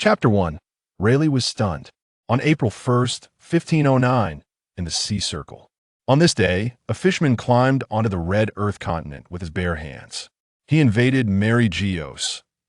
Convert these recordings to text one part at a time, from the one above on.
Chapter 1. Rayleigh was stunned. On April 1st, 1509, in the Sea Circle. On this day, a fisherman climbed onto the red Earth continent with his bare hands. He invaded myriad,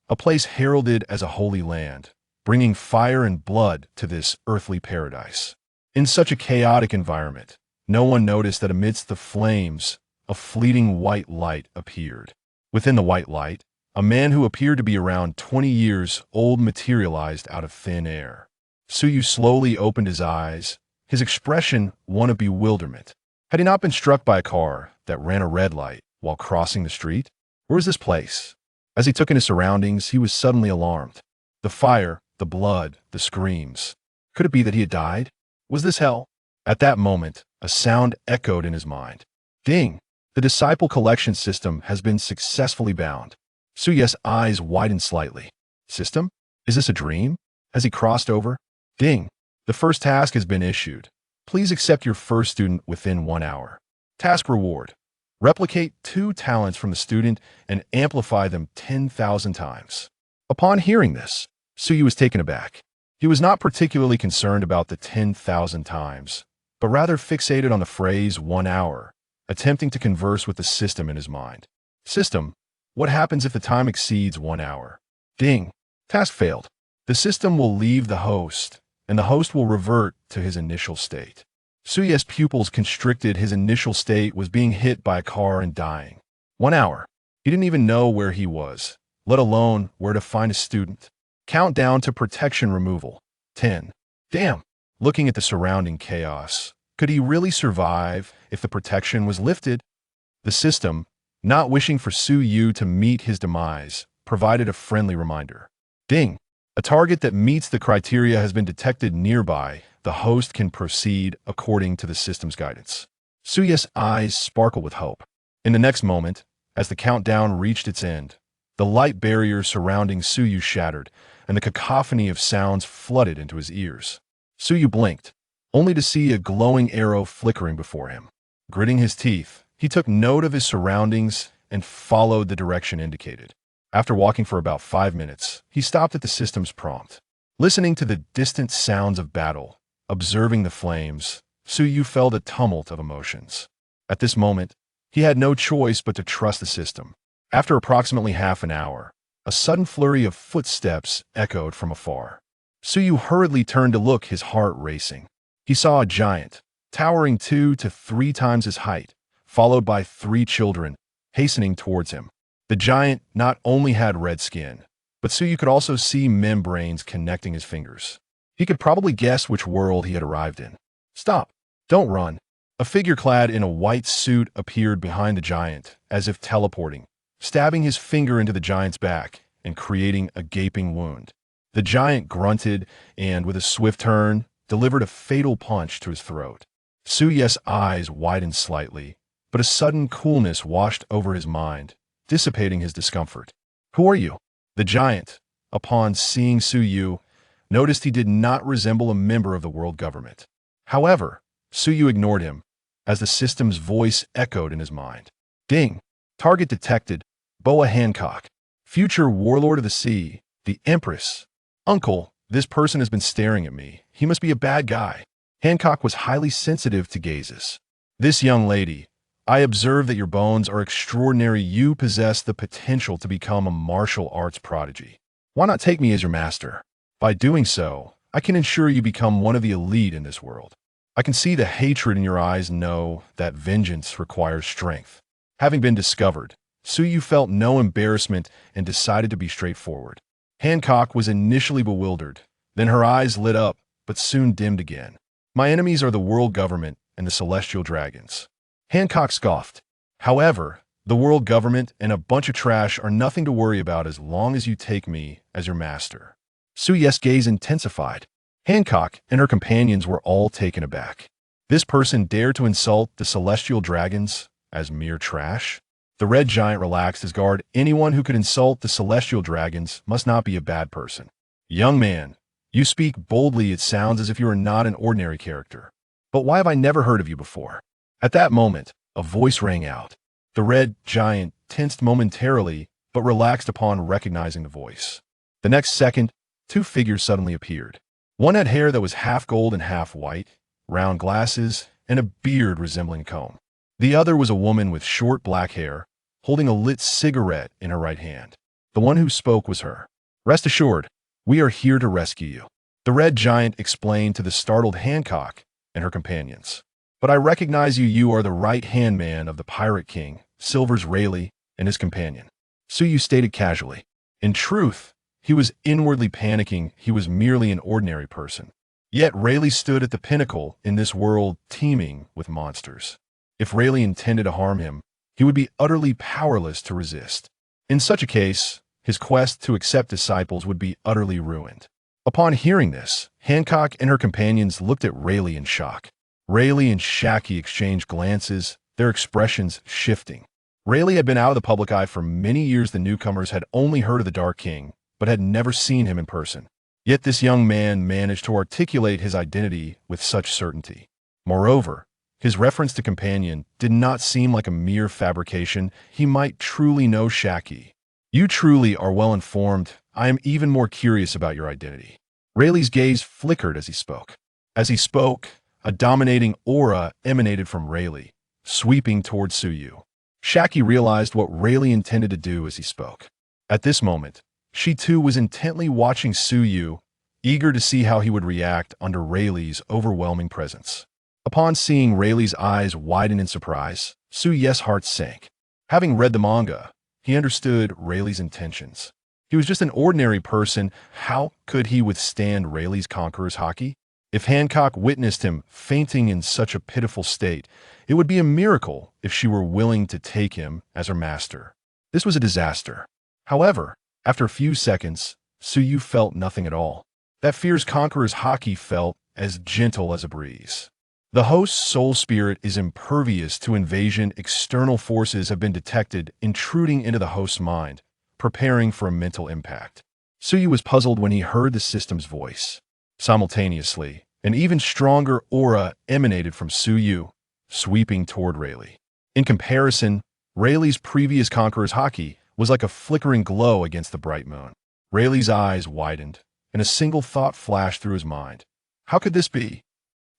a place heralded as a holy land, bringing fire and blood to this earthly paradise. In such a chaotic environment, no one noticed that amidst the flames, a fleeting white light appeared. Within the white light, a man who appeared to be around 20 years old materialized out of thin air. Suyu slowly opened his eyes, his expression one of bewilderment. Had he not been struck by a car that ran a red light while crossing the street? Where was this place? As he took in his surroundings, he was suddenly alarmed. The fire, the blood, the screams. Could it be that he had died? Was this hell? At that moment, a sound echoed in his mind. Ding! The disciple collection system has been successfully bound. Suyu's eyes widened slightly. System? Is this a dream? Has he crossed over? Ding! The first task has been issued. Please accept your first student within 1 hour. Task reward. Replicate 2 talents from the student and amplify them 10,000 times. Upon hearing this, Suyu was taken aback. He was not particularly concerned about the 10,000 times, but rather fixated on the phrase 1 hour, attempting to converse with the system in his mind. System, what happens if the time exceeds 1 hour? Ding! Task failed. The system will leave the host, and the host will revert to his initial state. Suyu's pupils constricted. His initial state was being hit by a car and dying. 1 hour. He didn't even know where he was, let alone where to find a student. Countdown to protection removal. 10. Damn! Looking at the surrounding chaos, could he really survive if the protection was lifted? The system, not wishing for Suyu to meet his demise, provided a friendly reminder. Ding! A target that meets the criteria has been detected nearby. The host can proceed according to the system's guidance. Suyu's eyes sparkled with hope. In the next moment, as the countdown reached its end, the light barrier surrounding Suyu shattered, and the cacophony of sounds flooded into his ears. Suyu blinked, only to see a glowing arrow flickering before him. Gritting his teeth, he took note of his surroundings and followed the direction indicated. After walking for about 5 minutes, he stopped at the system's prompt. Listening to the distant sounds of battle, observing the flames, Suyu felt a tumult of emotions. At this moment, he had no choice but to trust the system. After approximately half an hour, a sudden flurry of footsteps echoed from afar. Suyu hurriedly turned to look, his heart racing. He saw a giant, towering 2 to 3 times his height, followed by 3 children, hastening towards him. The giant not only had red skin, but Suyu could also see membranes connecting his fingers. He could probably guess which world he had arrived in. Stop! Don't run! A figure clad in a white suit appeared behind the giant, as if teleporting, stabbing his finger into the giant's back and creating a gaping wound. The giant grunted and, with a swift turn, delivered a fatal punch to his throat. Suyu's eyes widened slightly, but a sudden coolness washed over his mind, dissipating his discomfort. Who are you? The giant, upon seeing Suyu, noticed he did not resemble a member of the world government. However, Suyu ignored him, as the system's voice echoed in his mind. Ding! Target detected. Boa Hancock. Future warlord of the sea, the Empress. Uncle, this person has been staring at me. He must be a bad guy. Hancock was highly sensitive to gazes. This young lady, I observe that your bones are extraordinary. You possess the potential to become a martial arts prodigy. Why not take me as your master? By doing so, I can ensure you become one of the elite in this world. I can see the hatred in your eyes and know that vengeance requires strength. Having been discovered, Suyu felt no embarrassment and decided to be straightforward. Hancock was initially bewildered, then her eyes lit up, but soon dimmed again. My enemies are the world government and the celestial dragons. Hancock scoffed. However, the world government and a bunch of trash are nothing to worry about as long as you take me as your master. Suyu's gaze intensified. Hancock and her companions were all taken aback. This person dared to insult the celestial dragons as mere trash? The red giant relaxed his guard. Anyone who could insult the celestial dragons must not be a bad person. Young man, you speak boldly. It sounds as if you are not an ordinary character. But why have I never heard of you before? At that moment, a voice rang out. The red giant tensed momentarily, but relaxed upon recognizing the voice. The next second, two figures suddenly appeared. One had hair that was half gold and half white, round glasses, and a beard resembling a comb. The other was a woman with short black hair, holding a lit cigarette in her right hand. The one who spoke was her. "Rest assured, we are here to rescue you," the red giant explained to the startled Hancock and her companions. "But I recognize you. You are the right-hand man of the Pirate King, Silver's Rayleigh, and his companion," Suyu stated casually. In truth, he was inwardly panicking. He was merely an ordinary person. Yet Rayleigh stood at the pinnacle in this world teeming with monsters. If Rayleigh intended to harm him, he would be utterly powerless to resist. In such a case, his quest to accept disciples would be utterly ruined. Upon hearing this, Hancock and her companions looked at Rayleigh in shock. Rayleigh and Haki exchanged glances, their expressions shifting. Rayleigh had been out of the public eye for many years. The newcomers had only heard of the Dark King, but had never seen him in person. Yet this young man managed to articulate his identity with such certainty. Moreover, his reference to companion did not seem like a mere fabrication. He might truly know Haki. "You truly are well informed. I am even more curious about your identity." Rayleigh's gaze flickered as he spoke. A dominating aura emanated from Rayleigh, sweeping towards Suyu. Haki realized what Rayleigh intended to do as he spoke. At this moment, she too was intently watching Suyu, eager to see how he would react under Rayleigh's overwhelming presence. Upon seeing Rayleigh's eyes widen in surprise, Suyu's heart sank. Having read the manga, he understood Rayleigh's intentions. He was just an ordinary person. How could he withstand Rayleigh's Conqueror's Haki? If Hancock witnessed him fainting in such a pitiful state, it would be a miracle if she were willing to take him as her master. This was a disaster. However, after a few seconds, Suyu felt nothing at all. That fierce Conqueror's Haki felt as gentle as a breeze. The host's soul spirit is impervious to invasion. External forces have been detected intruding into the host's mind, preparing for a mental impact. Suyu was puzzled when he heard the system's voice. Simultaneously, an even stronger aura emanated from Suyu, sweeping toward Rayleigh. In comparison, Rayleigh's previous Conqueror's Haki was like a flickering glow against the bright moon. Rayleigh's eyes widened, and a single thought flashed through his mind. How could this be?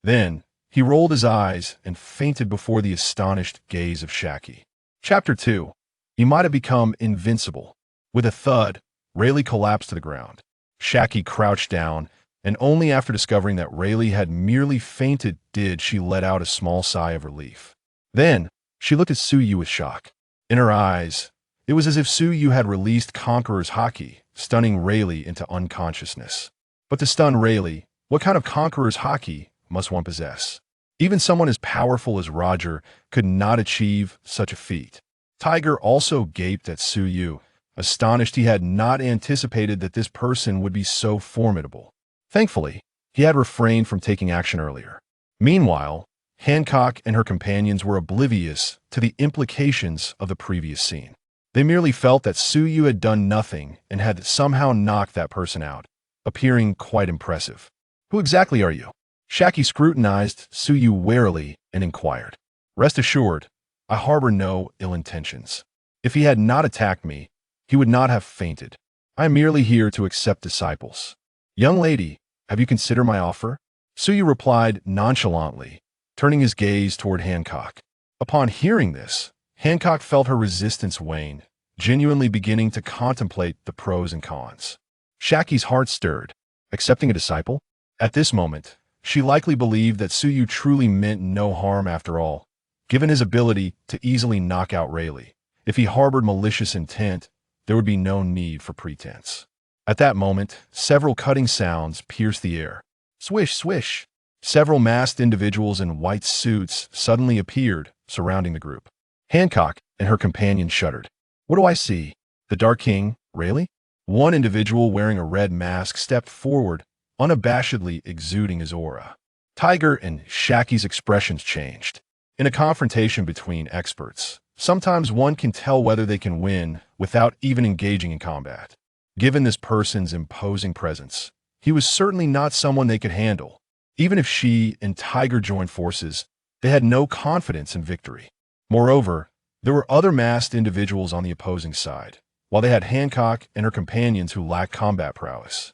Then, he rolled his eyes and fainted before the astonished gaze of Haki. Chapter 2. He might have become invincible. With a thud, Rayleigh collapsed to the ground. Haki crouched down, and only after discovering that Rayleigh had merely fainted did she let out a small sigh of relief. Then, she looked at Suyu with shock. In her eyes, it was as if Suyu had released Conqueror's Haki, stunning Rayleigh into unconsciousness. But to stun Rayleigh, what kind of Conqueror's Haki must one possess? Even someone as powerful as Roger could not achieve such a feat. Tiger also gaped at Suyu, astonished. He had not anticipated that this person would be so formidable. Thankfully, he had refrained from taking action earlier. Meanwhile, Hancock and her companions were oblivious to the implications of the previous scene. They merely felt that Suyu had done nothing and had somehow knocked that person out, appearing quite impressive. "Who exactly are you?" Haki scrutinized Suyu warily and inquired. "Rest assured, I harbor no ill intentions. If he had not attacked me, he would not have fainted. I am merely here to accept disciples." "Young lady, have you considered my offer?" Suyu replied nonchalantly, turning his gaze toward Hancock. Upon hearing this, Hancock felt her resistance wane, genuinely beginning to contemplate the pros and cons. Shaki's heart stirred. Accepting a disciple? At this moment, she likely believed that Suyu truly meant no harm after all, given his ability to easily knock out Rayleigh. If he harbored malicious intent, there would be no need for pretense. At that moment, several cutting sounds pierced the air. Swish, swish. Several masked individuals in white suits suddenly appeared, surrounding the group. Hancock and her companion shuddered. "What do I see? The Dark King, Rayleigh?" One individual wearing a red mask stepped forward, unabashedly exuding his aura. Tiger and Shaki's expressions changed. In a confrontation between experts, sometimes one can tell whether they can win without even engaging in combat. Given this person's imposing presence, he was certainly not someone they could handle. Even if she and Tiger joined forces, they had no confidence in victory. Moreover, there were other masked individuals on the opposing side, while they had Hancock and her companions who lacked combat prowess.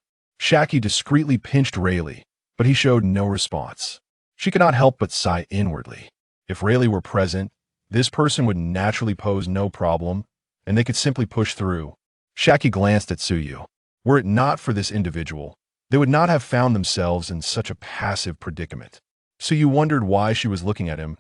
Haki discreetly pinched Rayleigh, but he showed no response. She could not help but sigh inwardly. If Rayleigh were present, this person would naturally pose no problem, and they could simply push through. Haki glanced at Tsuyu. Were it not for this individual, they would not have found themselves in such a passive predicament. Tsuyu wondered why she was looking at him.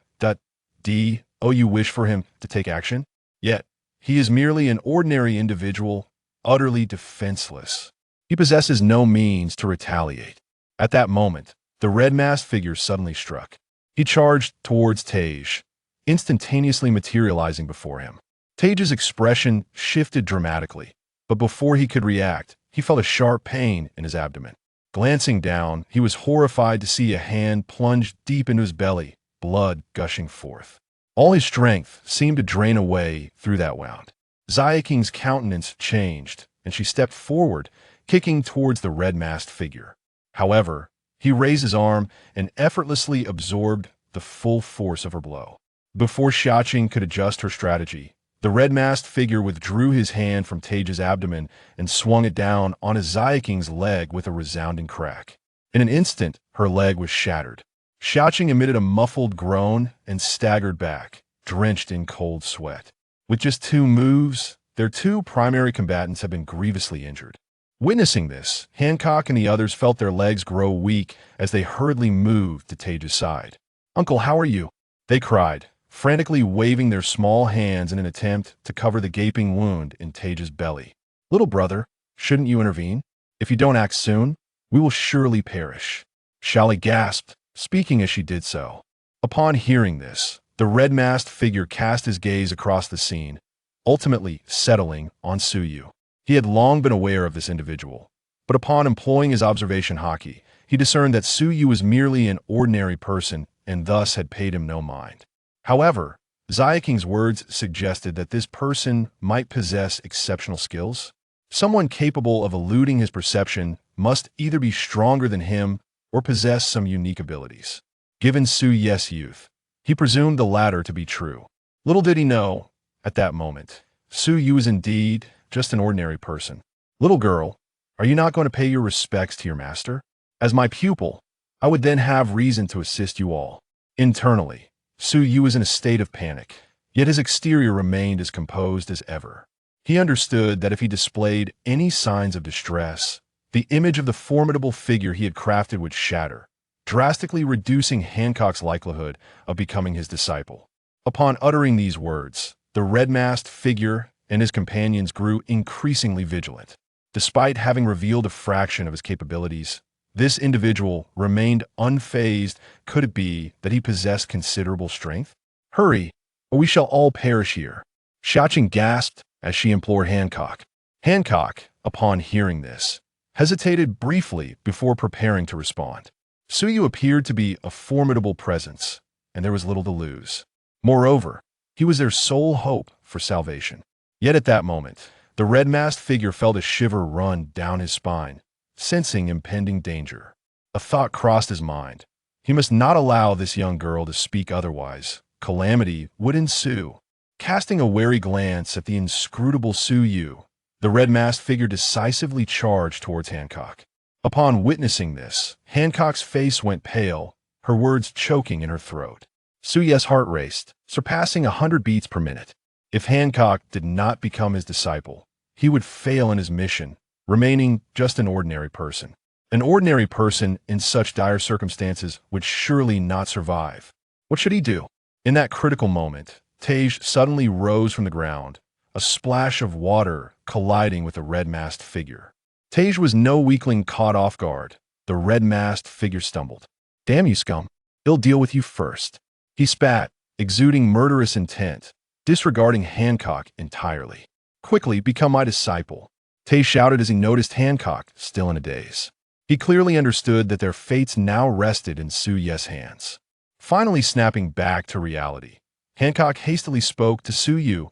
You wish for him to take action? Yet, he is merely an ordinary individual, utterly defenseless. He possesses no means to retaliate. At that moment, the red-masked figure suddenly struck. He charged towards Tage, instantaneously materializing before him. Tage's expression shifted dramatically, but before he could react, he felt a sharp pain in his abdomen. Glancing down, he was horrified to see a hand plunge deep into his belly, blood gushing forth. All his strength seemed to drain away through that wound. Zayaking's countenance changed, and she stepped forward, kicking towards the red-masked figure. However, he raised his arm and effortlessly absorbed the full force of her blow. Before Xiaqing could adjust her strategy, the red-masked figure withdrew his hand from Tage's abdomen and swung it down on Zayaking's leg with a resounding crack. In an instant, her leg was shattered. Xiaqing emitted a muffled groan and staggered back, drenched in cold sweat. With just 2 moves, their 2 primary combatants had been grievously injured. Witnessing this, Hancock and the others felt their legs grow weak as they hurriedly moved to Tage's side. "Uncle, how are you?" they cried, frantically waving their small hands in an attempt to cover the gaping wound in Tage's belly. "Little brother, shouldn't you intervene? If you don't act soon, we will surely perish." Xiaoli gasped, speaking as she did so. Upon hearing this, the red-masked figure cast his gaze across the scene, ultimately settling on Tsuyu. He had long been aware of this individual, but upon employing his observation Haki, he discerned that Tsuyu was merely an ordinary person and thus had paid him no mind. However, Zayaking's words suggested that this person might possess exceptional skills. Someone capable of eluding his perception must either be stronger than him or possess some unique abilities. Given Tsuyu's youth, he presumed the latter to be true. Little did he know, at that moment, Tsuyu was indeed just an ordinary person. "Little girl, are you not going to pay your respects to your master? As my pupil, I would then have reason to assist you all." Internally, Tsuyu was in a state of panic, yet his exterior remained as composed as ever. He understood that if he displayed any signs of distress, the image of the formidable figure he had crafted would shatter, drastically reducing Hancock's likelihood of becoming his disciple. Upon uttering these words, the red-masked figure and his companions grew increasingly vigilant. Despite having revealed a fraction of his capabilities, this individual remained unfazed. Could it be that he possessed considerable strength? "Hurry, or we shall all perish here." Xiaqing gasped as she implored Hancock. Hancock, upon hearing this, hesitated briefly before preparing to respond. Tsuyu appeared to be a formidable presence, and there was little to lose. Moreover, he was their sole hope for salvation. Yet at that moment, the red-masked figure felt a shiver run down his spine, sensing impending danger. A thought crossed his mind. He must not allow this young girl to speak otherwise. Calamity would ensue. Casting a wary glance at the inscrutable Tsuyu, the red-masked figure decisively charged towards Hancock. Upon witnessing this, Hancock's face went pale, her words choking in her throat. Tsuyu's heart raced, surpassing 100 beats per minute. If Hancock did not become his disciple, he would fail in his mission, remaining just an ordinary person. An ordinary person in such dire circumstances would surely not survive. What should he do? In that critical moment, Tage suddenly rose from the ground, a splash of water colliding with the red-masked figure. Tage was no weakling caught off guard. The red-masked figure stumbled. "Damn you, scum. He'll deal with you first." He spat, exuding murderous intent, disregarding Hancock entirely. "Quickly become my disciple," Tage shouted as he noticed Hancock still in a daze. He clearly understood that their fates now rested in Tsuyu's hands. Finally snapping back to reality, Hancock hastily spoke to Tsuyu.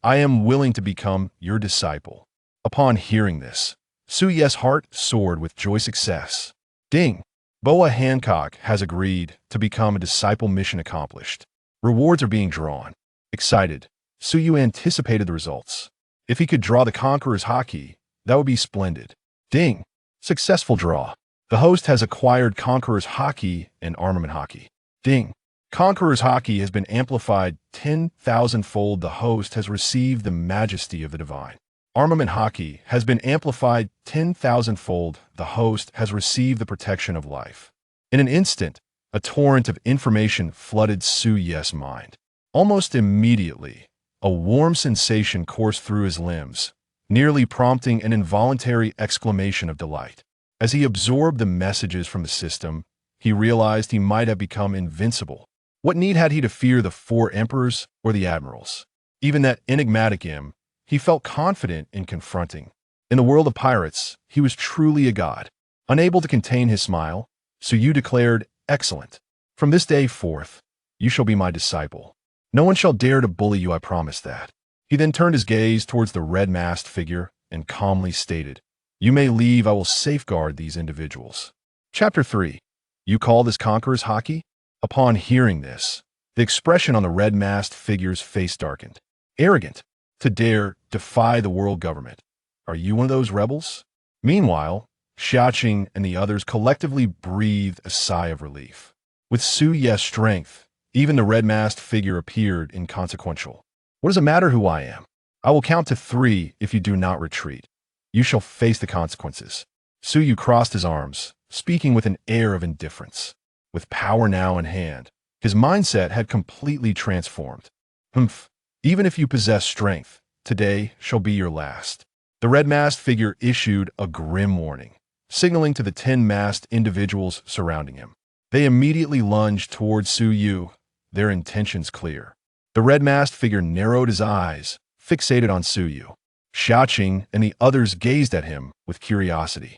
"I am willing to become your disciple." Upon hearing this, Tsuyu's heart soared with joy. Success. Ding! Boa Hancock has agreed to become a disciple. Mission accomplished. Rewards are being drawn. Excited, Tsuyu anticipated the results. If he could draw the Conqueror's Haki, that would be splendid. Ding! Successful draw. The host has acquired Conqueror's Haki and Armament Haki. Ding. Conqueror's Haki has been amplified 10,000-fold. The host has received the majesty of the divine. Armament Haki has been amplified 10,000-fold. The host has received the protection of life. In an instant, a torrent of information flooded Su Ye's mind. Almost immediately, a warm sensation coursed through his limbs, nearly prompting an involuntary exclamation of delight. As he absorbed the messages from the system, he realized he might have become invincible. What need had he to fear the 4 emperors or the admirals? Even that enigmatic imp, he felt confident in confronting. In the world of pirates, he was truly a god. Unable to contain his smile, Su Yu declared, "Excellent. From this day forth, you shall be my disciple. No one shall dare to bully you, I promise that." He then turned his gaze towards the red-masked figure and calmly stated, "You may leave, I will safeguard these individuals." Chapter 3. You call this Conqueror's Haki? Upon hearing this, the expression on the red-masked figure's face darkened. Arrogant. To dare defy the world government. Are you one of those rebels? Meanwhile, Xiaqing and the others collectively breathed a sigh of relief. With Su Ye's strength, even the red-masked figure appeared inconsequential. What does it matter who I am? I will count to 3 if you do not retreat. You shall face the consequences. Su Yu crossed his arms, speaking with an air of indifference. With power now in hand, his mindset had completely transformed. Humph. Even if you possess strength, today shall be your last. The red-masked figure issued a grim warning, signaling to the 10 masked individuals surrounding him. They immediately lunged towards Su Yu, their intentions clear. The red-masked figure narrowed his eyes, fixated on Su Yu. Xiaqing and the others gazed at him with curiosity.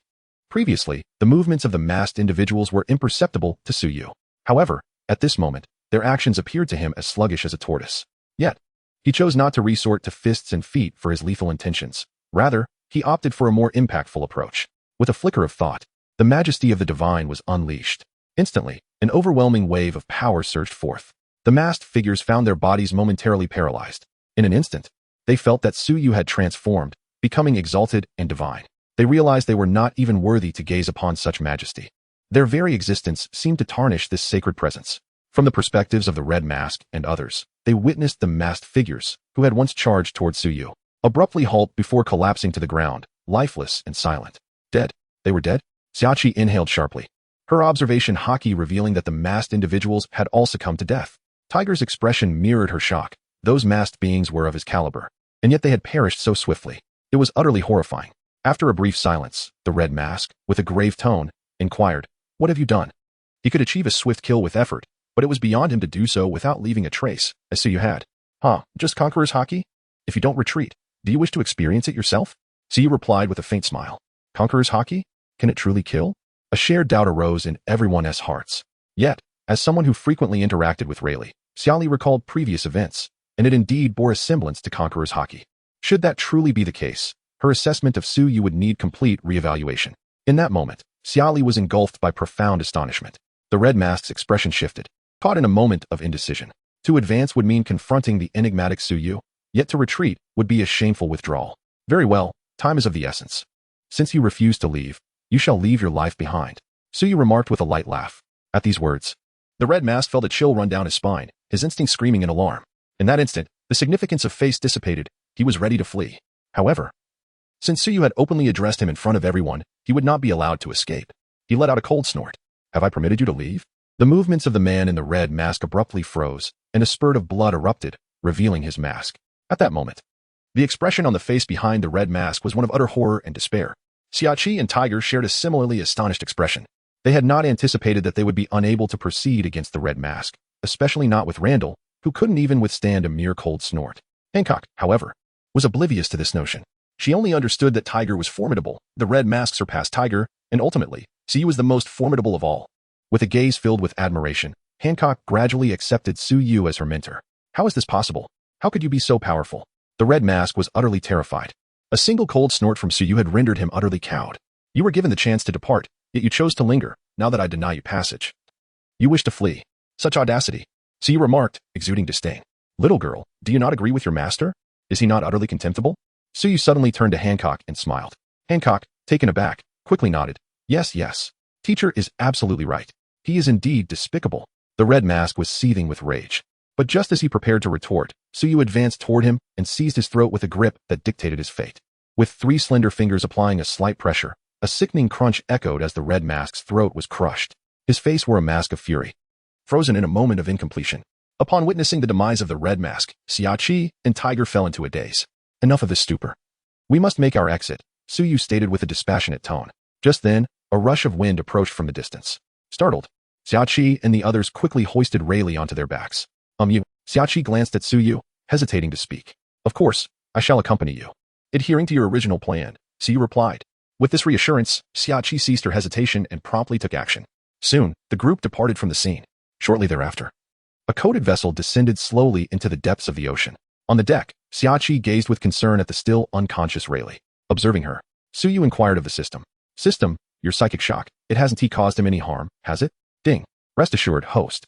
Previously, the movements of the masked individuals were imperceptible to Su Yu. However, at this moment, their actions appeared to him as sluggish as a tortoise. Yet, he chose not to resort to fists and feet for his lethal intentions. Rather, he opted for a more impactful approach. With a flicker of thought, the majesty of the divine was unleashed. Instantly, an overwhelming wave of power surged forth. The masked figures found their bodies momentarily paralyzed. In an instant, they felt that Su Yu had transformed, becoming exalted and divine. They realized they were not even worthy to gaze upon such majesty. Their very existence seemed to tarnish this sacred presence. From the perspectives of the Red Mask and others, they witnessed the masked figures, who had once charged towards Su Yu, abruptly halt before collapsing to the ground, lifeless and silent. Dead. They were dead? Xiaqi inhaled sharply. Her observation Haki revealing that the masked individuals had all succumbed to death. Tiger's expression mirrored her shock. Those masked beings were of his caliber, and yet they had perished so swiftly. It was utterly horrifying. After a brief silence, the Red Mask, with a grave tone, inquired, "What have you done?" He could achieve a swift kill with effort, but it was beyond him to do so without leaving a trace, as Su Yu had. Just Conqueror's Haki? If you don't retreat, do you wish to experience it yourself? Su Yu replied with a faint smile. Conqueror's Haki? Can it truly kill? A shared doubt arose in everyone's hearts. Yet, as someone who frequently interacted with Rayleigh, Xiaoli recalled previous events, and it indeed bore a semblance to Conqueror's Haki. Should that truly be the case, her assessment of Su Yu would need complete reevaluation. In that moment, Xiaoli was engulfed by profound astonishment. The Red Mask's expression shifted, caught in a moment of indecision. To advance would mean confronting the enigmatic Su Yu, yet to retreat would be a shameful withdrawal. Very well, time is of the essence. Since you refuse to leave, you shall leave your life behind, Su Yu remarked with a light laugh. At these words, the Red Mask felt a chill run down his spine, his instinct screaming in alarm. In that instant, the significance of face dissipated. He was ready to flee. However, since Su Yu had openly addressed him in front of everyone, he would not be allowed to escape. He let out a cold snort. "Have I permitted you to leave?" The movements of the man in the red mask abruptly froze, and a spurt of blood erupted, revealing his mask. At that moment, the expression on the face behind the red mask was one of utter horror and despair. Xiaqi and Tiger shared a similarly astonished expression. They had not anticipated that they would be unable to proceed against the red mask, especially not with Randall, who couldn't even withstand a mere cold snort. Hancock, however, was oblivious to this notion. She only understood that Tiger was formidable, the red mask surpassed Tiger, and ultimately, Su was the most formidable of all. With a gaze filled with admiration, Hancock gradually accepted Su Yu as her mentor. How is this possible? How could you be so powerful? The red mask was utterly terrified. A single cold snort from Su Yu had rendered him utterly cowed. You were given the chance to depart, yet you chose to linger, now that I deny you passage. You wish to flee. Such audacity. Su Yu remarked, exuding disdain. Little girl, do you not agree with your master? Is he not utterly contemptible? Su Yu suddenly turned to Hancock and smiled. Hancock, taken aback, quickly nodded. Yes, yes. Teacher is absolutely right. He is indeed despicable. The red mask was seething with rage. But just as he prepared to retort, Suyu advanced toward him and seized his throat with a grip that dictated his fate. With 3 slender fingers applying a slight pressure, a sickening crunch echoed as the red mask's throat was crushed. His face wore a mask of fury, frozen in a moment of incompletion. Upon witnessing the demise of the red mask, Xiaoqi and Tiger fell into a daze. Enough of this stupor. We must make our exit, Suyu stated with a dispassionate tone. Just then, a rush of wind approached from the distance. Startled, Xiaoqi and the others quickly hoisted Rayleigh onto their backs. Xiaoqi glanced at Suyu, hesitating to speak. Of course, I shall accompany you. Adhering to your original plan, Suyu replied. With this reassurance, Xiaoqi ceased her hesitation and promptly took action. Soon, the group departed from the scene. Shortly thereafter, a coated vessel descended slowly into the depths of the ocean. On the deck, Xiaoqi gazed with concern at the still unconscious Rayleigh. Observing her, Suyu inquired of the system. System, your psychic shock, it hasn't caused him any harm, has it? Ding. Rest assured, host.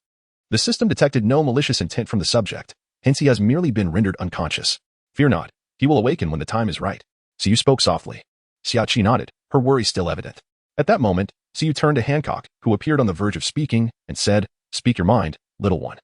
The system detected no malicious intent from the subject, hence he has merely been rendered unconscious. Fear not, he will awaken when the time is right. Suyu spoke softly. Xiaoqi nodded, her worry still evident. At that moment, Suyu turned to Hancock, who appeared on the verge of speaking, and said, Speak your mind, little one.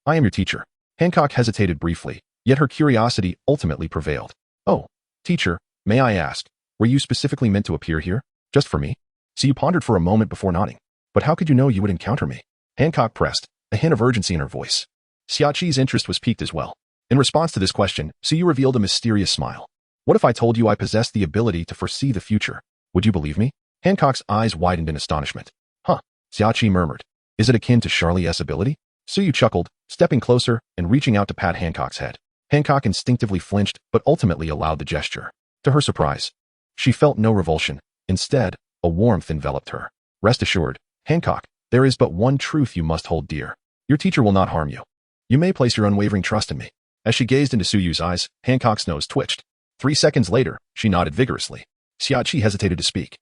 I am your teacher. Hancock hesitated briefly, yet her curiosity ultimately prevailed. Oh, teacher, may I ask, were you specifically meant to appear here? Just for me? Suyu pondered for a moment before nodding. But how could you know you would encounter me? Hancock pressed, a hint of urgency in her voice. Xiaoqi's interest was piqued as well. In response to this question, Suyu revealed a mysterious smile. What if I told you I possessed the ability to foresee the future? Would you believe me? Hancock's eyes widened in astonishment. Huh, Xiaoqi murmured. Is it akin to Charlie's ability? Suyu chuckled, stepping closer and reaching out to pat Hancock's head. Hancock instinctively flinched, but ultimately allowed the gesture. To her surprise, she felt no revulsion. Instead, a warmth enveloped her. Rest assured, Hancock, there is but one truth you must hold dear. Your teacher will not harm you. You may place your unwavering trust in me. As she gazed into Suyu's eyes, Hancock's nose twitched. 3 seconds later, she nodded vigorously. Xiaoqi hesitated to speak,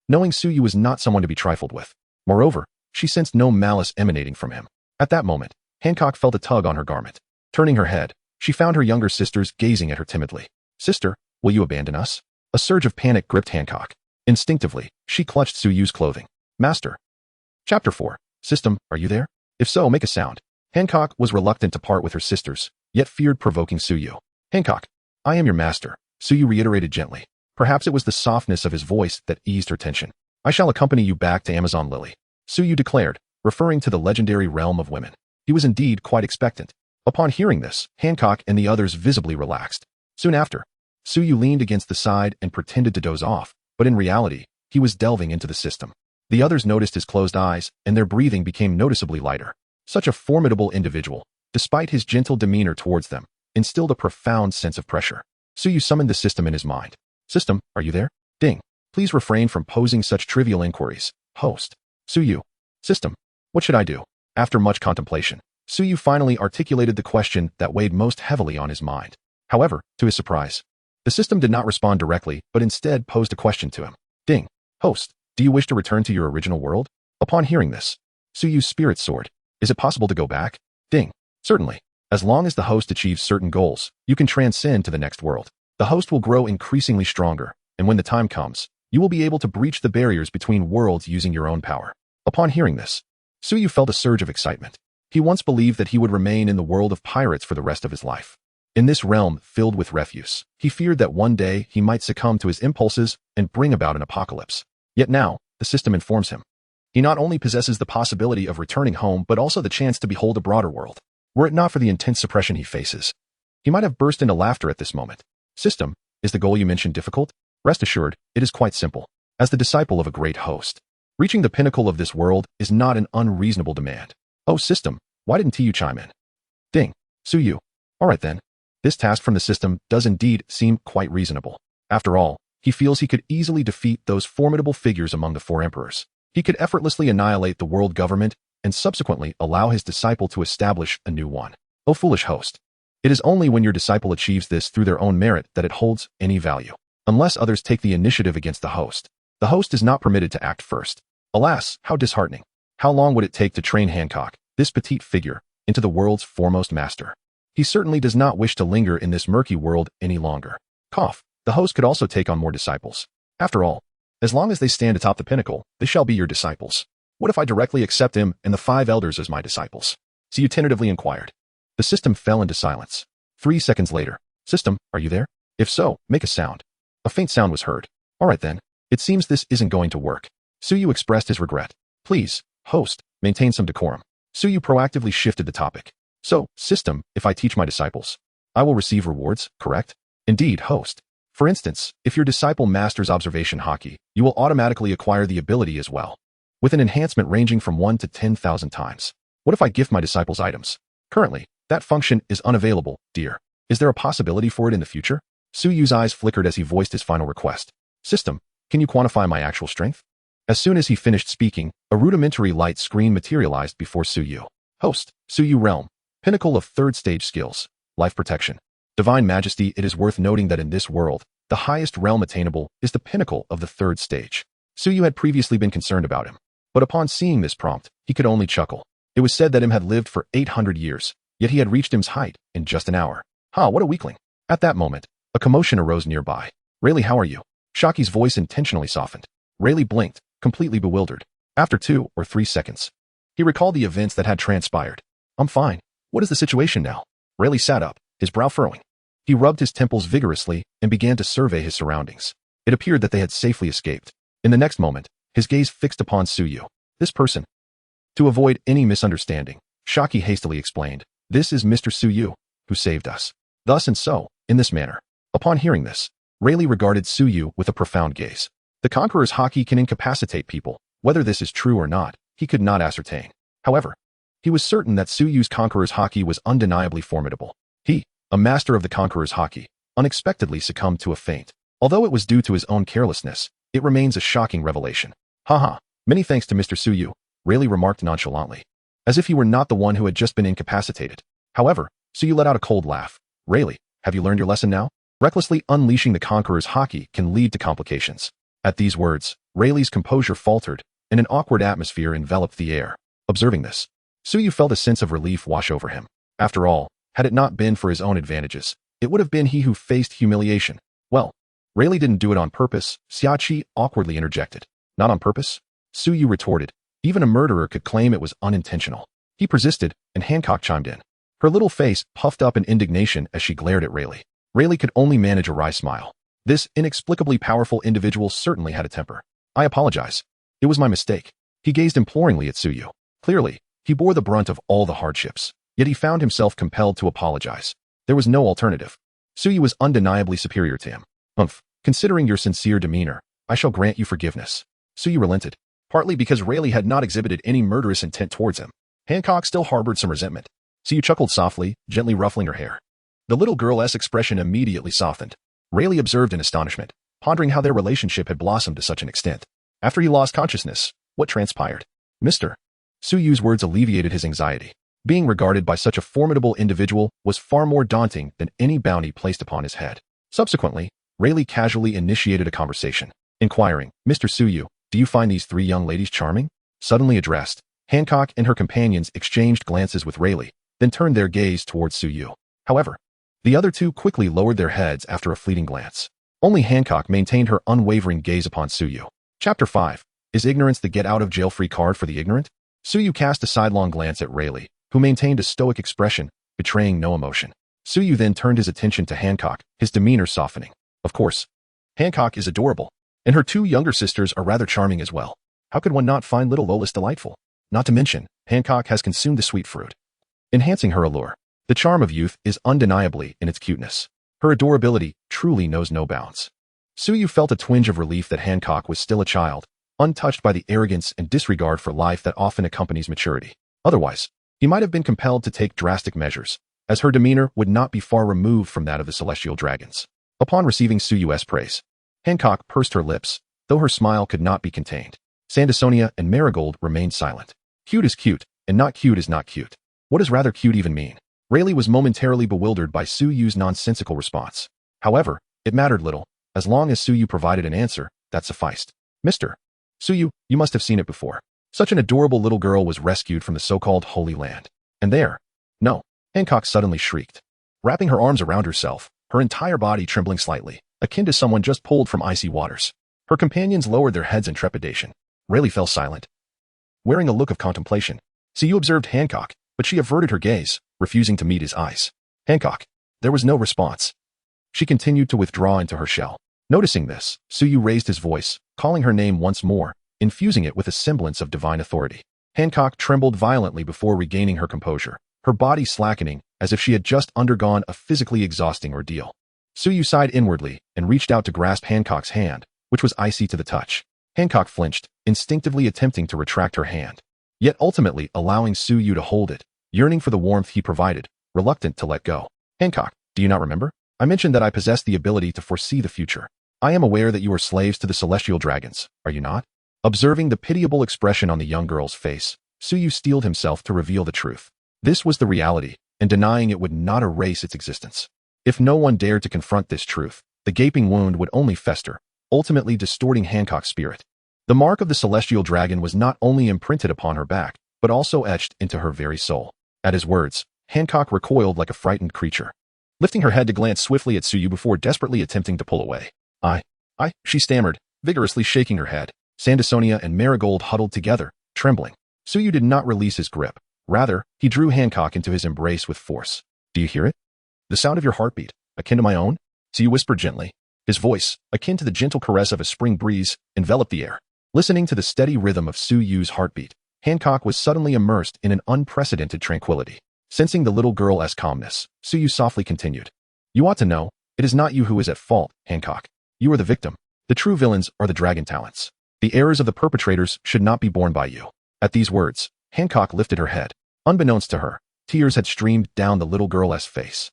knowing Suyu was not someone to be trifled with. Moreover, she sensed no malice emanating from him. At that moment, Hancock felt a tug on her garment. Turning her head, she found her younger sisters gazing at her timidly. Sister, will you abandon us? A surge of panic gripped Hancock. Instinctively, she clutched Suyu's clothing. Master. Chapter 4. System, are you there? If so, make a sound. Hancock was reluctant to part with her sisters, yet feared provoking Suyu. Hancock, I am your master, Suyu reiterated gently. Perhaps it was the softness of his voice that eased her tension. I shall accompany you back to Amazon Lily, Suyu declared, referring to the legendary realm of women. He was indeed quite expectant. Upon hearing this, Hancock and the others visibly relaxed. Soon after, Suyu leaned against the side and pretended to doze off, but in reality, he was delving into the system. The others noticed his closed eyes, and their breathing became noticeably lighter. Such a formidable individual, despite his gentle demeanor towards them, instilled a profound sense of pressure. Suyu summoned the system in his mind. System, are you there? Ding. Please refrain from posing such trivial inquiries. Host. Suyu. System. What should I do? After much contemplation, Suyu finally articulated the question that weighed most heavily on his mind. However, to his surprise, the system did not respond directly, but instead posed a question to him. Ding. Host, do you wish to return to your original world? Upon hearing this, Suyu's spirit soared. Is it possible to go back? Ding. Certainly. As long as the host achieves certain goals, you can transcend to the next world. The host will grow increasingly stronger, and when the time comes, you will be able to breach the barriers between worlds using your own power. Upon hearing this, Suyu felt a surge of excitement. He once believed that he would remain in the world of pirates for the rest of his life. In this realm filled with refuse, he feared that one day he might succumb to his impulses and bring about an apocalypse. Yet now, the system informs him. He not only possesses the possibility of returning home, but also the chance to behold a broader world. Were it not for the intense suppression he faces, he might have burst into laughter at this moment. System, is the goal you mentioned difficult? Rest assured, it is quite simple. As the disciple of a great host, reaching the pinnacle of this world is not an unreasonable demand. Oh, system, why didn't you chime in? Ding. Suyu. All right then. This task from the system does indeed seem quite reasonable. After all, he feels he could easily defeat those formidable figures among the 4 emperors. He could effortlessly annihilate the world government and subsequently allow his disciple to establish a new one. Oh, foolish host. It is only when your disciple achieves this through their own merit that it holds any value. Unless others take the initiative against the host is not permitted to act first. Alas, how disheartening. How long would it take to train Hancock, this petite figure, into the world's foremost master? He certainly does not wish to linger in this murky world any longer. Cough. The host could also take on more disciples. After all, As long as they stand atop the pinnacle, they shall be your disciples. What if I directly accept him and the 5 elders as my disciples? Suyu tentatively inquired. The system fell into silence. 3 seconds later. System, are you there? If so, make a sound. A faint sound was heard. All right then. It seems this isn't going to work. Suyu expressed his regret. Please, host, maintain some decorum. Suyu proactively shifted the topic. So, system, if I teach my disciples, I will receive rewards, correct? Indeed, host. For instance, if your disciple masters observation Haki, you will automatically acquire the ability as well, with an enhancement ranging from 1 to 10,000 times. What if I gift my disciples items? Currently, that function is unavailable, dear. Is there a possibility for it in the future? Suyu's eyes flickered as he voiced his final request. System, can you quantify my actual strength? As soon as he finished speaking, a rudimentary light screen materialized before Suyu. Host, Suyu Realm, pinnacle of 3rd stage skills, life protection. Divine Majesty, it is worth noting that in this world, the highest realm attainable is the pinnacle of the 3rd stage. Suyu had previously been concerned about him, but upon seeing this prompt, he could only chuckle. It was said that him had lived for 800 years, yet he had reached him's height in just an hour. What a weakling. At that moment, a commotion arose nearby. Rayleigh, how are you? Shaki's voice intentionally softened. Rayleigh blinked, completely bewildered. After 2 or 3 seconds, he recalled the events that had transpired. I'm fine. What is the situation now? Rayleigh sat up, his brow furrowing. He rubbed his temples vigorously and began to survey his surroundings. It appeared that they had safely escaped. In the next moment, his gaze fixed upon Suyu. This person. To avoid any misunderstanding, Shaki hastily explained, this is Mr. Suyu, who saved us. Thus and so, in this manner. Upon hearing this, Rayleigh regarded Suyu with a profound gaze. The Conqueror's Haki can incapacitate people. Whether this is true or not, he could not ascertain. However, he was certain that Suyu's Conqueror's Haki was undeniably formidable. He, a master of the Conqueror's Haki, unexpectedly succumbed to a faint. Although it was due to his own carelessness, it remains a shocking revelation. Many thanks to Mr. Suyu, Rayleigh remarked nonchalantly, as if he were not the one who had just been incapacitated. However, Suyu let out a cold laugh. Rayleigh, have you learned your lesson now? Recklessly unleashing the Conqueror's Haki can lead to complications. At these words, Rayleigh's composure faltered, and an awkward atmosphere enveloped the air. Observing this, Suyu felt a sense of relief wash over him. After all, had it not been for his own advantages, it would have been he who faced humiliation. Well, Rayleigh didn't do it on purpose, Xiaoqi awkwardly interjected. Not on purpose? Suyu retorted. Even a murderer could claim it was unintentional. He persisted, and Hancock chimed in. Her little face puffed up in indignation as she glared at Rayleigh. Rayleigh could only manage a wry smile. This inexplicably powerful individual certainly had a temper. I apologize. It was my mistake. He gazed imploringly at Suyu. Clearly, he bore the brunt of all the hardships, yet he found himself compelled to apologize. There was no alternative. Suyu was undeniably superior to him. Considering your sincere demeanor, I shall grant you forgiveness. Suyu relented, partly because Rayleigh had not exhibited any murderous intent towards him. Hancock still harbored some resentment. Suyu chuckled softly, gently ruffling her hair. The little girl's expression immediately softened. Rayleigh observed in astonishment, pondering how their relationship had blossomed to such an extent. After he lost consciousness, what transpired? Mr. Suyu's words alleviated his anxiety. Being regarded by such a formidable individual was far more daunting than any bounty placed upon his head. Subsequently, Rayleigh casually initiated a conversation, inquiring, Mr. Suyu, do you find these 3 young ladies charming? Suddenly addressed, Hancock and her companions exchanged glances with Rayleigh, then turned their gaze towards Suyu. However, the other 2 quickly lowered their heads after a fleeting glance. Only Hancock maintained her unwavering gaze upon Suyu. Chapter 5. Is ignorance the get-out-of-jail-free card for the ignorant? Suyu cast a sidelong glance at Rayleigh, who maintained a stoic expression, betraying no emotion. Suyu then turned his attention to Hancock, his demeanor softening. Of course, Hancock is adorable, and her 2 younger sisters are rather charming as well. How could one not find little Lolis delightful? Not to mention, Hancock has consumed the sweet fruit, enhancing her allure. The charm of youth is undeniably in its cuteness. Her adorability truly knows no bounds. Suyu felt a twinge of relief that Hancock was still a child, untouched by the arrogance and disregard for life that often accompanies maturity. Otherwise, he might have been compelled to take drastic measures, as her demeanor would not be far removed from that of the celestial dragons. Upon receiving Suyu's praise, Hancock pursed her lips, though her smile could not be contained. Sandersonia and Marigold remained silent. Cute is cute, and not cute is not cute. What does rather cute even mean? Rayleigh was momentarily bewildered by Suyu's nonsensical response. However, it mattered little. As long as Suyu provided an answer, that sufficed. Mr. Suyu, you must have seen it before. Such an adorable little girl was rescued from the so-called Holy Land. And there. No. Hancock suddenly shrieked, wrapping her arms around herself, her entire body trembling slightly, akin to someone just pulled from icy waters. Her companions lowered their heads in trepidation. Rayleigh fell silent, wearing a look of contemplation. Suyu observed Hancock, but she averted her gaze, refusing to meet his eyes. Hancock. There was no response. She continued to withdraw into her shell. Noticing this, Suyu raised his voice, calling her name once more, infusing it with a semblance of divine authority. Hancock trembled violently before regaining her composure, her body slackening as if she had just undergone a physically exhausting ordeal. Suyu sighed inwardly and reached out to grasp Hancock's hand, which was icy to the touch. Hancock flinched, instinctively attempting to retract her hand, yet ultimately allowing Suyu to hold it, yearning for the warmth he provided, reluctant to let go. Hancock, do you not remember? I mentioned that I possess the ability to foresee the future. I am aware that you are slaves to the celestial dragons, are you not? Observing the pitiable expression on the young girl's face, Suyu steeled himself to reveal the truth. This was the reality, and denying it would not erase its existence. If no one dared to confront this truth, the gaping wound would only fester, ultimately distorting Hancock's spirit. The mark of the celestial dragon was not only imprinted upon her back, but also etched into her very soul. At his words, Hancock recoiled like a frightened creature, lifting her head to glance swiftly at Suyu before desperately attempting to pull away. She stammered, vigorously shaking her head. Sandersonia and Marigold huddled together, trembling. Suyu did not release his grip. Rather, he drew Hancock into his embrace with force. Do you hear it? The sound of your heartbeat, akin to my own? Suyu whispered gently. His voice, akin to the gentle caress of a spring breeze, enveloped the air. Listening to the steady rhythm of Suyu's heartbeat, Hancock was suddenly immersed in an unprecedented tranquility. Sensing the little girl's calmness, Suyu softly continued. You ought to know, it is not you who is at fault, Hancock. You are the victim. The true villains are the dragon talents. The errors of the perpetrators should not be borne by you. At these words, Hancock lifted her head. Unbeknownst to her, tears had streamed down the little girl's face.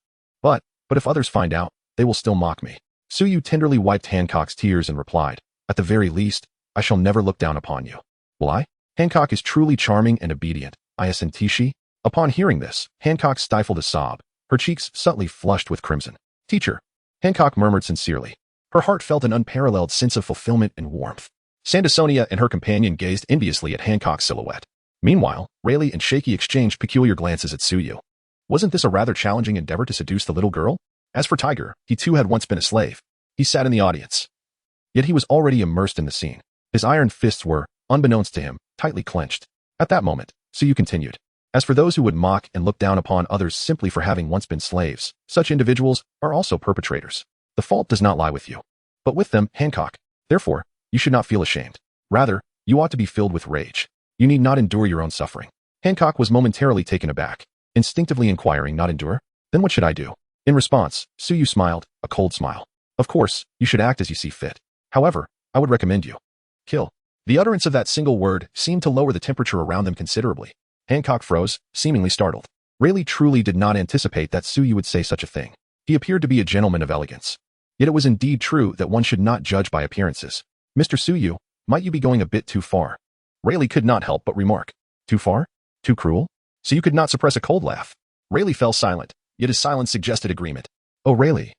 But if others find out, they will still mock me. Suyu tenderly wiped Hancock's tears and replied, at the very least, I shall never look down upon you. Will I? Hancock is truly charming and obedient, I assent she. Upon hearing this, Hancock stifled a sob, her cheeks subtly flushed with crimson. Teacher, Hancock murmured sincerely. Her heart felt an unparalleled sense of fulfillment and warmth. Sandersonia and her companion gazed enviously at Hancock's silhouette. Meanwhile, Rayleigh and Shaky exchanged peculiar glances at Suyu. Wasn't this a rather challenging endeavor to seduce the little girl? As for Tiger, he too had once been a slave. He sat in the audience. Yet he was already immersed in the scene. His iron fists were, unbeknownst to him, tightly clenched. At that moment, Suyu continued. As for those who would mock and look down upon others simply for having once been slaves, such individuals are also perpetrators. The fault does not lie with you, but with them, Hancock. Therefore, you should not feel ashamed. Rather, you ought to be filled with rage. You need not endure your own suffering. Hancock was momentarily taken aback, instinctively inquiring, not endure? Then what should I do? In response, Suyu smiled, a cold smile. Of course, you should act as you see fit. However, I would recommend you kill. The utterance of that single word seemed to lower the temperature around them considerably. Hancock froze, seemingly startled. Rayleigh truly did not anticipate that Suyu would say such a thing. He appeared to be a gentleman of elegance. Yet it was indeed true that one should not judge by appearances. Mr. Suyu, might you be going a bit too far? Rayleigh could not help but remark. Too far? Too cruel? So you could not suppress a cold laugh. Rayleigh fell silent, yet his silence suggested agreement. Oh, Rayleigh,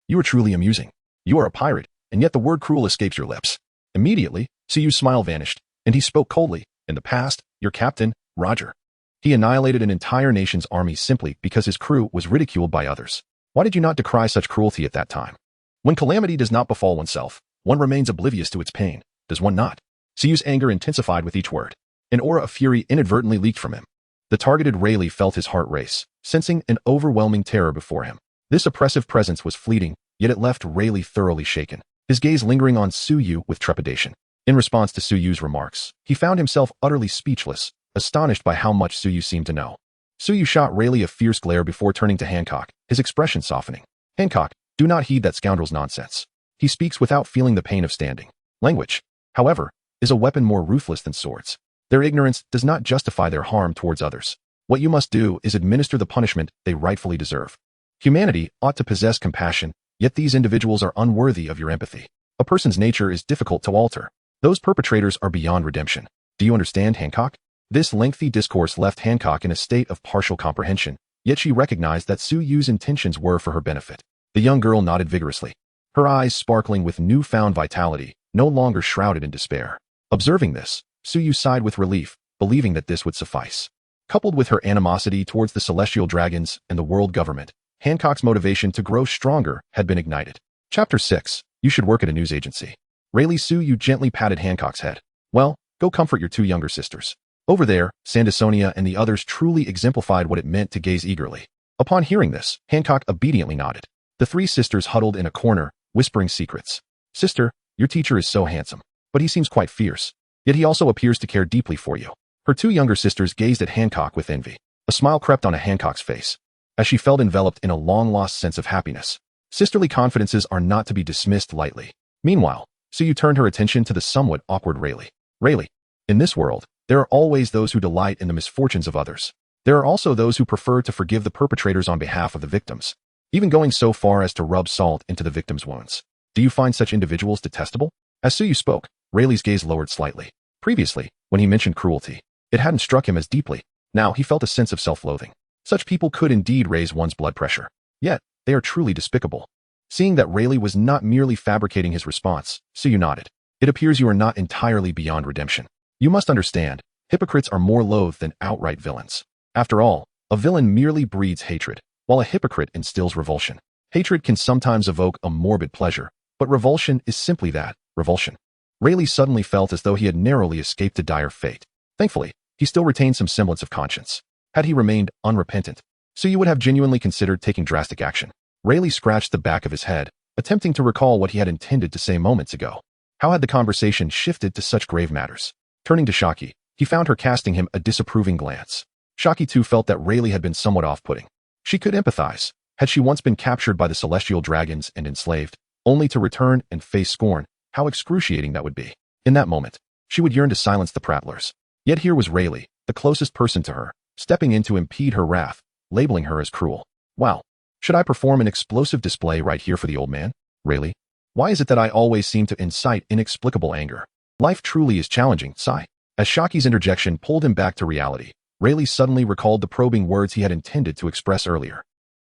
you are truly amusing. You are a pirate, and yet the word cruel escapes your lips. Immediately, Suyu's smile vanished, and he spoke coldly. In the past, your captain, Roger. He annihilated an entire nation's army simply because his crew was ridiculed by others. Why did you not decry such cruelty at that time? When calamity does not befall oneself, one remains oblivious to its pain, does one not? Suyu's anger intensified with each word. An aura of fury inadvertently leaked from him. The targeted Rayleigh felt his heart race, sensing an overwhelming terror before him. This oppressive presence was fleeting, yet it left Rayleigh thoroughly shaken, his gaze lingering on Suyu with trepidation. In response to Suyu's remarks, he found himself utterly speechless, astonished by how much Suyu seemed to know. Suyu shot Rayleigh a fierce glare before turning to Hancock, his expression softening. Hancock, do not heed that scoundrel's nonsense. He speaks without feeling the pain of standing. Language, however, is a weapon more ruthless than swords. Their ignorance does not justify their harm towards others. What you must do is administer the punishment they rightfully deserve. Humanity ought to possess compassion, yet these individuals are unworthy of your empathy. A person's nature is difficult to alter. Those perpetrators are beyond redemption. Do you understand, Hancock? This lengthy discourse left Hancock in a state of partial comprehension, yet she recognized that Suyu's intentions were for her benefit. The young girl nodded vigorously, her eyes sparkling with newfound vitality, no longer shrouded in despair. Observing this, Suyu sighed with relief, believing that this would suffice. Coupled with her animosity towards the celestial dragons and the world government, Hancock's motivation to grow stronger had been ignited. Chapter 6. You should work at a news agency. Rayleigh Suyu gently patted Hancock's head. Well, go comfort your two younger sisters. Over there, Sandersonia and the others truly exemplified what it meant to gaze eagerly. Upon hearing this, Hancock obediently nodded. The three sisters huddled in a corner, whispering secrets. Sister, your teacher is so handsome, but he seems quite fierce. Yet he also appears to care deeply for you. Her two younger sisters gazed at Hancock with envy. A smile crept onto Hancock's face, as she felt enveloped in a long-lost sense of happiness. Sisterly confidences are not to be dismissed lightly. Meanwhile, Suyu turned her attention to the somewhat awkward Rayleigh. Rayleigh, in this world, there are always those who delight in the misfortunes of others. There are also those who prefer to forgive the perpetrators on behalf of the victims, even going so far as to rub salt into the victim's wounds. Do you find such individuals detestable? As Suyu spoke, Rayleigh's gaze lowered slightly. Previously, when he mentioned cruelty, it hadn't struck him as deeply. Now he felt a sense of self-loathing. Such people could indeed raise one's blood pressure. Yet, they are truly despicable. Seeing that Rayleigh was not merely fabricating his response, Suyu nodded. It appears you are not entirely beyond redemption. You must understand, hypocrites are more loathed than outright villains. After all, a villain merely breeds hatred, while a hypocrite instills revulsion. Hatred can sometimes evoke a morbid pleasure, but revulsion is simply that, revulsion. Rayleigh suddenly felt as though he had narrowly escaped a dire fate. Thankfully, he still retained some semblance of conscience. Had he remained unrepentant, Suyu would have genuinely considered taking drastic action. Rayleigh scratched the back of his head, attempting to recall what he had intended to say moments ago. How had the conversation shifted to such grave matters? Turning to Haki, he found her casting him a disapproving glance. Haki too felt that Rayleigh had been somewhat off-putting. She could empathize. Had she once been captured by the celestial dragons and enslaved, only to return and face scorn, how excruciating that would be. In that moment, she would yearn to silence the prattlers. Yet here was Rayleigh, the closest person to her, stepping in to impede her wrath, labeling her as cruel. Wow. Should I perform an explosive display right here for the old man? Rayleigh? Why is it that I always seem to incite inexplicable anger? Life truly is challenging, sigh. As Shaki's interjection pulled him back to reality, Rayleigh suddenly recalled the probing words he had intended to express earlier.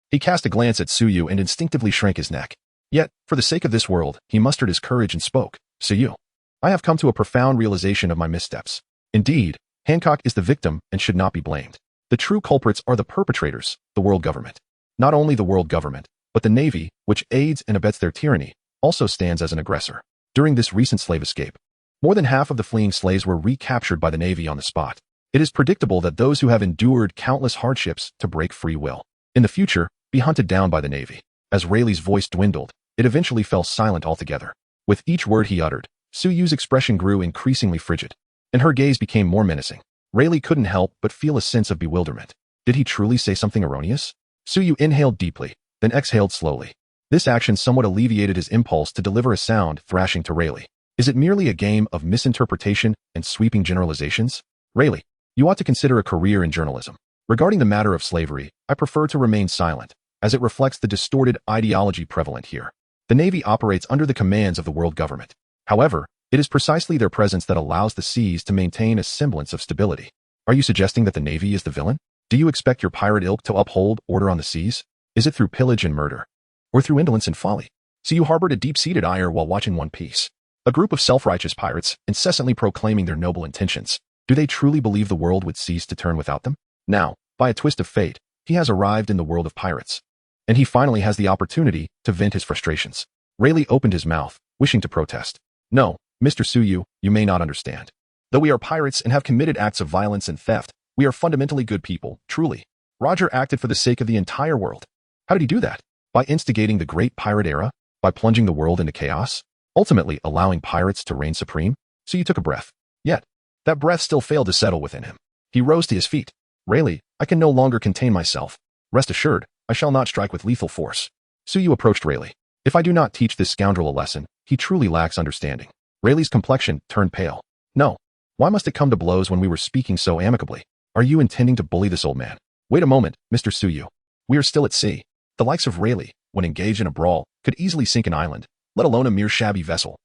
He cast a glance at Suyu and instinctively shrank his neck. Yet, for the sake of this world, he mustered his courage and spoke. Suyu, I have come to a profound realization of my missteps. Indeed, Hancock is the victim and should not be blamed. The true culprits are the perpetrators, the world government. Not only the world government, but the Navy, which aids and abets their tyranny, also stands as an aggressor. During this recent slave escape, more than half of the fleeing slaves were recaptured by the Navy on the spot. It is predictable that those who have endured countless hardships to break free will, in the future, be hunted down by the Navy. As Rayleigh's voice dwindled, it eventually fell silent altogether. With each word he uttered, Suyu's expression grew increasingly frigid, and her gaze became more menacing. Rayleigh couldn't help but feel a sense of bewilderment. Did he truly say something erroneous? Suyu inhaled deeply, then exhaled slowly. This action somewhat alleviated his impulse to deliver a sound thrashing to Rayleigh. Is it merely a game of misinterpretation and sweeping generalizations? Rayleigh, you ought to consider a career in journalism. Regarding the matter of slavery, I prefer to remain silent, as it reflects the distorted ideology prevalent here. The Navy operates under the commands of the world government. However, it is precisely their presence that allows the seas to maintain a semblance of stability. Are you suggesting that the Navy is the villain? Do you expect your pirate ilk to uphold order on the seas? Is it through pillage and murder? Or through indolence and folly? So you harbored a deep-seated ire while watching One Piece. A group of self-righteous pirates, incessantly proclaiming their noble intentions. Do they truly believe the world would cease to turn without them? Now, by a twist of fate, he has arrived in the world of pirates. And he finally has the opportunity to vent his frustrations. Rayleigh opened his mouth, wishing to protest. No, Mr. Suyu, you may not understand. Though we are pirates and have committed acts of violence and theft, we are fundamentally good people, truly. Roger acted for the sake of the entire world. How did he do that? By instigating the great pirate era? By plunging the world into chaos? Ultimately allowing pirates to reign supreme? So you took a breath. Yet, that breath still failed to settle within him. He rose to his feet. Rayleigh, I can no longer contain myself. Rest assured, I shall not strike with lethal force. Suyu approached Rayleigh. If I do not teach this scoundrel a lesson, he truly lacks understanding. Rayleigh's complexion turned pale. No. Why must it come to blows when we were speaking so amicably? Are you intending to bully this old man? Wait a moment, Mr. Suyu. We are still at sea. The likes of Rayleigh, when engaged in a brawl, could easily sink an island, let alone a mere shabby vessel.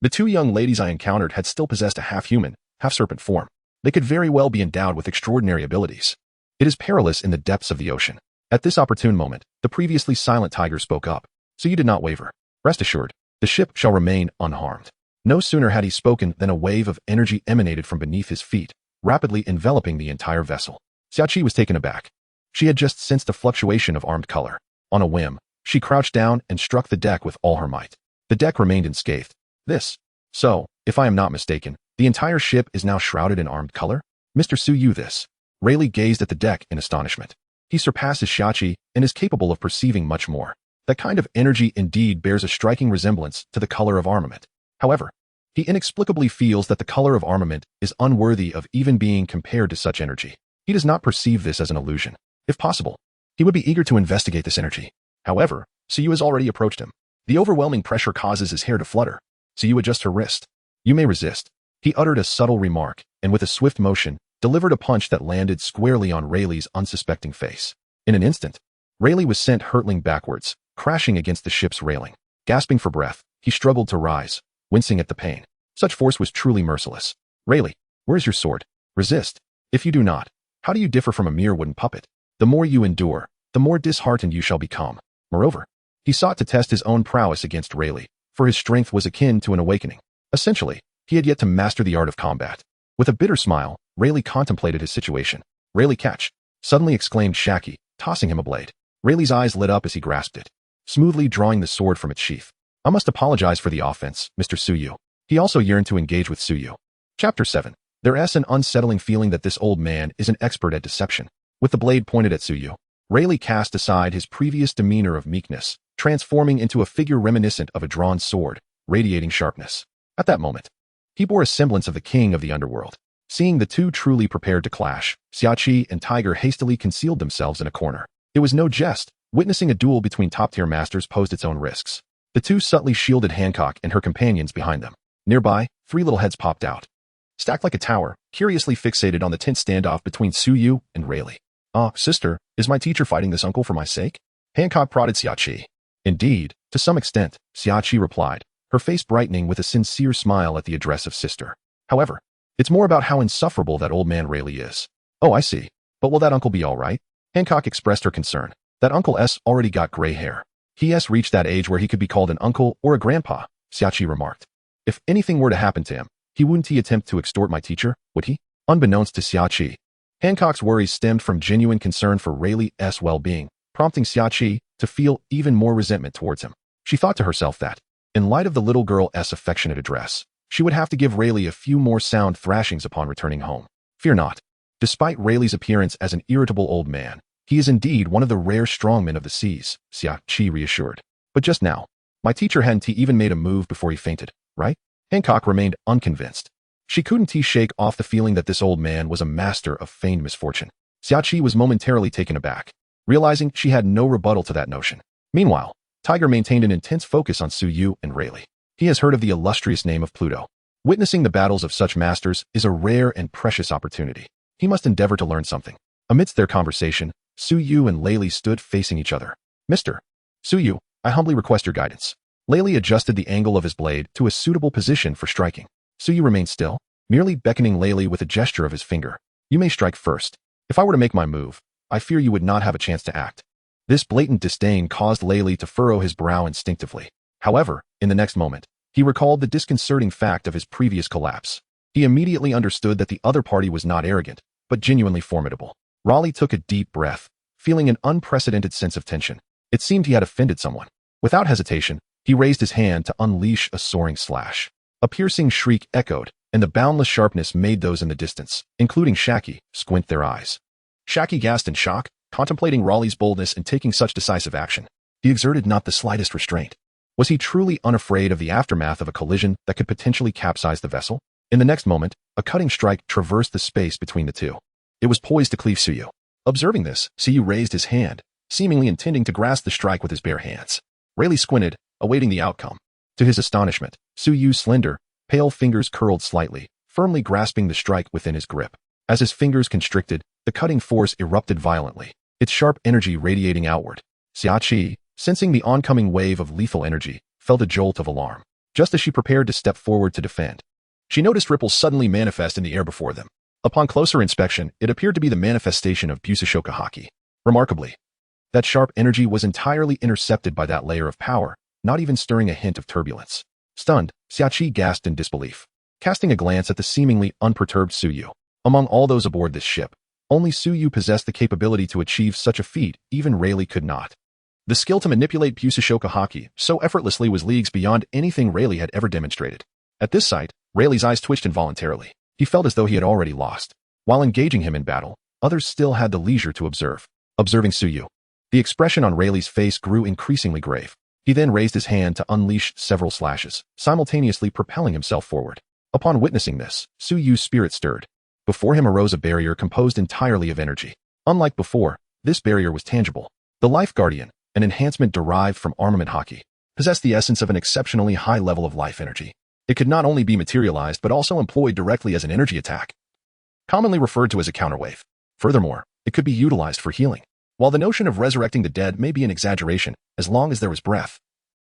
The two young ladies I encountered had still possessed a half-human, half-serpent form. They could very well be endowed with extraordinary abilities. It is perilous in the depths of the ocean. At this opportune moment, the previously silent tiger spoke up. So you did not waver. Rest assured, the ship shall remain unharmed. No sooner had he spoken than a wave of energy emanated from beneath his feet, rapidly enveloping the entire vessel. Xiaoqi was taken aback. She had just sensed a fluctuation of armed color. On a whim, she crouched down and struck the deck with all her might. The deck remained unscathed. This So, if I am not mistaken, the entire ship is now shrouded in armed color? Mr. Suyu this. Rayleigh gazed at the deck in astonishment. He surpasses Shachi and is capable of perceiving much more. That kind of energy indeed bears a striking resemblance to the color of armament. However, he inexplicably feels that the color of armament is unworthy of even being compared to such energy. He does not perceive this as an illusion. If possible, he would be eager to investigate this energy. However, Suyu has already approached him. The overwhelming pressure causes his hair to flutter. Suyu adjusts her wrist. You may resist. He uttered a subtle remark, and with a swift motion, delivered a punch that landed squarely on Rayleigh's unsuspecting face. In an instant, Rayleigh was sent hurtling backwards, crashing against the ship's railing. Gasping for breath, he struggled to rise, wincing at the pain. Such force was truly merciless. Rayleigh, where is your sword? Resist. If you do not, how do you differ from a mere wooden puppet? The more you endure, the more disheartened you shall become. Moreover, he sought to test his own prowess against Rayleigh, for his strength was akin to an awakening. Essentially, he had yet to master the art of combat. With a bitter smile, Rayleigh contemplated his situation. Rayleigh catch! Suddenly exclaimed Shaki, tossing him a blade. Rayleigh's eyes lit up as he grasped it, smoothly drawing the sword from its sheath. I must apologize for the offense, Mr. Suyu. He also yearned to engage with Suyu. Chapter 7. There's an unsettling feeling that this old man is an expert at deception. With the blade pointed at Suyu, Rayleigh cast aside his previous demeanor of meekness, transforming into a figure reminiscent of a drawn sword, radiating sharpness. At that moment, he bore a semblance of the king of the underworld. Seeing the two truly prepared to clash, Xiachi and Tiger hastily concealed themselves in a corner. It was no jest. Witnessing a duel between top-tier masters posed its own risks. The two subtly shielded Hancock and her companions behind them. Nearby, three little heads popped out, stacked like a tower, curiously fixated on the tense standoff between Suyu and Rayleigh. Sister, is my teacher fighting this uncle for my sake? Hancock prodded Xiachi. Indeed, to some extent, Xiachi replied, her face brightening with a sincere smile at the address of sister. However, it's more about how insufferable that old man Rayleigh is. Oh, I see. But will that uncle be all right? Hancock expressed her concern. That Uncle S already got gray hair. He has reached that age where he could be called an uncle or a grandpa, Xiachi remarked. If anything were to happen to him, wouldn't he attempt to extort my teacher, would he? Unbeknownst to Xiachi, Hancock's worries stemmed from genuine concern for Rayleigh's well-being, prompting Xiachi to feel even more resentment towards him. She thought to herself that, in light of the little girl's affectionate address, she would have to give Rayleigh a few more sound thrashings upon returning home. Fear not. Despite Rayleigh's appearance as an irritable old man, he is indeed one of the rare strongmen of the seas, Xiachi reassured. But just now, my teacher hadn't even made a move before he fainted, right? Hancock remained unconvinced. She couldn't shake off the feeling that this old man was a master of feigned misfortune. Xiachi was momentarily taken aback, realizing she had no rebuttal to that notion. Meanwhile, Tiger maintained an intense focus on Suyu and Rayleigh. He has heard of the illustrious name of Pluto. Witnessing the battles of such masters is a rare and precious opportunity. He must endeavor to learn something. Amidst their conversation, Suyu and Rayleigh stood facing each other. Mr. Suyu, I humbly request your guidance. Rayleigh adjusted the angle of his blade to a suitable position for striking. Suyu remained still, merely beckoning Rayleigh with a gesture of his finger. You may strike first. If I were to make my move, I fear you would not have a chance to act. This blatant disdain caused Rayleigh to furrow his brow instinctively. However, in the next moment, he recalled the disconcerting fact of his previous collapse. He immediately understood that the other party was not arrogant, but genuinely formidable. Rayleigh took a deep breath, feeling an unprecedented sense of tension. It seemed he had offended someone. Without hesitation, he raised his hand to unleash a soaring slash. A piercing shriek echoed, and the boundless sharpness made those in the distance, including Shaki, squint their eyes. Shaki gasped in shock, contemplating Raleigh's boldness in taking such decisive action. He exerted not the slightest restraint. Was he truly unafraid of the aftermath of a collision that could potentially capsize the vessel? In the next moment, a cutting strike traversed the space between the two. It was poised to cleave Suyu. Observing this, Suyu raised his hand, seemingly intending to grasp the strike with his bare hands. Rayleigh squinted, awaiting the outcome. To his astonishment, Suyu's slender, pale fingers curled slightly, firmly grasping the strike within his grip. As his fingers constricted, the cutting force erupted violently, its sharp energy radiating outward. Xiachi, sensing the oncoming wave of lethal energy, felt a jolt of alarm. Just as she prepared to step forward to defend, she noticed ripples suddenly manifest in the air before them. Upon closer inspection, it appeared to be the manifestation of Busashoka Haki. Remarkably, that sharp energy was entirely intercepted by that layer of power, not even stirring a hint of turbulence. Stunned, Xiachi gasped in disbelief, casting a glance at the seemingly unperturbed Suyu. Among all those aboard this ship, only Suyu possessed the capability to achieve such a feat. Even Rayleigh could not. The skill to manipulate Busashoka Haki so effortlessly was leagues beyond anything Rayleigh had ever demonstrated. At this sight, Rayleigh's eyes twitched involuntarily. He felt as though he had already lost. While engaging him in battle, others still had the leisure to observe. Observing Suyu. The expression on Rayleigh's face grew increasingly grave. He then raised his hand to unleash several slashes, simultaneously propelling himself forward. Upon witnessing this, Suyu's spirit stirred. Before him arose a barrier composed entirely of energy. Unlike before, this barrier was tangible. The Life Guardian, an enhancement derived from armament Haki, possessed the essence of an exceptionally high level of life energy. It could not only be materialized but also employed directly as an energy attack, commonly referred to as a counterwave. Furthermore, it could be utilized for healing. While the notion of resurrecting the dead may be an exaggeration, as long as there was breath,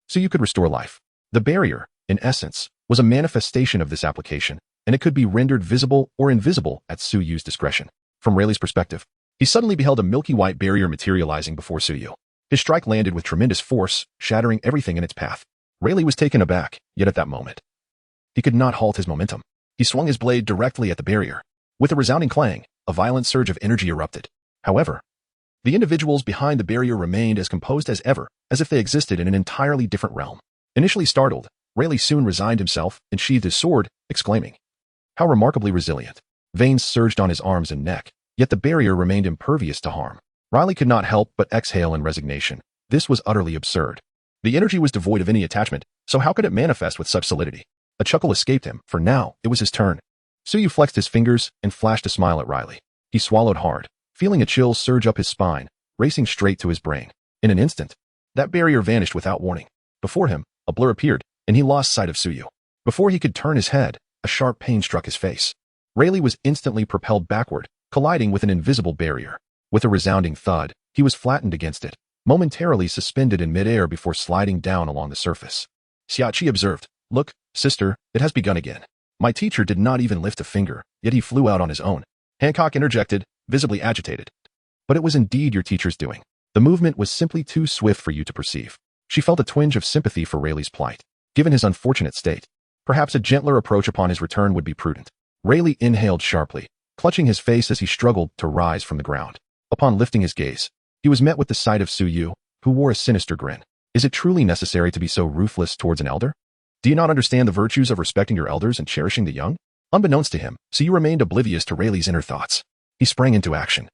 so you could restore life. The barrier, in essence, was a manifestation of this application, and it could be rendered visible or invisible at Suyu's discretion. From Rayleigh's perspective, he suddenly beheld a milky white barrier materializing before Suyu. His strike landed with tremendous force, shattering everything in its path. Rayleigh was taken aback, yet at that moment, he could not halt his momentum. He swung his blade directly at the barrier. With a resounding clang, a violent surge of energy erupted. However, the individuals behind the barrier remained as composed as ever, as if they existed in an entirely different realm. Initially startled, Rayleigh soon resigned himself and sheathed his sword, exclaiming, "How remarkably resilient." Veins surged on his arms and neck, yet the barrier remained impervious to harm. Rayleigh could not help but exhale in resignation. This was utterly absurd. The energy was devoid of any attachment, so how could it manifest with such solidity? A chuckle escaped him, for now it was his turn. Suyu flexed his fingers and flashed a smile at Rayleigh. He swallowed hard, feeling a chill surge up his spine, racing straight to his brain. In an instant, that barrier vanished without warning. Before him, a blur appeared, and he lost sight of Suyu. Before he could turn his head, a sharp pain struck his face. Rayleigh was instantly propelled backward, colliding with an invisible barrier. With a resounding thud, he was flattened against it, momentarily suspended in midair before sliding down along the surface. Xiaoqi observed, "Look, sister, it has begun again." My teacher did not even lift a finger, yet he flew out on his own. Hancock interjected, visibly agitated. "But it was indeed your teacher's doing. The movement was simply too swift for you to perceive." She felt a twinge of sympathy for Rayleigh's plight. Given his unfortunate state, perhaps a gentler approach upon his return would be prudent. Rayleigh inhaled sharply, clutching his face as he struggled to rise from the ground. Upon lifting his gaze, he was met with the sight of Suyu, who wore a sinister grin. "Is it truly necessary to be so ruthless towards an elder? Do you not understand the virtues of respecting your elders and cherishing the young?" Unbeknownst to him, Suyu remained oblivious to Rayleigh's inner thoughts. He sprang into action,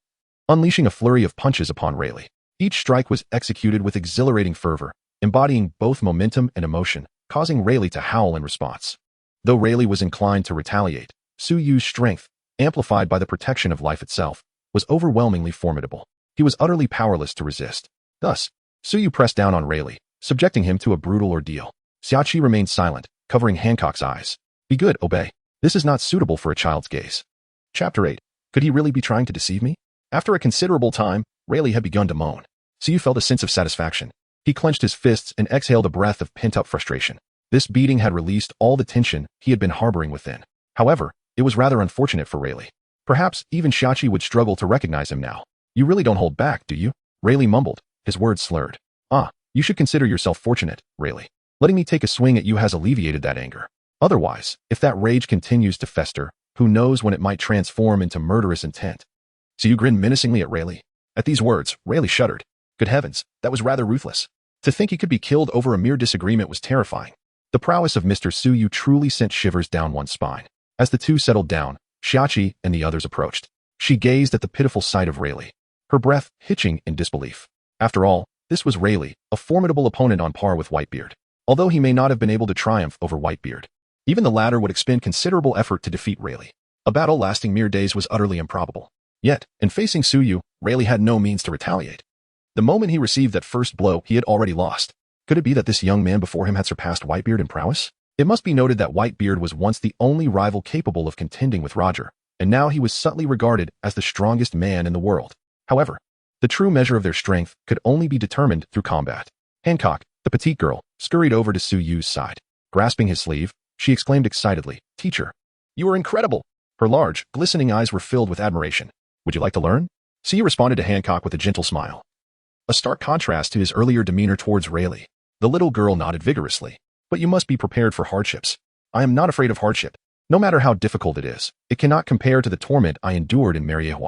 unleashing a flurry of punches upon Rayleigh. Each strike was executed with exhilarating fervor, embodying both momentum and emotion, causing Rayleigh to howl in response. Though Rayleigh was inclined to retaliate, Suyu's strength, amplified by the protection of life itself, was overwhelmingly formidable. He was utterly powerless to resist. Thus, Suyu pressed down on Rayleigh, subjecting him to a brutal ordeal. Xiaoqi remained silent, covering Hancock's eyes. "Be good, obey. This is not suitable for a child's gaze." Chapter 8. Could he really be trying to deceive me? After a considerable time, Rayleigh had begun to moan. Suyu felt a sense of satisfaction. He clenched his fists and exhaled a breath of pent-up frustration. This beating had released all the tension he had been harboring within. However, it was rather unfortunate for Rayleigh. Perhaps even Xiaoqi would struggle to recognize him now. "You really don't hold back, do you?" Rayleigh mumbled, his words slurred. "Ah, you should consider yourself fortunate, Rayleigh. Letting me take a swing at you has alleviated that anger. Otherwise, if that rage continues to fester, who knows when it might transform into murderous intent." Suyu grinned menacingly at Rayleigh. At these words, Rayleigh shuddered. Good heavens, that was rather ruthless. To think he could be killed over a mere disagreement was terrifying. The prowess of Mr. Suyu truly sent shivers down one's spine. As the two settled down, Xiaoqi and the others approached. She gazed at the pitiful sight of Rayleigh, her breath hitching in disbelief. After all, this was Rayleigh, a formidable opponent on par with Whitebeard. Although he may not have been able to triumph over Whitebeard, even the latter would expend considerable effort to defeat Rayleigh. A battle lasting mere days was utterly improbable. Yet, in facing Suyu, Rayleigh had no means to retaliate. The moment he received that first blow, he had already lost. Could it be that this young man before him had surpassed Whitebeard in prowess? It must be noted that Whitebeard was once the only rival capable of contending with Roger, and now he was subtly regarded as the strongest man in the world. However, the true measure of their strength could only be determined through combat. Hancock, the petite girl, scurried over to Suyu's side. Grasping his sleeve, she exclaimed excitedly, "Teacher, you are incredible!" Her large, glistening eyes were filled with admiration. "Would you like to learn?" Suyu responded to Hancock with a gentle smile. A stark contrast to his earlier demeanor towards Rayleigh. The little girl nodded vigorously. "But you must be prepared for hardships." "I am not afraid of hardship. No matter how difficult it is, it cannot compare to the torment I endured in myriad.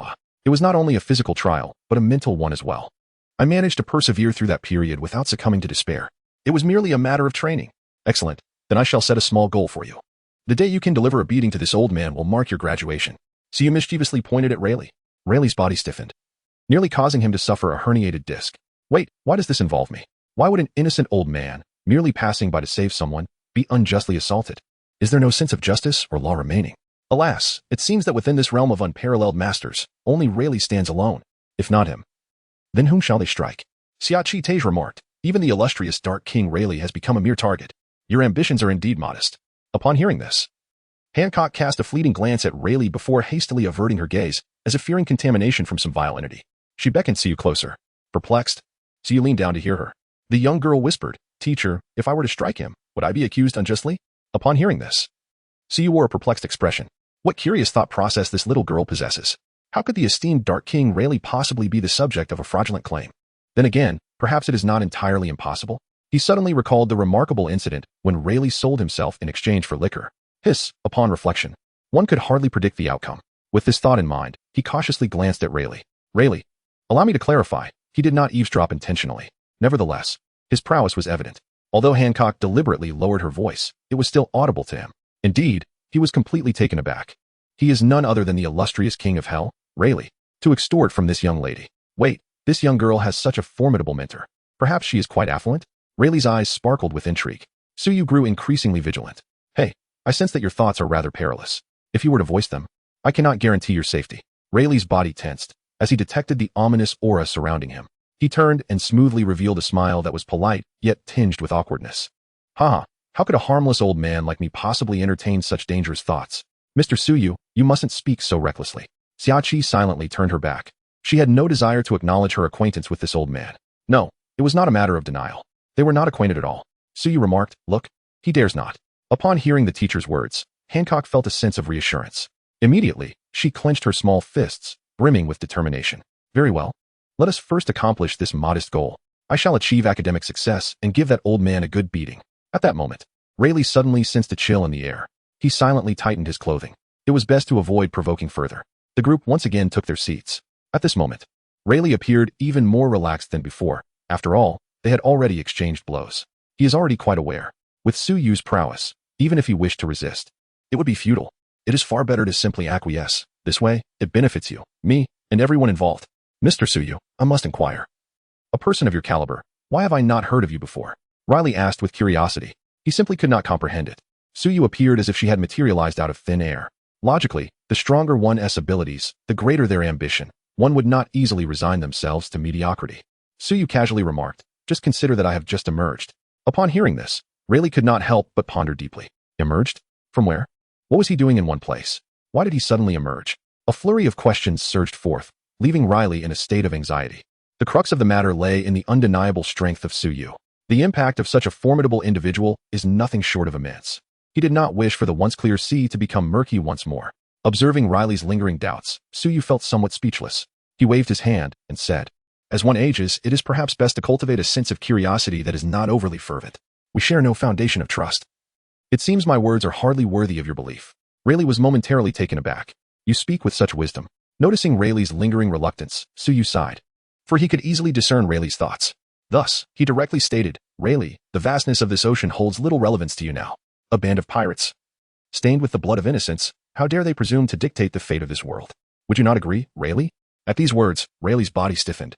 It was not only a physical trial, but a mental one as well. I managed to persevere through that period without succumbing to despair. It was merely a matter of training." "Excellent. Then I shall set a small goal for you. The day you can deliver a beating to this old man will mark your graduation. Suyu mischievously pointed at Rayleigh. Rayleigh's body stiffened, nearly causing him to suffer a herniated disc. Wait, why does this involve me? Why would an innocent old man, merely passing by to save someone, be unjustly assaulted? Is there no sense of justice or law remaining? Alas, it seems that within this realm of unparalleled masters, only Rayleigh stands alone. If not him, then whom shall they strike? Xiachi Tej remarked, even the illustrious Dark King Rayleigh has become a mere target. Your ambitions are indeed modest. Upon hearing this, Hancock cast a fleeting glance at Rayleigh before hastily averting her gaze, as if fearing contamination from some vile entity. She beckoned Suyu closer. Perplexed, Suyu leaned down to hear her. The young girl whispered, Teacher, if I were to strike him, would I be accused unjustly? Upon hearing this, Suyu wore a perplexed expression. What curious thought process this little girl possesses. How could the esteemed Dark King Rayleigh possibly be the subject of a fraudulent claim? Then again, perhaps it is not entirely impossible. He suddenly recalled the remarkable incident when Rayleigh sold himself in exchange for liquor. Upon reflection, one could hardly predict the outcome. With this thought in mind, he cautiously glanced at Rayleigh. Rayleigh, allow me to clarify, he did not eavesdrop intentionally. Nevertheless, his prowess was evident. Although Hancock deliberately lowered her voice, it was still audible to him. Indeed, he was completely taken aback. He is none other than the illustrious king of hell, Rayleigh, to extort from this young lady. Wait, this young girl has such a formidable mentor. Perhaps she is quite affluent? Rayleigh's eyes sparkled with intrigue. Suyu grew increasingly vigilant. Hey, I sense that your thoughts are rather perilous. If you were to voice them, I cannot guarantee your safety. Rayleigh's body tensed as he detected the ominous aura surrounding him. He turned and smoothly revealed a smile that was polite, yet tinged with awkwardness. Haha, how could a harmless old man like me possibly entertain such dangerous thoughts? Mr. Suyu, you mustn't speak so recklessly. Xiachi silently turned her back. She had no desire to acknowledge her acquaintance with this old man. No, it was not a matter of denial. They were not acquainted at all. Suyu remarked, Look, he dares not. Upon hearing the teacher's words, Hancock felt a sense of reassurance. Immediately, she clenched her small fists, brimming with determination. Very well. Let us first accomplish this modest goal. I shall achieve academic success and give that old man a good beating. At that moment, Rayleigh suddenly sensed a chill in the air. He silently tightened his clothing. It was best to avoid provoking further. The group once again took their seats. At this moment, Rayleigh appeared even more relaxed than before. After all, they had already exchanged blows. He is already quite aware. With Suyu's prowess, even if he wished to resist, it would be futile. It is far better to simply acquiesce. This way, it benefits you, me, and everyone involved. Mr. Suyu, I must inquire. A person of your caliber, why have I not heard of you before? Rayleigh asked with curiosity. He simply could not comprehend it. Suyu appeared as if she had materialized out of thin air. Logically, the stronger one's abilities, the greater their ambition. One would not easily resign themselves to mediocrity. Suyu casually remarked, Just consider that I have just emerged. Upon hearing this, Rayleigh could not help but ponder deeply. Emerged? From where? What was he doing in one place? Why did he suddenly emerge? A flurry of questions surged forth, leaving Rayleigh in a state of anxiety. The crux of the matter lay in the undeniable strength of Suyu. The impact of such a formidable individual is nothing short of immense. He did not wish for the once clear sea to become murky once more. Observing Rayleigh's lingering doubts, Suyu felt somewhat speechless. He waved his hand and said, As one ages, it is perhaps best to cultivate a sense of curiosity that is not overly fervent. We share no foundation of trust. It seems my words are hardly worthy of your belief. Rayleigh was momentarily taken aback. You speak with such wisdom. Noticing Rayleigh's lingering reluctance, Suyu sighed, for he could easily discern Rayleigh's thoughts. Thus, he directly stated, Rayleigh, the vastness of this ocean holds little relevance to you now. A band of pirates, stained with the blood of innocents, how dare they presume to dictate the fate of this world? Would you not agree, Rayleigh? At these words, Rayleigh's body stiffened,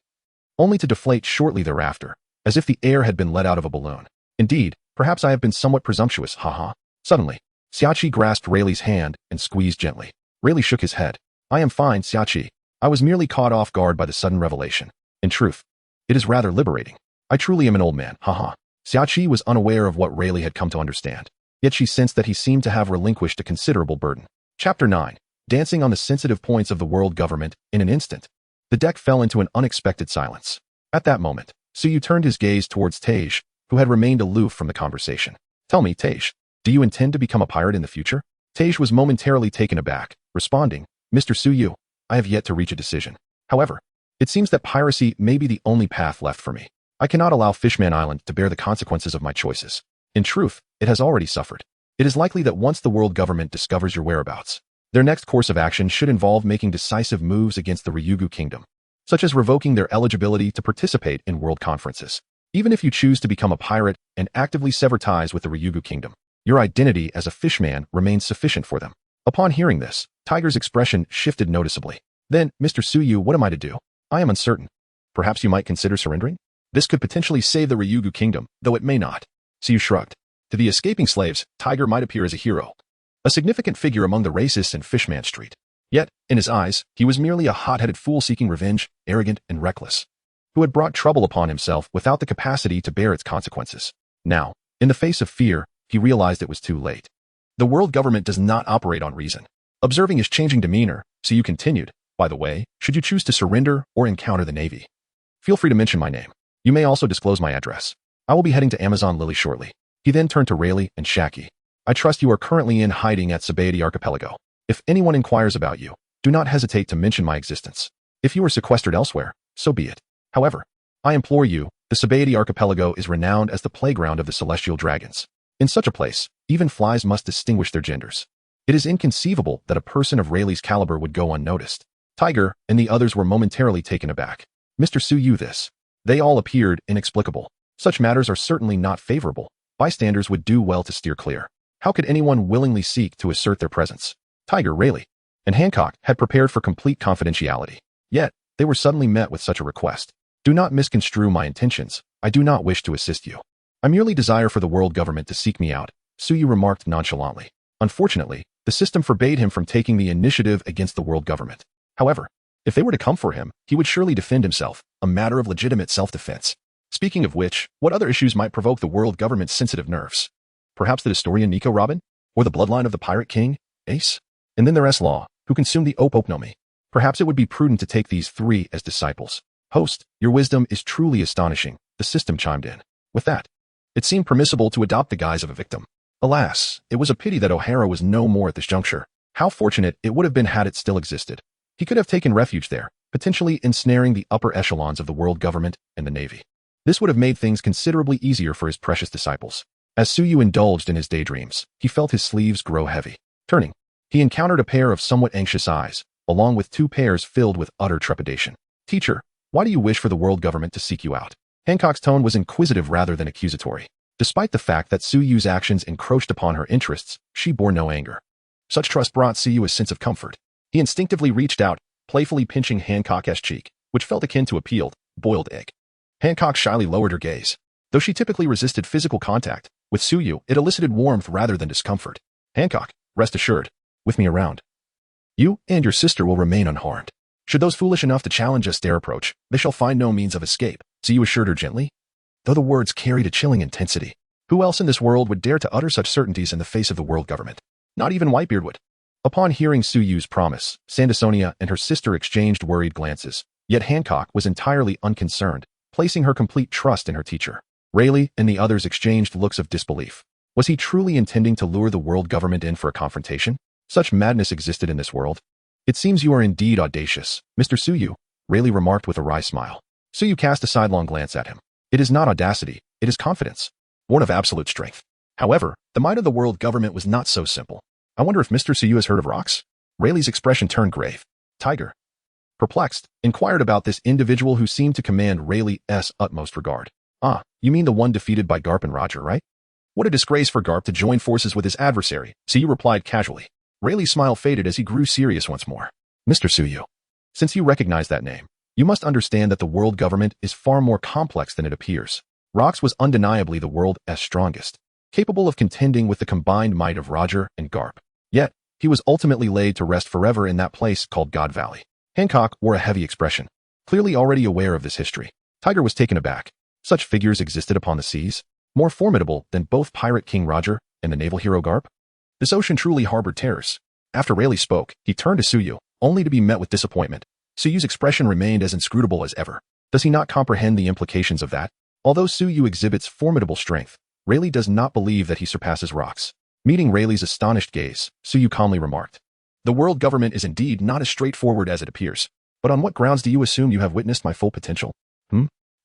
only to deflate shortly thereafter, as if the air had been let out of a balloon. Indeed, perhaps I have been somewhat presumptuous, haha. Suddenly, Xiachi grasped Rayleigh's hand and squeezed gently. Rayleigh shook his head. I am fine, Xiachi. I was merely caught off guard by the sudden revelation. In truth, it is rather liberating. I truly am an old man, haha. Xiachi was unaware of what Rayleigh had come to understand, yet she sensed that he seemed to have relinquished a considerable burden. Chapter 9. Dancing on the sensitive points of the world government. In an instant, the deck fell into an unexpected silence. At that moment, Suyu turned his gaze towards Tej, who had remained aloof from the conversation. Tell me, Tej, do you intend to become a pirate in the future? Tej was momentarily taken aback, responding, Mr. Suyu, I have yet to reach a decision. However, it seems that piracy may be the only path left for me. I cannot allow Fishman Island to bear the consequences of my choices. In truth, it has already suffered. It is likely that once the world government discovers your whereabouts, their next course of action should involve making decisive moves against the Ryugu Kingdom, such as revoking their eligibility to participate in world conferences. Even if you choose to become a pirate and actively sever ties with the Ryugu Kingdom, Your identity as a fishman remains sufficient for them. Upon hearing this, Tiger's expression shifted noticeably. Then, Mr. Suyu, what am I to do? I am uncertain. Perhaps you might consider surrendering? This could potentially save the Ryugu kingdom, though it may not. Suyu shrugged. To the escaping slaves, Tiger might appear as a hero, a significant figure among the racists in Fishman Street. Yet, in his eyes, he was merely a hot-headed fool seeking revenge, arrogant and reckless, who had brought trouble upon himself without the capacity to bear its consequences. Now, in the face of fear, he realized it was too late. The world government does not operate on reason. Observing his changing demeanor, Suyu continued, by the way, should you choose to surrender or encounter the Navy, feel free to mention my name. You may also disclose my address. I will be heading to Amazon Lily shortly. He then turned to Rayleigh and Haki. I trust you are currently in hiding at Sabaody Archipelago. If anyone inquires about you, do not hesitate to mention my existence. If you are sequestered elsewhere, so be it. However, I implore you, the Sabaody Archipelago is renowned as the playground of the celestial dragons. In such a place, even flies must distinguish their genders. It is inconceivable that a person of Rayleigh's caliber would go unnoticed. Tiger and the others were momentarily taken aback. Mr. Suyu, this. They all appeared inexplicable. Such matters are certainly not favorable. Bystanders would do well to steer clear. How could anyone willingly seek to assert their presence? Tiger, Rayleigh, and Hancock had prepared for complete confidentiality. Yet, they were suddenly met with such a request. Do not misconstrue my intentions. I do not wish to assist you. I merely desire for the world government to seek me out, Suyu remarked nonchalantly. Unfortunately, the system forbade him from taking the initiative against the world government. However, if they were to come for him, he would surely defend himself, a matter of legitimate self-defense. Speaking of which, what other issues might provoke the world government's sensitive nerves? Perhaps the historian Nico Robin? Or the bloodline of the pirate king, Ace? And then there's Law, who consumed the Opopnomi. Perhaps it would be prudent to take these three as disciples. Host, your wisdom is truly astonishing, the system chimed in. With that, it seemed permissible to adopt the guise of a victim. Alas, it was a pity that O'Hara was no more at this juncture. How fortunate it would have been had it still existed. He could have taken refuge there, potentially ensnaring the upper echelons of the world government and the Navy. This would have made things considerably easier for his precious disciples. As Suyu indulged in his daydreams, he felt his sleeves grow heavy. Turning, he encountered a pair of somewhat anxious eyes, along with two pairs filled with utter trepidation. Teacher, why do you wish for the world government to seek you out? Hancock's tone was inquisitive rather than accusatory. Despite the fact that Suyu's actions encroached upon her interests, she bore no anger. Such trust brought Suyu a sense of comfort. He instinctively reached out, playfully pinching Hancock's cheek, which felt akin to a peeled, boiled egg. Hancock shyly lowered her gaze. Though she typically resisted physical contact, with Suyu, it elicited warmth rather than discomfort. Hancock, rest assured, with me around, you and your sister will remain unharmed. Should those foolish enough to challenge us dare approach, they shall find no means of escape, Suyu assured her gently. Though the words carried a chilling intensity, who else in this world would dare to utter such certainties in the face of the world government? Not even Whitebeard would. Upon hearing Suyu's promise, Sandersonia and her sister exchanged worried glances, yet Hancock was entirely unconcerned, placing her complete trust in her teacher. Rayleigh and the others exchanged looks of disbelief. Was he truly intending to lure the world government in for a confrontation? Such madness existed in this world. It seems you are indeed audacious, Mr. Suyu, Rayleigh remarked with a wry smile. Suyu cast a sidelong glance at him. It is not audacity, it is confidence, born of absolute strength. However, the might of the world government was not so simple. I wonder if Mr. Suyu has heard of rocks? Rayleigh's expression turned grave. Tiger, perplexed, inquired about this individual who seemed to command Rayleigh's utmost regard. Ah, you mean the one defeated by Garp and Roger, right? What a disgrace for Garp to join forces with his adversary, Suyu replied casually. Rayleigh's smile faded as he grew serious once more. Mr. Suyu, since you recognize that name, you must understand that the world government is far more complex than it appears. Rox was undeniably the world's strongest, capable of contending with the combined might of Roger and Garp. Yet, he was ultimately laid to rest forever in that place called God Valley. Hancock wore a heavy expression, clearly already aware of this history. Tiger was taken aback. Such figures existed upon the seas, more formidable than both Pirate King Roger and the naval hero Garp. This ocean truly harbored terrors. After Rayleigh spoke, he turned to Suyu, only to be met with disappointment. Suyu's expression remained as inscrutable as ever. Does he not comprehend the implications of that? Although Suyu exhibits formidable strength, Rayleigh does not believe that he surpasses Rox. Meeting Rayleigh's astonished gaze, Suyu calmly remarked, the world government is indeed not as straightforward as it appears. But on what grounds do you assume you have witnessed my full potential?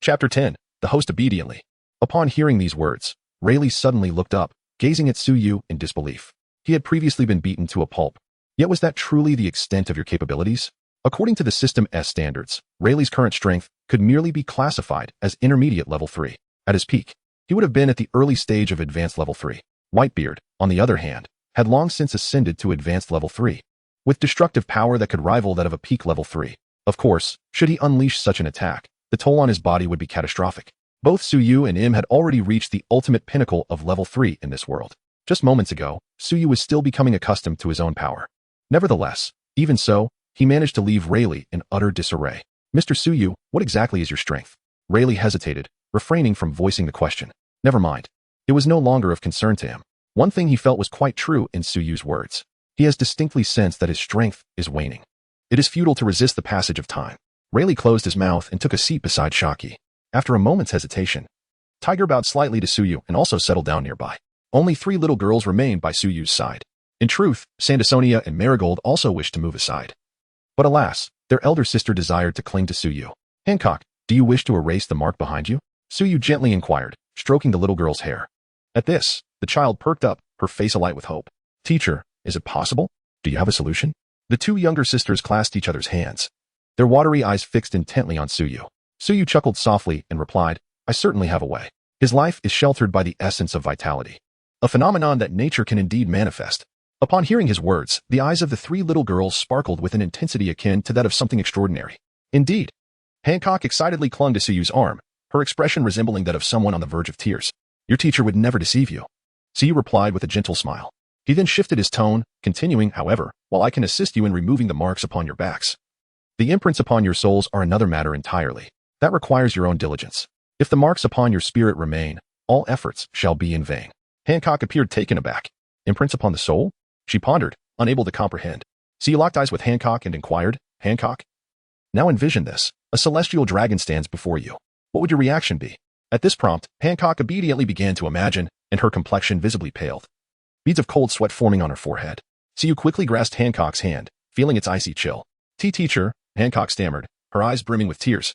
Chapter 10. The host obediently. Upon hearing these words, Rayleigh suddenly looked up, gazing at Suyu in disbelief. He had previously been beaten to a pulp. Yet was that truly the extent of your capabilities? According to the System S standards, Rayleigh's current strength could merely be classified as intermediate level 3. At his peak, he would have been at the early stage of advanced level 3. Whitebeard, on the other hand, had long since ascended to advanced level 3, with destructive power that could rival that of a peak level 3. Of course, should he unleash such an attack, the toll on his body would be catastrophic. Both Suyu and Im had already reached the ultimate pinnacle of level 3 in this world. Just moments ago, Suyu was still becoming accustomed to his own power. Nevertheless, even so, he managed to leave Rayleigh in utter disarray. Mr. Suyu, what exactly is your strength? Rayleigh hesitated, refraining from voicing the question. Never mind. It was no longer of concern to him. One thing he felt was quite true in Suyu's words. He has distinctly sensed that his strength is waning. It is futile to resist the passage of time. Rayleigh closed his mouth and took a seat beside Haki. After a moment's hesitation, Tiger bowed slightly to Suyu and also settled down nearby. Only 3 little girls remained by Suyu's side. In truth, Sandasonia and Marigold also wished to move aside. But alas, their elder sister desired to cling to Suyu. Hancock, do you wish to erase the mark behind you? Suyu gently inquired, stroking the little girl's hair. At this, the child perked up, her face alight with hope. Teacher, is it possible? Do you have a solution? The 2 younger sisters clasped each other's hands, their watery eyes fixed intently on Suyu. Suyu chuckled softly and replied, I certainly have a way. His life is sheltered by the essence of vitality, a phenomenon that nature can indeed manifest. Upon hearing his words, the eyes of the 3 little girls sparkled with an intensity akin to that of something extraordinary. Indeed. Hancock excitedly clung to Suyu's arm, her expression resembling that of someone on the verge of tears. Your teacher would never deceive you. Suyu replied with a gentle smile. He then shifted his tone, continuing, however, while I can assist you in removing the marks upon your backs. The imprints upon your souls are another matter entirely. That requires your own diligence. If the marks upon your spirit remain, all efforts shall be in vain. Hancock appeared taken aback. Imprints upon the soul? She pondered, unable to comprehend. Suyu locked eyes with Hancock and inquired, Hancock? Now envision this. A celestial dragon stands before you. What would your reaction be? At this prompt, Hancock obediently began to imagine, and her complexion visibly paled. Beads of cold sweat forming on her forehead. Suyu quickly grasped Hancock's hand, feeling its icy chill. Teacher, Hancock stammered, her eyes brimming with tears,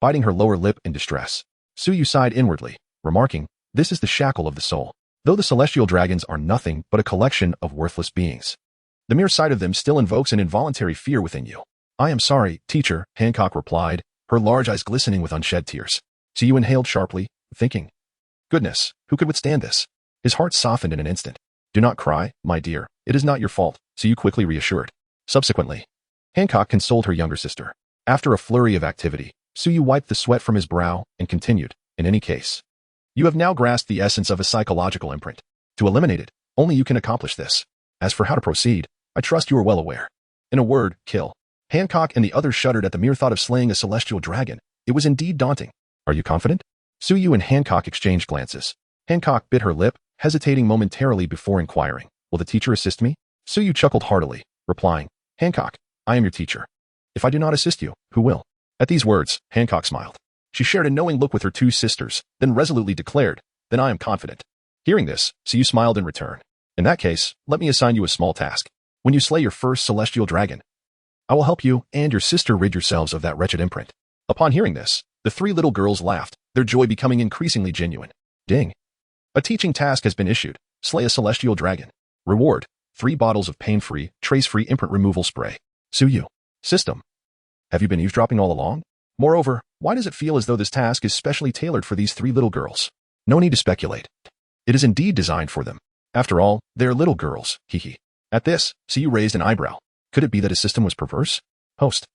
biting her lower lip in distress. Suyu sighed inwardly, remarking, this is the shackle of the soul. Though the celestial dragons are nothing but a collection of worthless beings, the mere sight of them still invokes an involuntary fear within you. I am sorry, teacher, Hancock replied, her large eyes glistening with unshed tears. Suyu inhaled sharply, thinking, goodness, who could withstand this? His heart softened in an instant. Do not cry, my dear, it is not your fault, Suyu quickly reassured. Subsequently, Hancock consoled her younger sister. After a flurry of activity, Suyu wiped the sweat from his brow and continued, in any case, you have now grasped the essence of a psychological imprint. To eliminate it, only you can accomplish this. As for how to proceed, I trust you are well aware. In a word, kill. Hancock and the others shuddered at the mere thought of slaying a celestial dragon. It was indeed daunting. Are you confident? Suyu and Hancock exchanged glances. Hancock bit her lip, hesitating momentarily before inquiring, will the teacher assist me? Suyu chuckled heartily, replying, Hancock, I am your teacher. If I do not assist you, who will? At these words, Hancock smiled. She shared a knowing look with her 2 sisters, then resolutely declared, then I am confident. Hearing this, Suyu smiled in return. In that case, let me assign you a small task. When you slay your first celestial dragon, I will help you and your sister rid yourselves of that wretched imprint. Upon hearing this, the 3 little girls laughed, their joy becoming increasingly genuine. Ding. A teaching task has been issued. Slay a celestial dragon. Reward, 3 bottles of pain-free, trace-free imprint removal spray. Suyu. System. Have you been eavesdropping all along? Moreover, why does it feel as though this task is specially tailored for these 3 little girls? No need to speculate. It is indeed designed for them. After all, they are little girls, hee. At this, Suyu raised an eyebrow. Could it be that his system was perverse? Host.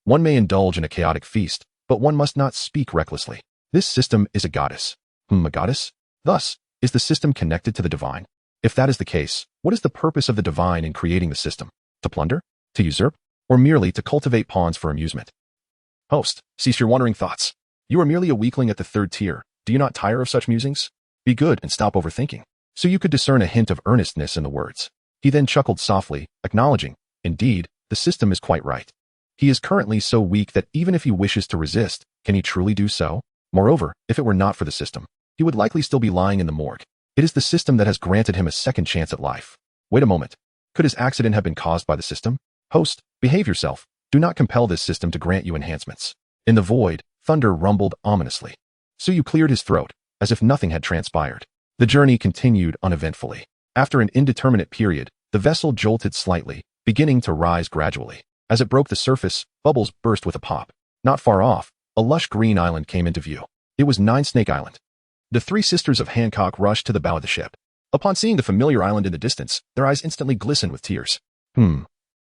One may indulge in a chaotic feast, but one must not speak recklessly. This system is a goddess. A goddess? Thus, is the system connected to the divine? If that is the case, what is the purpose of the divine in creating the system? To plunder? To usurp? Or merely to cultivate pawns for amusement? Host, cease your wandering thoughts. You are merely a weakling at the 3rd tier. Do you not tire of such musings? Be good and stop overthinking. So you could discern a hint of earnestness in the words. He then chuckled softly, acknowledging, indeed, the system is quite right. He is currently so weak that even if he wishes to resist, can he truly do so? Moreover, if it were not for the system, he would likely still be lying in the morgue. It is the system that has granted him a second chance at life. Wait a moment. Could his accident have been caused by the system? Host, behave yourself. Do not compel this system to grant you enhancements. In the void, thunder rumbled ominously. Suyu cleared his throat, as if nothing had transpired. The journey continued uneventfully. After an indeterminate period, the vessel jolted slightly, beginning to rise gradually. As it broke the surface, bubbles burst with a pop. Not far off, a lush green island came into view. It was Nine Snake Island. The 3 sisters of Hancock rushed to the bow of the ship. Upon seeing the familiar island in the distance, their eyes instantly glistened with tears.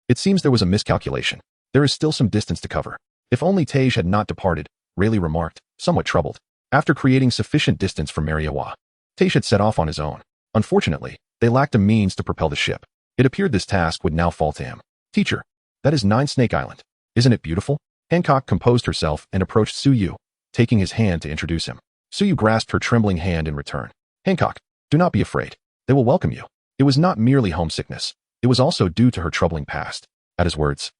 It seems there was a miscalculation. There is still some distance to cover. If only Tej had not departed, Rayleigh remarked, somewhat troubled. After creating sufficient distance from Mariawa, Tej had set off on his own. Unfortunately, they lacked a means to propel the ship. It appeared this task would now fall to him. Teacher, that is Nine Snake Island. Isn't it beautiful? Hancock composed herself and approached Suyu, taking his hand to introduce him. Suyu grasped her trembling hand in return. Hancock, do not be afraid. They will welcome you. It was not merely homesickness. It was also due to her troubling past. At his words,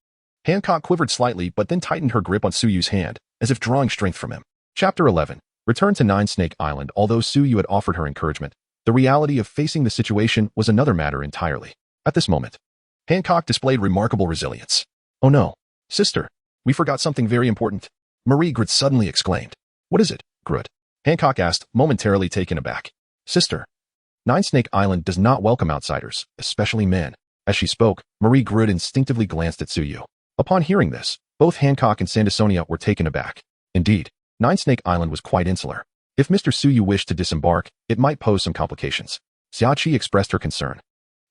Hancock quivered slightly but then tightened her grip on Suyu's hand, as if drawing strength from him. Chapter 11. Return to Nine Snake Island. Although Suyu had offered her encouragement, the reality of facing the situation was another matter entirely. At this moment, Hancock displayed remarkable resilience. Oh no, sister, we forgot something very important. Marie Grut suddenly exclaimed. What is it, Grut? Hancock asked, momentarily taken aback. Sister, Nine Snake Island does not welcome outsiders, especially men. As she spoke, Marie Grut instinctively glanced at Suyu. Upon hearing this, both Hancock and Sandersonia were taken aback. Indeed, Nine Snake Island was quite insular. If Mr. Suyu wished to disembark, it might pose some complications. Xiaoqi expressed her concern,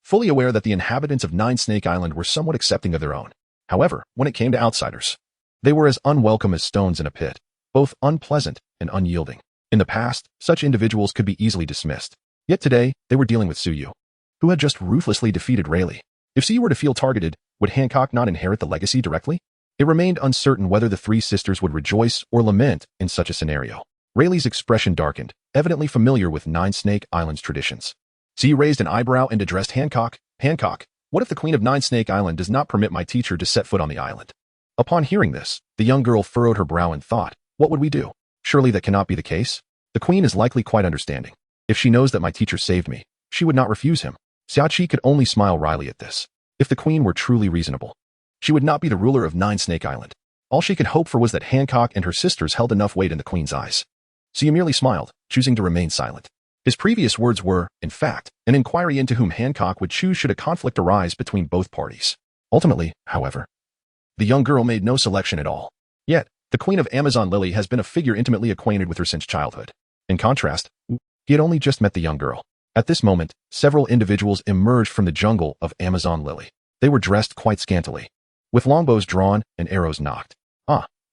fully aware that the inhabitants of Nine Snake Island were somewhat accepting of their own. However, when it came to outsiders, they were as unwelcome as stones in a pit, both unpleasant and unyielding. In the past, such individuals could be easily dismissed. Yet today, they were dealing with Suyu, who had just ruthlessly defeated Rayleigh. If Suyu were to feel targeted, would Hancock not inherit the legacy directly? It remained uncertain whether the three sisters would rejoice or lament in such a scenario. Rayleigh's expression darkened, evidently familiar with Nine Snake Island's traditions. Suyu raised an eyebrow and addressed Hancock. Hancock, what if the Queen of Nine Snake Island does not permit my teacher to set foot on the island? Upon hearing this, the young girl furrowed her brow and thought, what would we do? Surely that cannot be the case. The Queen is likely quite understanding. If she knows that my teacher saved me, she would not refuse him. Xiaoqi could only smile wryly at this. If the Queen were truly reasonable, she would not be the ruler of Nine Snake Island. All she could hope for was that Hancock and her sisters held enough weight in the Queen's eyes. Suyu merely smiled, choosing to remain silent. His previous words were, in fact, an inquiry into whom Hancock would choose should a conflict arise between both parties. Ultimately, however, the young girl made no selection at all. Yet, the Queen of Amazon Lily has been a figure intimately acquainted with her since childhood. In contrast, he had only just met the young girl. At this moment, several individuals emerged from the jungle of Amazon Lily. They were dressed quite scantily, with longbows drawn and arrows nocked.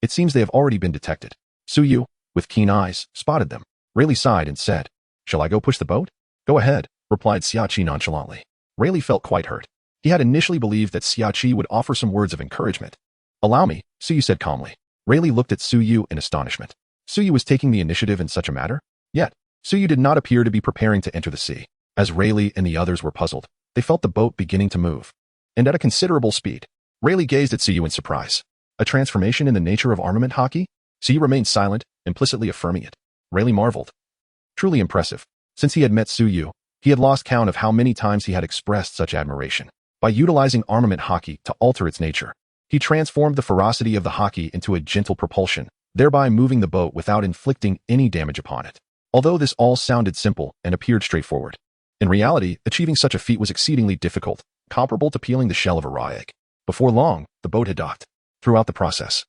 It seems they have already been detected. Suyu, with keen eyes, spotted them. Rayleigh sighed and said, Shall I go push the boat? Go ahead, replied Xiaoqi nonchalantly. Rayleigh felt quite hurt. He had initially believed that Xiaoqi would offer some words of encouragement. Allow me, Suyu said calmly. Rayleigh looked at Suyu in astonishment. Suyu was taking the initiative in such a matter? Yet, Suyu did not appear to be preparing to enter the sea. As Rayleigh and the others were puzzled, they felt the boat beginning to move, and at a considerable speed. Rayleigh gazed at Suyu in surprise. A transformation in the nature of armament Haki? Suyu remained silent, implicitly affirming it. Rayleigh marveled. Truly impressive. Since he had met Suyu, he had lost count of how many times he had expressed such admiration. By utilizing armament Haki to alter its nature, he transformed the ferocity of the Haki into a gentle propulsion, thereby moving the boat without inflicting any damage upon it. Although this all sounded simple and appeared straightforward, in reality, achieving such a feat was exceedingly difficult, comparable to peeling the shell of a raw egg. Before long, the boat had docked. Throughout the process,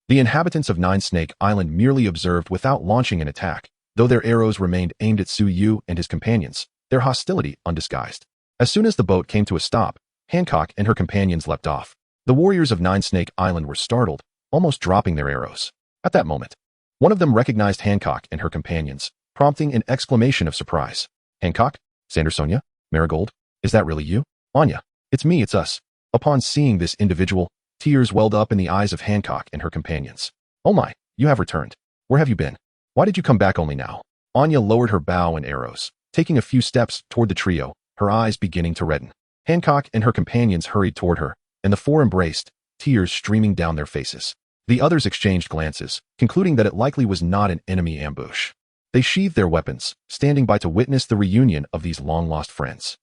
the inhabitants of Nine Snake Island merely observed without launching an attack, though their arrows remained aimed at Suyu and his companions, their hostility undisguised. As soon as the boat came to a stop, Hancock and her companions leapt off. The warriors of Nine Snake Island were startled, almost dropping their arrows. At that moment, one of them recognized Hancock and her companions, prompting an exclamation of surprise. Hancock? Sandersonia? Marigold? Is that really you? Anya, it's me, it's us. Upon seeing this individual, tears welled up in the eyes of Hancock and her companions. Oh my, you have returned. Where have you been? Why did you come back only now? Anya lowered her bow and arrows, taking a few steps toward the trio, her eyes beginning to redden. Hancock and her companions hurried toward her, and the four embraced, tears streaming down their faces. The others exchanged glances, concluding that it likely was not an enemy ambush. They sheathed their weapons, standing by to witness the reunion of these long-lost friends.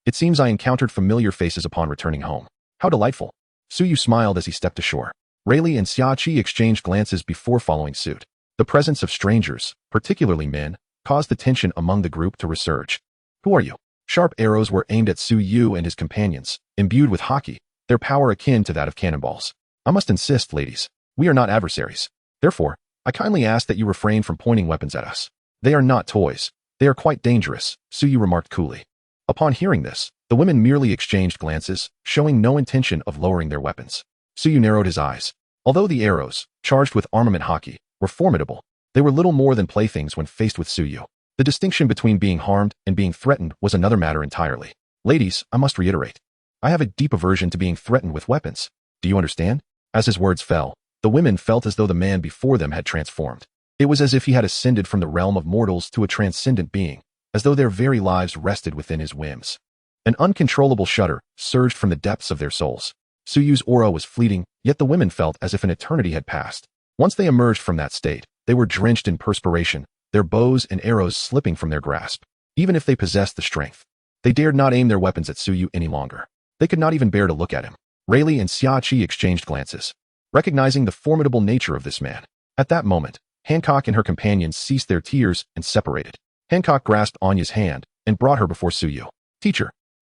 It seems I encountered familiar faces upon returning home. How delightful. Suyu smiled as he stepped ashore. Rayleigh and Xiaoqi exchanged glances before following suit. The presence of strangers, particularly men, caused the tension among the group to resurge. Who are you? Sharp arrows were aimed at Suyu and his companions, imbued with Haki, their power akin to that of cannonballs. I must insist, ladies, we are not adversaries. Therefore, I kindly ask that you refrain from pointing weapons at us. They are not toys. They are quite dangerous, Suyu remarked coolly. Upon hearing this, the women merely exchanged glances, showing no intention of lowering their weapons. Suyu narrowed his eyes. Although the arrows, charged with armament Haki, were formidable, they were little more than playthings when faced with Suyu. The distinction between being harmed and being threatened was another matter entirely. Ladies, I must reiterate. I have a deep aversion to being threatened with weapons. Do you understand? As his words fell, the women felt as though the man before them had transformed. It was as if he had ascended from the realm of mortals to a transcendent being, as though their very lives rested within his whims. An uncontrollable shudder surged from the depths of their souls. Suyu's aura was fleeting, yet the women felt as if an eternity had passed. Once they emerged from that state, they were drenched in perspiration, their bows and arrows slipping from their grasp. Even if they possessed the strength, they dared not aim their weapons at Suyu any longer. They could not even bear to look at him. Rayleigh and Xiachi exchanged glances, recognizing the formidable nature of this man. At that moment, Hancock and her companions ceased their tears and separated. Hancock grasped Anya's hand and brought her before Suyu.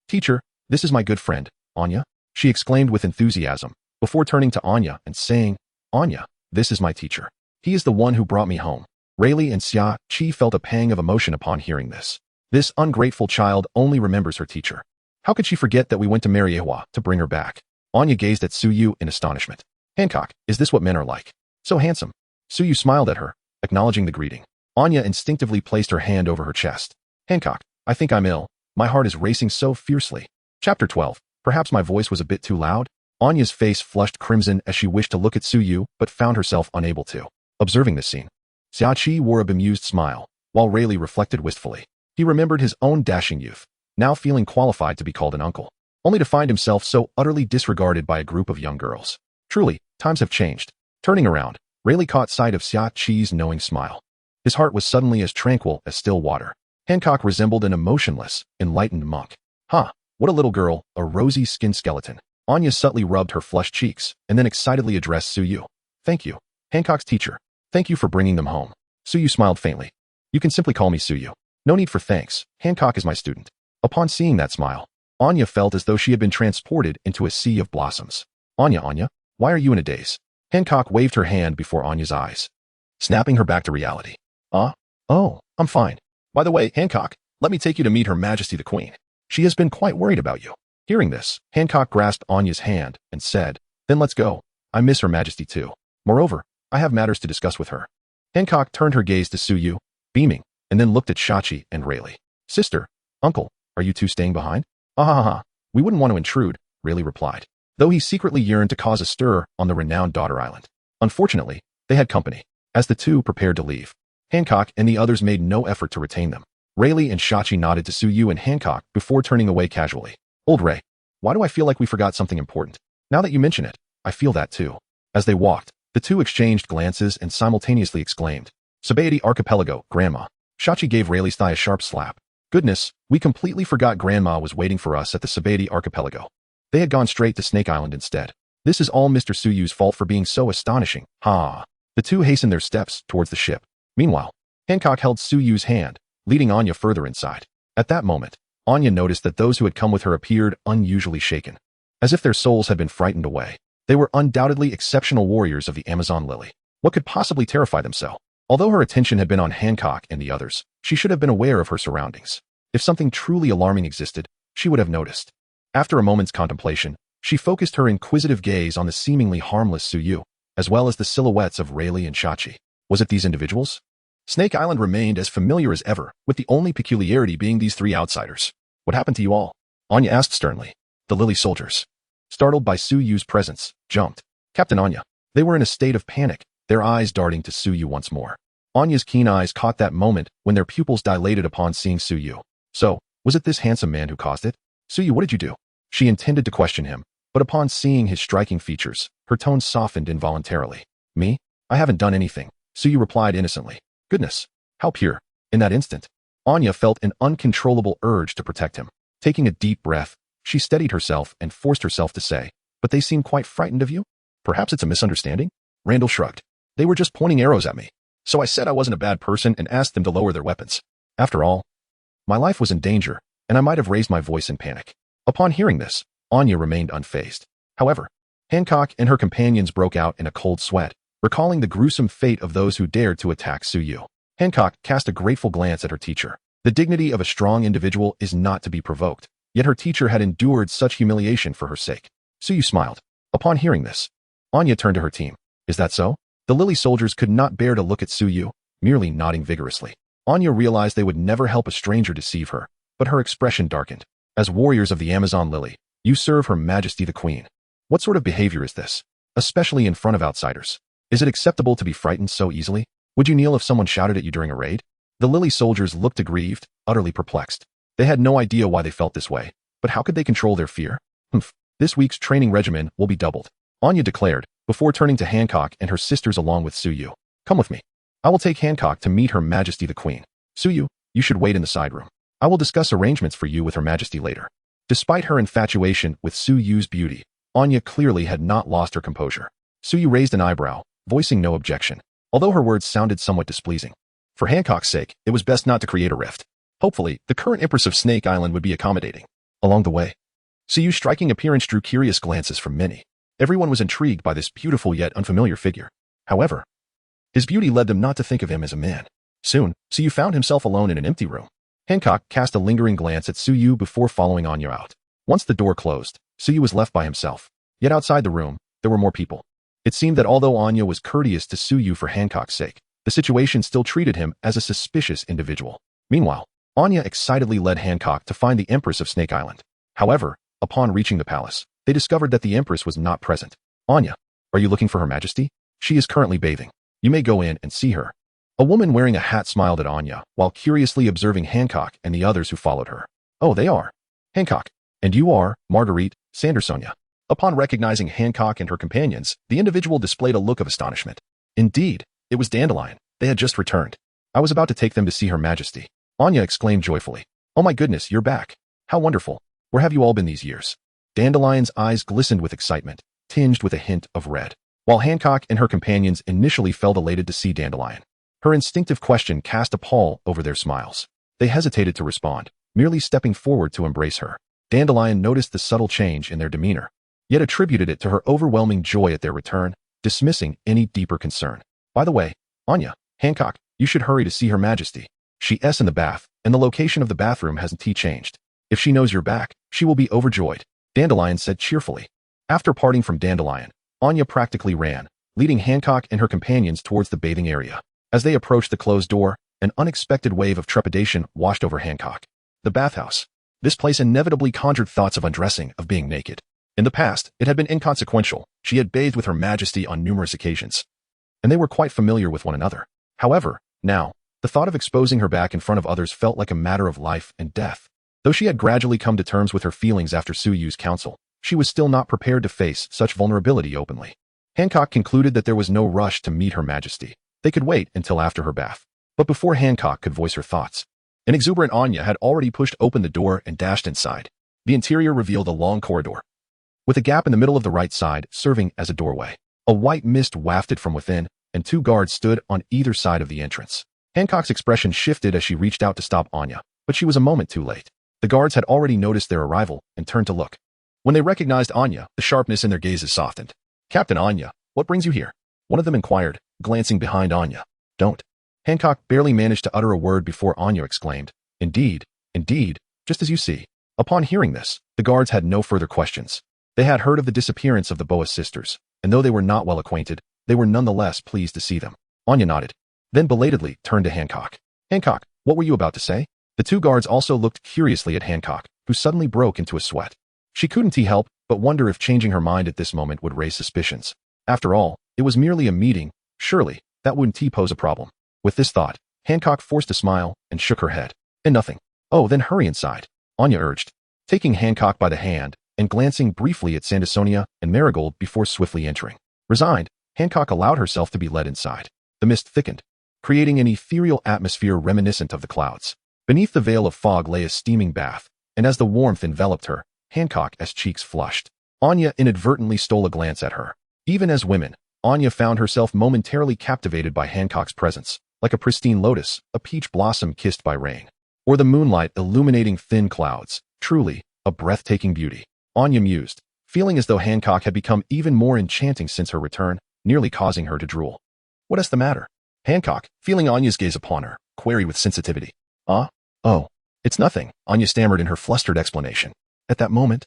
Teacher, this is my good friend, Anya, she exclaimed with enthusiasm, before turning to Anya and saying, Anya, this is my teacher. He is the one who brought me home. Rayleigh and Xiachi felt a pang of emotion upon hearing this. This ungrateful child only remembers her teacher. How could she forget that we went to myriad to bring her back? Anya gazed at Suyu in astonishment. Hancock, is this what men are like? So handsome. Suyu smiled at her, acknowledging the greeting. Anya instinctively placed her hand over her chest. Hancock, I think I'm ill. My heart is racing so fiercely. Chapter 12. Perhaps my voice was a bit too loud? Anya's face flushed crimson as she wished to look at Suyu, but found herself unable to. Observing this scene, Xiachi wore a bemused smile, while Rayleigh reflected wistfully. He remembered his own dashing youth, now feeling qualified to be called an uncle, only to find himself so utterly disregarded by a group of young girls. Truly, times have changed. Turning around, Rayleigh caught sight of Xiachi's knowing smile. His heart was suddenly as tranquil as still water. Hancock resembled an emotionless, enlightened monk. What a little girl, a rosy-skinned skeleton. Anya subtly rubbed her flushed cheeks, and then excitedly addressed Suyu. Thank you, Hancock's teacher. Thank you for bringing them home. Suyu smiled faintly. You can simply call me Suyu. No need for thanks. Hancock is my student. Upon seeing that smile, Anya felt as though she had been transported into a sea of blossoms. Anya, why are you in a daze? Hancock waved her hand before Anya's eyes, snapping her back to reality. Oh, I'm fine. By the way, Hancock, let me take you to meet Her Majesty the Queen. She has been quite worried about you. Hearing this, Hancock grasped Anya's hand and said, Then let's go. I miss Her Majesty too. Moreover, I have matters to discuss with her. Hancock turned her gaze to Suyu, beaming, and then looked at Xiachi and Rayleigh. Sister, uncle, are you two staying behind? We wouldn't want to intrude, Rayleigh replied, though he secretly yearned to cause a stir on the renowned daughter island. Unfortunately, they had company. As the two prepared to leave, Hancock and the others made no effort to retain them. Rayleigh and Xiachi nodded to Suyu and Hancock before turning away casually. Old Ray, why do I feel like we forgot something important? Now that you mention it, I feel that too. As they walked, the two exchanged glances and simultaneously exclaimed, Splendid Archipelago, Grandma. Xiachi gave Rayleigh's thigh a sharp slap. Goodness, we completely forgot Grandma was waiting for us at the Splendid Archipelago. They had gone straight to Snake Island instead. This is all Mr. Suyu's fault for being so astonishing. The two hastened their steps towards the ship. Meanwhile, Hancock held Suyu's hand, leading Anya further inside. At that moment, Anya noticed that those who had come with her appeared unusually shaken, as if their souls had been frightened away. They were undoubtedly exceptional warriors of the Amazon Lily. What could possibly terrify them so? Although her attention had been on Hancock and the others, she should have been aware of her surroundings. If something truly alarming existed, she would have noticed. After a moment's contemplation, she focused her inquisitive gaze on the seemingly harmless Suyu, as well as the silhouettes of Rayleigh and Xiachi. Was it these individuals? Snake Island remained as familiar as ever, with the only peculiarity being these three outsiders. What happened to you all? Anya asked sternly. The Lily soldiers, startled by Suyu's presence, jumped. Captain Anya. They were in a state of panic, their eyes darting to Suyu once more. Anya's keen eyes caught that moment when their pupils dilated upon seeing Suyu. So, was it this handsome man who caused it? Suyu, what did you do? She intended to question him, but upon seeing his striking features, her tone softened involuntarily. Me? I haven't done anything, Suyu replied innocently. Goodness, how pure. In that instant, Anya felt an uncontrollable urge to protect him. Taking a deep breath, she steadied herself and forced herself to say, But they seem quite frightened of you? Perhaps it's a misunderstanding? Randall shrugged. They were just pointing arrows at me. So I said I wasn't a bad person and asked them to lower their weapons. After all, my life was in danger, and I might have raised my voice in panic. Upon hearing this, Anya remained unfazed. However, Hancock and her companions broke out in a cold sweat, recalling the gruesome fate of those who dared to attack Suyu. Hancock cast a grateful glance at her teacher, The dignity of a strong individual is not to be provoked, yet her teacher had endured such humiliation for her sake. Suyu smiled. Upon hearing this, Anya turned to her team. Is that so? The lily soldiers could not bear to look at Suyu, merely nodding vigorously. Anya realized they would never help a stranger deceive her, but her expression darkened. As warriors of the Amazon lily, you serve Her Majesty the Queen. What sort of behavior is this? Especially in front of outsiders. Is it acceptable to be frightened so easily? Would you kneel if someone shouted at you during a raid? The lily soldiers looked aggrieved, utterly perplexed. They had no idea why they felt this way, but how could they control their fear? This week's training regimen will be doubled, Anya declared, before turning to Hancock and her sisters along with Suyu. Come with me. I will take Hancock to meet Her Majesty the Queen. Suyu, you should wait in the side room. I will discuss arrangements for you with Her Majesty later. Despite her infatuation with Suyu's beauty, Anya clearly had not lost her composure. Suyu raised an eyebrow, voicing no objection, although her words sounded somewhat displeasing. For Hancock's sake, it was best not to create a rift. Hopefully, the current Empress of Snake Island would be accommodating. Along the way, Suyu's striking appearance drew curious glances from many. Everyone was intrigued by this beautiful yet unfamiliar figure. However, his beauty led them not to think of him as a man. Soon, Suyu found himself alone in an empty room. Hancock cast a lingering glance at Suyu before following Anya out. Once the door closed, Suyu was left by himself. Yet outside the room, there were more people. It seemed that although Anya was courteous to Suyu for Hancock's sake, the situation still treated him as a suspicious individual. Meanwhile, Anya excitedly led Hancock to find the Empress of Snake Island. However, upon reaching the palace, they discovered that the Empress was not present. Anya, are you looking for Her Majesty? She is currently bathing. You may go in and see her. A woman wearing a hat smiled at Anya while curiously observing Hancock and the others who followed her. Oh, they are. Hancock. And you are, Marguerite, Sandersonia. Upon recognizing Hancock and her companions, the individual displayed a look of astonishment. Indeed, it was Dandelion. They had just returned. I was about to take them to see Her Majesty. Anya exclaimed joyfully. Oh my goodness, you're back. How wonderful. Where have you all been these years? Dandelion's eyes glistened with excitement, tinged with a hint of red. While Hancock and her companions initially felt elated to see Dandelion, her instinctive question cast a pall over their smiles. They hesitated to respond, merely stepping forward to embrace her. Dandelion noticed the subtle change in their demeanor, yet attributed it to her overwhelming joy at their return, dismissing any deeper concern. By the way, Anya, Hancock, you should hurry to see Her Majesty. She's in the bath, and the location of the bathroom hasn't changed. If she knows you're back, she will be overjoyed, Dandelion said cheerfully. After parting from Dandelion, Anya practically ran, leading Hancock and her companions towards the bathing area. As they approached the closed door, an unexpected wave of trepidation washed over Hancock. The bathhouse. This place inevitably conjured thoughts of undressing, of being naked. In the past, it had been inconsequential. She had bathed with Her Majesty on numerous occasions, and they were quite familiar with one another. However, now, the thought of exposing her back in front of others felt like a matter of life and death. Though she had gradually come to terms with her feelings after Suyu's counsel, she was still not prepared to face such vulnerability openly. Hancock concluded that there was no rush to meet Her Majesty. They could wait until after her bath. But before Hancock could voice her thoughts, an exuberant Anya had already pushed open the door and dashed inside. The interior revealed a long corridor, with a gap in the middle of the right side serving as a doorway. A white mist wafted from within, and two guards stood on either side of the entrance. Hancock's expression shifted as she reached out to stop Anya, but she was a moment too late. The guards had already noticed their arrival and turned to look. When they recognized Anya, the sharpness in their gazes softened. Captain Anya, what brings you here? One of them inquired, glancing behind Anya. Don't. Hancock barely managed to utter a word before Anya exclaimed, Indeed, just as you see. Upon hearing this, the guards had no further questions. They had heard of the disappearance of the Boa sisters, and though they were not well acquainted, they were nonetheless pleased to see them. Anya nodded, then belatedly turned to Hancock. Hancock, what were you about to say? The two guards also looked curiously at Hancock, who suddenly broke into a sweat. She couldn't help but wonder if changing her mind at this moment would raise suspicions. After all, it was merely a meeting. Surely, that wouldn't pose a problem. With this thought, Hancock forced a smile and shook her head. And nothing. Oh, then hurry inside, Anya urged, taking Hancock by the hand and glancing briefly at Sandersonia and Marigold before swiftly entering. Resigned, Hancock allowed herself to be led inside. The mist thickened, creating an ethereal atmosphere reminiscent of the clouds. Beneath the veil of fog lay a steaming bath, and as the warmth enveloped her, Hancock's cheeks flushed. Anya inadvertently stole a glance at her. Even as women, Anya found herself momentarily captivated by Hancock's presence, like a pristine lotus, a peach blossom kissed by rain, or the moonlight illuminating thin clouds. Truly, a breathtaking beauty. Anya mused, feeling as though Hancock had become even more enchanting since her return, nearly causing her to drool. What is the matter? Hancock, feeling Anya's gaze upon her, queried with sensitivity. Oh, it's nothing, Anya stammered in her flustered explanation. At that moment,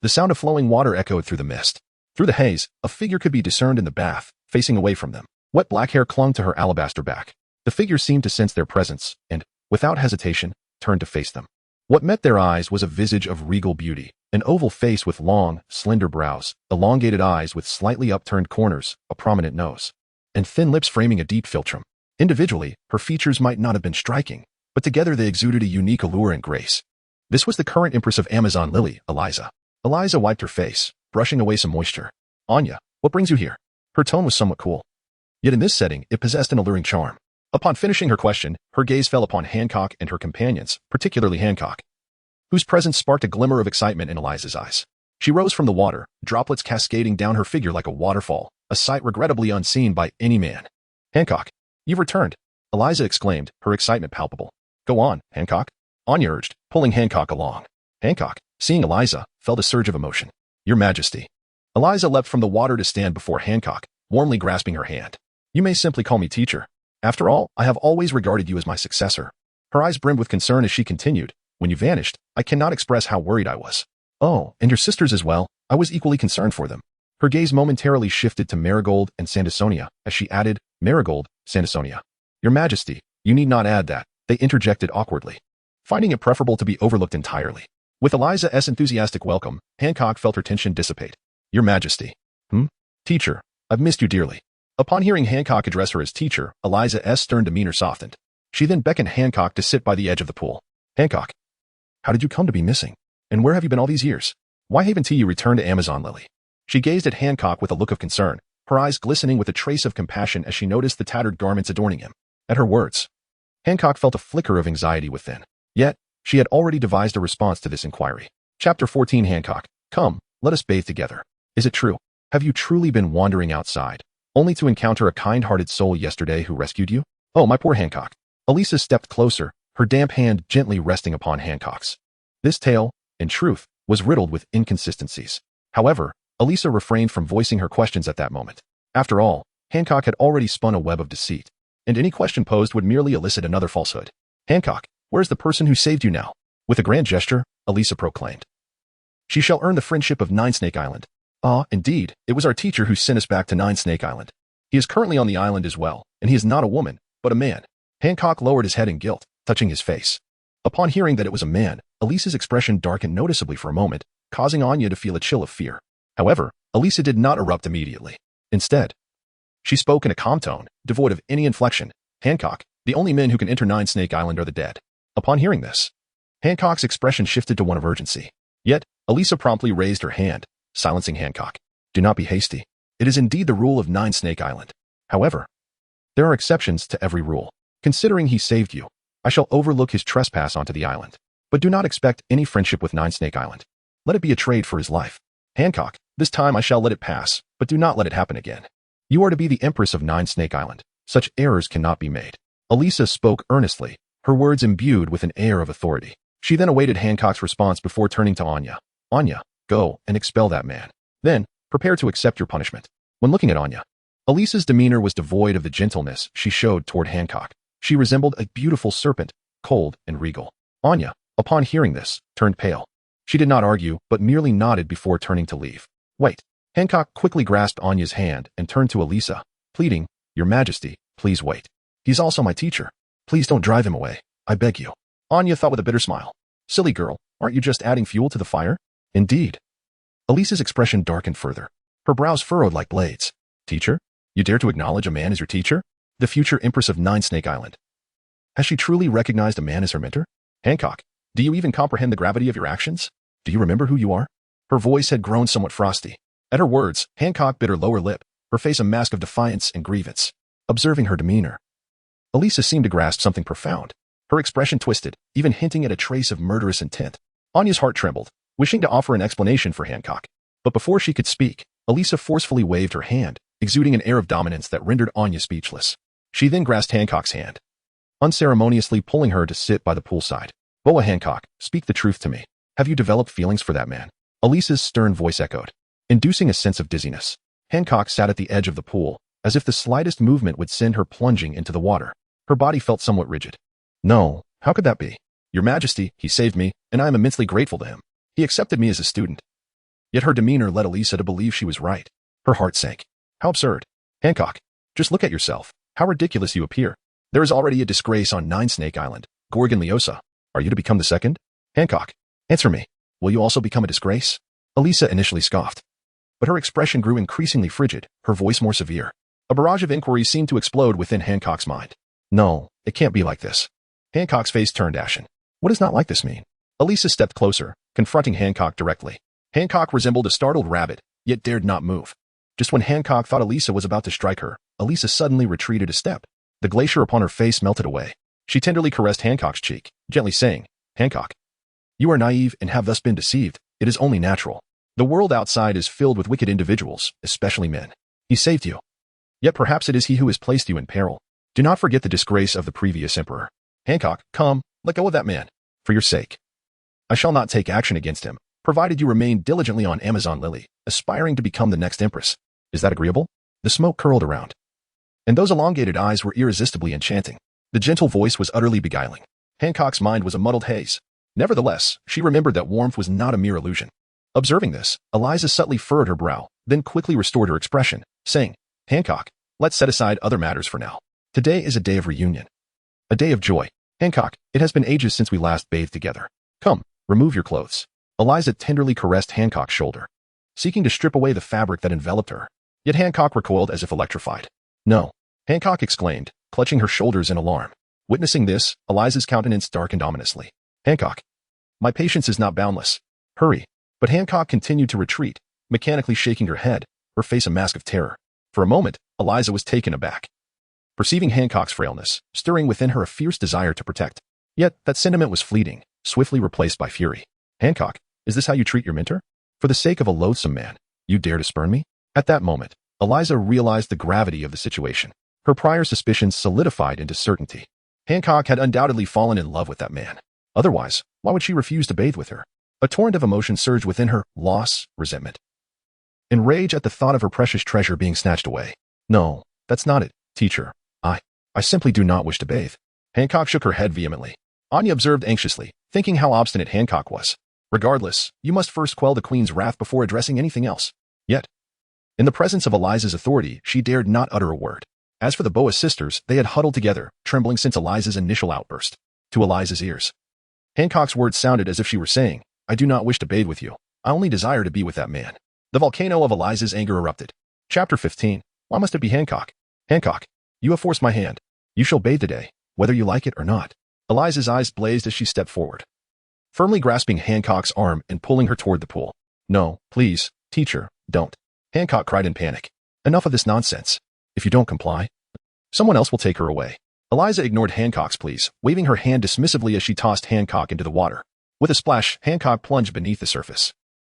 the sound of flowing water echoed through the mist. Through the haze, a figure could be discerned in the bath, facing away from them. Wet black hair clung to her alabaster back. The figure seemed to sense their presence and, without hesitation, turned to face them. What met their eyes was a visage of regal beauty, an oval face with long, slender brows, elongated eyes with slightly upturned corners, a prominent nose, and thin lips framing a deep philtrum. Individually, her features might not have been striking, but together they exuded a unique allure and grace. This was the current Empress of Amazon Lily, Eliza. Eliza wiped her face, brushing away some moisture. Anya, what brings you here? Her tone was somewhat cool. Yet in this setting, it possessed an alluring charm. Upon finishing her question, her gaze fell upon Hancock and her companions, particularly Hancock, whose presence sparked a glimmer of excitement in Eliza's eyes. She rose from the water, droplets cascading down her figure like a waterfall, a sight regrettably unseen by any man. Hancock, you've returned, Eliza exclaimed, her excitement palpable. Go on, Hancock, Anya urged, pulling Hancock along. Hancock, seeing Eliza, felt a surge of emotion. Your Majesty. Eliza leapt from the water to stand before Hancock, warmly grasping her hand. You may simply call me teacher. After all, I have always regarded you as my successor. Her eyes brimmed with concern as she continued. When you vanished, I cannot express how worried I was. Oh, and your sisters as well. I was equally concerned for them. Her gaze momentarily shifted to Marigold and Sandasonia, as she added, Marigold, Sandasonia. Your Majesty, you need not add that, they interjected awkwardly, finding it preferable to be overlooked entirely. With Eliza's enthusiastic welcome, Hancock felt her tension dissipate. Your Majesty. Teacher, I've missed you dearly. Upon hearing Hancock address her as teacher, Eliza's stern demeanor softened. She then beckoned Hancock to sit by the edge of the pool. Hancock, how did you come to be missing? And where have you been all these years? Why haven't you returned to Amazon Lily? She gazed at Hancock with a look of concern, her eyes glistening with a trace of compassion as she noticed the tattered garments adorning him. At her words, Hancock felt a flicker of anxiety within. Yet, she had already devised a response to this inquiry. Chapter 14 Hancock, come, let us bathe together. Is it true? Have you truly been wandering outside, only to encounter a kind-hearted soul yesterday who rescued you? Oh, my poor Hancock. Elisa stepped closer, her damp hand gently resting upon Hancock's. This tale, in truth, was riddled with inconsistencies. However, Elisa refrained from voicing her questions at that moment. After all, Hancock had already spun a web of deceit, and any question posed would merely elicit another falsehood. Hancock, where's the person who saved you now? With a grand gesture, Elisa proclaimed. She shall earn the friendship of Nine Snake Island. Ah, indeed, it was our teacher who sent us back to Nine Snake Island. He is currently on the island as well, and he is not a woman, but a man. Hancock lowered his head in guilt, touching his face. Upon hearing that it was a man, Elisa's expression darkened noticeably for a moment, causing Anya to feel a chill of fear. However, Elisa did not erupt immediately. Instead, she spoke in a calm tone, devoid of any inflection. Hancock, the only men who can enter Nine Snake Island are the dead. Upon hearing this, Hancock's expression shifted to one of urgency. Yet, Elisa promptly raised her hand, silencing Hancock. Do not be hasty. It is indeed the rule of Nine Snake Island. However, there are exceptions to every rule. Considering he saved you, I shall overlook his trespass onto the island. But do not expect any friendship with Nine Snake Island. Let it be a trade for his life. Hancock, this time I shall let it pass, but do not let it happen again. You are to be the Empress of Nine Snake Island. Such errors cannot be made. Elisa spoke earnestly, her words imbued with an air of authority. She then awaited Hancock's response before turning to Anya. Anya, go and expel that man. Then, prepare to accept your punishment. When looking at Anya, Elisa's demeanor was devoid of the gentleness she showed toward Hancock. She resembled a beautiful serpent, cold and regal. Anya, upon hearing this, turned pale. She did not argue, but merely nodded before turning to leave. Wait. Hancock quickly grasped Anya's hand and turned to Elisa, pleading, Your Majesty, please wait. He's also my teacher. Please don't drive him away. I beg you. Anya thought with a bitter smile. Silly girl, aren't you just adding fuel to the fire? Indeed. Elisa's expression darkened further. Her brows furrowed like blades. Teacher? You dare to acknowledge a man as your teacher? The future Empress of Nine Snake Island. Has she truly recognized a man as her mentor? Hancock, do you even comprehend the gravity of your actions? Do you remember who you are? Her voice had grown somewhat frosty. At her words, Hancock bit her lower lip, her face a mask of defiance and grievance. Observing her demeanor, Elisa seemed to grasp something profound. Her expression twisted, even hinting at a trace of murderous intent. Anya's heart trembled, wishing to offer an explanation for Hancock. But before she could speak, Elisa forcefully waved her hand, exuding an air of dominance that rendered Anya speechless. She then grasped Hancock's hand, unceremoniously pulling her to sit by the poolside. Boa Hancock, speak the truth to me. Have you developed feelings for that man? Elisa's stern voice echoed, inducing a sense of dizziness. Hancock sat at the edge of the pool, as if the slightest movement would send her plunging into the water. Her body felt somewhat rigid. No, how could that be? Your Majesty, he saved me, and I am immensely grateful to him. He accepted me as a student. Yet her demeanor led Alisa to believe she was right. Her heart sank. How absurd. Hancock, just look at yourself. How ridiculous you appear. There is already a disgrace on Nine Snake Island, Gorgon Liosa. Are you to become the second? Hancock, answer me. Will you also become a disgrace? Alisa initially scoffed. But her expression grew increasingly frigid, her voice more severe. A barrage of inquiries seemed to explode within Hancock's mind. No, it can't be like this. Hancock's face turned ashen. What does not like this mean? Alisa stepped closer, confronting Hancock directly. Hancock resembled a startled rabbit, yet dared not move. Just when Hancock thought Alisa was about to strike her, Alisa suddenly retreated a step. The glacier upon her face melted away. She tenderly caressed Hancock's cheek, gently saying, Hancock, you are naive and have thus been deceived. It is only natural. The world outside is filled with wicked individuals, especially men. He saved you. Yet perhaps it is he who has placed you in peril. Do not forget the disgrace of the previous emperor. Hancock, come, let go of that man. For your sake. I shall not take action against him, provided you remain diligently on Amazon Lily, aspiring to become the next empress. Is that agreeable? The smoke curled around. And those elongated eyes were irresistibly enchanting. The gentle voice was utterly beguiling. Hancock's mind was a muddled haze. Nevertheless, she remembered that warmth was not a mere illusion. Observing this, Alisa subtly furrowed her brow, then quickly restored her expression, saying, Hancock, let's set aside other matters for now. Today is a day of reunion. A day of joy. Hancock, it has been ages since we last bathed together. Come, remove your clothes. Alisa tenderly caressed Hancock's shoulder, seeking to strip away the fabric that enveloped her. Yet Hancock recoiled as if electrified. No, Hancock exclaimed, clutching her shoulders in alarm. Witnessing this, Alisa's countenance darkened ominously. Hancock, my patience is not boundless. Hurry. But Hancock continued to retreat, mechanically shaking her head, her face a mask of terror. For a moment, Alisa was taken aback, perceiving Hancock's frailness, stirring within her a fierce desire to protect. Yet that sentiment was fleeting, swiftly replaced by fury. Hancock, is this how you treat your mentor? For the sake of a loathsome man, you dare to spurn me? At that moment, Alisa realized the gravity of the situation. Her prior suspicions solidified into certainty. Hancock had undoubtedly fallen in love with that man. Otherwise, why would she refuse to bathe with her? A torrent of emotion surged within her, loss, resentment. Enraged at the thought of her precious treasure being snatched away. No, that's not it, teacher. I simply do not wish to bathe. Hancock shook her head vehemently. Anya observed anxiously, thinking how obstinate Hancock was. Regardless, you must first quell the queen's wrath before addressing anything else. Yet, in the presence of Alisa's authority, she dared not utter a word. As for the Boa sisters, they had huddled together, trembling since Alisa's initial outburst. To Alisa's ears, Hancock's words sounded as if she were saying, I do not wish to bathe with you. I only desire to be with that man. The volcano of Alisa's anger erupted. Chapter 15. Why must it be Hancock? Hancock, you have forced my hand. You shall bathe today, whether you like it or not. Alisa's eyes blazed as she stepped forward, firmly grasping Hancock's arm and pulling her toward the pool. No, please, teacher, don't. Hancock cried in panic. Enough of this nonsense. If you don't comply, someone else will take her away. Alisa ignored Hancock's pleas, waving her hand dismissively as she tossed Hancock into the water. With a splash, Hancock plunged beneath the surface.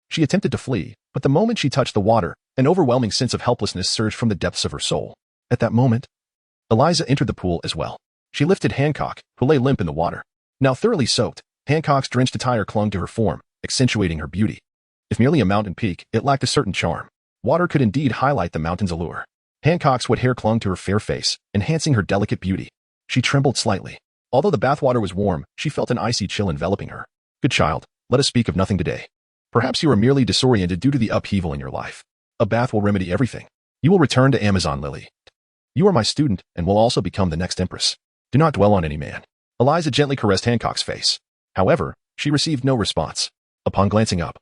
She attempted to flee, but the moment she touched the water, an overwhelming sense of helplessness surged from the depths of her soul. At that moment, Alisa entered the pool as well. She lifted Hancock, who lay limp in the water. Now thoroughly soaked, Hancock's drenched attire clung to her form, accentuating her beauty. If merely a mountain peak, it lacked a certain charm. Water could indeed highlight the mountain's allure. Hancock's wet hair clung to her fair face, enhancing her delicate beauty. She trembled slightly. Although the bathwater was warm, she felt an icy chill enveloping her. Good child, let us speak of nothing today. Perhaps you are merely disoriented due to the upheaval in your life. A bath will remedy everything. You will return to Amazon Lily. You are my student and will also become the next empress. Do not dwell on any man. Alisa gently caressed Hancock's face. However, she received no response. Upon glancing up,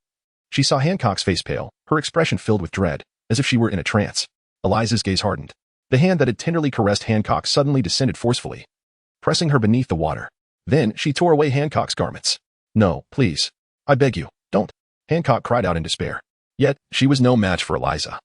she saw Hancock's face pale, her expression filled with dread, as if she were in a trance. Alisa's gaze hardened. The hand that had tenderly caressed Hancock suddenly descended forcefully, pressing her beneath the water. Then she tore away Hancock's garments. No, please. I beg you, don't. Hancock cried out in despair. Yet, she was no match for Alisa.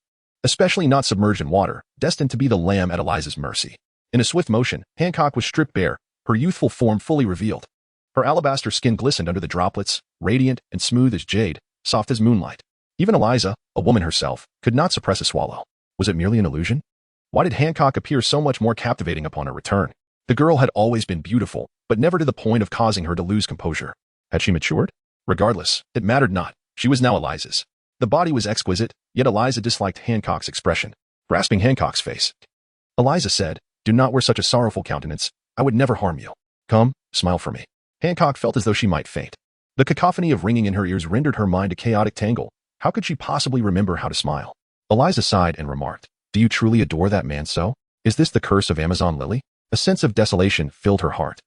Especially not submerged in water, destined to be the lamb at Alisa's mercy. In a swift motion, Hancock was stripped bare, her youthful form fully revealed. Her alabaster skin glistened under the droplets, radiant and smooth as jade, soft as moonlight. Even Alisa, a woman herself, could not suppress a swallow. Was it merely an illusion? Why did Hancock appear so much more captivating upon her return? The girl had always been beautiful, but never to the point of causing her to lose composure. Had she matured? Regardless, it mattered not. She was now Alisa's. The body was exquisite, yet Alisa disliked Hancock's expression. Grasping Hancock's face, Alisa said, Do not wear such a sorrowful countenance. I would never harm you. Come, smile for me. Hancock felt as though she might faint. The cacophony of ringing in her ears rendered her mind a chaotic tangle. How could she possibly remember how to smile? Eliza sighed and remarked, "Do you truly adore that man so? Is this the curse of Amazon Lily?" A sense of desolation filled her heart.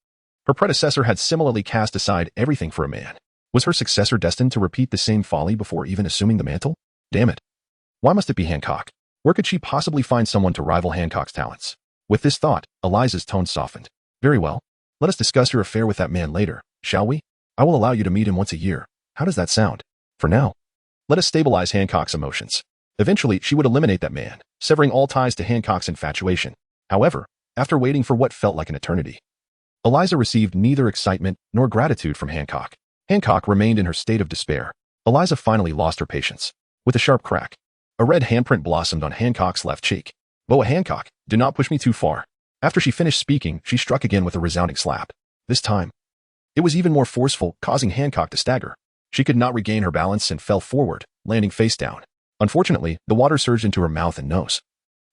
Her predecessor had similarly cast aside everything for a man. Was her successor destined to repeat the same folly before even assuming the mantle? Damn it. Why must it be Hancock? Where could she possibly find someone to rival Hancock's talents? With this thought, Eliza's tone softened. Very well. Let us discuss your affair with that man later, shall we? I will allow you to meet him once a year. How does that sound? For now, let us stabilize Hancock's emotions. Eventually, she would eliminate that man, severing all ties to Hancock's infatuation. However, after waiting for what felt like an eternity, Eliza received neither excitement nor gratitude from Hancock. Hancock remained in her state of despair. Eliza finally lost her patience. With a sharp crack, a red handprint blossomed on Hancock's left cheek. Boa Hancock, do not push me too far. After she finished speaking, she struck again with a resounding slap. This time, it was even more forceful, causing Hancock to stagger. She could not regain her balance and fell forward, landing face down. Unfortunately, the water surged into her mouth and nose,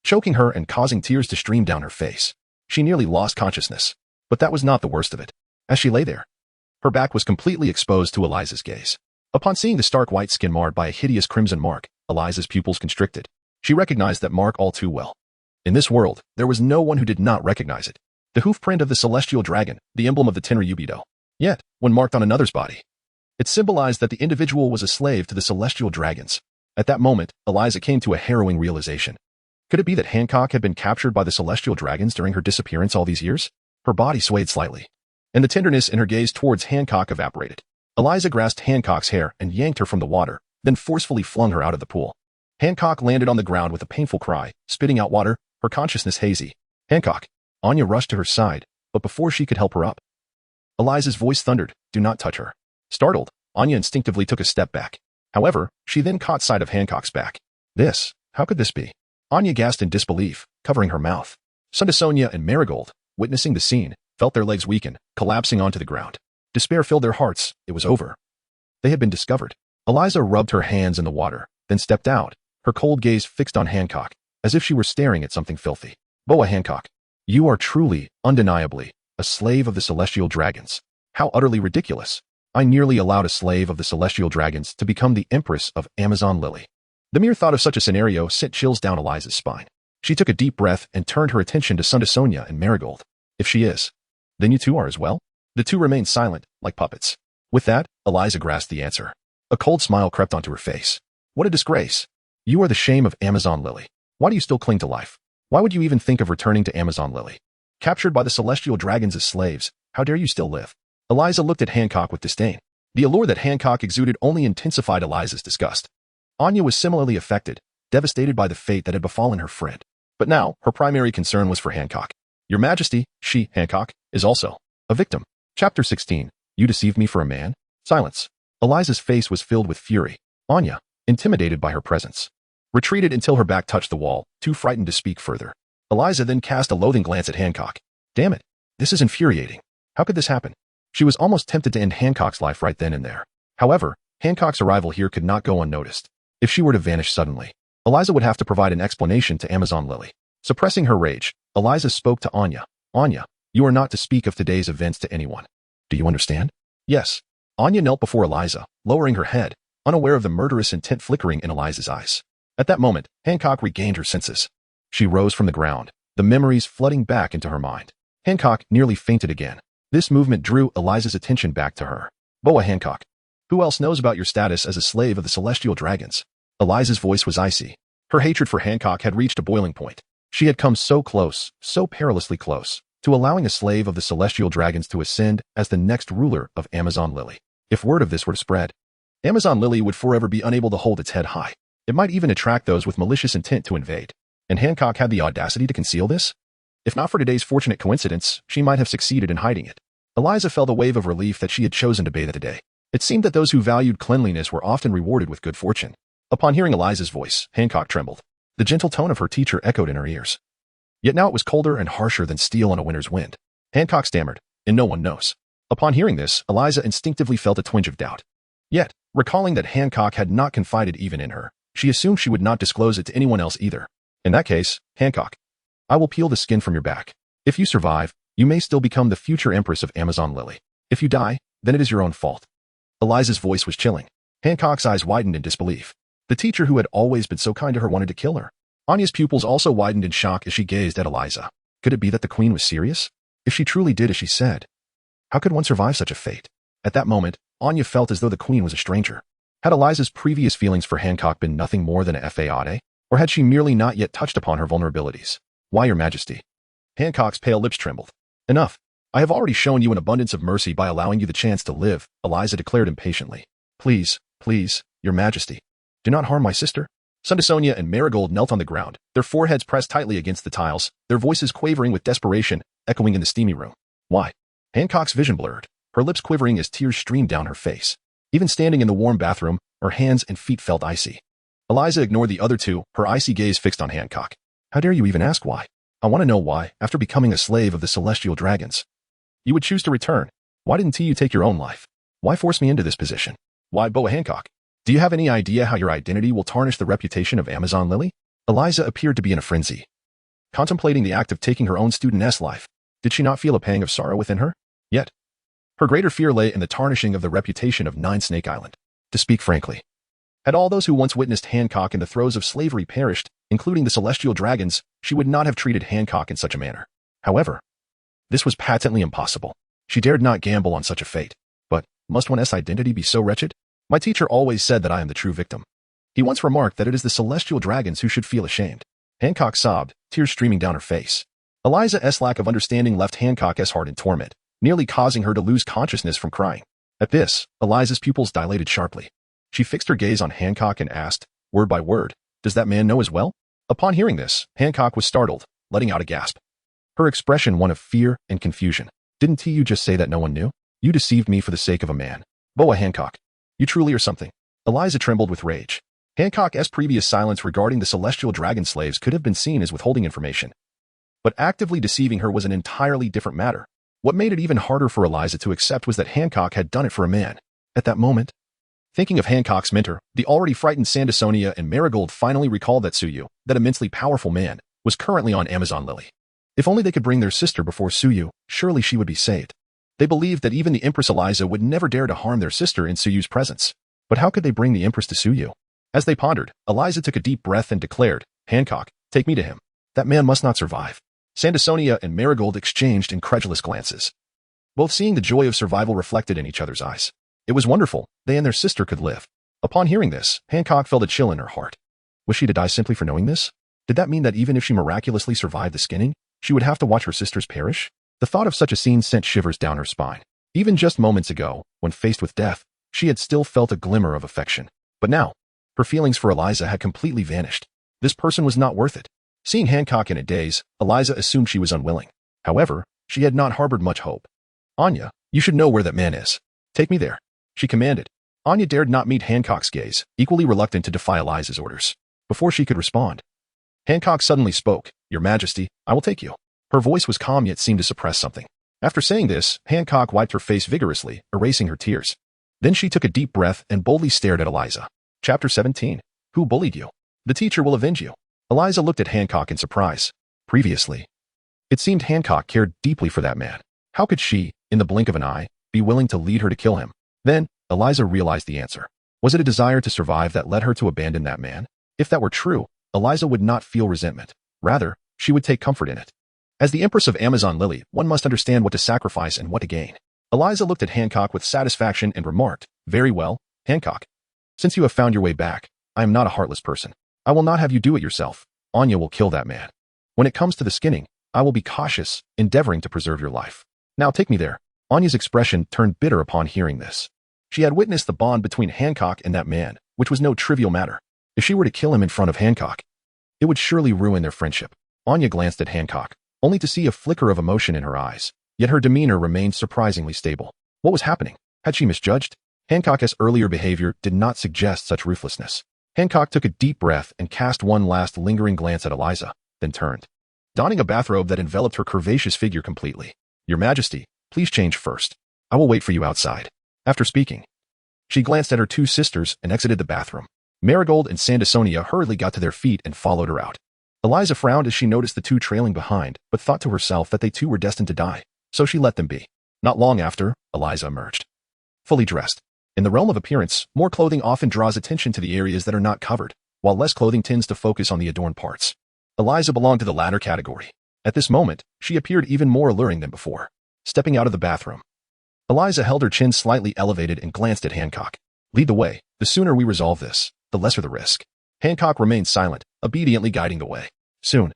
choking her and causing tears to stream down her face. She nearly lost consciousness. But that was not the worst of it. As she lay there, her back was completely exposed to Eliza's gaze. Upon seeing the stark white skin marred by a hideous crimson mark, Eliza's pupils constricted. She recognized that mark all too well. In this world, there was no one who did not recognize it. The hoof print of the celestial dragon, the emblem of the Tenryubido. Yet, when marked on another's body, it symbolized that the individual was a slave to the celestial dragons. At that moment, Eliza came to a harrowing realization. Could it be that Hancock had been captured by the celestial dragons during her disappearance all these years? Her body swayed slightly, and the tenderness in her gaze towards Hancock evaporated. Eliza grasped Hancock's hair and yanked her from the water, then forcefully flung her out of the pool. Hancock landed on the ground with a painful cry, spitting out water, her consciousness hazy. Hancock. Anya rushed to her side, but before she could help her up, Eliza's voice thundered, "Do not touch her." Startled, Anya instinctively took a step back. However, she then caught sight of Hancock's back. How could this be? Anya gasped in disbelief, covering her mouth. Sundasonia and Marigold, witnessing the scene, felt their legs weaken, collapsing onto the ground. Despair filled their hearts. It was over. They had been discovered. Eliza rubbed her hands in the water, then stepped out, her cold gaze fixed on Hancock, as if she were staring at something filthy. Boa Hancock, you are truly, undeniably, a slave of the celestial dragons. How utterly ridiculous. I nearly allowed a slave of the celestial dragons to become the Empress of Amazon Lily. The mere thought of such a scenario sent chills down Eliza's spine. She took a deep breath and turned her attention to Sundasonia and Marigold. If she is, then you two are as well? The two remained silent, like puppets. With that, Eliza grasped the answer. A cold smile crept onto her face. What a disgrace. You are the shame of Amazon Lily. Why do you still cling to life? Why would you even think of returning to Amazon Lily? Captured by the celestial dragons as slaves, how dare you still live? Eliza looked at Hancock with disdain. The allure that Hancock exuded only intensified Eliza's disgust. Anya was similarly affected, devastated by the fate that had befallen her friend. But now, her primary concern was for Hancock. Your Majesty, she, Hancock, is also a victim. Chapter 16. You deceived me for a man? Silence. Eliza's face was filled with fury. Anya, intimidated by her presence, retreated until her back touched the wall, too frightened to speak further. Eliza then cast a loathing glance at Hancock. Damn it. This is infuriating. How could this happen? She was almost tempted to end Hancock's life right then and there. However, Hancock's arrival here could not go unnoticed. If she were to vanish suddenly, Eliza would have to provide an explanation to Amazon Lily. Suppressing her rage, Eliza spoke to Anya. Anya, you are not to speak of today's events to anyone. Do you understand? Yes. Anya knelt before Eliza, lowering her head, unaware of the murderous intent flickering in Eliza's eyes. At that moment, Hancock regained her senses. She rose from the ground, the memories flooding back into her mind. Hancock nearly fainted again. This movement drew Eliza's attention back to her. Boa Hancock. Who else knows about your status as a slave of the celestial dragons? Eliza's voice was icy. Her hatred for Hancock had reached a boiling point. She had come so close, so perilously close, to allowing a slave of the celestial dragons to ascend as the next ruler of Amazon Lily. If word of this were to spread, Amazon Lily would forever be unable to hold its head high. It might even attract those with malicious intent to invade. And Hancock had the audacity to conceal this? If not for today's fortunate coincidence, she might have succeeded in hiding it. Eliza felt a wave of relief that she had chosen to bathe today. It seemed that those who valued cleanliness were often rewarded with good fortune. Upon hearing Eliza's voice, Hancock trembled. The gentle tone of her teacher echoed in her ears. Yet now it was colder and harsher than steel on a winter's wind. Hancock stammered, and no one knows. Upon hearing this, Eliza instinctively felt a twinge of doubt. Yet, recalling that Hancock had not confided even in her, she assumed she would not disclose it to anyone else either. In that case, Hancock, I will peel the skin from your back. If you survive, you may still become the future Empress of Amazon Lily. If you die, then it is your own fault. Eliza's voice was chilling. Hancock's eyes widened in disbelief. The teacher who had always been so kind to her wanted to kill her. Anya's pupils also widened in shock as she gazed at Eliza. Could it be that the queen was serious? If she truly did as she said, how could one survive such a fate? At that moment, Anya felt as though the queen was a stranger. Had Eliza's previous feelings for Hancock been nothing more than a fade, or had she merely not yet touched upon her vulnerabilities? Why, your majesty? Hancock's pale lips trembled. Enough. I have already shown you an abundance of mercy by allowing you the chance to live, Eliza declared impatiently. Please, please, your majesty. Do not harm my sister. Sundasonia and Marigold knelt on the ground, their foreheads pressed tightly against the tiles, their voices quavering with desperation, echoing in the steamy room. Why? Hancock's vision blurred, her lips quivering as tears streamed down her face. Even standing in the warm bathroom, her hands and feet felt icy. Eliza ignored the other two, her icy gaze fixed on Hancock. How dare you even ask why? I want to know why, after becoming a slave of the celestial dragons, you would choose to return. Why didn't you take your own life? Why force me into this position? Why Boa Hancock? Do you have any idea how your identity will tarnish the reputation of Amazon Lily? Eliza appeared to be in a frenzy. Contemplating the act of taking her own studentess life, did she not feel a pang of sorrow within her? Yet, her greater fear lay in the tarnishing of the reputation of Nine Snake Island. To speak frankly, had all those who once witnessed Hancock in the throes of slavery perished, including the celestial dragons, she would not have treated Hancock in such a manner. However, this was patently impossible. She dared not gamble on such a fate. But, must one's identity be so wretched? My teacher always said that I am the true victim. He once remarked that it is the celestial dragons who should feel ashamed. Hancock sobbed, tears streaming down her face. Eliza's lack of understanding left Hancock's heart in torment, nearly causing her to lose consciousness from crying. At this, Eliza's pupils dilated sharply. She fixed her gaze on Hancock and asked, word by word, does that man know as well? Upon hearing this, Hancock was startled, letting out a gasp. Her expression one of fear and confusion. Didn't you just say that no one knew? You deceived me for the sake of a man. Boa Hancock. You truly are something. Eliza trembled with rage. Hancock's previous silence regarding the celestial dragon slaves could have been seen as withholding information. But actively deceiving her was an entirely different matter. What made it even harder for Eliza to accept was that Hancock had done it for a man. At that moment, thinking of Hancock's mentor, the already frightened Sandasonia and Marigold finally recalled that Suyu, that immensely powerful man, was currently on Amazon Lily. If only they could bring their sister before Suyu, surely she would be saved. They believed that even the Empress Eliza would never dare to harm their sister in Suyu's presence. But how could they bring the Empress to Suyu? As they pondered, Eliza took a deep breath and declared, Hancock, take me to him. That man must not survive. Sandasonia and Marigold exchanged incredulous glances, both seeing the joy of survival reflected in each other's eyes. It was wonderful, they and their sister could live. Upon hearing this, Hancock felt a chill in her heart. Was she to die simply for knowing this? Did that mean that even if she miraculously survived the skinning, she would have to watch her sisters perish? The thought of such a scene sent shivers down her spine. Even just moments ago, when faced with death, she had still felt a glimmer of affection. But now, her feelings for Eliza had completely vanished. This person was not worth it. Seeing Hancock in a daze, Eliza assumed she was unwilling. However, she had not harbored much hope. Anya, you should know where that man is. Take me there, she commanded. Anya dared not meet Hancock's gaze, equally reluctant to defy Eliza's orders. Before she could respond, Hancock suddenly spoke, Your Majesty, I will take you. Her voice was calm yet seemed to suppress something. After saying this, Hancock wiped her face vigorously, erasing her tears. Then she took a deep breath and boldly stared at Eliza. Chapter 17. Who bullied you? The teacher will avenge you. Eliza looked at Hancock in surprise. Previously, it seemed Hancock cared deeply for that man. How could she, in the blink of an eye, be willing to lead her to kill him? Then, Eliza realized the answer. Was it a desire to survive that led her to abandon that man? If that were true, Eliza would not feel resentment. Rather, she would take comfort in it. As the Empress of Amazon Lily, one must understand what to sacrifice and what to gain. Eliza looked at Hancock with satisfaction and remarked, Very well, Hancock. Since you have found your way back, I am not a heartless person. I will not have you do it yourself. Anya will kill that man. When it comes to the skinning, I will be cautious, endeavoring to preserve your life. Now take me there. Anya's expression turned bitter upon hearing this. She had witnessed the bond between Hancock and that man, which was no trivial matter. If she were to kill him in front of Hancock, it would surely ruin their friendship. Anya glanced at Hancock, only to see a flicker of emotion in her eyes, yet her demeanor remained surprisingly stable. What was happening? Had she misjudged? Hancock's earlier behavior did not suggest such ruthlessness. Hancock took a deep breath and cast one last lingering glance at Eliza, then turned, donning a bathrobe that enveloped her curvaceous figure completely. Your Majesty, please change first. I will wait for you outside. After speaking, she glanced at her two sisters and exited the bathroom. Marigold and Sandasonia hurriedly got to their feet and followed her out. Eliza frowned as she noticed the two trailing behind, but thought to herself that they too were destined to die, so she let them be. Not long after, Eliza emerged, fully dressed. In the realm of appearance, more clothing often draws attention to the areas that are not covered, while less clothing tends to focus on the adorned parts. Eliza belonged to the latter category. At this moment, she appeared even more alluring than before. Stepping out of the bathroom, Eliza held her chin slightly elevated and glanced at Hancock. Lead the way. The sooner we resolve this, the lesser the risk. Hancock remained silent, obediently guiding the way. Soon,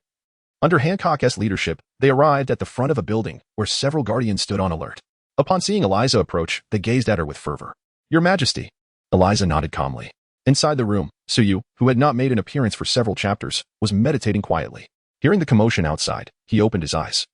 under Hancock's leadership, they arrived at the front of a building where several guardians stood on alert. Upon seeing Eliza approach, they gazed at her with fervor. Your Majesty. Eliza nodded calmly. Inside the room, Suyu, who had not made an appearance for several chapters, was meditating quietly. Hearing the commotion outside, he opened his eyes.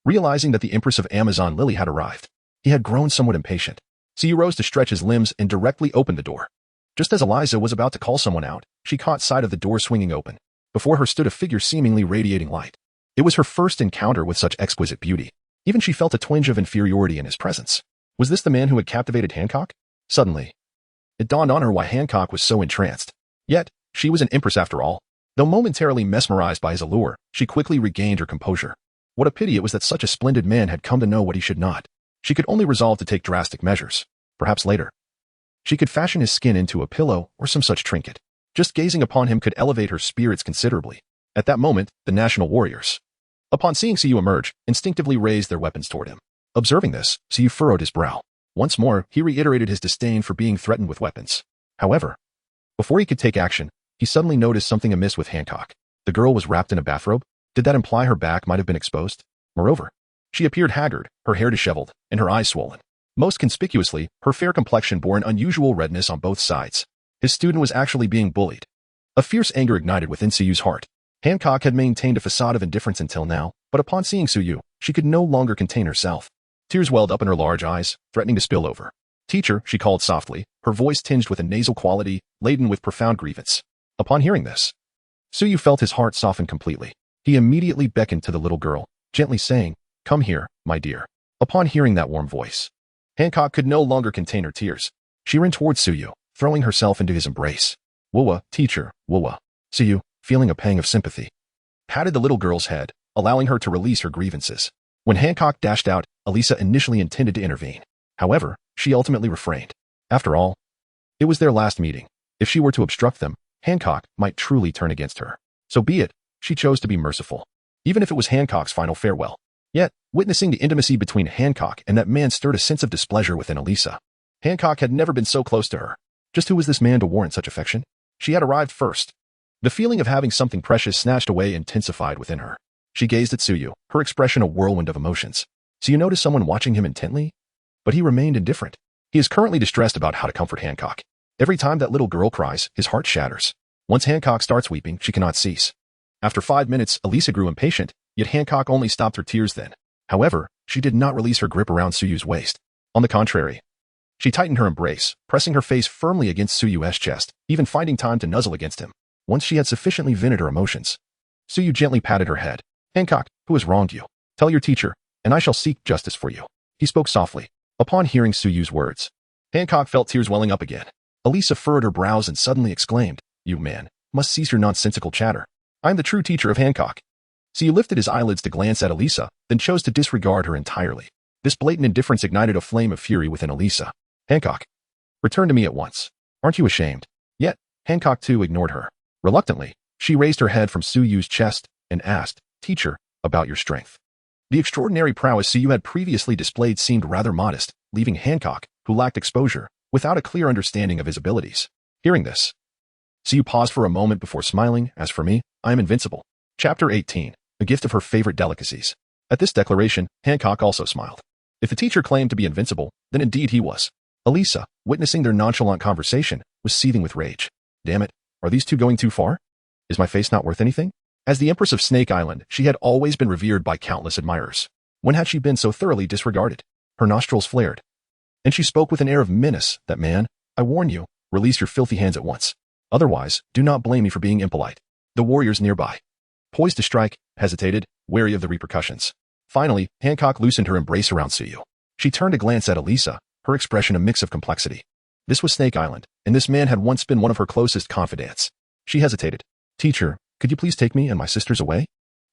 Realizing that the Empress of Amazon Lily had arrived, he had grown somewhat impatient. Suyu rose to stretch his limbs and directly opened the door. Just as Eliza was about to call someone out, she caught sight of the door swinging open. Before her stood a figure seemingly radiating light. It was her first encounter with such exquisite beauty. Even she felt a twinge of inferiority in his presence. Was this the man who had captivated Hancock? Suddenly, it dawned on her why Hancock was so entranced. Yet, she was an empress after all. Though momentarily mesmerized by his allure, she quickly regained her composure. What a pity it was that such a splendid man had come to know what he should not. She could only resolve to take drastic measures. Perhaps later, she could fashion his skin into a pillow or some such trinket. Just gazing upon him could elevate her spirits considerably. At that moment, the national warriors, upon seeing Suyu emerge, instinctively raised their weapons toward him. Observing this, Suyu furrowed his brow. Once more, he reiterated his disdain for being threatened with weapons. However, before he could take action, he suddenly noticed something amiss with Hancock. The girl was wrapped in a bathrobe. Did that imply her back might have been exposed? Moreover, she appeared haggard, her hair disheveled, and her eyes swollen. Most conspicuously, her fair complexion bore an unusual redness on both sides. His student was actually being bullied. A fierce anger ignited within Suyu's heart. Hancock had maintained a facade of indifference until now, but upon seeing Suyu, she could no longer contain herself. Tears welled up in her large eyes, threatening to spill over. Teacher, she called softly, her voice tinged with a nasal quality, laden with profound grievance. Upon hearing this, Suyu felt his heart soften completely. He immediately beckoned to the little girl, gently saying, "Come here, my dear." Upon hearing that warm voice, Hancock could no longer contain her tears. She ran towards Suyu, throwing herself into his embrace. "Woa, teacher, woa." Suyu, feeling a pang of sympathy, patted the little girl's head, allowing her to release her grievances. When Hancock dashed out, Elisa initially intended to intervene. However, she ultimately refrained. After all, it was their last meeting. If she were to obstruct them, Hancock might truly turn against her. So be it, she chose to be merciful. Even if it was Hancock's final farewell. Yet, witnessing the intimacy between Hancock and that man stirred a sense of displeasure within Elisa. Hancock had never been so close to her. Just who was this man to warrant such affection? She had arrived first. The feeling of having something precious snatched away intensified within her. She gazed at Suyu, her expression a whirlwind of emotions. Suyu noticed someone watching him intently, but he remained indifferent. He is currently distressed about how to comfort Hancock. Every time that little girl cries, his heart shatters. Once Hancock starts weeping, she cannot cease. After 5 minutes, Elisa grew impatient, yet Hancock only stopped her tears then. However, she did not release her grip around Suyu's waist. On the contrary, she tightened her embrace, pressing her face firmly against Suyu's chest, even finding time to nuzzle against him. Once she had sufficiently vented her emotions, Suyu gently patted her head. "Hancock, who has wronged you? Tell your teacher, and I shall seek justice for you." He spoke softly. Upon hearing Suyu's words, Hancock felt tears welling up again. Elisa furrowed her brows and suddenly exclaimed, "You man, must cease your nonsensical chatter. I am the true teacher of Hancock." Suyu lifted his eyelids to glance at Elisa, then chose to disregard her entirely. This blatant indifference ignited a flame of fury within Elisa. "Hancock, return to me at once. Aren't you ashamed?" Yet, Hancock too ignored her. Reluctantly, she raised her head from Suyu's chest and asked, "Teacher, about your strength." The extraordinary prowess Suyu had previously displayed seemed rather modest, leaving Hancock, who lacked exposure, without a clear understanding of his abilities. Hearing this, Suyu paused for a moment before smiling. "As for me, I am invincible." Chapter 18, a gift of her favorite delicacies. At this declaration, Hancock also smiled. If the teacher claimed to be invincible, then indeed he was. Elisa, witnessing their nonchalant conversation, was seething with rage. Damn it, are these two going too far? Is my face not worth anything? As the Empress of Snake Island, she had always been revered by countless admirers. When had she been so thoroughly disregarded? Her nostrils flared, and she spoke with an air of menace. "That man, I warn you, release your filthy hands at once. Otherwise, do not blame me for being impolite." The warriors nearby, poised to strike, hesitated, wary of the repercussions. Finally, Hancock loosened her embrace around Suyu. She turned to glance at Elisa, her expression a mix of complexity. This was Snake Island, and this man had once been one of her closest confidants. She hesitated. "Teacher, could you please take me and my sisters away?"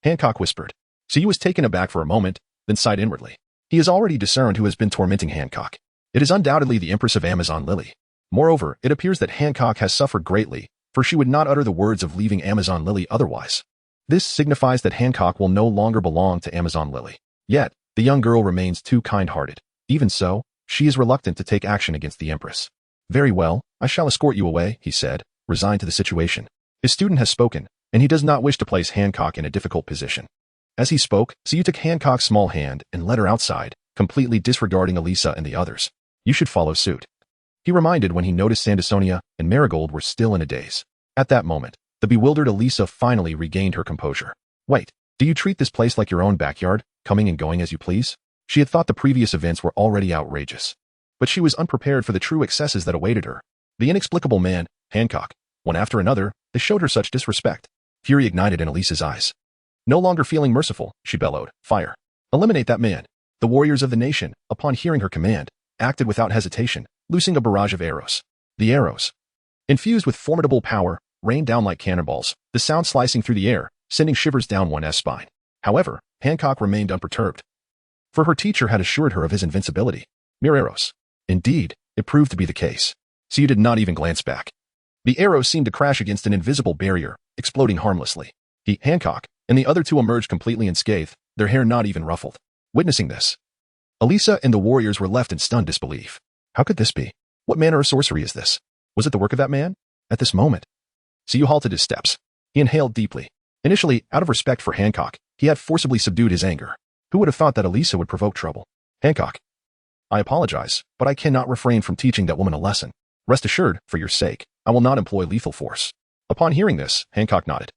Hancock whispered. Suyu was taken aback for a moment, then sighed inwardly. He has already discerned who has been tormenting Hancock. It is undoubtedly the Empress of Amazon Lily. Moreover, it appears that Hancock has suffered greatly, for she would not utter the words of leaving Amazon Lily otherwise. This signifies that Hancock will no longer belong to Amazon Lily. Yet, the young girl remains too kind-hearted. Even so, she is reluctant to take action against the Empress. Very well, I shall escort you away, he said, resigned to the situation. His student has spoken, and he does not wish to place Hancock in a difficult position. As he spoke, Siyu took Hancock's small hand and led her outside, completely disregarding Elisa and the others. You should follow suit. He reminded when he noticed Sandersonia and Marigold were still in a daze. At that moment, the bewildered Elisa finally regained her composure. Wait, do you treat this place like your own backyard, coming and going as you please? She had thought the previous events were already outrageous. But she was unprepared for the true excesses that awaited her. The inexplicable man, Hancock, one after another, they showed her such disrespect. Fury ignited in Elisa's eyes. No longer feeling merciful, she bellowed, fire. Eliminate that man. The warriors of the nation, upon hearing her command, acted without hesitation, loosing a barrage of arrows. The arrows, infused with formidable power, rained down like cannonballs, the sound slicing through the air, sending shivers down one's spine. However, Hancock remained unperturbed. For her teacher had assured her of his invincibility. Mere arrows. Indeed, it proved to be the case. Siyu did not even glance back. The arrows seemed to crash against an invisible barrier, exploding harmlessly. He, Hancock, and the other two emerged completely unscathed, their hair not even ruffled. Witnessing this, Elisa and the warriors were left in stunned disbelief. How could this be? What manner of sorcery is this? Was it the work of that man? At this moment, Siyu halted his steps. He inhaled deeply. Initially, out of respect for Hancock, he had forcibly subdued his anger. Who would have thought that Elisa would provoke trouble? Hancock. I apologize, but I cannot refrain from teaching that woman a lesson. Rest assured, for your sake, I will not employ lethal force. Upon hearing this, Hancock nodded.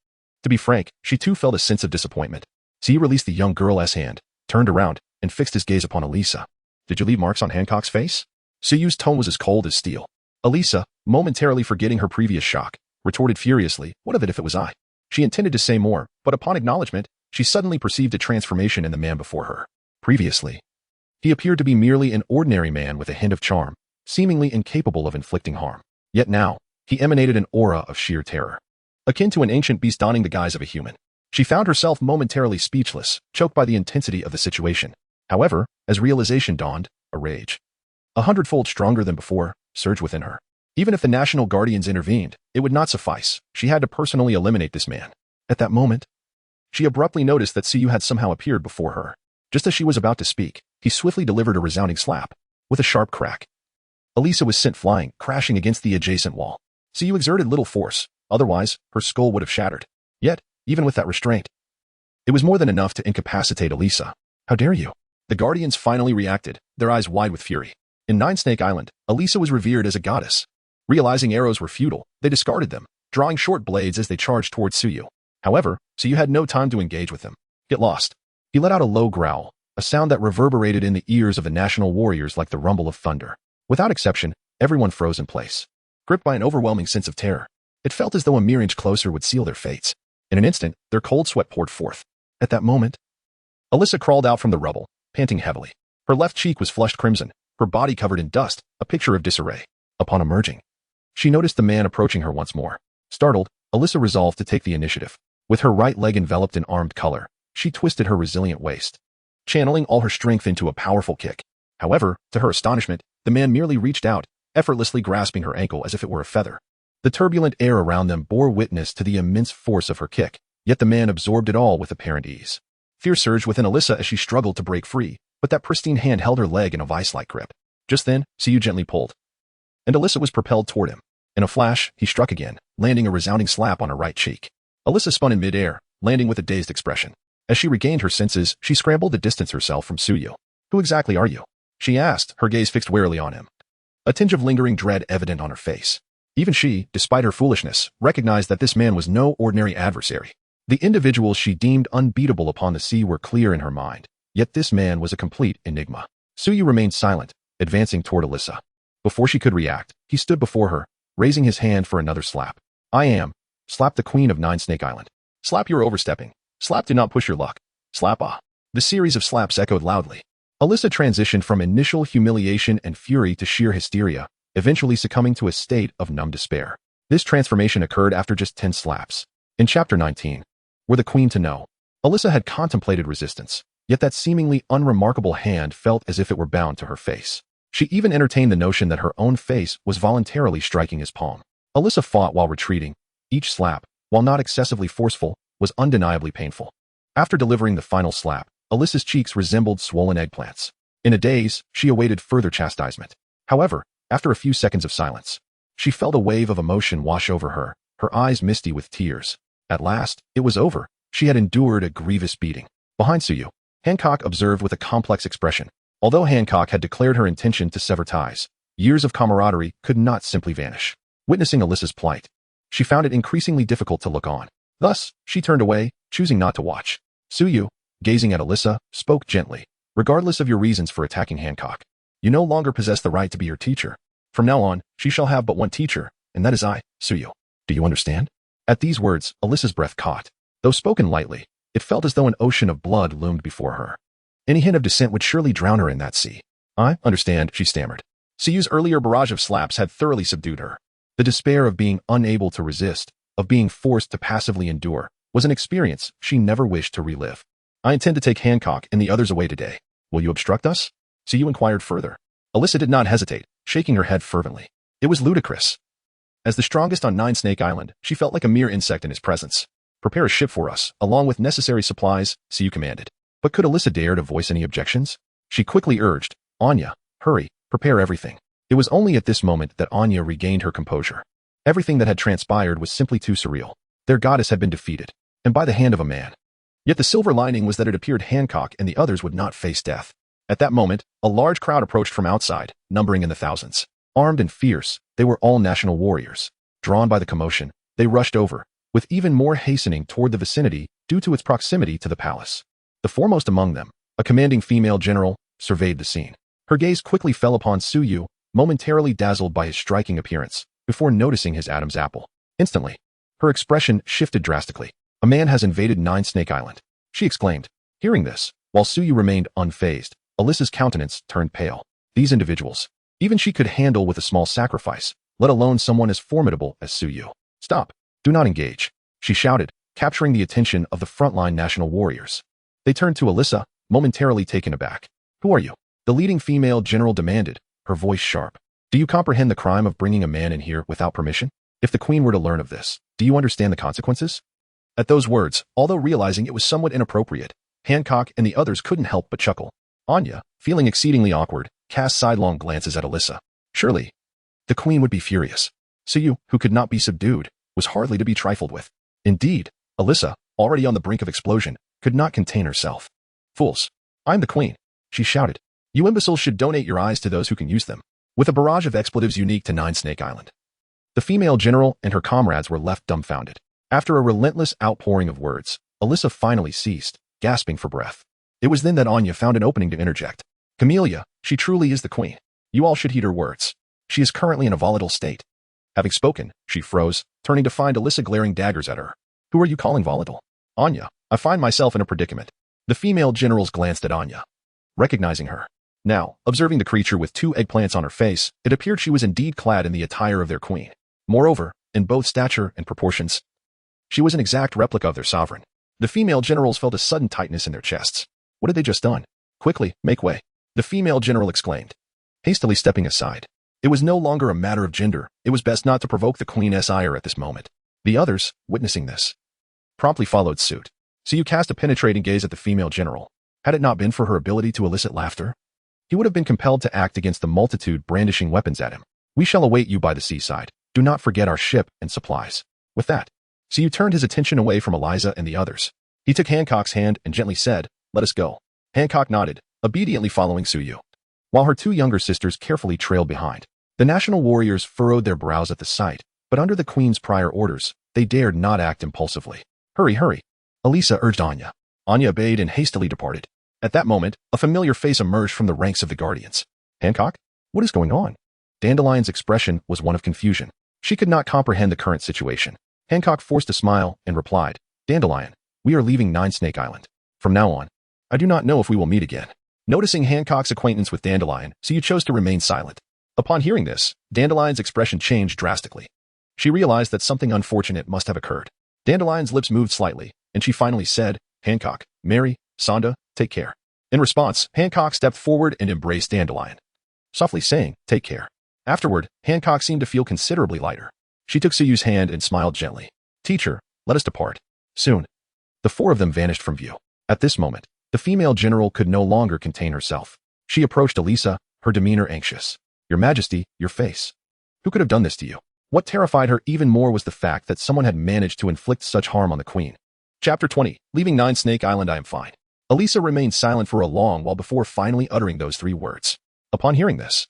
To be frank, she too felt a sense of disappointment. Siyu released the young girl's hand, turned around, and fixed his gaze upon Elisa. Did you leave marks on Hancock's face? Siyu's tone was as cold as steel. Elisa, momentarily forgetting her previous shock, retorted furiously, what of it if it was I? She intended to say more, but upon acknowledgement, she suddenly perceived a transformation in the man before her. Previously, he appeared to be merely an ordinary man with a hint of charm, seemingly incapable of inflicting harm. Yet now, he emanated an aura of sheer terror, akin to an ancient beast donning the guise of a human. She found herself momentarily speechless, choked by the intensity of the situation. However, as realization dawned, a rage, 100-fold stronger than before, surged within her. Even if the National Guardians intervened, it would not suffice. She had to personally eliminate this man. At that moment, she abruptly noticed that Siyu had somehow appeared before her. Just as she was about to speak, he swiftly delivered a resounding slap. With a sharp crack, Elisa was sent flying, crashing against the adjacent wall. Siyu exerted little force, otherwise, her skull would have shattered. Yet, even with that restraint, it was more than enough to incapacitate Elisa. How dare you? The Guardians finally reacted, their eyes wide with fury. In Nine Snake Island, Elisa was revered as a goddess. Realizing arrows were futile, they discarded them, drawing short blades as they charged towards Siyu. However, Siyu had no time to engage with them. Get lost. He let out a low growl, a sound that reverberated in the ears of the national warriors like the rumble of thunder. Without exception, everyone froze in place, gripped by an overwhelming sense of terror. It felt as though a mere inch closer would seal their fates. In an instant, their cold sweat poured forth. At that moment, Elisa crawled out from the rubble, panting heavily. Her left cheek was flushed crimson, her body covered in dust, a picture of disarray. Upon emerging, she noticed the man approaching her once more. Startled, Elisa resolved to take the initiative. With her right leg enveloped in armed color, she twisted her resilient waist, channeling all her strength into a powerful kick. However, to her astonishment, the man merely reached out, effortlessly grasping her ankle as if it were a feather. The turbulent air around them bore witness to the immense force of her kick, yet the man absorbed it all with apparent ease. Fear surged within Elisa as she struggled to break free, but that pristine hand held her leg in a vice-like grip. Just then, Siyu gently pulled, and Elisa was propelled toward him. In a flash, he struck again, landing a resounding slap on her right cheek. Elisa spun in midair, landing with a dazed expression. As she regained her senses, she scrambled to distance herself from Siyu. Who exactly are you? She asked, her gaze fixed warily on him, a tinge of lingering dread evident on her face. Even she, despite her foolishness, recognized that this man was no ordinary adversary. The individuals she deemed unbeatable upon the sea were clear in her mind, yet this man was a complete enigma. Siyu remained silent, advancing toward Elisa. Before she could react, he stood before her, raising his hand for another slap. I am. Slap the Queen of Nine Snake Island. Slap you're overstepping. Slap do not push your luck. Slap ah. The series of slaps echoed loudly. Elisa transitioned from initial humiliation and fury to sheer hysteria, eventually succumbing to a state of numb despair. This transformation occurred after just 10 slaps. In Chapter 19, Were the Queen to Know, Elisa had contemplated resistance, Yet that seemingly unremarkable hand felt as if it were bound to her face. She even entertained the notion that her own face was voluntarily striking his palm. Alyssa fought while retreating. Each slap, while not excessively forceful, was undeniably painful. After delivering the final slap, Alyssa's cheeks resembled swollen eggplants. In a daze, she awaited further chastisement. However, after a few seconds of silence, she felt a wave of emotion wash over her, her eyes misty with tears. At last, it was over. She had endured a grievous beating. Behind Suyu, Hancock observed with a complex expression. Although Hancock had declared her intention to sever ties, years of camaraderie could not simply vanish. Witnessing Alyssa's plight, she found it increasingly difficult to look on. Thus, she turned away, choosing not to watch. Suyu, gazing at Alyssa, spoke gently. Regardless of your reasons for attacking Hancock, you no longer possess the right to be your teacher. From now on, she shall have but one teacher, and that is I, Suyu. Do you understand? At these words, Alyssa's breath caught. Though spoken lightly, it felt as though an ocean of blood loomed before her. Any hint of dissent would surely drown her in that sea. I understand, she stammered. Suyu's earlier barrage of slaps had thoroughly subdued her. The despair of being unable to resist, of being forced to passively endure, was an experience she never wished to relive. I intend to take Hancock and the others away today. Will you obstruct us? Suyu inquired further. Alyssa did not hesitate, shaking her head fervently. It was ludicrous. As the strongest on Nine Snake Island, she felt like a mere insect in his presence. Prepare a ship for us, along with necessary supplies, Suyu commanded. But could Alyssa dare to voice any objections? She quickly urged, Anya, hurry, prepare everything. It was only at this moment that Anya regained her composure. Everything that had transpired was simply too surreal. Their goddess had been defeated, and by the hand of a man. Yet the silver lining was that it appeared Hancock and the others would not face death. At that moment, a large crowd approached from outside, numbering in the thousands. Armed and fierce, they were all national warriors. Drawn by the commotion, they rushed over, with even more hastening toward the vicinity due to its proximity to the palace. The foremost among them, a commanding female general, surveyed the scene. Her gaze quickly fell upon Suyu, momentarily dazzled by his striking appearance, before noticing his Adam's apple. Instantly, her expression shifted drastically. A man has invaded Nine Snake Island, she exclaimed. Hearing this, while Suyu remained unfazed, Alyssa's countenance turned pale. These individuals, even she could handle with a small sacrifice, let alone someone as formidable as Suyu. Stop. Do not engage, she shouted, capturing the attention of the frontline national warriors. They turned to Alyssa, momentarily taken aback. Who are you? The leading female general demanded, her voice sharp. Do you comprehend the crime of bringing a man in here without permission? If the queen were to learn of this, do you understand the consequences? At those words, although realizing it was somewhat inappropriate, Hancock and the others couldn't help but chuckle. Anya, feeling exceedingly awkward, cast sidelong glances at Alyssa. Surely, the queen would be furious. Suyu, who could not be subdued, was hardly to be trifled with. Indeed, Alyssa, already on the brink of explosion, could not contain herself. Fools! I'm the queen, she shouted. You imbeciles should donate your eyes to those who can use them. With a barrage of expletives unique to Nine Snake Island. The female general and her comrades were left dumbfounded. After a relentless outpouring of words, Alyssa finally ceased, gasping for breath. It was then that Anya found an opening to interject. Camellia, she truly is the queen. You all should heed her words. She is currently in a volatile state. Having spoken, she froze, turning to find Alyssa glaring daggers at her. Who are you calling volatile? Anya, I find myself in a predicament. The female generals glanced at Anya, recognizing her. Now, observing the creature with two eggplants on her face, it appeared she was indeed clad in the attire of their queen. Moreover, in both stature and proportions, she was an exact replica of their sovereign. The female generals felt a sudden tightness in their chests. What had they just done? Quickly, make way, the female general exclaimed, hastily stepping aside. It was no longer a matter of gender. It was best not to provoke the queen's ire at this moment. The others, witnessing this, promptly followed suit. So you cast a penetrating gaze at the female general. Had it not been for her ability to elicit laughter, he would have been compelled to act against the multitude brandishing weapons at him. We shall await you by the seaside. Do not forget our ship and supplies. With that, Suyu turned his attention away from Eliza and the others. He took Hancock's hand and gently said, Let us go. Hancock nodded, obediently following Suyu, while her two younger sisters carefully trailed behind. The national warriors furrowed their brows at the sight, but under the queen's prior orders, they dared not act impulsively. Hurry, hurry, Elisa urged Anya. Anya obeyed and hastily departed. At that moment, a familiar face emerged from the ranks of the guardians. Hancock? What is going on? Dandelion's expression was one of confusion. She could not comprehend the current situation. Hancock forced a smile and replied, Dandelion, we are leaving Nine Snake Island. From now on, I do not know if we will meet again. Noticing Hancock's acquaintance with Dandelion, Suyu chose to remain silent. Upon hearing this, Dandelion's expression changed drastically. She realized that something unfortunate must have occurred. Dandelion's lips moved slightly, and she finally said, Hancock, Mary, Sonda, take care. In response, Hancock stepped forward and embraced Dandelion, softly saying, "Take care." Afterward, Hancock seemed to feel considerably lighter. She took Suyu's hand and smiled gently. "Teacher, let us depart. Soon." The four of them vanished from view. At this moment, the female general could no longer contain herself. She approached Alisa, her demeanor anxious. "Your Majesty, your face. Who could have done this to you?" What terrified her even more was the fact that someone had managed to inflict such harm on the queen. Chapter 20. Leaving Nine Snake Island, I am fine. Alisa remained silent for a long while before finally uttering those three words. Upon hearing this,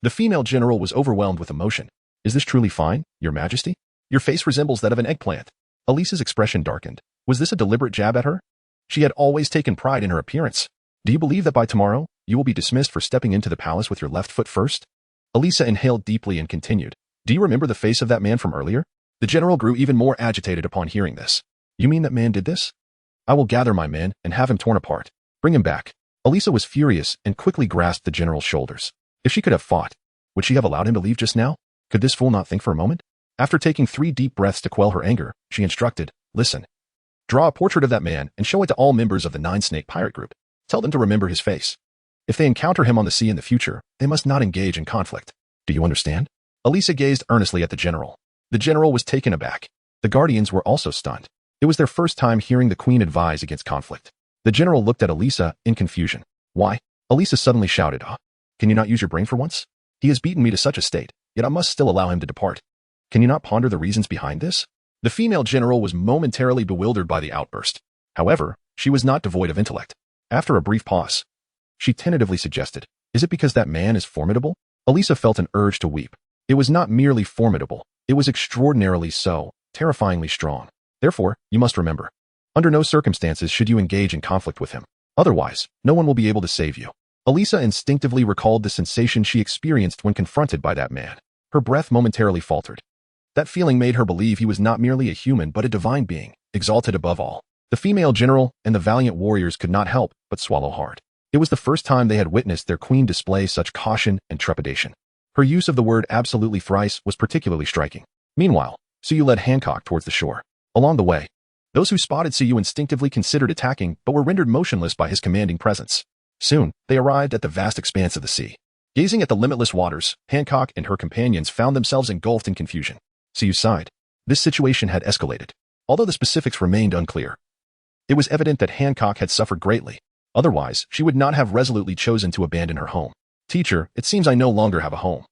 the female general was overwhelmed with emotion. "Is this truly fine, Your Majesty? Your face resembles that of an eggplant." Alisa's expression darkened. Was this a deliberate jab at her? She had always taken pride in her appearance. "Do you believe that by tomorrow, you will be dismissed for stepping into the palace with your left foot first?" Alisa inhaled deeply and continued. "Do you remember the face of that man from earlier?" The general grew even more agitated upon hearing this. "You mean that man did this? I will gather my men and have him torn apart. Bring him back." Alisa was furious and quickly grasped the general's shoulders. If she could have fought, would she have allowed him to leave just now? Could this fool not think for a moment? After taking 3 deep breaths to quell her anger, she instructed, "Listen. Draw a portrait of that man and show it to all members of the Nine Snake Pirate Group. Tell them to remember his face. If they encounter him on the sea in the future, they must not engage in conflict. Do you understand?" Alisa gazed earnestly at the general. The general was taken aback. The guardians were also stunned. It was their first time hearing the queen advise against conflict. The general looked at Alisa in confusion. "Why?" Alisa suddenly shouted, "Can you not use your brain for once? He has beaten me to such a state, yet I must still allow him to depart. Can you not ponder the reasons behind this?" The female general was momentarily bewildered by the outburst. However, she was not devoid of intellect. After a brief pause, she tentatively suggested, "Is it because that man is formidable?" Alisa felt an urge to weep. It was not merely formidable, it was extraordinarily so, terrifyingly strong. Therefore, you must remember, under no circumstances should you engage in conflict with him. Otherwise, no one will be able to save you. Alisa instinctively recalled the sensation she experienced when confronted by that man. Her breath momentarily faltered. That feeling made her believe he was not merely a human but a divine being, exalted above all. The female general and the valiant warriors could not help but swallow hard. It was the first time they had witnessed their queen display such caution and trepidation. Her use of the word absolutely thrice was particularly striking. Meanwhile, Suyu led Hancock towards the shore. Along the way, those who spotted Suyu instinctively considered attacking but were rendered motionless by his commanding presence. Soon, they arrived at the vast expanse of the sea. Gazing at the limitless waters, Hancock and her companions found themselves engulfed in confusion. Suyu sighed. This situation had escalated. Although the specifics remained unclear, it was evident that Hancock had suffered greatly. Otherwise, she would not have resolutely chosen to abandon her home. "Teacher, it seems I no longer have a home,"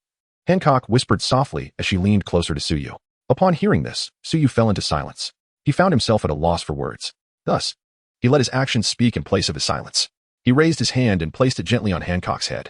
Hancock whispered softly as she leaned closer to Suyu. Upon hearing this, Suyu fell into silence. He found himself at a loss for words. Thus, he let his actions speak in place of his silence. He raised his hand and placed it gently on Hancock's head,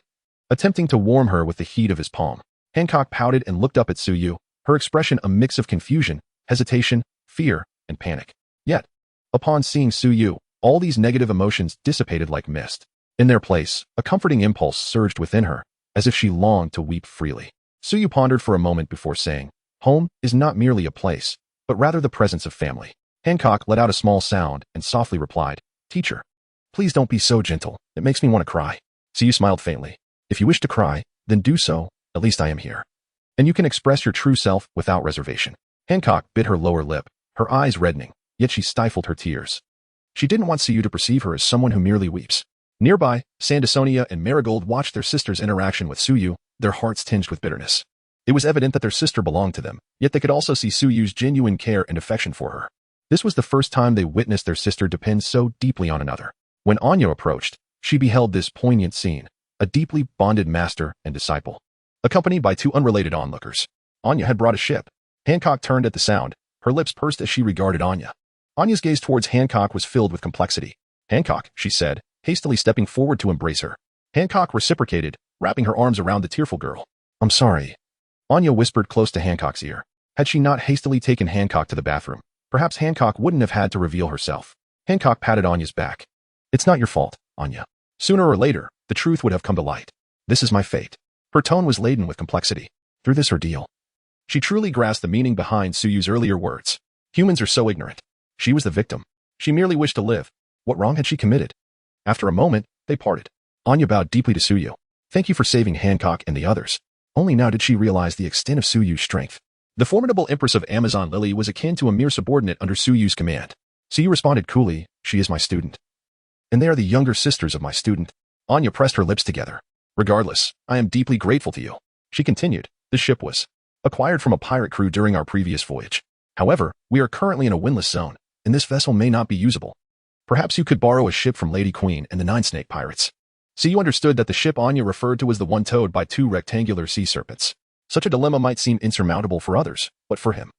attempting to warm her with the heat of his palm. Hancock pouted and looked up at Suyu, her expression a mix of confusion, hesitation, fear, and panic. Yet, upon seeing Suyu, all these negative emotions dissipated like mist. In their place, a comforting impulse surged within her, as if she longed to weep freely. Suyu pondered for a moment before saying, "Home is not merely a place, but rather the presence of family." Hancock let out a small sound and softly replied, "Teacher, please don't be so gentle. It makes me want to cry." Suyu smiled faintly. "If you wish to cry, then do so. At least I am here. And you can express your true self without reservation." Hancock bit her lower lip, her eyes reddening, yet she stifled her tears. She didn't want Suyu to perceive her as someone who merely weeps. Nearby, Sandasonia and Marigold watched their sister's interaction with Suyu, their hearts tinged with bitterness. It was evident that their sister belonged to them, yet they could also see Suyu's genuine care and affection for her. This was the first time they witnessed their sister depend so deeply on another. When Anya approached, she beheld this poignant scene, a deeply bonded master and disciple, accompanied by 2 unrelated onlookers. Anya had brought a ship. Hancock turned at the sound, her lips pursed as she regarded Anya. Anya's gaze towards Hancock was filled with complexity. "Hancock," she said, hastily stepping forward to embrace her. Hancock reciprocated, wrapping her arms around the tearful girl. "I'm sorry," Anya whispered close to Hancock's ear. Had she not hastily taken Hancock to the bathroom, perhaps Hancock wouldn't have had to reveal herself. Hancock patted Anya's back. "It's not your fault, Anya. Sooner or later, the truth would have come to light. This is my fate." Her tone was laden with complexity. Through this ordeal, she truly grasped the meaning behind Suyu's earlier words. Humans are so ignorant. She was the victim. She merely wished to live. What wrong had she committed? After a moment, they parted. Anya bowed deeply to Suyu. "Thank you for saving Hancock and the others." Only now did she realize the extent of Suyu's strength. The formidable Empress of Amazon Lily was akin to a mere subordinate under Suyu's command. Suyu responded coolly, "She is my student. and they are the younger sisters of my student. Anya pressed her lips together. Regardless, I am deeply grateful to you. She continued, the ship was acquired from a pirate crew during our previous voyage. However, we are currently in a windless zone, and this vessel may not be usable. Perhaps you could borrow a ship from Lady Queen and the Nine Snake Pirates. See, you understood that the ship Anya referred to was the one towed by two rectangular sea serpents. Such a dilemma might seem insurmountable for others, but for him,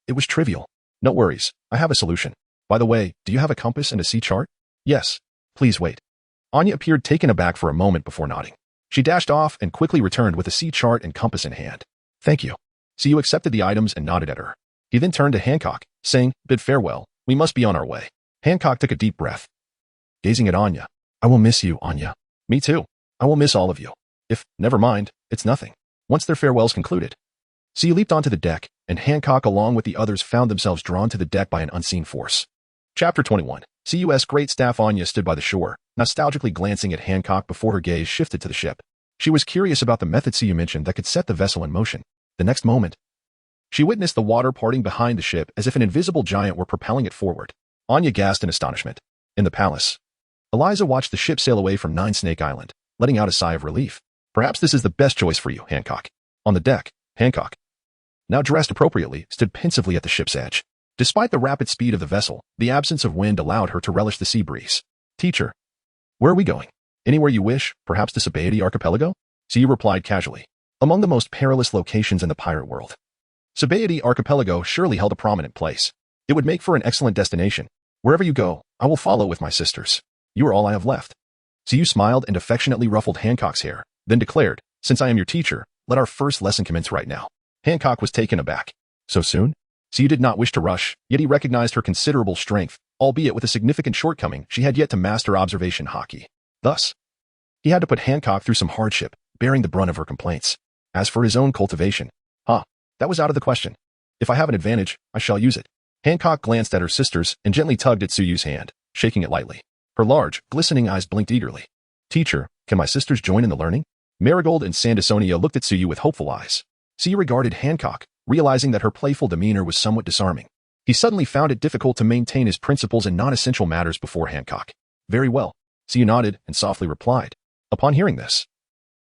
it was trivial. No worries, I have a solution. By the way, do you have a compass and a sea chart? Yes. Please wait. Anya appeared taken aback for a moment before nodding. She dashed off and quickly returned with a sea chart and compass in hand. Thank you. See, you accepted the items and nodded at her. He then turned to Hancock, saying, bid farewell, we must be on our way. Hancock took a deep breath, gazing at Anya. I will miss you, Anya. Me too. I will miss all of you. Never mind, it's nothing. Once their farewells concluded, See leaped onto the deck, and Hancock along with the others found themselves drawn to the deck by an unseen force. Chapter 21. CU's great staff Anya stood by the shore, nostalgically glancing at Hancock before her gaze shifted to the ship. She was curious about the method CU mentioned that could set the vessel in motion. The next moment, she witnessed the water parting behind the ship as if an invisible giant were propelling it forward. Anya gasped in astonishment. In the palace, Eliza watched the ship sail away from Nine Snake Island, letting out a sigh of relief. Perhaps this is the best choice for you, Hancock. On the deck, Hancock, now dressed appropriately, stood pensively at the ship's edge. Despite the rapid speed of the vessel, the absence of wind allowed her to relish the sea breeze. Teacher, where are we going? Anywhere you wish, perhaps the Superpower Archipelago? CU replied casually. Among the most perilous locations in the pirate world, Superpower Archipelago surely held a prominent place. It would make for an excellent destination. Wherever you go, I will follow with my sisters. You are all I have left. CU smiled and affectionately ruffled Hancock's hair, then declared, since I am your teacher, let our first lesson commence right now. Hancock was taken aback. So soon? CU did not wish to rush, yet he recognized her considerable strength, albeit with a significant shortcoming. She had yet to master observation Haki. Thus, he had to put Hancock through some hardship, bearing the brunt of her complaints. As for his own cultivation, that was out of the question. If I have an advantage, I shall use it. Hancock glanced at her sisters and gently tugged at Suyu's hand, shaking it lightly. Her large, glistening eyes blinked eagerly. Teacher, can my sisters join in the learning? Marigold and Sandasonia looked at Suyu with hopeful eyes. Suyu regarded Hancock, realizing that her playful demeanor was somewhat disarming. He suddenly found it difficult to maintain his principles in non-essential matters before Hancock. Very well. Suyu nodded and softly replied. Upon hearing this,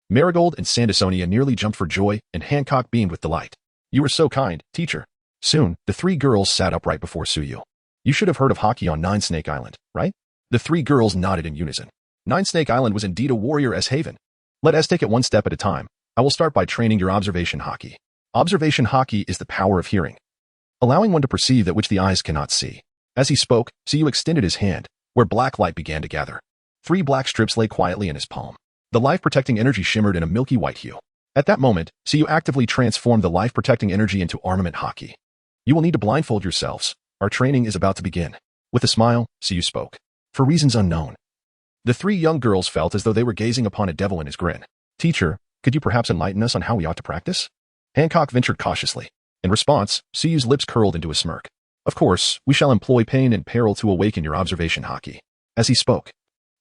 Marigold and Sandasonia nearly jumped for joy, and Hancock beamed with delight. You were so kind, teacher. Soon, the three girls sat upright before Suyu. You should have heard of Haki on Nine Snake Island, right? The three girls nodded in unison. Nine Snake Island was indeed a warrior-s haven. Let us take it one step at a time. I will start by training your observation Haki. Observation Haki is the power of hearing, allowing one to perceive that which the eyes cannot see. As he spoke, Suyu extended his hand, where black light began to gather. 3 black strips lay quietly in his palm. The life-protecting energy shimmered in a milky white hue. At that moment, Suyu actively transformed the life-protecting energy into armament Haki. You will need to blindfold yourselves. Our training is about to begin. With a smile, Suyu spoke. For reasons unknown. The 3 young girls felt as though they were gazing upon a devil in his grin. Teacher, could you perhaps enlighten us on how we ought to practice? Hancock ventured cautiously. In response, Suyu's lips curled into a smirk. Of course, we shall employ pain and peril to awaken your observation Haki. As he spoke,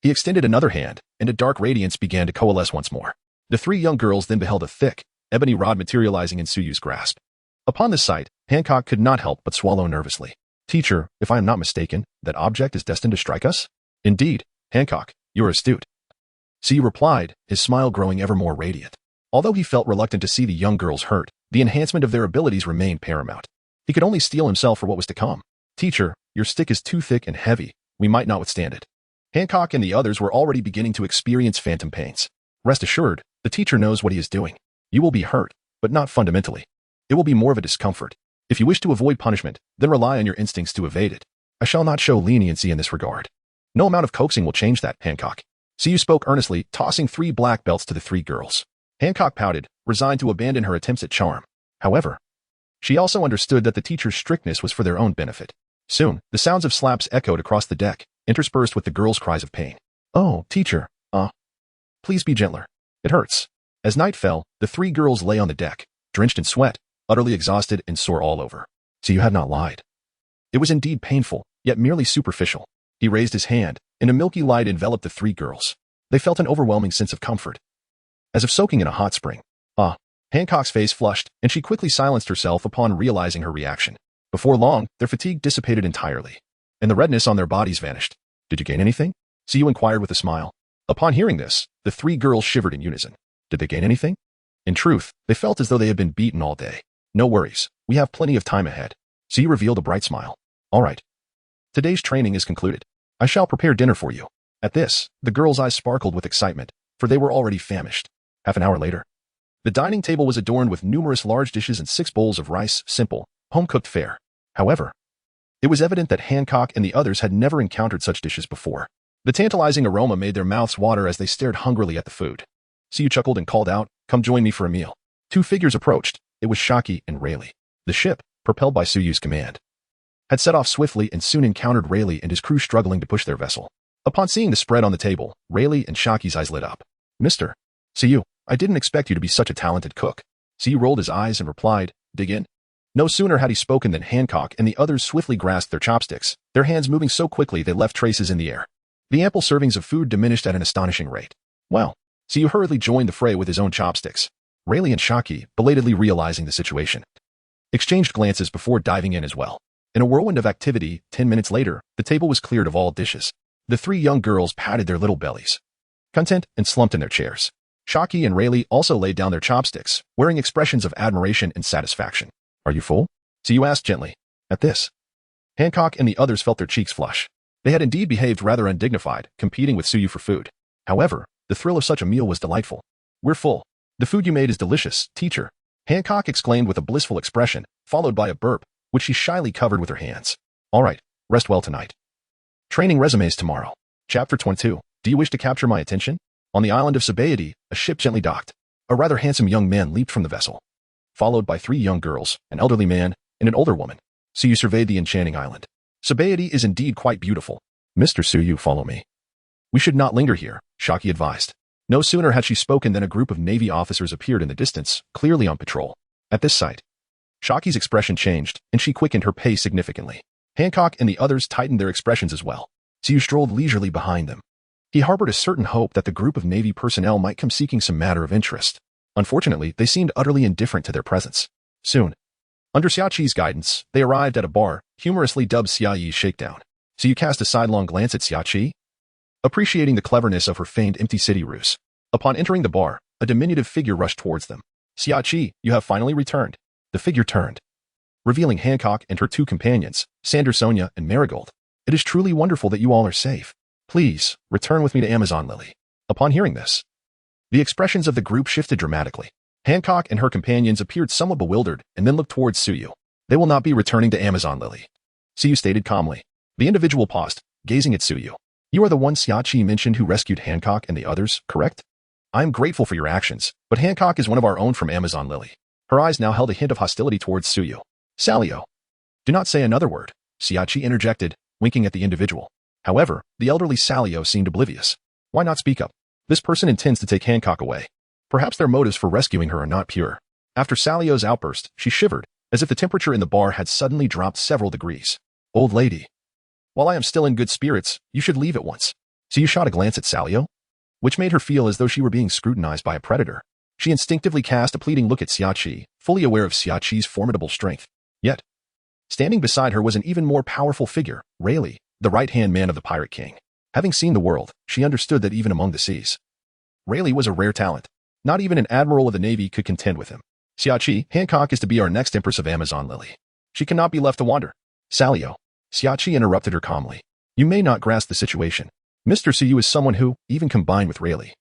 he extended another hand, and a dark radiance began to coalesce once more. The 3 young girls then beheld a thick, ebony rod materializing in Suyu's grasp. Upon this sight, Hancock could not help but swallow nervously. Teacher, if I am not mistaken, that object is destined to strike us? Indeed, Hancock, you are astute. Suyu replied, his smile growing ever more radiant. Although he felt reluctant to see the young girls hurt, the enhancement of their abilities remained paramount. He could only steel himself for what was to come. Teacher, your stick is too thick and heavy. We might not withstand it. Hancock and the others were already beginning to experience phantom pains. Rest assured, the teacher knows what he is doing. You will be hurt, but not fundamentally. It will be more of a discomfort. If you wish to avoid punishment, then rely on your instincts to evade it. I shall not show leniency in this regard. No amount of coaxing will change that, Hancock. Suyu spoke earnestly, tossing 3 black belts to the 3 girls. Hancock pouted, resigned to abandon her attempts at charm. However, she also understood that the teacher's strictness was for their own benefit. Soon, the sounds of slaps echoed across the deck, interspersed with the girls' cries of pain. Oh, teacher, please be gentler. It hurts. As night fell, the 3 girls lay on the deck, drenched in sweat, utterly exhausted and sore all over. Suyu had not lied. It was indeed painful, yet merely superficial. He raised his hand, and a milky light enveloped the 3 girls. They felt an overwhelming sense of comfort, as if soaking in a hot spring. Hancock's face flushed, and she quickly silenced herself upon realizing her reaction. Before long, their fatigue dissipated entirely, and the redness on their bodies vanished. Did you gain anything? Siyu inquired with a smile. Upon hearing this, the three girls shivered in unison. Did they gain anything? In truth, they felt as though they had been beaten all day. No worries, we have plenty of time ahead. Siyu revealed a bright smile. All right. Today's training is concluded. I shall prepare dinner for you. At this, the girls' eyes sparkled with excitement, for they were already famished. Half an hour later, the dining table was adorned with numerous large dishes and 6 bowls of rice, simple, home-cooked fare. However, it was evident that Hancock and the others had never encountered such dishes before. The tantalizing aroma made their mouths water as they stared hungrily at the food. Siyu chuckled and called out, "Come join me for a meal." 2 figures approached. It was Haki and Rayleigh. The ship, propelled by Suyu's command, had set off swiftly and soon encountered Rayleigh and his crew struggling to push their vessel. Upon seeing the spread on the table, Rayleigh and Haki's eyes lit up. "Mr. Siyu, I didn't expect you to be such a talented cook." Siyu rolled his eyes and replied, "Dig in." No sooner had he spoken than Hancock and the others swiftly grasped their chopsticks, their hands moving so quickly they left traces in the air. The ample servings of food diminished at an astonishing rate. Well, Siyu hurriedly joined the fray with his own chopsticks. Rayleigh and Haki, belatedly realizing the situation, exchanged glances before diving in as well. In a whirlwind of activity, 10 minutes later, the table was cleared of all dishes. The 3 young girls patted their little bellies, content, and slumped in their chairs. Haki and Rayleigh also laid down their chopsticks, wearing expressions of admiration and satisfaction. "Are you full?" Siyu asked gently. At this, Hancock and the others felt their cheeks flush. They had indeed behaved rather undignified, competing with Siyu for food. However, the thrill of such a meal was delightful. "We're full. The food you made is delicious, teacher," Hancock exclaimed with a blissful expression, followed by a burp, which she shyly covered with her hands. "All right, rest well tonight. Training resumes tomorrow." Chapter 22. Do you wish to capture my attention? On the island of Splendid, a ship gently docked. A rather handsome young man leaped from the vessel, followed by 3 young girls, an elderly man, and an older woman. Siyu surveyed the enchanting island. Splendid is indeed quite beautiful. "Mr. Siyu, follow me." "We should not linger here," Haki advised. No sooner had she spoken than a group of Navy officers appeared in the distance, clearly on patrol. At this sight, Shaki's expression changed, and she quickened her pace significantly. Hancock and the others tightened their expressions as well. Siyu strolled leisurely behind them. He harbored a certain hope that the group of Navy personnel might come seeking some matter of interest. Unfortunately, they seemed utterly indifferent to their presence. Soon, under Xiaqi's guidance, they arrived at a bar, humorously dubbed Xiayi's Shakedown. Siyu cast a sidelong glance at Xiaqi, appreciating the cleverness of her feigned empty city ruse. Upon entering the bar, a diminutive figure rushed towards them. "Xiaqi, you have finally returned." The figure turned, revealing Hancock and her 2 companions, Sander, Sonia, and Marigold. "It is truly wonderful that you all are safe. Please, return with me to Amazon Lily." Upon hearing this, the expressions of the group shifted dramatically. Hancock and her companions appeared somewhat bewildered and then looked towards Siyu. "They will not be returning to Amazon Lily," Siyu stated calmly. The individual paused, gazing at Siyu. "You are the one Xiaqi mentioned who rescued Hancock and the others, correct?" "I am grateful for your actions, but Hancock is one of our own from Amazon Lily." Her eyes now held a hint of hostility towards Siyu. "Salio, do not say another word," Xiaqi interjected, winking at the individual. However, the elderly Salio seemed oblivious. "Why not speak up? This person intends to take Hancock away. Perhaps their motives for rescuing her are not pure." After Salio's outburst, she shivered, as if the temperature in the bar had suddenly dropped several degrees. "Old lady, while I am still in good spirits, you should leave at once." Siyu shot a glance at Salio, which made her feel as though she were being scrutinized by a predator. She instinctively cast a pleading look at Xiaqi, fully aware of Xiaqi's formidable strength. Yet, standing beside her was an even more powerful figure, Rayleigh, the right-hand man of the Pirate King. Having seen the world, she understood that even among the seas, Rayleigh was a rare talent. Not even an admiral of the Navy could contend with him. "Xiaqi, Hancock is to be our next Empress of Amazon Lily. She cannot be left to wander." "Salio," Xiaqi interrupted her calmly. "You may not grasp the situation. Mr. Siyu is someone who, even combined with Rayleigh,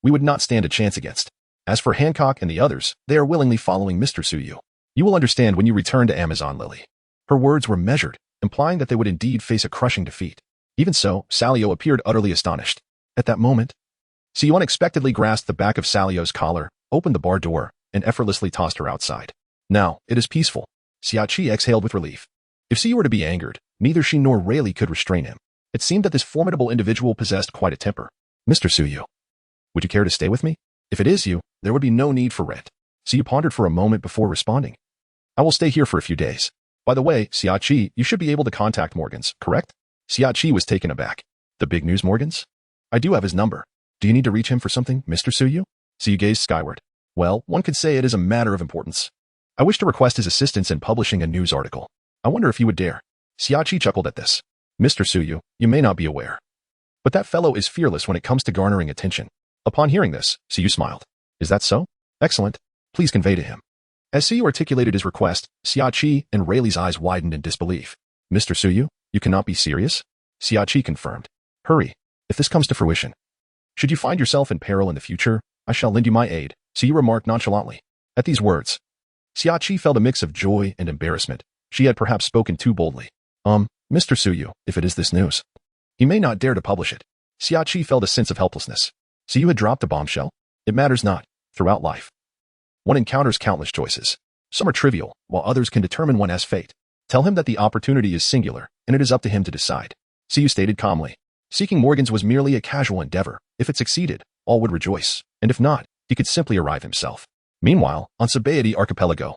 we would not stand a chance against. As for Hancock and the others, they are willingly following Mr. Siyu. You will understand when you return to Amazon Lily." Her words were measured, implying that they would indeed face a crushing defeat. Even so, Salio appeared utterly astonished. At that moment, Siyu unexpectedly grasped the back of Salio's collar, opened the bar door, and effortlessly tossed her outside. "Now, it is peaceful." Xiaqi exhaled with relief. If Siyu were to be angered, neither she nor Rayleigh could restrain him. It seemed that this formidable individual possessed quite a temper. "Mr. Siyu, would you care to stay with me? If it is you, there would be no need for rent." Siyu pondered for a moment before responding. "I will stay here for a few days. By the way, Xiaqi, you should be able to contact Morgans, correct?" Xiaqi was taken aback. "The big news Morgans? I do have his number. Do you need to reach him for something, Mr. Siyu?" Siyu gazed skyward. "Well, one could say it is a matter of importance. I wish to request his assistance in publishing a news article. I wonder if he would dare." Xiaqi chuckled at this. "Mr. Siyu, you may not be aware, But that fellow is fearless when it comes to garnering attention. Upon hearing this, Siyu smiled. Is that so? Excellent. Please convey to him. As Siyu articulated his request, Xiaoqi and Rayleigh's eyes widened in disbelief. Mr. Siyu, you cannot be serious? Xiaoqi confirmed. Hurry, if this comes to fruition. Should you find yourself in peril in the future, I shall lend you my aid, Siyu remarked nonchalantly. At these words, Xiaoqi felt a mix of joy and embarrassment. She had perhaps spoken too boldly. Mr. Siyu, if it is this news. He may not dare to publish it. Xiaoqi felt a sense of helplessness. Siyu had dropped a bombshell. It matters not. Throughout life, one encounters countless choices. Some are trivial, while others can determine one's fate. Tell him that the opportunity is singular, and it is up to him to decide. Siyu stated calmly. Seeking Morgan's was merely a casual endeavor. If it succeeded, all would rejoice, and if not, he could simply arrive himself. Meanwhile, on Sabaody Archipelago,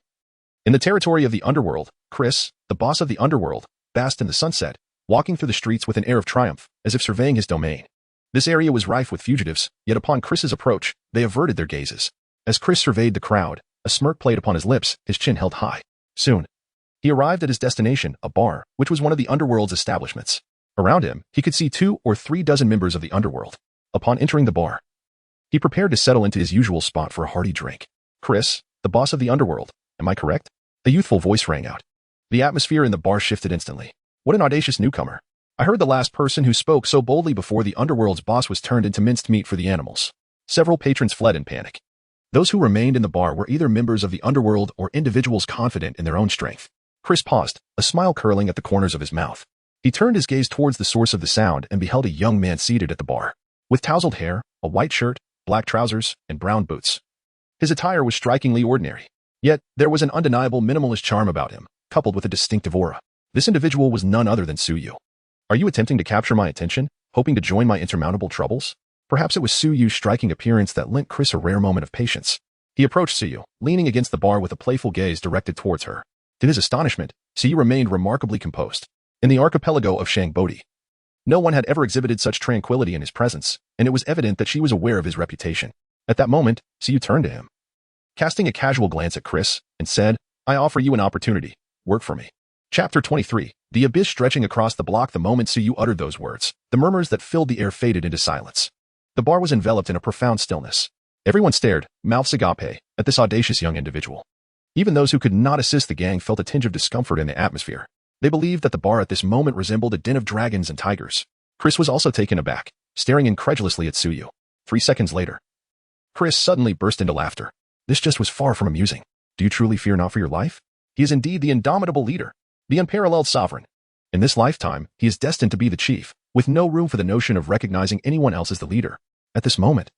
in the territory of the underworld, Chris, the boss of the underworld, basked in the sunset, walking through the streets with an air of triumph, as if surveying his domain. This area was rife with fugitives, yet upon Chris's approach, they averted their gazes. As Chris surveyed the crowd, a smirk played upon his lips, his chin held high. Soon, he arrived at his destination, a bar, which was one of the underworld's establishments. Around him, he could see 2 or 3 dozen members of the underworld. Upon entering the bar, he prepared to settle into his usual spot for a hearty drink. Chris, the boss of the underworld, am I correct? A youthful voice rang out. The atmosphere in the bar shifted instantly. What an audacious newcomer. I heard the last person who spoke so boldly before the underworld's boss was turned into minced meat for the animals. Several patrons fled in panic. Those who remained in the bar were either members of the underworld or individuals confident in their own strength. Chris paused, a smile curling at the corners of his mouth. He turned his gaze towards the source of the sound and beheld a young man seated at the bar. With tousled hair, a white shirt, black trousers, and brown boots. His attire was strikingly ordinary. Yet, there was an undeniable minimalist charm about him, coupled with a distinctive aura. This individual was none other than Siyu. Are you attempting to capture my attention, hoping to join my insurmountable troubles? Perhaps it was Suyu's striking appearance that lent Chris a rare moment of patience. He approached Siyu, leaning against the bar with a playful gaze directed towards her. To his astonishment, Siyu remained remarkably composed. In the archipelago of Shangbodi, no one had ever exhibited such tranquility in his presence, and it was evident that she was aware of his reputation. At that moment, Siyu turned to him, casting a casual glance at Chris, and said, I offer you an opportunity. Work for me. Chapter 23. The abyss stretching across the block. The moment Siyu uttered those words, the murmurs that filled the air faded into silence. The bar was enveloped in a profound stillness. Everyone stared, mouths agape, at this audacious young individual. Even those who could not assist the gang felt a tinge of discomfort in the atmosphere. They believed that the bar at this moment resembled a den of dragons and tigers. Chris was also taken aback, staring incredulously at Siyu. 3 seconds later, Chris suddenly burst into laughter. This just was far from amusing. Do you truly fear not for your life? He is indeed the indomitable leader, the unparalleled sovereign. In this lifetime, he is destined to be the chief, with no room for the notion of recognizing anyone else as the leader. At this moment,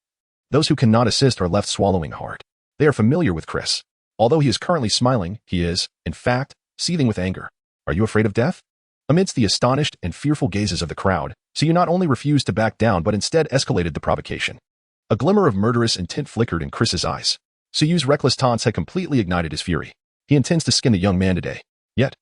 those who cannot assist are left swallowing hard. They are familiar with Chris. Although he is currently smiling, he is, in fact, seething with anger. Are you afraid of death? Amidst the astonished and fearful gazes of the crowd, Siyu not only refused to back down but instead escalated the provocation. A glimmer of murderous intent flickered in Chris's eyes. Suyu's reckless taunts had completely ignited his fury. He intends to skin the young man today. Yet,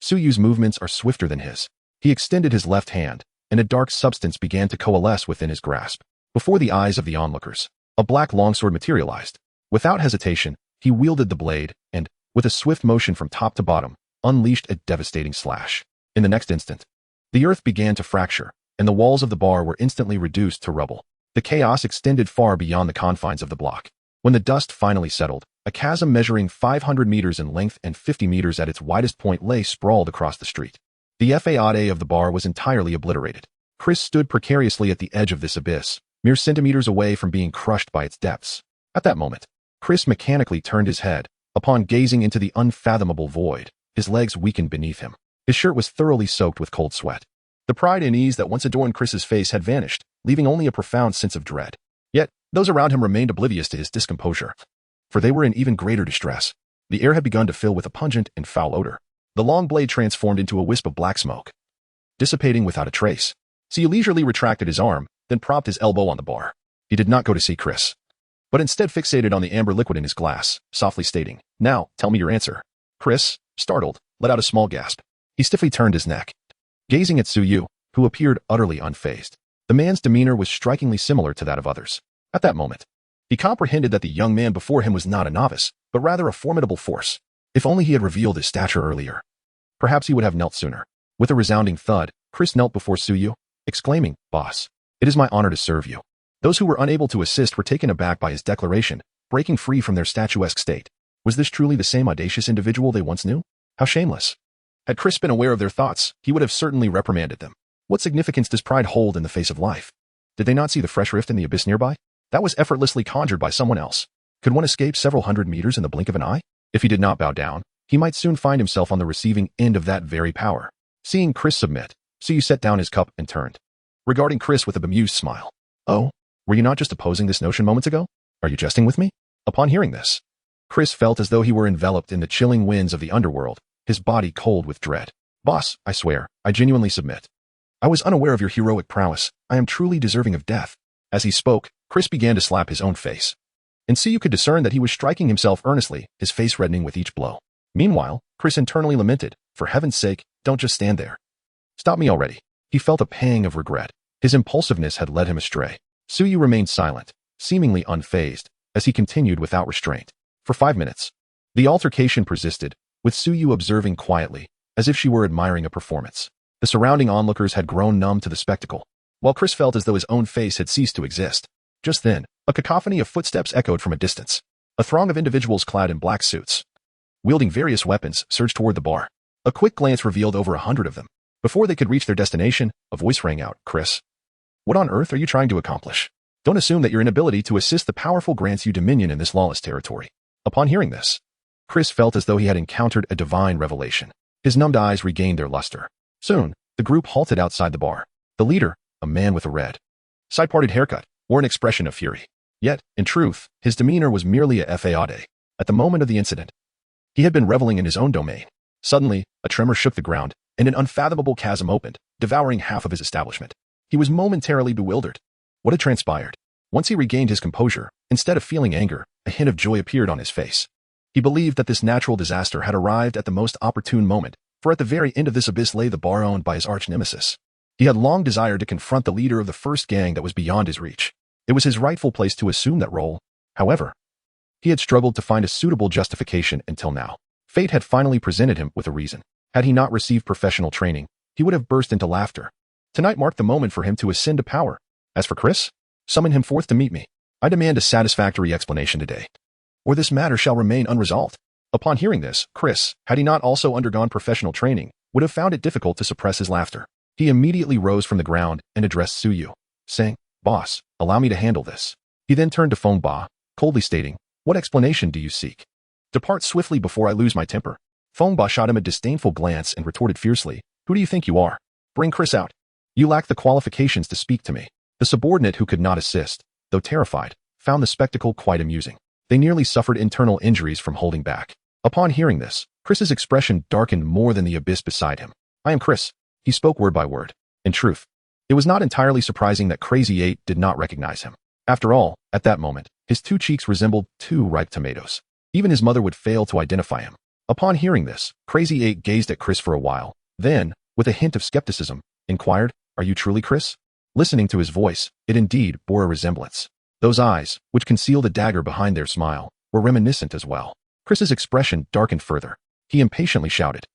Suyu's movements are swifter than his. He extended his left hand, and a dark substance began to coalesce within his grasp. Before the eyes of the onlookers, a black longsword materialized. Without hesitation, he wielded the blade and, with a swift motion from top to bottom, unleashed a devastating slash. In the next instant, the earth began to fracture, and the walls of the bar were instantly reduced to rubble. The chaos extended far beyond the confines of the block. When the dust finally settled, a chasm measuring 500 meters in length and 50 meters at its widest point lay sprawled across the street. The faade of the bar was entirely obliterated. Chris stood precariously at the edge of this abyss, mere centimeters away from being crushed by its depths. At that moment, Chris mechanically turned his head. Upon gazing into the unfathomable void, his legs weakened beneath him. His shirt was thoroughly soaked with cold sweat. The pride and ease that once adorned Chris's face had vanished, leaving only a profound sense of dread. Yet, those around him remained oblivious to his discomposure, for they were in even greater distress. The air had begun to fill with a pungent and foul odor. The long blade transformed into a wisp of black smoke, dissipating without a trace. Siyu leisurely retracted his arm, then propped his elbow on the bar. He did not go to see Chris, but instead fixated on the amber liquid in his glass, softly stating, Now, tell me your answer. Chris, startled, let out a small gasp. He stiffly turned his neck, gazing at Siyu, who appeared utterly unfazed. The man's demeanor was strikingly similar to that of others. At that moment, he comprehended that the young man before him was not a novice, but rather a formidable force. If only he had revealed his stature earlier, perhaps he would have knelt sooner. With a resounding thud, Chris knelt before Siyu, exclaiming, Boss, It is my honor to serve you. Those who were unable to assist were taken aback by his declaration, breaking free from their statuesque state. Was this truly the same audacious individual they once knew? How shameless. Had Chris been aware of their thoughts, he would have certainly reprimanded them. What significance does pride hold in the face of life? Did they not see the fresh rift in the abyss nearby? That was effortlessly conjured by someone else. Could one escape several hundred meters in the blink of an eye? If he did not bow down, he might soon find himself on the receiving end of that very power. Seeing Chris submit, Suyu set down his cup and turned, regarding Chris with a bemused smile. Oh, were you not just opposing this notion moments ago? Are you jesting with me? Upon hearing this, Chris felt as though he were enveloped in the chilling winds of the underworld, his body cold with dread. Boss, I swear, I genuinely submit. I was unaware of your heroic prowess. I am truly deserving of death. As he spoke, Chris began to slap his own face. And Suyu could discern that he was striking himself earnestly, his face reddening with each blow. Meanwhile, Chris internally lamented, for heaven's sake, don't just stand there. Stop me already. He felt a pang of regret. His impulsiveness had led him astray. Suyu remained silent, seemingly unfazed, as he continued without restraint. For 5 minutes, the altercation persisted, with Suyu observing quietly, as if she were admiring a performance. The surrounding onlookers had grown numb to the spectacle, while Chris felt as though his own face had ceased to exist. Just then, a cacophony of footsteps echoed from a distance. A throng of individuals clad in black suits, wielding various weapons, surged toward the bar. A quick glance revealed over 100 of them. Before they could reach their destination, a voice rang out, Chris, what on earth are you trying to accomplish? Don't assume that your inability to assist the powerful grants you dominion in this lawless territory. Upon hearing this, Chris felt as though he had encountered a divine revelation. His numbed eyes regained their luster. Soon, the group halted outside the bar. The leader, a man with a red, side-parted haircut, wore an expression of fury. Yet, in truth, his demeanor was merely a fade. At the moment of the incident, he had been reveling in his own domain. Suddenly, a tremor shook the ground, and an unfathomable chasm opened, devouring half of his establishment. He was momentarily bewildered. What had transpired? Once he regained his composure, instead of feeling anger, a hint of joy appeared on his face. He believed that this natural disaster had arrived at the most opportune moment, for at the very end of this abyss lay the bar owned by his arch-nemesis. He had long desired to confront the leader of the first gang that was beyond his reach. It was his rightful place to assume that role. However, he had struggled to find a suitable justification until now. Fate had finally presented him with a reason. Had he not received professional training, he would have burst into laughter. Tonight marked the moment for him to ascend to power. As for Chris, summon him forth to meet me. I demand a satisfactory explanation today, or this matter shall remain unresolved. Upon hearing this, Chris, had he not also undergone professional training, would have found it difficult to suppress his laughter. He immediately rose from the ground and addressed Suyu, saying, Boss, allow me to handle this. He then turned to Feng Ba, coldly stating, what explanation do you seek? Depart swiftly before I lose my temper. Feng Ba shot him a disdainful glance and retorted fiercely, who do you think you are? Bring Chris out. You lack the qualifications to speak to me. The subordinate who could not assist, though terrified, found the spectacle quite amusing. They nearly suffered internal injuries from holding back. Upon hearing this, Chris's expression darkened more than the abyss beside him. I am Chris. He spoke word by word. In truth, it was not entirely surprising that Crazy 8 did not recognize him. After all, at that moment, his two cheeks resembled two ripe tomatoes. Even his mother would fail to identify him. Upon hearing this, Crazy 8 gazed at Chris for a while, then, with a hint of skepticism, inquired, Are you truly Chris? Listening to his voice, it indeed bore a resemblance. Those eyes, which concealed a dagger behind their smile, were reminiscent as well. Chris's expression darkened further. He impatiently shouted,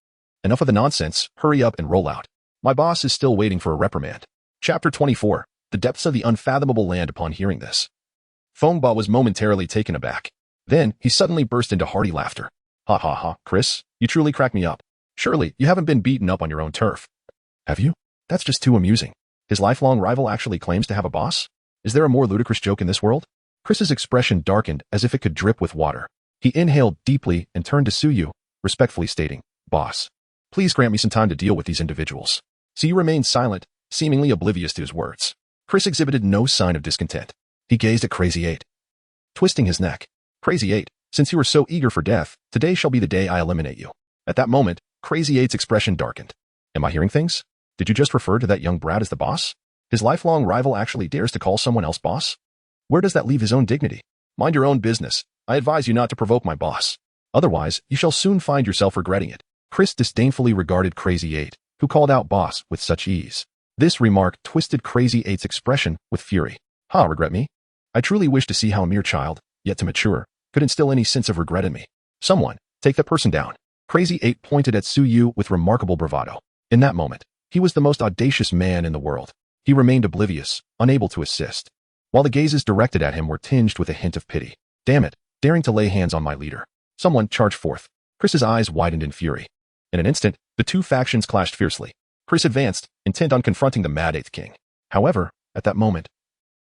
Enough of the nonsense, hurry up and roll out. My boss is still waiting for a reprimand. Chapter 24. The depths of the unfathomable land. Upon hearing this, Feng Ba was momentarily taken aback. Then, he suddenly burst into hearty laughter. Ha ha ha, Chris, you truly crack me up. Surely, you haven't been beaten up on your own turf. Have you? That's just too amusing. His lifelong rival actually claims to have a boss? Is there a more ludicrous joke in this world? Chris's expression darkened as if it could drip with water. He inhaled deeply and turned to Suyu, respectfully stating, Boss, please grant me some time to deal with these individuals. Suyu remained silent, seemingly oblivious to his words. Chris exhibited no sign of discontent. He gazed at Crazy 8, twisting his neck. Crazy 8, since you were so eager for death, today shall be the day I eliminate you. At that moment, Crazy 8's expression darkened. Am I hearing things? Did you just refer to that young brat as the boss? His lifelong rival actually dares to call someone else boss? Where does that leave his own dignity? Mind your own business. I advise you not to provoke my boss. Otherwise, you shall soon find yourself regretting it. Chris disdainfully regarded Crazy 8, who called out boss with such ease. This remark twisted Crazy 8's expression with fury. Ha, regret me? I truly wish to see how a mere child, yet to mature, could instill any sense of regret in me. Someone, take that person down. Crazy 8 pointed at Suyu with remarkable bravado. In that moment, he was the most audacious man in the world. He remained oblivious, unable to assist, while the gazes directed at him were tinged with a hint of pity. Damn it, daring to lay hands on my leader. Someone charged forth. Chris's eyes widened in fury. In an instant, the two factions clashed fiercely. Chris advanced, intent on confronting the Mad Eighth King. However, at that moment,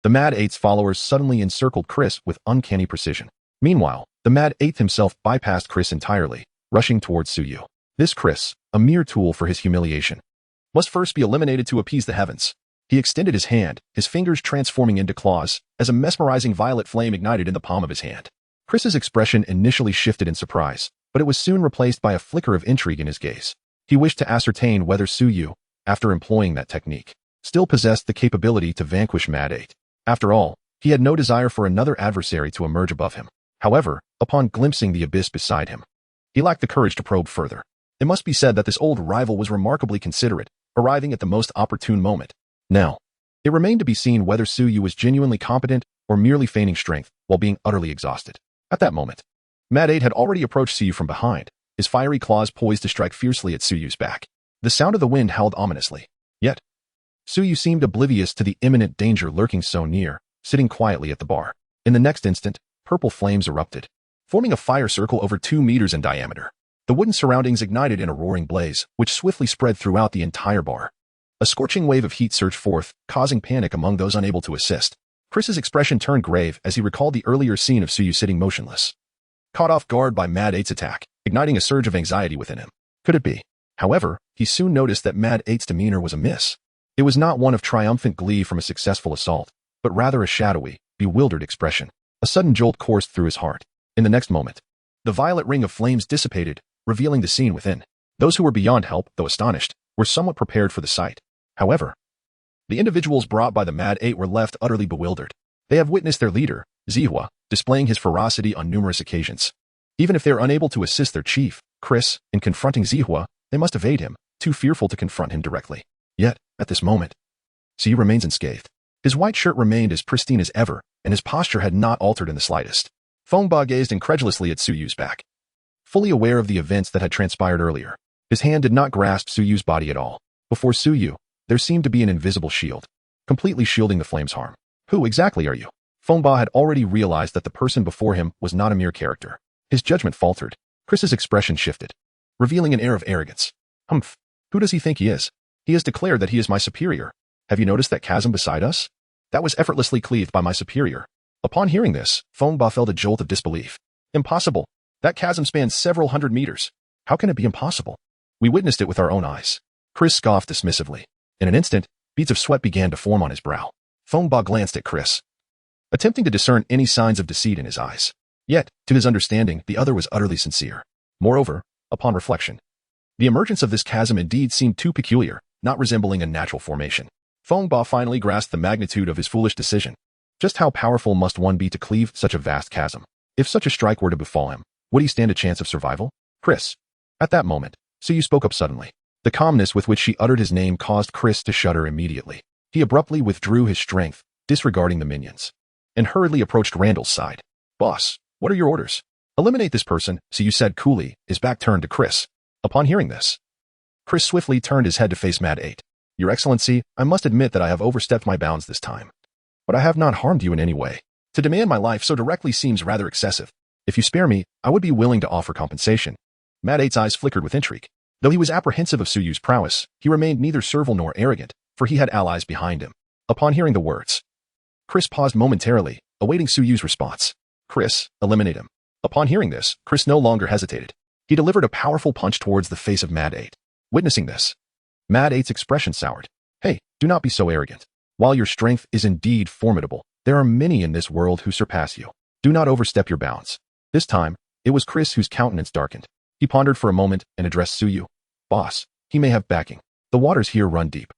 the Mad Eighth's followers suddenly encircled Chris with uncanny precision. Meanwhile, the Mad Eighth himself bypassed Chris entirely, rushing towards Suyu. This Chris, a mere tool for his humiliation, must first be eliminated to appease the heavens. He extended his hand, his fingers transforming into claws, as a mesmerizing violet flame ignited in the palm of his hand. Chris's expression initially shifted in surprise, but it was soon replaced by a flicker of intrigue in his gaze. He wished to ascertain whether Suyu, after employing that technique, still possessed the capability to vanquish Mad Eight. After all, he had no desire for another adversary to emerge above him. However, upon glimpsing the abyss beside him, he lacked the courage to probe further. It must be said that this old rival was remarkably considerate, arriving at the most opportune moment. Now, it remained to be seen whether Suyu was genuinely competent or merely feigning strength while being utterly exhausted. At that moment, Mad Eight had already approached Suyu from behind, his fiery claws poised to strike fiercely at Suyu's back. The sound of the wind howled ominously. Yet, Suyu seemed oblivious to the imminent danger lurking so near, sitting quietly at the bar. In the next instant, purple flames erupted, forming a fire circle over 2 meters in diameter. The wooden surroundings ignited in a roaring blaze, which swiftly spread throughout the entire bar. A scorching wave of heat surged forth, causing panic among those unable to assist. Chris's expression turned grave as he recalled the earlier scene of Suyu sitting motionless, caught off guard by Mad Eight's attack, igniting a surge of anxiety within him. Could it be? However, he soon noticed that Mad Eight's demeanor was amiss. It was not one of triumphant glee from a successful assault, but rather a shadowy, bewildered expression. A sudden jolt coursed through his heart. In the next moment, the violet ring of flames dissipated, revealing the scene within. Those who were beyond help, though astonished, were somewhat prepared for the sight. However, the individuals brought by the Mad Eight were left utterly bewildered. They have witnessed their leader, Zihua, displaying his ferocity on numerous occasions. Even if they are unable to assist their chief, Chris, in confronting Zihua, they must evade him, too fearful to confront him directly. Yet, at this moment, Suyu remains unscathed. His white shirt remained as pristine as ever, and his posture had not altered in the slightest. Fengba gazed incredulously at Suyu's back, fully aware of the events that had transpired earlier. His hand did not grasp Suyu's body at all. Before Suyu, there seemed to be an invisible shield, completely shielding the flame's harm. Who exactly are you? Fengba had already realized that the person before him was not a mere character. His judgment faltered. Chris's expression shifted, revealing an air of arrogance. Humph. Who does he think he is? He has declared that he is my superior. Have you noticed that chasm beside us? That was effortlessly cleaved by my superior. Upon hearing this, Fengba felt a jolt of disbelief. Impossible. That chasm spans several hundred meters. How can it be impossible? We witnessed it with our own eyes. Chris scoffed dismissively. In an instant, beads of sweat began to form on his brow. Fengba glanced at Chris, attempting to discern any signs of deceit in his eyes. Yet, to his understanding, the other was utterly sincere. Moreover, upon reflection, the emergence of this chasm indeed seemed too peculiar, not resembling a natural formation. Fengba finally grasped the magnitude of his foolish decision. Just how powerful must one be to cleave such a vast chasm? If such a strike were to befall him, would he stand a chance of survival? Chris. At that moment, Suyu spoke up suddenly. The calmness with which she uttered his name caused Chris to shudder immediately. He abruptly withdrew his strength, disregarding the minions, and hurriedly approached Randall's side. Boss, what are your orders? Eliminate this person, Suyu said coolly, his back turned to Chris. Upon hearing this, Chris swiftly turned his head to face Mad Eight. Your Excellency, I must admit that I have overstepped my bounds this time. But I have not harmed you in any way. To demand my life so directly seems rather excessive. If you spare me, I would be willing to offer compensation. Mad Eight's eyes flickered with intrigue. Though he was apprehensive of Suyu's prowess, he remained neither servile nor arrogant, for he had allies behind him. Upon hearing the words, Chris paused momentarily, awaiting Suyu's response. Chris, eliminate him. Upon hearing this, Chris no longer hesitated. He delivered a powerful punch towards the face of Mad Eight. Witnessing this, Mad Eight's expression soured. Hey, do not be so arrogant. While your strength is indeed formidable, there are many in this world who surpass you. Do not overstep your bounds. This time, it was Chris whose countenance darkened. He pondered for a moment and addressed Suyu. Boss, he may have backing. The waters here run deep.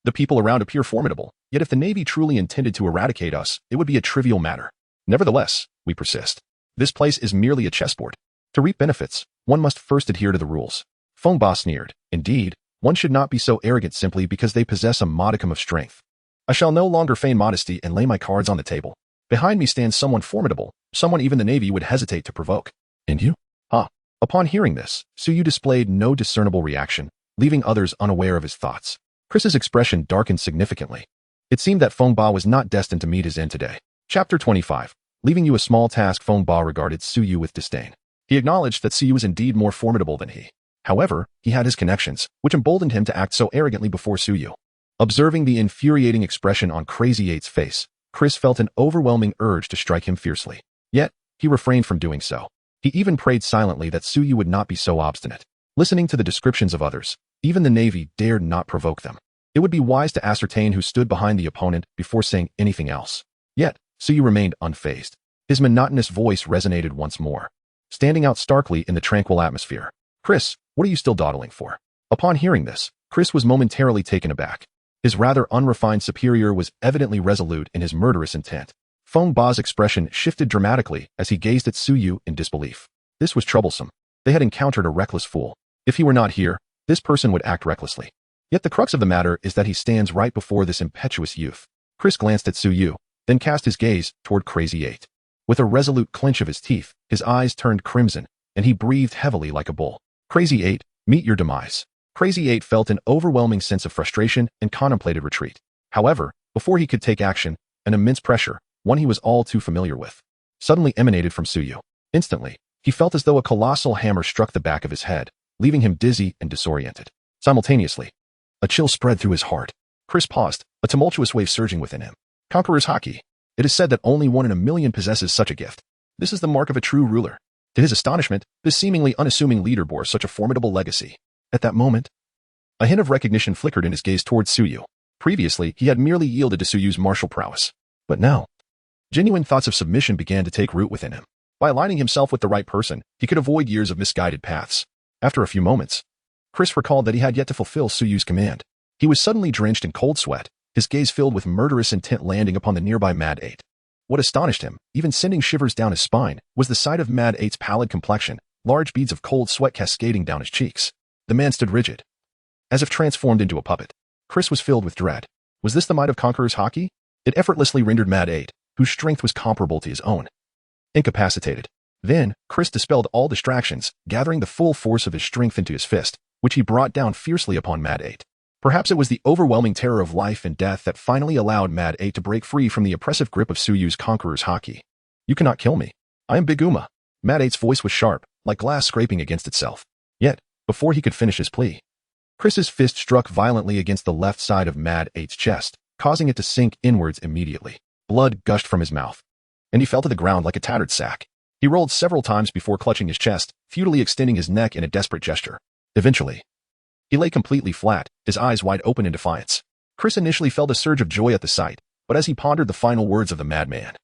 The people around appear formidable, yet if the Navy truly intended to eradicate us, it would be a trivial matter. Nevertheless, we persist. This place is merely a chessboard. To reap benefits, one must first adhere to the rules. Fengba sneered. Indeed, one should not be so arrogant simply because they possess a modicum of strength. I shall no longer feign modesty and lay my cards on the table. Behind me stands someone formidable, someone even the Navy would hesitate to provoke. And you? Ah. Upon hearing this, Suyu displayed no discernible reaction, leaving others unaware of his thoughts. Chris's expression darkened significantly. It seemed that Feng Ba was not destined to meet his end today. Chapter 25. Leaving you a small task. Feng Ba regarded Su Yu with disdain. He acknowledged that Su Yu was indeed more formidable than he. However, he had his connections, which emboldened him to act so arrogantly before Su Yu. Observing the infuriating expression on Crazy 8's face, Chris felt an overwhelming urge to strike him fiercely. Yet, he refrained from doing so. He even prayed silently that Su Yu would not be so obstinate. Listening to the descriptions of others, even the Navy dared not provoke them. It would be wise to ascertain who stood behind the opponent before saying anything else. Yet, Su Yu remained unfazed. His monotonous voice resonated once more, standing out starkly in the tranquil atmosphere. Chris, what are you still dawdling for? Upon hearing this, Chris was momentarily taken aback. His rather unrefined superior was evidently resolute in his murderous intent. Feng Ba's expression shifted dramatically as he gazed at Su Yu in disbelief. This was troublesome. They had encountered a reckless fool. If he were not here, this person would act recklessly. Yet the crux of the matter is that he stands right before this impetuous youth. Chris glanced at Su Yu, then cast his gaze toward Crazy 8. With a resolute clench of his teeth, his eyes turned crimson, and he breathed heavily like a bull. Crazy 8, meet your demise. Crazy 8 felt an overwhelming sense of frustration and contemplated retreat. However, before he could take action, an immense pressure, one he was all too familiar with, suddenly emanated from Su Yu. Instantly, he felt as though a colossal hammer struck the back of his head, leaving him dizzy and disoriented. Simultaneously, a chill spread through his heart. Chris paused, a tumultuous wave surging within him. Conqueror's Haki. It is said that only 1 in a million possesses such a gift. This is the mark of a true ruler. To his astonishment, this seemingly unassuming leader bore such a formidable legacy. At that moment, a hint of recognition flickered in his gaze towards Su Yu. Previously, he had merely yielded to Su Yu's martial prowess. But now, genuine thoughts of submission began to take root within him. By aligning himself with the right person, he could avoid years of misguided paths. After a few moments, Chris recalled that he had yet to fulfill Su Yu's command. He was suddenly drenched in cold sweat, his gaze filled with murderous intent landing upon the nearby Mad 8. What astonished him, even sending shivers down his spine, was the sight of Mad 8's pallid complexion, large beads of cold sweat cascading down his cheeks. The man stood rigid, as if transformed into a puppet. Chris was filled with dread. Was this the might of Conqueror's Haki? It effortlessly rendered Mad 8, whose strength was comparable to his own, incapacitated. Then, Chris dispelled all distractions, gathering the full force of his strength into his fist, which he brought down fiercely upon Mad 8. Perhaps it was the overwhelming terror of life and death that finally allowed Mad 8 to break free from the oppressive grip of Su Yu's Conqueror's Haki. You cannot kill me. I am Big Uma. Mad 8's voice was sharp, like glass scraping against itself. Yet, before he could finish his plea, Chris's fist struck violently against the left side of Mad 8's chest, causing it to sink inwards immediately. Blood gushed from his mouth, and he fell to the ground like a tattered sack. He rolled several times before clutching his chest, futilely extending his neck in a desperate gesture. Eventually, he lay completely flat, his eyes wide open in defiance. Chris initially felt a surge of joy at the sight, but as he pondered the final words of the madman,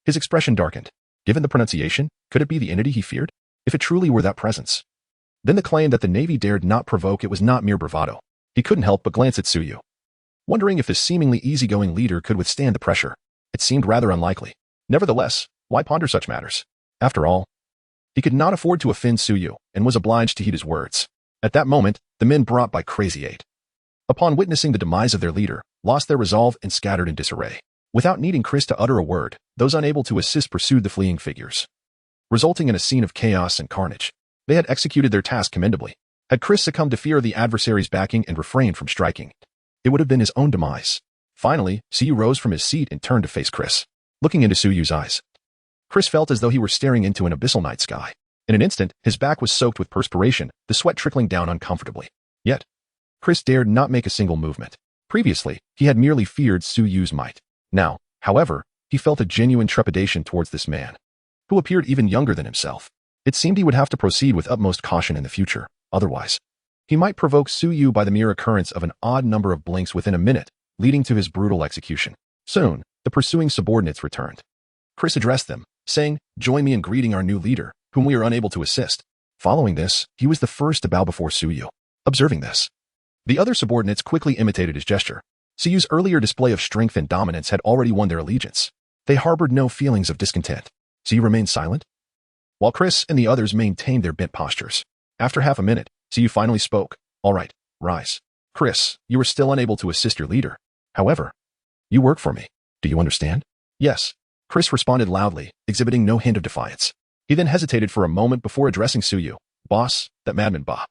his expression darkened. Given the pronunciation, could it be the entity he feared? If it truly were that presence, then the claim that the Navy dared not provoke it was not mere bravado. He couldn't help but glance at Su Yu, wondering if this seemingly easygoing leader could withstand the pressure. It seemed rather unlikely. Nevertheless, why ponder such matters? After all, he could not afford to offend Su Yu and was obliged to heed his words. At that moment, the men brought by Crazy 8, upon witnessing the demise of their leader, lost their resolve and scattered in disarray. Without needing Chris to utter a word, those unable to assist pursued the fleeing figures, resulting in a scene of chaos and carnage. They had executed their task commendably. Had Chris succumbed to fear of the adversary's backing and refrained from striking, it would have been his own demise. Finally, Su Yu rose from his seat and turned to face Chris. Looking into Su Yu's eyes, Chris felt as though he were staring into an abyssal night sky. In an instant, his back was soaked with perspiration, the sweat trickling down uncomfortably. Yet, Chris dared not make a single movement. Previously, he had merely feared Su Yu's might. Now, however, he felt a genuine trepidation towards this man, who appeared even younger than himself. It seemed he would have to proceed with utmost caution in the future. Otherwise, he might provoke Su Yu by the mere occurrence of an odd number of blinks within a minute, leading to his brutal execution. Soon, the pursuing subordinates returned. Chris addressed them, saying, "Join me in greeting our new leader, whom we are unable to assist." Following this, he was the first to bow before Su Yu. Observing this, the other subordinates quickly imitated his gesture. Su Yu's earlier display of strength and dominance had already won their allegiance. They harbored no feelings of discontent. Su Yu remained silent, while Chris and the others maintained their bent postures. After half a minute, Su Yu finally spoke. "All right, rise. Chris, you are still unable to assist your leader. However, you work for me. Do you understand?" "Yes." Chris responded loudly, exhibiting no hint of defiance. He then hesitated for a moment before addressing Su Yu. "Boss, that madman Ba."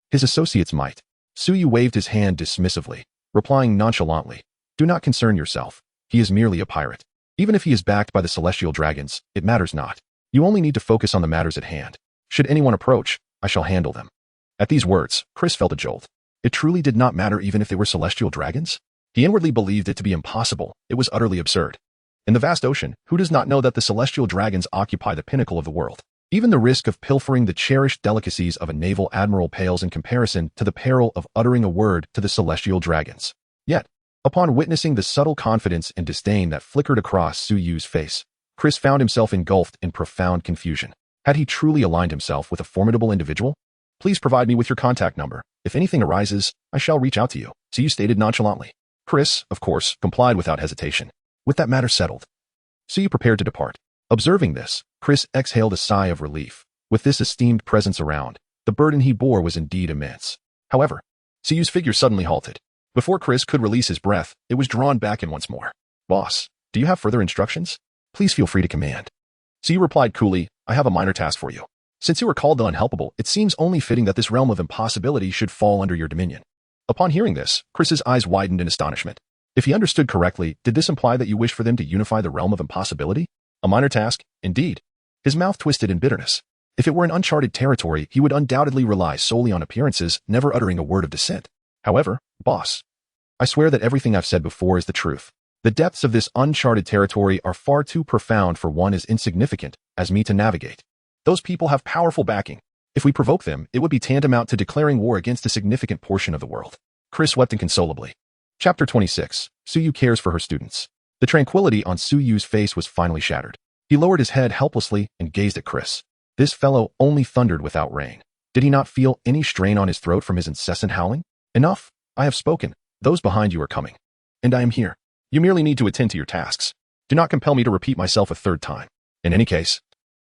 His associates might. Su Yu waved his hand dismissively, replying nonchalantly, Do not concern yourself. He is merely a pirate. Even if he is backed by the celestial dragons, it matters not. You only need to focus on the matters at hand. Should anyone approach, I shall handle them." At these words, Chris felt a jolt. It truly did not matter even if they were celestial dragons? He inwardly believed it to be impossible. It was utterly absurd. In the vast ocean, who does not know that the celestial dragons occupy the pinnacle of the world? Even the risk of pilfering the cherished delicacies of a naval admiral pales in comparison to the peril of uttering a word to the celestial dragons. Yet, upon witnessing the subtle confidence and disdain that flickered across Su Yu's face, Chris found himself engulfed in profound confusion. Had he truly aligned himself with a formidable individual? "Please provide me with your contact number. If anything arises, I shall reach out to you," Su Yu stated nonchalantly. Chris, of course, complied without hesitation. With that matter settled, Su Yu prepared to depart. Observing this, Chris exhaled a sigh of relief. With this esteemed presence around, the burden he bore was indeed immense. However, Su Yu's figure suddenly halted. Before Chris could release his breath, it was drawn back in once more. "Boss, do you have further instructions? Please feel free to command." Su Yu replied coolly, "I have a minor task for you. Since you are called the Unhelpable, it seems only fitting that this realm of impossibility should fall under your dominion." Upon hearing this, Chris's eyes widened in astonishment. If he understood correctly, did this imply that you wish for them to unify the realm of impossibility? A minor task, indeed. His mouth twisted in bitterness. If it were an uncharted territory, he would undoubtedly rely solely on appearances, never uttering a word of dissent. However, boss, I swear that everything I've said before is the truth. The depths of this uncharted territory are far too profound for one as insignificant as me to navigate. Those people have powerful backing. If we provoke them, it would be tantamount to declaring war against a significant portion of the world. Chris wept inconsolably. Chapter 26. Su Yu cares for her students. The tranquility on Su Yu's face was finally shattered. He lowered his head helplessly and gazed at Chris. This fellow only thundered without rain. Did he not feel any strain on his throat from his incessant howling? "Enough. I have spoken. Those behind you are coming. And I am here. You merely need to attend to your tasks. Do not compel me to repeat myself a third time. In any case,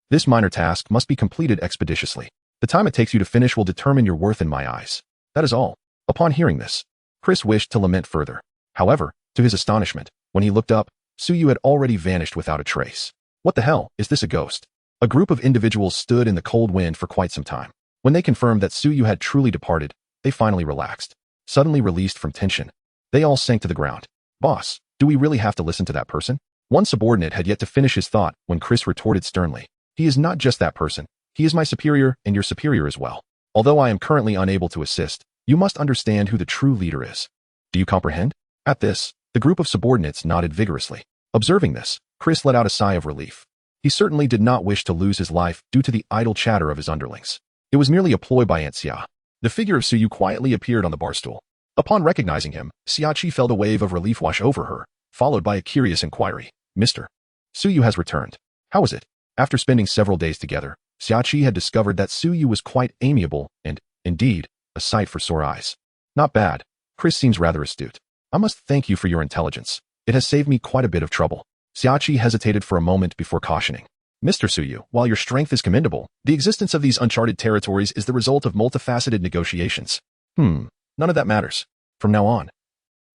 this minor task must be completed expeditiously. The time it takes you to finish will determine your worth in my eyes. That is all." Upon hearing this, Chris wished to lament further. However, to his astonishment, when he looked up, Su Yu had already vanished without a trace. What the hell, is this a ghost? A group of individuals stood in the cold wind for quite some time. When they confirmed that Su Yu had truly departed, they finally relaxed. Suddenly released from tension, they all sank to the ground. "Boss, do we really have to listen to that person?" One subordinate had yet to finish his thought when Chris retorted sternly. "He is not just that person. He is my superior and your superior as well. Although I am currently unable to assist, you must understand who the true leader is. Do you comprehend?" At this, the group of subordinates nodded vigorously. Observing this, Chris let out a sigh of relief. He certainly did not wish to lose his life due to the idle chatter of his underlings. It was merely a ploy by Aunt Xia. The figure of Su Yu quietly appeared on the bar stool. Upon recognizing him, Xiachi felt a wave of relief wash over her, followed by a curious inquiry. "Mr. Su Yu has returned. How is it?" After spending several days together, Xiachi had discovered that Su Yu was quite amiable and, indeed, a sight for sore eyes. "Not bad. Chris seems rather astute. I must thank you for your intelligence. It has saved me quite a bit of trouble." Xiachi hesitated for a moment before cautioning. "Mr. Su Yu, while your strength is commendable, the existence of these uncharted territories is the result of multifaceted negotiations. None of that matters. From now on,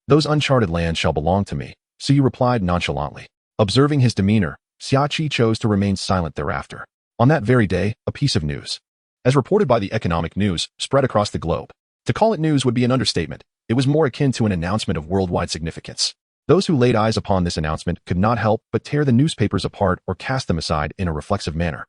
those uncharted lands shall belong to me," Su Yu replied nonchalantly. Observing his demeanor, Xiachi chose to remain silent thereafter. On that very day, a piece of news, as reported by the Economic News, spread across the globe. To call it news would be an understatement. It was more akin to an announcement of worldwide significance. Those who laid eyes upon this announcement could not help but tear the newspapers apart or cast them aside in a reflexive manner,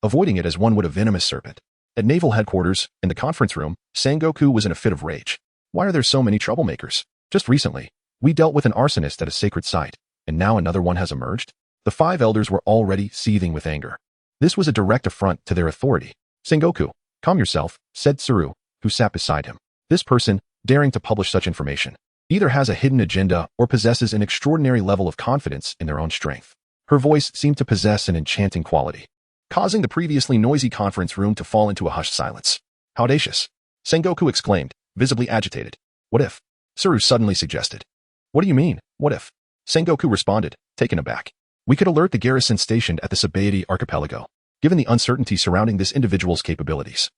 avoiding it as one would a venomous serpent. At naval headquarters, in the conference room, Sengoku was in a fit of rage. Why are there so many troublemakers? Just recently, we dealt with an arsonist at a sacred site, and now another one has emerged? The five elders were already seething with anger. This was a direct affront to their authority. "Sengoku, calm yourself," said Tsuru, who sat beside him. "This person, daring to publish such information, either has a hidden agenda or possesses an extraordinary level of confidence in their own strength." Her voice seemed to possess an enchanting quality, causing the previously noisy conference room to fall into a hushed silence. "How audacious!" Sengoku exclaimed, visibly agitated. "What if?" Tsuru suddenly suggested. "What do you mean, what if?" Sengoku responded, taken aback. "We could alert the garrison stationed at the Sabaody archipelago. Given the uncertainty surrounding this individual's capabilities,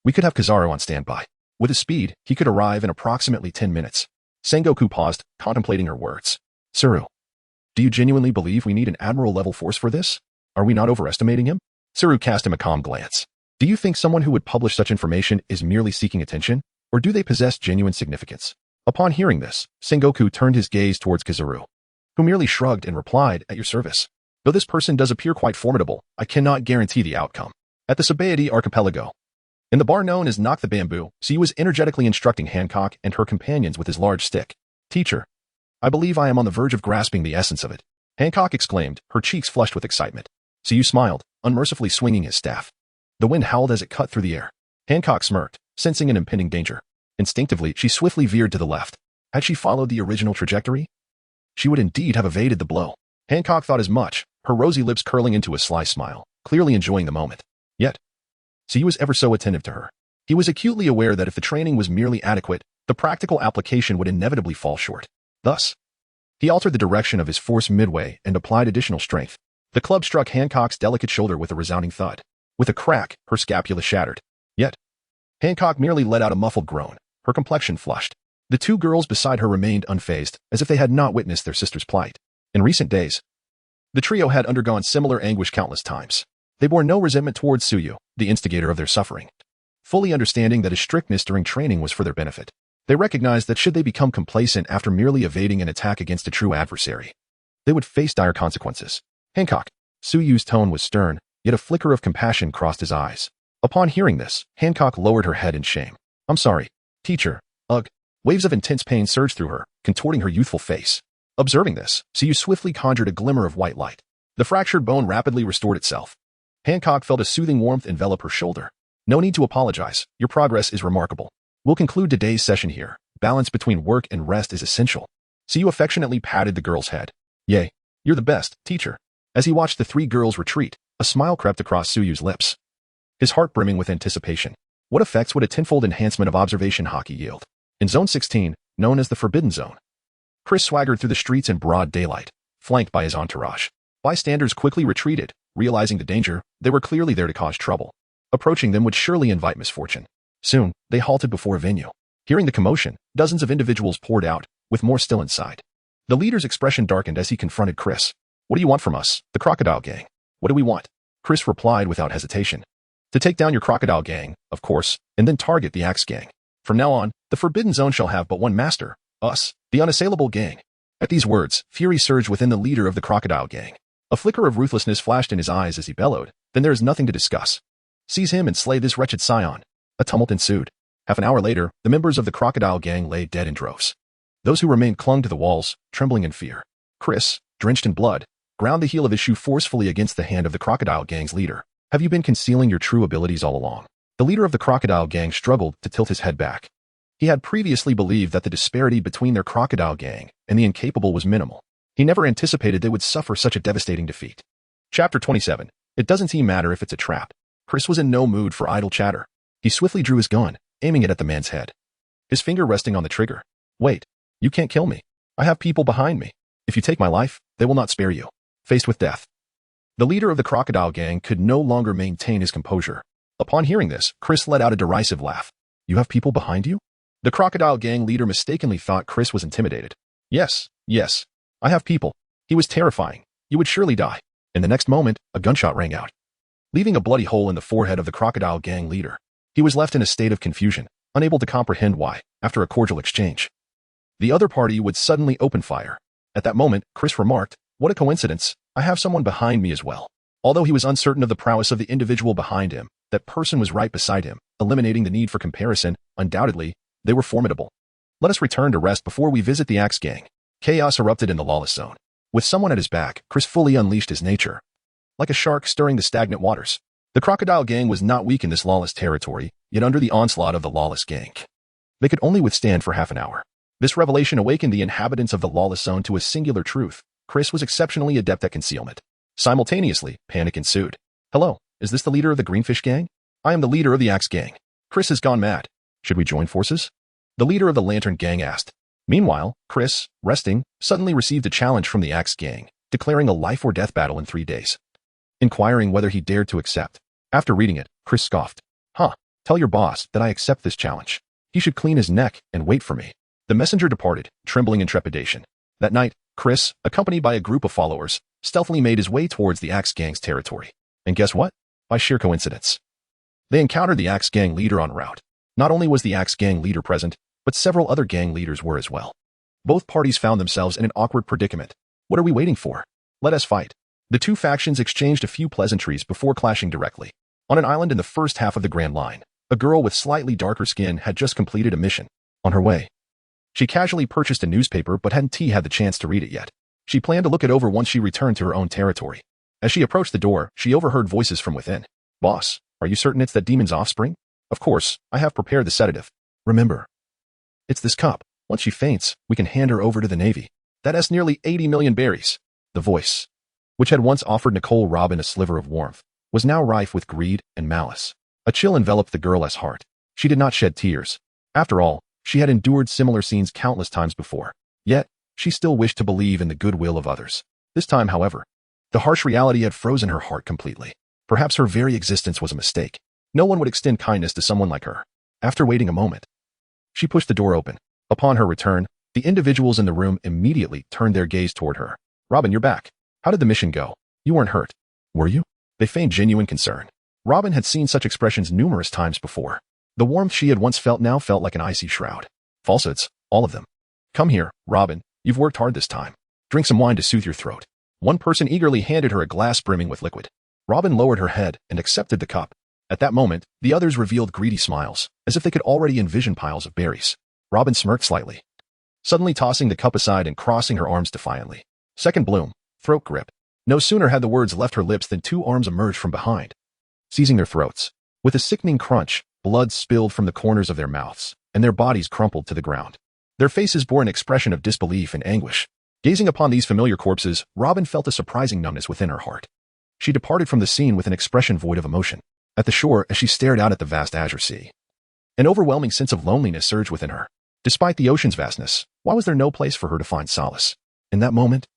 we could have Kizaru on standby. With his speed, he could arrive in approximately 10 minutes. Sengoku paused, contemplating her words. "Tsuru, do you genuinely believe we need an admiral-level force for this? Are we not overestimating him?" Tsuru cast him a calm glance. "Do you think someone who would publish such information is merely seeking attention, or do they possess genuine significance?" Upon hearing this, Sengoku turned his gaze towards Kizuru, who merely shrugged and replied, "At your service. Though this person does appear quite formidable, I cannot guarantee the outcome." At the Sabaody archipelago, in the bar known as Knock the Bamboo, Siyu was energetically instructing Hancock and her companions with his large stick. "Teacher, I believe I am on the verge of grasping the essence of it," Hancock exclaimed, her cheeks flushed with excitement. Siyu smiled, unmercifully swinging his staff. The wind howled as it cut through the air. Hancock smirked, sensing an impending danger. Instinctively, she swiftly veered to the left. Had she followed the original trajectory, she would indeed have evaded the blow. Hancock thought as much, her rosy lips curling into a sly smile, clearly enjoying the moment. Yet, Siyu was ever so attentive to her. He was acutely aware that if the training was merely adequate, the practical application would inevitably fall short. Thus, he altered the direction of his force midway and applied additional strength. The club struck Hancock's delicate shoulder with a resounding thud. With a crack, her scapula shattered. Yet, Hancock merely let out a muffled groan, her complexion flushed. The two girls beside her remained unfazed, as if they had not witnessed their sister's plight. In recent days, the trio had undergone similar anguish countless times. They bore no resentment towards Siyu, the instigator of their suffering. Fully understanding that his strictness during training was for their benefit, they recognized that should they become complacent after merely evading an attack against a true adversary, they would face dire consequences. "Hancock." Suyu's tone was stern, yet a flicker of compassion crossed his eyes. Upon hearing this, Hancock lowered her head in shame. "I'm sorry, teacher. Ugh." Waves of intense pain surged through her, contorting her youthful face. Observing this, Siyu swiftly conjured a glimmer of white light. The fractured bone rapidly restored itself. Hancock felt a soothing warmth envelop her shoulder. "No need to apologize. Your progress is remarkable. We'll conclude today's session here. Balance between work and rest is essential." Siyu affectionately patted the girl's head. "Yay, you're the best, teacher." As he watched the three girls retreat, a smile crept across Suyu's lips, his heart brimming with anticipation. What effects would a tenfold enhancement of observation Haki yield? In Zone 16, known as the Forbidden Zone, Chris swaggered through the streets in broad daylight, flanked by his entourage. Bystanders quickly retreated, realizing the danger. They were clearly there to cause trouble. Approaching them would surely invite misfortune. Soon, they halted before a venue. Hearing the commotion, dozens of individuals poured out, with more still inside. The leader's expression darkened as he confronted Chris. "What do you want from us, the Crocodile Gang?" "What do we want?" Chris replied without hesitation. "To take down your Crocodile Gang, of course, and then target the Axe Gang. From now on, the Forbidden Zone shall have but one master, us, the Unassailable Gang." At these words, fury surged within the leader of the Crocodile Gang. A flicker of ruthlessness flashed in his eyes as he bellowed, "Then there is nothing to discuss. Seize him and slay this wretched scion." A tumult ensued. Half an hour later, the members of the Crocodile Gang lay dead in droves. Those who remained clung to the walls, trembling in fear. Chris, drenched in blood, ground the heel of his shoe forcefully against the hand of the Crocodile Gang's leader. "Have you been concealing your true abilities all along?" The leader of the Crocodile Gang struggled to tilt his head back. He had previously believed that the disparity between their Crocodile Gang and the incapable was minimal. He never anticipated they would suffer such a devastating defeat. Chapter 27. It doesn't matter if it's a trap. Chris was in no mood for idle chatter. He swiftly drew his gun, aiming it at the man's head, his finger resting on the trigger. "Wait, you can't kill me. I have people behind me. If you take my life, they will not spare you." Faced with death, the leader of the Crocodile Gang could no longer maintain his composure. Upon hearing this, Chris let out a derisive laugh. "You have people behind you?" The Crocodile Gang leader mistakenly thought Chris was intimidated. Yes, I have people." He was terrifying. "You would surely die." In the next moment, a gunshot rang out, leaving a bloody hole in the forehead of the Crocodile Gang leader. He was left in a state of confusion, unable to comprehend why, after a cordial exchange, the other party would suddenly open fire. At that moment, Chris remarked, "What a coincidence, I have someone behind me as well." Although he was uncertain of the prowess of the individual behind him, that person was right beside him, eliminating the need for comparison. Undoubtedly, they were formidable. Let us return to rest before we visit the Axe Gang. Chaos erupted in the lawless zone. With someone at his back, Chris fully unleashed his nature, like a shark stirring the stagnant waters. The Crocodile Gang was not weak in this lawless territory, yet under the onslaught of the Lawless Gang, they could only withstand for half an hour. This revelation awakened the inhabitants of the lawless zone to a singular truth. Chris was exceptionally adept at concealment. Simultaneously, panic ensued. "Hello, is this the leader of the Greenfish Gang?" "I am the leader of the Axe Gang. Chris has gone mad. Should we join forces?" the leader of the Lantern Gang asked. Meanwhile, Chris, resting, suddenly received a challenge from the Axe Gang, declaring a life-or-death battle in 3 days. Inquiring whether he dared to accept. After reading it, Chris scoffed. Tell your boss that I accept this challenge. He should clean his neck and wait for me." The messenger departed, trembling in trepidation. That night, Chris, accompanied by a group of followers, stealthily made his way towards the Axe Gang's territory. And guess what? By sheer coincidence, they encountered the Axe Gang leader en route. Not only was the Axe Gang leader present, but several other gang leaders were as well. Both parties found themselves in an awkward predicament. What are we waiting for? Let us fight. The two factions exchanged a few pleasantries before clashing directly. On an island in the first half of the Grand Line, a girl with slightly darker skin had just completed a mission. On her way, she casually purchased a newspaper but hadn't had the chance to read it yet. She planned to look it over once she returned to her own territory. As she approached the door, she overheard voices from within. Boss, are you certain it's that demon's offspring? Of course, I have prepared the sedative. Remember, it's this cup. Once she faints, we can hand her over to the Navy. That's nearly 80 million berries. The voice, which had once offered Nicole Robin a sliver of warmth, was now rife with greed and malice. A chill enveloped the girl's heart. She did not shed tears. After all, she had endured similar scenes countless times before. Yet, she still wished to believe in the goodwill of others. This time, however, the harsh reality had frozen her heart completely. Perhaps her very existence was a mistake. No one would extend kindness to someone like her. After waiting a moment, she pushed the door open. Upon her return, the individuals in the room immediately turned their gaze toward her. Robin, you're back. How did the mission go? You weren't hurt, were you? They feigned genuine concern. Robin had seen such expressions numerous times before. The warmth she had once felt now felt like an icy shroud. Falsehoods, all of them. Come here, Robin. You've worked hard this time. Drink some wine to soothe your throat. One person eagerly handed her a glass brimming with liquid. Robin lowered her head and accepted the cup. At that moment, the others revealed greedy smiles, as if they could already envision piles of berries. Robin smirked slightly, suddenly tossing the cup aside and crossing her arms defiantly. Second bloom, throat grip. No sooner had the words left her lips than two arms emerged from behind, seizing their throats. With a sickening crunch, blood spilled from the corners of their mouths, and their bodies crumpled to the ground. Their faces bore an expression of disbelief and anguish. Gazing upon these familiar corpses, Robin felt a surprising numbness within her heart. She departed from the scene with an expression void of emotion. At the shore, as she stared out at the vast azure sea, an overwhelming sense of loneliness surged within her. Despite the ocean's vastness, why was there no place for her to find solace? In that moment,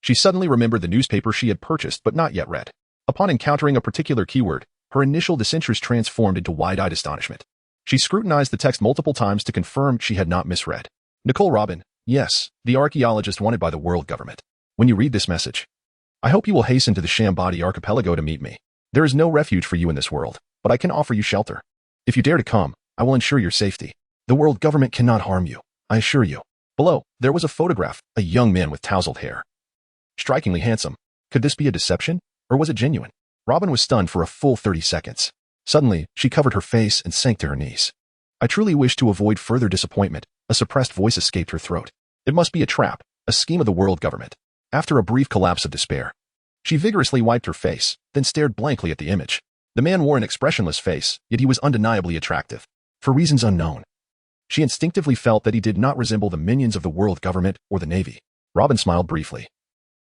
she suddenly remembered the newspaper she had purchased but not yet read. Upon encountering a particular keyword, her initial disinterest transformed into wide-eyed astonishment. She scrutinized the text multiple times to confirm she had not misread. Nicole Robin, yes, the archaeologist wanted by the world government. When you read this message, I hope you will hasten to the Shambadi archipelago to meet me. There is no refuge for you in this world, but I can offer you shelter. If you dare to come, I will ensure your safety. The world government cannot harm you, I assure you. Below, there was a photograph, a young man with tousled hair. Strikingly handsome. Could this be a deception, or was it genuine? Robin was stunned for a full 30 seconds. Suddenly, she covered her face and sank to her knees. I truly wish to avoid further disappointment. A suppressed voice escaped her throat. It must be a trap, a scheme of the world government. After a brief collapse of despair, she vigorously wiped her face, then stared blankly at the image. The man wore an expressionless face, yet he was undeniably attractive. For reasons unknown, she instinctively felt that he did not resemble the minions of the world government or the Navy. Robin smiled briefly,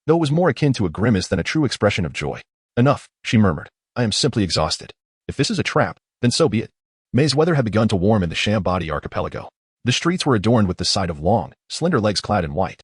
though it was more akin to a grimace than a true expression of joy. Enough, she murmured. I am simply exhausted. If this is a trap, then so be it. May's weather had begun to warm in the Shambadi archipelago. The streets were adorned with the sight of long, slender legs clad in white.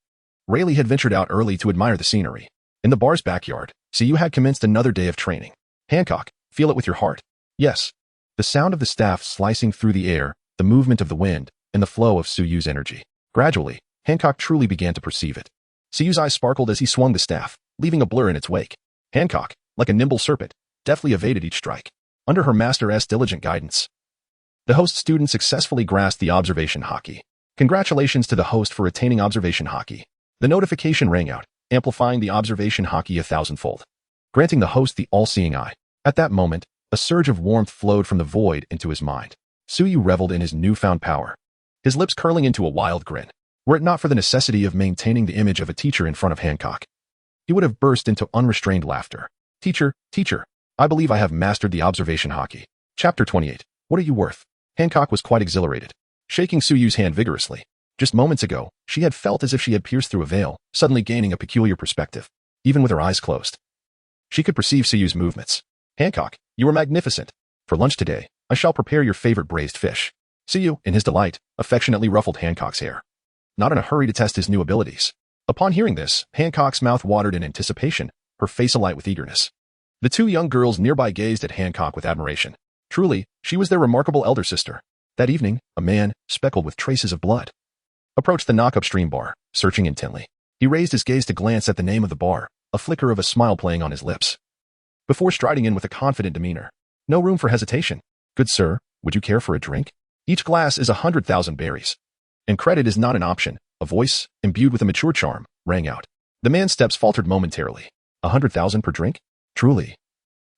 Rayleigh had ventured out early to admire the scenery. In the bar's backyard, CU had commenced another day of training. Hancock, feel it with your heart. Yes. The sound of the staff slicing through the air, the movement of the wind, and the flow of Suyu's energy. Gradually, Hancock truly began to perceive it. Suyu's eyes sparkled as he swung the staff, leaving a blur in its wake. Hancock, like a nimble serpent, deftly evaded each strike. Under her master's diligent guidance, the host student successfully grasped the observation Haki. Congratulations to the host for attaining observation Haki. The notification rang out, amplifying the observation Haki 1,000-fold, granting the host the all-seeing eye. At that moment, a surge of warmth flowed from the void into his mind. Suyu reveled in his newfound power, his lips curling into a wild grin. Were it not for the necessity of maintaining the image of a teacher in front of Hancock, he would have burst into unrestrained laughter. Teacher, I believe I have mastered the observation Haki. Chapter 28. What are you worth? Hancock was quite exhilarated, shaking Suyu's hand vigorously. Just moments ago, she had felt as if she had pierced through a veil, suddenly gaining a peculiar perspective. Even with her eyes closed, she could perceive Suyu's movements. Hancock, you are magnificent. For lunch today, I shall prepare your favorite braised fish. Suyu, in his delight, affectionately ruffled Hancock's hair, not in a hurry to test his new abilities. Upon hearing this, Hancock's mouth watered in anticipation, her face alight with eagerness. The two young girls nearby gazed at Hancock with admiration. Truly, she was their remarkable elder sister. That evening, a man, speckled with traces of blood, approached the knock-upstream bar, searching intently. He raised his gaze to glance at the name of the bar, a flicker of a smile playing on his lips, before striding in with a confident demeanor. No room for hesitation. Good sir, would you care for a drink? Each glass is 100,000 berries. And credit is not an option. A voice, imbued with a mature charm, rang out. The man's steps faltered momentarily. 100,000 per drink? Truly.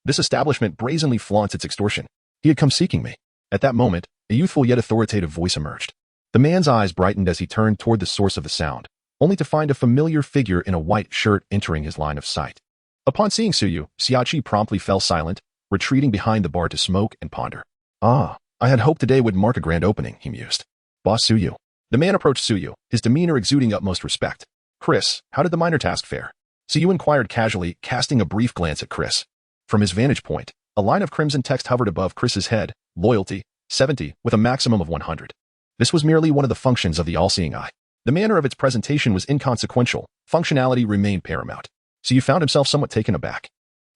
This establishment brazenly flaunts its extortion. He had come seeking me. At that moment, a youthful yet authoritative voice emerged. The man's eyes brightened as he turned toward the source of the sound, only to find a familiar figure in a white shirt entering his line of sight. Upon seeing Suyu, Xiachi promptly fell silent, retreating behind the bar to smoke and ponder. Ah, I had hoped today would mark a grand opening, he mused. Boss Suyu. The man approached Suyu, his demeanor exuding utmost respect. Chris, how did the minor task fare? Suyu inquired casually, casting a brief glance at Chris. From his vantage point, a line of crimson text hovered above Chris's head, loyalty, 70, with a maximum of 100. This was merely one of the functions of the all-seeing eye. The manner of its presentation was inconsequential, functionality remained paramount. Suyu found himself somewhat taken aback.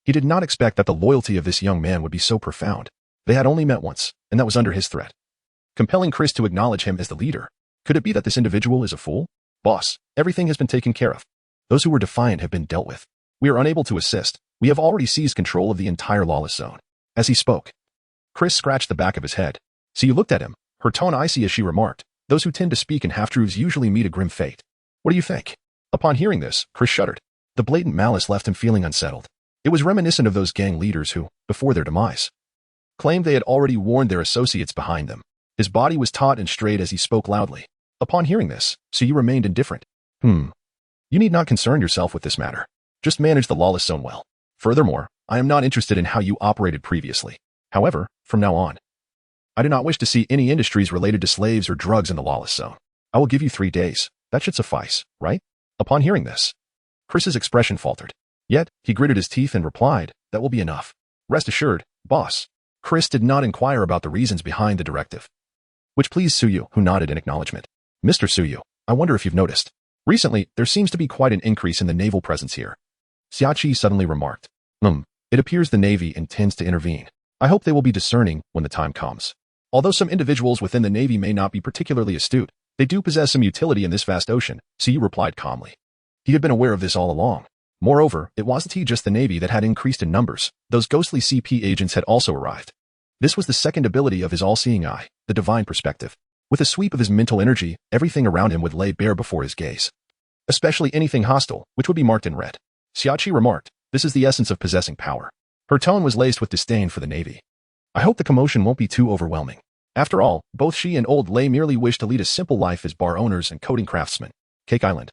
He did not expect that the loyalty of this young man would be so profound. They had only met once, and that was under his threat. Compelling Chris to acknowledge him as the leader. Could it be that this individual is a fool? Boss, everything has been taken care of. Those who were defiant have been dealt with. We are unable to assist. We have already seized control of the entire lawless zone. As he spoke, Chris scratched the back of his head. Suyu looked at him, her tone icy as she remarked, those who tend to speak in half-truths usually meet a grim fate. What do you think? Upon hearing this, Chris shuddered. The blatant malice left him feeling unsettled. It was reminiscent of those gang leaders who, before their demise, claimed they had already warned their associates behind them. His body was taut and straight as he spoke loudly. Upon hearing this, Suyu remained indifferent. You need not concern yourself with this matter. Just manage the lawless zone well. Furthermore, I am not interested in how you operated previously. However, from now on, I do not wish to see any industries related to slaves or drugs in the lawless zone. I will give you 3 days. That should suffice, right? Upon hearing this, Chris's expression faltered. Yet, he gritted his teeth and replied, that will be enough. Rest assured, boss. Chris did not inquire about the reasons behind the directive, which pleased Suyu, who nodded in acknowledgement. Mr. Suyu, I wonder if you've noticed. Recently, there seems to be quite an increase in the naval presence here. Xiachi suddenly remarked. It appears the Navy intends to intervene. I hope they will be discerning when the time comes. Although some individuals within the Navy may not be particularly astute, they do possess some utility in this vast ocean, Suyu replied calmly. He had been aware of this all along. Moreover, it wasn't just the Navy that had increased in numbers. Those ghostly CP agents had also arrived. This was the second ability of his all-seeing eye, the divine perspective. With a sweep of his mental energy, everything around him would lay bare before his gaze. Especially anything hostile, which would be marked in red. Xiachi remarked, this is the essence of possessing power. Her tone was laced with disdain for the Navy. I hope the commotion won't be too overwhelming. After all, both she and old Lei merely wish to lead a simple life as bar owners and coating craftsmen. Cake Island.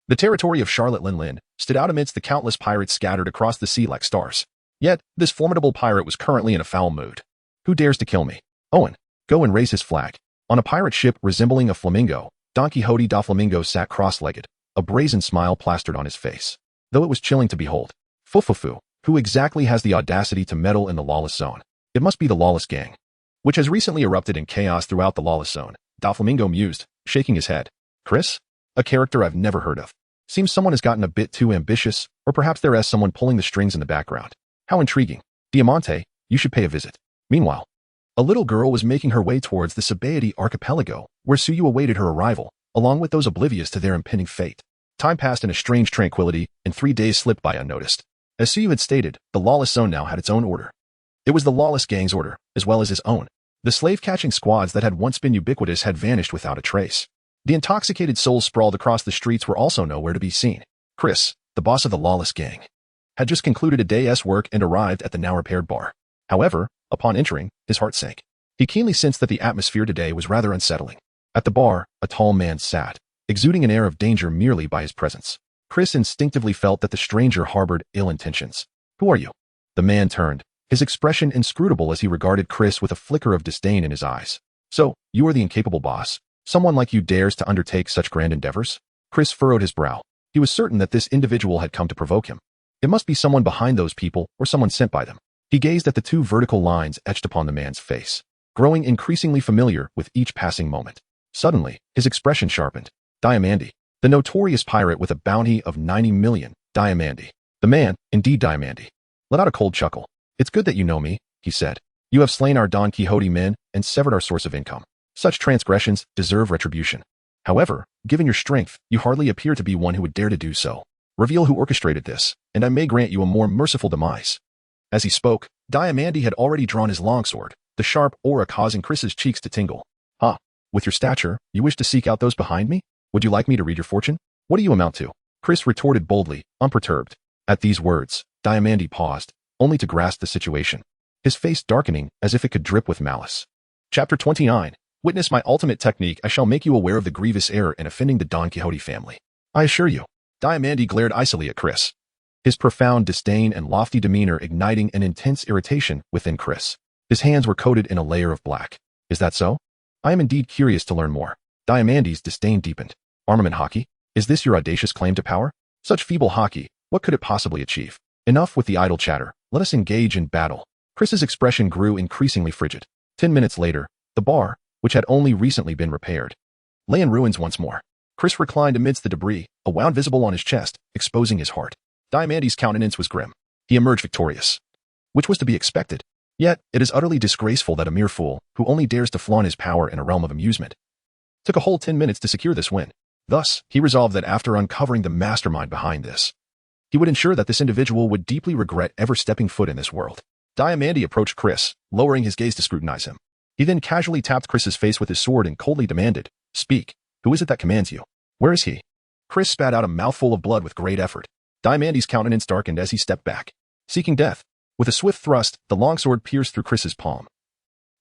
The territory of Charlotte Linlin stood out amidst the countless pirates scattered across the sea like stars. Yet, this formidable pirate was currently in a foul mood. Who dares to kill me? Owen, go and raise his flag. On a pirate ship resembling a flamingo, Don Quixote da Flamingo sat cross-legged, a brazen smile plastered on his face. Though it was chilling to behold. Fufufu, who exactly has the audacity to meddle in the lawless zone? It must be the lawless gang, which has recently erupted in chaos throughout the lawless zone. Da Flamingo mused, shaking his head. Chris? A character I've never heard of. Seems someone has gotten a bit too ambitious, or perhaps there is someone pulling the strings in the background. How intriguing. Diamante, you should pay a visit. Meanwhile, a little girl was making her way towards the Sabaody archipelago, where Suyu awaited her arrival, along with those oblivious to their impending fate. Time passed in a strange tranquility, and 3 days slipped by unnoticed. As Suyu had stated, the lawless zone now had its own order. It was the lawless gang's order, as well as his own. The slave-catching squads that had once been ubiquitous had vanished without a trace. The intoxicated souls sprawled across the streets were also nowhere to be seen. Chris, the boss of the lawless gang, had just concluded a day's work and arrived at the now-repaired bar. However, upon entering, his heart sank. He keenly sensed that the atmosphere today was rather unsettling. At the bar, a tall man sat, exuding an air of danger merely by his presence. Chris instinctively felt that the stranger harbored ill intentions. Who are you? The man turned, his expression inscrutable as he regarded Chris with a flicker of disdain in his eyes. So, you are the incapable boss? Someone like you dares to undertake such grand endeavors? Chris furrowed his brow. He was certain that this individual had come to provoke him. It must be someone behind those people or someone sent by them. He gazed at the 2 vertical lines etched upon the man's face, growing increasingly familiar with each passing moment. Suddenly, his expression sharpened. Diamandi, the notorious pirate with a bounty of 90 million. Diamandi. The man, indeed Diamandi, let out a cold chuckle. It's good that you know me, he said. You have slain our Don Quixote men and severed our source of income. Such transgressions deserve retribution. However, given your strength, you hardly appear to be one who would dare to do so. Reveal who orchestrated this, and I may grant you a more merciful demise. As he spoke, Diamandi had already drawn his longsword, the sharp aura causing Chris's cheeks to tingle. Ha! With your stature, you wish to seek out those behind me? Would you like me to read your fortune? What do you amount to? Chris retorted boldly, unperturbed. At these words, Diamandi paused, only to grasp the situation, his face darkening as if it could drip with malice. Chapter 29. Witness my ultimate technique. I shall make you aware of the grievous error in offending the Don Quixote family. I assure you. Diamandi glared icily at Chris, his profound disdain and lofty demeanor igniting an intense irritation within Chris. His hands were coated in a layer of black. Is that so? I am indeed curious to learn more. Diamandi's disdain deepened. Armament Haki? Is this your audacious claim to power? Such feeble Haki, what could it possibly achieve? Enough with the idle chatter. Let us engage in battle. Chris's expression grew increasingly frigid. 10 minutes later, the bar, which had only recently been repaired, lay in ruins once more. Chris reclined amidst the debris, a wound visible on his chest, exposing his heart. Diamandi's countenance was grim. He emerged victorious, which was to be expected. Yet, it is utterly disgraceful that a mere fool, who only dares to flaunt his power in a realm of amusement, took a whole 10 minutes to secure this win. Thus, he resolved that after uncovering the mastermind behind this, he would ensure that this individual would deeply regret ever stepping foot in this world. Diamandi approached Chris, lowering his gaze to scrutinize him. He then casually tapped Chris's face with his sword and coldly demanded, "Speak. Who is it that commands you? Where is he?" Chris spat out a mouthful of blood with great effort. Diamandi's countenance darkened as he stepped back, seeking death. With a swift thrust, the longsword pierced through Chris's palm,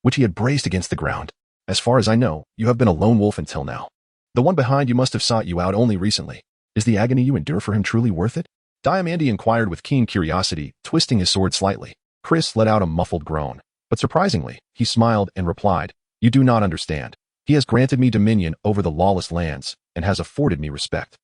which he had braced against the ground. As far as I know, you have been a lone wolf until now. The one behind you must have sought you out only recently. Is the agony you endure for him truly worth it? Diamandi inquired with keen curiosity, twisting his sword slightly. Chris let out a muffled groan, but surprisingly, he smiled and replied, "You do not understand. He has granted me dominion over the lawless lands, and has afforded me respect."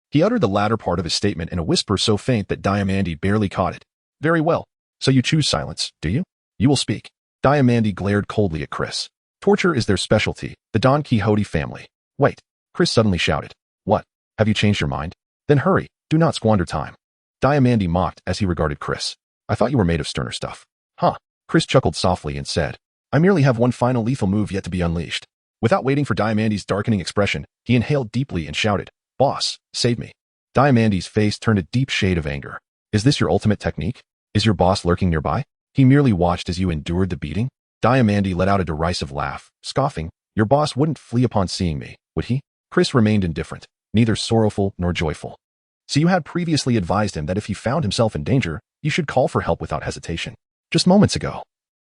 He uttered the latter part of his statement in a whisper so faint that Diamandi barely caught it. "Very well. So you choose silence, do you? You will speak." Diamandi glared coldly at Chris. Torture is their specialty, the Don Quixote family. Wait, Chris suddenly shouted. What? Have you changed your mind? Then hurry, do not squander time. Diamandi mocked as he regarded Chris. I thought you were made of sterner stuff. Huh. Chris chuckled softly and said, I merely have one final lethal move yet to be unleashed. Without waiting for Diamandi's darkening expression, he inhaled deeply and shouted, Boss, save me. Diamandi's face turned a deep shade of anger. Is this your ultimate technique? Is your boss lurking nearby? He merely watched as you endured the beating? Diamandi let out a derisive laugh, scoffing, Your boss wouldn't flee upon seeing me, would he? Chris remained indifferent, neither sorrowful nor joyful. So you had previously advised him that if he found himself in danger, you should call for help without hesitation. Just moments ago,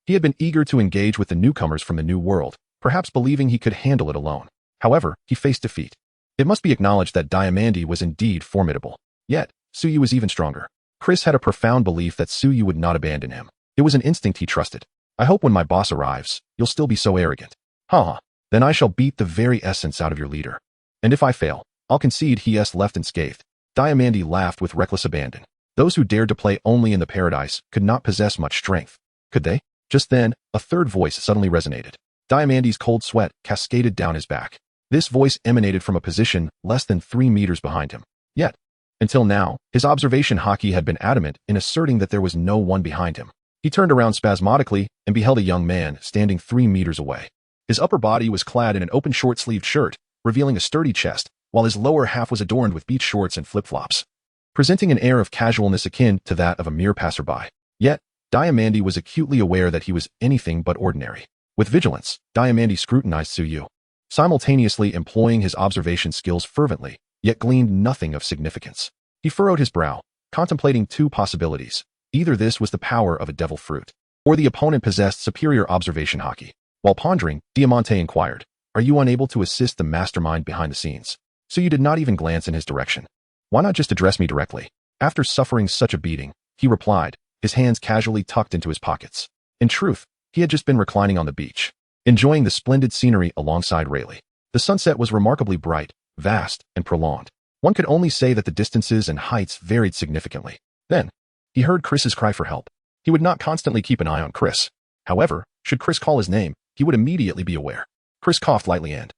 he had been eager to engage with the newcomers from the New World, perhaps believing he could handle it alone. However, he faced defeat. It must be acknowledged that Diamandi was indeed formidable. Yet, Suyu was even stronger. Chris had a profound belief that Suyu would not abandon him. It was an instinct he trusted. I hope when my boss arrives, you'll still be so arrogant. Haha. Then I shall beat the very essence out of your leader. And if I fail, I'll concede he is left unscathed. Diamandi laughed with reckless abandon. Those who dared to play only in the paradise could not possess much strength. Could they? Just then, a third voice suddenly resonated. Diamandi's cold sweat cascaded down his back. This voice emanated from a position less than 3 meters behind him. Yet, until now, his observation Haki had been adamant in asserting that there was no one behind him. He turned around spasmodically and beheld a young man standing 3 meters away. His upper body was clad in an open short-sleeved shirt, revealing a sturdy chest, while his lower half was adorned with beach shorts and flip-flops, presenting an air of casualness akin to that of a mere passerby. Yet, Diamandi was acutely aware that he was anything but ordinary. With vigilance, Diamandi scrutinized Suyu, simultaneously employing his observation skills fervently, yet gleaned nothing of significance. He furrowed his brow, contemplating 2 possibilities. Either this was the power of a devil fruit, or the opponent possessed superior observation Haki. While pondering, Diamante inquired, Are you unable to assist the mastermind behind the scenes? Suyu did not even glance in his direction. Why not just address me directly? After suffering such a beating, he replied, his hands casually tucked into his pockets. In truth, he had just been reclining on the beach, enjoying the splendid scenery alongside Rayleigh. The sunset was remarkably bright, vast, and prolonged. One could only say that the distances and heights varied significantly. Then, he heard Chris's cry for help. He would not constantly keep an eye on Chris. However, should Chris call his name, he would immediately be aware. Chris coughed lightly and,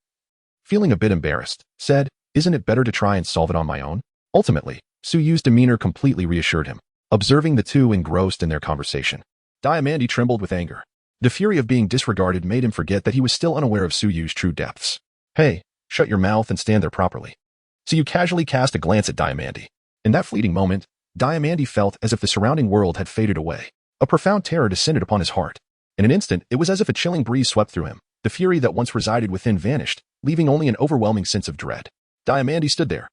feeling a bit embarrassed, said, Isn't it better to try and solve it on my own? Ultimately, Suyu's demeanor completely reassured him, observing the two engrossed in their conversation. Diamandi trembled with anger. The fury of being disregarded made him forget that he was still unaware of Suyu's true depths. Hey, shut your mouth and stand there properly. Suyu casually cast a glance at Diamandi. In that fleeting moment, Diamandi felt as if the surrounding world had faded away. A profound terror descended upon his heart. In an instant, it was as if a chilling breeze swept through him, The fury that once resided within vanished, leaving only an overwhelming sense of dread. Diamandi stood there,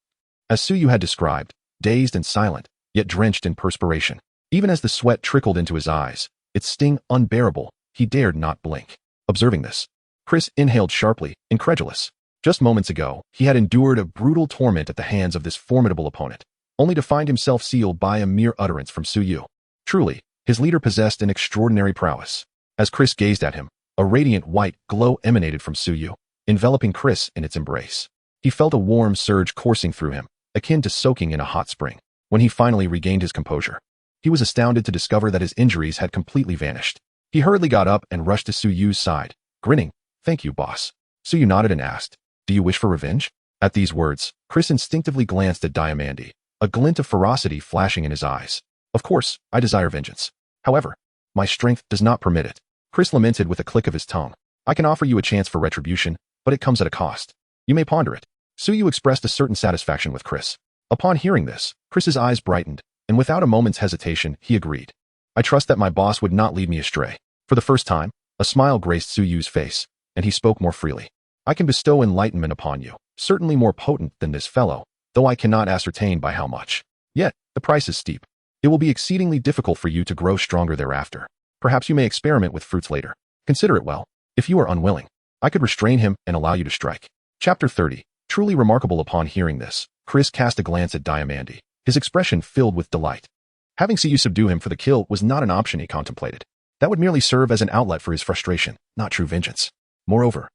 as Tsuyu had described, dazed and silent, yet drenched in perspiration. Even as the sweat trickled into his eyes, its sting unbearable, he dared not blink. Observing this, Chris inhaled sharply, incredulous. Just moments ago, he had endured a brutal torment at the hands of this formidable opponent, only to find himself sealed by a mere utterance from Tsuyu. Truly, his leader possessed an extraordinary prowess. As Chris gazed at him, a radiant white glow emanated from Tsuyu, enveloping Chris in its embrace. He felt a warm surge coursing through him, akin to soaking in a hot spring. When he finally regained his composure, he was astounded to discover that his injuries had completely vanished. He hurriedly got up and rushed to Tsuyu's side, grinning. "Thank you, boss." Tsuyu nodded and asked, "Do you wish for revenge?" At these words, Chris instinctively glanced at Diamandi, a glint of ferocity flashing in his eyes. "Of course, I desire vengeance. However, my strength does not permit it." Chris lamented with a click of his tongue. "I can offer you a chance for retribution, but it comes at a cost. You may ponder it." Tsuyu expressed a certain satisfaction with Chris. Upon hearing this, Chris's eyes brightened, and without a moment's hesitation, he agreed. "I trust that my boss would not lead me astray." For the first time, a smile graced Tsuyu's face, and he spoke more freely. "I can bestow enlightenment upon you, certainly more potent than this fellow, though I cannot ascertain by how much. Yet, the price is steep. It will be exceedingly difficult for you to grow stronger thereafter. Perhaps you may experiment with fruits later. Consider it well. If you are unwilling, I could restrain him and allow you to strike." Chapter 30. Truly remarkable. Upon hearing this, Chris cast a glance at Diamandi, his expression filled with delight. Having Tsuyu subdue him for the kill was not an option he contemplated. That would merely serve as an outlet for his frustration, not true vengeance. Moreover,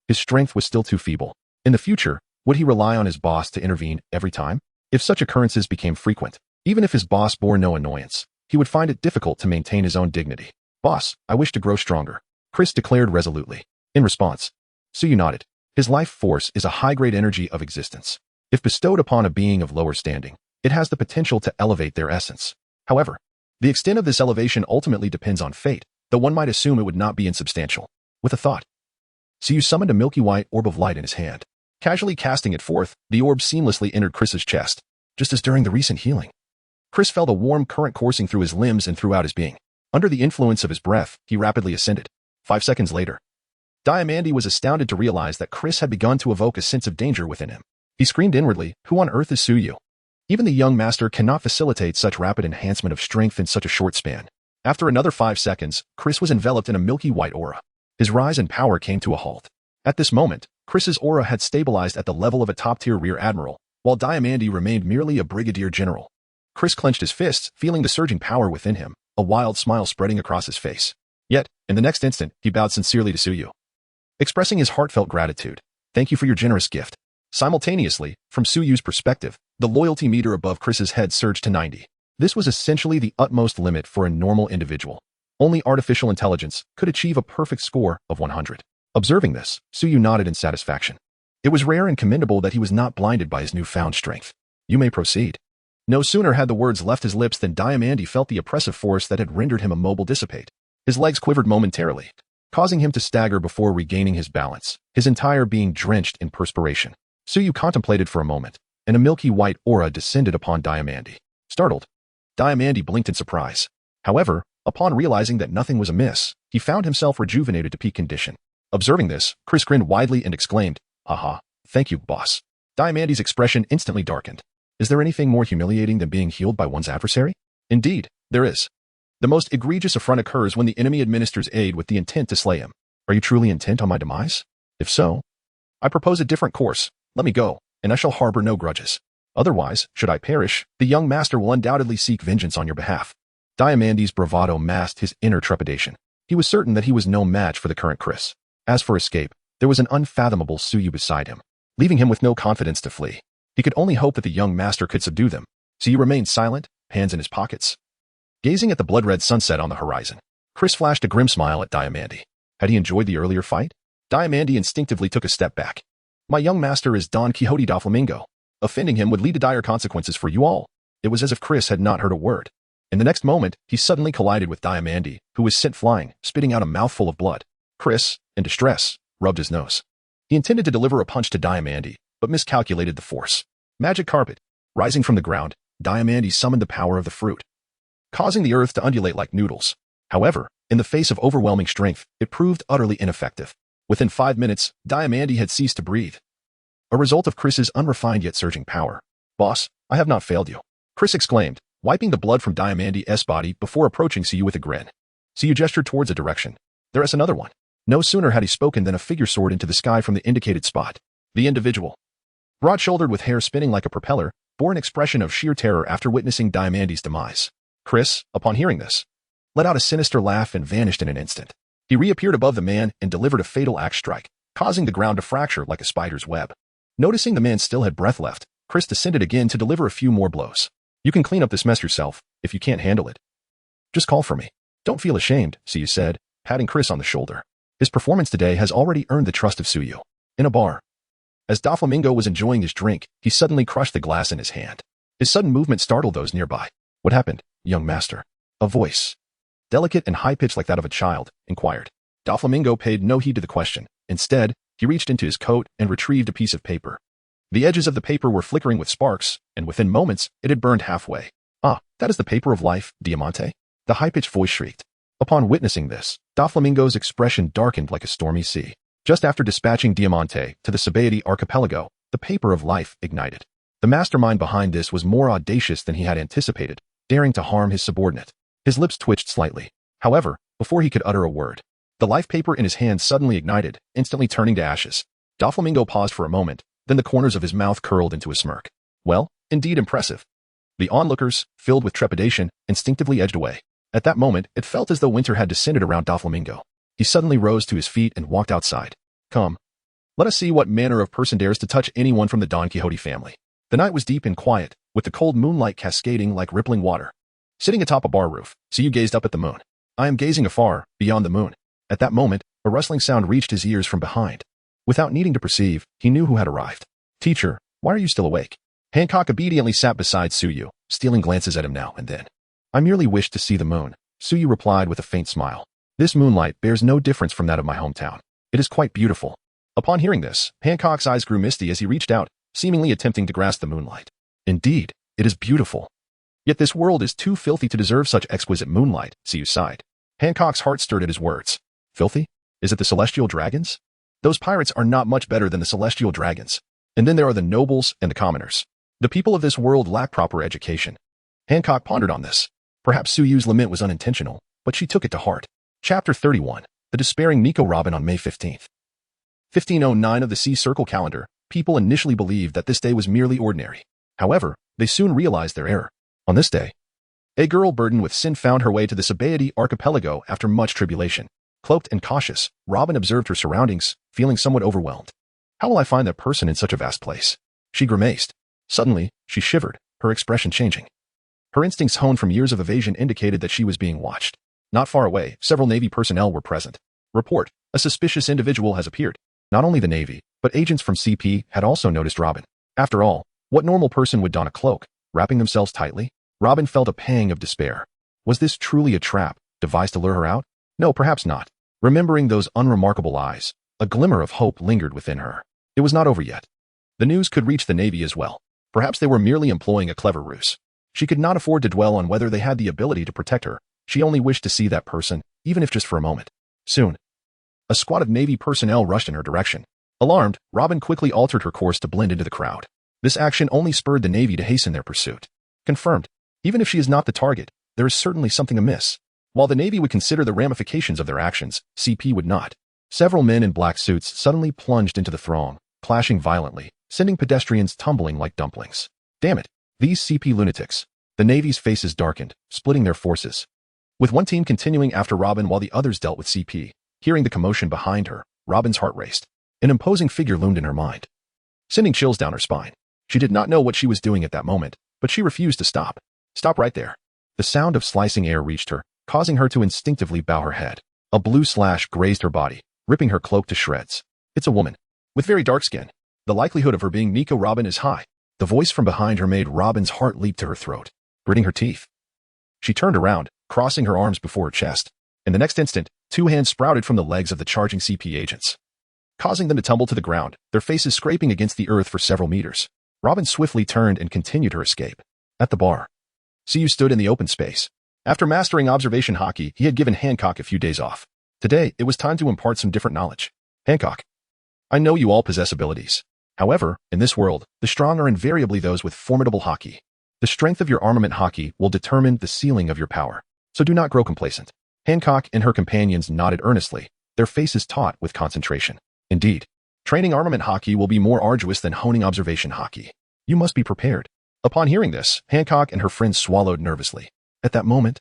his strength was still too feeble. In the future, would he rely on his boss to intervene every time? If such occurrences became frequent, even if his boss bore no annoyance, he would find it difficult to maintain his own dignity. "Boss, I wish to grow stronger," Chris declared resolutely. In response, Tsuyu nodded. His life force is a high-grade energy of existence. If bestowed upon a being of lower standing, it has the potential to elevate their essence. However, the extent of this elevation ultimately depends on fate, though one might assume it would not be insubstantial. With a thought, Tsuyu summoned a milky white orb of light in his hand. Casually casting it forth, the orb seamlessly entered Chris's chest. Just as during the recent healing, Chris felt a warm current coursing through his limbs and throughout his being. Under the influence of his breath, he rapidly ascended. 5 seconds later, Diamandi was astounded to realize that Chris had begun to evoke a sense of danger within him. He screamed inwardly, "Who on earth is Tsuyu?" Even the young master cannot facilitate such rapid enhancement of strength in such a short span. After another 5 seconds, Chris was enveloped in a milky white aura. His rise in power came to a halt. At this moment, Chris's aura had stabilized at the level of a top-tier rear admiral, while Diamandi remained merely a brigadier general. Chris clenched his fists, feeling the surging power within him, a wild smile spreading across his face. Yet, in the next instant, he bowed sincerely to Tsuyu, expressing his heartfelt gratitude. "Thank you for your generous gift." Simultaneously, from Tsuyu's perspective, the loyalty meter above Chris's head surged to 90. This was essentially the utmost limit for a normal individual. Only artificial intelligence could achieve a perfect score of 100. Observing this, Tsuyu nodded in satisfaction. It was rare and commendable that he was not blinded by his newfound strength. "You may proceed." No sooner had the words left his lips than Diamandi felt the oppressive force that had rendered him immobile dissipate. His legs quivered momentarily, causing him to stagger before regaining his balance, his entire being drenched in perspiration. Tsuyu contemplated for a moment, and a milky white aura descended upon Diamandi. Startled, Diamandi blinked in surprise. However, upon realizing that nothing was amiss, he found himself rejuvenated to peak condition. Observing this, Chris grinned widely and exclaimed, "Aha, thank you, boss." Diamandi's expression instantly darkened. Is there anything more humiliating than being healed by one's adversary? Indeed, there is. The most egregious affront occurs when the enemy administers aid with the intent to slay him. Are you truly intent on my demise? If so, I propose a different course. Let me go, and I shall harbor no grudges. Otherwise, should I perish, the young master will undoubtedly seek vengeance on your behalf. Diamandi's bravado masked his inner trepidation. He was certain that he was no match for the current Chris. As for escape, there was an unfathomable Tsuyu beside him, leaving him with no confidence to flee. He could only hope that the young master could subdue them. Tsuyu remained silent, hands in his pockets. Gazing at the blood-red sunset on the horizon, Chris flashed a grim smile at Diamandi. Had he enjoyed the earlier fight? Diamandi instinctively took a step back. My young master is Don Quixote da Flamingo. Offending him would lead to dire consequences for you all. It was as if Chris had not heard a word. In the next moment, he suddenly collided with Diamandi, who was sent flying, spitting out a mouthful of blood. Chris, in distress, rubbed his nose. He intended to deliver a punch to Diamandi, but miscalculated the force. Magic carpet. Rising from the ground, Diamandi summoned the power of the fruit, causing the earth to undulate like noodles. However, in the face of overwhelming strength, it proved utterly ineffective. Within 5 minutes, Diamandi had ceased to breathe. A result of Chris's unrefined yet surging power. "Boss, I have not failed you," Chris exclaimed, wiping the blood from Diamandi's body before approaching Siyu with a grin. Siyu gestured towards a direction. "There is another one." No sooner had he spoken than a figure soared into the sky from the indicated spot. The individual, broad-shouldered with hair spinning like a propeller, bore an expression of sheer terror after witnessing Diamandi's demise. Chris, upon hearing this, let out a sinister laugh and vanished in an instant. He reappeared above the man and delivered a fatal axe strike, causing the ground to fracture like a spider's web. Noticing the man still had breath left, Chris descended again to deliver a few more blows. "You can clean up this mess yourself, if you can't handle it. Just call for me. Don't feel ashamed," Siyu said, patting Chris on the shoulder. His performance today has already earned the trust of Siyu. In a bar, as Doflamingo was enjoying his drink, he suddenly crushed the glass in his hand. His sudden movement startled those nearby. "What happened, young master?" A voice, delicate and high-pitched like that of a child, inquired. Doflamingo paid no heed to the question. Instead, he reached into his coat and retrieved a piece of paper. The edges of the paper were flickering with sparks, and within moments, it had burned halfway. "Ah, that is the paper of life, Diamante?" The high-pitched voice shrieked. Upon witnessing this, Doflamingo's expression darkened like a stormy sea. Just after dispatching Diamante to the Sabaody archipelago, the paper of life ignited. The mastermind behind this was more audacious than he had anticipated, daring to harm his subordinate. His lips twitched slightly. However, before he could utter a word, the life paper in his hand suddenly ignited, instantly turning to ashes. Doflamingo paused for a moment, then the corners of his mouth curled into a smirk. "Well, indeed impressive." The onlookers, filled with trepidation, instinctively edged away. At that moment, it felt as though winter had descended around Doflamingo. He suddenly rose to his feet and walked outside. "Come. Let us see what manner of person dares to touch anyone from the Don Quixote family." The night was deep and quiet, with the cold moonlight cascading like rippling water. Sitting atop a bar roof, Siyu gazed up at the moon. "I am gazing afar, beyond the moon." At that moment, a rustling sound reached his ears from behind. Without needing to perceive, he knew who had arrived. "Teacher, why are you still awake?" Hancock obediently sat beside Siyu, stealing glances at him now and then. "I merely wished to see the moon," Siyu replied with a faint smile. "This moonlight bears no difference from that of my hometown. It is quite beautiful." Upon hearing this, Hancock's eyes grew misty as he reached out, seemingly attempting to grasp the moonlight. "Indeed, it is beautiful. Yet this world is too filthy to deserve such exquisite moonlight," Siyu sighed. Hancock's heart stirred at his words. "Filthy? Is it the celestial dragons? Those pirates are not much better than the celestial dragons. And then there are the nobles and the commoners. The people of this world lack proper education." Hancock pondered on this. Perhaps Suyu's lament was unintentional, but she took it to heart. Chapter 31. The Despairing Nico Robin on May 15th. 1509 of the Sea Circle calendar. People initially believed that this day was merely ordinary. However, they soon realized their error. On this day, a girl burdened with sin found her way to the Sabaody archipelago after much tribulation. Cloaked and cautious, Robin observed her surroundings, feeling somewhat overwhelmed. "How will I find that person in such a vast place?" She grimaced. Suddenly, she shivered, her expression changing. Her instincts honed from years of evasion indicated that she was being watched. Not far away, several Navy personnel were present. Report: a suspicious individual has appeared. Not only the Navy, but agents from CP had also noticed Robin. After all, what normal person would don a cloak, wrapping themselves tightly? Robin felt a pang of despair. Was this truly a trap, devised to lure her out? No, perhaps not. Remembering those unremarkable eyes, a glimmer of hope lingered within her. It was not over yet. The news could reach the Navy as well. Perhaps they were merely employing a clever ruse. She could not afford to dwell on whether they had the ability to protect her. She only wished to see that person, even if just for a moment. Soon, a squad of Navy personnel rushed in her direction. Alarmed, Robin quickly altered her course to blend into the crowd. This action only spurred the Navy to hasten their pursuit. Confirmed. Even if she is not the target, there is certainly something amiss. While the Navy would consider the ramifications of their actions, CP would not. Several men in black suits suddenly plunged into the throng, clashing violently, sending pedestrians tumbling like dumplings. Damn it, these CP lunatics. The Navy's faces darkened, splitting their forces. With one team continuing after Robin while the others dealt with CP. Hearing the commotion behind her, Robin's heart raced. An imposing figure loomed in her mind, sending chills down her spine. She did not know what she was doing at that moment, but she refused to stop. Stop right there. The sound of slicing air reached her, causing her to instinctively bow her head. A blue slash grazed her body, ripping her cloak to shreds. It's a woman, with very dark skin. The likelihood of her being Nico Robin is high. The voice from behind her made Robin's heart leap to her throat, gritting her teeth. She turned around, crossing her arms before her chest. In the next instant, two hands sprouted from the legs of the charging CP agents, causing them to tumble to the ground, their faces scraping against the earth for several meters. Robin swiftly turned and continued her escape. At the bar, Siyu stood in the open space. After mastering observation Haki, he had given Hancock a few days off. Today, it was time to impart some different knowledge. Hancock. I know you all possess abilities. However, in this world, the strong are invariably those with formidable Haki. The strength of your armament Haki will determine the ceiling of your power. So do not grow complacent. Hancock and her companions nodded earnestly, their faces taut with concentration. Indeed, training armament Haki will be more arduous than honing observation Haki. You must be prepared. Upon hearing this, Hancock and her friends swallowed nervously. At that moment,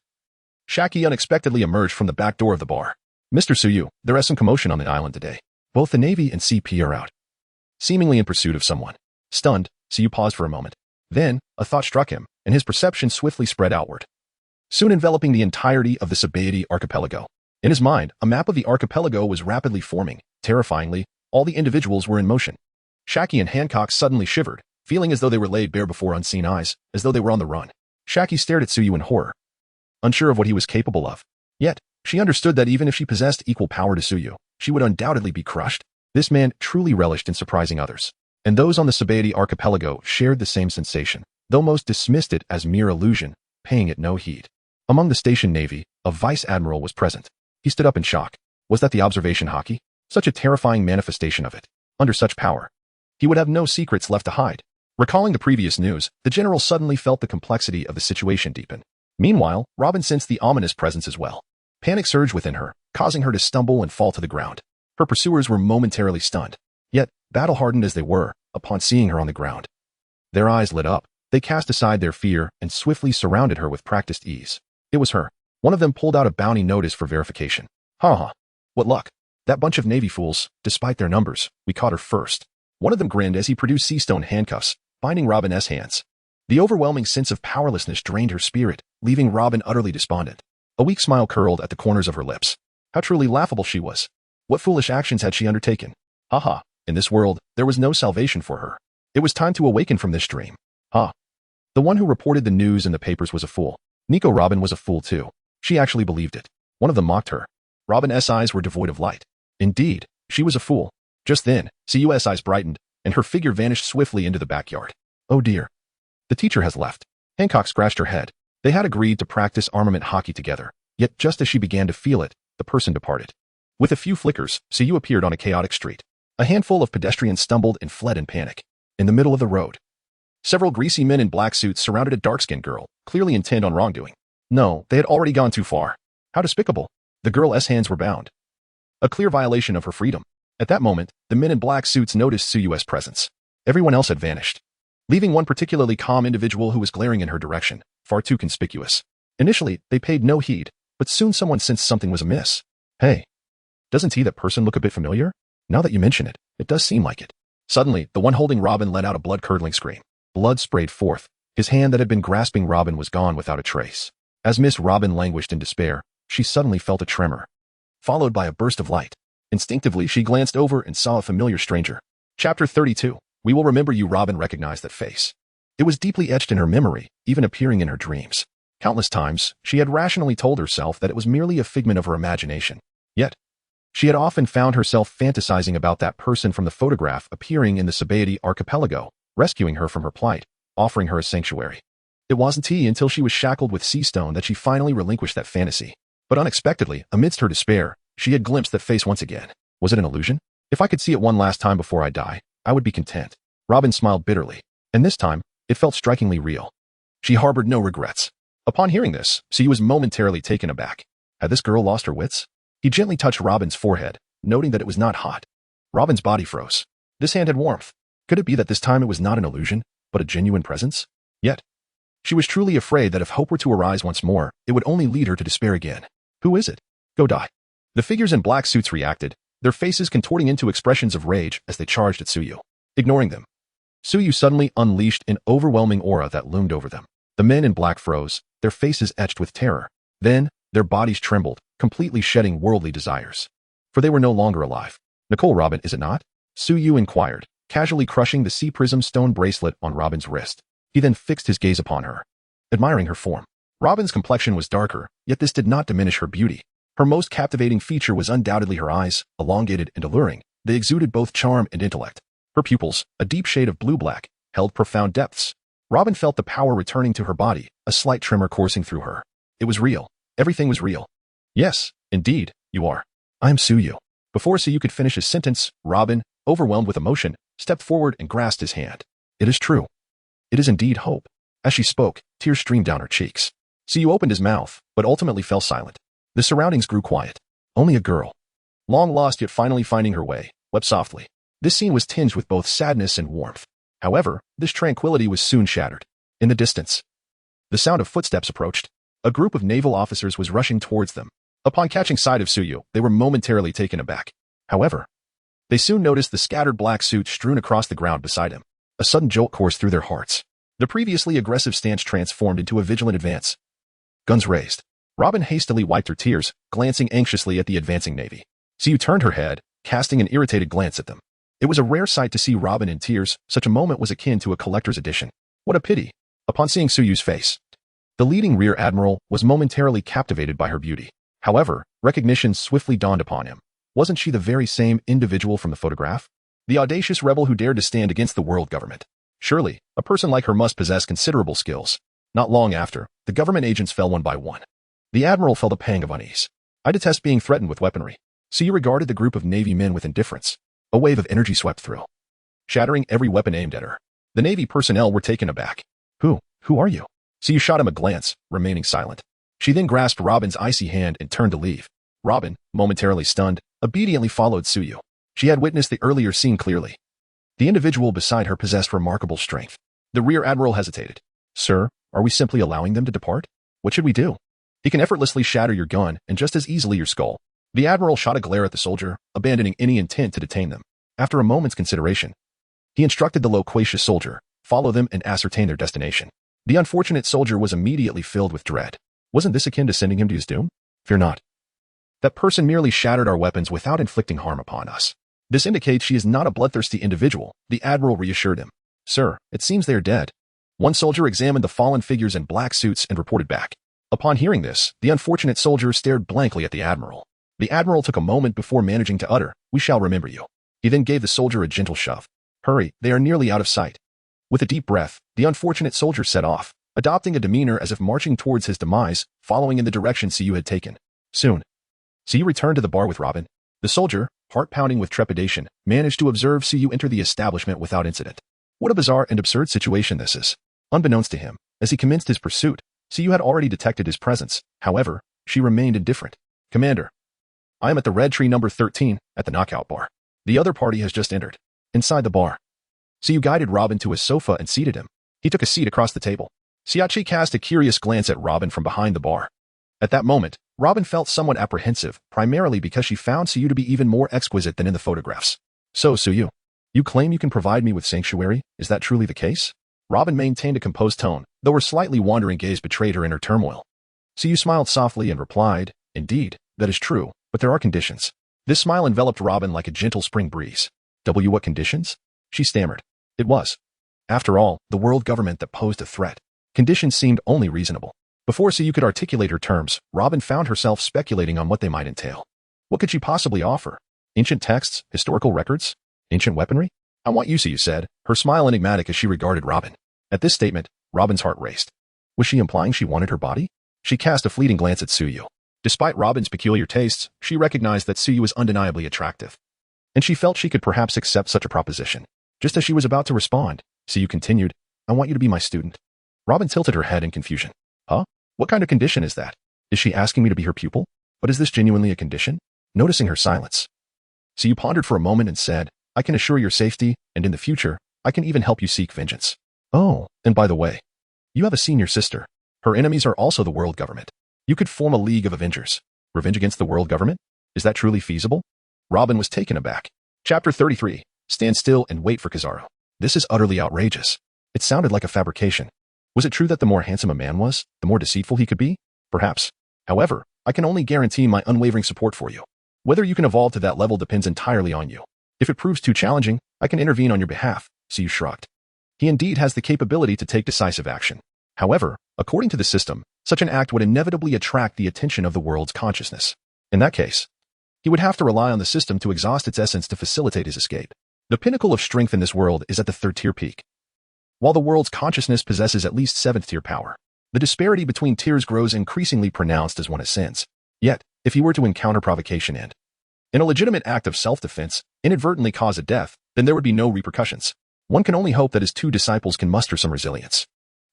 Shaki unexpectedly emerged from the back door of the bar. Mr. Tsuyu, there is some commotion on the island today. Both the Navy and CP are out, seemingly in pursuit of someone. Stunned, Tsuyu paused for a moment. Then, a thought struck him, and his perception swiftly spread outward, soon enveloping the entirety of the Sabaody archipelago. In his mind, a map of the archipelago was rapidly forming. Terrifyingly, all the individuals were in motion. Shaki and Hancock suddenly shivered, feeling as though they were laid bare before unseen eyes, as though they were on the run. Shaki stared at Tsuyu in horror, unsure of what he was capable of. Yet, she understood that even if she possessed equal power to Tsuyu, she would undoubtedly be crushed. This man truly relished in surprising others, and those on the Sabaody archipelago shared the same sensation, though most dismissed it as mere illusion, paying it no heed. Among the station navy, a vice admiral was present. He stood up in shock. Was that the observation Haki? Such a terrifying manifestation of it. Under such power, he would have no secrets left to hide. Recalling the previous news, the general suddenly felt the complexity of the situation deepen. Meanwhile, Robin sensed the ominous presence as well. Panic surged within her, causing her to stumble and fall to the ground. Her pursuers were momentarily stunned, yet, battle-hardened as they were, upon seeing her on the ground, their eyes lit up. They cast aside their fear and swiftly surrounded her with practiced ease. It was her. One of them pulled out a bounty notice for verification. Ha! What luck. That bunch of Navy fools, despite their numbers, we caught her first. One of them grinned as he produced sea-stone handcuffs, binding Robin's hands. The overwhelming sense of powerlessness drained her spirit, leaving Robin utterly despondent. A weak smile curled at the corners of her lips. How truly laughable she was. What foolish actions had she undertaken? Ha! In this world, there was no salvation for her. It was time to awaken from this dream. Ha! The one who reported the news in the papers was a fool. Nico Robin was a fool too. She actually believed it. One of them mocked her. Robin's eyes were devoid of light. Indeed, she was a fool. Just then, Cu's eyes brightened, and her figure vanished swiftly into the backyard. Oh dear. The teacher has left. Hancock scratched her head. They had agreed to practice armament Haki together, yet just as she began to feel it, the person departed. With a few flickers, Cu appeared on a chaotic street. A handful of pedestrians stumbled and fled in panic. In the middle of the road, several greasy men in black suits surrounded a dark-skinned girl, clearly intent on wrongdoing. No, they had already gone too far. How despicable. The girl's hands were bound. A clear violation of her freedom. At that moment, the men in black suits noticed Cu's presence. Everyone else had vanished, leaving one particularly calm individual who was glaring in her direction, far too conspicuous. Initially, they paid no heed, but soon someone sensed something was amiss. Hey, doesn't that person look a bit familiar? Now that you mention it, it does seem like it. Suddenly, the one holding Robin let out a blood-curdling scream. Blood sprayed forth. His hand that had been grasping Robin was gone without a trace. As Miss Robin languished in despair, she suddenly felt a tremor, followed by a burst of light. Instinctively, she glanced over and saw a familiar stranger. Chapter 32. We will remember you. Robin recognized that face. It was deeply etched in her memory, even appearing in her dreams. Countless times, she had rationally told herself that it was merely a figment of her imagination. Yet, she had often found herself fantasizing about that person from the photograph appearing in the Sabaody archipelago, rescuing her from her plight, offering her a sanctuary. It wasn't until she was shackled with sea stone that she finally relinquished that fantasy. But unexpectedly, amidst her despair, she had glimpsed that face once again. Was it an illusion? If I could see it one last time before I die, I would be content. Robin smiled bitterly, and this time, it felt strikingly real. She harbored no regrets. Upon hearing this, Cu was momentarily taken aback. Had this girl lost her wits? He gently touched Robin's forehead, noting that it was not hot. Robin's body froze. This hand had warmth. Could it be that this time it was not an illusion, but a genuine presence? Yet, she was truly afraid that if hope were to arise once more, it would only lead her to despair again. Who is it? Go die. The figures in black suits reacted, their faces contorting into expressions of rage as they charged at Tsuyu. Ignoring them, Tsuyu suddenly unleashed an overwhelming aura that loomed over them. The men in black froze, their faces etched with terror. Then, their bodies trembled, completely shedding worldly desires. For they were no longer alive. Nicole Robin, is it not? Tsuyu inquired, casually crushing the sea prism stone bracelet on Robin's wrist. He then fixed his gaze upon her, admiring her form. Robin's complexion was darker, yet this did not diminish her beauty. Her most captivating feature was undoubtedly her eyes, elongated and alluring. They exuded both charm and intellect. Her pupils, a deep shade of blue-black, held profound depths. Robin felt the power returning to her body, a slight tremor coursing through her. It was real. Everything was real. Yes, indeed, you are. I am Tsuyu. Before Suyu could finish his sentence, Robin, overwhelmed with emotion, stepped forward and grasped his hand. It is true. It is indeed hope. As she spoke, tears streamed down her cheeks. Suyu opened his mouth, but ultimately fell silent. The surroundings grew quiet. Only a girl, long lost yet finally finding her way, wept softly. This scene was tinged with both sadness and warmth. However, this tranquility was soon shattered. In the distance, the sound of footsteps approached. A group of naval officers was rushing towards them. Upon catching sight of Suyu, they were momentarily taken aback. However, they soon noticed the scattered black suit strewn across the ground beside him. A sudden jolt coursed through their hearts. The previously aggressive stance transformed into a vigilant advance. Guns raised. Robin hastily wiped her tears, glancing anxiously at the advancing navy. Suyu turned her head, casting an irritated glance at them. It was a rare sight to see Robin in tears. Such a moment was akin to a collector's edition. What a pity. Upon seeing Suyu's face, the leading rear admiral was momentarily captivated by her beauty. However, recognition swiftly dawned upon him. Wasn't she the very same individual from the photograph? The audacious rebel who dared to stand against the world government. Surely, a person like her must possess considerable skills. Not long after, the government agents fell one by one. The admiral felt a pang of unease. I detest being threatened with weaponry. Suyu regarded the group of Navy men with indifference. A wave of energy swept through, shattering every weapon aimed at her. The Navy personnel were taken aback. Who are you? Suyu shot him a glance, remaining silent. She then grasped Robin's icy hand and turned to leave. Robin, momentarily stunned, obediently followed Suyu. She had witnessed the earlier scene clearly. The individual beside her possessed remarkable strength. The rear admiral hesitated. Sir, are we simply allowing them to depart? What should we do? He can effortlessly shatter your gun and just as easily your skull. The admiral shot a glare at the soldier, abandoning any intent to detain them. After a moment's consideration, he instructed the loquacious soldier, follow them and ascertain their destination. The unfortunate soldier was immediately filled with dread. Wasn't this akin to sending him to his doom? Fear not. That person merely shattered our weapons without inflicting harm upon us. This indicates she is not a bloodthirsty individual, the admiral reassured him. Sir, it seems they are dead. One soldier examined the fallen figures in black suits and reported back. Upon hearing this, the unfortunate soldier stared blankly at the admiral. The admiral took a moment before managing to utter, "We shall remember you." He then gave the soldier a gentle shove. Hurry, they are nearly out of sight. With a deep breath, the unfortunate soldier set off, adopting a demeanor as if marching towards his demise, following in the direction Suyu had taken. Soon, Suyu returned to the bar with Robin. The soldier, heart pounding with trepidation, managed to observe Suyu enter the establishment without incident. What a bizarre and absurd situation this is. Unbeknownst to him, as he commenced his pursuit, Suyu had already detected his presence. However, she remained indifferent. Commander, I am at the red tree number 13, at the knockout bar. The other party has just entered. Inside the bar, Suyu guided Robin to his sofa and seated him. He took a seat across the table. Siachi cast a curious glance at Robin from behind the bar. At that moment, Robin felt somewhat apprehensive, primarily because she found Suyu to be even more exquisite than in the photographs. So, Suyu, you claim you can provide me with sanctuary? Is that truly the case? Robin maintained a composed tone, though her slightly wandering gaze betrayed her inner turmoil. Suyu smiled softly and replied, Indeed, that is true, but there are conditions. This smile enveloped Robin like a gentle spring breeze. What conditions? She stammered. It was, after all, the world government that posed a threat. Conditions seemed only reasonable. Before Suyu could articulate her terms, Robin found herself speculating on what they might entail. What could she possibly offer? Ancient texts? Historical records? Ancient weaponry? I want you, Suyu said, her smile enigmatic as she regarded Robin. At this statement, Robin's heart raced. Was she implying she wanted her body? She cast a fleeting glance at Suyu. Despite Robin's peculiar tastes, she recognized that Suyu was undeniably attractive. And she felt she could perhaps accept such a proposition. Just as she was about to respond, Suyu continued, I want you to be my student. Robin tilted her head in confusion. Huh? What kind of condition is that? Is she asking me to be her pupil? But is this genuinely a condition? Noticing her silence, Suyu pondered for a moment and said, I can assure your safety, and in the future, I can even help you seek vengeance. Oh, and by the way, you have a senior sister. Her enemies are also the world government. You could form a league of Avengers. Revenge against the world government? Is that truly feasible? Robin was taken aback. Chapter 33. Stand still and wait for Kizaru. This is utterly outrageous. It sounded like a fabrication. Was it true that the more handsome a man was, the more deceitful he could be? Perhaps. However, I can only guarantee my unwavering support for you. Whether you can evolve to that level depends entirely on you. If it proves too challenging, I can intervene on your behalf, Suyu shrugged. He indeed has the capability to take decisive action. However, according to the system, such an act would inevitably attract the attention of the world's consciousness. In that case, he would have to rely on the system to exhaust its essence to facilitate his escape. The pinnacle of strength in this world is at the third-tier peak. While the world's consciousness possesses at least seventh-tier power, the disparity between tiers grows increasingly pronounced as one ascends. Yet, if he were to encounter provocation and In a legitimate act of self-defense, inadvertently cause a death, then there would be no repercussions. One can only hope that his two disciples can muster some resilience.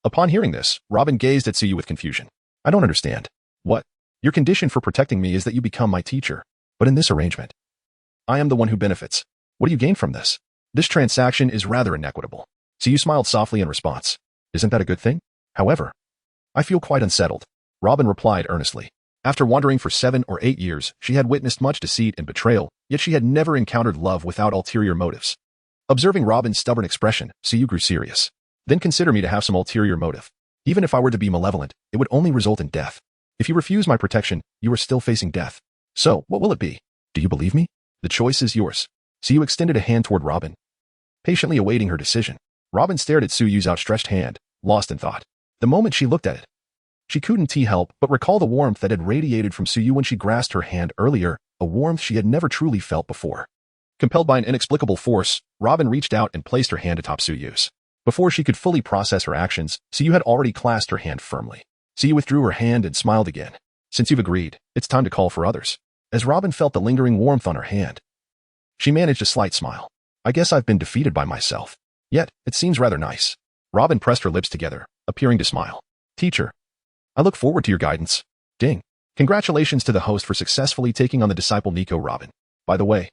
Upon hearing this, Robin gazed at Suyu with confusion. I don't understand. What? Your condition for protecting me is that you become my teacher. But in this arrangement, I am the one who benefits. What do you gain from this? This transaction is rather inequitable. Suyu smiled softly in response. Isn't that a good thing? However, I feel quite unsettled. Robin replied earnestly. After wandering for 7 or 8 years, she had witnessed much deceit and betrayal, yet she had never encountered love without ulterior motives. Observing Robin's stubborn expression, Suyu grew serious. Then consider me to have some ulterior motive. Even if I were to be malevolent, it would only result in death. If you refuse my protection, you are still facing death. So, what will it be? Do you believe me? The choice is yours. Suyu extended a hand toward Robin, patiently awaiting her decision. Robin stared at Suyu's outstretched hand, lost in thought. The moment she looked at it, she couldn't help but recall the warmth that had radiated from Suyu when she grasped her hand earlier, a warmth she had never truly felt before. Compelled by an inexplicable force, Robin reached out and placed her hand atop Suyu's. Before she could fully process her actions, Suyu had already clasped her hand firmly. Suyu withdrew her hand and smiled again. Since you've agreed, it's time to call for others. As Robin felt the lingering warmth on her hand, she managed a slight smile. I guess I've been defeated by myself. Yet, it seems rather nice. Robin pressed her lips together, appearing to smile. Teacher, I look forward to your guidance. Ding. Congratulations to the host for successfully taking on the disciple Nico. Robin. By the way,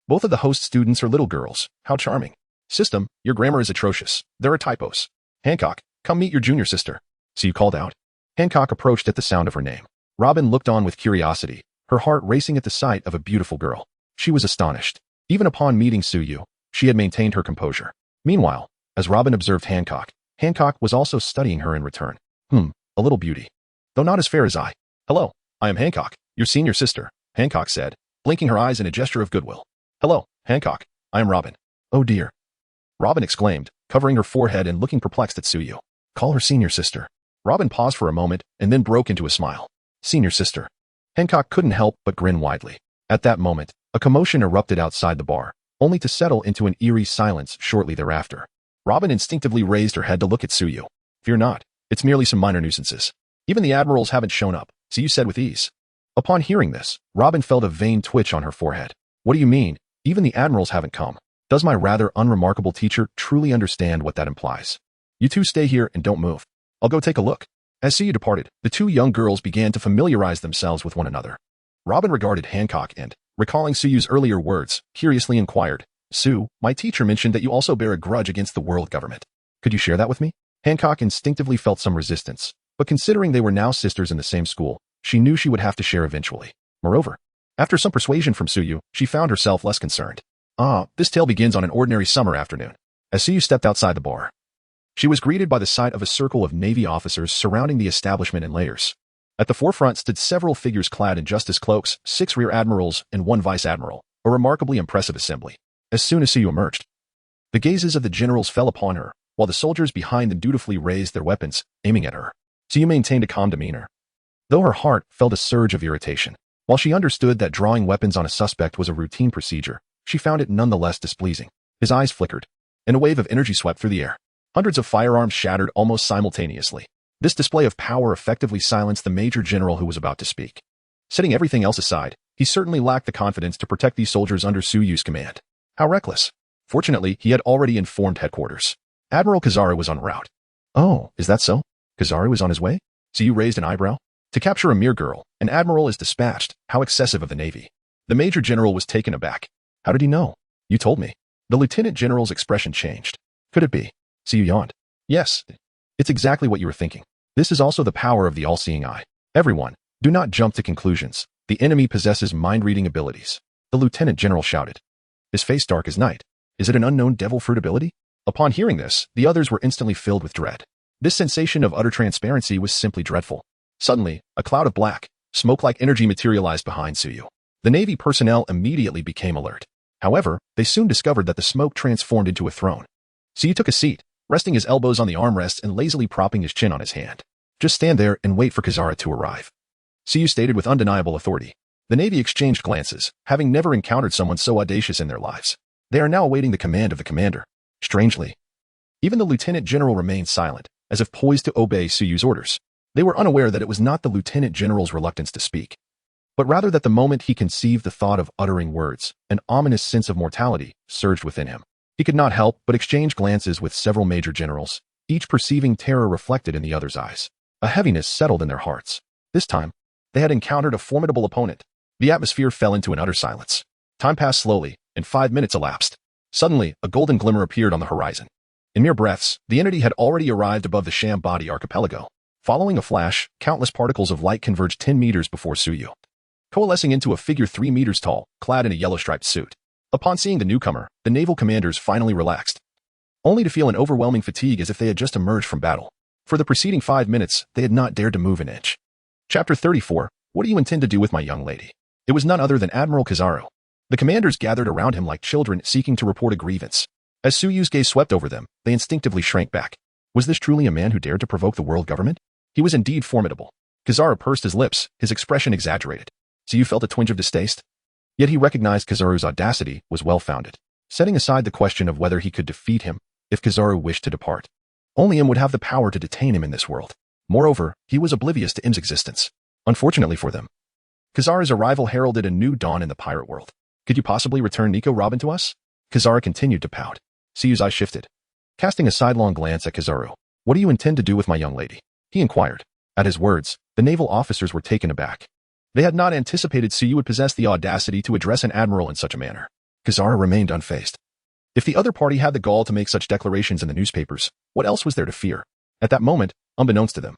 both of the host students are little girls. How charming. System, your grammar is atrocious. There are typos. Hancock, come meet your junior sister. Suyu called out. Hancock approached at the sound of her name. Robin looked on with curiosity, her heart racing at the sight of a beautiful girl. She was astonished. Even upon meeting Suyu, she had maintained her composure. Meanwhile, as Robin observed Hancock, Hancock was also studying her in return. A little beauty. Though not as fair as I. Hello, I am Hancock, your senior sister, Hancock said, blinking her eyes in a gesture of goodwill. Hello, Hancock, I am Robin. Oh dear. Robin exclaimed, covering her forehead and looking perplexed at Suyu. Call her senior sister. Robin paused for a moment and then broke into a smile. Senior sister. Hancock couldn't help but grin widely. At that moment, a commotion erupted outside the bar, only to settle into an eerie silence shortly thereafter. Robin instinctively raised her head to look at Suyu. Fear not, it's merely some minor nuisances. Even the admirals haven't shown up, Suyu said with ease. Upon hearing this, Robin felt a vain twitch on her forehead. What do you mean, even the admirals haven't come? Does my rather unremarkable teacher truly understand what that implies? You two stay here and don't move. I'll go take a look. As Suyu departed, the two young girls began to familiarize themselves with one another. Robin regarded Hancock and, recalling Suyu's earlier words, curiously inquired, Su, my teacher mentioned that you also bear a grudge against the world government. Could you share that with me? Hancock instinctively felt some resistance, but considering they were now sisters in the same school, she knew she would have to share eventually. Moreover, after some persuasion from Suyu, she found herself less concerned. This tale begins on an ordinary summer afternoon. As Suyu stepped outside the bar, she was greeted by the sight of a circle of Navy officers surrounding the establishment in layers. At the forefront stood several figures clad in justice cloaks, 6 rear admirals and 1 vice admiral, a remarkably impressive assembly. As soon as Suyu emerged, the gazes of the generals fell upon her, while the soldiers behind them dutifully raised their weapons, aiming at her. Suyu maintained a calm demeanor, though her heart felt a surge of irritation. While she understood that drawing weapons on a suspect was a routine procedure, she found it nonetheless displeasing. His eyes flickered, and a wave of energy swept through the air. Hundreds of firearms shattered almost simultaneously. This display of power effectively silenced the major general who was about to speak. Setting everything else aside, he certainly lacked the confidence to protect these soldiers under Suyu's command. How reckless. Fortunately, he had already informed headquarters. Admiral Kizaru was en route. Oh, is that so? Kizaru is on his way? Suyu raised an eyebrow. To capture a mere girl, an admiral is dispatched. How excessive of the Navy. The major general was taken aback. How did he know? You told me. The lieutenant general's expression changed. Could it be? Suyu yawned. Yes, it's exactly what you were thinking. This is also the power of the all-seeing eye. Everyone, do not jump to conclusions. The enemy possesses mind-reading abilities. The lieutenant general shouted. His face dark as night. Is it an unknown devil fruit ability? Upon hearing this, the others were instantly filled with dread. This sensation of utter transparency was simply dreadful. Suddenly, a cloud of black, smoke-like energy materialized behind Suyu. The Navy personnel immediately became alert. However, they soon discovered that the smoke transformed into a throne. Suyu took a seat, resting his elbows on the armrests and lazily propping his chin on his hand. Just stand there and wait for Kizaru to arrive. Suyu stated with undeniable authority. The Navy exchanged glances, having never encountered someone so audacious in their lives. They are now awaiting the command of the commander. Strangely, even the lieutenant general remained silent, as if poised to obey Suyu's orders. They were unaware that it was not the lieutenant general's reluctance to speak, But rather that the moment he conceived the thought of uttering words, an ominous sense of mortality surged within him. He could not help but exchange glances with several major generals, each perceiving terror reflected in the other's eyes. A heaviness settled in their hearts. This time, they had encountered a formidable opponent. The atmosphere fell into an utter silence. Time passed slowly, and 5 minutes elapsed. Suddenly, a golden glimmer appeared on the horizon. In mere breaths, the entity had already arrived above the sham body archipelago. Following a flash, countless particles of light converged 10 meters before Suyu, coalescing into a figure 3 meters tall, clad in a yellow-striped suit. Upon seeing the newcomer, the naval commanders finally relaxed, only to feel an overwhelming fatigue as if they had just emerged from battle. For the preceding 5 minutes, they had not dared to move an inch. Chapter 34, What do you intend to do with my young lady? It was none other than Admiral Kizaru. The commanders gathered around him like children seeking to report a grievance. As Suyu's gaze swept over them, they instinctively shrank back. Was this truly a man who dared to provoke the world government? He was indeed formidable. Kizaru pursed his lips, his expression exaggerated. Suyu felt a twinge of distaste. Yet he recognized Kizaru's audacity was well-founded. Setting aside the question of whether he could defeat him, if Kizaru wished to depart, only Im would have the power to detain him in this world. Moreover, he was oblivious to Im's existence. Unfortunately for them, Kizaru's arrival heralded a new dawn in the pirate world. Could you possibly return Nico Robin to us? Kizaru continued to pout. Suyu's eyes shifted. Casting a sidelong glance at Kizaru, what do you intend to do with my young lady? He inquired. At his words, the naval officers were taken aback. They had not anticipated Suyu would possess the audacity to address an admiral in such a manner. Kizaru remained unfazed. If the other party had the gall to make such declarations in the newspapers, what else was there to fear? At that moment, unbeknownst to them,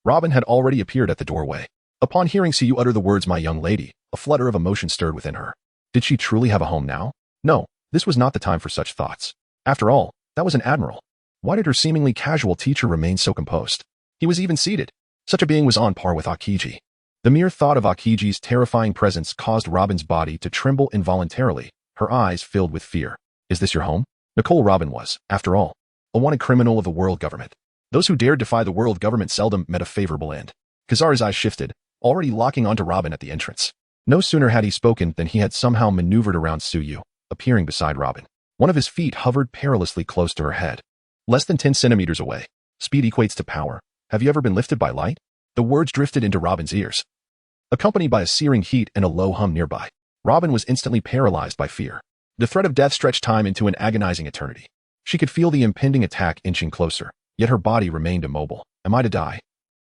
Robin had already appeared at the doorway. Upon hearing Suyu utter the words, my young lady, a flutter of emotion stirred within her. Did she truly have a home now? No, this was not the time for such thoughts. After all, that was an admiral. Why did her seemingly casual teacher remain so composed? He was even seated. Such a being was on par with Akiji. The mere thought of Akiji's terrifying presence caused Robin's body to tremble involuntarily, her eyes filled with fear. Is this your home? Nicole Robin was, after all, a wanted criminal of the world government. Those who dared defy the world government seldom met a favorable end. Kizaru's eyes shifted, already locking onto Robin at the entrance. No sooner had he spoken than he had somehow maneuvered around Suyu, appearing beside Robin. One of his feet hovered perilously close to her head. Less than 10 centimeters away. Speed equates to power. Have you ever been lifted by light? The words drifted into Robin's ears, accompanied by a searing heat and a low hum nearby. Robin was instantly paralyzed by fear. The threat of death stretched time into an agonizing eternity. She could feel the impending attack inching closer, yet her body remained immobile. Am I to die?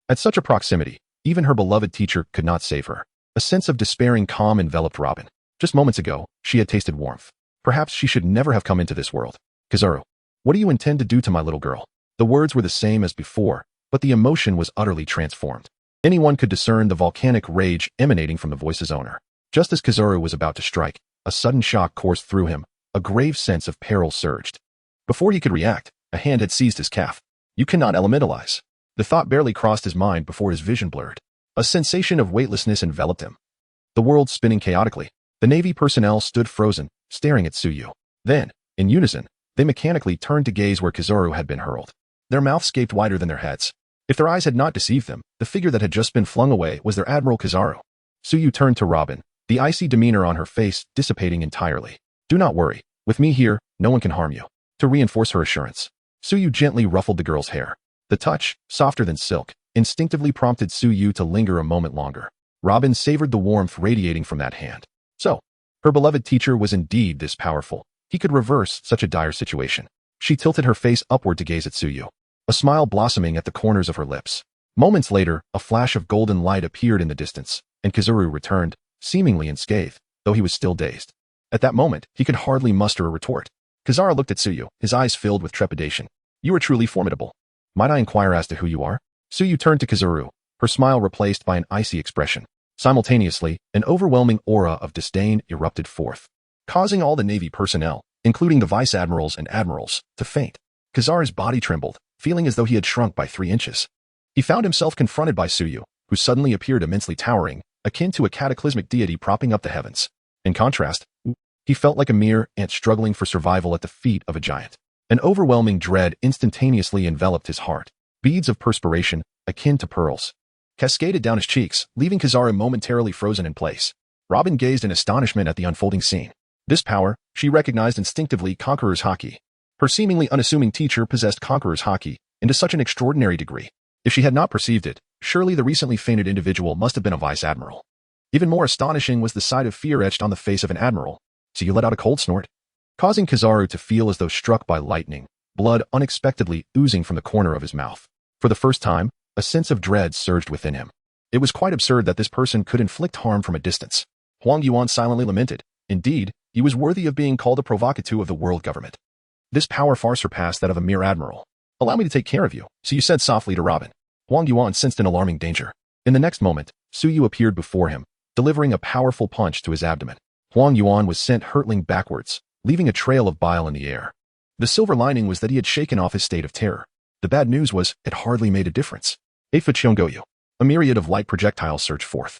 At such a proximity, even her beloved teacher could not save her. A sense of despairing calm enveloped Robin. Just moments ago, she had tasted warmth. Perhaps she should never have come into this world. Kizaru, what do you intend to do to my little girl? The words were the same as before, but the emotion was utterly transformed. Anyone could discern the volcanic rage emanating from the voice's owner. Just as Kizaru was about to strike, a sudden shock coursed through him. A grave sense of peril surged. Before he could react, a hand had seized his calf. You cannot elementalize. The thought barely crossed his mind before his vision blurred. A sensation of weightlessness enveloped him. The world spinning chaotically. The Navy personnel stood frozen, staring at Suyu. Then, in unison, they mechanically turned to gaze where Kizaru had been hurled. Their mouths gaped wider than their heads. If their eyes had not deceived them, the figure that had just been flung away was their Admiral Kizaru. Suyu turned to Robin, the icy demeanor on her face dissipating entirely. Do not worry. With me here, no one can harm you. To reinforce her assurance, Suyu gently ruffled the girl's hair. The touch, softer than silk, instinctively prompted Suyu to linger a moment longer. Robin savored the warmth radiating from that hand. So, her beloved teacher was indeed this powerful. He could reverse such a dire situation. She tilted her face upward to gaze at Suyu, a smile blossoming at the corners of her lips. Moments later, a flash of golden light appeared in the distance, and Kizaru returned, seemingly unscathed, though he was still dazed. At that moment, he could hardly muster a retort. Kizaru looked at Suyu, his eyes filled with trepidation. You are truly formidable. Might I inquire as to who you are? Suyu turned to Kizaru, her smile replaced by an icy expression. Simultaneously, an overwhelming aura of disdain erupted forth, causing all the Navy personnel, including the vice admirals and admirals, to faint. Kizaru's body trembled, feeling as though he had shrunk by 3 inches. He found himself confronted by Suyu, who suddenly appeared immensely towering, akin to a cataclysmic deity propping up the heavens. In contrast, he felt like a mere ant struggling for survival at the feet of a giant. An overwhelming dread instantaneously enveloped his heart. Beads of perspiration, akin to pearls, cascaded down his cheeks, leaving Kizaru momentarily frozen in place. Robin gazed in astonishment at the unfolding scene. This power, she recognized instinctively Conqueror's Haki. Her seemingly unassuming teacher possessed Conqueror's Haki, and to such an extraordinary degree. If she had not perceived it, surely the recently fainted individual must have been a vice admiral. Even more astonishing was the sight of fear etched on the face of an admiral. Suyu let out a cold snort, causing Kizaru to feel as though struck by lightning, blood unexpectedly oozing from the corner of his mouth. For the first time, a sense of dread surged within him. It was quite absurd that this person could inflict harm from a distance. Huang Yuan silently lamented. Indeed, he was worthy of being called a provocateur of the world government. This power far surpassed that of a mere admiral. Allow me to take care of you, Suyu said softly to Robin. Huang Yuan sensed an alarming danger. In the next moment, Suyu appeared before him, delivering a powerful punch to his abdomen. Huang Yuan was sent hurtling backwards, leaving a trail of bile in the air. The silver lining was that he had shaken off his state of terror. The bad news was it hardly made a difference. Eifuchiongoyu. A myriad of light projectiles surged forth,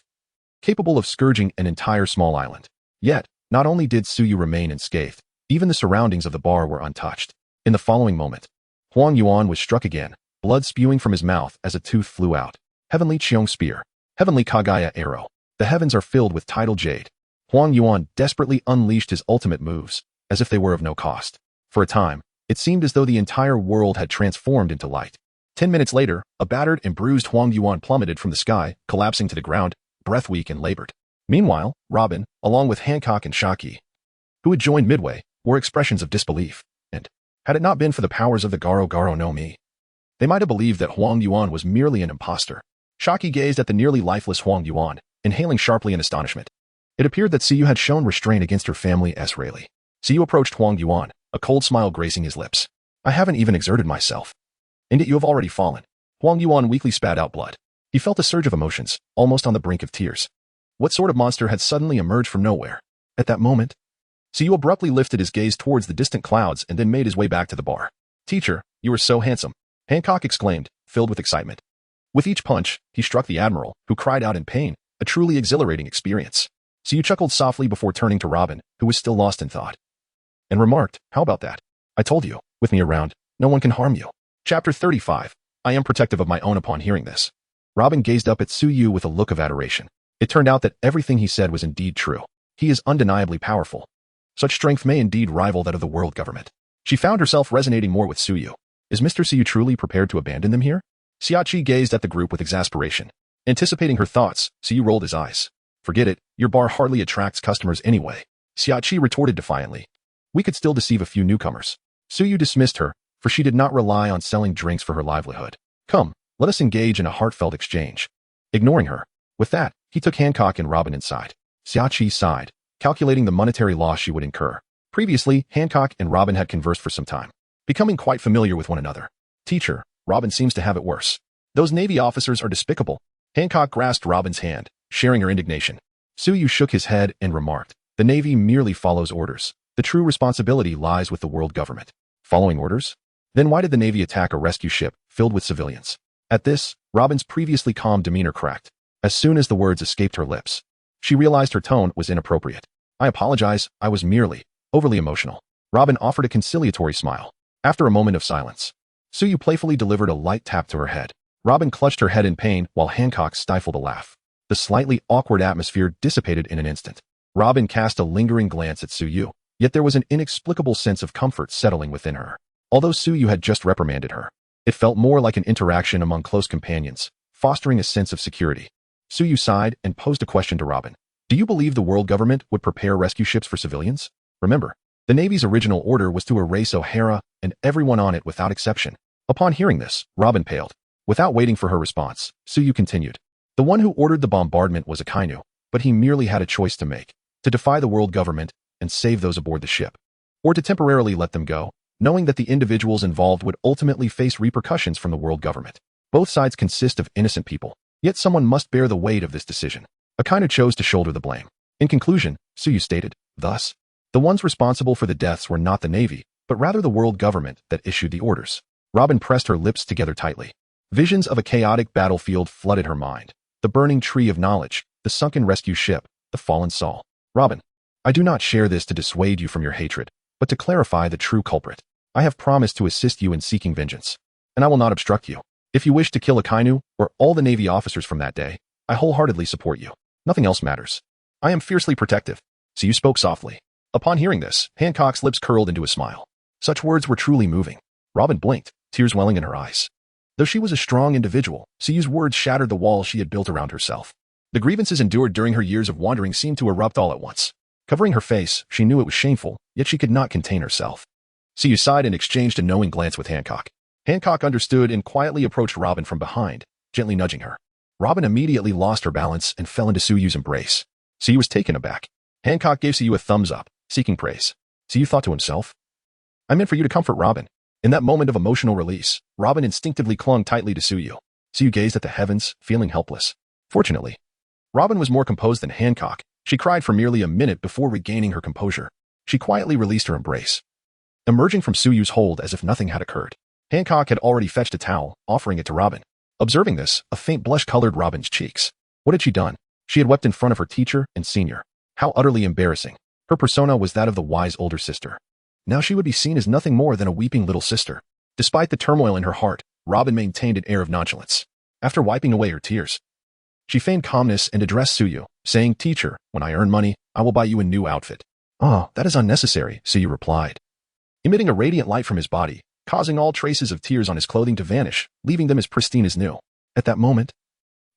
capable of scourging an entire small island. Yet, not only did Suyu remain unscathed, even the surroundings of the bar were untouched. In the following moment, Huang Yuan was struck again, blood spewing from his mouth as a tooth flew out. Heavenly Qiong Spear. Heavenly Kagaya Arrow. The heavens are filled with tidal jade. Huang Yuan desperately unleashed his ultimate moves, as if they were of no cost. For a time, it seemed as though the entire world had transformed into light. 10 minutes later, a battered and bruised Huang Yuan plummeted from the sky, collapsing to the ground, breath-weak and labored. Meanwhile, Robin, along with Hancock and Haki, who had joined midway, wore expressions of disbelief, and, had it not been for the powers of the Garo Garo no Mi, they might have believed that Huang Yuan was merely an impostor. Haki gazed at the nearly lifeless Huang Yuan, inhaling sharply in astonishment. It appeared that Suyu had shown restraint against her family as Rayleigh. Suyu approached Huang Yuan, a cold smile gracing his lips. I haven't even exerted myself. And yet you have already fallen. Huang Yuan weakly spat out blood. He felt a surge of emotions, almost on the brink of tears. What sort of monster had suddenly emerged from nowhere? At that moment, Suyu abruptly lifted his gaze towards the distant clouds and then made his way back to the bar. Teacher, you are so handsome, Hancock exclaimed, filled with excitement. With each punch, he struck the admiral, who cried out in pain, a truly exhilarating experience. Suyu chuckled softly before turning to Robin, who was still lost in thought, and remarked, how about that? I told you, with me around, no one can harm you. Chapter 35. I am protective of my own. Upon hearing this, Robin gazed up at Suyu with a look of adoration. It turned out that everything he said was indeed true. He is undeniably powerful. Such strength may indeed rival that of the world government. She found herself resonating more with Suyu. Is Mr. Suyu truly prepared to abandon them here? Xiachi gazed at the group with exasperation. Anticipating her thoughts, Suyu rolled his eyes. Forget it, your bar hardly attracts customers anyway. Xiachi retorted defiantly. We could still deceive a few newcomers. Suyu dismissed her, for she did not rely on selling drinks for her livelihood. Come, let us engage in a heartfelt exchange. Ignoring her. With that, he took Hancock and Robin inside. Xiachi sighed, calculating the monetary loss she would incur. Previously, Hancock and Robin had conversed for some time, becoming quite familiar with one another. Teacher, Robin seems to have it worse. Those Navy officers are despicable. Hancock grasped Robin's hand, sharing her indignation. Suyu shook his head and remarked, the Navy merely follows orders. The true responsibility lies with the world government. Following orders? Then why did the Navy attack a rescue ship filled with civilians? At this, Robin's previously calm demeanor cracked. As soon as the words escaped her lips, she realized her tone was inappropriate. I apologize, I was merely overly emotional. Robin offered a conciliatory smile. After a moment of silence, Suyu playfully delivered a light tap to her head. Robin clutched her head in pain while Hancock stifled a laugh. The slightly awkward atmosphere dissipated in an instant. Robin cast a lingering glance at Suyu, yet there was an inexplicable sense of comfort settling within her. Although Suyu had just reprimanded her, it felt more like an interaction among close companions, fostering a sense of security. Suyu sighed and posed a question to Robin. Do you believe the world government would prepare rescue ships for civilians? Remember, the Navy's original order was to erase O'Hara and everyone on it without exception. Upon hearing this, Robin paled. Without waiting for her response, Suyu continued. The one who ordered the bombardment was Akainu, but he merely had a choice to make, to defy the world government and save those aboard the ship, or to temporarily let them go, knowing that the individuals involved would ultimately face repercussions from the world government. Both sides consist of innocent people, yet someone must bear the weight of this decision. Akainu chose to shoulder the blame. In conclusion, Suyu stated, thus, the ones responsible for the deaths were not the Navy, but rather the world government that issued the orders. Robin pressed her lips together tightly. Visions of a chaotic battlefield flooded her mind. The burning tree of knowledge, the sunken rescue ship, the fallen Saul. Robin, I do not share this to dissuade you from your hatred, but to clarify the true culprit. I have promised to assist you in seeking vengeance, and I will not obstruct you. If you wish to kill Akainu or all the Navy officers from that day, I wholeheartedly support you. Nothing else matters. I am fiercely protective. Suyu spoke softly. Upon hearing this, Hancock's lips curled into a smile. Such words were truly moving. Robin blinked, tears welling in her eyes. Though she was a strong individual, Suyu's words shattered the walls she had built around herself. The grievances endured during her years of wandering seemed to erupt all at once. Covering her face, she knew it was shameful, yet she could not contain herself. Suyu sighed and exchanged a knowing glance with Hancock. Hancock understood and quietly approached Robin from behind, gently nudging her. Robin immediately lost her balance and fell into Suyu's embrace. Suyu was taken aback. Hancock gave Suyu a thumbs up, seeking praise. Suyu thought to himself, I meant for you to comfort Robin. In that moment of emotional release, Robin instinctively clung tightly to Suyu. Suyu gazed at the heavens, feeling helpless. Fortunately, Robin was more composed than Hancock. She cried for merely a minute before regaining her composure. She quietly released her embrace, emerging from Suyu's hold as if nothing had occurred. Hancock had already fetched a towel, offering it to Robin. Observing this, a faint blush colored Robin's cheeks. What had she done? She had wept in front of her teacher and senior. How utterly embarrassing. Her persona was that of the wise older sister. Now she would be seen as nothing more than a weeping little sister. Despite the turmoil in her heart, Robin maintained an air of nonchalance. After wiping away her tears, she feigned calmness and addressed Suyu, saying, Teacher, when I earn money, I will buy you a new outfit. Oh, that is unnecessary, Suyu replied, emitting a radiant light from his body, causing all traces of tears on his clothing to vanish, leaving them as pristine as new. At that moment,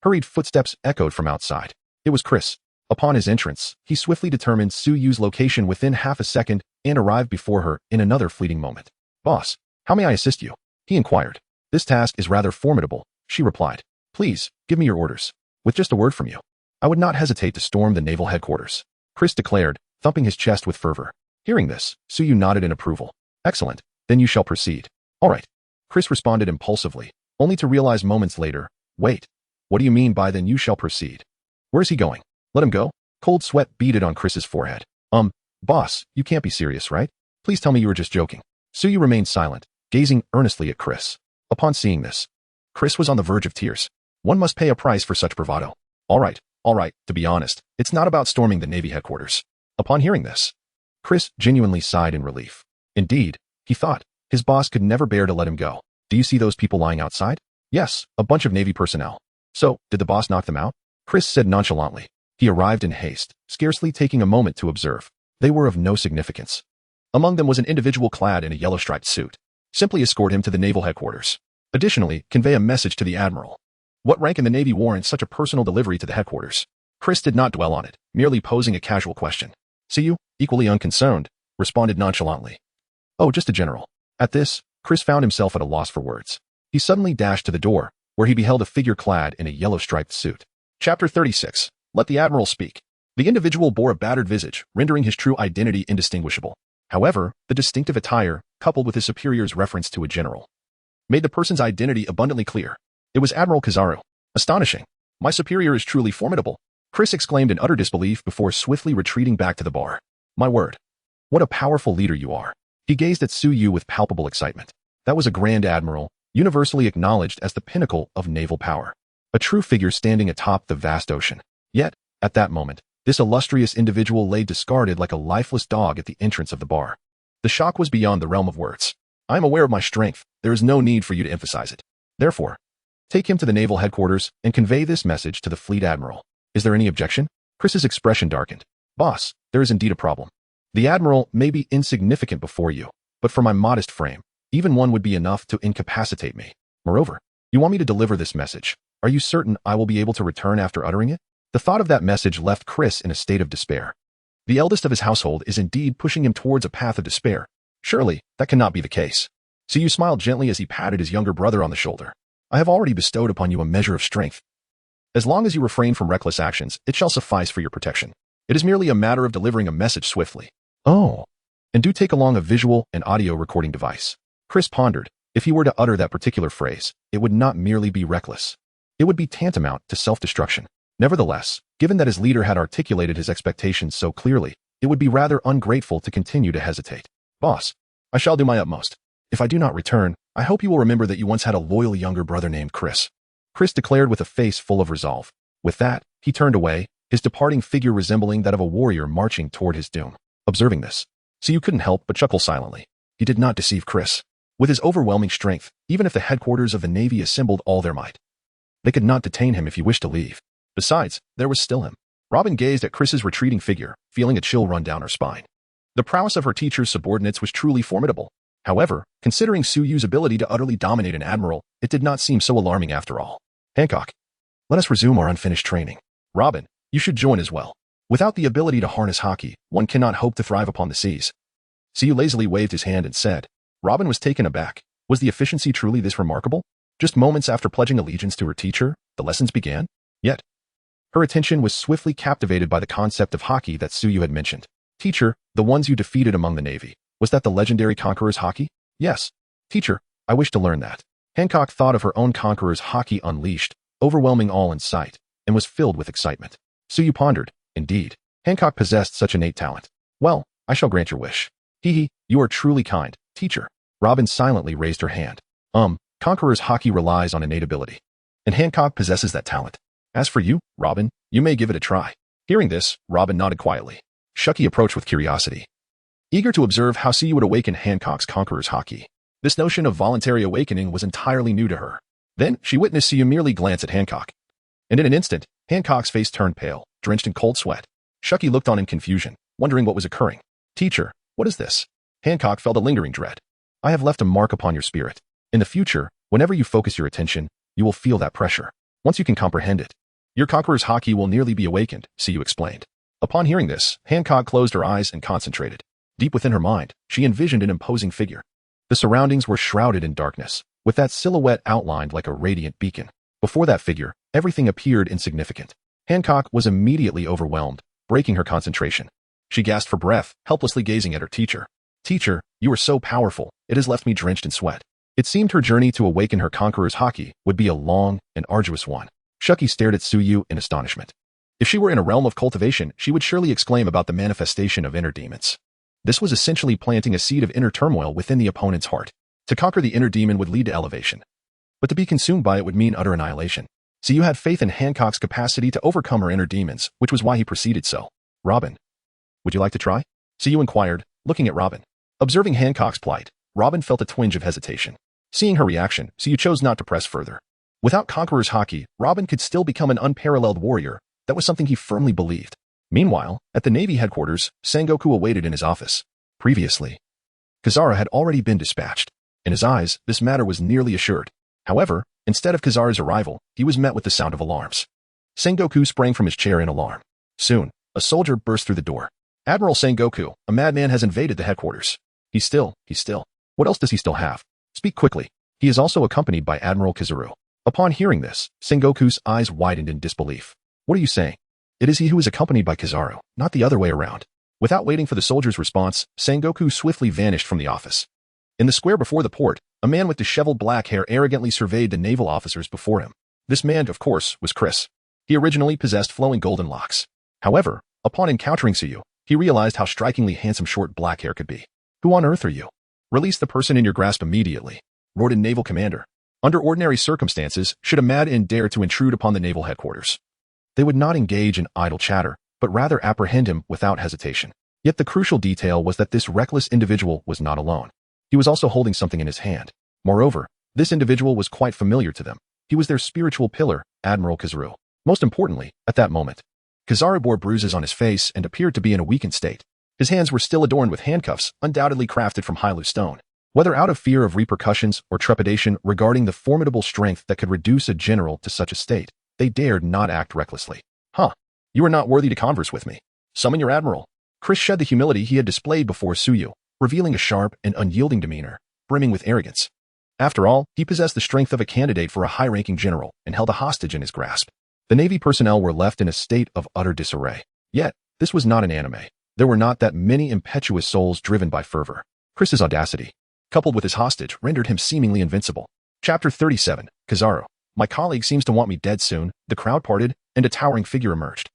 hurried footsteps echoed from outside. It was Chris. Upon his entrance, he swiftly determined Suyu's location within half a second and arrived before her in another fleeting moment. Boss, how may I assist you? He inquired. This task is rather formidable, she replied. Please, give me your orders. With just a word from you, I would not hesitate to storm the naval headquarters, Chris declared, thumping his chest with fervor. Hearing this, Suyu nodded in approval. Excellent, then you shall proceed. All right, Chris responded impulsively, only to realize moments later, wait, what do you mean by then you shall proceed? Where's he going? Let him go? Cold sweat beaded on Chris's forehead. Boss, you can't be serious, right? Please tell me you were just joking. Suyu remained silent, gazing earnestly at Chris. Upon seeing this, Chris was on the verge of tears. One must pay a price for such bravado. All right, to be honest, it's not about storming the Navy headquarters. Upon hearing this, Chris genuinely sighed in relief. Indeed, he thought, his boss could never bear to let him go. Do you see those people lying outside? Yes, a bunch of Navy personnel. So, did the boss knock them out? Chris said nonchalantly. He arrived in haste, scarcely taking a moment to observe. They were of no significance. Among them was an individual clad in a yellow-striped suit. Simply escort him to the naval headquarters. Additionally, convey a message to the admiral. What rank in the Navy warrants such a personal delivery to the headquarters? Chris did not dwell on it, merely posing a casual question. Suyu, equally unconcerned, responded nonchalantly. Oh, just a general. At this, Chris found himself at a loss for words. He suddenly dashed to the door, where he beheld a figure clad in a yellow-striped suit. Chapter 36. Let the admiral speak. The individual bore a battered visage, rendering his true identity indistinguishable. However, the distinctive attire, coupled with his superior's reference to a general, made the person's identity abundantly clear. It was Admiral Kizaru. Astonishing. My superior is truly formidable, Chris exclaimed in utter disbelief before swiftly retreating back to the bar. My word. What a powerful leader you are. He gazed at Suyu with palpable excitement. That was a grand admiral, universally acknowledged as the pinnacle of naval power. A true figure standing atop the vast ocean. Yet, at that moment, this illustrious individual lay discarded like a lifeless dog at the entrance of the bar. The shock was beyond the realm of words. I am aware of my strength. There is no need for you to emphasize it. Therefore, take him to the naval headquarters and convey this message to the fleet admiral. Is there any objection? Chris's expression darkened. Boss, there is indeed a problem. The admiral may be insignificant before you, but for my modest frame, even one would be enough to incapacitate me. Moreover, you want me to deliver this message. Are you certain I will be able to return after uttering it? The thought of that message left Chris in a state of despair. The eldest of his household is indeed pushing him towards a path of despair. Surely, that cannot be the case. Suyu smiled gently as he patted his younger brother on the shoulder. I have already bestowed upon you a measure of strength. As long as you refrain from reckless actions, it shall suffice for your protection. It is merely a matter of delivering a message swiftly. Oh. And do take along a visual and audio recording device. Chris pondered. If he were to utter that particular phrase, it would not merely be reckless. It would be tantamount to self-destruction. Nevertheless, given that his leader had articulated his expectations so clearly, it would be rather ungrateful to continue to hesitate. Boss, I shall do my utmost. If I do not return, I hope you will remember that you once had a loyal younger brother named Chris. Chris declared with a face full of resolve. With that, he turned away, his departing figure resembling that of a warrior marching toward his doom. Observing this, Suyu couldn't help but chuckle silently. He did not deceive Chris. With his overwhelming strength, even if the headquarters of the Navy assembled all their might, they could not detain him if he wished to leave. Besides, there was still him. Robin gazed at Chris's retreating figure, feeling a chill run down her spine. The prowess of her teacher's subordinates was truly formidable. However, considering Suyu's ability to utterly dominate an admiral, it did not seem so alarming after all. Hancock, let us resume our unfinished training. Robin, you should join as well. Without the ability to harness Haki, one cannot hope to thrive upon the seas. Suyu lazily waved his hand and said. Robin was taken aback. Was the efficiency truly this remarkable? Just moments after pledging allegiance to her teacher, the lessons began? Yet, her attention was swiftly captivated by the concept of Haki that Suyu had mentioned. Teacher, the ones you defeated among the Navy. Was that the legendary Conqueror's Haki? Yes. Teacher, I wish to learn that. Hancock thought of her own Conqueror's Haki unleashed, overwhelming all in sight, and was filled with excitement. Suyu pondered. Indeed, Hancock possessed such innate talent. Well, I shall grant your wish. Hee, you are truly kind, teacher. Robin silently raised her hand. Conqueror's Haki relies on innate ability. And Hancock possesses that talent. As for you, Robin, you may give it a try. Hearing this, Robin nodded quietly. Shuki approached with curiosity, eager to observe how Suyu would awaken Hancock's Conqueror's Haki. This notion of voluntary awakening was entirely new to her. Then, she witnessed Suyu merely glance at Hancock. And in an instant, Hancock's face turned pale, drenched in cold sweat. Shuki looked on in confusion, wondering what was occurring. Teacher, what is this? Hancock felt a lingering dread. I have left a mark upon your spirit. In the future, whenever you focus your attention, you will feel that pressure. Once you can comprehend it, your Conqueror's Haki will nearly be awakened, Suyu explained. Upon hearing this, Hancock closed her eyes and concentrated. Deep within her mind, she envisioned an imposing figure. The surroundings were shrouded in darkness, with that silhouette outlined like a radiant beacon. Before that figure, everything appeared insignificant. Hancock was immediately overwhelmed, breaking her concentration. She gasped for breath, helplessly gazing at her teacher. Teacher, you are so powerful, it has left me drenched in sweat. It seemed her journey to awaken her Conqueror's Haki would be a long and arduous one. Shuki stared at Suyu in astonishment. If she were in a realm of cultivation, she would surely exclaim about the manifestation of inner demons. This was essentially planting a seed of inner turmoil within the opponent's heart. To conquer the inner demon would lead to elevation, but to be consumed by it would mean utter annihilation. Suyu had faith in Hancock's capacity to overcome her inner demons, which was why he proceeded so. Robin, would you like to try? Suyu inquired, looking at Robin. Observing Hancock's plight, Robin felt a twinge of hesitation. Seeing her reaction, Suyu chose not to press further. Without Conqueror's Haki, Robin could still become an unparalleled warrior. That was something he firmly believed. Meanwhile, at the Navy headquarters, Sengoku awaited in his office. Previously, Kazara had already been dispatched. In his eyes, this matter was nearly assured. However, instead of Kazara's arrival, he was met with the sound of alarms. Sengoku sprang from his chair in alarm. Soon, a soldier burst through the door. Admiral Sengoku, a madman has invaded the headquarters. He's still. What else does he still have? Speak quickly. He is also accompanied by Admiral Kizaru. Upon hearing this, Sengoku's eyes widened in disbelief. What are you saying? It is he who is accompanied by Kizaru, not the other way around. Without waiting for the soldier's response, Sengoku swiftly vanished from the office. In the square before the port, a man with disheveled black hair arrogantly surveyed the naval officers before him. This man, of course, was Chris. He originally possessed flowing golden locks. However, upon encountering Suyu, he realized how strikingly handsome short black hair could be. Who on earth are you? Release the person in your grasp immediately, roared a naval commander. Under ordinary circumstances, should a mad-in dare to intrude upon the naval headquarters, they would not engage in idle chatter, but rather apprehend him without hesitation. Yet the crucial detail was that this reckless individual was not alone. He was also holding something in his hand. Moreover, this individual was quite familiar to them. He was their spiritual pillar, Admiral Kizaru. Most importantly, at that moment, Kizaru bore bruises on his face and appeared to be in a weakened state. His hands were still adorned with handcuffs, undoubtedly crafted from Hylu stone. Whether out of fear of repercussions or trepidation regarding the formidable strength that could reduce a general to such a state, they dared not act recklessly. You are not worthy to converse with me. Summon your admiral. Chris shed the humility he had displayed before Suyu, revealing a sharp and unyielding demeanor, brimming with arrogance. After all, he possessed the strength of a candidate for a high-ranking general and held a hostage in his grasp. The Navy personnel were left in a state of utter disarray. Yet, this was not an anime. There were not that many impetuous souls driven by fervor. Chris's audacity, coupled with his hostage, rendered him seemingly invincible. Chapter 37, Kizaru. My colleague seems to want me dead soon. The crowd parted, and a towering figure emerged.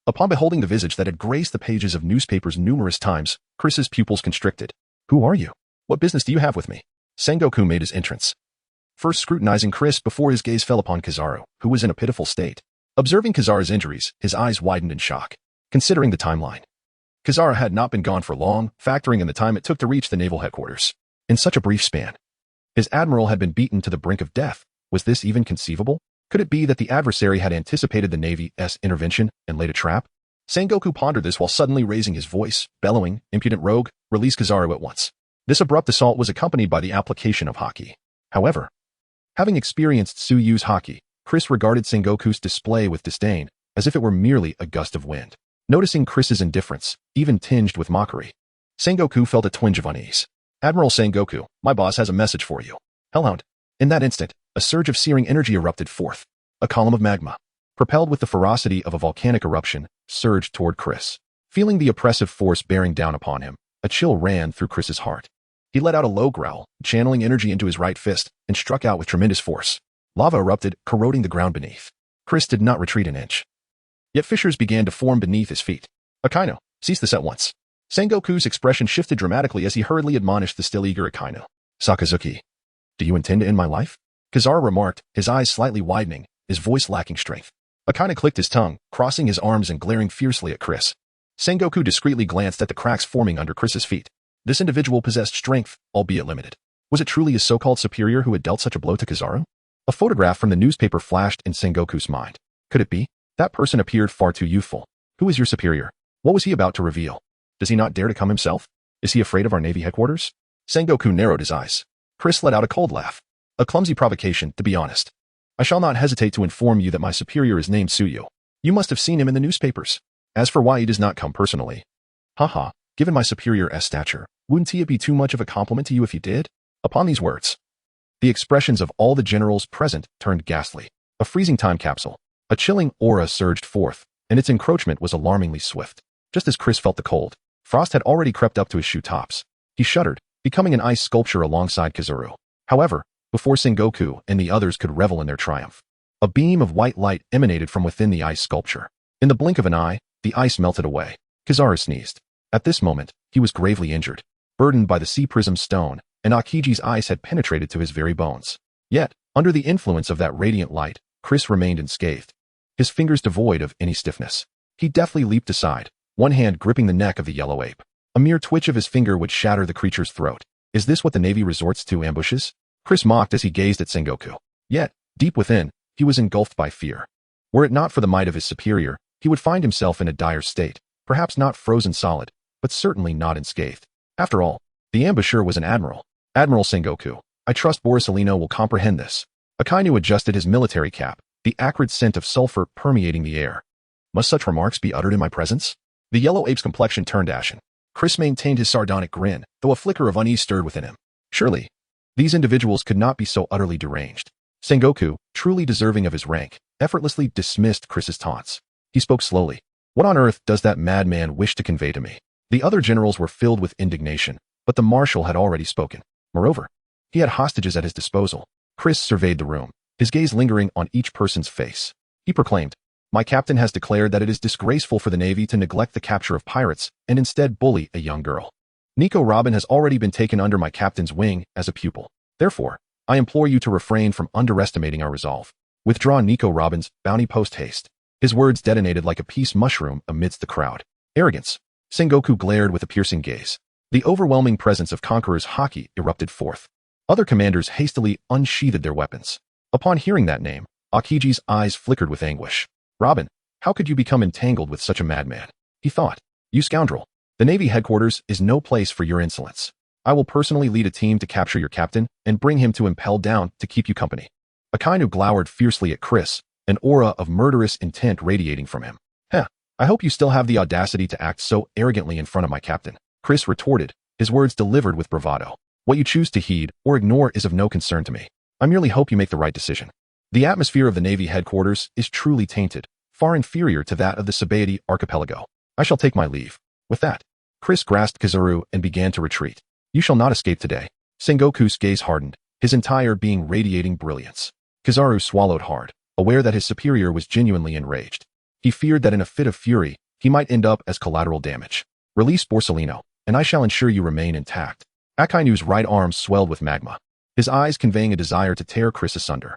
Upon beholding the visage that had graced the pages of newspapers numerous times, Chris's pupils constricted. Who are you? What business do you have with me? Sengoku made his entrance, first scrutinizing Chris before his gaze fell upon Kizaru, who was in a pitiful state. Observing Kizaru's injuries, his eyes widened in shock. Considering the timeline, Kizaru had not been gone for long, factoring in the time it took to reach the naval headquarters. In such a brief span, his admiral had been beaten to the brink of death. Was this even conceivable? Could it be that the adversary had anticipated the Navy's intervention and laid a trap? Sengoku pondered this while suddenly raising his voice, bellowing, "Impudent rogue, release Kizaru at once." This abrupt assault was accompanied by the application of Haki. However, having experienced Suyu's Haki, Chris regarded Sengoku's display with disdain, as if it were merely a gust of wind. Noticing Chris's indifference, even tinged with mockery, Sengoku felt a twinge of unease. Admiral Sengoku, my boss has a message for you. Hellhound. In that instant, a surge of searing energy erupted forth. A column of magma, propelled with the ferocity of a volcanic eruption, surged toward Chris. Feeling the oppressive force bearing down upon him, a chill ran through Chris's heart. He let out a low growl, channeling energy into his right fist, and struck out with tremendous force. Lava erupted, corroding the ground beneath. Chris did not retreat an inch. Yet fissures began to form beneath his feet. Akainu, cease this at once. Sengoku's expression shifted dramatically as he hurriedly admonished the still eager Akainu. Sakazuki, do you intend to end my life? Kizaru remarked, his eyes slightly widening, his voice lacking strength. Akainu clicked his tongue, crossing his arms and glaring fiercely at Chris. Sengoku discreetly glanced at the cracks forming under Chris's feet. This individual possessed strength, albeit limited. Was it truly his so-called superior who had dealt such a blow to Kizaru? A photograph from the newspaper flashed in Sengoku's mind. Could it be? That person appeared far too youthful. Who is your superior? What was he about to reveal? Does he not dare to come himself? Is he afraid of our Navy headquarters? Sengoku narrowed his eyes. Chris let out a cold laugh. A clumsy provocation, to be honest. I shall not hesitate to inform you that my superior is named Tsuyu. You must have seen him in the newspapers. As for why he does not come personally. Haha, given my superior's stature, wouldn't it be too much of a compliment to you if he did? Upon these words, the expressions of all the generals present turned ghastly. A freezing time capsule. A chilling aura surged forth, and its encroachment was alarmingly swift. Just as Chris felt the cold, frost had already crept up to his shoe tops. He shuddered, becoming an ice sculpture alongside Kizaru. However, before Sengoku and the others could revel in their triumph, a beam of white light emanated from within the ice sculpture. In the blink of an eye, the ice melted away. Kizaru sneezed. At this moment, he was gravely injured, burdened by the sea prism stone, and Akiji's ice had penetrated to his very bones. Yet, under the influence of that radiant light, Chris remained unscathed, his fingers devoid of any stiffness. He deftly leaped aside, one hand gripping the neck of the yellow ape. A mere twitch of his finger would shatter the creature's throat. Is this what the Navy resorts to, ambushes? Chris mocked as he gazed at Sengoku. Yet, deep within, he was engulfed by fear. Were it not for the might of his superior, he would find himself in a dire state, perhaps not frozen solid, but certainly not unscathed. After all, the ambusher was an admiral. Admiral Sengoku, I trust Borsalino will comprehend this. Akainu adjusted his military cap, the acrid scent of sulfur permeating the air. Must such remarks be uttered in my presence? The yellow ape's complexion turned ashen. Chris maintained his sardonic grin, though a flicker of unease stirred within him. Surely, these individuals could not be so utterly deranged. Sengoku, truly deserving of his rank, effortlessly dismissed Chris's taunts. He spoke slowly. What on earth does that madman wish to convey to me? The other generals were filled with indignation, but the marshal had already spoken. Moreover, he had hostages at his disposal. Chris surveyed the room, his gaze lingering on each person's face. He proclaimed, my captain has declared that it is disgraceful for the Navy to neglect the capture of pirates and instead bully a young girl. Nico Robin has already been taken under my captain's wing as a pupil. Therefore, I implore you to refrain from underestimating our resolve. Withdraw Nico Robin's bounty post-haste. His words detonated like a peace mushroom amidst the crowd. Arrogance. Sengoku glared with a piercing gaze. The overwhelming presence of Conqueror's Haki erupted forth. Other commanders hastily unsheathed their weapons. Upon hearing that name, Akiji's eyes flickered with anguish. Robin, how could you become entangled with such a madman? He thought. You scoundrel. The Navy headquarters is no place for your insolence. I will personally lead a team to capture your captain and bring him to impel down to keep you company. Akainu glowered fiercely at Chris, an aura of murderous intent radiating from him. I hope you still have the audacity to act so arrogantly in front of my captain. Chris retorted, his words delivered with bravado. What you choose to heed or ignore is of no concern to me. I merely hope you make the right decision. The atmosphere of the Navy headquarters is truly tainted, far inferior to that of the Sabaody archipelago. I shall take my leave. With that, Chris grasped Kizaru and began to retreat. You shall not escape today. Sengoku's gaze hardened, his entire being radiating brilliance. Kizaru swallowed hard, aware that his superior was genuinely enraged. He feared that in a fit of fury, he might end up as collateral damage. Release Borsalino, and I shall ensure you remain intact. Akainu's right arm swelled with magma, his eyes conveying a desire to tear Chris asunder.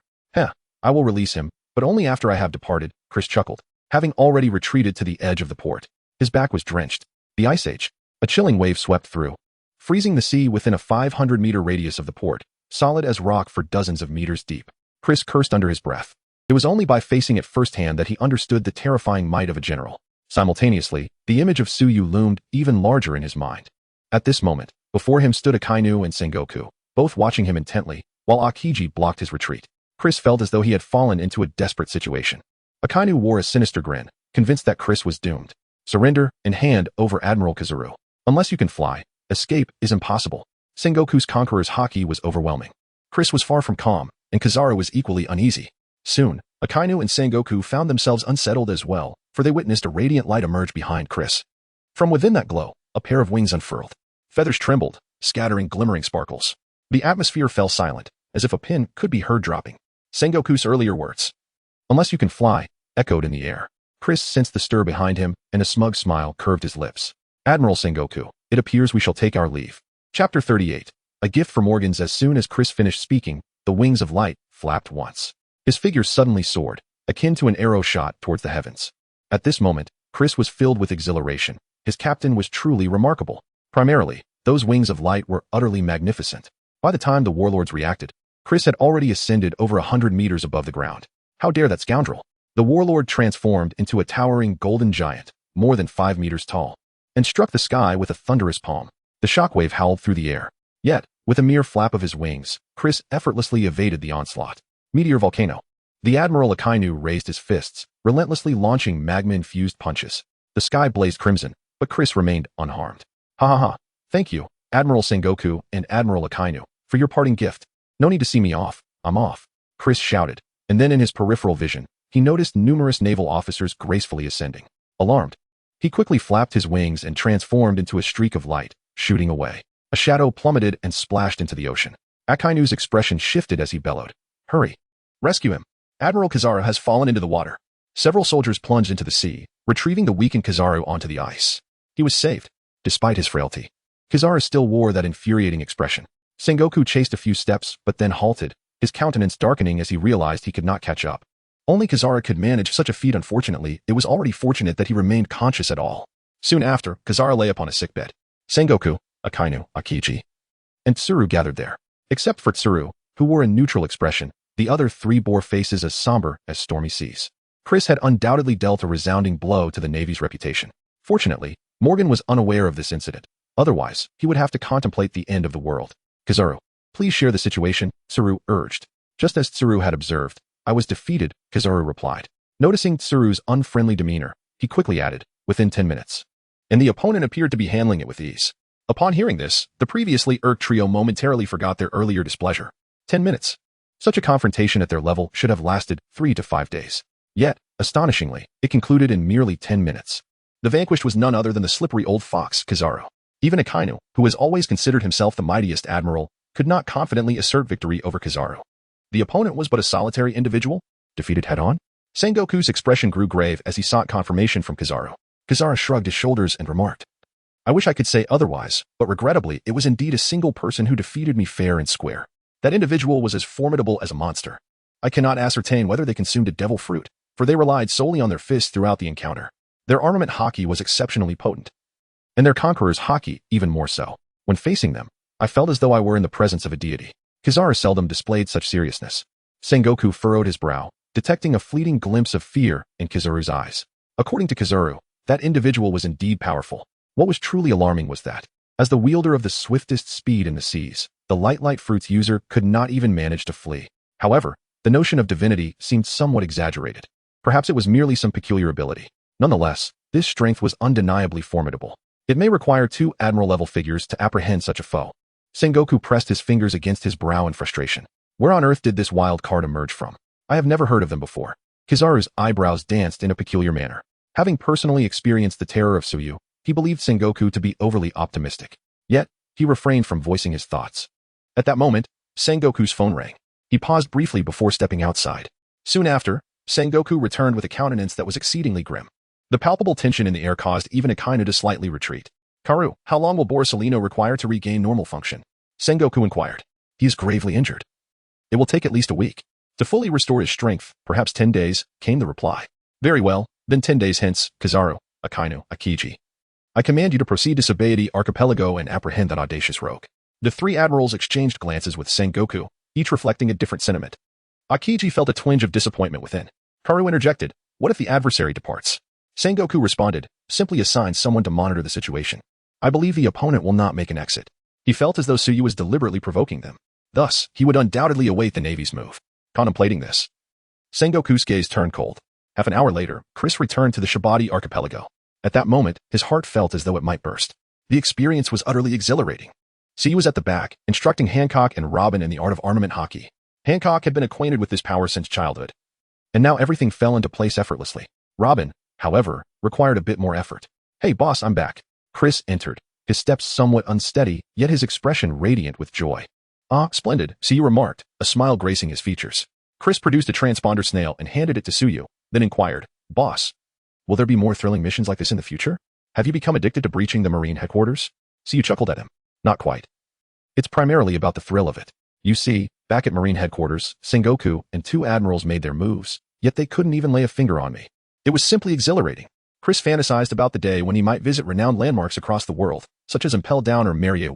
I will release him, but only after I have departed, Chris chuckled, having already retreated to the edge of the port. His back was drenched. The Ice Age. A chilling wave swept through, freezing the sea within a 500-meter radius of the port, solid as rock for dozens of meters deep. Chris cursed under his breath. It was only by facing it firsthand that he understood the terrifying might of a general. Simultaneously, the image of Tsuyu loomed even larger in his mind. At this moment, before him stood Akainu and Sengoku, both watching him intently, while Akiji blocked his retreat. Chris felt as though he had fallen into a desperate situation. Akainu wore a sinister grin, convinced that Chris was doomed. Surrender and hand over Admiral Kizaru. Unless you can fly, escape is impossible. Sengoku's Conqueror's Haki was overwhelming. Chris was far from calm, and Kizaru was equally uneasy. Soon, Akainu and Sengoku found themselves unsettled as well, for they witnessed a radiant light emerge behind Chris. From within that glow, a pair of wings unfurled. Feathers trembled, scattering glimmering sparkles. The atmosphere fell silent, as if a pin could be heard dropping. Sengoku's earlier words, "Unless you can fly," echoed in the air. Chris sensed the stir behind him, and a smug smile curved his lips. "Admiral Sengoku, it appears we shall take our leave." Chapter 38. A gift for Morgans. As soon as Chris finished speaking, the wings of light flapped once. His figure suddenly soared, akin to an arrow shot towards the heavens. At this moment, Chris was filled with exhilaration. His captain was truly remarkable. Primarily, those wings of light were utterly magnificent. By the time the warlords reacted, Chris had already ascended over 100 meters above the ground. How dare that scoundrel! The warlord transformed into a towering golden giant, more than 5 meters tall, and struck the sky with a thunderous palm. The shockwave howled through the air. Yet, with a mere flap of his wings, Chris effortlessly evaded the onslaught. Meteor volcano. The Admiral Akainu raised his fists, relentlessly launching magma-infused punches. The sky blazed crimson, but Chris remained unharmed. "Ha ha ha. Thank you, Admiral Sengoku and Admiral Akainu, for your parting gift. No need to see me off. I'm off," Chris shouted, and then in his peripheral vision, he noticed numerous naval officers gracefully ascending. Alarmed, he quickly flapped his wings and transformed into a streak of light, shooting away. A shadow plummeted and splashed into the ocean. Akainu's expression shifted as he bellowed, "Hurry! Rescue him! Admiral Kizaru has fallen into the water." Several soldiers plunged into the sea, retrieving the weakened Kizaru onto the ice. He was saved, despite his frailty. Kizaru still wore that infuriating expression. Sengoku chased a few steps, but then halted, his countenance darkening as he realized he could not catch up. Only Kizaru could manage such a feat. Unfortunately, it was already fortunate that he remained conscious at all. Soon after, Kizaru lay upon a sickbed. Sengoku, Akainu, Akiji, and Tsuru gathered there. Except for Tsuru, who wore a neutral expression, the other three bore faces as somber as stormy seas. Chris had undoubtedly dealt a resounding blow to the Navy's reputation. Fortunately, Morgan was unaware of this incident. Otherwise, he would have to contemplate the end of the world. "Kizaru, please share the situation," Tsuru urged. Just as Tsuru had observed, "I was defeated," Kizaru replied. Noticing Tsuru's unfriendly demeanor, he quickly added, "within 10 minutes. And the opponent appeared to be handling it with ease. Upon hearing this, the previously irked trio momentarily forgot their earlier displeasure. 10 minutes. Such a confrontation at their level should have lasted 3 to 5 days. Yet, astonishingly, it concluded in merely 10 minutes. The vanquished was none other than the slippery old fox, Kizaru. Even Akainu, who has always considered himself the mightiest admiral, could not confidently assert victory over Kizaru. The opponent was but a solitary individual, defeated head-on? Sengoku's expression grew grave as he sought confirmation from Kizaru. Kizaru shrugged his shoulders and remarked, "I wish I could say otherwise, but regrettably, it was indeed a single person who defeated me fair and square. That individual was as formidable as a monster. I cannot ascertain whether they consumed a devil fruit, for they relied solely on their fists throughout the encounter. Their armament Haki was exceptionally potent, and their conqueror's Haki even more so. When facing them, I felt as though I were in the presence of a deity." Kizaru seldom displayed such seriousness. Sengoku furrowed his brow, detecting a fleeting glimpse of fear in Kizaru's eyes. According to Kizaru, that individual was indeed powerful. What was truly alarming was that, as the wielder of the swiftest speed in the seas, the light fruit's user could not even manage to flee. However, the notion of divinity seemed somewhat exaggerated. Perhaps it was merely some peculiar ability. Nonetheless, this strength was undeniably formidable. It may require 2 admiral-level figures to apprehend such a foe. Sengoku pressed his fingers against his brow in frustration. Where on earth did this wild card emerge from? I have never heard of them before. Kizaru's eyebrows danced in a peculiar manner. Having personally experienced the terror of Tsuyu, he believed Sengoku to be overly optimistic. Yet, he refrained from voicing his thoughts. At that moment, Sengoku's phone rang. He paused briefly before stepping outside. Soon after, Sengoku returned with a countenance that was exceedingly grim. The palpable tension in the air caused even Akainu to slightly retreat. "Karu, how long will Borsalino require to regain normal function?" Sengoku inquired. "He is gravely injured. It will take at least a week. To fully restore his strength, perhaps 10 days, came the reply. "Very well, then 10 days hence, Kizaru, Akainu, Akiji. I command you to proceed to Sabaody Archipelago and apprehend that audacious rogue." The 3 admirals exchanged glances with Sengoku, each reflecting a different sentiment. Akiji felt a twinge of disappointment within. Karu interjected, "What if the adversary departs?" Sengoku responded, "Simply assign someone to monitor the situation. I believe the opponent will not make an exit." He felt as though Tsuyu was deliberately provoking them. Thus, he would undoubtedly await the Navy's move. Contemplating this, Sengoku's gaze turned cold. Half an hour later, Chris returned to the Shabadi archipelago. At that moment, his heart felt as though it might burst. The experience was utterly exhilarating. C was at the back, instructing Hancock and Robin in the art of armament Haki. Hancock had been acquainted with this power since childhood, and now everything fell into place effortlessly. Robin, however, required a bit more effort. "Hey boss, I'm back." Chris entered, his steps somewhat unsteady, yet his expression radiant with joy. "Ah, splendid," Suyu remarked, a smile gracing his features. Chris produced a transponder snail and handed it to Suyu, then inquired, "Boss, will there be more thrilling missions like this in the future? Have you become addicted to breaching the Marine headquarters?" Suyu chuckled at him. "Not quite. It's primarily about the thrill of it. You see, back at Marine headquarters, Sengoku and 2 admirals made their moves, yet they couldn't even lay a finger on me. It was simply exhilarating." Chris fantasized about the day when he might visit renowned landmarks across the world, such as Impel Down or myriad.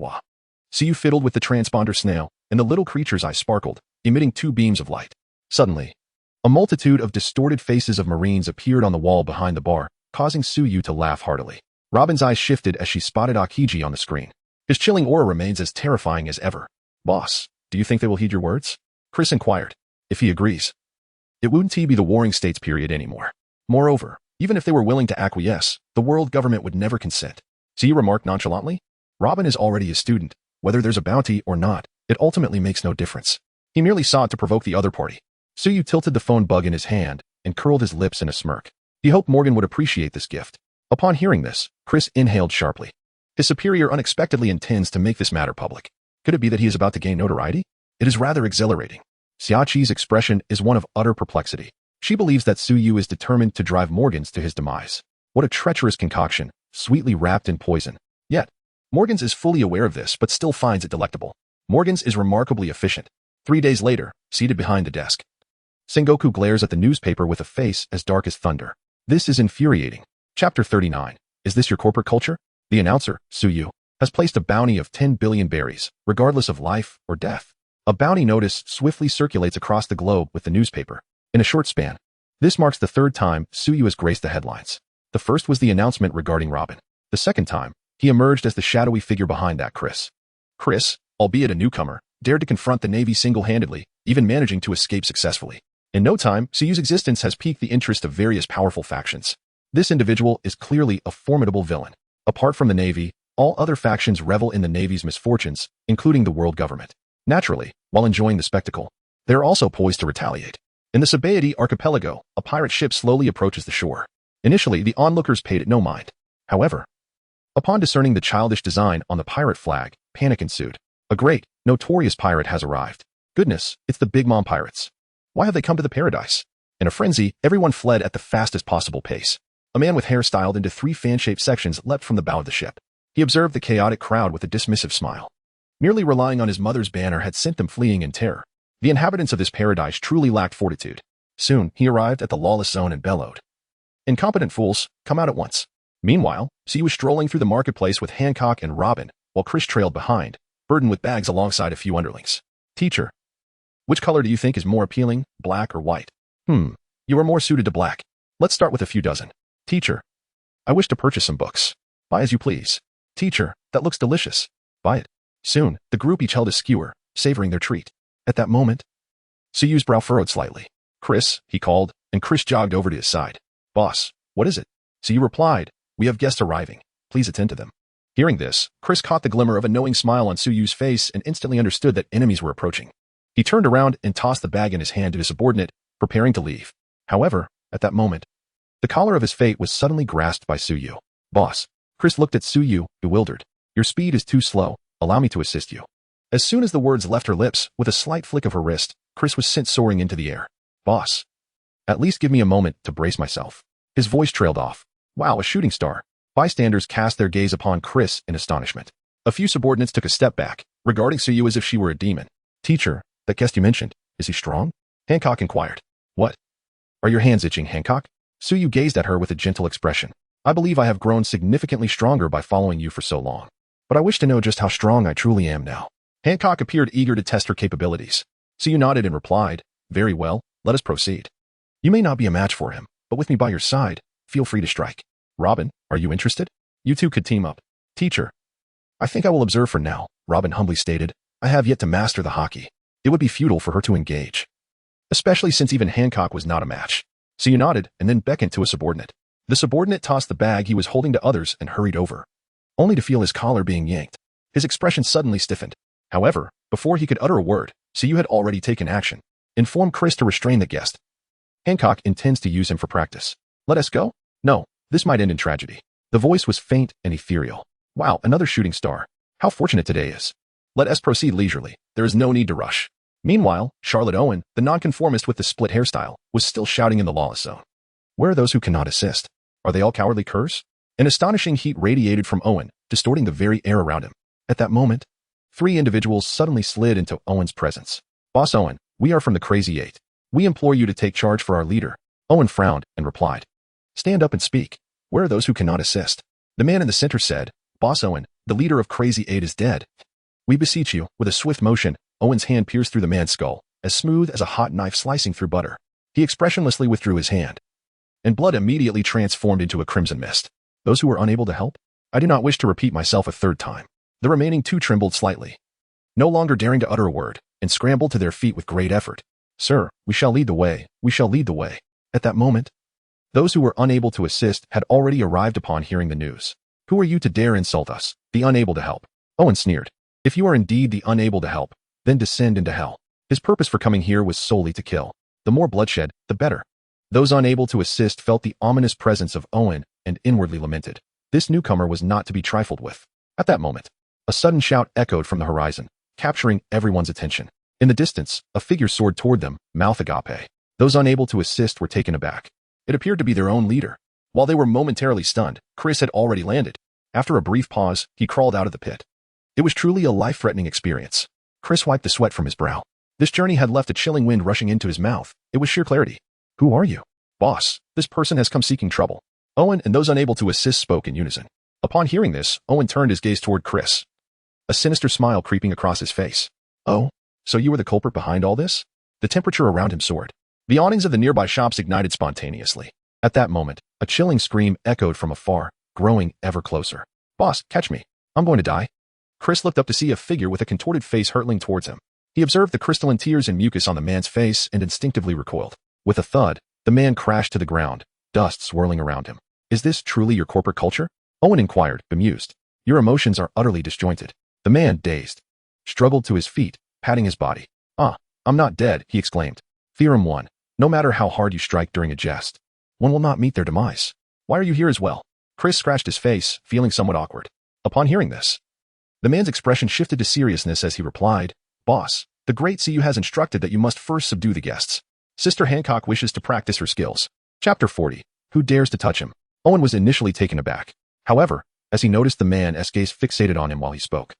Suyu fiddled with the transponder snail, and the little creature's eyes sparkled, emitting 2 beams of light. Suddenly, a multitude of distorted faces of Marines appeared on the wall behind the bar, causing Suyu to laugh heartily. Robin's eyes shifted as she spotted Akiji on the screen. His chilling aura remains as terrifying as ever. "Boss, do you think they will heed your words?" Chris inquired. "If he agrees. It wouldn't be the Warring States period anymore. Moreover, even if they were willing to acquiesce, the world government would never consent." Suyu remarked nonchalantly. "Robin is already a student. Whether there's a bounty or not, it ultimately makes no difference. He merely sought to provoke the other party." Suyu tilted the phone bug in his hand and curled his lips in a smirk. He hoped Morgan would appreciate this gift. Upon hearing this, Chris inhaled sharply. His superior unexpectedly intends to make this matter public. Could it be that he is about to gain notoriety? It is rather exhilarating. Xiaqi's expression is one of utter perplexity. She believes that Suyu is determined to drive Morgan's to his demise. What a treacherous concoction, sweetly wrapped in poison. Yet, Morgan's is fully aware of this but still finds it delectable. Morgan's is remarkably efficient. 3 days later, seated behind the desk, Sengoku glares at the newspaper with a face as dark as thunder. This is infuriating. Chapter 39. Is this your corporate culture? The announcer, Suyu, has placed a bounty of 10 billion berries, regardless of life or death. A bounty notice swiftly circulates across the globe with the newspaper. In a short span, this marks the 3rd time Suyu has graced the headlines. The first was the announcement regarding Robin. The second time, he emerged as the shadowy figure behind that Chris. Chris, albeit a newcomer, dared to confront the Navy single-handedly, even managing to escape successfully. In no time, Suyu's existence has piqued the interest of various powerful factions. This individual is clearly a formidable villain. Apart from the Navy, all other factions revel in the Navy's misfortunes, including the world government. Naturally, while enjoying the spectacle, they are also poised to retaliate. In the Sabaody archipelago, a pirate ship slowly approaches the shore. Initially, the onlookers paid it no mind. However, upon discerning the childish design on the pirate flag, panic ensued. A great, notorious pirate has arrived. Goodness, it's the Big Mom pirates. Why have they come to the paradise? In a frenzy, everyone fled at the fastest possible pace. A man with hair styled into 3 fan-shaped sections leapt from the bow of the ship. He observed the chaotic crowd with a dismissive smile. Merely relying on his mother's banner had sent them fleeing in terror. The inhabitants of this paradise truly lacked fortitude. Soon, he arrived at the lawless zone and bellowed, "Incompetent fools, come out at once." Meanwhile, C was strolling through the marketplace with Hancock and Robin, while Chris trailed behind, burdened with bags alongside a few underlings. "Teacher, which color do you think is more appealing, black or white?" You are more suited to black. Let's start with a few dozen." "Teacher, I wish to purchase some books." "Buy as you please." "Teacher, that looks delicious." "Buy it." Soon, the group each held a skewer, savoring their treat. At that moment, Suyu's brow furrowed slightly. "Chris," he called, and Chris jogged over to his side. "Boss, what is it?" Suyu replied, "We have guests arriving. Please attend to them." Hearing this, Chris caught the glimmer of a knowing smile on Suyu's face and instantly understood that enemies were approaching. He turned around and tossed the bag in his hand to his subordinate, preparing to leave. However, at that moment, the collar of his fate was suddenly grasped by Suyu. "Boss." Chris looked at Suyu, bewildered. "Your speed is too slow. Allow me to assist you." As soon as the words left her lips, with a slight flick of her wrist, Chris was sent soaring into the air. "Boss, at least give me a moment to brace myself." His voice trailed off. Wow, a shooting star. Bystanders cast their gaze upon Chris in astonishment. A few subordinates took a step back, regarding Suyu as if she were a demon. "Teacher, that guest you mentioned, is he strong?" Hancock inquired. "What? Are your hands itching, Hancock?" Suyu gazed at her with a gentle expression. "I believe I have grown significantly stronger by following you for so long. But I wish to know just how strong I truly am now." Hancock appeared eager to test her capabilities. Suyu nodded and replied, "Very well, let us proceed. You may not be a match for him, but with me by your side, feel free to strike." "Robin, are you interested? You two could team up." "Teacher, I think I will observe for now," Robin humbly stated. "I have yet to master the Haki. It would be futile for her to engage, especially since even Hancock was not a match." So you nodded and then beckoned to a subordinate. The subordinate tossed the bag he was holding to others and hurried over, only to feel his collar being yanked. His expression suddenly stiffened. However, before he could utter a word, you had already taken action. Inform Chris to restrain the guest. Hancock intends to use him for practice. Let us go? No, this might end in tragedy. The voice was faint and ethereal. Wow, another shooting star. How fortunate today is. Let us proceed leisurely. There is no need to rush. Meanwhile, Charlotte Owen, the nonconformist with the split hairstyle, was still shouting in the lawless zone. Where are those who cannot assist? Are they all cowardly curs? An astonishing heat radiated from Owen, distorting the very air around him. At that moment, 3 individuals suddenly slid into Owen's presence. Boss Owen, we are from the Crazy Eight. We implore you to take charge for our leader. Owen frowned and replied. Stand up and speak. Where are those who cannot assist? The man in the center said, Boss Owen, the leader of Crazy Eight is dead. We beseech you. With a swift motion, Owen's hand pierced through the man's skull, as smooth as a hot knife slicing through butter. He expressionlessly withdrew his hand, and blood immediately transformed into a crimson mist. Those who were unable to help? I do not wish to repeat myself a third time. The remaining 2 trembled slightly, no longer daring to utter a word, and scrambled to their feet with great effort. Sir, we shall lead the way. We shall lead the way. At that moment, those who were unable to assist had already arrived upon hearing the news. Who are you to dare insult us, the unable to help? Owen sneered. If you are indeed the unable to help, then descend into hell. His purpose for coming here was solely to kill. The more bloodshed, the better. Those unable to assist felt the ominous presence of Owen and inwardly lamented. This newcomer was not to be trifled with. At that moment, a sudden shout echoed from the horizon, capturing everyone's attention. In the distance, a figure soared toward them, mouth agape. Those unable to assist were taken aback. It appeared to be their own leader. While they were momentarily stunned, Chris had already landed. After a brief pause, he crawled out of the pit. It was truly a life-threatening experience. Chris wiped the sweat from his brow. This journey had left a chilling wind rushing into his mouth. It was sheer clarity. Who are you? Boss, this person has come seeking trouble. Owen and those unable to assist spoke in unison. Upon hearing this, Owen turned his gaze toward Chris, a sinister smile creeping across his face. Oh, so you were the culprit behind all this? The temperature around him soared. The awnings of the nearby shops ignited spontaneously. At that moment, a chilling scream echoed from afar, growing ever closer. Boss, catch me. I'm going to die. Chris looked up to see a figure with a contorted face hurtling towards him. He observed the crystalline tears and mucus on the man's face and instinctively recoiled. With a thud, the man crashed to the ground, dust swirling around him. Is this truly your corporate culture? Owen inquired, bemused. Your emotions are utterly disjointed. The man, dazed, struggled to his feet, patting his body. I'm not dead, he exclaimed. Theorem 1. No matter how hard you strike during a jest, one will not meet their demise. Why are you here as well? Chris scratched his face, feeling somewhat awkward. Upon hearing this, the man's expression shifted to seriousness as he replied, Boss, the Great CU has instructed that you must first subdue the guests. Sister Hancock wishes to practice her skills. Chapter 40. Who dares to touch him? Owen was initially taken aback. However, as he noticed the man's gaze fixated on him while he spoke,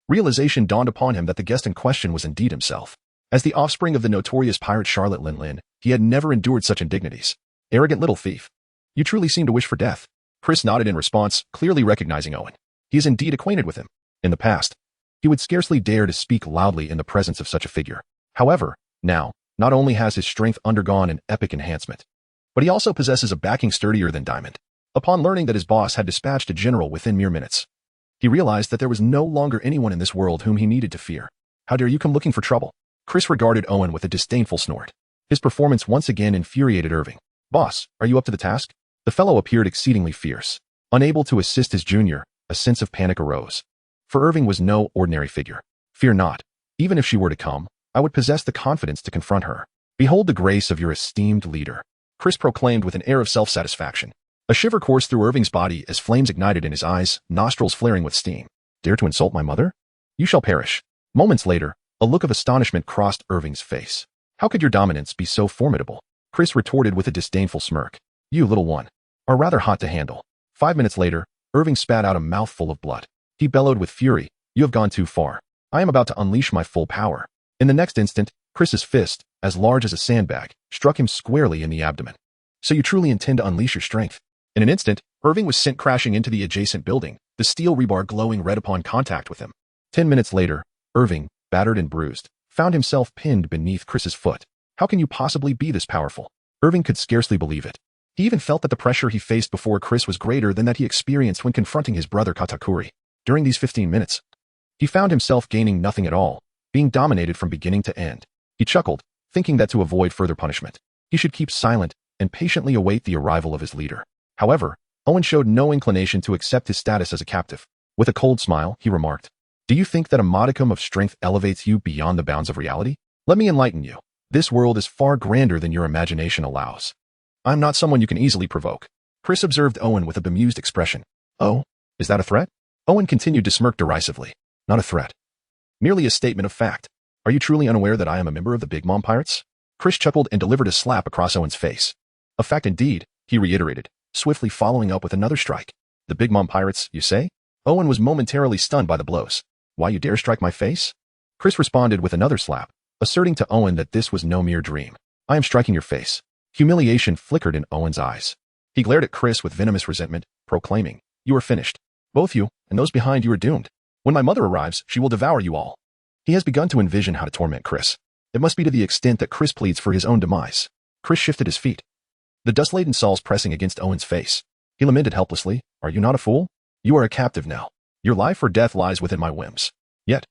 realization dawned upon him that the guest in question was indeed himself. As the offspring of the notorious pirate Charlotte Lin, he had never endured such indignities. Arrogant little thief. You truly seem to wish for death. Chris nodded in response, clearly recognizing Owen. He is indeed acquainted with him. In the past, he would scarcely dare to speak loudly in the presence of such a figure. However, now, not only has his strength undergone an epic enhancement, but he also possesses a backing sturdier than diamond. Upon learning that his boss had dispatched a general within mere minutes, he realized that there was no longer anyone in this world whom he needed to fear. How dare you come looking for trouble? Chris regarded Owen with a disdainful snort. His performance once again infuriated Irving. Boss, are you up to the task? The fellow appeared exceedingly fierce. Unable to assist his junior, a sense of panic arose. For Irving was no ordinary figure. Fear not. Even if she were to come, I would possess the confidence to confront her. Behold the grace of your esteemed leader, Chris proclaimed with an air of self-satisfaction. A shiver coursed through Irving's body as flames ignited in his eyes, nostrils flaring with steam. Dare to insult my mother? You shall perish. Moments later, a look of astonishment crossed Irving's face. How could your dominance be so formidable? Chris retorted with a disdainful smirk. You, little one, are rather hot to handle. 5 minutes later, Irving spat out a mouthful of blood. He bellowed with fury. You have gone too far. I am about to unleash my full power. In the next instant, Chris's fist, as large as a sandbag, struck him squarely in the abdomen. So you truly intend to unleash your strength? In an instant, Irving was sent crashing into the adjacent building, the steel rebar glowing red upon contact with him. 10 minutes later, Irving, battered and bruised, found himself pinned beneath Chris's foot. How can you possibly be this powerful? Irving could scarcely believe it. He even felt that the pressure he faced before Chris was greater than that he experienced when confronting his brother Katakuri. During these 15 minutes, he found himself gaining nothing at all, being dominated from beginning to end. He chuckled, thinking that to avoid further punishment, he should keep silent and patiently await the arrival of his leader. However, Owen showed no inclination to accept his status as a captive. With a cold smile, he remarked, "Do you think that a modicum of strength elevates you beyond the bounds of reality? Let me enlighten you. This world is far grander than your imagination allows. I'm not someone you can easily provoke." Chris observed Owen with a bemused expression. "Oh, is that a threat?" Owen continued to smirk derisively. "Not a threat. Merely a statement of fact. Are you truly unaware that I am a member of the Big Mom Pirates?" Chris chuckled and delivered a slap across Owen's face. "A fact indeed," he reiterated, swiftly following up with another strike. "The Big Mom Pirates, you say?" Owen was momentarily stunned by the blows. "Why you dare strike my face?" Chris responded with another slap, asserting to Owen that this was no mere dream. "I am striking your face." Humiliation flickered in Owen's eyes. He glared at Chris with venomous resentment, proclaiming, "You are finished. Both you and those behind you are doomed. When my mother arrives, she will devour you all." He has begun to envision how to torment Chris. It must be to the extent that Chris pleads for his own demise. Chris shifted his feet. The dust-laden soles pressing against Owen's face. He lamented helplessly, "Are you not a fool? You are a captive now. Your life or death lies within my whims. Yet,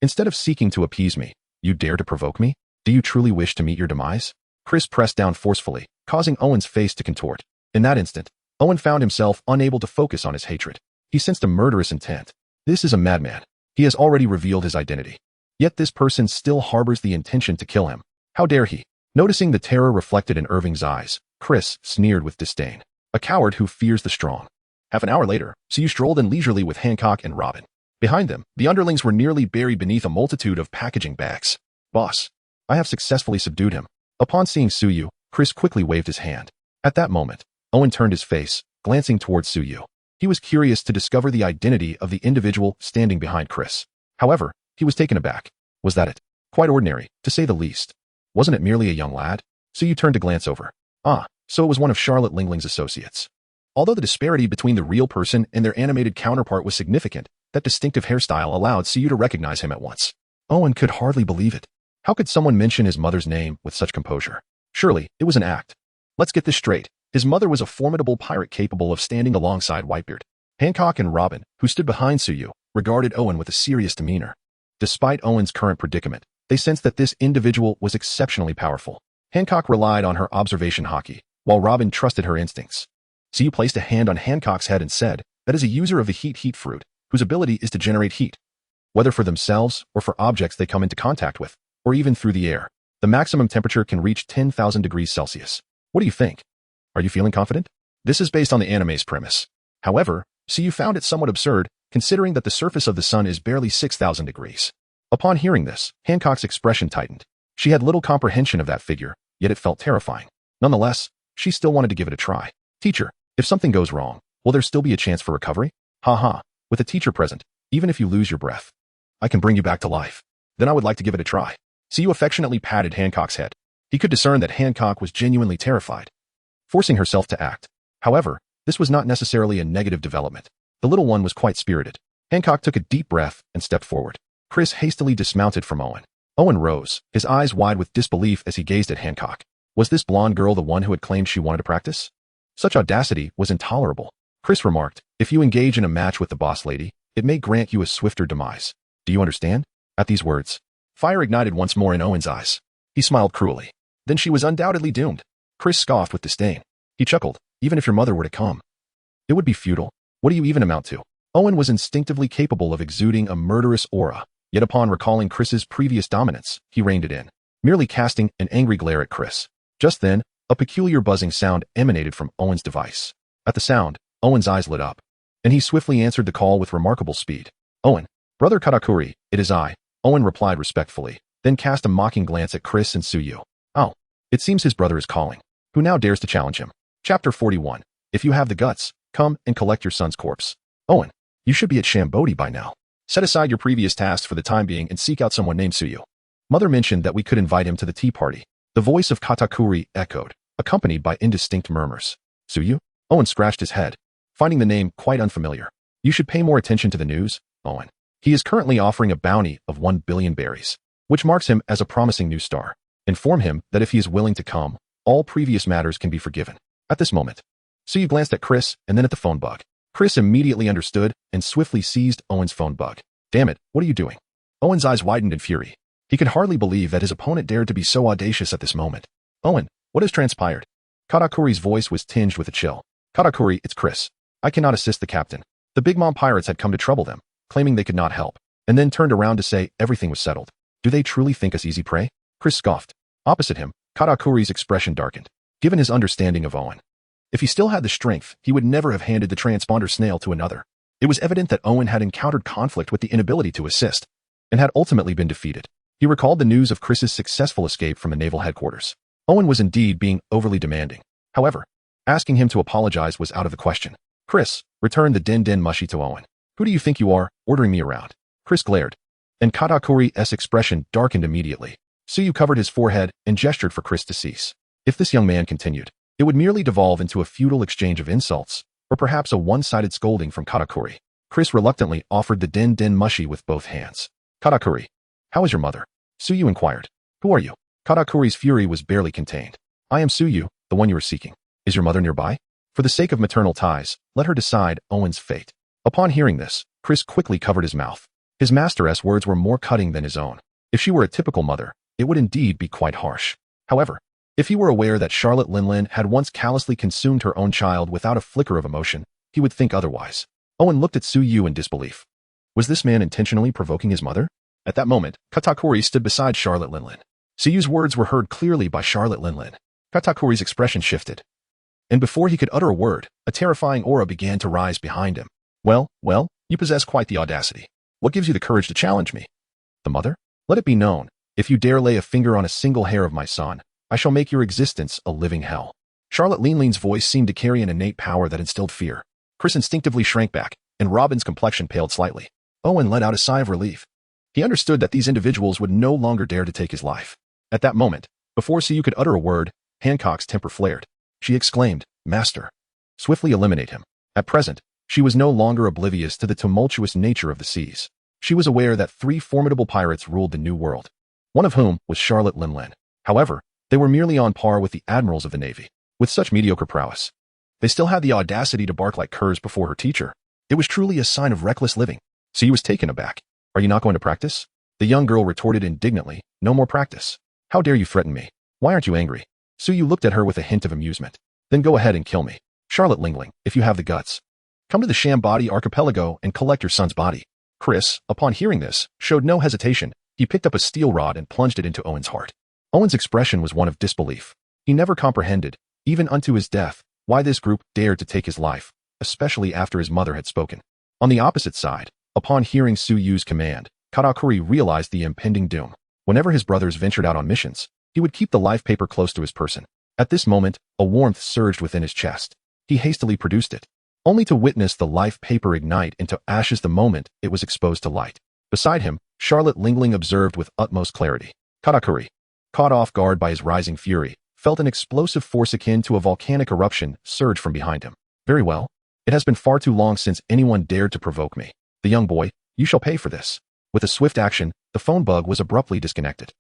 instead of seeking to appease me, you dare to provoke me? Do you truly wish to meet your demise?" Chris pressed down forcefully, causing Owen's face to contort. In that instant, Owen found himself unable to focus on his hatred. He sensed a murderous intent. This is a madman. He has already revealed his identity. Yet this person still harbors the intention to kill him. How dare he? Noticing the terror reflected in Irving's eyes, Chris sneered with disdain. A coward who fears the strong. Half an hour later, you strolled in leisurely with Hancock and Robin. Behind them, the underlings were nearly buried beneath a multitude of packaging bags. "Boss, I have successfully subdued him." Upon seeing Suyu, Chris quickly waved his hand. At that moment, Owen turned his face, glancing towards Suyu. He was curious to discover the identity of the individual standing behind Chris. However, he was taken aback. Was that it? Quite ordinary, to say the least. Wasn't it merely a young lad? Suyu turned to glance over. Ah, so it was one of Charlotte Lingling's associates. Although the disparity between the real person and their animated counterpart was significant, that distinctive hairstyle allowed Suyu to recognize him at once. Owen could hardly believe it. How could someone mention his mother's name with such composure? Surely, it was an act. Let's get this straight. His mother was a formidable pirate capable of standing alongside Whitebeard. Hancock and Robin, who stood behind Suyu, regarded Owen with a serious demeanor. Despite Owen's current predicament, they sensed that this individual was exceptionally powerful. Hancock relied on her observation Haki, while Robin trusted her instincts. Suyu placed a hand on Hancock's head and said, "That is a user of the heat fruit, whose ability is to generate heat. Whether for themselves or for objects they come into contact with, or even through the air. The maximum temperature can reach 10,000 degrees Celsius. What do you think? Are you feeling confident?" This is based on the anime's premise. However, Suyu found it somewhat absurd, considering that the surface of the sun is barely 6,000 degrees. Upon hearing this, Hancock's expression tightened. She had little comprehension of that figure, yet it felt terrifying. Nonetheless, she still wanted to give it a try. "Teacher, if something goes wrong, will there still be a chance for recovery?" "Ha. With a teacher present, even if you lose your breath, I can bring you back to life. Then I would like to give it a try." Suyu affectionately patted Hancock's head. He could discern that Hancock was genuinely terrified, forcing herself to act. However, this was not necessarily a negative development. The little one was quite spirited. Hancock took a deep breath and stepped forward. Chris hastily dismounted from Owen. Owen rose, his eyes wide with disbelief as he gazed at Hancock. Was this blonde girl the one who had claimed she wanted to practice? Such audacity was intolerable. Chris remarked, "If you engage in a match with the boss lady, it may grant you a swifter demise. Do you understand?" At these words, fire ignited once more in Owen's eyes. He smiled cruelly. Then she was undoubtedly doomed. Chris scoffed with disdain. He chuckled, "Even if your mother were to come, it would be futile. What do you even amount to?" Owen was instinctively capable of exuding a murderous aura, yet upon recalling Chris's previous dominance, he reined it in, merely casting an angry glare at Chris. Just then, a peculiar buzzing sound emanated from Owen's device. At the sound, Owen's eyes lit up, and he swiftly answered the call with remarkable speed. "Owen, Brother Katakuri, it is I," Owen replied respectfully, then cast a mocking glance at Chris and Suyu. "Oh, it seems his brother is calling. Who now dares to challenge him?" Chapter 41. If you have the guts, come and collect your son's corpse. "Owen, you should be at Shambodi by now. Set aside your previous tasks for the time being and seek out someone named Suyu. Mother mentioned that we could invite him to the tea party." The voice of Katakuri echoed, accompanied by indistinct murmurs. "Suyu?" Owen scratched his head, finding the name quite unfamiliar. "You should pay more attention to the news, Owen. He is currently offering a bounty of 1 billion berries, which marks him as a promising new star. Inform him that if he is willing to come, all previous matters can be forgiven." At this moment, Suyu glanced at Chris and then at the phone bug. Chris immediately understood and swiftly seized Owen's phone bug. "Damn it, what are you doing?" Owen's eyes widened in fury. He could hardly believe that his opponent dared to be so audacious at this moment. "Owen, what has transpired?" Katakuri's voice was tinged with a chill. Katakuri, it's Chris. I cannot assist the captain. The Big Mom pirates had come to trouble them, claiming they could not help, and then turned around to say everything was settled. Do they truly think us easy prey? Chris scoffed. Opposite him, Katakuri's expression darkened, given his understanding of Owen. If he still had the strength, he would never have handed the transponder snail to another. It was evident that Owen had encountered conflict with the inability to assist, and had ultimately been defeated. He recalled the news of Chris's successful escape from the naval headquarters. Owen was indeed being overly demanding. However, asking him to apologize was out of the question. Chris, returned the Den Mushi to Owen. Who do you think you are, ordering me around? Chris glared, and Katakuri's expression darkened immediately. Suyu covered his forehead and gestured for Chris to cease. If this young man continued, it would merely devolve into a futile exchange of insults, or perhaps a one-sided scolding from Katakuri. Chris reluctantly offered the Den Mushi with both hands. Katakuri, how is your mother? Suyu inquired. Who are you? Katakuri's fury was barely contained. I am Suyu, the one you are seeking. Is your mother nearby? For the sake of maternal ties, let her decide Owen's fate. Upon hearing this, Chris quickly covered his mouth. His master's words were more cutting than his own. If she were a typical mother, it would indeed be quite harsh. However, if he were aware that Charlotte Linlin had once callously consumed her own child without a flicker of emotion, he would think otherwise. Owen looked at Suyu in disbelief. Was this man intentionally provoking his mother? At that moment, Katakuri stood beside Charlotte Linlin. Suyu's words were heard clearly by Charlotte Linlin. Katakuri's expression shifted, and before he could utter a word, a terrifying aura began to rise behind him. Well, you possess quite the audacity. What gives you the courage to challenge me? The mother? Let it be known, if you dare lay a finger on a single hair of my son, I shall make your existence a living hell. Charlotte Linlin's voice seemed to carry an innate power that instilled fear. Chris instinctively shrank back, and Robin's complexion paled slightly. Owen let out a sigh of relief. He understood that these individuals would no longer dare to take his life. At that moment, before Suyu could utter a word, Hancock's temper flared. She exclaimed, Master. Swiftly eliminate him. At present, she was no longer oblivious to the tumultuous nature of the seas. She was aware that 3 formidable pirates ruled the New World, one of whom was Charlotte Linlin. However, they were merely on par with the admirals of the Navy. With such mediocre prowess, they still had the audacity to bark like curs before her teacher. It was truly a sign of reckless living. Suyu was taken aback. Are you not going to practice? The young girl retorted indignantly, no more practice. How dare you threaten me? Why aren't you angry? Suyu looked at her with a hint of amusement. Then go ahead and kill me. Charlotte Lingling, if you have the guts. Come to the Shambadi archipelago and collect your son's body. Chris, upon hearing this, showed no hesitation. He picked up a steel rod and plunged it into Owen's heart. Owen's expression was one of disbelief. He never comprehended, even unto his death, why this group dared to take his life, especially after his mother had spoken. On the opposite side, upon hearing Suyu's command, Katakuri realized the impending doom. Whenever his brothers ventured out on missions, he would keep the life paper close to his person. At this moment, a warmth surged within his chest. He hastily produced it, only to witness the life paper ignite into ashes the moment it was exposed to light. Beside him, Charlotte Lingling observed with utmost clarity. Katakuri, caught off guard by his rising fury, felt an explosive force akin to a volcanic eruption surge from behind him. Very well. It has been far too long since anyone dared to provoke me. The young boy, you shall pay for this. With a swift action, the phone bug was abruptly disconnected.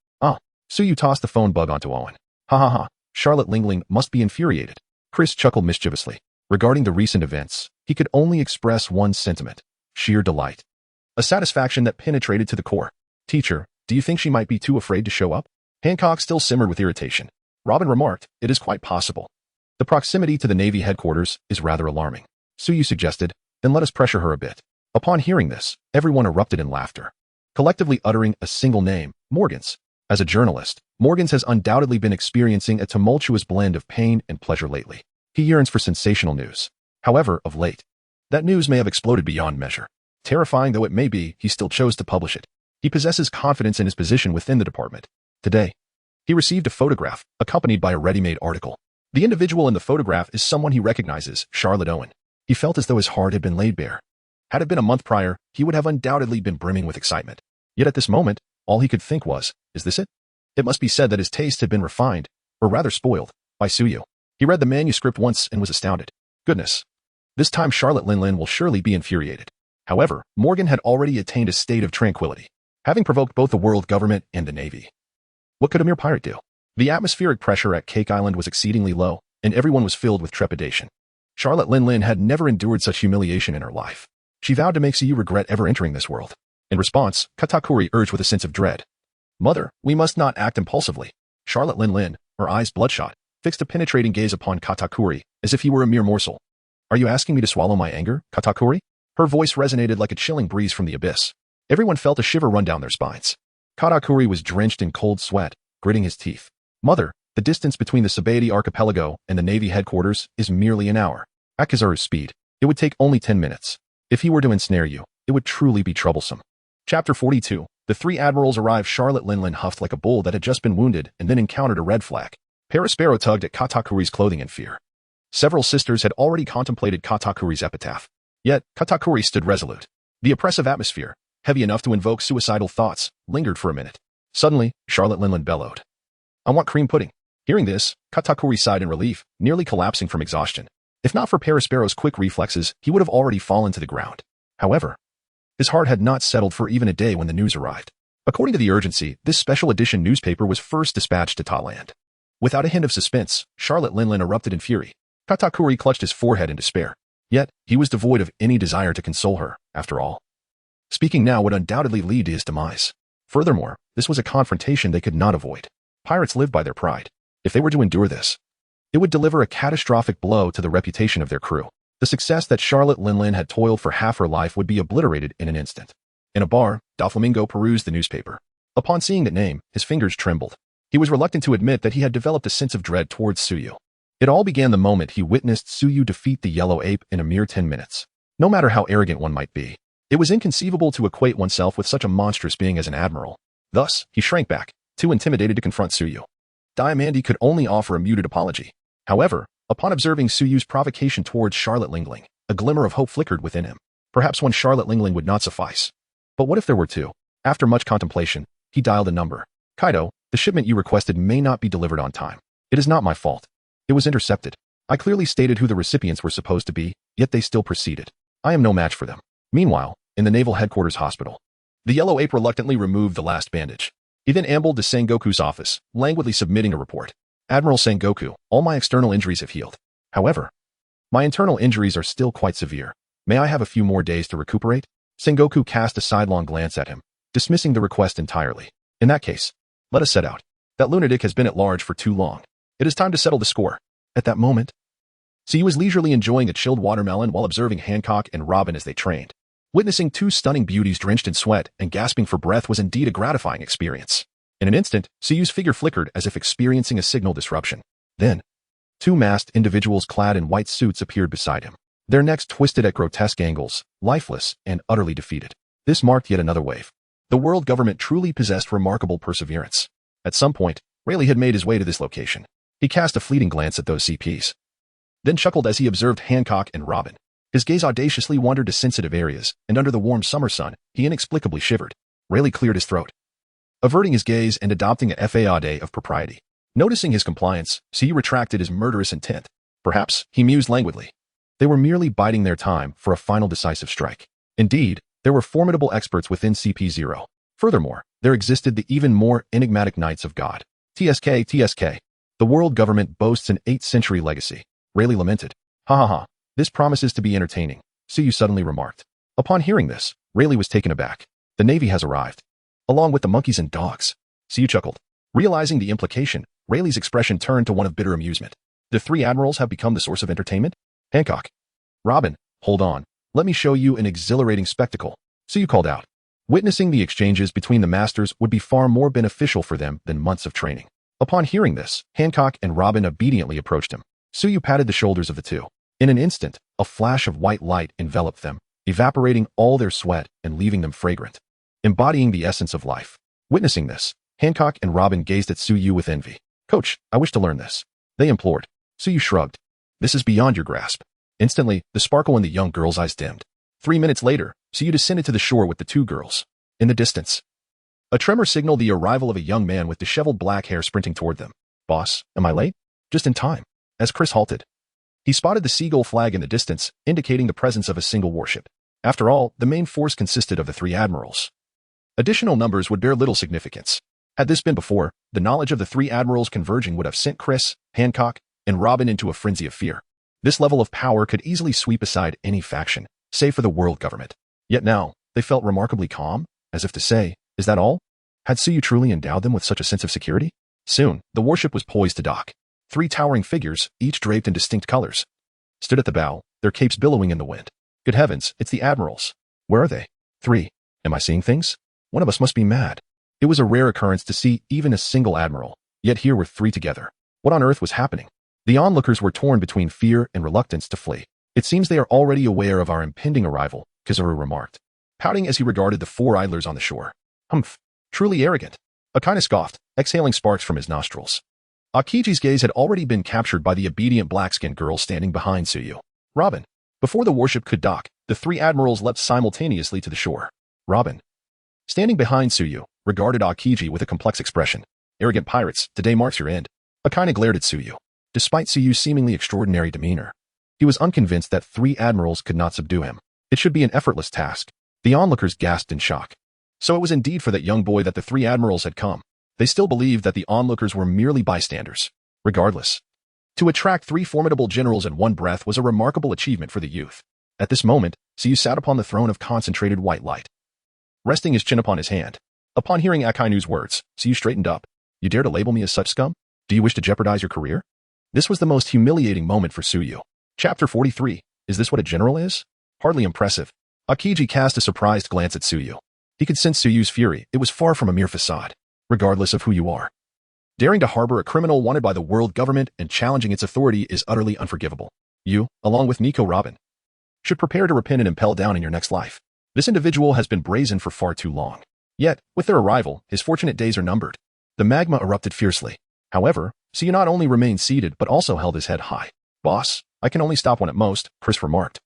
Suyu tossed the phone bug onto Owen. Ha ha ha. Charlotte Lingling must be infuriated. Chris chuckled mischievously. Regarding the recent events, he could only express one sentiment: sheer delight. A satisfaction that penetrated to the core. Teacher, do you think she might be too afraid to show up? Hancock still simmered with irritation. Robin remarked, it is quite possible. The proximity to the Navy headquarters is rather alarming. Suyu suggested, then let us pressure her a bit. Upon hearing this, everyone erupted in laughter, collectively uttering a single name, Morgans. As a journalist, Morgans has undoubtedly been experiencing a tumultuous blend of pain and pleasure lately. He yearns for sensational news. However, of late, that news may have exploded beyond measure. Terrifying though it may be, he still chose to publish it. He possesses confidence in his position within the department. Today, he received a photograph, accompanied by a ready-made article. The individual in the photograph is someone he recognizes, Charlotte Owen. He felt as though his heart had been laid bare. Had it been a month prior, he would have undoubtedly been brimming with excitement. Yet at this moment, all he could think was, is this it? It must be said that his taste had been refined, or rather spoiled, by Suyu. He read the manuscript once and was astounded. Goodness. This time Charlotte Linlin will surely be infuriated. However, Morgan had already attained a state of tranquility, having provoked both the world government and the Navy. What could a mere pirate do? The atmospheric pressure at Cake Island was exceedingly low, and everyone was filled with trepidation. Charlotte Linlin had never endured such humiliation in her life. She vowed to make Suyu regret ever entering this world. In response, Katakuri urged with a sense of dread. Mother, we must not act impulsively. Charlotte Linlin, her eyes bloodshot, fixed a penetrating gaze upon Katakuri, as if he were a mere morsel. "Are you asking me to swallow my anger, Katakuri?" Her voice resonated like a chilling breeze from the abyss. Everyone felt a shiver run down their spines. Katakuri was drenched in cold sweat, gritting his teeth. "Mother, the distance between the Sabaody archipelago and the Navy headquarters is merely an hour. At Kizaru's speed, it would take only 10 minutes. If he were to ensnare you, it would truly be troublesome." Chapter 42. The three admirals arrived. Charlotte Linlin huffed like a bull that had just been wounded and then encountered a red flag. Paraspero tugged at Katakuri's clothing in fear. Several sisters had already contemplated Katakuri's epitaph. Yet, Katakuri stood resolute. The oppressive atmosphere, heavy enough to invoke suicidal thoughts, lingered for a minute. Suddenly, Charlotte Linlin bellowed, "I want cream pudding." Hearing this, Katakuri sighed in relief, nearly collapsing from exhaustion. If not for Paraspero's quick reflexes, he would have already fallen to the ground. However, his heart had not settled for even a day when the news arrived. According to the urgency, this special edition newspaper was first dispatched to Thailand. Without a hint of suspense, Charlotte Linlin erupted in fury. Katakuri clutched his forehead in despair. Yet, he was devoid of any desire to console her, after all. Speaking now would undoubtedly lead to his demise. Furthermore, this was a confrontation they could not avoid. Pirates live by their pride. If they were to endure this, it would deliver a catastrophic blow to the reputation of their crew. The success that Charlotte Linlin had toiled for half her life would be obliterated in an instant. In a bar, Doflamingo perused the newspaper. Upon seeing that name, his fingers trembled. He was reluctant to admit that he had developed a sense of dread towards Tsuyu. It all began the moment he witnessed Tsuyu defeat the Yellow Ape in a mere 10 minutes. No matter how arrogant one might be, it was inconceivable to equate oneself with such a monstrous being as an admiral. Thus, he shrank back, too intimidated to confront Tsuyu. Diamandi could only offer a muted apology. However, upon observing Tsuyu's provocation towards Charlotte Lingling, a glimmer of hope flickered within him. Perhaps one Charlotte Lingling would not suffice. But what if there were two? After much contemplation, he dialed a number. "Kaido, the shipment you requested may not be delivered on time. It is not my fault. It was intercepted. I clearly stated who the recipients were supposed to be, yet they still proceeded. I am no match for them." Meanwhile, in the Naval Headquarters Hospital, the Yellow Ape reluctantly removed the last bandage. He then ambled to Sengoku's office, languidly submitting a report. "Admiral Sengoku, all my external injuries have healed. However, my internal injuries are still quite severe. May I have a few more days to recuperate?" Sengoku cast a sidelong glance at him, dismissing the request entirely. "In that case, let us set out. That lunatic has been at large for too long. It is time to settle the score." At that moment, he was leisurely enjoying a chilled watermelon while observing Hancock and Robin as they trained. Witnessing two stunning beauties drenched in sweat and gasping for breath was indeed a gratifying experience. In an instant, Tsuyu's figure flickered as if experiencing a signal disruption. Then, two masked individuals clad in white suits appeared beside him. Their necks twisted at grotesque angles, lifeless and utterly defeated. This marked yet another wave. The world government truly possessed remarkable perseverance. At some point, Rayleigh had made his way to this location. He cast a fleeting glance at those CPs, then chuckled as he observed Hancock and Robin. His gaze audaciously wandered to sensitive areas, and under the warm summer sun, he inexplicably shivered. Rayleigh cleared his throat, averting his gaze and adopting a faade of propriety. Noticing his compliance, he retracted his murderous intent. Perhaps, he mused languidly, they were merely biding their time for a final decisive strike. Indeed, there were formidable experts within CP0. Furthermore, there existed the even more enigmatic Knights of God. TSK. The world government boasts an 8th century legacy. Rayleigh lamented. "Ha ha ha. This promises to be entertaining," Tsuyu suddenly remarked. Upon hearing this, Rayleigh was taken aback. "The Navy has arrived, along with the monkeys and dogs." Tsuyu chuckled. Realizing the implication, Rayleigh's expression turned to one of bitter amusement. "The three admirals have become the source of entertainment?" "Hancock. Robin, hold on. Let me show you an exhilarating spectacle," Tsuyu called out. Witnessing the exchanges between the masters would be far more beneficial for them than months of training. Upon hearing this, Hancock and Robin obediently approached him. Tsuyu patted the shoulders of the two. In an instant, a flash of white light enveloped them, evaporating all their sweat and leaving them fragrant, embodying the essence of life. Witnessing this, Hancock and Robin gazed at Tsuyu with envy. "Coach, I wish to learn this," they implored. Tsuyu shrugged. "This is beyond your grasp." Instantly, the sparkle in the young girl's eyes dimmed. 3 minutes later, Tsuyu descended to the shore with the two girls. In the distance, a tremor signaled the arrival of a young man with disheveled black hair sprinting toward them. "Boss, am I late?" Just in time. As Chris halted, he spotted the seagull flag in the distance, indicating the presence of a single warship. After all, the main force consisted of the three admirals. Additional numbers would bear little significance. Had this been before, the knowledge of the three admirals converging would have sent Chris, Hancock, and Robin into a frenzy of fear. This level of power could easily sweep aside any faction, save for the world government. Yet now, they felt remarkably calm, as if to say, is that all? Had Tsuyu truly endowed them with such a sense of security? Soon, the warship was poised to dock. Three towering figures, each draped in distinct colors, stood at the bow, their capes billowing in the wind. Good heavens, it's the admirals. Where are they? 3. Am I seeing things? One of us must be mad. It was a rare occurrence to see even a single admiral, yet here were 3 together. What on earth was happening? The onlookers were torn between fear and reluctance to flee. It seems they are already aware of our impending arrival, Conqueror remarked, pouting as he regarded the 4 idlers on the shore. Humph. Truly arrogant. Akina scoffed, exhaling sparks from his nostrils. Akiji's gaze had already been captured by the obedient black-skinned girl standing behind Tsuyu. Robin. Before the warship could dock, the 3 admirals leapt simultaneously to the shore. Robin, standing behind Tsuyu, regarded Akiji with a complex expression. Arrogant pirates, today marks your end. Akina glared at Tsuyu. Despite Tsuyu's seemingly extraordinary demeanor, he was unconvinced that 3 admirals could not subdue him. It should be an effortless task. The onlookers gasped in shock. So it was indeed for that young boy that the 3 admirals had come. They still believed that the onlookers were merely bystanders. Regardless, to attract 3 formidable generals in one breath was a remarkable achievement for the youth. At this moment, Tsuyu sat upon the throne of concentrated white light, resting his chin upon his hand. Upon hearing Akainu's words, Tsuyu straightened up. You dare to label me as such scum? Do you wish to jeopardize your career? This was the most humiliating moment for Tsuyu. Chapter 43. Is this what a general is? Hardly impressive. Akiji cast a surprised glance at Tsuyu. He could sense Tsuyu's fury. It was far from a mere facade. Regardless of who you are, daring to harbor a criminal wanted by the world government and challenging its authority is utterly unforgivable. You, along with Nico Robin, should prepare to repent and impel down in your next life. This individual has been brazen for far too long. Yet, with their arrival, his fortunate days are numbered. The magma erupted fiercely. However, Tsuyu not only remained seated but also held his head high. Boss, I can only stop one at most, Chris remarked,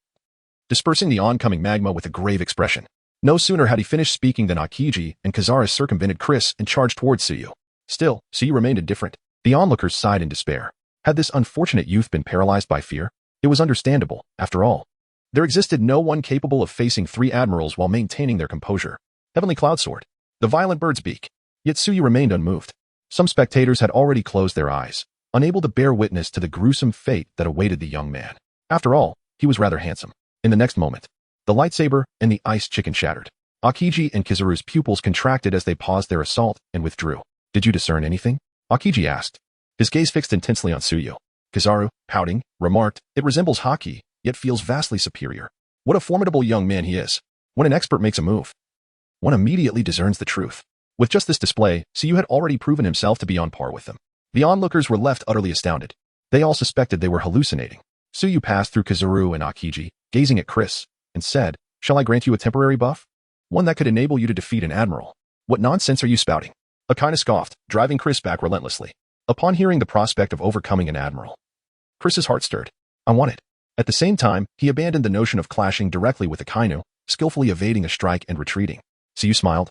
dispersing the oncoming magma with a grave expression. No sooner had he finished speaking than Akiji and Kazara circumvented Chris and charged towards Tsuyu. Still, Tsuyu remained indifferent. The onlookers sighed in despair. Had this unfortunate youth been paralyzed by fear? It was understandable, after all. There existed no one capable of facing 3 admirals while maintaining their composure. Heavenly Cloudsword, the violent bird's beak. Yet Tsuyu remained unmoved. Some spectators had already closed their eyes, unable to bear witness to the gruesome fate that awaited the young man. After all, he was rather handsome. In the next moment, the lightsaber and the ice chicken shattered. Akiji and Kizaru's pupils contracted as they paused their assault and withdrew. Did you discern anything? Akiji asked, his gaze fixed intensely on Tsuyu. Kizaru, pouting, remarked, it resembles Haki, yet feels vastly superior. What a formidable young man he is. When an expert makes a move, one immediately discerns the truth. With just this display, Tsuyu had already proven himself to be on par with them. The onlookers were left utterly astounded. They all suspected they were hallucinating. Tsuyu passed through Kizaru and Akiji, gazing at Chris, and said, shall I grant you a temporary buff? One that could enable you to defeat an admiral. What nonsense are you spouting? Akina scoffed, driving Chris back relentlessly. Upon hearing the prospect of overcoming an admiral, Chris's heart stirred. I want it. At the same time, he abandoned the notion of clashing directly with Akainu, skillfully evading a strike and retreating. Tsuyu smiled,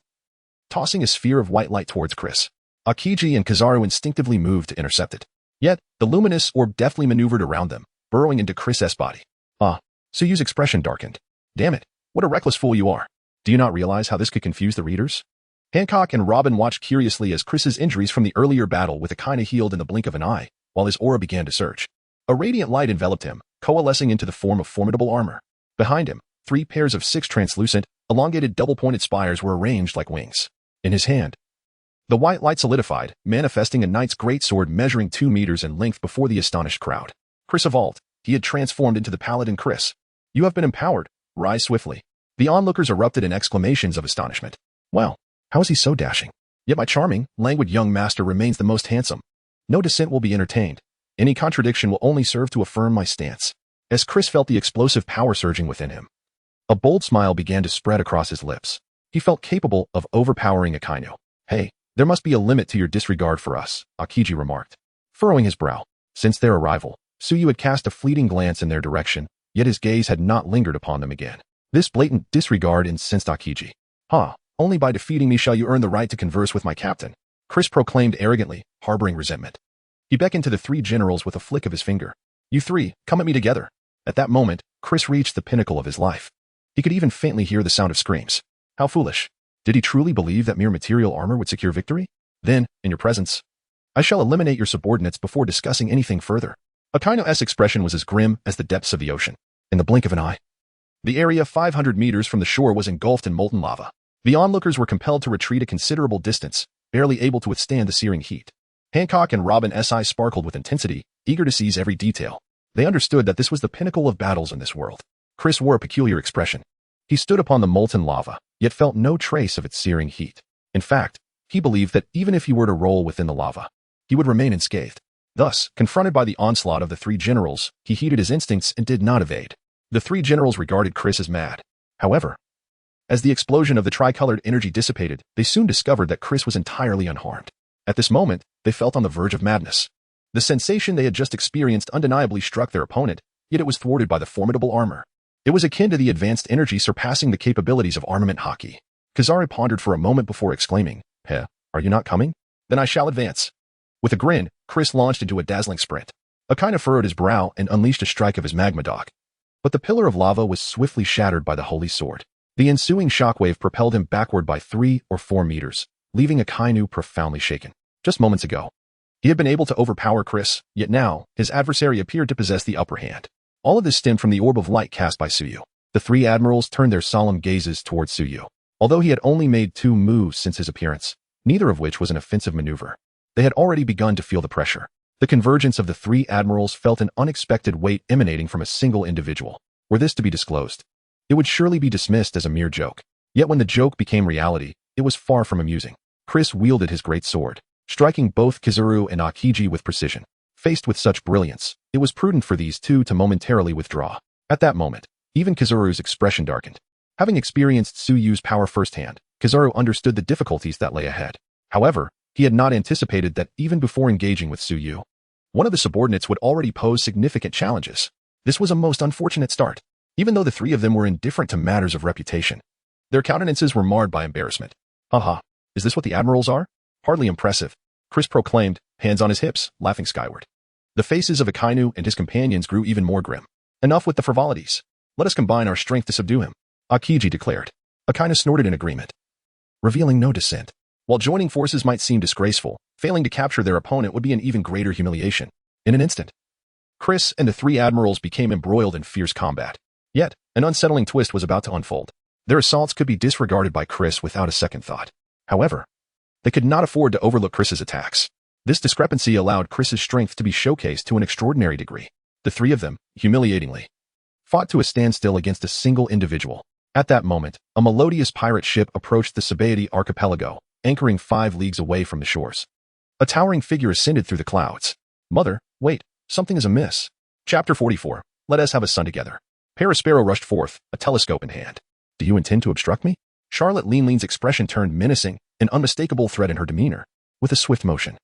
tossing a sphere of white light towards Chris. Akiji and Kizaru instinctively moved to intercept it. Yet, the luminous orb deftly maneuvered around them, burrowing into Chris's body. Tsuyu's expression darkened. Damn it, what a reckless fool you are. Do you not realize how this could confuse the readers? Hancock and Robin watched curiously as Chris's injuries from the earlier battle with Akina healed in the blink of an eye, while his aura began to surge. A radiant light enveloped him, coalescing into the form of formidable armor. Behind him, 3 pairs of 6 translucent, elongated double-pointed spires were arranged like wings. In his hand, the white light solidified, manifesting a knight's greatsword measuring 2 meters in length before the astonished crowd. Chris evolved. He had transformed into the paladin Chris. You have been empowered. Rise swiftly. The onlookers erupted in exclamations of astonishment. Wow, how is he so dashing? Yet my charming, languid young master remains the most handsome. No dissent will be entertained. Any contradiction will only serve to affirm my stance. As Chris felt the explosive power surging within him, a bold smile began to spread across his lips. He felt capable of overpowering Akainu. Hey, there must be a limit to your disregard for us, Akiji remarked, furrowing his brow. Since their arrival, Tsuyu had cast a fleeting glance in their direction, yet his gaze had not lingered upon them again. This blatant disregard incensed Akiji. Only by defeating me shall you earn the right to converse with my captain, Chris proclaimed arrogantly, harboring resentment. He beckoned to the 3 generals with a flick of his finger. You 3, come at me together. At that moment, Chris reached the pinnacle of his life. He could even faintly hear the sound of screams. How foolish. Did he truly believe that mere material armor would secure victory? Then, in your presence, I shall eliminate your subordinates before discussing anything further. Akaino's expression was as grim as the depths of the ocean. In the blink of an eye, the area 500 meters from the shore was engulfed in molten lava. The onlookers were compelled to retreat a considerable distance, barely able to withstand the searing heat. Hancock and Robin's eyes sparkled with intensity, eager to seize every detail. They understood that this was the pinnacle of battles in this world. Chris wore a peculiar expression. He stood upon the molten lava, yet felt no trace of its searing heat. In fact, he believed that even if he were to roll within the lava, he would remain unscathed. Thus, confronted by the onslaught of the three generals, he heeded his instincts and did not evade. The three generals regarded Chris as mad. However, as the explosion of the tricolored energy dissipated, they soon discovered that Chris was entirely unharmed. At this moment, they felt on the verge of madness. The sensation they had just experienced undeniably struck their opponent, yet it was thwarted by the formidable armor. It was akin to the advanced energy surpassing the capabilities of armament Haki. Kizaru pondered for a moment before exclaiming, "Heh, are you not coming? Then I shall advance." With a grin, Chris launched into a dazzling sprint. Akainu furrowed his brow and unleashed a strike of his magma dog. But the pillar of lava was swiftly shattered by the holy sword. The ensuing shockwave propelled him backward by 3 or 4 meters, leaving Akainu profoundly shaken. Just moments ago, he had been able to overpower Chris, yet now, his adversary appeared to possess the upper hand. All of this stemmed from the orb of light cast by Tsuyu. The three admirals turned their solemn gazes towards Tsuyu. Although he had only made 2 moves since his appearance, neither of which was an offensive maneuver, they had already begun to feel the pressure. The convergence of the 3 admirals felt an unexpected weight emanating from a single individual. Were this to be disclosed, it would surely be dismissed as a mere joke. Yet when the joke became reality, it was far from amusing. Chris wielded his great sword, striking both Kizaru and Akiji with precision. Faced with such brilliance, it was prudent for these two to momentarily withdraw. At that moment, even Kizaru's expression darkened. Having experienced Tsuyu's power firsthand, Kizaru understood the difficulties that lay ahead. However, he had not anticipated that even before engaging with Tsuyu, one of the subordinates would already pose significant challenges. This was a most unfortunate start. Even though the 3 of them were indifferent to matters of reputation, their countenances were marred by embarrassment. "Haha, is this what the admirals are? Hardly impressive," Chris proclaimed, hands on his hips, laughing skyward. The faces of Akainu and his companions grew even more grim. "Enough with the frivolities. Let us combine our strength to subdue him," Akiji declared. Akainu snorted in agreement, revealing no dissent. While joining forces might seem disgraceful, failing to capture their opponent would be an even greater humiliation. In an instant, Chris and the 3 admirals became embroiled in fierce combat. Yet, an unsettling twist was about to unfold. Their assaults could be disregarded by Chris without a second thought. However, they could not afford to overlook Chris's attacks. This discrepancy allowed Chris's strength to be showcased to an extraordinary degree. The 3 of them, humiliatingly, fought to a standstill against a single individual. At that moment, a melodious pirate ship approached the Sabaody archipelago, anchoring 5 leagues away from the shores. A towering figure ascended through the clouds. "Mother, wait, something is amiss." Chapter 44. Let us have a son together. Parasparrow rushed forth, a telescope in hand. "Do you intend to obstruct me?" Charlotte Linlein's expression turned menacing, an unmistakable threat in her demeanor. With a swift motion,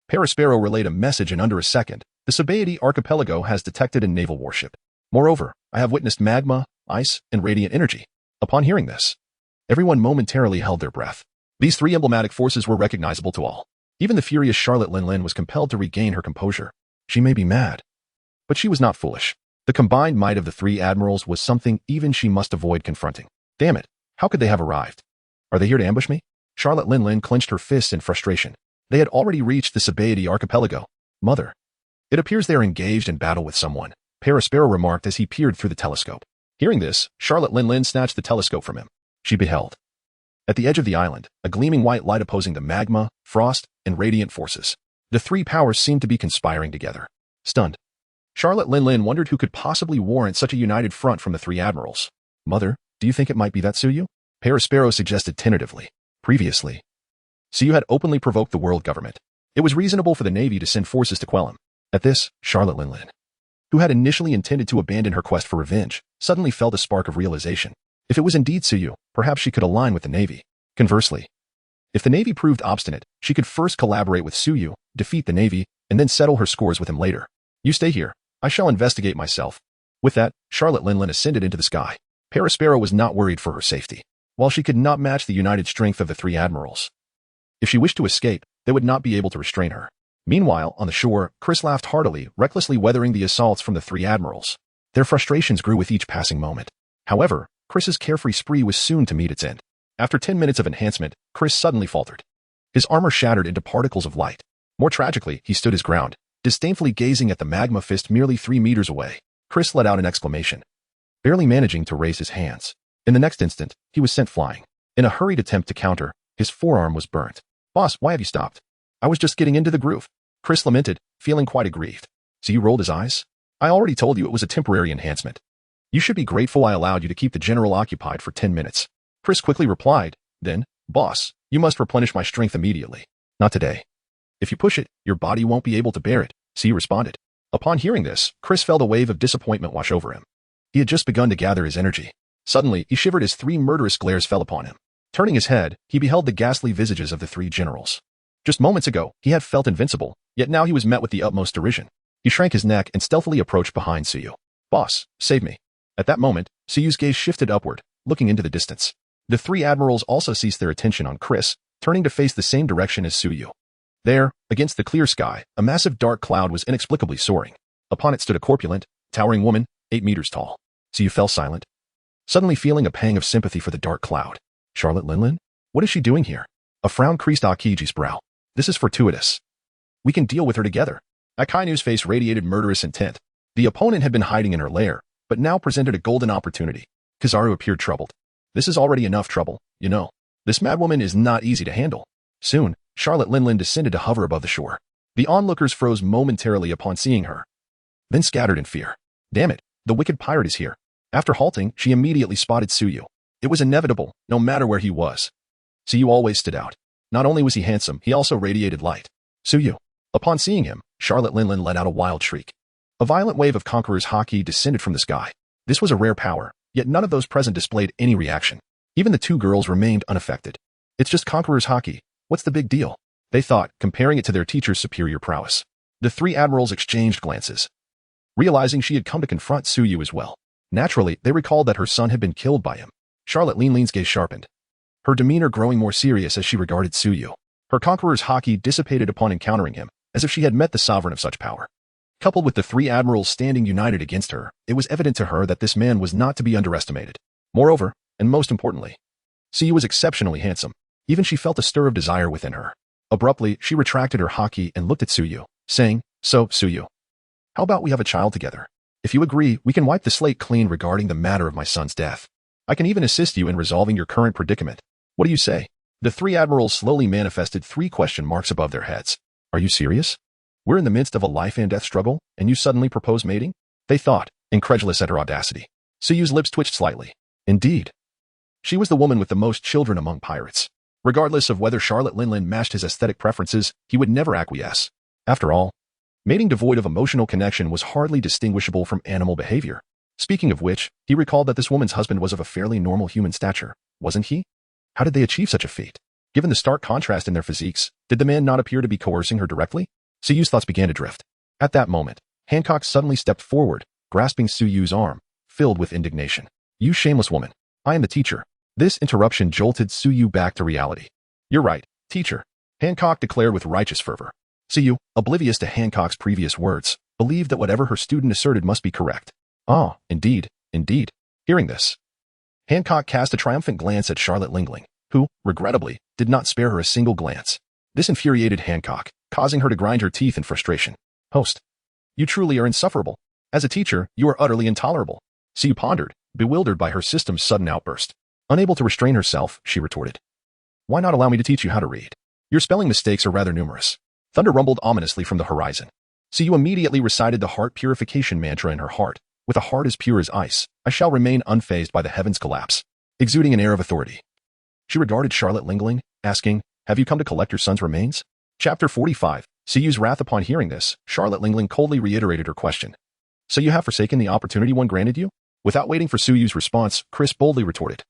Parasparrow relayed a message in under a second. "The Sabaody archipelago has detected a naval warship. Moreover, I have witnessed magma, ice, and radiant energy." Upon hearing this, everyone momentarily held their breath. These 3 emblematic forces were recognizable to all. Even the furious Charlotte Linlein was compelled to regain her composure. She may be mad, but she was not foolish. The combined might of the 3 admirals was something even she must avoid confronting. Damn it, how could they have arrived? Are they here to ambush me? Charlotte Linlein clenched her fists in frustration. They had already reached the Sabaody archipelago. "Mother, it appears they are engaged in battle with someone," Parasparrow remarked as he peered through the telescope. Hearing this, Charlotte Linlein snatched the telescope from him. She beheld, at the edge of the island, a gleaming white light opposing the magma, frost, and radiant forces. The 3 powers seemed to be conspiring together. Stunned, Charlotte Linlein wondered who could possibly warrant such a united front from the 3 admirals. "Mother, do you think it might be that Tsuyu?" Parasparrow suggested tentatively. Previously, Tsuyu had openly provoked the world government. It was reasonable for the Navy to send forces to quell him. At this, Charlotte Linlein, who had initially intended to abandon her quest for revenge, suddenly felt a spark of realization. If it was indeed Tsuyu, perhaps she could align with the Navy. Conversely, if the Navy proved obstinate, she could first collaborate with Tsuyu, defeat the Navy, and then settle her scores with him later. "You stay here. I shall investigate myself." With that, Charlotte Linlein ascended into the sky. Parasparrow was not worried for her safety. While she could not match the united strength of the 3 admirals, if she wished to escape, they would not be able to restrain her. Meanwhile, on the shore, Chris laughed heartily, recklessly weathering the assaults from the 3 admirals. Their frustrations grew with each passing moment. However, Chris's carefree spree was soon to meet its end. After 10 minutes of enhancement, Chris suddenly faltered. His armor shattered into particles of light. More tragically, he stood his ground, disdainfully gazing at the magma fist merely 3 meters away. Chris let out an exclamation, barely managing to raise his hands. In the next instant, he was sent flying. In a hurried attempt to counter, his forearm was burnt. "Boss, why have you stopped?" I was just getting into the groove. Chris lamented, feeling quite aggrieved. Suyu rolled his eyes. I already told you it was a temporary enhancement. You should be grateful I allowed you to keep the general occupied for 10 minutes. Chris quickly replied, then, boss, you must replenish my strength immediately. Not today. If you push it, your body won't be able to bear it, Suyu responded. Upon hearing this, Chris felt a wave of disappointment wash over him. He had just begun to gather his energy. Suddenly, he shivered as 3 murderous glares fell upon him. Turning his head, he beheld the ghastly visages of the 3 generals. Just moments ago, he had felt invincible, yet now he was met with the utmost derision. He shrank his neck and stealthily approached behind Suyu. Boss, save me. At that moment, Suyu's gaze shifted upward, looking into the distance. The 3 admirals also ceased their attention on Chris, turning to face the same direction as Suyu. There, against the clear sky, a massive dark cloud was inexplicably soaring. Upon it stood a corpulent, towering woman, 8 meters tall. Suyu fell silent, suddenly feeling a pang of sympathy for the dark cloud. Charlotte Linlin? What is she doing here? A frown creased Akiji's brow. This is fortuitous. We can deal with her together. Akainu's face radiated murderous intent. The opponent had been hiding in her lair, but now presented a golden opportunity. Kizaru appeared troubled. This is already enough trouble, you know. This madwoman is not easy to handle. Soon, Charlotte Linlin descended to hover above the shore. The onlookers froze momentarily upon seeing her, then scattered in fear. Damn it, the wicked pirate is here. After halting, she immediately spotted Suyu. It was inevitable, no matter where he was. Suyu always stood out. Not only was he handsome, he also radiated light. Suyu. Upon seeing him, Charlotte Linlin let out a wild shriek. A violent wave of Conqueror's Haki descended from the sky. This was a rare power, yet none of those present displayed any reaction. Even the 2 girls remained unaffected. It's just Conqueror's Haki. What's the big deal? They thought, comparing it to their teacher's superior prowess. The 3 admirals exchanged glances, realizing she had come to confront Suyu as well. Naturally, they recalled that her son had been killed by him. Charlotte Linlin's gaze sharpened, her demeanor growing more serious as she regarded Suyu. Her Conqueror's Haki dissipated upon encountering him, as if she had met the sovereign of such power. Coupled with the 3 admirals standing united against her, it was evident to her that this man was not to be underestimated. Moreover, and most importantly, Suyu was exceptionally handsome. Even she felt a stir of desire within her. Abruptly, she retracted her Haki and looked at Suyu, saying, So, Suyu, how about we have a child together? If you agree, we can wipe the slate clean regarding the matter of my son's death. I can even assist you in resolving your current predicament. What do you say? The 3 admirals slowly manifested 3 question marks above their heads. Are you serious? We're in the midst of a life and death struggle, and you suddenly propose mating? They thought, incredulous at her audacity. Suyu's lips twitched slightly. Indeed. She was the woman with the most children among pirates. Regardless of whether Charlotte Linlin matched his aesthetic preferences, he would never acquiesce. After all, mating devoid of emotional connection was hardly distinguishable from animal behavior. Speaking of which, he recalled that this woman's husband was of a fairly normal human stature, wasn't he? How did they achieve such a feat? Given the stark contrast in their physiques, did the man not appear to be coercing her directly? Suyu's thoughts began to drift. At that moment, Hancock suddenly stepped forward, grasping Suyu's arm, filled with indignation. You shameless woman. I am the teacher. This interruption jolted Suyu back to reality. You're right, teacher, Hancock declared with righteous fervor. Suyu, oblivious to Hancock's previous words, believed that whatever her student asserted must be correct. Ah, indeed, indeed. Hearing this, Hancock cast a triumphant glance at Charlotte Linlin, who, regrettably, did not spare her a single glance. This infuriated Hancock, causing her to grind her teeth in frustration. Host, you truly are insufferable. As a teacher, you are utterly intolerable. Suyu pondered, bewildered by her system's sudden outburst. Unable to restrain herself, she retorted. Why not allow me to teach you how to read? Your spelling mistakes are rather numerous. Thunder rumbled ominously from the horizon. Suyu immediately recited the heart purification mantra in her heart. With a heart as pure as ice, I shall remain unfazed by the heavens' collapse. Exuding an air of authority, she regarded Charlotte Linlin, asking, Have you come to collect your son's remains? Chapter 45. Suyu's wrath upon hearing this, Charlotte Linlin coldly reiterated her question. So you have forsaken the opportunity one granted you? Without waiting for Suyu's response, Chris boldly retorted.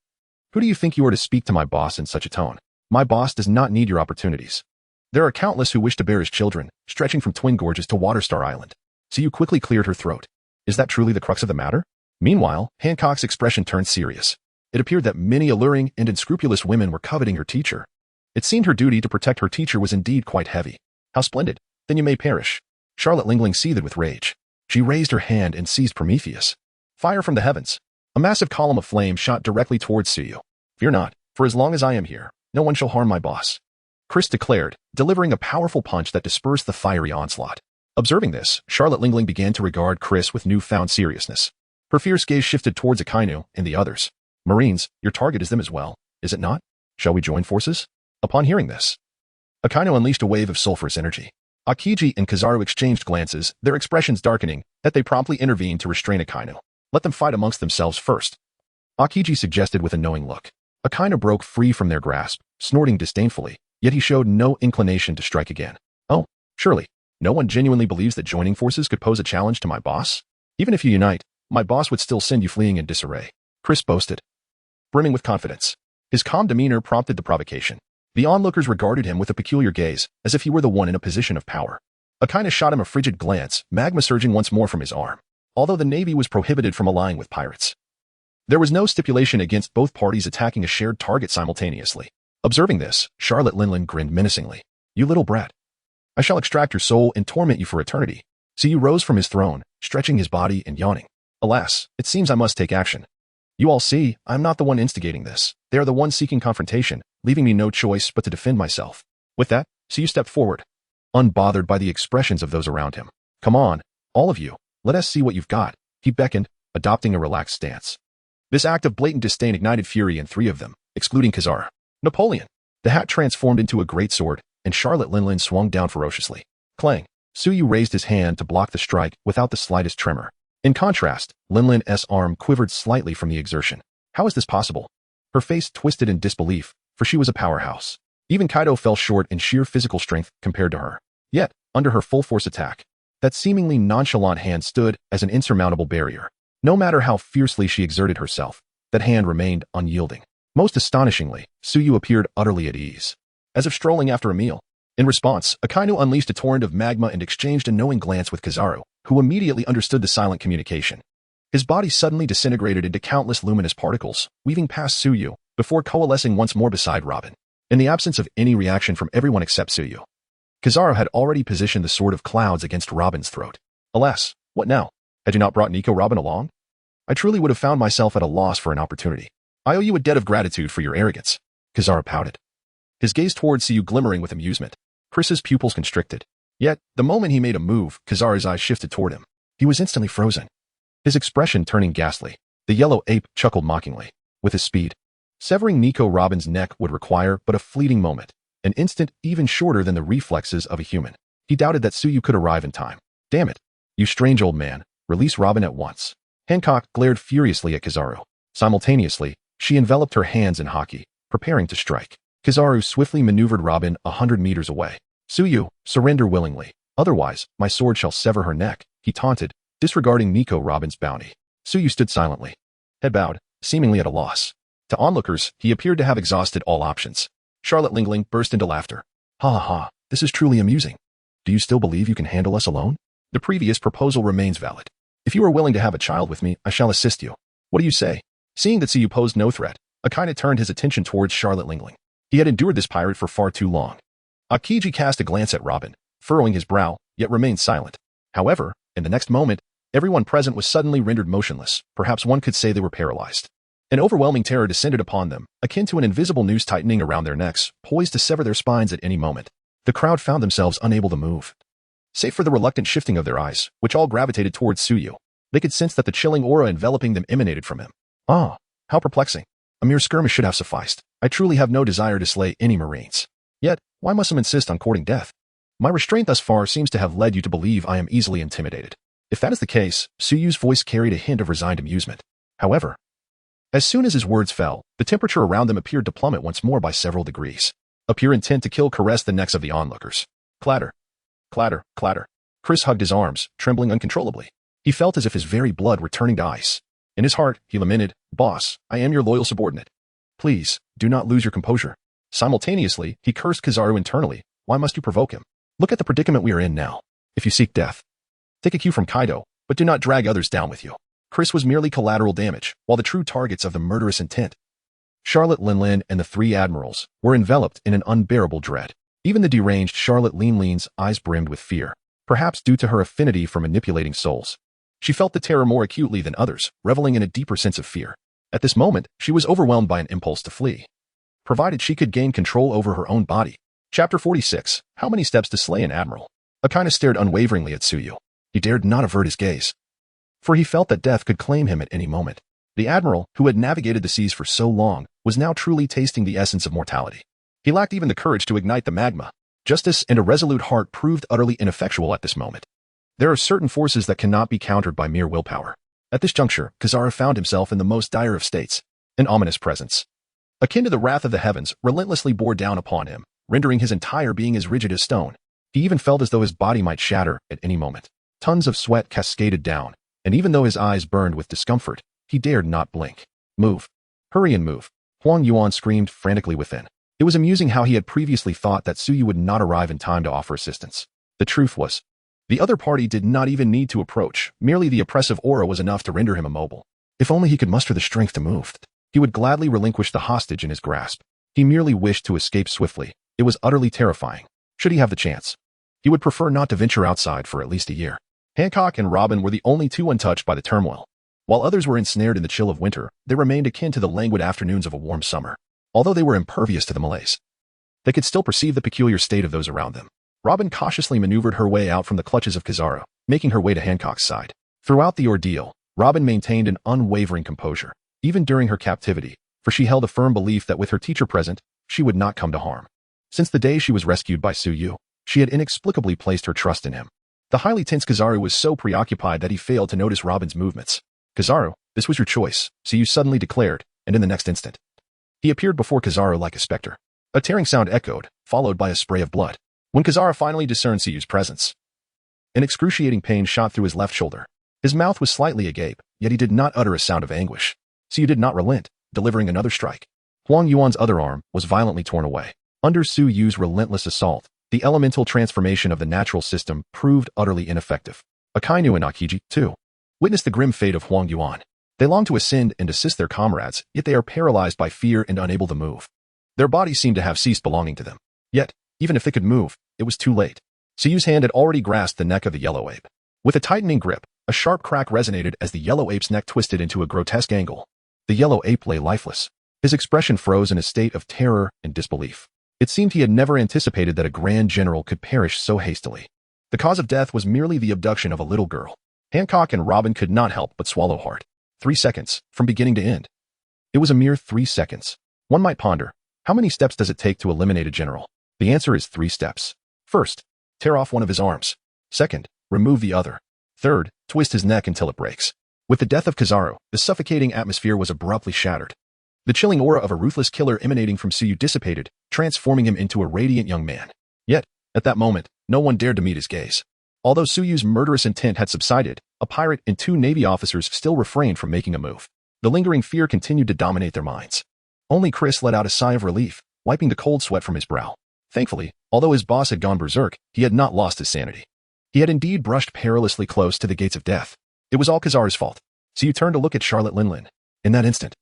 Who do you think you are to speak to my boss in such a tone? My boss does not need your opportunities. There are countless who wish to bear his children, stretching from Twin Gorges to Waterstar Island. Suyu quickly cleared her throat. Is that truly the crux of the matter? Meanwhile, Hancock's expression turned serious. It appeared that many alluring and unscrupulous women were coveting her teacher. It seemed her duty to protect her teacher was indeed quite heavy. How splendid. Then you may perish. Charlotte Linlin seethed with rage. She raised her hand and seized Prometheus. Fire from the heavens. A massive column of flame shot directly towards Suyu. Fear not, for as long as I am here, no one shall harm my boss. Chris declared, delivering a powerful punch that dispersed the fiery onslaught. Observing this, Charlotte Linlin began to regard Chris with newfound seriousness. Her fierce gaze shifted towards Akainu and the others. Marines, your target is them as well, is it not? Shall we join forces? Upon hearing this, Akainu unleashed a wave of sulfurous energy. Akiji and Kizaru exchanged glances, their expressions darkening, that they promptly intervened to restrain Akainu. Let them fight amongst themselves first, Akiji suggested with a knowing look. Akainu broke free from their grasp, snorting disdainfully, yet he showed no inclination to strike again. Oh, surely, no one genuinely believes that joining forces could pose a challenge to my boss? Even if you unite, my boss would still send you fleeing in disarray, Chris boasted, brimming with confidence. His calm demeanor prompted the provocation. The onlookers regarded him with a peculiar gaze, as if he were the one in a position of power. Akainu shot him a frigid glance, magma surging once more from his arm. Although the Navy was prohibited from allying with pirates, there was no stipulation against both parties attacking a shared target simultaneously. Observing this, Charlotte Linlin grinned menacingly. You little brat. I shall extract your soul and torment you for eternity. Suyu rose from his throne, stretching his body and yawning. Alas, it seems I must take action. You all see, I'm not the one instigating this. They are the ones seeking confrontation, leaving me no choice but to defend myself. With that, Suyu stepped forward, unbothered by the expressions of those around him. Come on, all of you, let us see what you've got. He beckoned, adopting a relaxed stance. This act of blatant disdain ignited fury in three of them, excluding Kizaru. Napoleon. The hat transformed into a great sword, and Charlotte Linlin swung down ferociously. Clang. Suyu raised his hand to block the strike without the slightest tremor. In contrast, Linlin's arm quivered slightly from the exertion. How is this possible? Her face twisted in disbelief, for she was a powerhouse. Even Kaido fell short in sheer physical strength compared to her. Yet, under her full-force attack, that seemingly nonchalant hand stood as an insurmountable barrier. No matter how fiercely she exerted herself, that hand remained unyielding. Most astonishingly, Suyu appeared utterly at ease, as if strolling after a meal. In response, Akainu unleashed a torrent of magma and exchanged a knowing glance with Kizaru, who immediately understood the silent communication. His body suddenly disintegrated into countless luminous particles, weaving past Suyu, before coalescing once more beside Robin. In the absence of any reaction from everyone except Suyu, Kizaru had already positioned the sword of clouds against Robin's throat. Alas, what now? Had you not brought Nico Robin along? I truly would have found myself at a loss for an opportunity. I owe you a debt of gratitude for your arrogance. Kizaru pouted, his gaze towards Suyu glimmering with amusement. Chris's pupils constricted. Yet, the moment he made a move, Kizaru's eyes shifted toward him. He was instantly frozen, his expression turning ghastly. The yellow ape chuckled mockingly. With his speed, severing Nico Robin's neck would require but a fleeting moment, an instant even shorter than the reflexes of a human. He doubted that Suyu could arrive in time. Damn it, you strange old man, release Robin at once. Hancock glared furiously at Kizaru. Simultaneously, she enveloped her hands in Haki, preparing to strike. Kizaru swiftly maneuvered Robin 100 meters away. Suyu, surrender willingly. Otherwise, my sword shall sever her neck, he taunted, disregarding Nico Robin's bounty. Suyu stood silently, head bowed, seemingly at a loss. To onlookers, he appeared to have exhausted all options. Charlotte Linlin burst into laughter. Ha ha ha, this is truly amusing. Do you still believe you can handle us alone? The previous proposal remains valid. If you are willing to have a child with me, I shall assist you. What do you say? Seeing that Suyu posed no threat, Akainu turned his attention towards Charlotte Linlin. He had endured this pirate for far too long. Akiji cast a glance at Robin, furrowing his brow, yet remained silent. However, in the next moment, everyone present was suddenly rendered motionless. Perhaps one could say they were paralyzed. An overwhelming terror descended upon them, akin to an invisible noose tightening around their necks, poised to sever their spines at any moment. The crowd found themselves unable to move, save for the reluctant shifting of their eyes, which all gravitated towards Suyu. They could sense that the chilling aura enveloping them emanated from him. Ah, how perplexing. A mere skirmish should have sufficed. I truly have no desire to slay any Marines. Yet, why must some insist on courting death? My restraint thus far seems to have led you to believe I am easily intimidated. If that is the case, Suyu's voice carried a hint of resigned amusement. However, as soon as his words fell, the temperature around them appeared to plummet once more by several degrees. A pure intent to kill caressed the necks of the onlookers. Clatter. Clatter, clatter. Chris hugged his arms, trembling uncontrollably. He felt as if his very blood were turning to ice. In his heart, he lamented, Boss, I am your loyal subordinate. Please, do not lose your composure. Simultaneously, he cursed Kizaru internally. Why must you provoke him? Look at the predicament we are in now. If you seek death, take a cue from Kaido, but do not drag others down with you. Chris was merely collateral damage, while the true targets of the murderous intent, Charlotte Linlin and the three admirals, were enveloped in an unbearable dread. Even the deranged Charlotte Linlin's eyes brimmed with fear, perhaps due to her affinity for manipulating souls. She felt the terror more acutely than others, reveling in a deeper sense of fear. At this moment, she was overwhelmed by an impulse to flee, provided she could gain control over her own body. Chapter 46. How many steps to slay an admiral? Akainu stared unwaveringly at Suyu. He dared not avert his gaze, for he felt that death could claim him at any moment. The admiral, who had navigated the seas for so long, was now truly tasting the essence of mortality. He lacked even the courage to ignite the magma. Justice and a resolute heart proved utterly ineffectual at this moment. There are certain forces that cannot be countered by mere willpower. At this juncture, Kizaru found himself in the most dire of states, an ominous presence. Akin to the wrath of the heavens, relentlessly bore down upon him, rendering his entire being as rigid as stone. He even felt as though his body might shatter at any moment. Tons of sweat cascaded down, and even though his eyes burned with discomfort, he dared not blink. Move. Hurry and move. Huang Yuan screamed frantically within. It was amusing how he had previously thought that Suyu would not arrive in time to offer assistance. The truth was, the other party did not even need to approach, merely the oppressive aura was enough to render him immobile. If only he could muster the strength to move, he would gladly relinquish the hostage in his grasp. He merely wished to escape swiftly. It was utterly terrifying. Should he have the chance, he would prefer not to venture outside for at least a year. Hancock and Robin were the only two untouched by the turmoil. While others were ensnared in the chill of winter, they remained akin to the languid afternoons of a warm summer. Although they were impervious to the malaise, they could still perceive the peculiar state of those around them. Robin cautiously maneuvered her way out from the clutches of Kizaru, making her way to Hancock's side. Throughout the ordeal, Robin maintained an unwavering composure, even during her captivity, for she held a firm belief that with her teacher present, she would not come to harm. Since the day she was rescued by Suyu, she had inexplicably placed her trust in him. The highly tense Kizaru was so preoccupied that he failed to notice Robin's movements. "Kizaru, this was your choice," Suyu suddenly declared, and in the next instant, he appeared before Kizaru like a specter. A tearing sound echoed, followed by a spray of blood. When Kizaru finally discerned Suyu's presence, an excruciating pain shot through his left shoulder. His mouth was slightly agape, yet he did not utter a sound of anguish. Suyu did not relent, delivering another strike. Huang Yuan's other arm was violently torn away. Under Suyu's relentless assault, the elemental transformation of the natural system proved utterly ineffective. Akainu and Akiji, too, witnessed the grim fate of Huang Yuan. They long to ascend and assist their comrades, yet they are paralyzed by fear and unable to move. Their bodies seem to have ceased belonging to them. Yet, even if they could move, it was too late. Suyu's hand had already grasped the neck of the yellow ape. With a tightening grip, a sharp crack resonated as the yellow ape's neck twisted into a grotesque angle. The yellow ape lay lifeless. His expression froze in a state of terror and disbelief. It seemed he had never anticipated that a grand general could perish so hastily. The cause of death was merely the abduction of a little girl. Hancock and Robin could not help but swallow hard. 3 seconds, from beginning to end. It was a mere 3 seconds. One might ponder, how many steps does it take to eliminate a general? The answer is 3 steps. First, tear off one of his arms. Second, remove the other. Third, twist his neck until it breaks. With the death of Kizaru, the suffocating atmosphere was abruptly shattered. The chilling aura of a ruthless killer emanating from Suyu dissipated, transforming him into a radiant young man. Yet, at that moment, no one dared to meet his gaze. Although Suyu's murderous intent had subsided, a pirate and 2 Navy officers still refrained from making a move. The lingering fear continued to dominate their minds. Only Chris let out a sigh of relief, wiping the cold sweat from his brow. Thankfully, although his boss had gone berserk, he had not lost his sanity. He had indeed brushed perilously close to the gates of death. It was all Kizaru's fault. Suyu turned to look at Charlotte Linlin. In that instant,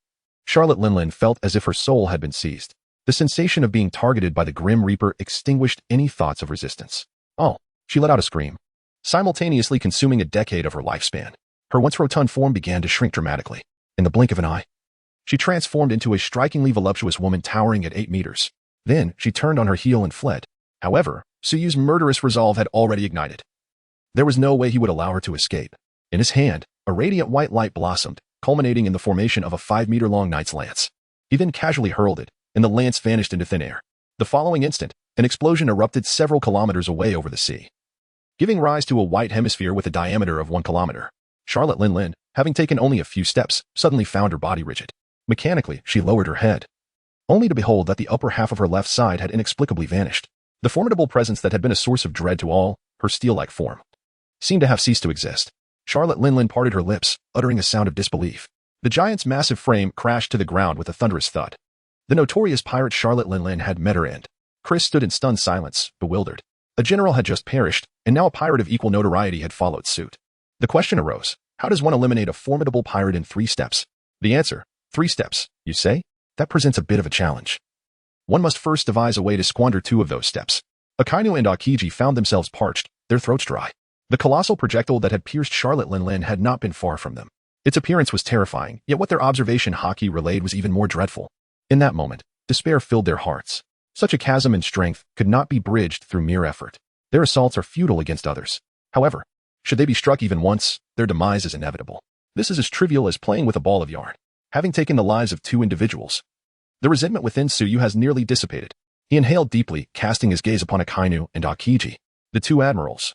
Charlotte Linlin felt as if her soul had been seized. The sensation of being targeted by the Grim Reaper extinguished any thoughts of resistance. Oh, she let out a scream, simultaneously consuming a decade of her lifespan. Her once rotund form began to shrink dramatically. In the blink of an eye, she transformed into a strikingly voluptuous woman towering at 8 meters. Then, she turned on her heel and fled. However, Suyu's murderous resolve had already ignited. There was no way he would allow her to escape. In his hand, a radiant white light blossomed, culminating in the formation of a 5-meter-long knight's lance. He then casually hurled it, and the lance vanished into thin air. The following instant, an explosion erupted several kilometers away over the sea, giving rise to a white hemisphere with a diameter of 1 kilometer. Charlotte Linlin, having taken only a few steps, suddenly found her body rigid. Mechanically, she lowered her head, only to behold that the upper half of her left side had inexplicably vanished. The formidable presence that had been a source of dread to all, her steel-like form, seemed to have ceased to exist. Charlotte Linlin parted her lips, uttering a sound of disbelief. The giant's massive frame crashed to the ground with a thunderous thud. The notorious pirate Charlotte Linlin had met her end. Chris stood in stunned silence, bewildered. A general had just perished, and now a pirate of equal notoriety had followed suit. The question arose, how does one eliminate a formidable pirate in 3 steps? The answer, 3 steps, you say? That presents a bit of a challenge. One must first devise a way to squander 2 of those steps. Akainu and Akiji found themselves parched, their throats dry. The colossal projectile that had pierced Charlotte Linlin had not been far from them. Its appearance was terrifying, yet what their observation Haki relayed was even more dreadful. In that moment, despair filled their hearts. Such a chasm in strength could not be bridged through mere effort. Their assaults are futile against others. However, should they be struck even once, their demise is inevitable. This is as trivial as playing with a ball of yarn. Having taken the lives of 2 individuals, the resentment within Suyu has nearly dissipated. He inhaled deeply, casting his gaze upon Akainu and Akiji, the two admirals,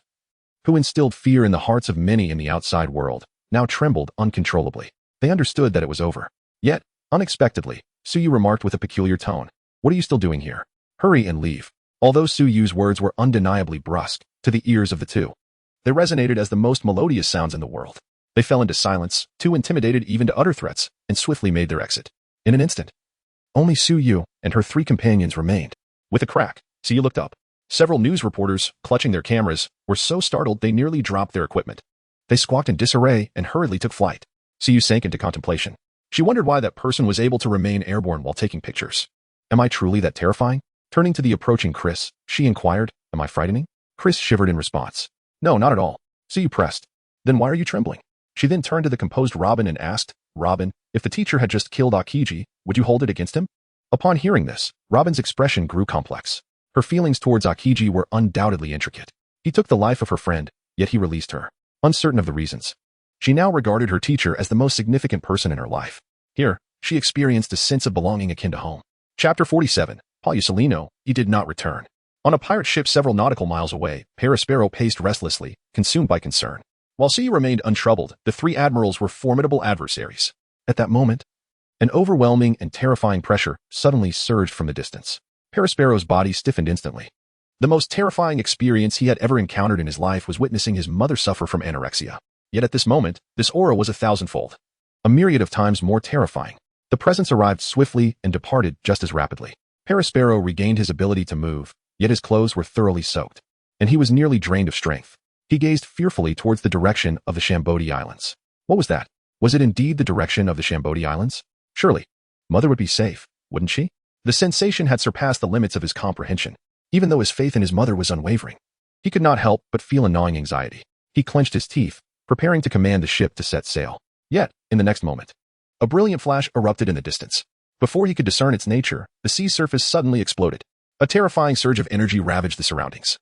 who instilled fear in the hearts of many in the outside world, now trembled uncontrollably. They understood that it was over. Yet, unexpectedly, Suyu remarked with a peculiar tone, "What are you still doing here? Hurry and leave." Although Suyu's words were undeniably brusque to the ears of the two, they resonated as the most melodious sounds in the world. They fell into silence, too intimidated even to utter threats, and swiftly made their exit. In an instant, only Suyu and her three companions remained. With a crack, Suyu looked up. Several news reporters, clutching their cameras, were so startled they nearly dropped their equipment. They squawked in disarray and hurriedly took flight. Suyu sank into contemplation. She wondered why that person was able to remain airborne while taking pictures. Am I truly that terrifying? Turning to the approaching Chris, she inquired, "Am I frightening?" Chris shivered in response. "No, not at all." Suyu pressed. "Then why are you trembling?" She then turned to the composed Robin and asked, "Robin, if the teacher had just killed Akiji, would you hold it against him?" Upon hearing this, Robin's expression grew complex. Her feelings towards Akiji were undoubtedly intricate. He took the life of her friend, yet he released her, uncertain of the reasons. She now regarded her teacher as the most significant person in her life. Here, she experienced a sense of belonging akin to home. Chapter 47. Palusolino, he did not return. On a pirate ship several nautical miles away, Perispero paced restlessly, consumed by concern. While Suyu remained untroubled, the three admirals were formidable adversaries. At that moment, an overwhelming and terrifying pressure suddenly surged from the distance. Perispero's body stiffened instantly. The most terrifying experience he had ever encountered in his life was witnessing his mother suffer from anorexia. Yet at this moment, this aura was 1,000-fold. A myriad of times more terrifying. The presence arrived swiftly and departed just as rapidly. Perispero regained his ability to move, yet his clothes were thoroughly soaked, and he was nearly drained of strength. He gazed fearfully towards the direction of the Shambodi Islands. What was that? Was it indeed the direction of the Shambodi Islands? Surely, Mother would be safe, wouldn't she? The sensation had surpassed the limits of his comprehension, even though his faith in his mother was unwavering. He could not help but feel a gnawing anxiety. He clenched his teeth, preparing to command the ship to set sail. Yet, in the next moment, a brilliant flash erupted in the distance. Before he could discern its nature, the sea's surface suddenly exploded. A terrifying surge of energy ravaged the surroundings,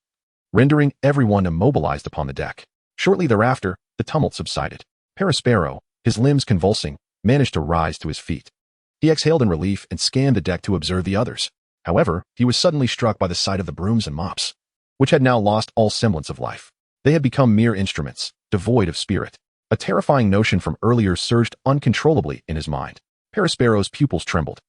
rendering everyone immobilized upon the deck. Shortly thereafter, the tumult subsided. Perispero, his limbs convulsing, managed to rise to his feet. He exhaled in relief and scanned the deck to observe the others. However, he was suddenly struck by the sight of the brooms and mops, which had now lost all semblance of life. They had become mere instruments, devoid of spirit. A terrifying notion from earlier surged uncontrollably in his mind. Perispero's pupils trembled.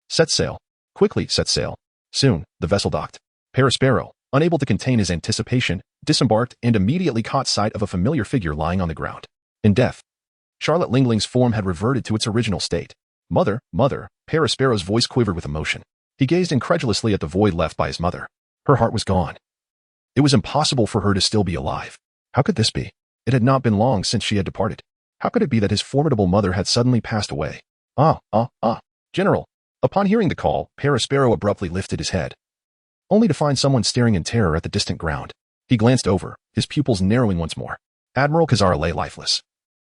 Set sail. Quickly set sail. Soon, the vessel docked. Perispero, unable to contain his anticipation, disembarked and immediately caught sight of a familiar figure lying on the ground. In death, Charlotte Lingling's form had reverted to its original state. "Mother, mother," Perispero's voice quivered with emotion. He gazed incredulously at the void left by his mother. Her heart was gone. It was impossible for her to still be alive. How could this be? It had not been long since she had departed. How could it be that his formidable mother had suddenly passed away? General. Upon hearing the call, Perispero abruptly lifted his head, only to find someone staring in terror at the distant ground. He glanced over, his pupils narrowing once more. Admiral Kazara lay lifeless,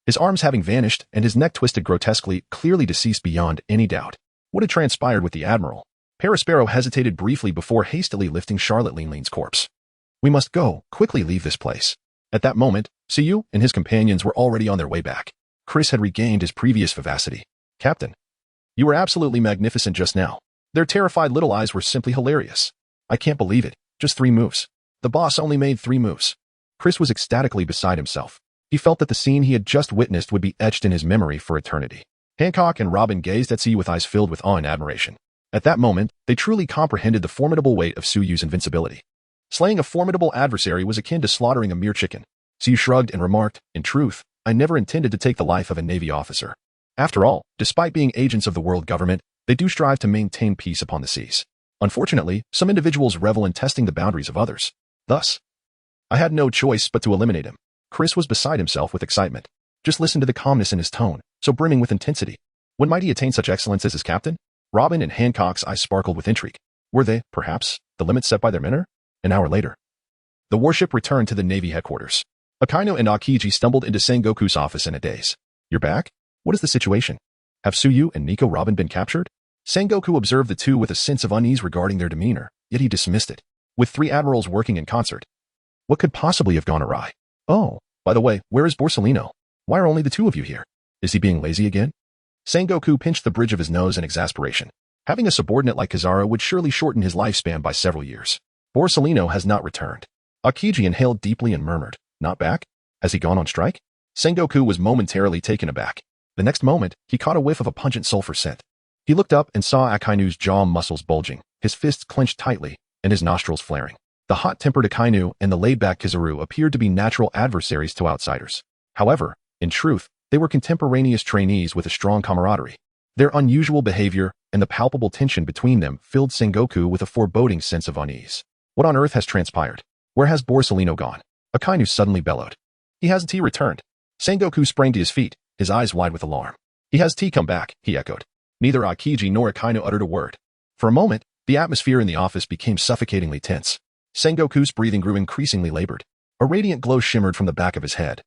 his arms having vanished and his neck twisted grotesquely, clearly deceased beyond any doubt. What had transpired with the admiral? Perispero hesitated briefly before hastily lifting Charlotte Lingling's corpse. "We must go, quickly leave this place." At that moment, Suyu and his companions were already on their way back. Chris had regained his previous vivacity. "Captain, you were absolutely magnificent just now." Their terrified little eyes were simply hilarious. "I can't believe it. Just 3 moves. The boss only made 3 moves. Chris was ecstatically beside himself. He felt that the scene he had just witnessed would be etched in his memory for eternity. Hancock and Robin gazed at Suyu with eyes filled with awe and admiration. At that moment, they truly comprehended the formidable weight of Suyu's invincibility. Slaying a formidable adversary was akin to slaughtering a mere chicken. Suyu shrugged and remarked, "In truth, I never intended to take the life of a Navy officer. After all, despite being agents of the world government, they do strive to maintain peace upon the seas. Unfortunately, some individuals revel in testing the boundaries of others. Thus, I had no choice but to eliminate him." Chris was beside himself with excitement. Just listen to the calmness in his tone, so brimming with intensity. When might he attain such excellence as his captain? Robin and Hancock's eyes sparkled with intrigue. Were they, perhaps, the limits set by their mentor? An hour later, the warship returned to the Navy headquarters. Akainu and Akiji stumbled into Sengoku's office in a daze. "You're back? What is the situation? Have Suyu and Nico Robin been captured?" Sengoku observed the two with a sense of unease regarding their demeanor, yet he dismissed it. With 3 admirals working in concert, what could possibly have gone awry? "Oh, by the way, where is Borsellino? Why are only the 2 of you here? Is he being lazy again?" Sengoku pinched the bridge of his nose in exasperation. Having a subordinate like Kizaru would surely shorten his lifespan by several years. Borsellino has not returned. Aokiji inhaled deeply and murmured, "Not back? Has he gone on strike?" Sengoku was momentarily taken aback. The next moment, he caught a whiff of a pungent sulfur scent. He looked up and saw Akainu's jaw muscles bulging, his fists clenched tightly, and his nostrils flaring. The hot-tempered Akainu and the laid-back Kizaru appeared to be natural adversaries to outsiders. However, in truth, they were contemporaneous trainees with a strong camaraderie. Their unusual behavior and the palpable tension between them filled Sengoku with a foreboding sense of unease. What on earth has transpired? Where has Borsellino gone? Akainu suddenly bellowed. He hasn't returned. Sengoku sprang to his feet, his eyes wide with alarm. He has come back, he echoed. Neither Aokiji nor Akainu uttered a word. For a moment, the atmosphere in the office became suffocatingly tense. Sengoku's breathing grew increasingly labored. A radiant glow shimmered from the back of his head,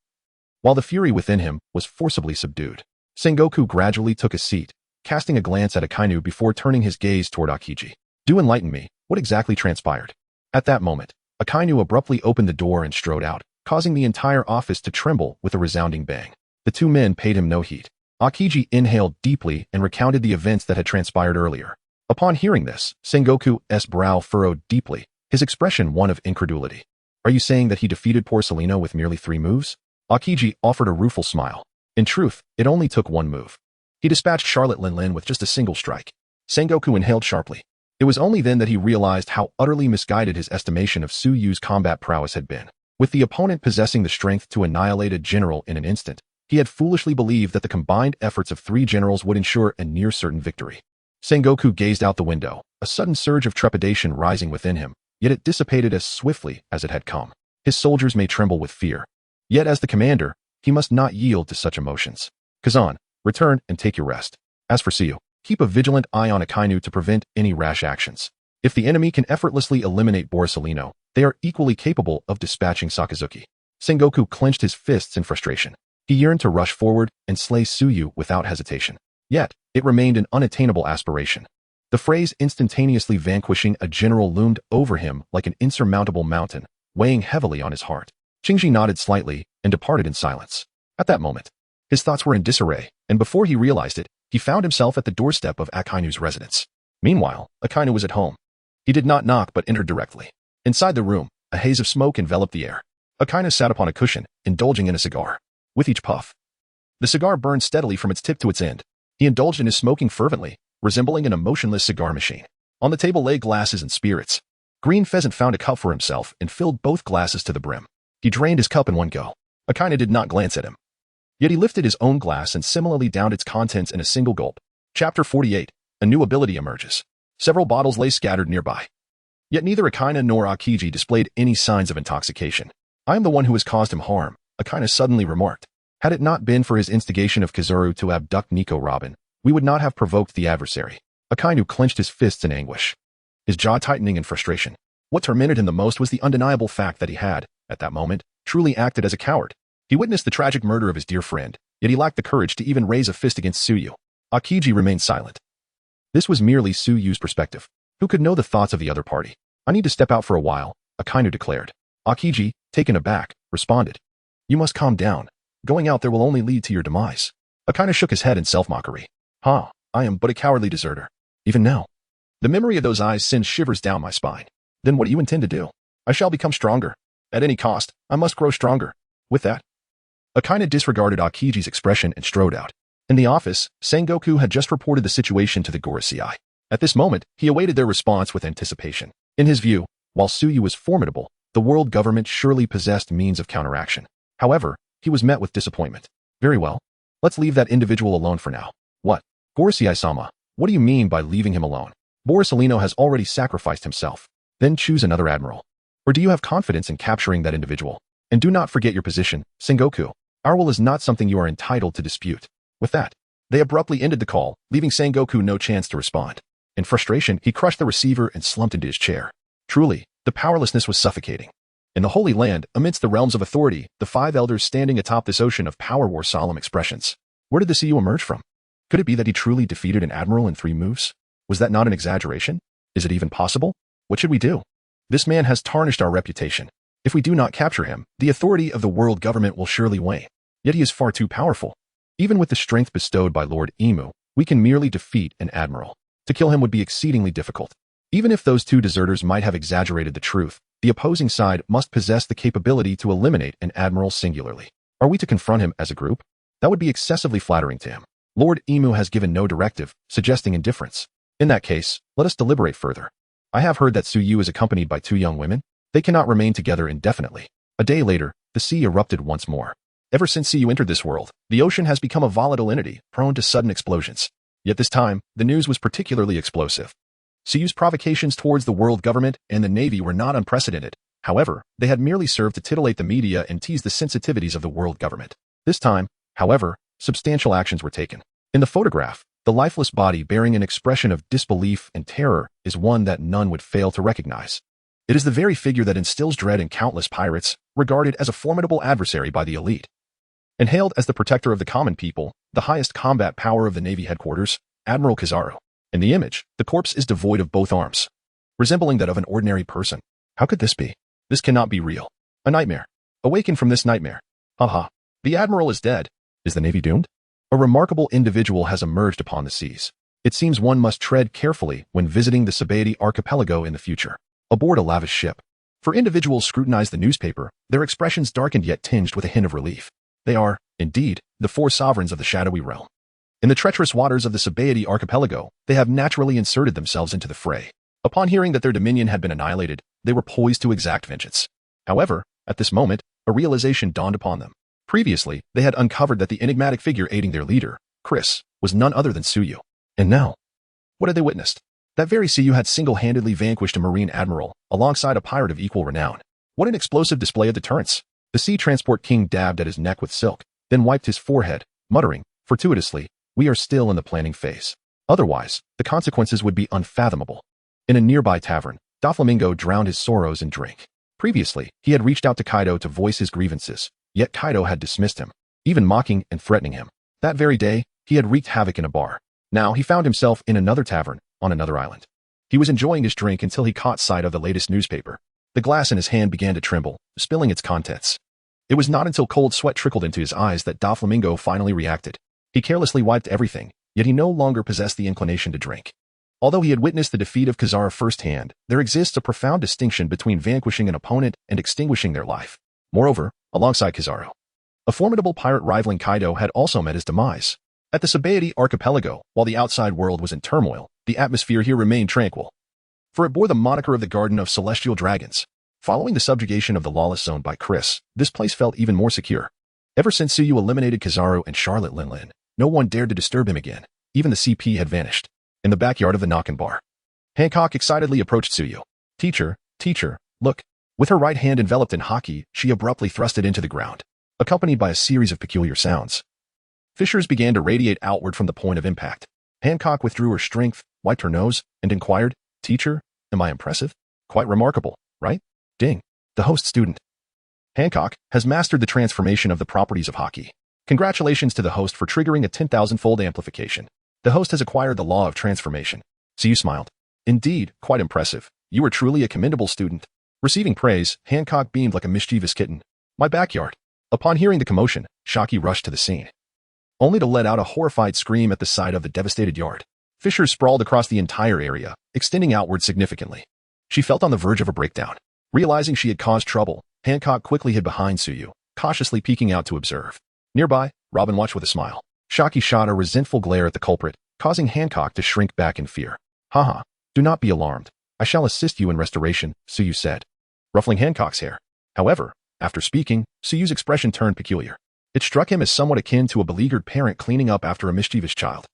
while the fury within him was forcibly subdued. Sengoku gradually took a seat, casting a glance at Akainu before turning his gaze toward Aokiji. "Do enlighten me, what exactly transpired?" At that moment, Akainu abruptly opened the door and strode out, causing the entire office to tremble with a resounding bang. The two men paid him no heed. Aokiji inhaled deeply and recounted the events that had transpired earlier. Upon hearing this, Sengoku's brow furrowed deeply, his expression one of incredulity. "Are you saying that he defeated Borsellino with merely 3 moves? Aokiji offered a rueful smile. In truth, it only took 1 move. He dispatched Charlotte Linlin with just a single strike. Sengoku inhaled sharply. It was only then that he realized how utterly misguided his estimation of Su Yu's combat prowess had been. With the opponent possessing the strength to annihilate a general in an instant, he had foolishly believed that the combined efforts of 3 generals would ensure a near-certain victory. Sengoku gazed out the window, a sudden surge of trepidation rising within him, yet it dissipated as swiftly as it had come. His soldiers may tremble with fear, yet as the commander, he must not yield to such emotions. Kazan, return and take your rest. As for Siyu, keep a vigilant eye on Akainu to prevent any rash actions. If the enemy can effortlessly eliminate Borsellino, they are equally capable of dispatching Sakazuki." Sengoku clenched his fists in frustration. He yearned to rush forward and slay Tsuyu without hesitation. Yet, it remained an unattainable aspiration. The phrase instantaneously vanquishing a general loomed over him like an insurmountable mountain, weighing heavily on his heart. Qingji nodded slightly and departed in silence. At that moment, his thoughts were in disarray, and before he realized it, he found himself at the doorstep of Akainu's residence. Meanwhile, Akainu was at home. He did not knock but entered directly. Inside the room, a haze of smoke enveloped the air. Akainu sat upon a cushion, indulging in a cigar. With each puff, the cigar burned steadily from its tip to its end. He indulged in his smoking fervently, resembling an emotionless cigar machine. On the table lay glasses and spirits. Green Pheasant found a cup for himself and filled both glasses to the brim. He drained his cup in one go. Akainu did not glance at him. Yet he lifted his own glass and similarly downed its contents in a single gulp. Chapter 48. A new ability emerges. Several bottles lay scattered nearby. Yet neither Akainu nor Aokiji displayed any signs of intoxication. "I am the one who has caused him harm," Akainu suddenly remarked. "Had it not been for his instigation of Kizaru to abduct Nico Robin, we would not have provoked the adversary." Akainu clenched his fists in anguish, his jaw tightening in frustration. What tormented him the most was the undeniable fact that he had, at that moment, truly acted as a coward. He witnessed the tragic murder of his dear friend, yet he lacked the courage to even raise a fist against Tsuyu. Aokiji remained silent. This was merely Tsuyu's perspective. Who could know the thoughts of the other party? "I need to step out for a while," Akainu declared. Aokiji, taken aback, responded. "You must calm down. Going out there will only lead to your demise." Akainu shook his head in self-mockery. "I am but a cowardly deserter. Even now, the memory of those eyes sends shivers down my spine. Then what do you intend to do?" "I shall become stronger. At any cost, I must grow stronger." With that, Akainu disregarded Aokiji's expression and strode out. In the office, Sengoku had just reported the situation to the Gorosei. At this moment, he awaited their response with anticipation. In his view, while Tsuyu was formidable, the world government surely possessed means of counteraction. However, he was met with disappointment. "Very well. Let's leave that individual alone for now." "What? Gorosei-sama, what do you mean by leaving him alone? Borsellino has already sacrificed himself. Then choose another admiral. Or do you have confidence in capturing that individual? And do not forget your position, Sengoku. Our will is not something you are entitled to dispute." With that, they abruptly ended the call, leaving Sengoku no chance to respond. In frustration, he crushed the receiver and slumped into his chair. Truly, the powerlessness was suffocating. In the Holy Land, amidst the realms of authority, the 5 elders standing atop this ocean of power wore solemn expressions. Where did the CEO emerge from? Could it be that he truly defeated an admiral in 3 moves? Was that not an exaggeration? Is it even possible? What should we do? This man has tarnished our reputation. If we do not capture him, the authority of the world government will surely wane. Yet he is far too powerful. Even with the strength bestowed by Lord Imu, we can merely defeat an admiral. To kill him would be exceedingly difficult. Even if those two deserters might have exaggerated the truth, the opposing side must possess the capability to eliminate an admiral singularly. Are we to confront him as a group? That would be excessively flattering to him. Lord Emu has given no directive, suggesting indifference. In that case, let us deliberate further. I have heard that Suyu is accompanied by two young women. They cannot remain together indefinitely. A day later, the sea erupted once more. Ever since Suyu entered this world, the ocean has become a volatile entity, prone to sudden explosions. Yet this time, the news was particularly explosive. Suyu's provocations towards the world government and the Navy were not unprecedented. However, they had merely served to titillate the media and tease the sensitivities of the world government. This time, however, substantial actions were taken. In the photograph, the lifeless body bearing an expression of disbelief and terror is one that none would fail to recognize. It is the very figure that instills dread in countless pirates, regarded as a formidable adversary by the elite. And hailed as the protector of the common people, the highest combat power of the Navy headquarters, Admiral Kizaru. In the image, the corpse is devoid of both arms, resembling that of an ordinary person. How could this be? This cannot be real. A nightmare. Awaken from this nightmare. Haha. The Admiral is dead. Is the Navy doomed? A remarkable individual has emerged upon the seas. It seems one must tread carefully when visiting the Sabaody archipelago in the future, aboard a lavish ship. For individuals scrutinize the newspaper, their expressions darkened yet tinged with a hint of relief. They are, indeed, the four sovereigns of the shadowy realm. In the treacherous waters of the Sabaody archipelago, they have naturally inserted themselves into the fray. Upon hearing that their dominion had been annihilated, they were poised to exact vengeance. However, at this moment, a realization dawned upon them. Previously, they had uncovered that the enigmatic figure aiding their leader, Chris, was none other than Suyu. And now, what had they witnessed? That very Suyu had single-handedly vanquished a marine admiral, alongside a pirate of equal renown. What an explosive display of deterrence! The sea transport king dabbed at his neck with silk, then wiped his forehead, muttering, fortuitously, "We are still in the planning phase. Otherwise, the consequences would be unfathomable." In a nearby tavern, Doflamingo drowned his sorrows in drink. Previously, he had reached out to Kaido to voice his grievances, yet Kaido had dismissed him, even mocking and threatening him. That very day, he had wreaked havoc in a bar. Now he found himself in another tavern, on another island. He was enjoying his drink until he caught sight of the latest newspaper. The glass in his hand began to tremble, spilling its contents. It was not until cold sweat trickled into his eyes that Doflamingo finally reacted. He carelessly wiped everything, yet he no longer possessed the inclination to drink. Although he had witnessed the defeat of Kizaru firsthand, there exists a profound distinction between vanquishing an opponent and extinguishing their life. Moreover, alongside Kizaru, a formidable pirate rivaling Kaido had also met his demise. At the Sabaody archipelago, while the outside world was in turmoil, the atmosphere here remained tranquil. For it bore the moniker of the Garden of Celestial Dragons. Following the subjugation of the lawless zone by Chris, this place felt even more secure. Ever since Suyu eliminated Kizaru and Charlotte Linlin, no one dared to disturb him again. Even the CP had vanished. In the backyard of the Nokken bar, Hancock excitedly approached Suyu. Teacher, look." With her right hand enveloped in Haki, she abruptly thrust it into the ground, accompanied by a series of peculiar sounds. Fissures began to radiate outward from the point of impact. Hancock withdrew her strength, wiped her nose, and inquired, "Teacher, am I impressive? Quite remarkable, right?" Ding. The host student. Hancock has mastered the transformation of the properties of Haki. Congratulations to the host for triggering a 10,000-fold amplification. The host has acquired the law of transformation. Suyu smiled. Indeed, quite impressive. You are truly a commendable student. Receiving praise, Hancock beamed like a mischievous kitten. My backyard. Upon hearing the commotion, Shaki rushed to the scene, only to let out a horrified scream at the sight of the devastated yard. Fissures sprawled across the entire area, extending outward significantly. She felt on the verge of a breakdown. Realizing she had caused trouble, Hancock quickly hid behind Suyu, cautiously peeking out to observe. Nearby, Robin watched with a smile. Shaki shot a resentful glare at the culprit, causing Hancock to shrink back in fear. "Haha, do not be alarmed. I shall assist you in restoration," Suyu said, ruffling Hancock's hair. However, after speaking, Suyu's expression turned peculiar. It struck him as somewhat akin to a beleaguered parent cleaning up after a mischievous child.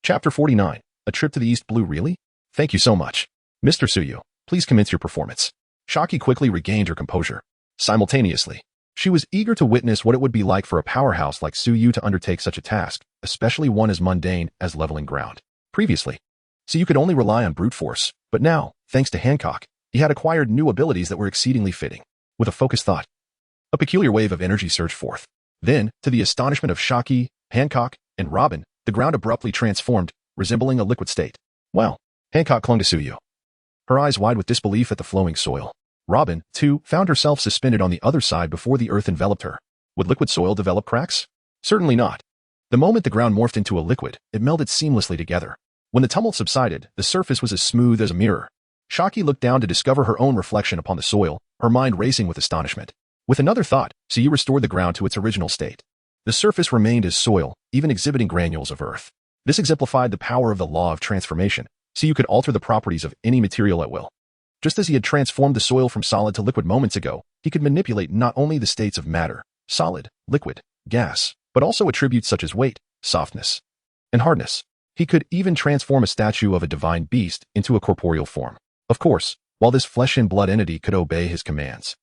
Chapter 49. A trip to the East Blue really? Thank you so much. Mr. Suyu, please commence your performance. Shaki quickly regained her composure. Simultaneously, she was eager to witness what it would be like for a powerhouse like Suyu to undertake such a task, especially one as mundane as leveling ground. Previously, Suyu could only rely on brute force, but now, thanks to Hancock, he had acquired new abilities that were exceedingly fitting. With a focused thought, a peculiar wave of energy surged forth. Then, to the astonishment of Shaki, Hancock, and Robin, the ground abruptly transformed, resembling a liquid state. Wow! Hancock clung to Suyu, her eyes wide with disbelief at the flowing soil. Robin, too, found herself suspended on the other side before the earth enveloped her. Would liquid soil develop cracks? Certainly not. The moment the ground morphed into a liquid, it melded seamlessly together. When the tumult subsided, the surface was as smooth as a mirror. Haki looked down to discover her own reflection upon the soil, her mind racing with astonishment. With another thought, Suyu restored the ground to its original state. The surface remained as soil, even exhibiting granules of earth. This exemplified the power of the law of transformation. Suyu could alter the properties of any material at will. Just as he had transformed the soil from solid to liquid moments ago, he could manipulate not only the states of matter, solid, liquid, gas, but also attributes such as weight, softness, and hardness. He could even transform a statue of a divine beast into a corporeal form. Of course, while this flesh and blood entity could obey his commands,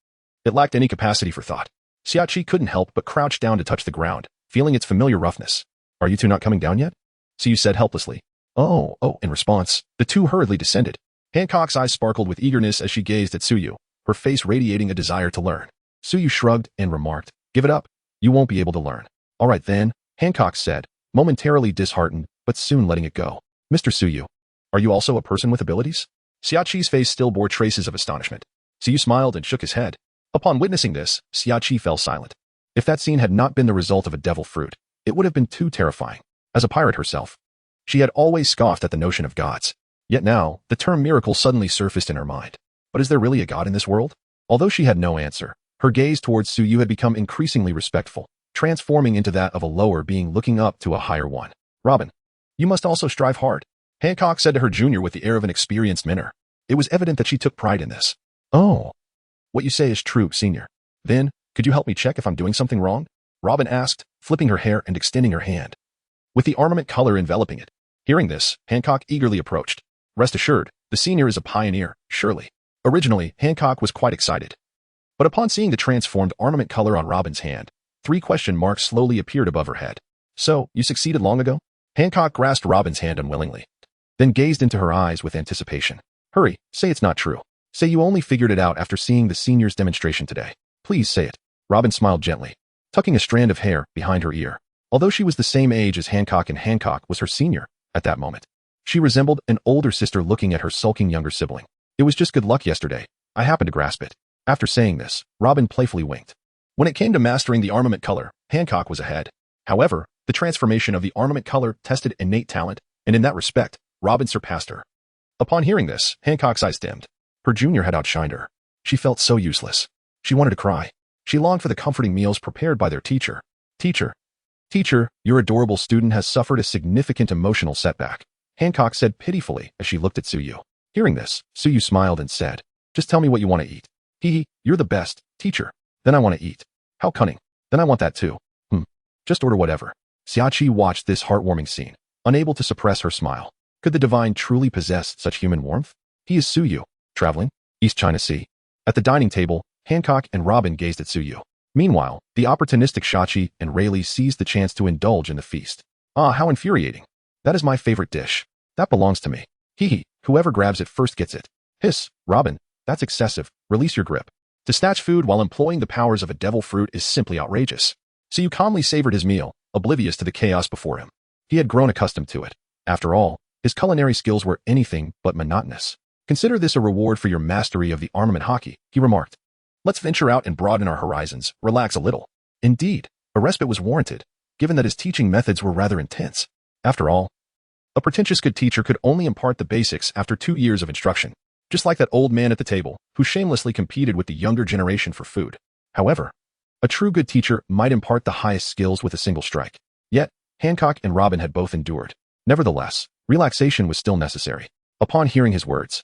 it lacked any capacity for thought. Xiaoqi couldn't help but crouch down to touch the ground, feeling its familiar roughness. "Are you two not coming down yet?" Suyu said helplessly. Oh, in response, the two hurriedly descended. Hancock's eyes sparkled with eagerness as she gazed at Suyu, her face radiating a desire to learn. Suyu shrugged and remarked, "Give it up. You won't be able to learn." "All right then," Hancock said, momentarily disheartened, but soon letting it go. "Mr. Suyu, are you also a person with abilities?" Xiaoqi's face still bore traces of astonishment. Suyu smiled and shook his head. Upon witnessing this, Xiaoqi fell silent. If that scene had not been the result of a devil fruit, it would have been too terrifying. As a pirate herself, she had always scoffed at the notion of gods. Yet now, the term miracle suddenly surfaced in her mind. But is there really a god in this world? Although she had no answer, her gaze towards Suyu had become increasingly respectful, transforming into that of a lower being looking up to a higher one. "Robin, you must also strive hard," Hancock said to her junior with the air of an experienced mentor. It was evident that she took pride in this. "Oh, what you say is true, senior. Then, could you help me check if I'm doing something wrong?" Robin asked, flipping her hair and extending her hand, with the armament color enveloping it. Hearing this, Hancock eagerly approached. Rest assured, the senior is a pioneer, surely. Originally, Hancock was quite excited. But upon seeing the transformed armament color on Robin's hand, 3 question marks slowly appeared above her head. "So, you succeeded long ago?" Hancock grasped Robin's hand unwillingly, then gazed into her eyes with anticipation. "Hurry, say it's not true. Say you only figured it out after seeing the senior's demonstration today. Please say it." Robin smiled gently, tucking a strand of hair behind her ear. Although she was the same age as Hancock and Hancock was her senior at that moment, she resembled an older sister looking at her sulking younger sibling. "It was just good luck yesterday. I happened to grasp it." After saying this, Robin playfully winked. When it came to mastering the armament color, Hancock was ahead. However, the transformation of the armament color tested innate talent, and in that respect, Robin surpassed her. Upon hearing this, Hancock's eyes dimmed. Her junior had outshined her. She felt so useless. She wanted to cry. She longed for the comforting meals prepared by their teacher. Teacher, your adorable student has suffered a significant emotional setback," Hancock said pitifully as she looked at Suyu. Hearing this, Suyu smiled and said, "Just tell me what you want to eat." "Hee, you're the best, teacher. Then I want to eat." "How cunning. Then I want that too." Just order whatever." Xiaoqi watched this heartwarming scene, unable to suppress her smile. Could the divine truly possess such human warmth? He is Suyu, traveling, East China Sea. At the dining table, Hancock and Robin gazed at Suyu. Meanwhile, the opportunistic Xiaoqi and Rayleigh seized the chance to indulge in the feast. "Ah, how infuriating. That is my favorite dish. That belongs to me. Whoever grabs it first gets it." "Hiss, Robin, that's excessive. Release your grip." To snatch food while employing the powers of a devil fruit is simply outrageous. Suyu calmly savored his meal, oblivious to the chaos before him. He had grown accustomed to it. After all, his culinary skills were anything but monotonous. "Consider this a reward for your mastery of the armament Haki," he remarked. "Let's venture out and broaden our horizons, relax a little." Indeed, a respite was warranted, given that his teaching methods were rather intense. After all, a pretentious good teacher could only impart the basics after 2 years of instruction, just like that old man at the table, who shamelessly competed with the younger generation for food. However, a true good teacher might impart the highest skills with a single strike. Yet, Hancock and Robin had both endured. Nevertheless, relaxation was still necessary. Upon hearing his words,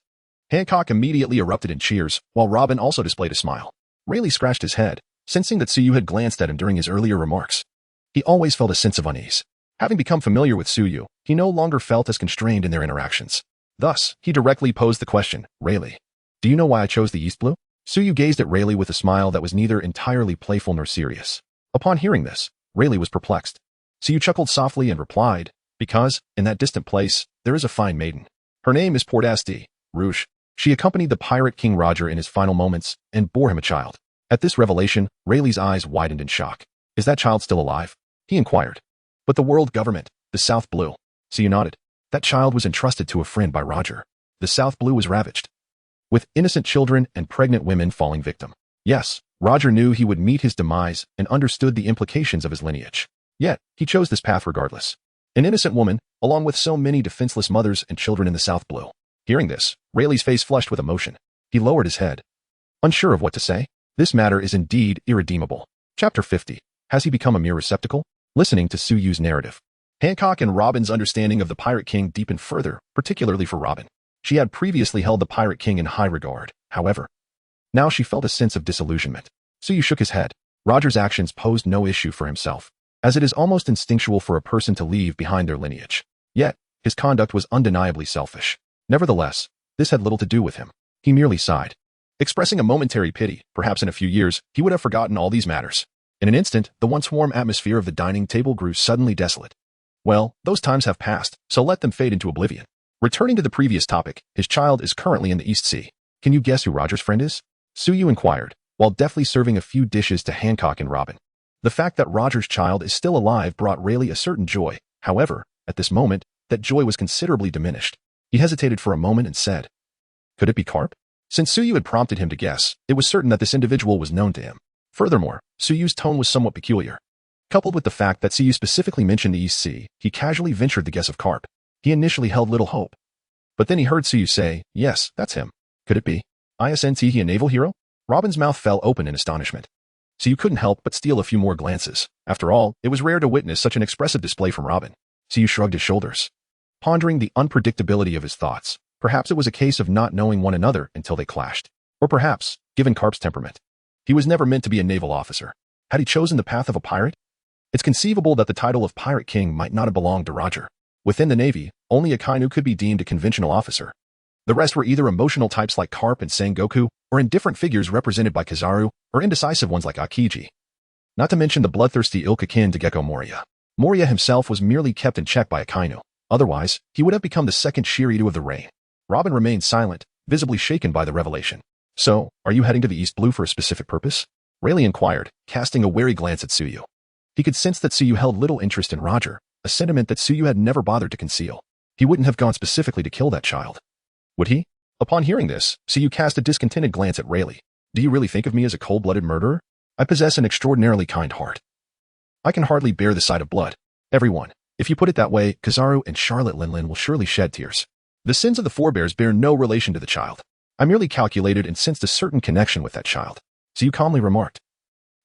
Hancock immediately erupted in cheers, while Robin also displayed a smile. Rayleigh scratched his head, sensing that Suyu had glanced at him during his earlier remarks. He always felt a sense of unease. Having become familiar with Suyu, he no longer felt as constrained in their interactions. Thus, he directly posed the question, "Rayleigh, do you know why I chose the East Blue?" Suyu gazed at Rayleigh with a smile that was neither entirely playful nor serious. Upon hearing this, Rayleigh was perplexed. Suyu chuckled softly and replied, "Because, in that distant place, there is a fine maiden. Her name is Portasti Rouge. She accompanied the pirate King Roger in his final moments and bore him a child." At this revelation, Rayleigh's eyes widened in shock. "Is that child still alive?" he inquired. "But the world government, the South Blue." Suyu nodded. "That child was entrusted to a friend by Roger. The South Blue was ravaged, with innocent children and pregnant women falling victim. Yes, Roger knew he would meet his demise and understood the implications of his lineage. Yet, he chose this path regardless. An innocent woman, along with so many defenseless mothers and children in the South Blue. Hearing this, Rayleigh's face flushed with emotion. He lowered his head, unsure of what to say. This matter is indeed irredeemable. Chapter 50. Has he become a mere receptacle? Listening to Suyu's narrative, Hancock and Robin's understanding of the Pirate King deepened further, particularly for Robin. She had previously held the Pirate King in high regard. However, now she felt a sense of disillusionment. Suyu shook his head. Roger's actions posed no issue for himself, as it is almost instinctual for a person to leave behind their lineage. Yet, his conduct was undeniably selfish. Nevertheless, this had little to do with him. He merely sighed, expressing a momentary pity. Perhaps in a few years, he would have forgotten all these matters. In an instant, the once warm atmosphere of the dining table grew suddenly desolate. Well, those times have passed, so let them fade into oblivion. Returning to the previous topic, his child is currently in the East Sea. Can you guess who Roger's friend is? Suyu inquired, while deftly serving a few dishes to Hancock and Robin. The fact that Roger's child is still alive brought Rayleigh a certain joy. However, at this moment, that joy was considerably diminished. He hesitated for a moment and said, "Could it be Carp?" Since Suyu had prompted him to guess, it was certain that this individual was known to him. Furthermore, Suyu's tone was somewhat peculiar. Coupled with the fact that Suyu specifically mentioned the East Sea, he casually ventured the guess of Carp. He initially held little hope. But then he heard Suyu say, "Yes, that's him." Could it be? Isn't he a naval hero? Robin's mouth fell open in astonishment. Suyu couldn't help but steal a few more glances. After all, it was rare to witness such an expressive display from Robin. Suyu shrugged his shoulders, pondering the unpredictability of his thoughts. Perhaps it was a case of not knowing one another until they clashed. Or perhaps, given Carp's temperament, he was never meant to be a naval officer. Had he chosen the path of a pirate? It's conceivable that the title of Pirate King might not have belonged to Roger. Within the Navy, only a Kainu could be deemed a conventional officer. The rest were either emotional types like Carp and Sengoku, or indifferent figures represented by Kizaru, or indecisive ones like Akiji. Not to mention the bloodthirsty ilk akin to Gecko Moria. Moria himself was merely kept in check by a Kainu. Otherwise, he would have become the second Shiryu of the reign. Robin remained silent, visibly shaken by the revelation. "So, are you heading to the East Blue for a specific purpose?" Rayleigh inquired, casting a wary glance at Suyu. He could sense that Suyu held little interest in Roger, a sentiment that Suyu had never bothered to conceal. He wouldn't have gone specifically to kill that child. Would he? Upon hearing this, Suyu cast a discontented glance at Rayleigh. "Do you really think of me as a cold-blooded murderer? I possess an extraordinarily kind heart. I can hardly bear the sight of blood. Everyone, if you put it that way, Kizaru and Charlotte Linlin will surely shed tears. The sins of the forebears bear no relation to the child. I merely calculated and sensed a certain connection with that child," Suyu calmly remarked,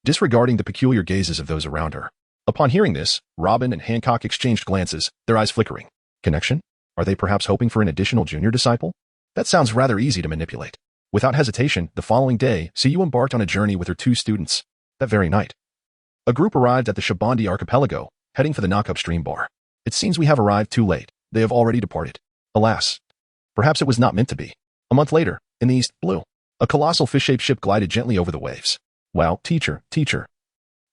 disregarding the peculiar gazes of those around her. Upon hearing this, Robin and Hancock exchanged glances, their eyes flickering. Connection? Are they perhaps hoping for an additional junior disciple? That sounds rather easy to manipulate. Without hesitation, the following day, Suyu embarked on a journey with her two students. That very night, a group arrived at the Shabandi archipelago, heading for the knock-up stream bar. "It seems we have arrived too late. They have already departed." Alas. Perhaps it was not meant to be. A month later, in the East Blue, a colossal fish-shaped ship glided gently over the waves. "Wow, teacher.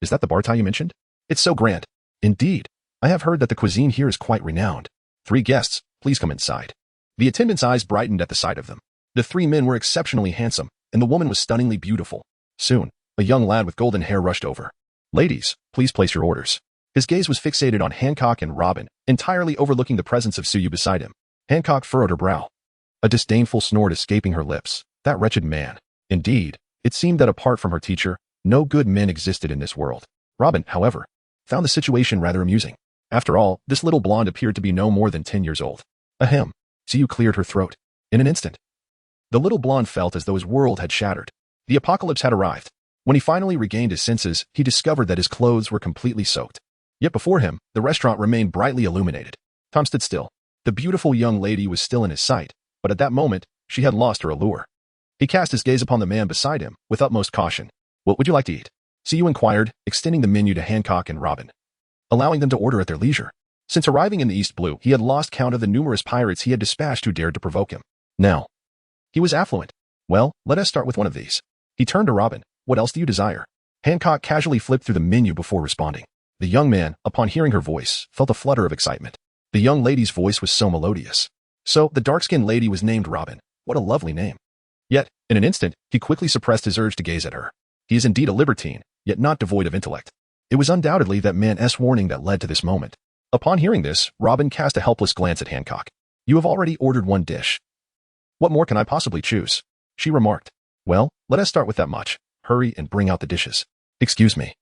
Is that the Bartai you mentioned? It's so grand." "Indeed. I have heard that the cuisine here is quite renowned. 3 guests, please come inside." The attendant's eyes brightened at the sight of them. The 3 men were exceptionally handsome, and the woman was stunningly beautiful. Soon, a young lad with golden hair rushed over. "Ladies, please place your orders." His gaze was fixated on Hancock and Robin, entirely overlooking the presence of Suyu beside him. Hancock furrowed her brow, a disdainful snort escaping her lips. That wretched man. Indeed, it seemed that apart from her teacher, no good men existed in this world. Robin, however, found the situation rather amusing. After all, this little blonde appeared to be no more than 10 years old. Ahem. Suyu cleared her throat. In an instant, the little blonde felt as though his world had shattered. The apocalypse had arrived. When he finally regained his senses, he discovered that his clothes were completely soaked. Yet before him, the restaurant remained brightly illuminated. Tom stood still. The beautiful young lady was still in his sight, but at that moment, she had lost her allure. He cast his gaze upon the man beside him with utmost caution. "What would you like to eat?" Suyu inquired, extending the menu to Hancock and Robin, allowing them to order at their leisure. Since arriving in the East Blue, he had lost count of the numerous pirates he had dispatched who dared to provoke him. Now, he was affluent. "Well, let us start with one of these." He turned to Robin. "What else do you desire?" Hancock casually flipped through the menu before responding. The young man, upon hearing her voice, felt a flutter of excitement. The young lady's voice was so melodious. So, the dark-skinned lady was named Robin. What a lovely name. Yet, in an instant, he quickly suppressed his urge to gaze at her. He is indeed a libertine, yet not devoid of intellect. It was undoubtedly that man's warning that led to this moment. Upon hearing this, Robin cast a helpless glance at Hancock. "You have already ordered 1 dish. What more can I possibly choose?" she remarked. "Well, let us start with that much. Hurry and bring out the dishes." "Excuse me.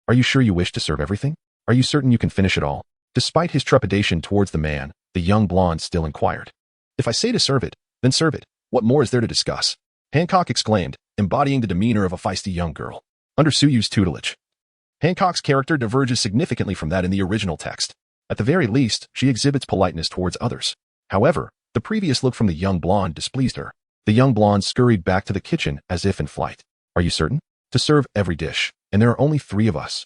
Are you sure you wish to serve everything? Are you certain you can finish it all?" Despite his trepidation towards the man, the young blonde still inquired. If I say to serve it, then serve it. What more is there to discuss? Hancock exclaimed, embodying the demeanor of a feisty young girl. Under Suyu's tutelage. Hancock's character diverges significantly from that in the original text. At the very least, she exhibits politeness towards others. However, the previous look from the young blonde displeased her. The young blonde scurried back to the kitchen as if in flight. Are you certain? To serve every dish, and there are only 3 of us.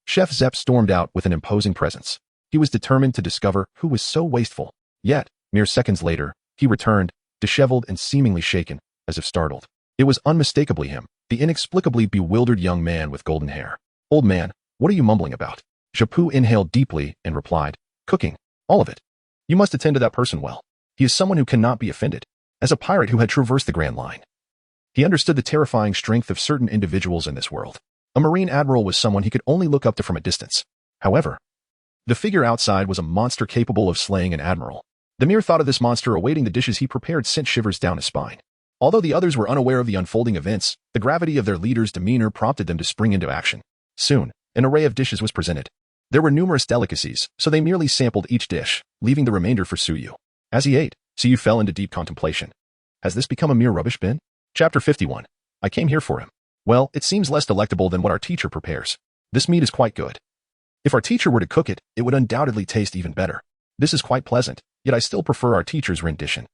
Chef Zepp stormed out with an imposing presence. He was determined to discover who was so wasteful. Yet, mere seconds later, he returned, disheveled and seemingly shaken, as if startled. It was unmistakably him, the inexplicably bewildered young man with golden hair. Old man, what are you mumbling about? Japu inhaled deeply and replied, cooking, all of it. You must attend to that person well. He is someone who cannot be offended. As a pirate who had traversed the Grand Line, he understood the terrifying strength of certain individuals in this world. A Marine admiral was someone he could only look up to from a distance. However, the figure outside was a monster capable of slaying an admiral. The mere thought of this monster awaiting the dishes he prepared sent shivers down his spine. Although the others were unaware of the unfolding events, the gravity of their leader's demeanor prompted them to spring into action. Soon, an array of dishes was presented. There were numerous delicacies, so they merely sampled each dish, leaving the remainder for Suyu. As he ate, Suyu fell into deep contemplation. Has this become a mere rubbish bin? Chapter 51. I came here for him. Well, it seems less delectable than what our teacher prepares. This meat is quite good. If our teacher were to cook it, it would undoubtedly taste even better. This is quite pleasant, yet I still prefer our teacher's rendition.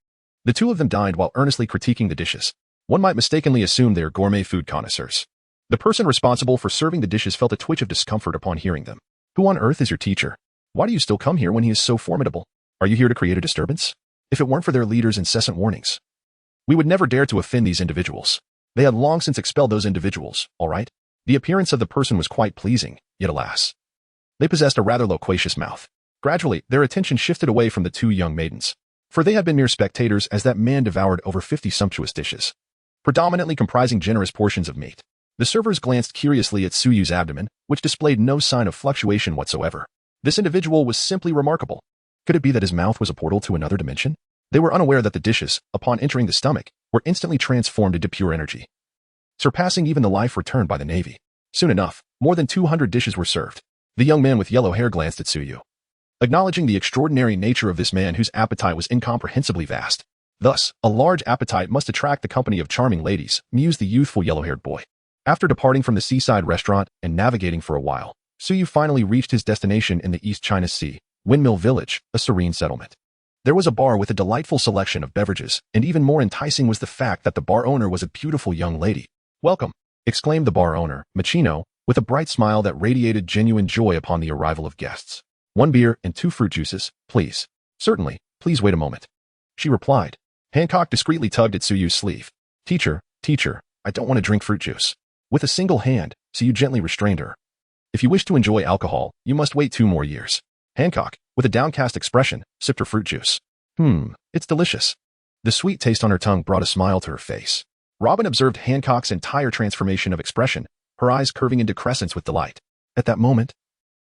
The 2 of them dined while earnestly critiquing the dishes. One might mistakenly assume they are gourmet food connoisseurs. The person responsible for serving the dishes felt a twitch of discomfort upon hearing them. Who on earth is your teacher? Why do you still come here when he is so formidable? Are you here to create a disturbance? If it weren't for their leader's incessant warnings, we would never dare to offend these individuals. They had long since expelled those individuals, all right? The appearance of the person was quite pleasing, yet alas, they possessed a rather loquacious mouth. Gradually, their attention shifted away from the 2 young maidens, for they had been mere spectators as that man devoured over 50 sumptuous dishes, predominantly comprising generous portions of meat. The servers glanced curiously at Suyu's abdomen, which displayed no sign of fluctuation whatsoever. This individual was simply remarkable. Could it be that his mouth was a portal to another dimension? They were unaware that the dishes, upon entering the stomach, were instantly transformed into pure energy, surpassing even the life returned by the Navy. Soon enough, more than 200 dishes were served. The young man with yellow hair glanced at Suyu, acknowledging the extraordinary nature of this man whose appetite was incomprehensibly vast. Thus, a large appetite must attract the company of charming ladies, mused the youthful yellow-haired boy. After departing from the seaside restaurant and navigating for a while, Suyu finally reached his destination in the East China Sea, Windmill Village, a serene settlement. There was a bar with a delightful selection of beverages, and even more enticing was the fact that the bar owner was a beautiful young lady. Welcome, exclaimed the bar owner, Machino, with a bright smile that radiated genuine joy upon the arrival of guests. 1 beer and 2 fruit juices, please. Certainly, please wait a moment. She replied. Hancock discreetly tugged at Suyu's sleeve. Teacher, I don't want to drink fruit juice. With a single hand, Suyu gently restrained her. If you wish to enjoy alcohol, you must wait 2 more years. Hancock, with a downcast expression, sipped her fruit juice. It's delicious. The sweet taste on her tongue brought a smile to her face. Robin observed Hancock's entire transformation of expression, her eyes curving into crescents with delight. At that moment,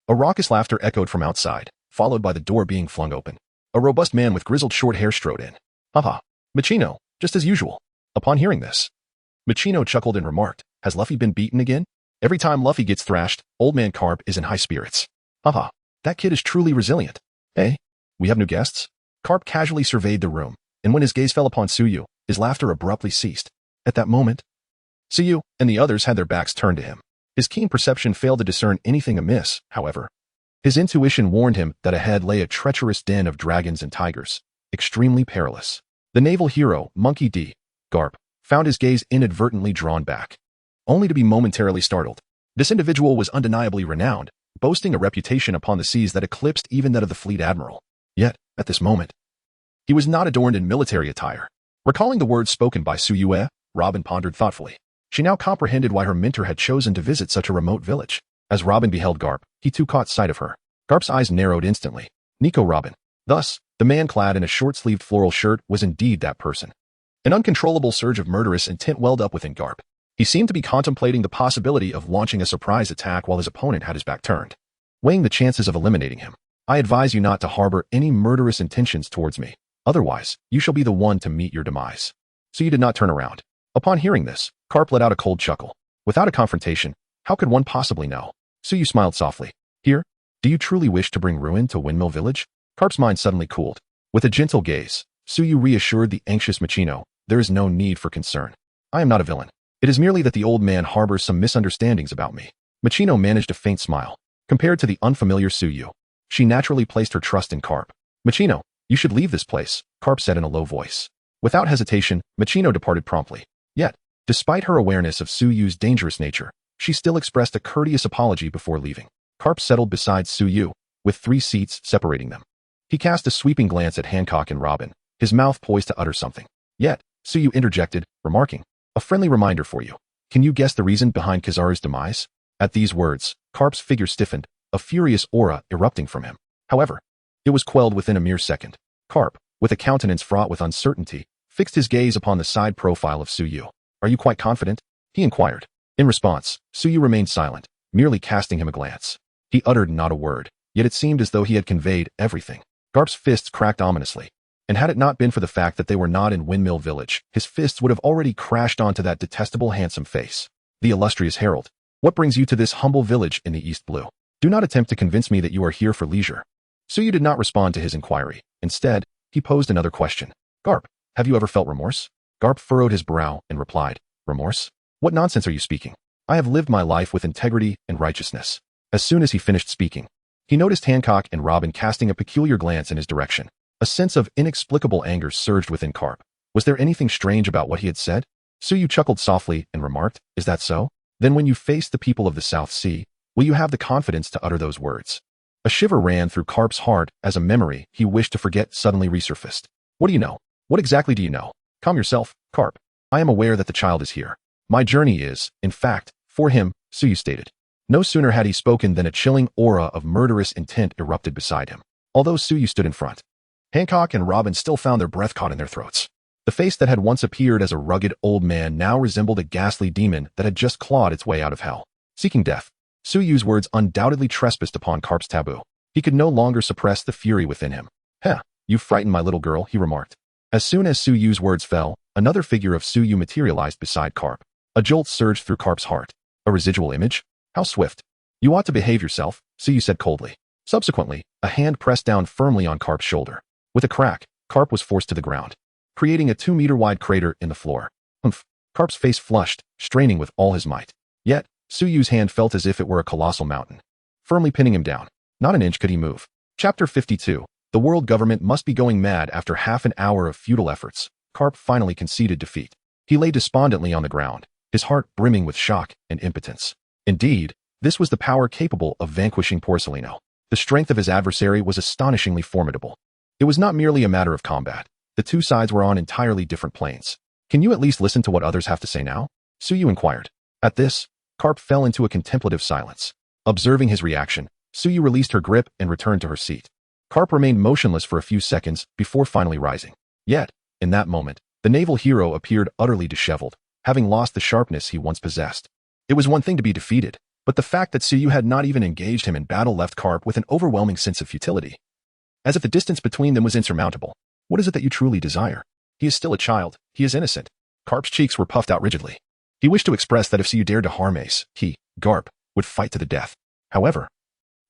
a raucous laughter echoed from outside, followed by the door being flung open. A robust man with grizzled short hair strode in. Haha, Machino, just as usual. Upon hearing this, Machino chuckled and remarked, has Luffy been beaten again? Every time Luffy gets thrashed, Old Man Carp is in high spirits. Haha, that kid is truly resilient. Hey, we have new guests? Carp casually surveyed the room, and when his gaze fell upon Suyu, his laughter abruptly ceased. At that moment, Suyu and the others had their backs turned to him. His keen perception failed to discern anything amiss, however. His intuition warned him that ahead lay a treacherous den of dragons and tigers, extremely perilous. The naval hero, Monkey D. Garp, found his gaze inadvertently drawn back, only to be momentarily startled. This individual was undeniably renowned, boasting a reputation upon the seas that eclipsed even that of the fleet admiral. Yet, at this moment, he was not adorned in military attire. Recalling the words spoken by Suyue, Robin pondered thoughtfully. She now comprehended why her mentor had chosen to visit such a remote village. As Robin beheld Garp, he too caught sight of her. Garp's eyes narrowed instantly. Nico Robin. Thus, the man clad in a short-sleeved floral shirt was indeed that person. An uncontrollable surge of murderous intent welled up within Garp. He seemed to be contemplating the possibility of launching a surprise attack while his opponent had his back turned. Weighing the chances of eliminating him, I advise you not to harbor any murderous intentions towards me. Otherwise, you shall be the one to meet your demise. So you did not turn around. Upon hearing this, Garp let out a cold chuckle. Without a confrontation, how could one possibly know? Suyu smiled softly. Here, Do you truly wish to bring ruin to Windmill Village? Carp's mind suddenly cooled. With a gentle gaze, Suyu reassured the anxious Machino, there is no need for concern. I am not a villain. It is merely that the old man harbors some misunderstandings about me. Machino managed a faint smile. Compared to the unfamiliar Suyu, she naturally placed her trust in Carp. Machino, you should leave this place, Carp said in a low voice. Without hesitation, Machino departed promptly. Yet, despite her awareness of Suyu's dangerous nature, she still expressed a courteous apology before leaving. Carp settled beside Suyu, with 3 seats separating them. He cast a sweeping glance at Hancock and Robin, his mouth poised to utter something. Yet, Suyu interjected, remarking, a friendly reminder for you. Can you guess the reason behind Kizaru's demise? At these words, Carp's figure stiffened, a furious aura erupting from him. However, it was quelled within a mere second. Carp, with a countenance fraught with uncertainty, fixed his gaze upon the side profile of Suyu. Are you quite confident? He inquired. In response, Suyu remained silent, merely casting him a glance. He uttered not a word, yet it seemed as though he had conveyed everything. Carp's fists cracked ominously, and had it not been for the fact that they were not in Windmill Village, his fists would have already crashed onto that detestable handsome face. The illustrious herald, what brings you to this humble village in the East Blue? Do not attempt to convince me that you are here for leisure. Suyu did not respond to his inquiry. Instead, he posed another question. Garp, have you ever felt remorse? Garp furrowed his brow and replied, remorse? What nonsense are you speaking? I have lived my life with integrity and righteousness. As soon as he finished speaking, he noticed Hancock and Robin casting a peculiar glance in his direction. A sense of inexplicable anger surged within Carp. Was there anything strange about what he had said? Suyu chuckled softly and remarked, is that so? Then when you face the people of the South Sea, will you have the confidence to utter those words? A shiver ran through Carp's heart as a memory he wished to forget suddenly resurfaced. What do you know? What exactly do you know? Calm yourself, Carp. I am aware that the child is here. My journey is, in fact, for him, Suyu stated. No sooner had he spoken than a chilling aura of murderous intent erupted beside him. Although Suyu stood in front, Hancock and Robin still found their breath caught in their throats. The face that had once appeared as a rugged old man now resembled a ghastly demon that had just clawed its way out of hell. Seeking death. Suyu's words undoubtedly trespassed upon Carp's taboo. He could no longer suppress the fury within him. Heh, you frightened my little girl, he remarked. As soon as Suyu's words fell, another figure of Suyu materialized beside Carp. A jolt surged through Carp's heart. A residual image? How swift. You ought to behave yourself, Suyu said coldly. Subsequently, a hand pressed down firmly on Carp's shoulder. With a crack, Carp was forced to the ground, creating a 2-meter-wide crater in the floor. Humph. Carp's face flushed, straining with all his might. Yet, Suyu's hand felt as if it were a colossal mountain, firmly pinning him down. Not an inch could he move. Chapter 52. The world government must be going mad after half an hour of futile efforts. Carp finally conceded defeat. He lay despondently on the ground, his heart brimming with shock and impotence. Indeed, this was the power capable of vanquishing Porcelino. The strength of his adversary was astonishingly formidable. It was not merely a matter of combat. The two sides were on entirely different planes. Can you at least listen to what others have to say now? Suyu inquired. At this, Carp fell into a contemplative silence. Observing his reaction, Suyu released her grip and returned to her seat. Carp remained motionless for a few seconds before finally rising. Yet, in that moment, the naval hero appeared utterly disheveled, having lost the sharpness he once possessed. It was one thing to be defeated, but the fact that Suyu had not even engaged him in battle left Carp with an overwhelming sense of futility. As if the distance between them was insurmountable. What is it that you truly desire? He is still a child. He is innocent. Carp's cheeks were puffed out rigidly. He wished to express that if Suyu dared to harm Ace, he, Garp, would fight to the death. However,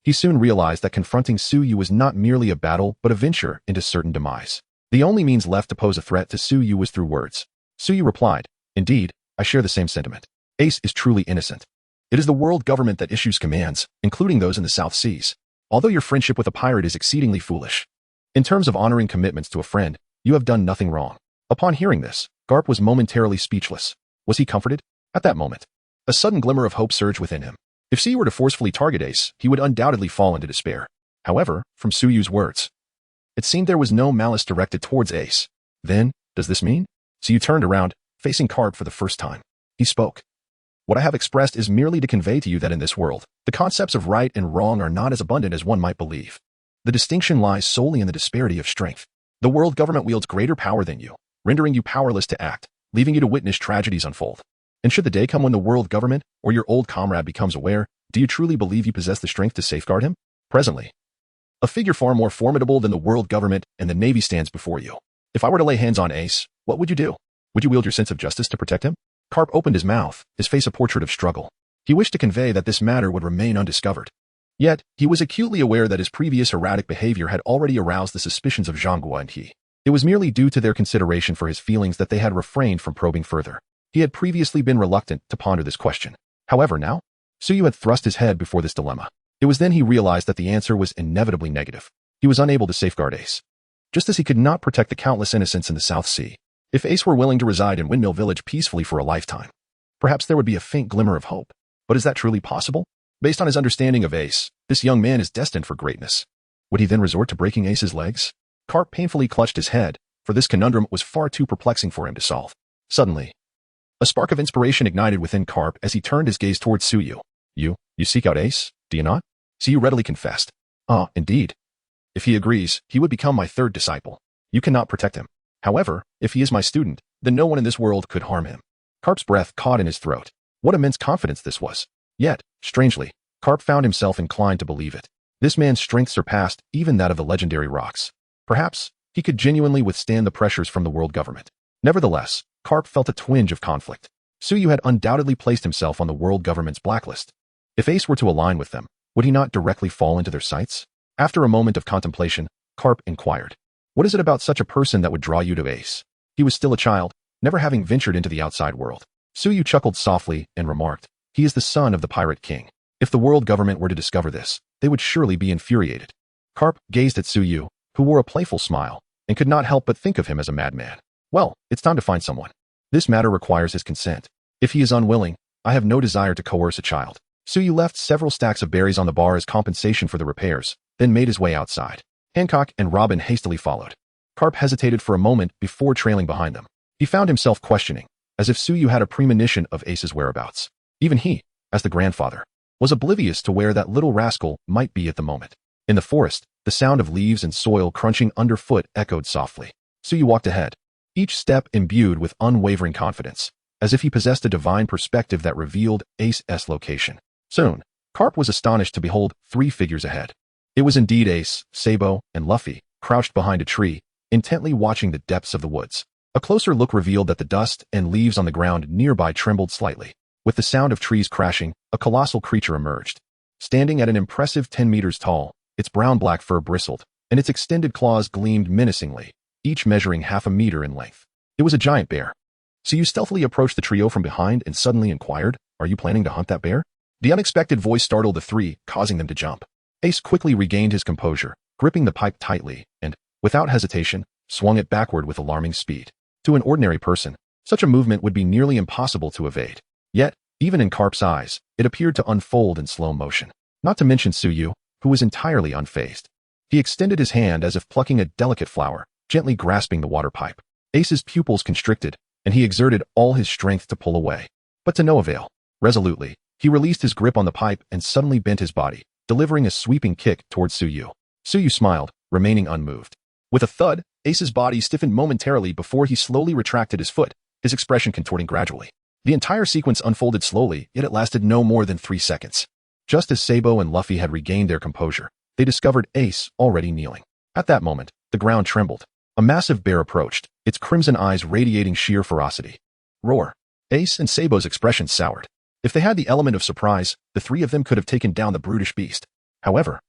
he soon realized that confronting Suyu was not merely a battle but a venture into certain demise. The only means left to pose a threat to Suyu was through words. Suyu replied, indeed, I share the same sentiment. Ace is truly innocent. It is the world government that issues commands, including those in the South Seas. Although your friendship with a pirate is exceedingly foolish, in terms of honoring commitments to a friend, you have done nothing wrong. Upon hearing this, Garp was momentarily speechless. Was he comforted? At that moment, a sudden glimmer of hope surged within him. If Suyu were to forcefully target Ace, he would undoubtedly fall into despair. However, from Suyu's words, it seemed there was no malice directed towards Ace. Then, does this mean? Suyu turned around, facing Carp for the first time. He spoke. What I have expressed is merely to convey to you that in this world, the concepts of right and wrong are not as abundant as one might believe. The distinction lies solely in the disparity of strength. The world government wields greater power than you, rendering you powerless to act, leaving you to witness tragedies unfold. And should the day come when the world government or your old comrade becomes aware, do you truly believe you possess the strength to safeguard him? Presently, a figure far more formidable than the world government and the Navy stands before you. If I were to lay hands on Ace, what would you do? Would you wield your sense of justice to protect him? Carp opened his mouth, his face a portrait of struggle. He wished to convey that this matter would remain undiscovered. Yet, he was acutely aware that his previous erratic behavior had already aroused the suspicions of Zhangguo and he. It was merely due to their consideration for his feelings that they had refrained from probing further. He had previously been reluctant to ponder this question. However, now, Suyu had thrust his head before this dilemma. It was then he realized that the answer was inevitably negative. He was unable to safeguard Ace. Just as he could not protect the countless innocents in the South Sea. If Ace were willing to reside in Windmill Village peacefully for a lifetime, perhaps there would be a faint glimmer of hope. But is that truly possible? Based on his understanding of Ace, this young man is destined for greatness. Would he then resort to breaking Ace's legs? Carp painfully clutched his head, for this conundrum was far too perplexing for him to solve. Suddenly, a spark of inspiration ignited within Carp as he turned his gaze towards Suyu. You seek out Ace, do you not? Suyu readily confessed. Ah, indeed. If he agrees, he would become my third disciple. You cannot protect him. However, if he is my student, then no one in this world could harm him. Carp's breath caught in his throat. What immense confidence this was. Yet, strangely, Carp found himself inclined to believe it. This man's strength surpassed even that of the legendary rocks. Perhaps, he could genuinely withstand the pressures from the world government. Nevertheless, Carp felt a twinge of conflict. Suyu had undoubtedly placed himself on the world government's blacklist. If Ace were to align with them, would he not directly fall into their sights? After a moment of contemplation, Carp inquired, "What is it about such a person that would draw you to Ace?" He was still a child, never having ventured into the outside world. Suyu chuckled softly and remarked, "He is the son of the pirate king. If the world government were to discover this, they would surely be infuriated." Carp gazed at Suyu, who wore a playful smile, and could not help but think of him as a madman. Well, it's time to find someone. This matter requires his consent. If he is unwilling, I have no desire to coerce a child. Suyu left several stacks of berries on the bar as compensation for the repairs, then made his way outside. Hancock and Robin hastily followed. Carp hesitated for a moment before trailing behind them. He found himself questioning, as if Suyu had a premonition of Ace's whereabouts. Even he, as the grandfather, was oblivious to where that little rascal might be at the moment. In the forest, the sound of leaves and soil crunching underfoot echoed softly. Suyu walked ahead, each step imbued with unwavering confidence, as if he possessed a divine perspective that revealed Ace's location. Soon, Carp was astonished to behold 3 figures ahead. It was indeed Ace, Sabo, and Luffy, crouched behind a tree, intently watching the depths of the woods. A closer look revealed that the dust and leaves on the ground nearby trembled slightly. With the sound of trees crashing, a colossal creature emerged. Standing at an impressive 10 meters tall, its brown-black fur bristled, and its extended claws gleamed menacingly, each measuring half a meter in length. It was a giant bear. Suyu stealthily approached the trio from behind and suddenly inquired, "Are you planning to hunt that bear?" The unexpected voice startled the 3, causing them to jump. Ace quickly regained his composure, gripping the pipe tightly, and, without hesitation, swung it backward with alarming speed. To an ordinary person, such a movement would be nearly impossible to evade. Yet, even in Carp's eyes, it appeared to unfold in slow motion. Not to mention Suyu, who was entirely unfazed. He extended his hand as if plucking a delicate flower, gently grasping the water pipe. Ace's pupils constricted, and he exerted all his strength to pull away. But to no avail. Resolutely, he released his grip on the pipe and suddenly bent his body, delivering a sweeping kick towards Suyu. Suyu smiled, remaining unmoved. With a thud, Ace's body stiffened momentarily before he slowly retracted his foot, his expression contorting gradually. The entire sequence unfolded slowly, yet it lasted no more than 3 seconds. Just as Sabo and Luffy had regained their composure, they discovered Ace already kneeling. At that moment, the ground trembled. A massive bear approached, its crimson eyes radiating sheer ferocity. Roar. Ace and Sabo's expressions soured. If they had the element of surprise, the 3 of them could have taken down the brutish beast. However,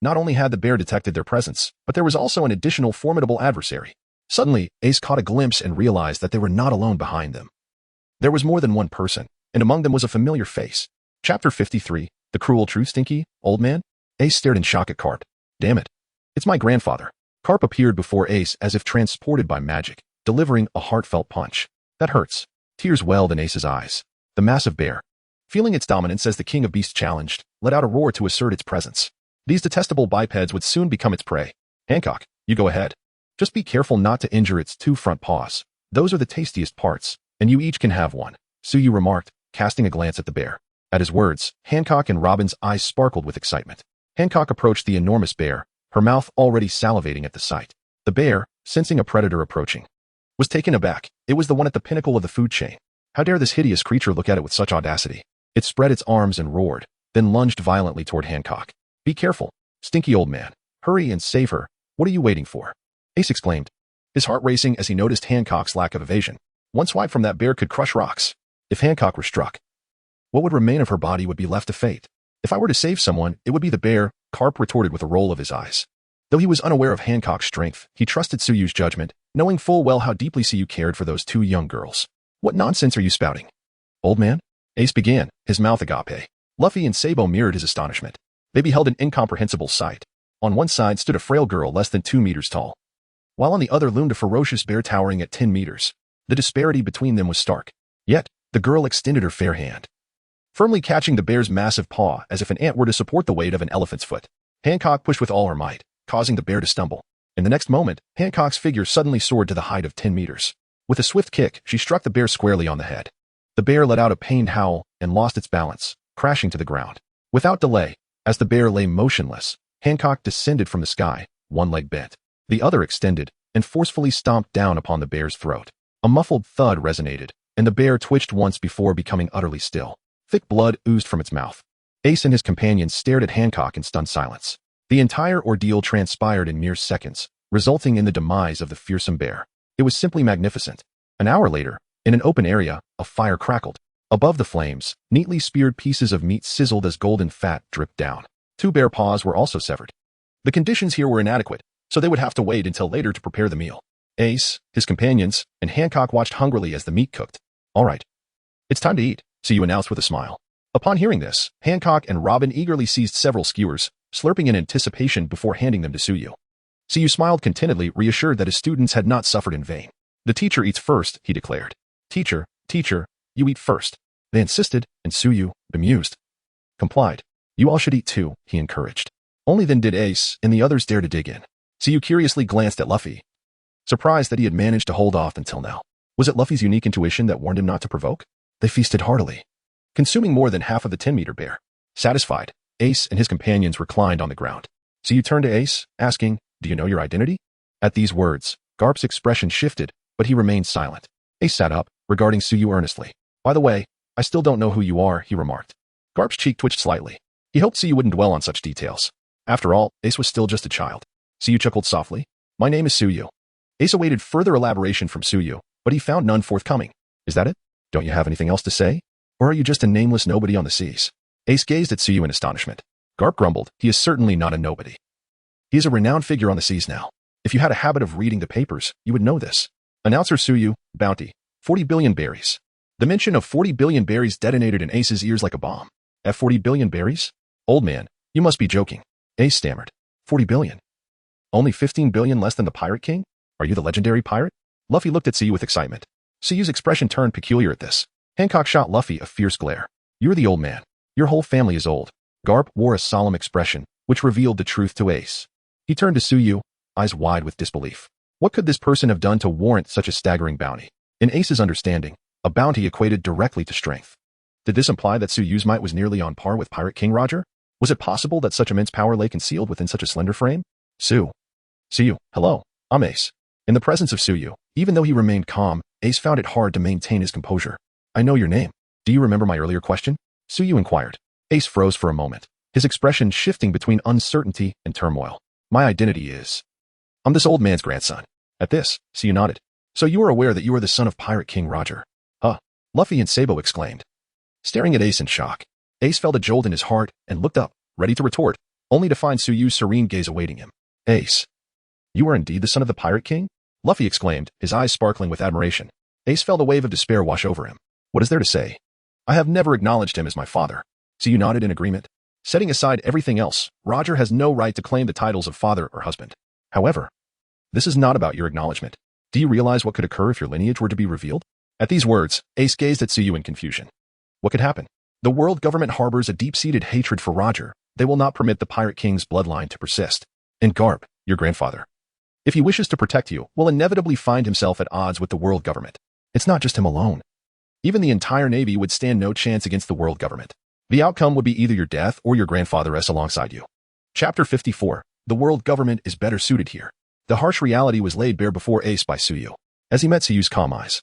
not only had the bear detected their presence, but there was also an additional formidable adversary. Suddenly, Ace caught a glimpse and realized that they were not alone behind them. There was more than one person, and among them was a familiar face. Chapter 53, The Cruel Truth, Stinky, Old Man? Ace stared in shock at Carp. Damn it. It's my grandfather. Carp appeared before Ace as if transported by magic, delivering a heartfelt punch. That hurts. Tears welled in Ace's eyes. The massive bear, feeling its dominance as the king of beasts challenged, let out a roar to assert its presence. These detestable bipeds would soon become its prey. Hancock, you go ahead. Just be careful not to injure its 2 front paws. Those are the tastiest parts, and you each can have one, Suyu remarked, casting a glance at the bear. At his words, Hancock and Robin's eyes sparkled with excitement. Hancock approached the enormous bear, her mouth already salivating at the sight. The bear, sensing a predator approaching, was taken aback. It was the one at the pinnacle of the food chain. How dare this hideous creature look at it with such audacity? It spread its arms and roared, then lunged violently toward Hancock. Be careful, stinky old man. Hurry and save her. What are you waiting for? Ace exclaimed, his heart racing as he noticed Hancock's lack of evasion. One swipe from that bear could crush rocks. If Hancock were struck, what would remain of her body would be left to fate. If I were to save someone, it would be the bear, Carp retorted with a roll of his eyes. Though he was unaware of Hancock's strength, he trusted Suyu's judgment, knowing full well how deeply Suyu cared for those two young girls. What nonsense are you spouting? Old man? Ace began, his mouth agape. Luffy and Sabo mirrored his astonishment. They beheld an incomprehensible sight. On one side stood a frail girl less than 2 meters tall, while on the other loomed a ferocious bear towering at 10 meters. The disparity between them was stark. Yet, the girl extended her fair hand, firmly catching the bear's massive paw as if an ant were to support the weight of an elephant's foot. Hancock pushed with all her might, causing the bear to stumble. In the next moment, Hancock's figure suddenly soared to the height of 10 meters. With a swift kick, she struck the bear squarely on the head. The bear let out a pained howl and lost its balance, crashing to the ground. Without delay, as the bear lay motionless, Hancock descended from the sky, one leg bent, the other extended, and forcefully stomped down upon the bear's throat. A muffled thud resonated, and the bear twitched once before becoming utterly still. Thick blood oozed from its mouth. Ace and his companions stared at Hancock in stunned silence. The entire ordeal transpired in mere seconds, resulting in the demise of the fearsome bear. It was simply magnificent. An hour later, in an open area, a fire crackled. Above the flames, neatly speared pieces of meat sizzled as golden fat dripped down. 2 bear paws were also severed. The conditions here were inadequate, so they would have to wait until later to prepare the meal. Ace, his companions, and Hancock watched hungrily as the meat cooked. All right. It's time to eat, Suyu announced with a smile. Upon hearing this, Hancock and Robin eagerly seized several skewers, slurping in anticipation before handing them to Suyu. Suyu smiled contentedly, reassured that his students had not suffered in vain. The teacher eats first, he declared. Teacher, you eat first. They insisted, and Suyu, bemused, complied. You all should eat too, he encouraged. Only then did Ace and the others dare to dig in. Suyu curiously glanced at Luffy, surprised that he had managed to hold off until now. Was it Luffy's unique intuition that warned him not to provoke? They feasted heartily, consuming more than half of the 10-meter bear. Satisfied, Ace and his companions reclined on the ground. Suyu turned to Ace, asking, Do you know your identity? At these words, Garp's expression shifted, but he remained silent. Ace sat up, regarding Suyu earnestly. By the way, I still don't know who you are, he remarked. Garp's cheek twitched slightly. He hoped Suyu wouldn't dwell on such details. After all, Ace was still just a child. Suyu chuckled softly. My name is Suyu. Ace awaited further elaboration from Suyu, but he found none forthcoming. Is that it? Don't you have anything else to say? Or are you just a nameless nobody on the seas? Ace gazed at Suyu in astonishment. Garp grumbled, he is certainly not a nobody. He is a renowned figure on the seas now. If you had a habit of reading the papers, you would know this. Announcer Suyu, bounty, 40 billion berries. The mention of 40 billion berries detonated in Ace's ears like a bomb. At 40 billion berries? Old man, you must be joking. Ace stammered. 40 billion? Only 15 billion less than the Pirate King? Are you the legendary pirate? Luffy looked at Suyu with excitement. Suyu's expression turned peculiar at this. Hancock shot Luffy a fierce glare. You're the old man. Your whole family is old. Garp wore a solemn expression, which revealed the truth to Ace. He turned to Suyu, eyes wide with disbelief. What could this person have done to warrant such a staggering bounty? In Ace's understanding, a bounty equated directly to strength. Did this imply that Suyu's might was nearly on par with Pirate King Roger? Was it possible that such immense power lay concealed within such a slender frame? Suyu, hello, I'm Ace. In the presence of Suyu, even though he remained calm, Ace found it hard to maintain his composure. I know your name. Do you remember my earlier question? Suyu inquired. Ace froze for a moment, his expression shifting between uncertainty and turmoil. My identity is... I'm this old man's grandson. At this, Suyu nodded. So you are aware that you are the son of Pirate King Roger? Huh? Luffy and Sabo exclaimed, staring at Ace in shock. Ace felt a jolt in his heart and looked up, ready to retort, only to find Suyu's serene gaze awaiting him. Ace, you are indeed the son of the Pirate King? Luffy exclaimed, his eyes sparkling with admiration. Ace felt a wave of despair wash over him. What is there to say? I have never acknowledged him as my father. Suyu nodded in agreement. Setting aside everything else, Roger has no right to claim the titles of father or husband. However, this is not about your acknowledgement. Do you realize what could occur if your lineage were to be revealed? At these words, Ace gazed at Suyu in confusion. What could happen? The world government harbors a deep-seated hatred for Roger. They will not permit the Pirate King's bloodline to persist. And Garp, your grandfather, if he wishes to protect you, will inevitably find himself at odds with the world government. It's not just him alone. Even the entire Navy would stand no chance against the world government. The outcome would be either your death or your grandfather rests alongside you. Chapter 54. The world government is better suited here. The harsh reality was laid bare before Ace by Suyu. As he met Suyu's calm eyes,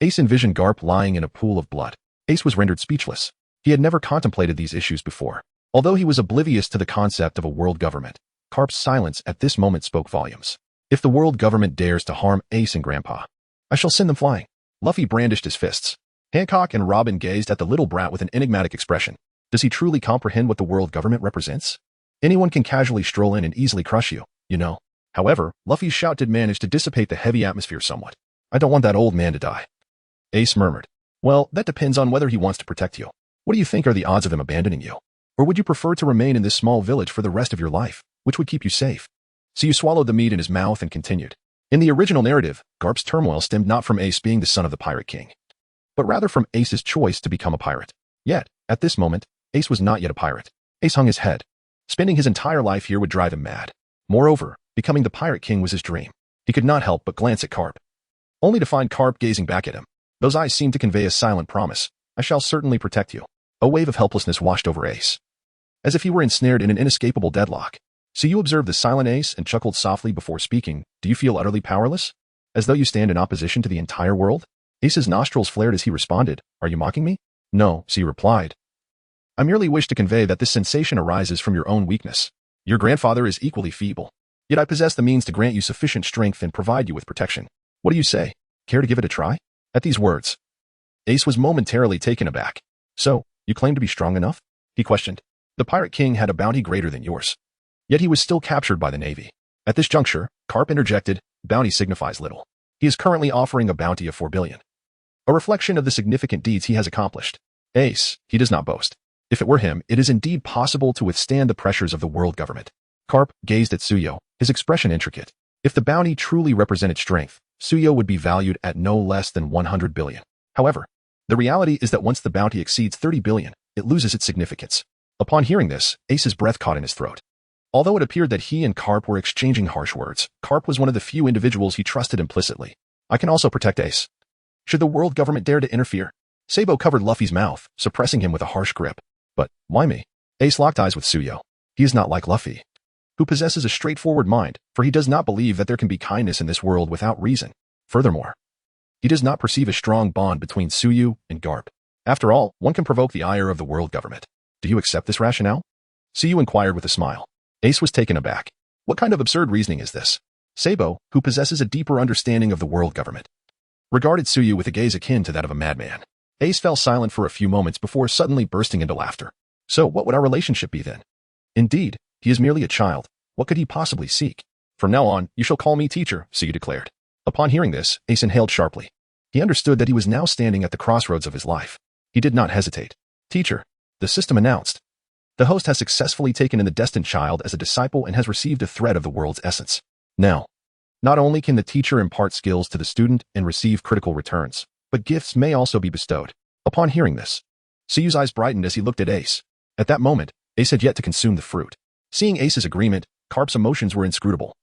Ace envisioned Garp lying in a pool of blood. Ace was rendered speechless. He had never contemplated these issues before. Although he was oblivious to the concept of a world government, Garp's silence at this moment spoke volumes. If the world government dares to harm Ace and Grandpa, I shall send them flying. Luffy brandished his fists. Hancock and Robin gazed at the little brat with an enigmatic expression. Does he truly comprehend what the world government represents? Anyone can casually stroll in and easily crush you, you know. However, Luffy's shout did manage to dissipate the heavy atmosphere somewhat. I don't want that old man to die. Ace murmured. Well, that depends on whether he wants to protect you. What do you think are the odds of him abandoning you? Or would you prefer to remain in this small village for the rest of your life, which would keep you safe? So you swallowed the meat in his mouth and continued. In the original narrative, Garp's turmoil stemmed not from Ace being the son of the Pirate King, but rather from Ace's choice to become a pirate. Yet, at this moment, Ace was not yet a pirate. Ace hung his head. Spending his entire life here would drive him mad. Moreover, becoming the Pirate King was his dream. He could not help but glance at Carp, only to find Carp gazing back at him. Those eyes seemed to convey a silent promise. I shall certainly protect you. A wave of helplessness washed over Ace, as if he were ensnared in an inescapable deadlock. So you observed the silent Ace and chuckled softly before speaking. Do you feel utterly powerless? As though you stand in opposition to the entire world? Ace's nostrils flared as he responded. Are you mocking me? No, C replied. I merely wish to convey that this sensation arises from your own weakness. Your grandfather is equally feeble. Yet I possess the means to grant you sufficient strength and provide you with protection. What do you say? Care to give it a try? At these words, Ace was momentarily taken aback. So, you claim to be strong enough? He questioned. The Pirate King had a bounty greater than yours. Yet he was still captured by the Navy. At this juncture, Carp interjected, bounty signifies little. He is currently offering a bounty of 4 billion. A reflection of the significant deeds he has accomplished. Ace, he does not boast. If it were him, it is indeed possible to withstand the pressures of the world government. Carp gazed at Tsuyo, his expression intricate. If the bounty truly represented strength, Tsuyo would be valued at no less than 100 billion. However, the reality is that once the bounty exceeds 30 billion, it loses its significance. Upon hearing this, Ace's breath caught in his throat. Although it appeared that he and Carp were exchanging harsh words, Carp was one of the few individuals he trusted implicitly. I can also protect Ace. Should the world government dare to interfere? Sabo covered Luffy's mouth, suppressing him with a harsh grip. But, why me? Ace locked eyes with Tsuyo. He is not like Luffy, who possesses a straightforward mind, for he does not believe that there can be kindness in this world without reason. Furthermore, he does not perceive a strong bond between Tsuyu and Garp. After all, one can provoke the ire of the world government. Do you accept this rationale? Tsuyu inquired with a smile. Ace was taken aback. What kind of absurd reasoning is this? Sabo, who possesses a deeper understanding of the world government, regarded Tsuyu with a gaze akin to that of a madman. Ace fell silent for a few moments before suddenly bursting into laughter. So what would our relationship be then? Indeed, he is merely a child. What could he possibly seek? From now on, you shall call me teacher, Tsuyu declared. Upon hearing this, Ace inhaled sharply. He understood that he was now standing at the crossroads of his life. He did not hesitate. Teacher, the system announced. The host has successfully taken in the destined child as a disciple and has received a thread of the world's essence. Now, not only can the teacher impart skills to the student and receive critical returns, but gifts may also be bestowed. Upon hearing this, Tsuyu's eyes brightened as he looked at Ace. At that moment, Ace had yet to consume the fruit. Seeing Ace's agreement, Carp's emotions were inscrutable,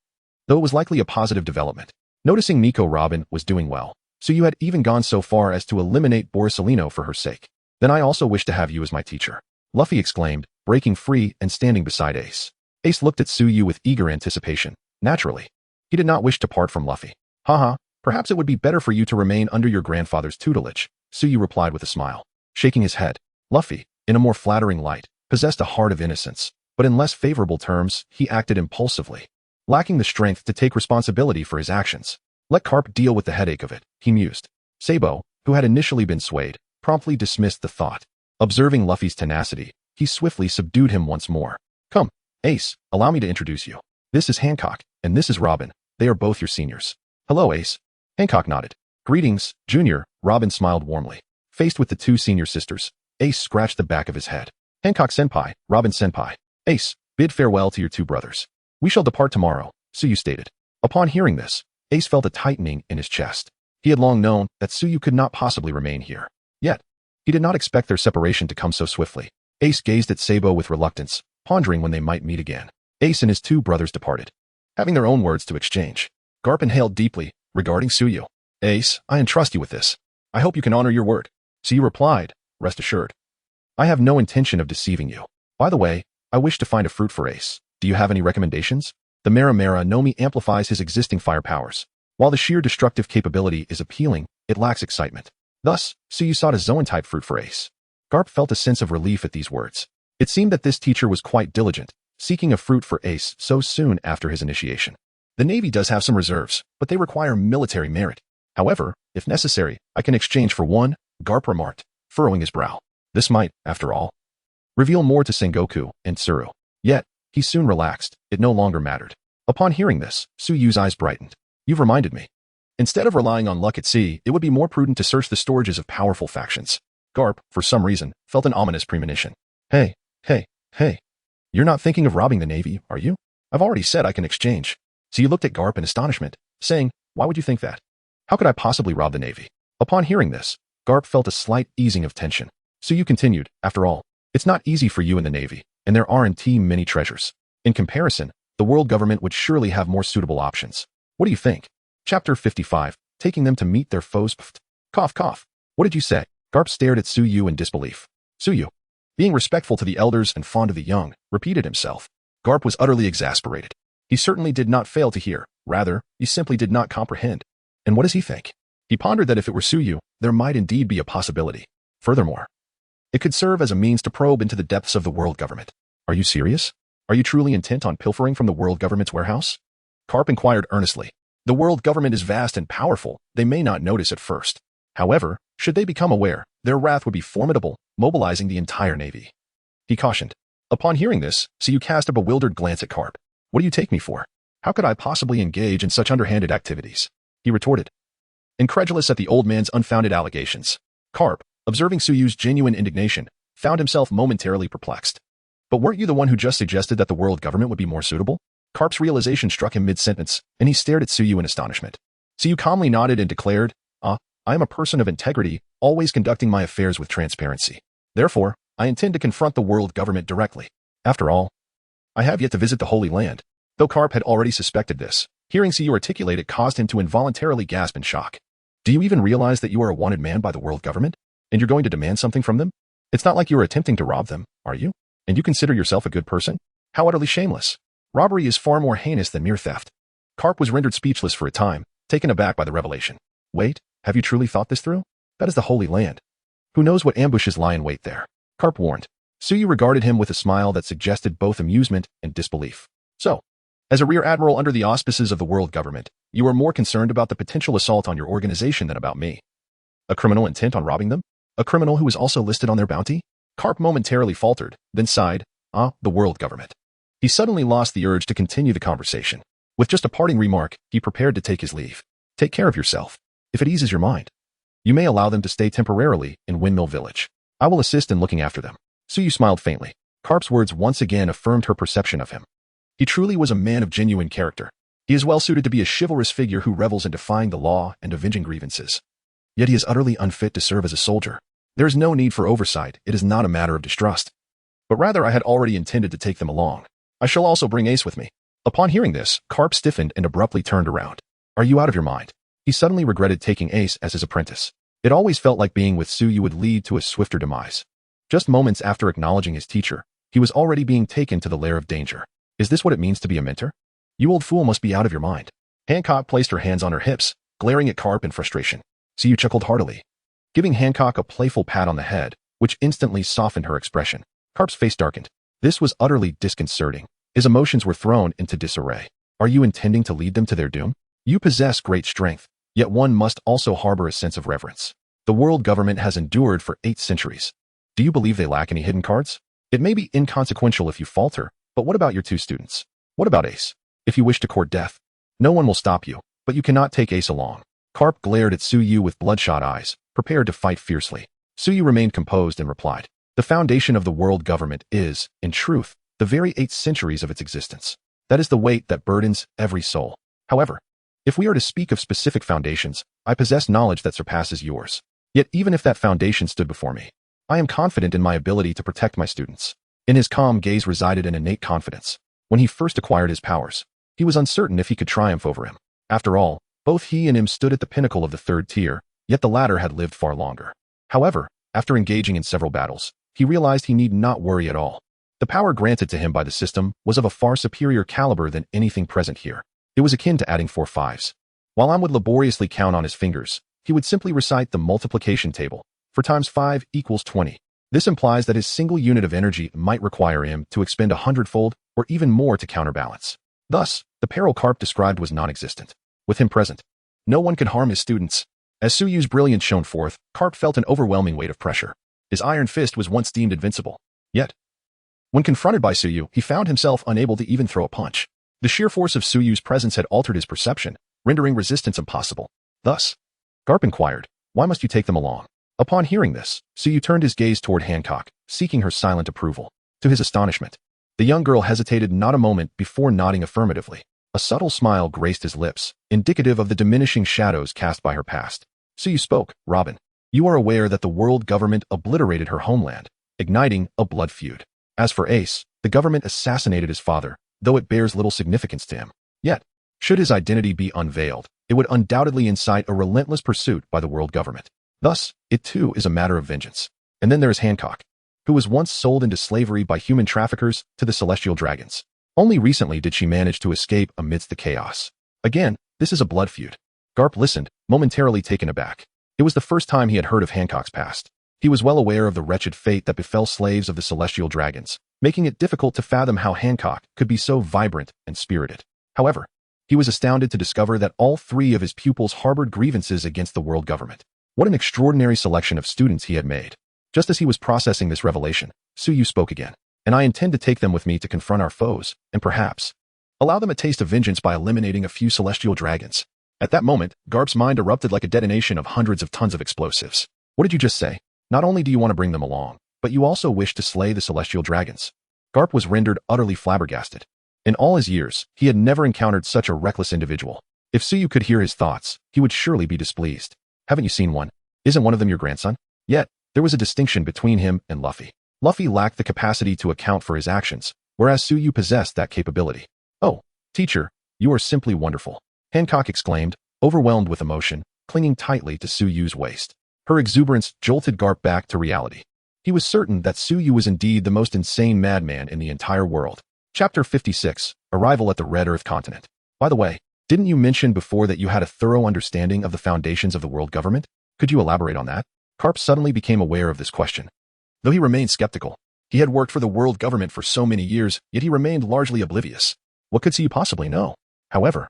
though it was likely a positive development. Noticing Nico Robin was doing well, Tsuyu had even gone so far as to eliminate Borsalino for her sake. Then I also wish to have you as my teacher, Luffy exclaimed, breaking free and standing beside Ace. Ace looked at Tsuyu with eager anticipation. Naturally, he did not wish to part from Luffy. Haha, perhaps it would be better for you to remain under your grandfather's tutelage, Tsuyu replied with a smile, shaking his head. Luffy, in a more flattering light, possessed a heart of innocence, but in less favorable terms, he acted impulsively, lacking the strength to take responsibility for his actions. Let Carp deal with the headache of it, he mused. Sabo, who had initially been swayed, promptly dismissed the thought. Observing Luffy's tenacity, he swiftly subdued him once more. Come, Ace, allow me to introduce you. This is Hancock, and this is Robin. They are both your seniors. Hello, Ace. Hancock nodded. Greetings, Junior. Robin smiled warmly. Faced with the two senior sisters, Ace scratched the back of his head. Hancock-senpai, Robin-senpai. Ace, bid farewell to your two brothers. We shall depart tomorrow, Tsuyu stated. Upon hearing this, Ace felt a tightening in his chest. He had long known that Tsuyu could not possibly remain here. Yet, he did not expect their separation to come so swiftly. Ace gazed at Sabo with reluctance, pondering when they might meet again. Ace and his two brothers departed, having their own words to exchange. Garp inhaled deeply, regarding Tsuyu. Ace, I entrust you with this. I hope you can honor your word. Tsuyu replied, rest assured. I have no intention of deceiving you. By the way, I wish to find a fruit for Ace. Do you have any recommendations? The Mera Nomi amplifies his existing fire powers. While the sheer destructive capability is appealing, it lacks excitement. Thus, Tsuyu sought a Zoan-type fruit for Ace. Garp felt a sense of relief at these words. It seemed that this teacher was quite diligent, seeking a fruit for Ace so soon after his initiation. The Navy does have some reserves, but they require military merit. However, if necessary, I can exchange for one, Garp remarked, furrowing his brow. This might, after all, Reveal more to Sengoku and Tsuru. Yet, he soon relaxed. It no longer mattered. Upon hearing this, Suyu's eyes brightened. You've reminded me. Instead of relying on luck at sea, it would be more prudent to search the storages of powerful factions. Garp, for some reason, felt an ominous premonition. Hey. You're not thinking of robbing the Navy, are you? I've already said I can exchange. So you looked at Garp in astonishment, saying, why would you think that? How could I possibly rob the Navy? Upon hearing this, Garp felt a slight easing of tension. Suyu continued, after all, it's not easy for you in the Navy, and there aren't many treasures. In comparison, the world government would surely have more suitable options. What do you think? Chapter 55, taking them to meet their foes. Cough, cough. What did you say? Garp stared at Suyu in disbelief. Suyu, being respectful to the elders and fond of the young, repeated himself. Garp was utterly exasperated. He certainly did not fail to hear. Rather, he simply did not comprehend. And what does he think? He pondered that if it were Suyu, there might indeed be a possibility. Furthermore, it could serve as a means to probe into the depths of the world government. Are you serious? Are you truly intent on pilfering from the world government's warehouse? Garp inquired earnestly. The world government is vast and powerful. They may not notice at first. However, should they become aware, their wrath would be formidable, mobilizing the entire Navy. He cautioned. Upon hearing this, Suyu cast a bewildered glance at Garp. What do you take me for? How could I possibly engage in such underhanded activities? He retorted. Incredulous at the old man's unfounded allegations, Garp, observing Suyu's genuine indignation, found himself momentarily perplexed. But weren't you the one who just suggested that the world government would be more suitable? Garp's realization struck him mid-sentence, and he stared at Suyu in astonishment. Suyu calmly nodded and declared, I am a person of integrity, always conducting my affairs with transparency. Therefore, I intend to confront the world government directly. After all, I have yet to visit the Holy Land. Though Garp had already suspected this, hearing Suyu articulate it caused him to involuntarily gasp in shock. Do you even realize that you are a wanted man by the world government? And you're going to demand something from them? It's not like you are attempting to rob them, are you? And you consider yourself a good person? How utterly shameless. Robbery is far more heinous than mere theft. Garp was rendered speechless for a time, taken aback by the revelation. Wait, have you truly thought this through? That is the Holy Land. Who knows what ambushes lie in wait there? Garp warned. Suyu regarded him with a smile that suggested both amusement and disbelief. So, as a rear admiral under the auspices of the world government, you are more concerned about the potential assault on your organization than about me. A criminal intent on robbing them? A criminal who is also listed on their bounty? Garp momentarily faltered, then sighed, the world government. He suddenly lost the urge to continue the conversation. With just a parting remark, he prepared to take his leave. Take care of yourself. If it eases your mind, you may allow them to stay temporarily in Windmill Village. I will assist in looking after them. Suyu smiled faintly. Garp's words once again affirmed her perception of him. He truly was a man of genuine character. He is well suited to be a chivalrous figure who revels in defying the law and avenging grievances. Yet he is utterly unfit to serve as a soldier. There is no need for oversight. It is not a matter of distrust. But rather I had already intended to take them along. I shall also bring Ace with me. Upon hearing this, Garp stiffened and abruptly turned around. Are you out of your mind? He suddenly regretted taking Ace as his apprentice. It always felt like being with Suyu would lead to a swifter demise. Just moments after acknowledging his teacher, he was already being taken to the lair of danger. Is this what it means to be a mentor? You old fool must be out of your mind. Hancock placed her hands on her hips, glaring at Garp in frustration. Suyu chuckled heartily, giving Hancock a playful pat on the head, which instantly softened her expression. Garp's face darkened. This was utterly disconcerting. His emotions were thrown into disarray. Are you intending to lead them to their doom? You possess great strength, yet one must also harbor a sense of reverence. The world government has endured for 8 centuries. Do you believe they lack any hidden cards? It may be inconsequential if you falter, but what about your 2 students? What about Ace? If you wish to court death, no one will stop you, but you cannot take Ace along. Garp glared at Suyu with bloodshot eyes, prepared to fight fiercely. Suyu remained composed and replied, the foundation of the world government is, in truth, the very 8 centuries of its existence. That is the weight that burdens every soul. However, if we are to speak of specific foundations, I possess knowledge that surpasses yours. Yet even if that foundation stood before me, I am confident in my ability to protect my students. In his calm gaze resided an innate confidence. When he first acquired his powers, he was uncertain if he could triumph over him. After all, both he and him stood at the pinnacle of the 3rd tier, yet the latter had lived far longer. However, after engaging in several battles, he realized he need not worry at all. The power granted to him by the system was of a far superior caliber than anything present here. It was akin to adding 4 5s. While Am would laboriously count on his fingers, he would simply recite the multiplication table. 4 times 5 equals 20. This implies that his single unit of energy might require him to expend 100-fold or even more to counterbalance. Thus, the peril Garp described was non-existent. With him present, no one could harm his students. As Suyu's brilliance shone forth, Garp felt an overwhelming weight of pressure. His iron fist was once deemed invincible. Yet, When confronted by Suyu, he found himself unable to even throw a punch. The sheer force of Suyu's presence had altered his perception, rendering resistance impossible. Thus, Garp inquired, "Why must you take them along?" Upon hearing this, Suyu turned his gaze toward Hancock, seeking her silent approval. To his astonishment, the young girl hesitated not a moment before nodding affirmatively. A subtle smile graced his lips, indicative of the diminishing shadows cast by her past. Suyu spoke, "Robin, you are aware that the world government obliterated her homeland, igniting a blood feud. As for Ace, the government assassinated his father, though it bears little significance to him. Yet, should his identity be unveiled, it would undoubtedly incite a relentless pursuit by the world government. Thus, it too is a matter of vengeance. And then there is Hancock, who was once sold into slavery by human traffickers to the celestial dragons. Only recently did she manage to escape amidst the chaos. Again, this is a blood feud." Garp listened, momentarily taken aback. It was the first time he had heard of Hancock's past. He was well aware of the wretched fate that befell slaves of the celestial dragons, making it difficult to fathom how Hancock could be so vibrant and spirited. However, he was astounded to discover that all three of his pupils harbored grievances against the world government. What an extraordinary selection of students he had made. Just as he was processing this revelation, Suyu spoke again. "And I intend to take them with me to confront our foes, and perhaps allow them a taste of vengeance by eliminating a few celestial dragons." At that moment, Garp's mind erupted like a detonation of hundreds of tons of explosives. "What did you just say? Not only do you want to bring them along, but you also wish to slay the celestial dragons?" Garp was rendered utterly flabbergasted. In all his years, he had never encountered such a reckless individual. If Suyu could hear his thoughts, he would surely be displeased. "Haven't you seen one? Isn't one of them your grandson?" Yet, there was a distinction between him and Luffy. Luffy lacked the capacity to account for his actions, whereas Suyu possessed that capability. "Oh, teacher, you are simply wonderful," Hancock exclaimed, overwhelmed with emotion, clinging tightly to Suyu's waist. Her exuberance jolted Garp back to reality. He was certain that Suyu was indeed the most insane madman in the entire world. Chapter 56, Arrival at the Red Earth Continent. "By the way, didn't you mention before that you had a thorough understanding of the foundations of the world government? Could you elaborate on that?" Garp suddenly became aware of this question. Though he remained skeptical, he had worked for the world government for so many years, yet he remained largely oblivious. What could Suyu possibly know? However,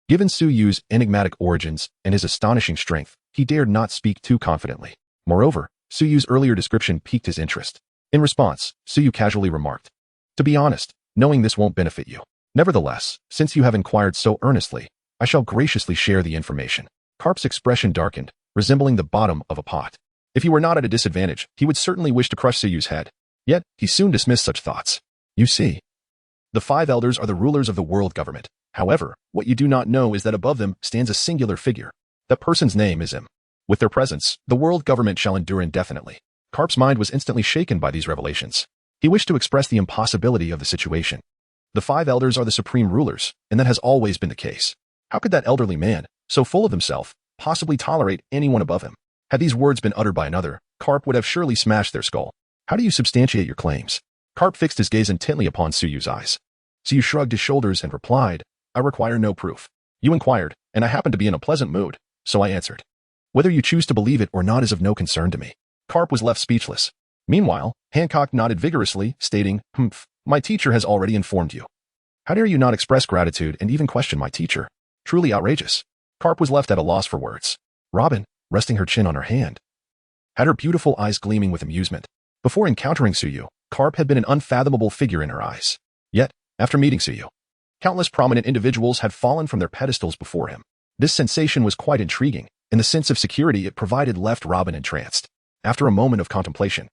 given Suyu's enigmatic origins and his astonishing strength, he dared not speak too confidently. Moreover, Suyu's earlier description piqued his interest. In response, Suyu casually remarked, "To be honest, knowing this won't benefit you. Nevertheless, since you have inquired so earnestly, I shall graciously share the information." Garp's expression darkened, resembling the bottom of a pot. If he were not at a disadvantage, he would certainly wish to crush Suyu's head. Yet, he soon dismissed such thoughts. "You see, the five elders are the rulers of the world government. However, what you do not know is that above them stands a singular figure. That person's name is him. With their presence, the world government shall endure indefinitely." Garp's mind was instantly shaken by these revelations. He wished to express the impossibility of the situation. The five elders are the supreme rulers, and that has always been the case. How could that elderly man, so full of himself, possibly tolerate anyone above him? Had these words been uttered by another, Garp would have surely smashed their skull. "How do you substantiate your claims?" Garp fixed his gaze intently upon Suyu's eyes. Suyu shrugged his shoulders and replied, "I require no proof. You inquired, and I happened to be in a pleasant mood, so I answered. Whether you choose to believe it or not is of no concern to me." Garp was left speechless. Meanwhile, Hancock nodded vigorously, stating, "My teacher has already informed you. How dare you not express gratitude and even question my teacher? Truly outrageous." Garp was left at a loss for words. Robin, resting her chin on her hand, had her beautiful eyes gleaming with amusement. Before encountering Suyu, Garp had been an unfathomable figure in her eyes. Yet, after meeting Suyu, countless prominent individuals had fallen from their pedestals before him. This sensation was quite intriguing, and the sense of security it provided left Robin entranced. After a moment of contemplation,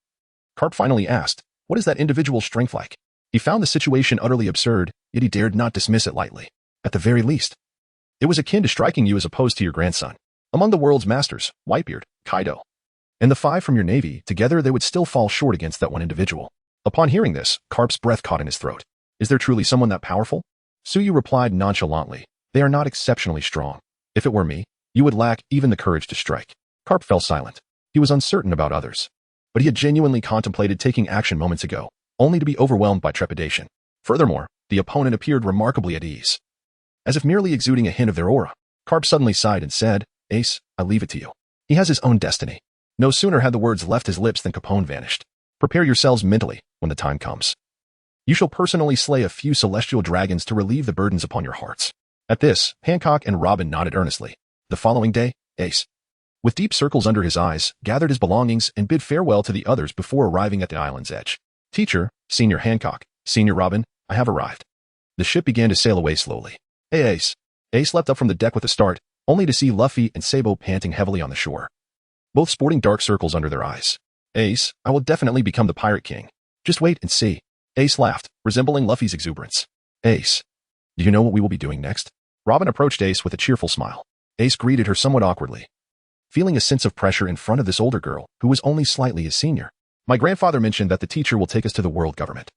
Garp finally asked, "What is that individual's strength like?" He found the situation utterly absurd, yet he dared not dismiss it lightly. At the very least, it was akin to striking you as opposed to your grandson. Among the world's masters, Whitebeard, Kaido, and the five from your navy, together they would still fall short against that one individual. Upon hearing this, Garp's breath caught in his throat. "Is there truly someone that powerful?" Suyu replied nonchalantly, "They are not exceptionally strong. If it were me, you would lack even the courage to strike." Garp fell silent. He was uncertain about others, but he had genuinely contemplated taking action moments ago, only to be overwhelmed by trepidation. Furthermore, the opponent appeared remarkably at ease, as if merely exuding a hint of their aura. Garp suddenly sighed and said, "Ace, I leave it to you. He has his own destiny." No sooner had the words left his lips than Capone vanished. "Prepare yourselves mentally when the time comes. You shall personally slay a few celestial dragons to relieve the burdens upon your hearts." At this, Hancock and Robin nodded earnestly. The following day, Ace, with deep circles under his eyes, gathered his belongings and bid farewell to the others before arriving at the island's edge. Teacher, Senior Hancock, Senior Robin, I have arrived. The ship began to sail away slowly. Hey, Ace. Ace leapt up from the deck with a start, only to see Luffy and Sabo panting heavily on the shore, both sporting dark circles under their eyes. Ace, I will definitely become the Pirate King. Just wait and see. Ace laughed, resembling Luffy's exuberance. Ace, do you know what we will be doing next? Robin approached Ace with a cheerful smile. Ace greeted her somewhat awkwardly, feeling a sense of pressure in front of this older girl who was only slightly his senior. My grandfather mentioned that the teacher will take us to the world government.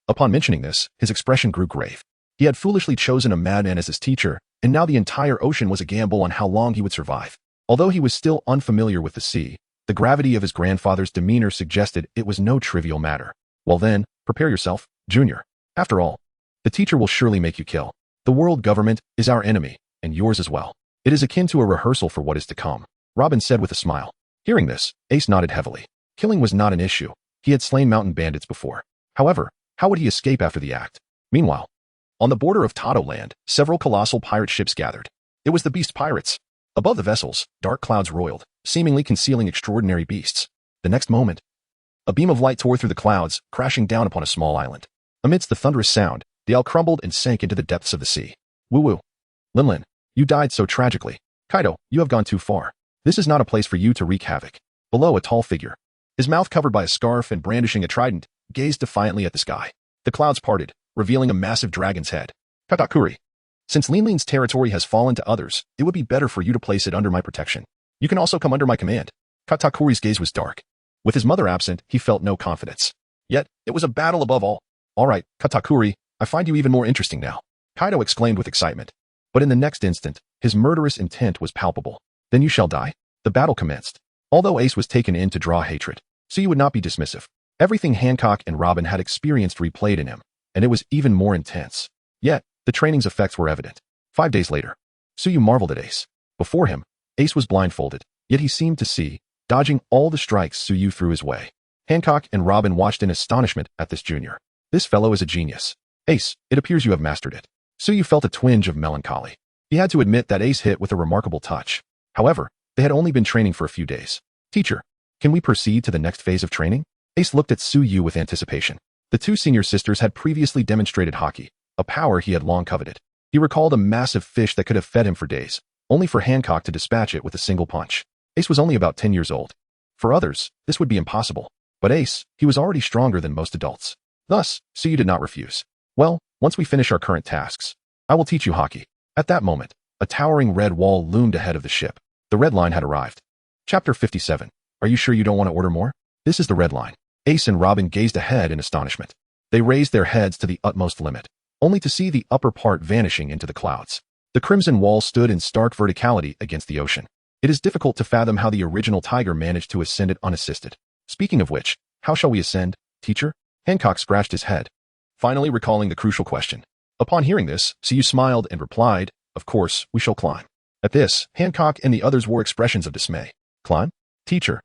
Upon mentioning this, his expression grew grave. He had foolishly chosen a madman as his teacher, and now the entire ocean was a gamble on how long he would survive. Although he was still unfamiliar with the sea, the gravity of his grandfather's demeanor suggested it was no trivial matter. Well then, prepare yourself, Junior. After all, the teacher will surely make you kill. The world government is our enemy, and yours as well. It is akin to a rehearsal for what is to come, Robin said with a smile. Hearing this, Ace nodded heavily. Killing was not an issue. He had slain mountain bandits before. However, how would he escape after the act? Meanwhile, on the border of Tato Land, several colossal pirate ships gathered. It was the Beast Pirates. Above the vessels, dark clouds roiled, seemingly concealing extraordinary beasts. The next moment, a beam of light tore through the clouds, crashing down upon a small island. Amidst the thunderous sound, the isle crumbled and sank into the depths of the sea. Woo-woo. Lin, you died so tragically. Kaido, you have gone too far. This is not a place for you to wreak havoc. Below, a tall figure, his mouth covered by a scarf and brandishing a trident, gazed defiantly at the sky. The clouds parted, revealing a massive dragon's head. Katakuri. Since Lin's territory has fallen to others, it would be better for you to place it under my protection. You can also come under my command. Katakuri's gaze was dark. With his mother absent, he felt no confidence. Yet, it was a battle above all. All right, Katakuri, I find you even more interesting now. Kaido exclaimed with excitement. But in the next instant, his murderous intent was palpable. Then you shall die. The battle commenced. Although Ace was taken in to draw hatred, so you would not be dismissive. Everything Hancock and Robin had experienced replayed in him, and it was even more intense. Yet, the training's effects were evident. 5 days later, Suyu marveled at Ace. Before him, Ace was blindfolded, yet he seemed to see, dodging all the strikes Suyu threw his way. Hancock and Robin watched in astonishment at this junior. This fellow is a genius. Ace, it appears you have mastered it. Suyu felt a twinge of melancholy. He had to admit that Ace hit with a remarkable touch. However, they had only been training for a few days. Teacher, can we proceed to the next phase of training? Ace looked at Suyu with anticipation. The two senior sisters had previously demonstrated Haki, a power he had long coveted. He recalled a massive fish that could have fed him for days, only for Hancock to dispatch it with a single punch. Ace was only about 10 years old. For others, this would be impossible. But Ace, he was already stronger than most adults. Thus, Suyu did not refuse. Well, once we finish our current tasks, I will teach you Haki. At that moment, a towering red wall loomed ahead of the ship. The red line had arrived. Chapter 57. Are you sure you don't want to order more? This is the red line. Ace and Robin gazed ahead in astonishment. They raised their heads to the utmost limit, only to see the upper part vanishing into the clouds. The crimson wall stood in stark verticality against the ocean. It is difficult to fathom how the original tiger managed to ascend it unassisted. Speaking of which, how shall we ascend, teacher? Hancock scratched his head, finally recalling the crucial question. Upon hearing this, Suyu smiled and replied, of course, we shall climb. At this, Hancock and the others wore expressions of dismay. Climb? Teacher,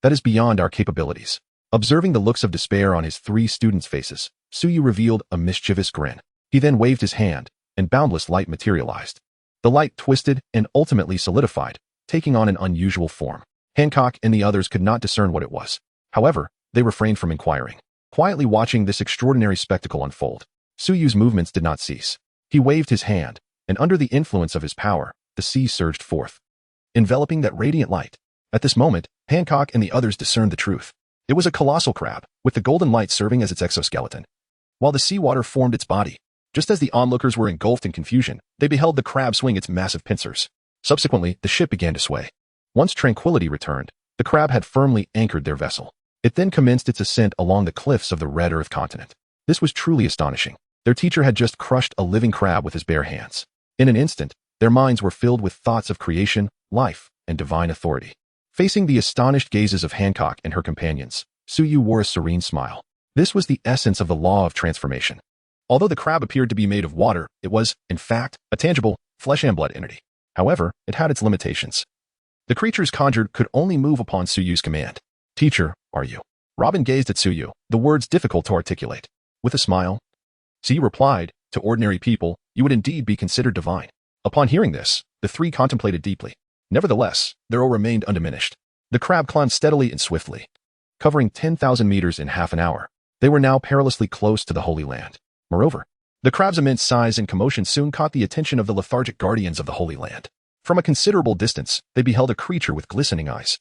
that is beyond our capabilities. Observing the looks of despair on his three students' faces, Suyu revealed a mischievous grin. He then waved his hand, and boundless light materialized. The light twisted and ultimately solidified, taking on an unusual form. Hancock and the others could not discern what it was. However, they refrained from inquiring, quietly watching this extraordinary spectacle unfold. Suyu's movements did not cease. He waved his hand, and under the influence of his power, the sea surged forth, enveloping that radiant light. At this moment, Hancock and the others discerned the truth. It was a colossal crab, with the golden light serving as its exoskeleton, while the seawater formed its body. Just as the onlookers were engulfed in confusion, they beheld the crab swing its massive pincers. Subsequently, the ship began to sway. Once tranquility returned, the crab had firmly anchored their vessel. It then commenced its ascent along the cliffs of the Red Earth continent. This was truly astonishing. Their teacher had just crushed a living crab with his bare hands. In an instant, their minds were filled with thoughts of creation, life, and divine authority. Facing the astonished gazes of Hancock and her companions, Suyu wore a serene smile. This was the essence of the law of transformation. Although the crab appeared to be made of water, it was, in fact, a tangible, flesh and blood entity. However, it had its limitations. The creatures conjured could only move upon Suyu's command. Teacher, are you? Robin gazed at Suyu, the words difficult to articulate. With a smile, Suyu replied, to ordinary people, you would indeed be considered divine. Upon hearing this, the three contemplated deeply. Nevertheless, their awe remained undiminished. The crab climbed steadily and swiftly, covering 10,000 meters in half an hour. They were now perilously close to the Holy Land. Moreover, the crab's immense size and commotion soon caught the attention of the lethargic guardians of the Holy Land. From a considerable distance, they beheld a creature with glistening eyes,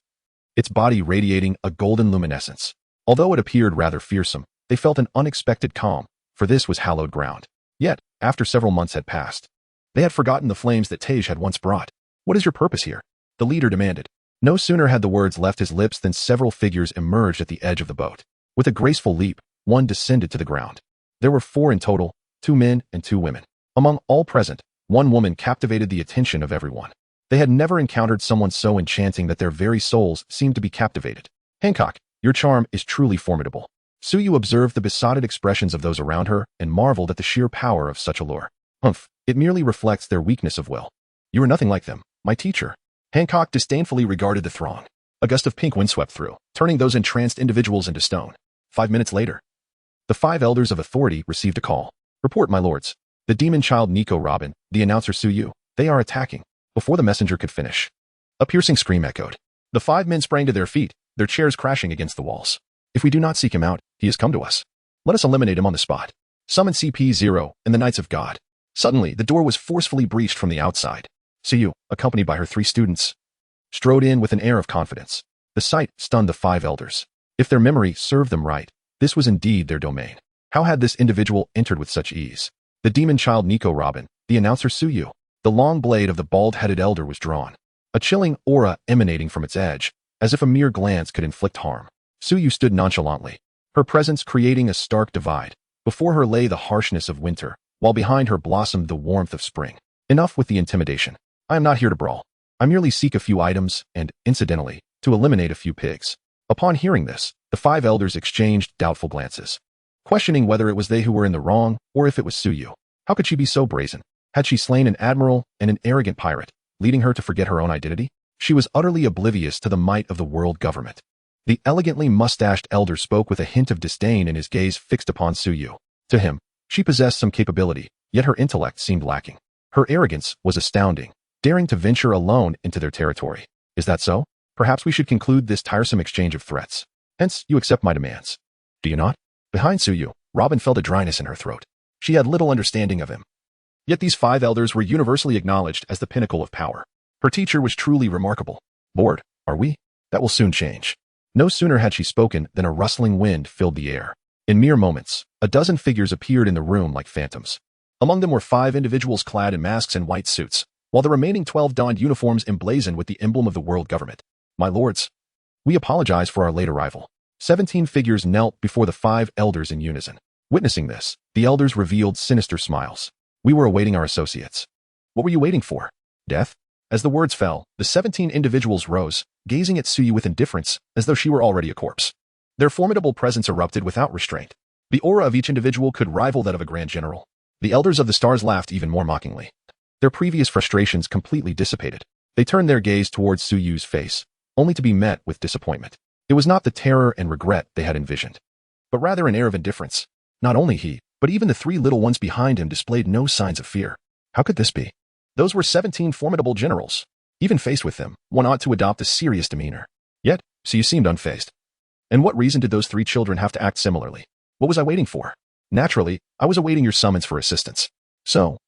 its body radiating a golden luminescence. Although it appeared rather fearsome, they felt an unexpected calm, for this was hallowed ground. Yet, after several months had passed, they had forgotten the flames that Tej had once brought. "What is your purpose here?" the leader demanded. No sooner had the words left his lips than several figures emerged at the edge of the boat. With a graceful leap, one descended to the ground. There were 4 in total, 2 men and 2 women. Among all present, one woman captivated the attention of everyone. They had never encountered someone so enchanting that their very souls seemed to be captivated. "Hancock, your charm is truly formidable." Suyu observed the besotted expressions of those around her and marveled at the sheer power of such allure. "Humph, it merely reflects their weakness of will. You are nothing like them, my teacher." Hancock disdainfully regarded the throng. A gust of pink wind swept through, turning those entranced individuals into stone. 5 minutes later, the 5 elders of authority received a call. "Report, my lords. The demon child Nico Robin, the announcer Suyu, they are attacking." Before the messenger could finish, a piercing scream echoed. The 5 men sprang to their feet, their chairs crashing against the walls. "If we do not seek him out, he has come to us. Let us eliminate him on the spot. Summon CP0 and the Knights of God." Suddenly, the door was forcefully breached from the outside. Suyu, accompanied by her 3 students, strode in with an air of confidence. The sight stunned the 5 elders. If their memory served them right, this was indeed their domain. How had this individual entered with such ease? The demon child Nico Robin, the announcer Suyu. The long blade of the bald-headed elder was drawn, a chilling aura emanating from its edge, as if a mere glance could inflict harm. Suyu stood nonchalantly, her presence creating a stark divide. Before her lay the harshness of winter, while behind her blossomed the warmth of spring. Enough with the intimidation. I am not here to brawl. I merely seek a few items and, incidentally, to eliminate a few pigs. Upon hearing this, the 5 elders exchanged doubtful glances, questioning whether it was they who were in the wrong or if it was Suyu. How could she be so brazen? Had she slain an admiral and an arrogant pirate, leading her to forget her own identity? She was utterly oblivious to the might of the world government. The elegantly mustached elder spoke with a hint of disdain in his gaze fixed upon Suyu. To him, she possessed some capability, yet her intellect seemed lacking. Her arrogance was astounding, daring to venture alone into their territory. "Is that so? Perhaps we should conclude this tiresome exchange of threats. Hence, you accept my demands. Do you not?" Behind Suyu, Robin felt a dryness in her throat. She had little understanding of him. Yet these 5 elders were universally acknowledged as the pinnacle of power. Her teacher was truly remarkable. "Bored, are we? That will soon change." No sooner had she spoken than a rustling wind filled the air. In mere moments, a dozen figures appeared in the room like phantoms. Among them were 5 individuals clad in masks and white suits, while the remaining 12 donned uniforms emblazoned with the emblem of the world government. "My lords, we apologize for our late arrival." 17 figures knelt before the 5 elders in unison. Witnessing this, the elders revealed sinister smiles. "We were awaiting our associates." "What were you waiting for? Death?" As the words fell, the 17 individuals rose, gazing at Suyu with indifference, as though she were already a corpse. Their formidable presence erupted without restraint. The aura of each individual could rival that of a grand general. The elders of the stars laughed even more mockingly. Their previous frustrations completely dissipated. They turned their gaze towards Suyu's face, only to be met with disappointment. It was not the terror and regret they had envisioned, but rather an air of indifference. Not only he, but even the 3 little ones behind him displayed no signs of fear. How could this be? Those were 17 formidable generals. Even faced with them, one ought to adopt a serious demeanor. Yet, Suyu seemed unfazed. And what reason did those 3 children have to act similarly? What was I waiting for? Naturally, I was awaiting your summons for assistance. So,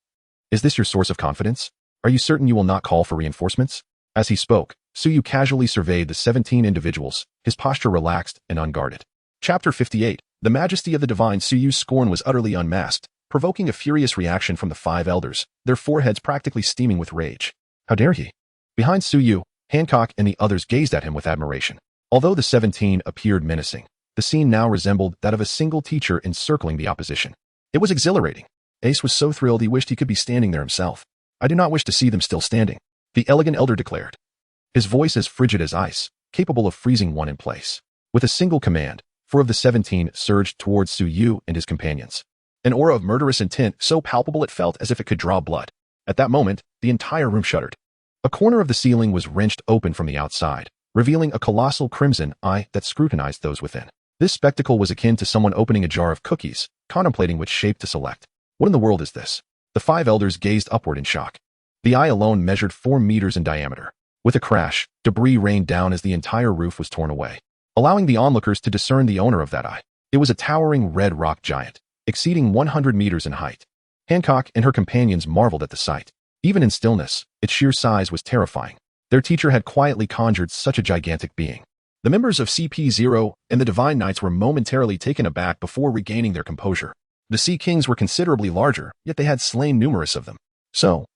is this your source of confidence? Are you certain you will not call for reinforcements? As he spoke, Suyu casually surveyed the 17 individuals, his posture relaxed and unguarded. Chapter 58. The majesty of the divine Suyu's scorn was utterly unmasked, provoking a furious reaction from the 5 elders, their foreheads practically steaming with rage. How dare he? Behind Suyu, Hancock and the others gazed at him with admiration. Although the 17 appeared menacing, the scene now resembled that of a single teacher encircling the opposition. It was exhilarating. Ace was so thrilled he wished he could be standing there himself. "I do not wish to see them still standing," the elegant elder declared, his voice as frigid as ice, capable of freezing one in place. With a single command, 4 of the 17 surged towards Suyu and his companions. An aura of murderous intent so palpable it felt as if it could draw blood. At that moment, the entire room shuddered. A corner of the ceiling was wrenched open from the outside, revealing a colossal crimson eye that scrutinized those within. This spectacle was akin to someone opening a jar of cookies, contemplating which shape to select. What in the world is this? The 5 elders gazed upward in shock. The eye alone measured 4 meters in diameter. With a crash, debris rained down as the entire roof was torn away, allowing the onlookers to discern the owner of that eye. It was a towering red rock giant, exceeding 100 meters in height. Hancock and her companions marveled at the sight. Even in stillness, its sheer size was terrifying. Their teacher had quietly conjured such a gigantic being. The members of CP0 and the Divine Knights were momentarily taken aback before regaining their composure. The Sea Kings were considerably larger, yet they had slain numerous of them. So,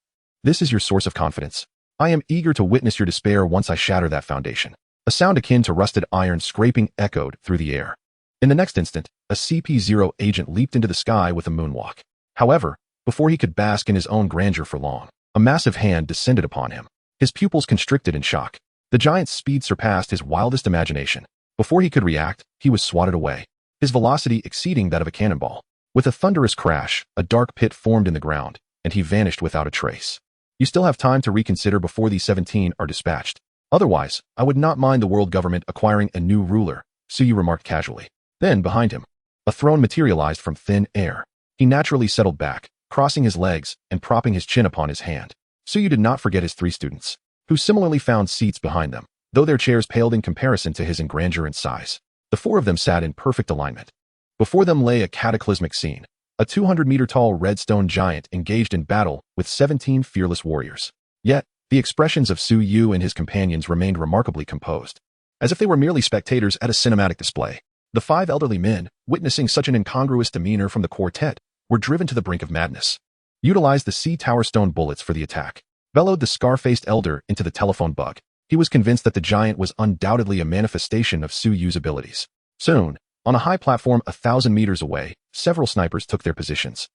this is your source of confidence. I am eager to witness your despair once I shatter that foundation. A sound akin to rusted iron scraping echoed through the air. In the next instant, a CP0 agent leaped into the sky with a moonwalk. However, before he could bask in his own grandeur for long, a massive hand descended upon him. His pupils constricted in shock. The giant's speed surpassed his wildest imagination. Before he could react, he was swatted away, his velocity exceeding that of a cannonball. With a thunderous crash, a dark pit formed in the ground, and he vanished without a trace. You still have time to reconsider before these 17 are dispatched. Otherwise, I would not mind the world government acquiring a new ruler, Suyu remarked casually. Then, behind him, a throne materialized from thin air. He naturally settled back, crossing his legs and propping his chin upon his hand. Suyu did not forget his 3 students, who similarly found seats behind them, though their chairs paled in comparison to his in grandeur and size. The 4 of them sat in perfect alignment. Before them lay a cataclysmic scene. A 200-meter-tall redstone giant engaged in battle with 17 fearless warriors. Yet, the expressions of Suyu and his companions remained remarkably composed, as if they were merely spectators at a cinematic display. The 5 elderly men, witnessing such an incongruous demeanor from the quartet, were driven to the brink of madness. Utilize the Sea Tower stone bullets for the attack, bellowed the scar-faced elder into the telephone bug. He was convinced that the giant was undoubtedly a manifestation of Suyu's abilities. Soon, on a high platform 1,000 meters away, several snipers took their positions,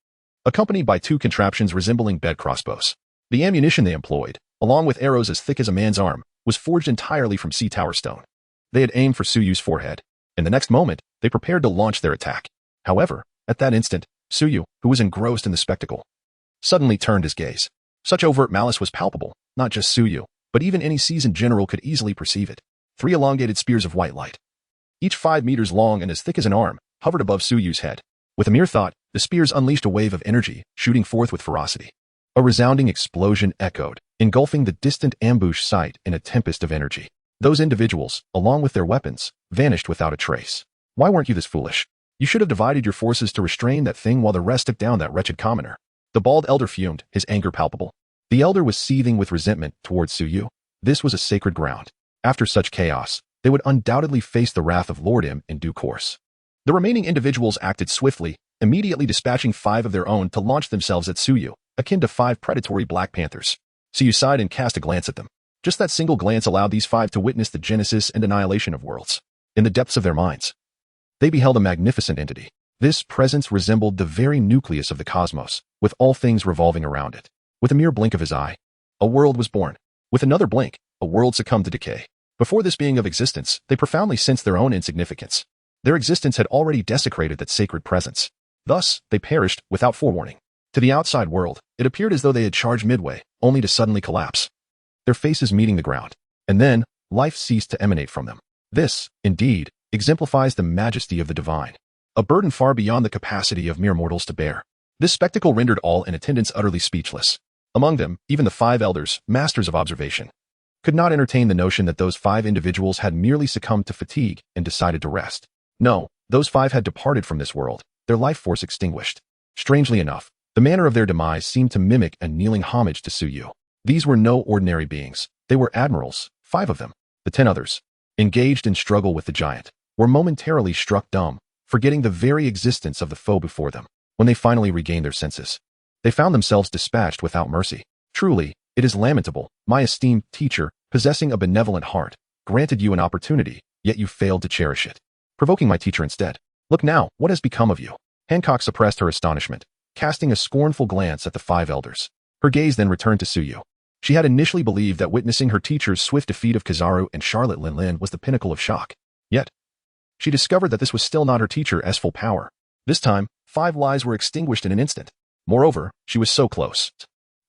accompanied by 2 contraptions resembling bed crossbows. The ammunition they employed, along with arrows as thick as a man's arm, was forged entirely from Sea Tower stone. They had aimed for Suyu's forehead. In the next moment, they prepared to launch their attack. However, at that instant, Suyu, who was engrossed in the spectacle, suddenly turned his gaze. Such overt malice was palpable. Not just Suyu, but even any seasoned general could easily perceive it. 3 elongated spears of white light, each 5 meters long and as thick as an arm, hovered above Suyu's head. With a mere thought, the spears unleashed a wave of energy, shooting forth with ferocity. A resounding explosion echoed, engulfing the distant ambush site in a tempest of energy. Those individuals, along with their weapons, vanished without a trace. Why weren't you this foolish? You should have divided your forces to restrain that thing while the rest took down that wretched commoner. The bald elder fumed, his anger palpable. The elder was seething with resentment towards Suyu. This was a sacred ground. After such chaos, they would undoubtedly face the wrath of Lord M in due course. The remaining individuals acted swiftly, immediately dispatching 5 of their own to launch themselves at Suyu, akin to 5 predatory Black Panthers. Suyu sighed and cast a glance at them. Just that single glance allowed these 5 to witness the genesis and annihilation of worlds. In the depths of their minds, they beheld a magnificent entity. This presence resembled the very nucleus of the cosmos, with all things revolving around it. With a mere blink of his eye, a world was born. With another blink, a world succumbed to decay. Before this being of existence, they profoundly sensed their own insignificance. Their existence had already desecrated that sacred presence. Thus, they perished without forewarning. To the outside world, it appeared as though they had charged midway, only to suddenly collapse, their faces meeting the ground. And then, life ceased to emanate from them. This, indeed, exemplifies the majesty of the divine, a burden far beyond the capacity of mere mortals to bear. This spectacle rendered all in attendance utterly speechless. Among them, even the 5 elders, masters of observation, could not entertain the notion that those 5 individuals had merely succumbed to fatigue and decided to rest. No, those 5 had departed from this world, their life force extinguished. Strangely enough, the manner of their demise seemed to mimic a kneeling homage to Suyu. These were no ordinary beings. They were admirals, 5 of them. The 10 others, engaged in struggle with the giant, were momentarily struck dumb, forgetting the very existence of the foe before them. When they finally regained their senses, they found themselves dispatched without mercy. Truly, it is lamentable, my esteemed teacher, possessing a benevolent heart, granted you an opportunity, yet you failed to cherish it, provoking my teacher instead. Look now, what has become of you? Hancock suppressed her astonishment, casting a scornful glance at the 5 elders. Her gaze then returned to Suyu. She had initially believed that witnessing her teacher's swift defeat of Kizaru and Charlotte Linlin was the pinnacle of shock. Yet, she discovered that this was still not her teacher's full power. This time, 5 lives were extinguished in an instant. Moreover, she was so close,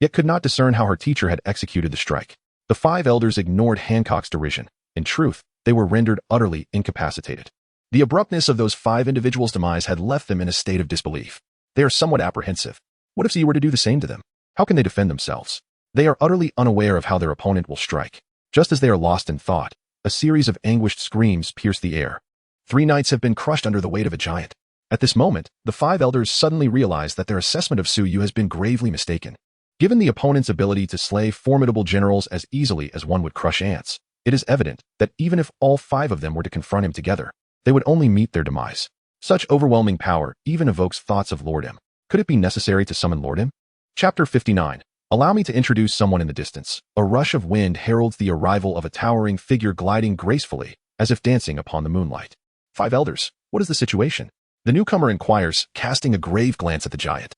yet could not discern how her teacher had executed the strike. The 5 elders ignored Hancock's derision. In truth, they were rendered utterly incapacitated. The abruptness of those 5 individuals' demise had left them in a state of disbelief. They are somewhat apprehensive. What if you were to do the same to them? How can they defend themselves? They are utterly unaware of how their opponent will strike. Just as they are lost in thought, a series of anguished screams pierce the air. 3 knights have been crushed under the weight of a giant. At this moment, the 5 elders suddenly realize that their assessment of Su Yu has been gravely mistaken. Given the opponent's ability to slay formidable generals as easily as one would crush ants, it is evident that even if all 5 of them were to confront him together, they would only meet their demise. Such overwhelming power even evokes thoughts of Lord M. Could it be necessary to summon Lord M? Chapter 59. Allow me to introduce someone in the distance. A rush of wind heralds the arrival of a towering figure gliding gracefully, as if dancing upon the moonlight. 5 elders, what is the situation? The newcomer inquires, casting a grave glance at the giant.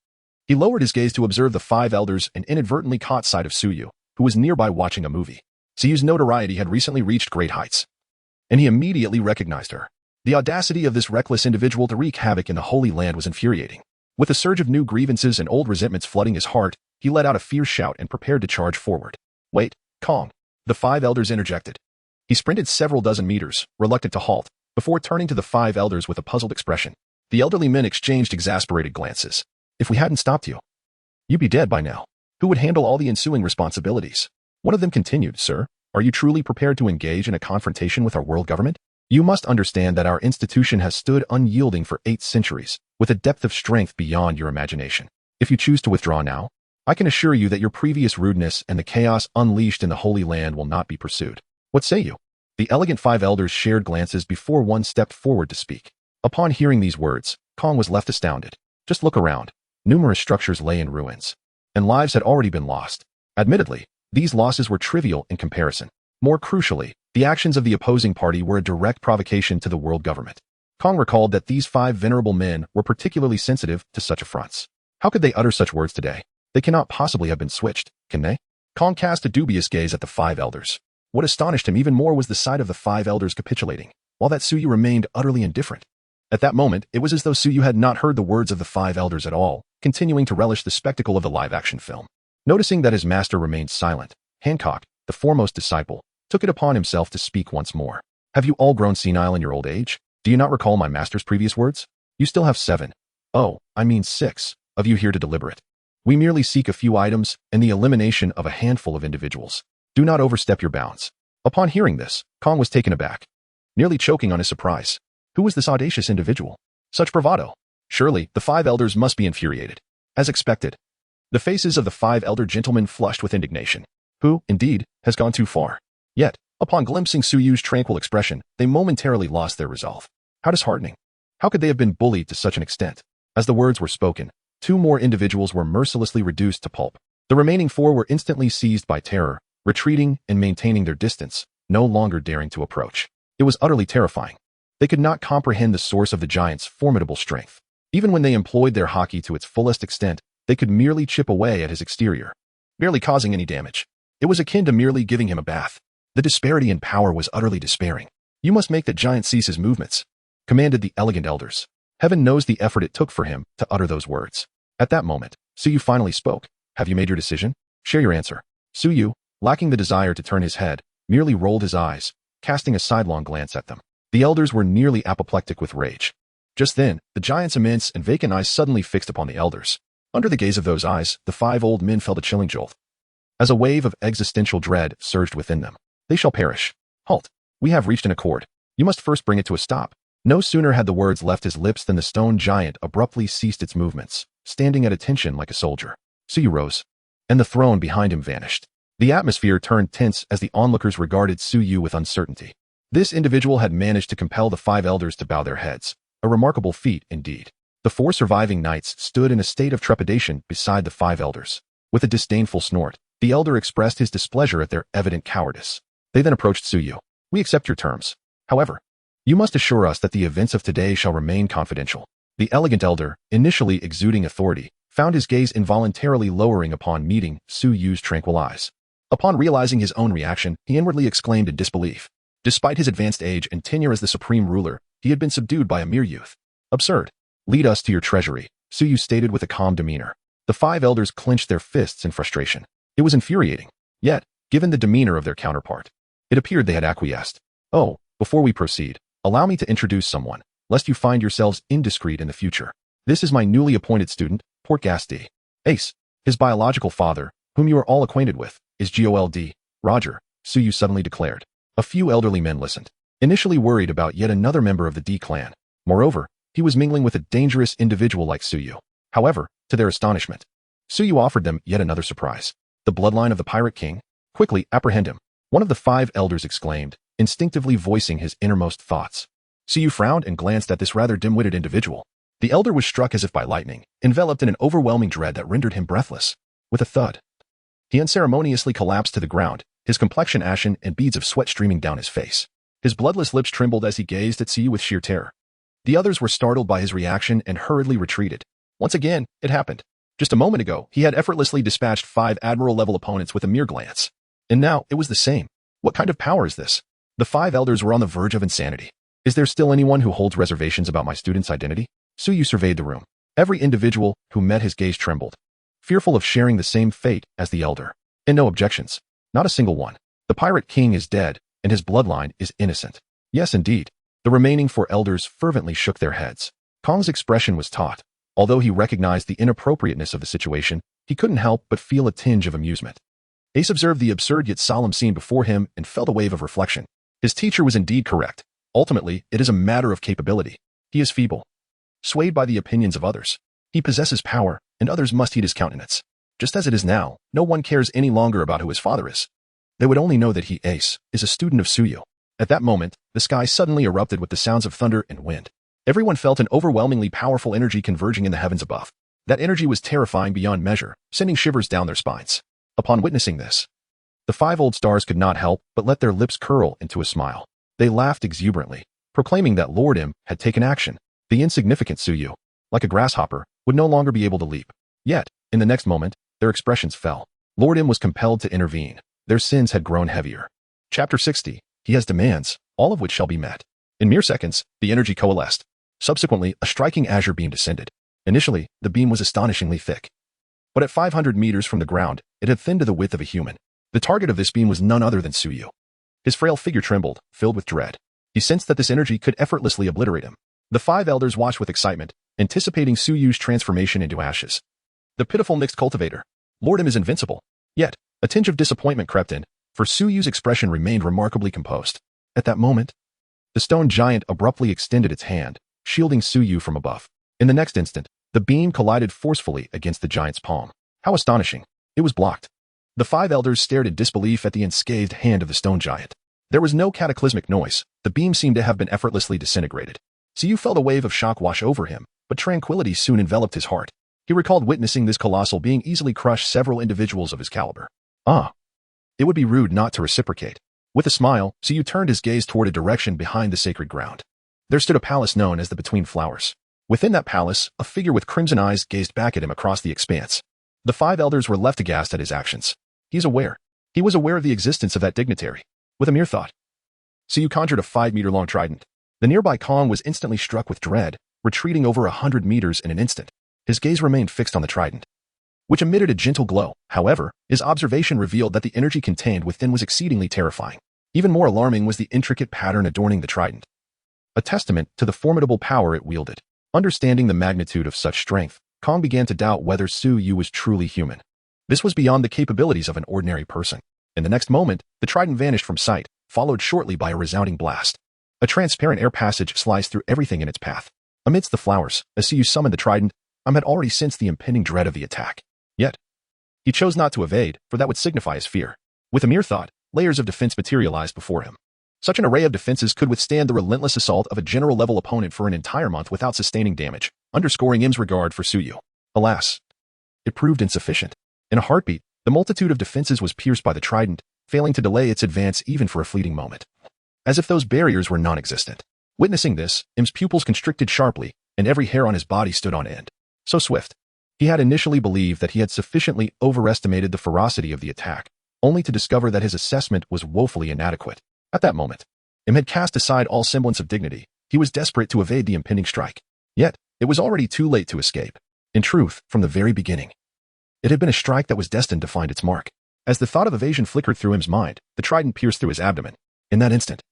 He lowered his gaze to observe the 5 elders and inadvertently caught sight of Su Yu, who was nearby watching a movie. Su Yu's notoriety had recently reached great heights, and he immediately recognized her. The audacity of this reckless individual to wreak havoc in the Holy Land was infuriating. With a surge of new grievances and old resentments flooding his heart, he let out a fierce shout and prepared to charge forward. Wait, Kong. The 5 elders interjected. He sprinted several dozen meters, reluctant to halt, before turning to the 5 elders with a puzzled expression. The elderly men exchanged exasperated glances. If we hadn't stopped you, you'd be dead by now. Who would handle all the ensuing responsibilities? One of them continued, Sir, are you truly prepared to engage in a confrontation with our world government? You must understand that our institution has stood unyielding for 8 centuries, with a depth of strength beyond your imagination. If you choose to withdraw now, I can assure you that your previous rudeness and the chaos unleashed in the Holy Land will not be pursued. What say you? The elegant 5 elders shared glances before one stepped forward to speak. Upon hearing these words, Kong was left astounded. Just look around. Numerous structures lay in ruins, and lives had already been lost. Admittedly, these losses were trivial in comparison. More crucially, the actions of the opposing party were a direct provocation to the world government. Kong recalled that these 5 venerable men were particularly sensitive to such affronts. How could they utter such words today? They cannot possibly have been switched, can they? Kong cast a dubious gaze at the 5 elders. What astonished him even more was the sight of the 5 elders capitulating, while that Su Yu remained utterly indifferent. At that moment, it was as though Su Yu had not heard the words of the 5 elders at all, continuing to relish the spectacle of the live-action film. Noticing that his master remained silent, Hancock, the foremost disciple, took it upon himself to speak once more. Have you all grown senile in your old age? Do you not recall my master's previous words? You still have 6 of you here to deliberate. We merely seek a few items and the elimination of a handful of individuals. Do not overstep your bounds. Upon hearing this, Kong was taken aback, nearly choking on his surprise. Who was this audacious individual? Such bravado. Surely, the 5 elders must be infuriated. As expected, the faces of the 5 elder gentlemen flushed with indignation. Who, indeed, has gone too far? Yet, upon glimpsing Su Yu's tranquil expression, they momentarily lost their resolve. How disheartening. How could they have been bullied to such an extent? As the words were spoken, 2 more individuals were mercilessly reduced to pulp. The remaining 4 were instantly seized by terror, retreating and maintaining their distance, no longer daring to approach. It was utterly terrifying. They could not comprehend the source of the giant's formidable strength. Even when they employed their Haki to its fullest extent, they could merely chip away at his exterior, barely causing any damage. It was akin to merely giving him a bath. The disparity in power was utterly despairing. You must make that giant cease his movements, commanded the elegant elders. Heaven knows the effort it took for him to utter those words. At that moment, Su Yu finally spoke. Have you made your decision? Share your answer. Su Yu, lacking the desire to turn his head, merely rolled his eyes, casting a sidelong glance at them. The elders were nearly apoplectic with rage. Just then, the giant's immense and vacant eyes suddenly fixed upon the elders. Under the gaze of those eyes, the 5 old men felt a chilling jolt, as a wave of existential dread surged within them. They shall perish. Halt. We have reached an accord. You must first bring it to a stop. No sooner had the words left his lips than the stone giant abruptly ceased its movements, standing at attention like a soldier. Su Yu rose, and the throne behind him vanished. The atmosphere turned tense as the onlookers regarded Su Yu with uncertainty. This individual had managed to compel the 5 elders to bow their heads. A remarkable feat, indeed. The 4 surviving knights stood in a state of trepidation beside the 5 elders. With a disdainful snort, the elder expressed his displeasure at their evident cowardice. They then approached Su Yu. We accept your terms. However, you must assure us that the events of today shall remain confidential. The elegant elder, initially exuding authority, found his gaze involuntarily lowering upon meeting Su Yu's tranquil eyes. Upon realizing his own reaction, he inwardly exclaimed in disbelief. Despite his advanced age and tenure as the supreme ruler, he had been subdued by a mere youth. Absurd. Lead us to your treasury, Su Yu stated with a calm demeanor. The 5 elders clenched their fists in frustration. It was infuriating. Yet, given the demeanor of their counterpart, it appeared they had acquiesced. Oh, before we proceed, allow me to introduce someone, lest you find yourselves indiscreet in the future. This is my newly appointed student, Port Gasti. Ace. His biological father, whom you are all acquainted with, is Gold. Roger, Su Yu suddenly declared. A few elderly men listened. initially worried about yet another member of the D clan. Moreover, he was mingling with a dangerous individual like Suyu. However, to their astonishment, Suyu offered them yet another surprise. The bloodline of the Pirate King? Quickly, apprehend him, one of the 5 elders exclaimed, instinctively voicing his innermost thoughts. Suyu frowned and glanced at this rather dim-witted individual. The elder was struck as if by lightning, enveloped in an overwhelming dread that rendered him breathless. With a thud, he unceremoniously collapsed to the ground, his complexion ashen and beads of sweat streaming down his face. His bloodless lips trembled as he gazed at Suyu with sheer terror. The others were startled by his reaction and hurriedly retreated. Once again, it happened. Just a moment ago, he had effortlessly dispatched 5 admiral-level opponents with a mere glance. And now, it was the same. What kind of power is this? The 5 elders were on the verge of insanity. Is there still anyone who holds reservations about my student's identity? Suyu surveyed the room. Every individual who met his gaze trembled, fearful of sharing the same fate as the elder. And no objections. Not a single one. The Pirate King is dead, and his bloodline is innocent. Yes, indeed. The remaining 4 elders fervently shook their heads. Kong's expression was taut. Although he recognized the inappropriateness of the situation, he couldn't help but feel a tinge of amusement. Ace observed the absurd yet solemn scene before him and felt a wave of reflection. His teacher was indeed correct. Ultimately, it is a matter of capability. He is feeble, swayed by the opinions of others. He possesses power, and others must heed his countenance. Just as it is now, no one cares any longer about who his father is. They would only know that he, Ace, is a student of Suyu. At that moment, the sky suddenly erupted with the sounds of thunder and wind. Everyone felt an overwhelmingly powerful energy converging in the heavens above. That energy was terrifying beyond measure, sending shivers down their spines. Upon witnessing this, the 5 old stars could not help but let their lips curl into a smile. They laughed exuberantly, proclaiming that Lord M had taken action. The insignificant Suyu, like a grasshopper, would no longer be able to leap. Yet, in the next moment, their expressions fell. Lord M was compelled to intervene. Their sins had grown heavier. Chapter 60. He has demands, all of which shall be met. In mere seconds, the energy coalesced. Subsequently, a striking azure beam descended. Initially, the beam was astonishingly thick. But at 500 meters from the ground, it had thinned to the width of a human. The target of this beam was none other than Suyu. His frail figure trembled, filled with dread. He sensed that this energy could effortlessly obliterate him. The 5 elders watched with excitement, anticipating Suyu's transformation into ashes. The pitiful mixed cultivator. Lord M is invincible. Yet, a tinge of disappointment crept in, for Suyu's expression remained remarkably composed. At that moment, the stone giant abruptly extended its hand, shielding Suyu from above. In the next instant, the beam collided forcefully against the giant's palm. How astonishing! It was blocked. The 5 elders stared in disbelief at the unscathed hand of the stone giant. There was no cataclysmic noise. The beam seemed to have been effortlessly disintegrated. Suyu felt a wave of shock wash over him, but tranquility soon enveloped his heart. He recalled witnessing this colossal being easily crush several individuals of his caliber. It would be rude not to reciprocate. With a smile, Suyu turned his gaze toward a direction behind the sacred ground. There stood a palace known as the Between Flowers. Within that palace, a figure with crimson eyes gazed back at him across the expanse. The 5 elders were left aghast at his actions. He was aware of the existence of that dignitary. With a mere thought, Suyu conjured a 5-meter-long trident. The nearby Kong was instantly struck with dread, retreating over 100 meters in an instant. His gaze remained fixed on the trident, which emitted a gentle glow. However, his observation revealed that the energy contained within was exceedingly terrifying. Even more alarming was the intricate pattern adorning the trident, a testament to the formidable power it wielded. Understanding the magnitude of such strength, Kong began to doubt whether Suyu was truly human. This was beyond the capabilities of an ordinary person. In the next moment, the trident vanished from sight, followed shortly by a resounding blast. A transparent air passage sliced through everything in its path. Amidst the flowers, as Suyu summoned the trident, had already sensed the impending dread of the attack. Yet, he chose not to evade, for that would signify his fear. With a mere thought, layers of defense materialized before him. Such an array of defenses could withstand the relentless assault of a general-level opponent for an entire month without sustaining damage, underscoring M's regard for Suyu. Alas, it proved insufficient. In a heartbeat, the multitude of defenses was pierced by the trident, failing to delay its advance even for a fleeting moment. As if those barriers were non-existent. Witnessing this, M's pupils constricted sharply, and every hair on his body stood on end. So swift. He had initially believed that he had sufficiently overestimated the ferocity of the attack, only to discover that his assessment was woefully inadequate. At that moment, M had cast aside all semblance of dignity. He was desperate to evade the impending strike. Yet, it was already too late to escape. In truth, from the very beginning, it had been a strike that was destined to find its mark. As the thought of evasion flickered through M's mind, the trident pierced through his abdomen. In that instant,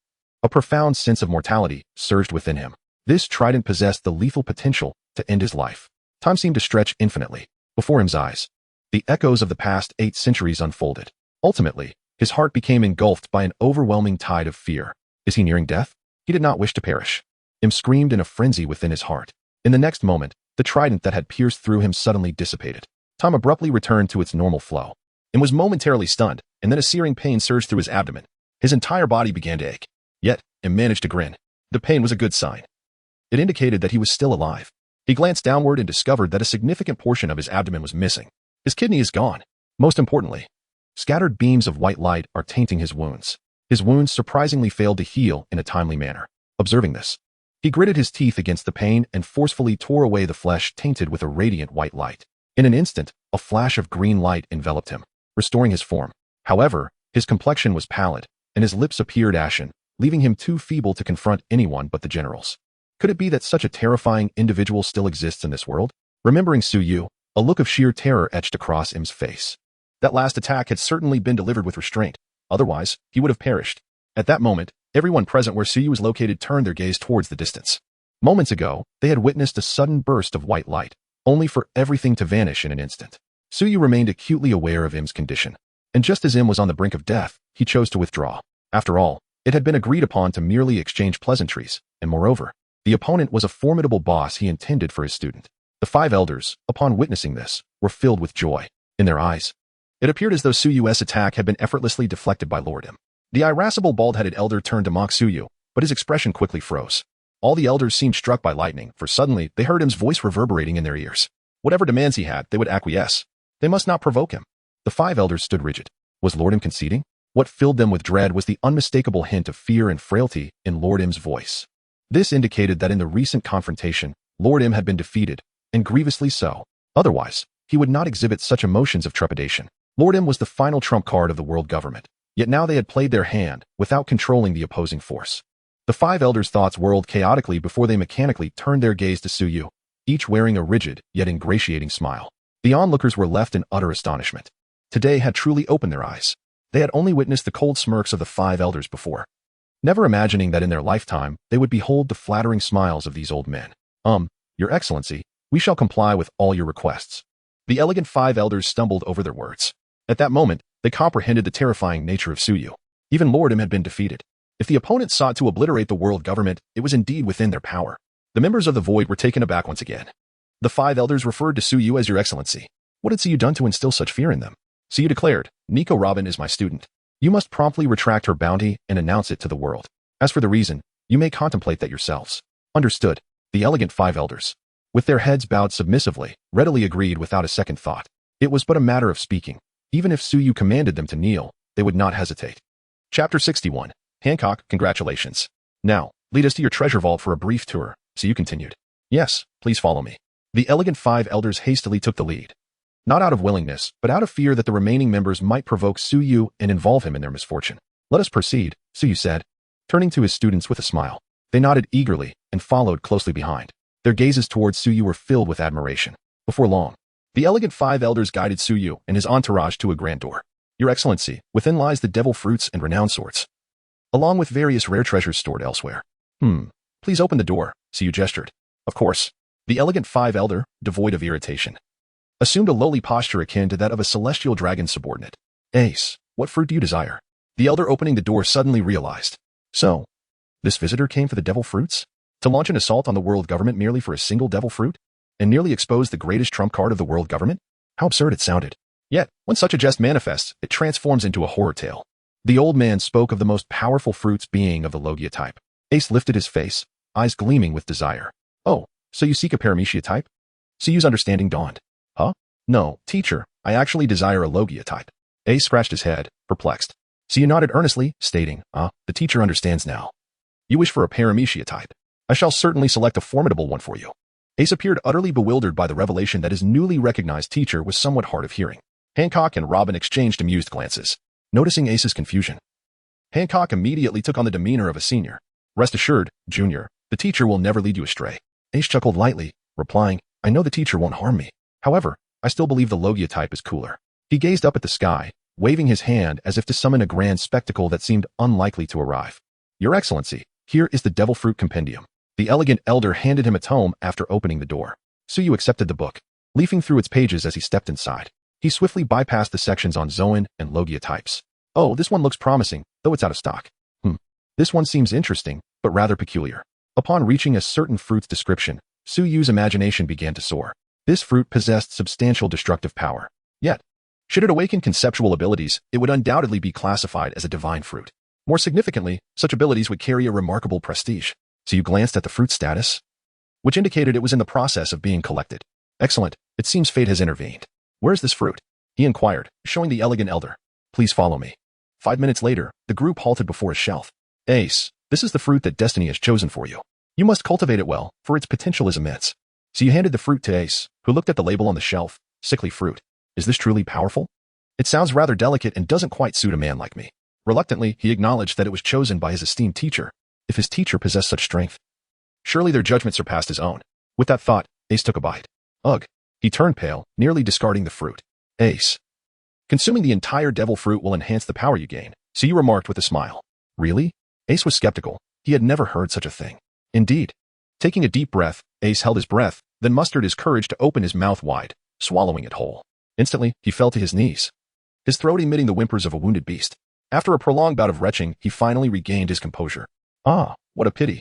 a profound sense of mortality surged within him. This trident possessed the lethal potential to end his life. Time seemed to stretch infinitely. Before M's eyes, the echoes of the past 8 centuries unfolded. Ultimately, his heart became engulfed by an overwhelming tide of fear. Is he nearing death? He did not wish to perish. Im screamed in a frenzy within his heart. In the next moment, the trident that had pierced through him suddenly dissipated. Time abruptly returned to its normal flow. Im was momentarily stunned, and then a searing pain surged through his abdomen. His entire body began to ache. Yet, Im managed to grin. The pain was a good sign. It indicated that he was still alive. He glanced downward and discovered that a significant portion of his abdomen was missing. His kidney is gone. Most importantly, scattered beams of white light are tainting his wounds. His wounds surprisingly failed to heal in a timely manner. Observing this, he gritted his teeth against the pain and forcefully tore away the flesh tainted with a radiant white light. In an instant, a flash of green light enveloped him, restoring his form. However, his complexion was pallid, and his lips appeared ashen, leaving him too feeble to confront anyone but the generals. Could it be that such a terrifying individual still exists in this world? Remembering Su Yu, a look of sheer terror etched across Im's face. That last attack had certainly been delivered with restraint, otherwise, he would have perished. At that moment, everyone present where Su Yu was located turned their gaze towards the distance. Moments ago, they had witnessed a sudden burst of white light, only for everything to vanish in an instant. Su Yu remained acutely aware of Im's condition, and just as Im was on the brink of death, he chose to withdraw. After all, it had been agreed upon to merely exchange pleasantries, and moreover, the opponent was a formidable boss he intended for his student. The 5 elders, upon witnessing this, were filled with joy. In their eyes, it appeared as though Su Yu's attack had been effortlessly deflected by Lord Im. The irascible bald-headed elder turned to mock Su Yu, but his expression quickly froze. All the elders seemed struck by lightning, for suddenly they heard Im's voice reverberating in their ears. Whatever demands he had, they would acquiesce. They must not provoke him. The 5 elders stood rigid. Was Lord Im conceding? What filled them with dread was the unmistakable hint of fear and frailty in Lord Im's voice. This indicated that in the recent confrontation, Lord Im had been defeated, and grievously so. Otherwise, he would not exhibit such emotions of trepidation. Lord Im was the final trump card of the world government, yet now they had played their hand without controlling the opposing force. The 5 elders' thoughts whirled chaotically before they mechanically turned their gaze to Su Yu, each wearing a rigid yet ingratiating smile. The onlookers were left in utter astonishment. Today had truly opened their eyes. They had only witnessed the cold smirks of the 5 elders before, never imagining that in their lifetime they would behold the flattering smiles of these old men. Your Excellency, we shall comply with all your requests. The elegant 5 elders stumbled over their words. At that moment, they comprehended the terrifying nature of Su Yu. Even Lord Im had been defeated. If the opponent sought to obliterate the world government, it was indeed within their power. The members of the Void were taken aback once again. The 5 elders referred to Su Yu as Your Excellency. What had Su Yu done to instill such fear in them? Su Yu declared, Nico Robin is my student. You must promptly retract her bounty and announce it to the world. As for the reason, you may contemplate that yourselves. Understood. The elegant 5 elders, with their heads bowed submissively, readily agreed without a second thought. It was but a matter of speaking. Even if Su Yu commanded them to kneel, they would not hesitate. Chapter 61. Hancock, congratulations. Now, lead us to your treasure vault for a brief tour. Su Yu continued. Yes, please follow me. The elegant 5 elders hastily took the lead. Not out of willingness, but out of fear that the remaining members might provoke Su Yu and involve him in their misfortune. Let us proceed, Su Yu said, turning to his students with a smile. They nodded eagerly and followed closely behind. Their gazes towards Su Yu were filled with admiration. Before long, the elegant 5 elders guided Su Yu and his entourage to a grand door. Your Excellency, within lies the devil fruits and renowned swords, along with various rare treasures stored elsewhere. Please open the door, Su Yu gestured. Of course. The elegant 5 elder, devoid of irritation, assumed a lowly posture akin to that of a celestial dragon subordinate. Ace, what fruit do you desire? The elder opening the door suddenly realized. So, this visitor came for the devil fruits? To launch an assault on the world government merely for a single devil fruit? And nearly expose the greatest trump card of the world government? How absurd it sounded. Yet, when such a jest manifests, it transforms into a horror tale. The old man spoke of the most powerful fruits being of the Logia type. Ace lifted his face, eyes gleaming with desire. Oh, so you seek a Paramecia type? Su Yu's understanding dawned. Huh? No, teacher, I actually desire a Logia type. Ace scratched his head, perplexed. Su Yu nodded earnestly, stating, the teacher understands now. You wish for a Paramecia type. I shall certainly select a formidable one for you. Ace appeared utterly bewildered by the revelation that his newly recognized teacher was somewhat hard of hearing. Hancock and Robin exchanged amused glances. Noticing Ace's confusion, Hancock immediately took on the demeanor of a senior. Rest assured, Junior, the teacher will never lead you astray. Ace chuckled lightly, replying, I know the teacher won't harm me. However, I still believe the Logia type is cooler. He gazed up at the sky, waving his hand as if to summon a grand spectacle that seemed unlikely to arrive. Your Excellency, here is the Devil Fruit Compendium. The elegant elder handed him a tome after opening the door. Su Yu accepted the book, leafing through its pages as he stepped inside. He swiftly bypassed the sections on Zoan and Logia types. Oh, this one looks promising, though it's out of stock. This one seems interesting, but rather peculiar. Upon reaching a certain fruit's description, Suyu's imagination began to soar. This fruit possessed substantial destructive power. Yet, should it awaken conceptual abilities, it would undoubtedly be classified as a divine fruit. More significantly, such abilities would carry a remarkable prestige. Suyu glanced at the fruit's status, which indicated it was in the process of being collected. Excellent. It seems fate has intervened. Where's this fruit? He inquired, showing the elegant elder. Please follow me. 5 minutes later, the group halted before a shelf. Ace, this is the fruit that destiny has chosen for you. You must cultivate it well, for its potential is immense. So you handed the fruit to Ace, who looked at the label on the shelf. Sickly fruit. Is this truly powerful? It sounds rather delicate and doesn't quite suit a man like me. Reluctantly, he acknowledged that it was chosen by his esteemed teacher. If his teacher possessed such strength, surely their judgment surpassed his own. With that thought, Ace took a bite. Ugh. He turned pale, nearly discarding the fruit. Ace. Consuming the entire devil fruit will enhance the power you gain, so you remarked with a smile. Really? Ace was skeptical. He had never heard such a thing. Indeed. Taking a deep breath, Ace held his breath, then mustered his courage to open his mouth wide, swallowing it whole. Instantly, he fell to his knees, his throat emitting the whimpers of a wounded beast. After a prolonged bout of retching, he finally regained his composure. Ah, what a pity.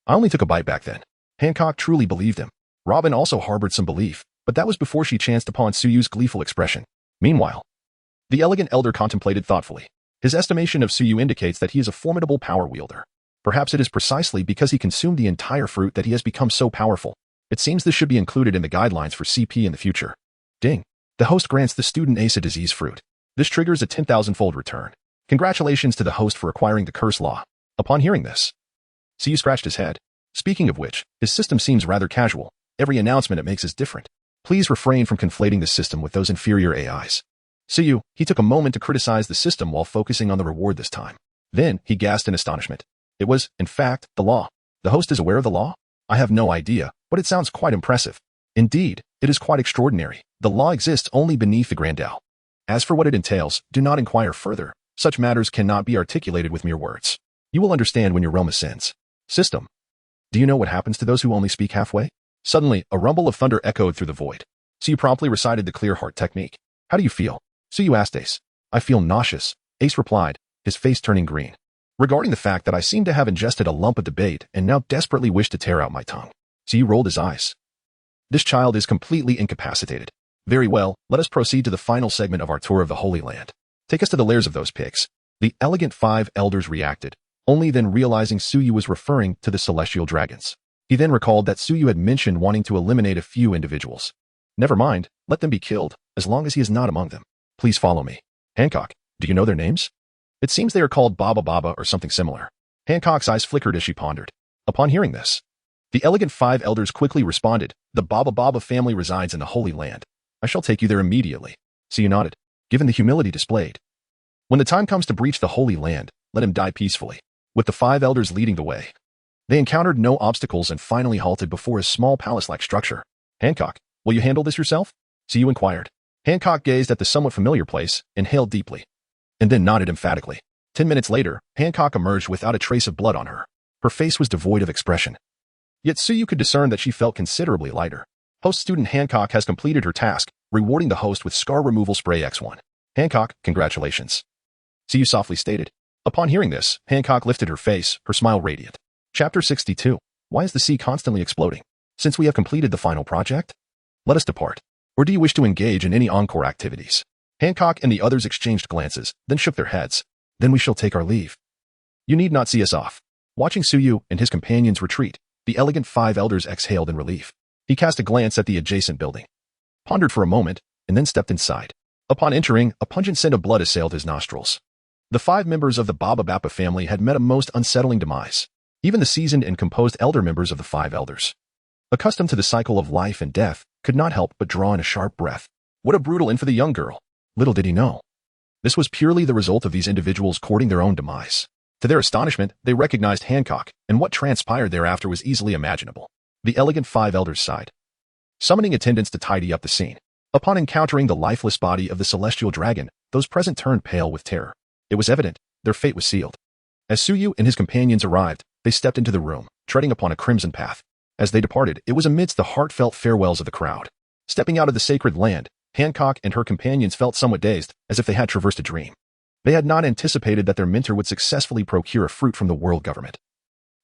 I only took a bite back then. Hancock truly believed him. Robin also harbored some belief, but that was before she chanced upon Suyu's gleeful expression. Meanwhile, the elegant elder contemplated thoughtfully. His estimation of Suyu indicates that he is a formidable power wielder. Perhaps it is precisely because he consumed the entire fruit that he has become so powerful. It seems this should be included in the guidelines for CP in the future. Ding. The host grants the student Ace a disease fruit. This triggers a 10,000-fold return. Congratulations to the host for acquiring the curse law. Upon hearing this, Suyu scratched his head. Speaking of which, his system seems rather casual. Every announcement it makes is different. Please refrain from conflating this system with those inferior AIs. Suyu, he took a moment to criticize the system while focusing on the reward this time. Then, he gasped in astonishment. It was, in fact, the law. The host is aware of the law? I have no idea, but it sounds quite impressive. Indeed, it is quite extraordinary. The law exists only beneath the Grandel. As for what it entails, do not inquire further. Such matters cannot be articulated with mere words. You will understand when your realm ascends. System. Do you know what happens to those who only speak halfway? Suddenly, a rumble of thunder echoed through the void. Suyu promptly recited the clear heart technique. How do you feel? Suyu asked Ace. I feel nauseous, Ace replied, his face turning green. Regarding the fact that I seem to have ingested a lump of debate and now desperately wish to tear out my tongue. Suyu rolled his eyes. This child is completely incapacitated. Very well, let us proceed to the final segment of our tour of the Holy Land. Take us to the lairs of those pigs. The elegant 5 elders reacted, only then realizing Suyu was referring to the celestial dragons. He then recalled that Suyu had mentioned wanting to eliminate a few individuals. Never mind, let them be killed, as long as he is not among them. Please follow me. Hancock, do you know their names? It seems they are called Baba Baba or something similar. Hancock's eyes flickered as she pondered. Upon hearing this, the elegant 5 elders quickly responded, the Baba Baba family resides in the Holy Land. I shall take you there immediately. Suyu nodded, given the humility displayed. When the time comes to breach the Holy Land, let him die peacefully. With the 5 elders leading the way, they encountered no obstacles and finally halted before a small palace-like structure. Hancock, will you handle this yourself? Suyu inquired. Hancock gazed at the somewhat familiar place, inhaled deeply, and then nodded emphatically. 10 minutes later, Hancock emerged without a trace of blood on her. Her face was devoid of expression. Yet Suyu could discern that she felt considerably lighter. Host student Hancock has completed her task, rewarding the host with scar removal spray X1. Hancock, congratulations. Suyu softly stated. Upon hearing this, Hancock lifted her face, her smile radiant. Chapter 62. Why is the sea constantly exploding? Since we have completed the final project, let us depart. Or do you wish to engage in any encore activities? Hancock and the others exchanged glances, then shook their heads. Then we shall take our leave. You need not see us off. Watching Suyu and his companions retreat, the elegant 5 elders exhaled in relief. He cast a glance at the adjacent building, pondered for a moment, and then stepped inside. Upon entering, a pungent scent of blood assailed his nostrils. The 5 members of the Baba Bappa family had met a most unsettling demise. Even the seasoned and composed elder members of the 5 elders, accustomed to the cycle of life and death, could not help but draw in a sharp breath. What a brutal end for the young girl. Little did he know. This was purely the result of these individuals courting their own demise. To their astonishment, they recognized Hancock, and what transpired thereafter was easily imaginable. The elegant 5 elders sighed, summoning attendants to tidy up the scene. Upon encountering the lifeless body of the celestial dragon, those present turned pale with terror. It was evident, their fate was sealed. As Suyu and his companions arrived, they stepped into the room, treading upon a crimson path. As they departed, it was amidst the heartfelt farewells of the crowd. Stepping out of the sacred land, Hancock and her companions felt somewhat dazed, as if they had traversed a dream. They had not anticipated that their mentor would successfully procure a fruit from the world government.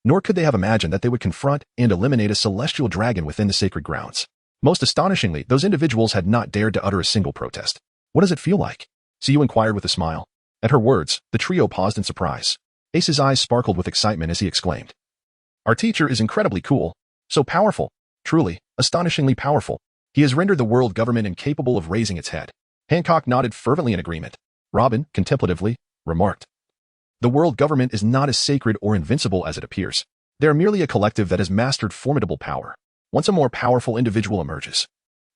Nor could they have imagined that they would confront and eliminate a celestial dragon within the sacred grounds. Most astonishingly, those individuals had not dared to utter a single protest. What does it feel like? Suyu inquired with a smile. At her words, the trio paused in surprise. Ace's eyes sparkled with excitement as he exclaimed, "Our teacher is incredibly cool. So powerful. Truly, astonishingly powerful. He has rendered the world government incapable of raising its head." Hancock nodded fervently in agreement. Robin, contemplatively, remarked, "The world government is not as sacred or invincible as it appears. They are merely a collective that has mastered formidable power. Once a more powerful individual emerges,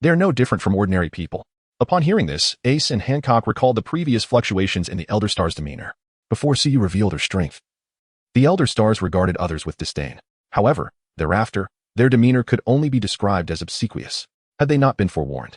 they are no different from ordinary people." Upon hearing this, Ace and Hancock recalled the previous fluctuations in the Elder Star's demeanor. Before Suyu revealed her strength, the Elder Stars regarded others with disdain. However, thereafter, their demeanor could only be described as obsequious. Had they not been forewarned,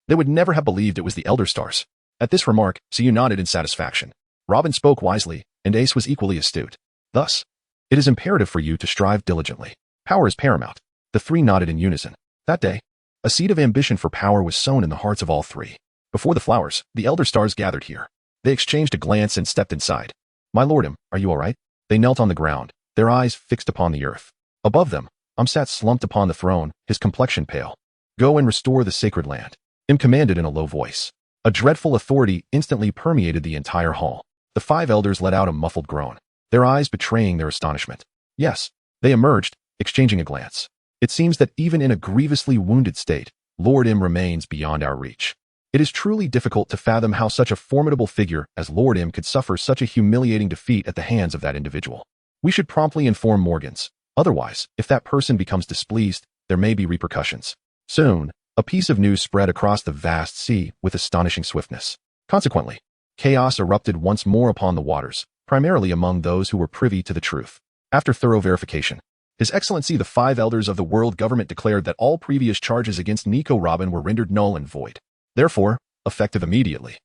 they would never have believed it was the Elder Stars. At this remark, Suyu nodded in satisfaction. Robin spoke wisely, and Ace was equally astute. Thus, it is imperative for you to strive diligently. Power is paramount. The three nodded in unison. That day, a seed of ambition for power was sown in the hearts of all three. Before the flowers, the Elder Stars gathered here. They exchanged a glance and stepped inside. "My lordum, are you all right?" They knelt on the ground, their eyes fixed upon the earth. Above them, sat slumped upon the throne, his complexion pale. "Go and restore the sacred land," commanded in a low voice. A dreadful authority instantly permeated the entire hall. The five elders let out a muffled groan, their eyes betraying their astonishment. Yes, they emerged, exchanging a glance. "It seems that even in a grievously wounded state, Lord M remains beyond our reach. It is truly difficult to fathom how such a formidable figure as Lord M could suffer such a humiliating defeat at the hands of that individual. We should promptly inform Morgans. Otherwise, if that person becomes displeased, there may be repercussions." Soon, a piece of news spread across the vast sea with astonishing swiftness. Consequently, chaos erupted once more upon the waters, primarily among those who were privy to the truth. After thorough verification, His Excellency the five elders of the world government declared that all previous charges against Nico Robin were rendered null and void. Therefore, effective immediately,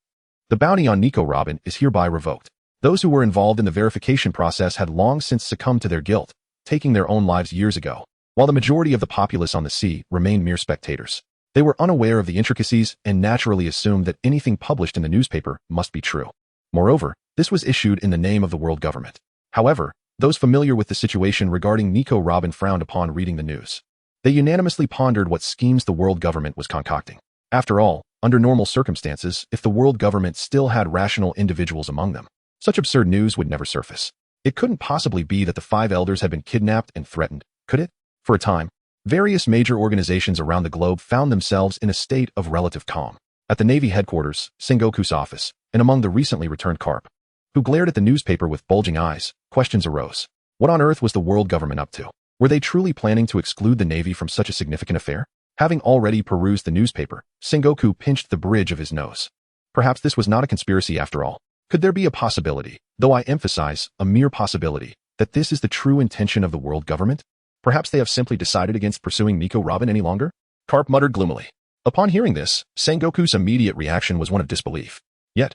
the bounty on Nico Robin is hereby revoked. Those who were involved in the verification process had long since succumbed to their guilt, taking their own lives years ago, while the majority of the populace on the sea remained mere spectators. They were unaware of the intricacies and naturally assumed that anything published in the newspaper must be true. Moreover, this was issued in the name of the world government. However, those familiar with the situation regarding Nico Robin frowned upon reading the news. They unanimously pondered what schemes the world government was concocting. After all, under normal circumstances, if the world government still had rational individuals among them, such absurd news would never surface. It couldn't possibly be that the five elders had been kidnapped and threatened, could it? For a time, various major organizations around the globe found themselves in a state of relative calm. At the Navy headquarters, Sengoku's office, and among the recently returned Carp, who glared at the newspaper with bulging eyes, questions arose. What on earth was the world government up to? Were they truly planning to exclude the Navy from such a significant affair? Having already perused the newspaper, Sengoku pinched the bridge of his nose. Perhaps this was not a conspiracy after all. Could there be a possibility, though I emphasize, a mere possibility, that this is the true intention of the world government? Perhaps they have simply decided against pursuing Nico Robin any longer? Carp muttered gloomily. Upon hearing this, Sengoku's immediate reaction was one of disbelief. Yet,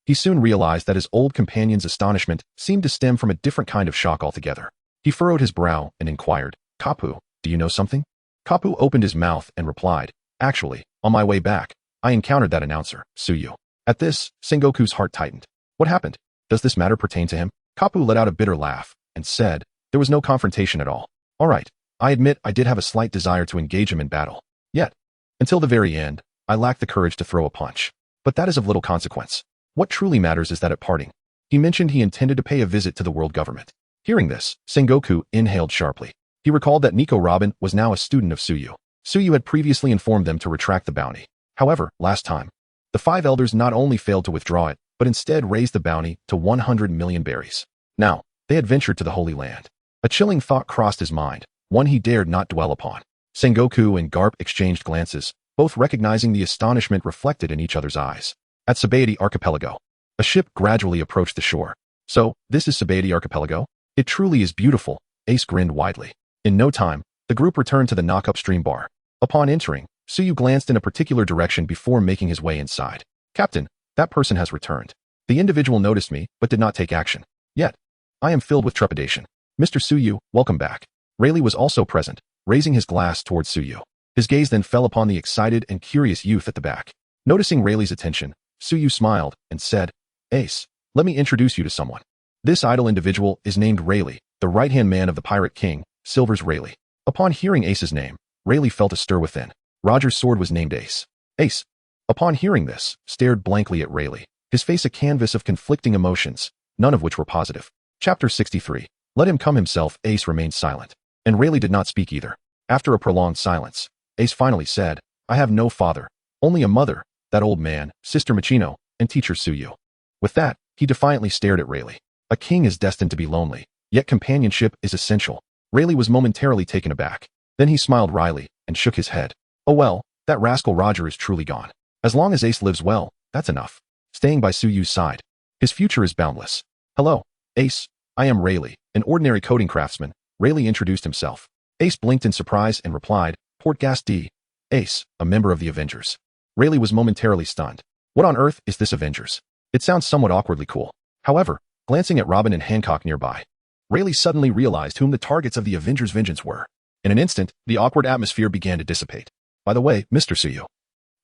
he soon realized that his old companion's astonishment seemed to stem from a different kind of shock altogether. He furrowed his brow and inquired, "Kapu, do you know something?" Kapu opened his mouth and replied, "Actually, on my way back, I encountered that announcer, Suyu." At this, Sengoku's heart tightened. What happened? Does this matter pertain to him? Kapu let out a bitter laugh and said, "There was no confrontation at all. All right, I admit I did have a slight desire to engage him in battle. Yet, until the very end, I lacked the courage to throw a punch. But that is of little consequence. What truly matters is that at parting, he mentioned he intended to pay a visit to the world government." Hearing this, Sengoku inhaled sharply. He recalled that Nico Robin was now a student of Suyu. Suyu had previously informed them to retract the bounty. However, last time, the five elders not only failed to withdraw it, but instead raised the bounty to 100 million berries. Now, they had ventured to the Holy Land. A chilling thought crossed his mind, one he dared not dwell upon. Sengoku and Garp exchanged glances, both recognizing the astonishment reflected in each other's eyes. At Sabaody Archipelago, a ship gradually approached the shore. "So, this is Sabaody Archipelago? It truly is beautiful," Ace grinned widely. In no time, the group returned to the knock-upstream bar. Upon entering, Suyu glanced in a particular direction before making his way inside. "Captain, that person has returned. The individual noticed me, but did not take action. Yet, I am filled with trepidation. Mr. Suyu, welcome back." Rayleigh was also present, raising his glass towards Suyu. His gaze then fell upon the excited and curious youth at the back. Noticing Rayleigh's attention, Suyu smiled and said, "Ace, Let me introduce you to someone. This idle individual is named Rayleigh, the right-hand man of the Pirate King, Silver's Rayleigh. Upon hearing Ace's name, Rayleigh felt a stir within. Roger's sword was named Ace. Ace, upon hearing this, stared blankly at Rayleigh, his face a canvas of conflicting emotions, none of which were positive. Chapter 63. Let him come himself. Ace remained silent, and Rayleigh did not speak either. After a prolonged silence, Ace finally said, I have no father, only a mother, that old man, Sister Machino, and teacher Suyu. With that, he defiantly stared at Rayleigh. A king is destined to be lonely, yet companionship is essential. Rayleigh was momentarily taken aback. Then he smiled wryly and shook his head. Oh well, that rascal Roger is truly gone. As long as Ace lives well, that's enough. Staying by Suyu's side. His future is boundless. Hello, Ace. I am Rayleigh, an ordinary coding craftsman. Rayleigh introduced himself. Ace blinked in surprise and replied, Portgas D. Ace, a member of the Avengers. Rayleigh was momentarily stunned. What on earth is this Avengers? It sounds somewhat awkwardly cool. However, glancing at Robin and Hancock nearby, Rayleigh suddenly realized whom the targets of the Avengers' vengeance were. In an instant, the awkward atmosphere began to dissipate. By the way, Mr. Suyu,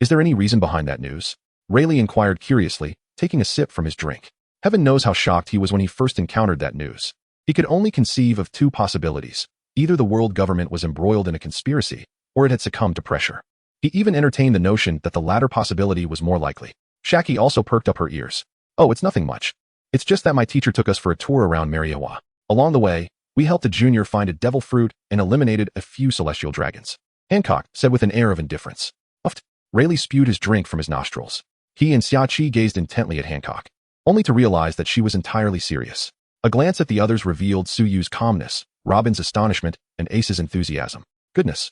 is there any reason behind that news? Rayleigh inquired curiously, taking a sip from his drink. Heaven knows how shocked he was when he first encountered that news. He could only conceive of two possibilities. Either the world government was embroiled in a conspiracy, or it had succumbed to pressure. He even entertained the notion that the latter possibility was more likely. Shaki also perked up her ears. Oh, it's nothing much. It's just that my teacher took us for a tour around Mariawa. Along the way, we helped a junior find a devil fruit and eliminated a few celestial dragons. Hancock said with an air of indifference. Uffed. Rayleigh spewed his drink from his nostrils. He and Xiachi gazed intently at Hancock, only to realize that she was entirely serious. A glance at the others revealed Suyu's calmness, Robin's astonishment, and Ace's enthusiasm. Goodness.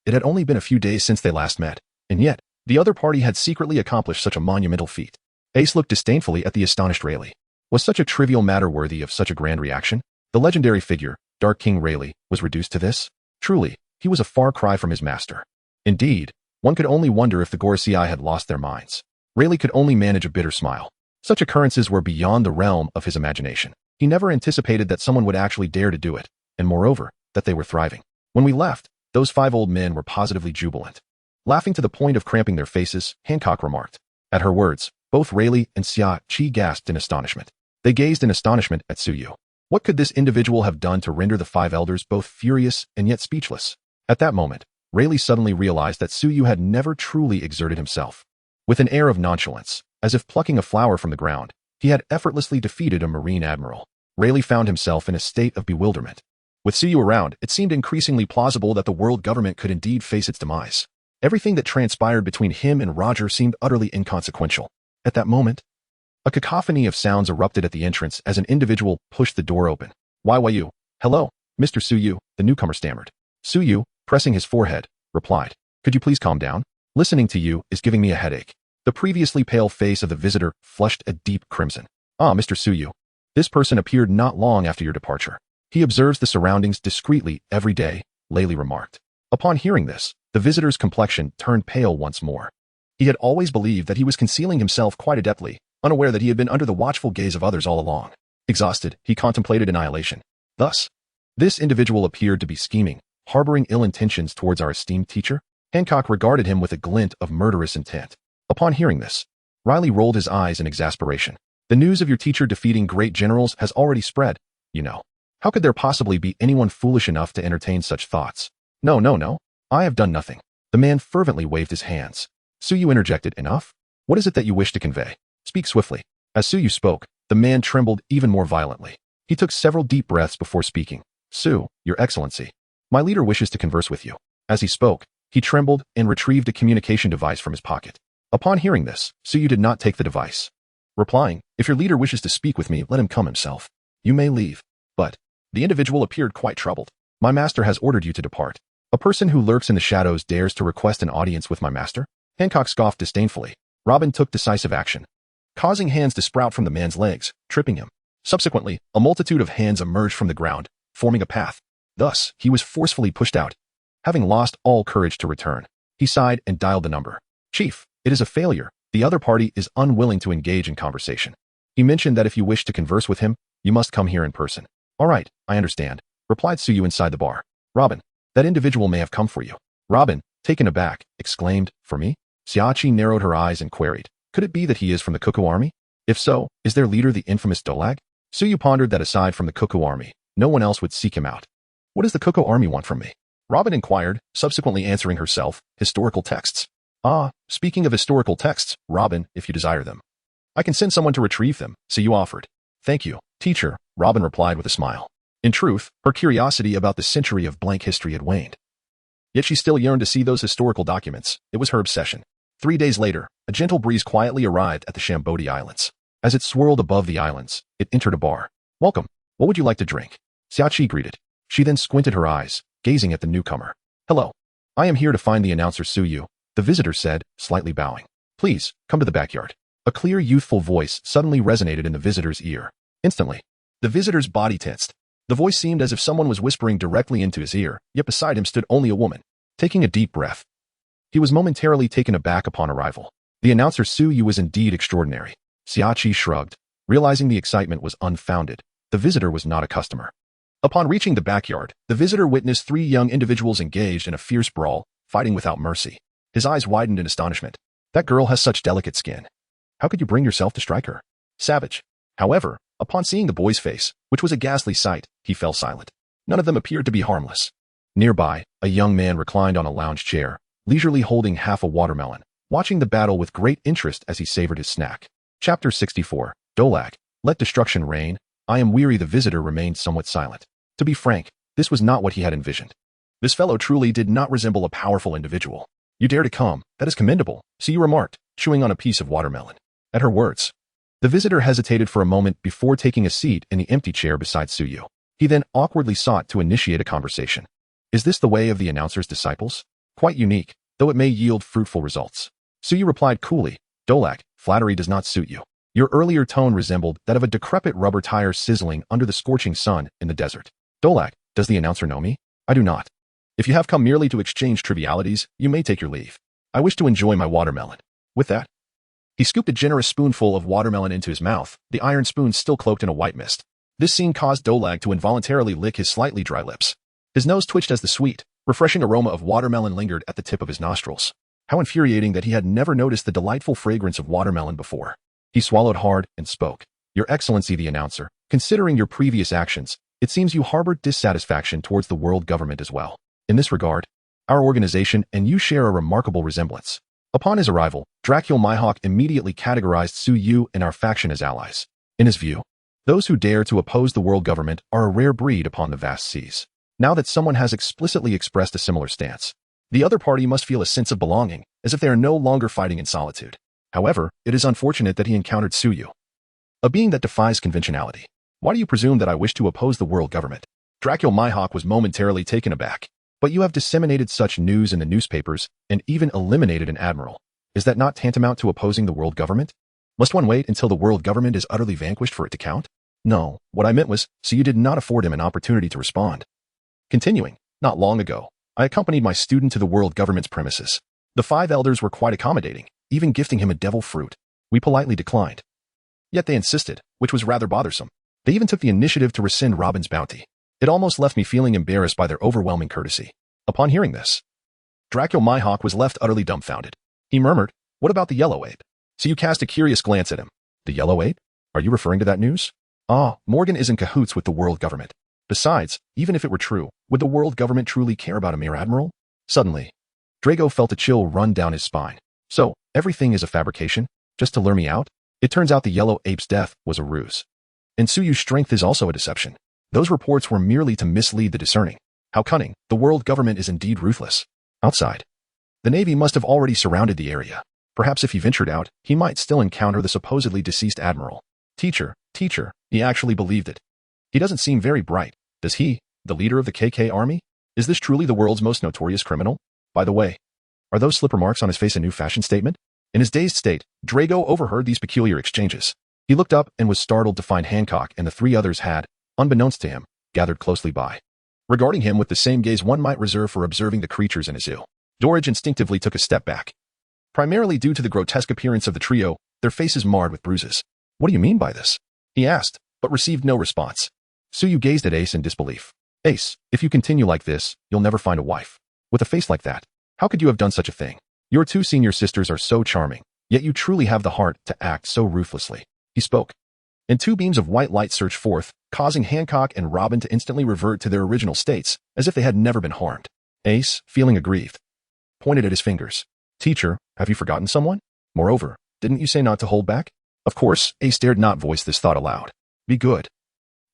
It had only been a few days since they last met, and yet, the other party had secretly accomplished such a monumental feat. Ace looked disdainfully at the astonished Rayleigh. Was such a trivial matter worthy of such a grand reaction? The legendary figure, Dark King Rayleigh, was reduced to this? Truly, he was a far cry from his master. Indeed, one could only wonder if the Gorosei had lost their minds. Rayleigh could only manage a bitter smile. Such occurrences were beyond the realm of his imagination. He never anticipated that someone would actually dare to do it, and moreover, that they were thriving. When we left, those 5 old men were positively jubilant. Laughing to the point of cramping their faces, Hancock remarked. At her words, both Rayleigh and Xia-Chi gasped in astonishment. They gazed in astonishment at Suyu. What could this individual have done to render the 5 elders both furious and yet speechless? At that moment, Rayleigh suddenly realized that Suyu had never truly exerted himself. With an air of nonchalance, as if plucking a flower from the ground, he had effortlessly defeated a marine admiral. Rayleigh found himself in a state of bewilderment. With Suyu around, it seemed increasingly plausible that the world government could indeed face its demise. Everything that transpired between him and Roger seemed utterly inconsequential. At that moment, a cacophony of sounds erupted at the entrance as an individual pushed the door open. Why you? Hello, Mr. Suyu, the newcomer stammered. Suyu, pressing his forehead, replied. Could you please calm down? Listening to you is giving me a headache. The previously pale face of the visitor flushed a deep crimson. Ah, Mr. Suyu. This person appeared not long after your departure. He observes the surroundings discreetly every day, Rayleigh remarked. Upon hearing this, the visitor's complexion turned pale once more. He had always believed that he was concealing himself quite adeptly, unaware that he had been under the watchful gaze of others all along. Exhausted, he contemplated annihilation. Thus, this individual appeared to be scheming, harboring ill intentions towards our esteemed teacher. Hancock regarded him with a glint of murderous intent. Upon hearing this, Rayleigh rolled his eyes in exasperation. The news of your teacher defeating great generals has already spread, you know. How could there possibly be anyone foolish enough to entertain such thoughts? No. I have done nothing. The man fervently waved his hands. Suyu interjected, enough? What is it that you wish to convey? Speak swiftly. As Suyu spoke, the man trembled even more violently. He took several deep breaths before speaking. Su, your excellency. My leader wishes to converse with you. As he spoke, he trembled and retrieved a communication device from his pocket. Upon hearing this, Suyu did not take the device. Replying, if your leader wishes to speak with me, let him come himself. You may leave. But the individual appeared quite troubled. My master has ordered you to depart. A person who lurks in the shadows dares to request an audience with my master? Hancock scoffed disdainfully. Robin took decisive action, causing hands to sprout from the man's legs, tripping him. Subsequently, a multitude of hands emerged from the ground, forming a path. Thus, he was forcefully pushed out. Having lost all courage to return, he sighed and dialed the number. Chief, it is a failure. The other party is unwilling to engage in conversation. He mentioned that if you wish to converse with him, you must come here in person. All right, I understand, replied Suyu inside the bar. Robin, that individual may have come for you. Robin, taken aback, exclaimed, for me? Xiachi narrowed her eyes and queried, could it be that he is from the Cuckoo army? If so, is their leader the infamous Dolag? Suyu pondered that aside from the Cuckoo army, no one else would seek him out. What does the Cuckoo army want from me? Robin inquired, subsequently answering herself, historical texts. Ah, speaking of historical texts, Robin, if you desire them. I can send someone to retrieve them, Suyu offered. Thank you, teacher, Robin replied with a smile. In truth, her curiosity about the century of blank history had waned. Yet she still yearned to see those historical documents. It was her obsession. 3 days later, a gentle breeze quietly arrived at the Shambodi Islands. As it swirled above the islands, it entered a bar. Welcome. What would you like to drink? Xiaoqi greeted. She then squinted her eyes, gazing at the newcomer. Hello. I am here to find the announcer Suyu, the visitor said, slightly bowing. Please, come to the backyard. A clear, youthful voice suddenly resonated in the visitor's ear. Instantly, the visitor's body tensed. The voice seemed as if someone was whispering directly into his ear, yet beside him stood only a woman. Taking a deep breath, he was momentarily taken aback upon arrival. The announcer Suyu was indeed extraordinary. Xiaoqi shrugged, realizing the excitement was unfounded. The visitor was not a customer. Upon reaching the backyard, the visitor witnessed 3 young individuals engaged in a fierce brawl, fighting without mercy. His eyes widened in astonishment. That girl has such delicate skin. How could you bring yourself to strike her? Savage. However, upon seeing the boy's face, which was a ghastly sight, he fell silent. None of them appeared to be harmless. Nearby, a young man reclined on a lounge chair, leisurely holding half a watermelon, watching the battle with great interest as he savored his snack. Chapter 64, Dolag. Let destruction reign. I am weary. The visitor remained somewhat silent. To be frank, this was not what he had envisioned. This fellow truly did not resemble a powerful individual. You dare to come, that is commendable, Suyu remarked, chewing on a piece of watermelon. At her words, the visitor hesitated for a moment before taking a seat in the empty chair beside Suyu. He then awkwardly sought to initiate a conversation. Is this the way of the announcer's disciples? Quite unique, though it may yield fruitful results. Suyu replied coolly, Dolag, flattery does not suit you. Your earlier tone resembled that of a decrepit rubber tire sizzling under the scorching sun in the desert. Dolag, does the announcer know me? I do not. If you have come merely to exchange trivialities, you may take your leave. I wish to enjoy my watermelon. With that, he scooped a generous spoonful of watermelon into his mouth, the iron spoon still cloaked in a white mist. This scene caused Dolag to involuntarily lick his slightly dry lips. His nose twitched as the sweet, refreshing aroma of watermelon lingered at the tip of his nostrils. How infuriating that he had never noticed the delightful fragrance of watermelon before. He swallowed hard and spoke. Your Excellency the announcer, considering your previous actions, it seems you harbored dissatisfaction towards the world government as well. In this regard, our organization and you share a remarkable resemblance. Upon his arrival, Dracul Myhawk immediately categorized Suyu and our faction as allies. In his view, those who dare to oppose the world government are a rare breed upon the vast seas. Now that someone has explicitly expressed a similar stance, the other party must feel a sense of belonging, as if they are no longer fighting in solitude. However, it is unfortunate that he encountered Suyu, a being that defies conventionality. Why do you presume that I wish to oppose the world government? Dracul Myhawk was momentarily taken aback. But you have disseminated such news in the newspapers and even eliminated an admiral. Is that not tantamount to opposing the world government? Must one wait until the world government is utterly vanquished for it to count? No, what I meant was, so you did not afford him an opportunity to respond. Continuing, not long ago, I accompanied my student to the world government's premises. The 5 elders were quite accommodating, even gifting him a devil fruit. We politely declined. Yet they insisted, which was rather bothersome. They even took the initiative to rescind Robin's bounty. It almost left me feeling embarrassed by their overwhelming courtesy. Upon hearing this, Dracul Myhawk was left utterly dumbfounded. He murmured, what about the yellow ape? So you cast a curious glance at him. The yellow ape? Are you referring to that news? Ah, Morgan is in cahoots with the world government. Besides, even if it were true, would the world government truly care about a mere admiral? Suddenly, Drago felt a chill run down his spine. So, everything is a fabrication? Just to lure me out? It turns out the yellow ape's death was a ruse. And Suyu's strength is also a deception. Those reports were merely to mislead the discerning. How cunning, the world government is indeed ruthless. Outside, the Navy must have already surrounded the area. Perhaps if he ventured out, he might still encounter the supposedly deceased admiral. Teacher, he actually believed it. He doesn't seem very bright, does he, the leader of the KK army? Is this truly the world's most notorious criminal? By the way, are those slipper marks on his face a new fashion statement? In his dazed state, Drago overheard these peculiar exchanges. He looked up and was startled to find Hancock and the 3 others had, unbeknownst to him, gathered closely by, regarding him with the same gaze one might reserve for observing the creatures in a zoo. Dorage instinctively took a step back. Primarily due to the grotesque appearance of the trio, their faces marred with bruises. What do you mean by this? He asked, but received no response. Suyu gazed at Ace in disbelief. Ace, if you continue like this, you'll never find a wife. With a face like that, how could you have done such a thing? Your 2 senior sisters are so charming, yet you truly have the heart to act so ruthlessly. he spoke. And two beams of white light surged forth, causing Hancock and Robin to instantly revert to their original states, as if they had never been harmed. Ace, feeling aggrieved, pointed at his fingers. Teacher, have you forgotten someone? Moreover, didn't you say not to hold back? Of course, Ace dared not voice this thought aloud. Be good.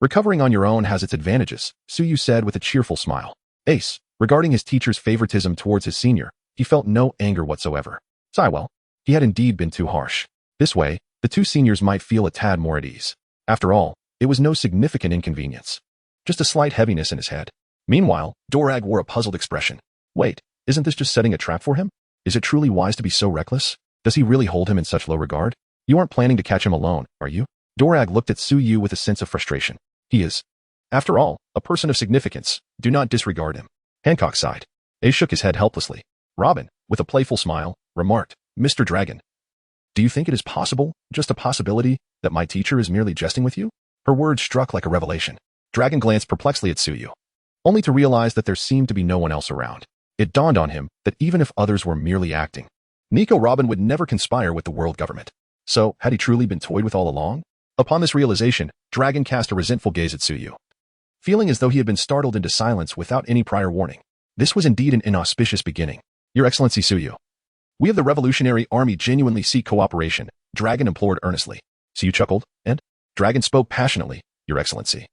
Recovering on your own has its advantages, Suyu said with a cheerful smile. Ace, regarding his teacher's favoritism towards his senior, he felt no anger whatsoever. Well, he had indeed been too harsh. This way, the two seniors might feel a tad more at ease. After all, it was no significant inconvenience. Just a slight heaviness in his head. Meanwhile, Dorag wore a puzzled expression. Wait, isn't this just setting a trap for him? Is it truly wise to be so reckless? Does he really hold him in such low regard? You aren't planning to catch him alone, are you? Dorag looked at Suyu with a sense of frustration. He is, after all, a person of significance. Do not disregard him. Hancock sighed. Ace shook his head helplessly. Robin, with a playful smile, remarked, Mr. Dragon, do you think it is possible, just a possibility, that my teacher is merely jesting with you? Her words struck like a revelation. Dragon glanced perplexedly at Suyu, only to realize that there seemed to be no one else around. It dawned on him that even if others were merely acting, Nico Robin would never conspire with the world government. So, had he truly been toyed with all along? Upon this realization, Dragon cast a resentful gaze at Suyu, feeling as though he had been startled into silence without any prior warning. This was indeed an inauspicious beginning. Your Excellency Suyu, we of the Revolutionary Army genuinely seek cooperation, Dragon implored earnestly. Suyu chuckled, and Dragon spoke passionately. Your Excellency,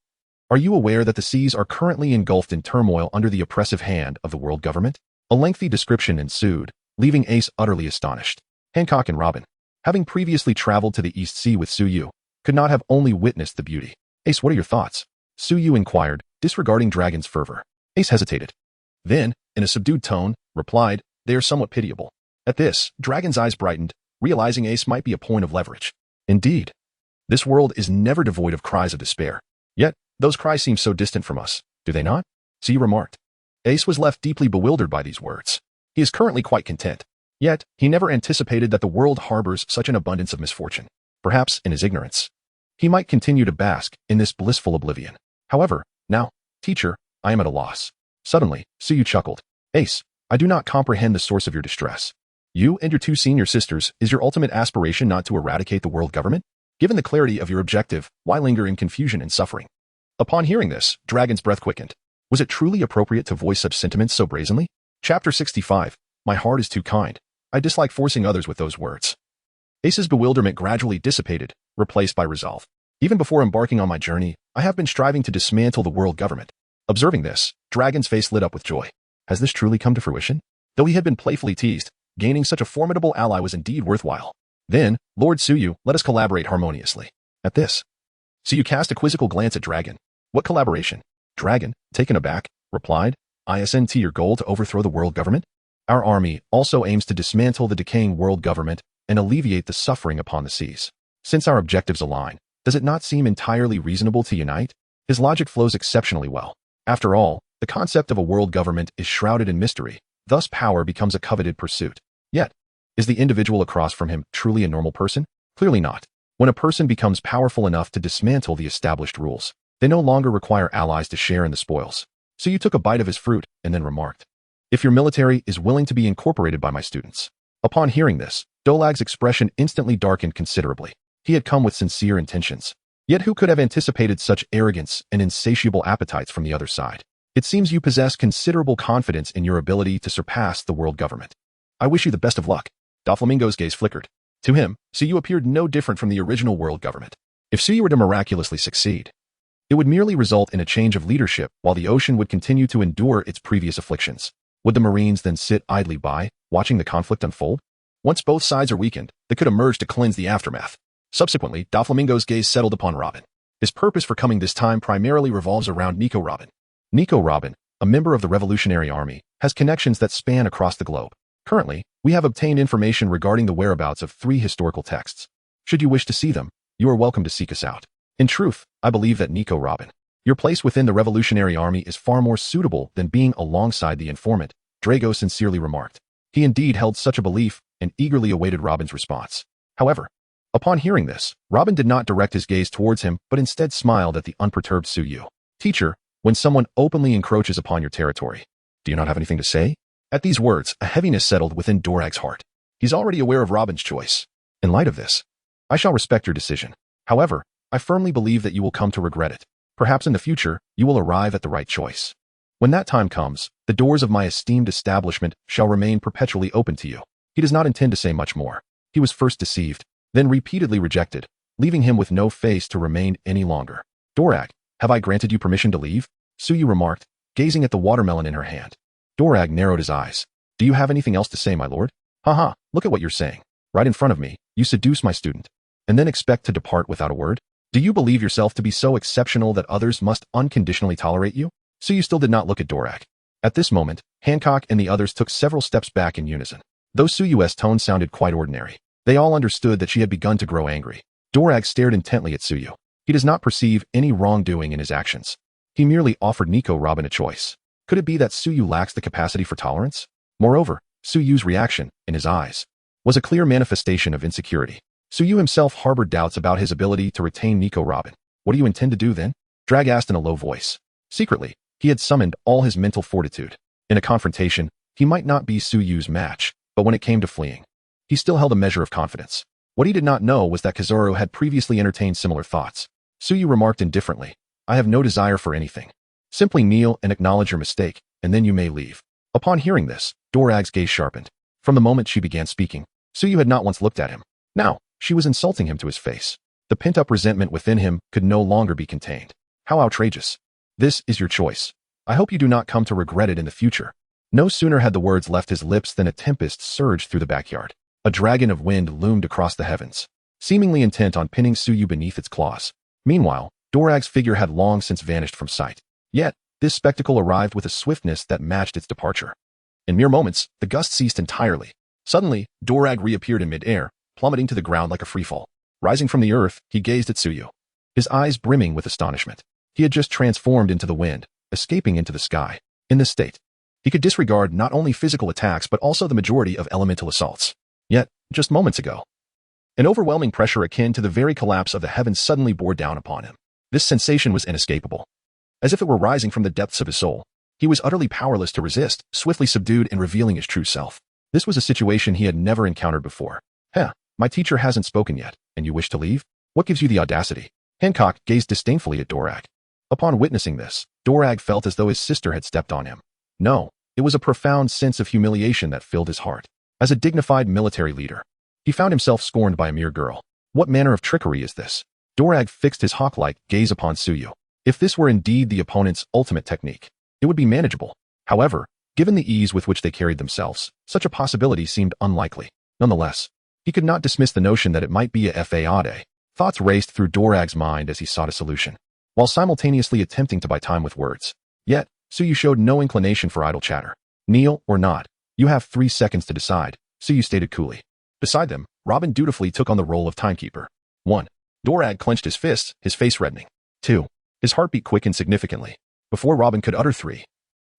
are you aware that the seas are currently engulfed in turmoil under the oppressive hand of the world government? A lengthy description ensued, leaving Ace utterly astonished. Hancock and Robin, having previously traveled to the East Sea with Suyu, could not have only witnessed the beauty. Ace, what are your thoughts? Suyu inquired, disregarding Dragon's fervor. Ace hesitated. Then, in a subdued tone, replied, they are somewhat pitiable. At this, Dragon's eyes brightened, realizing Ace might be a point of leverage. Indeed, this world is never devoid of cries of despair. Yet, those cries seem so distant from us, do they not? Suyu remarked. Ace was left deeply bewildered by these words. He is currently quite content. Yet, he never anticipated that the world harbors such an abundance of misfortune. Perhaps, in his ignorance, he might continue to bask in this blissful oblivion. However, now, teacher, I am at a loss. Suddenly, Suyu chuckled. Ace, I do not comprehend the source of your distress. You and your two senior sisters, is your ultimate aspiration not to eradicate the world government? Given the clarity of your objective, why linger in confusion and suffering? Upon hearing this, Dragon's breath quickened. Was it truly appropriate to voice such sentiments so brazenly? Chapter 65. My heart is too kind. I dislike forcing others with those words. Ace's bewilderment gradually dissipated, replaced by resolve. Even before embarking on my journey, I have been striving to dismantle the world government. Observing this, Dragon's face lit up with joy. Has this truly come to fruition? Though he had been playfully teased, gaining such a formidable ally was indeed worthwhile. Then, Lord Suyu, let us collaborate harmoniously. At this, Suyu cast a quizzical glance at Dragon. What collaboration? Dragon, taken aback, replied, Isn't your goal to overthrow the world government? Our army also aims to dismantle the decaying world government and alleviate the suffering upon the seas. Since our objectives align, does it not seem entirely reasonable to unite? His logic flows exceptionally well. After all, the concept of a world government is shrouded in mystery, thus power becomes a coveted pursuit. Yet, is the individual across from him truly a normal person? Clearly not. When a person becomes powerful enough to dismantle the established rules, they no longer require allies to share in the spoils. So you took a bite of his fruit and then remarked, if your military is willing to be incorporated by my students. Upon hearing this, Dolag's expression instantly darkened considerably. He had come with sincere intentions. Yet who could have anticipated such arrogance and insatiable appetites from the other side? It seems you possess considerable confidence in your ability to surpass the world government. I wish you the best of luck. Doflamingo's gaze flickered. To him, Suyu appeared no different from the original world government. If Suyu were to miraculously succeed, it would merely result in a change of leadership while the ocean would continue to endure its previous afflictions. Would the Marines then sit idly by, watching the conflict unfold? Once both sides are weakened, they could emerge to cleanse the aftermath. Subsequently, Doflamingo's gaze settled upon Robin. His purpose for coming this time primarily revolves around Nico Robin. Nico Robin, a member of the Revolutionary Army, has connections that span across the globe. Currently, we have obtained information regarding the whereabouts of 3 historical texts. Should you wish to see them, you are welcome to seek us out. In truth, I believe that Nico Robin, your place within the Revolutionary Army is far more suitable than being alongside the informant, Drago sincerely remarked. He indeed held such a belief and eagerly awaited Robin's response. However, upon hearing this, Robin did not direct his gaze towards him but instead smiled at the unperturbed Suyu. Teacher, when someone openly encroaches upon your territory, do you not have anything to say? At these words, a heaviness settled within Dorag's heart. He's already aware of Robin's choice. In light of this, I shall respect your decision. However, I firmly believe that you will come to regret it. Perhaps in the future, you will arrive at the right choice. When that time comes, the doors of my esteemed establishment shall remain perpetually open to you." He does not intend to say much more. He was first deceived, then repeatedly rejected, leaving him with no face to remain any longer. "Dorag, have I granted you permission to leave?" Suyu remarked, gazing at the watermelon in her hand. Dorag narrowed his eyes. "Do you have anything else to say, my lord?" "Haha, look at what you're saying. Right in front of me, you seduce my student, and then expect to depart without a word? Do you believe yourself to be so exceptional that others must unconditionally tolerate you?" Suyu still did not look at Dorag. At this moment, Hancock and the others took several steps back in unison. Though Suyu's tone sounded quite ordinary, they all understood that she had begun to grow angry. Dorag stared intently at Suyu. He does not perceive any wrongdoing in his actions. He merely offered Nico Robin a choice. Could it be that Suyu lacks the capacity for tolerance? Moreover, Suyu's reaction, in his eyes, was a clear manifestation of insecurity. Suyu himself harbored doubts about his ability to retain Nico Robin. "What do you intend to do then?" Drag asked in a low voice. Secretly, he had summoned all his mental fortitude. In a confrontation, he might not be Suyu's match, but when it came to fleeing, he still held a measure of confidence. What he did not know was that Kizaru had previously entertained similar thoughts. Suyu remarked indifferently, "I have no desire for anything. Simply kneel and acknowledge your mistake, and then you may leave." Upon hearing this, Dorag's gaze sharpened. From the moment she began speaking, Suyu had not once looked at him. Now, she was insulting him to his face. The pent-up resentment within him could no longer be contained. How outrageous. "This is your choice. I hope you do not come to regret it in the future." No sooner had the words left his lips than a tempest surged through the backyard. A dragon of wind loomed across the heavens, seemingly intent on pinning Suyu beneath its claws. Meanwhile, Dorag's figure had long since vanished from sight. Yet, this spectacle arrived with a swiftness that matched its departure. In mere moments, the gust ceased entirely. Suddenly, Dorag reappeared in mid-air, plummeting to the ground like a freefall. Rising from the earth, he gazed at Suyu, his eyes brimming with astonishment. He had just transformed into the wind, escaping into the sky. In this state, he could disregard not only physical attacks but also the majority of elemental assaults. Yet, just moments ago, an overwhelming pressure akin to the very collapse of the heavens suddenly bore down upon him. This sensation was inescapable. As if it were rising from the depths of his soul, he was utterly powerless to resist, swiftly subdued and revealing his true self. This was a situation he had never encountered before. "Heh, my teacher hasn't spoken yet, and you wish to leave? What gives you the audacity?" Hancock gazed disdainfully at Dorag. Upon witnessing this, Dorag felt as though his sister had stepped on him. No, it was a profound sense of humiliation that filled his heart. As a dignified military leader, he found himself scorned by a mere girl. What manner of trickery is this? Dorag fixed his hawk-like gaze upon Suyu. If this were indeed the opponent's ultimate technique, it would be manageable. However, given the ease with which they carried themselves, such a possibility seemed unlikely. Nonetheless, he could not dismiss the notion that it might be a fade. Thoughts raced through Dorag's mind as he sought a solution, while simultaneously attempting to buy time with words. Yet, Suyu showed no inclination for idle chatter. "Kneel or not, you have 3 seconds to decide," Suyu stated coolly. Beside them, Robin dutifully took on the role of timekeeper. 1. Dorag clenched his fists, his face reddening. 2. His heartbeat quickened significantly. Before Robin could utter 3,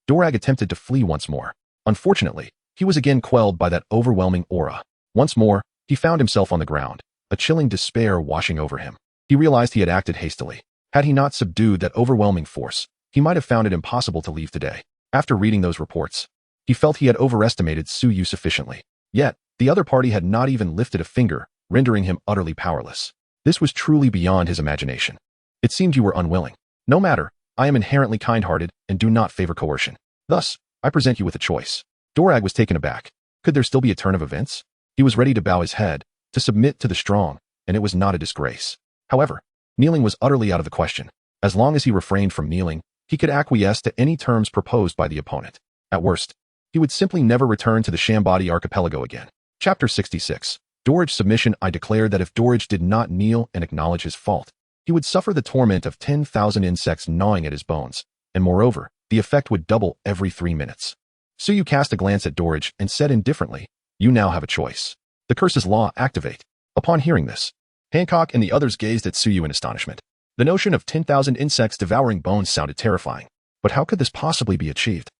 Dorag attempted to flee once more. Unfortunately, he was again quelled by that overwhelming aura. Once more, he found himself on the ground, a chilling despair washing over him. He realized he had acted hastily. Had he not subdued that overwhelming force, he might have found it impossible to leave today. After reading those reports, he felt he had overestimated Suyu sufficiently. Yet, the other party had not even lifted a finger, rendering him utterly powerless. This was truly beyond his imagination. "It seemed you were unwilling. No matter, I am inherently kind-hearted and do not favor coercion. Thus, I present you with a choice." Dorag was taken aback. Could there still be a turn of events? He was ready to bow his head, to submit to the strong, and it was not a disgrace. However, kneeling was utterly out of the question. As long as he refrained from kneeling, he could acquiesce to any terms proposed by the opponent. At worst, he would simply never return to the Shambadi archipelago again. Chapter 66. Dorage submission. I declared that if Dorage did not kneel and acknowledge his fault, he would suffer the torment of 10,000 insects gnawing at his bones, and moreover, the effect would double every 3 minutes. Suyu cast a glance at Dorage and said indifferently, "You now have a choice. The curse's law activate." Upon hearing this, Hancock and the others gazed at Suyu in astonishment. The notion of 10,000 insects devouring bones sounded terrifying, but how could this possibly be achieved?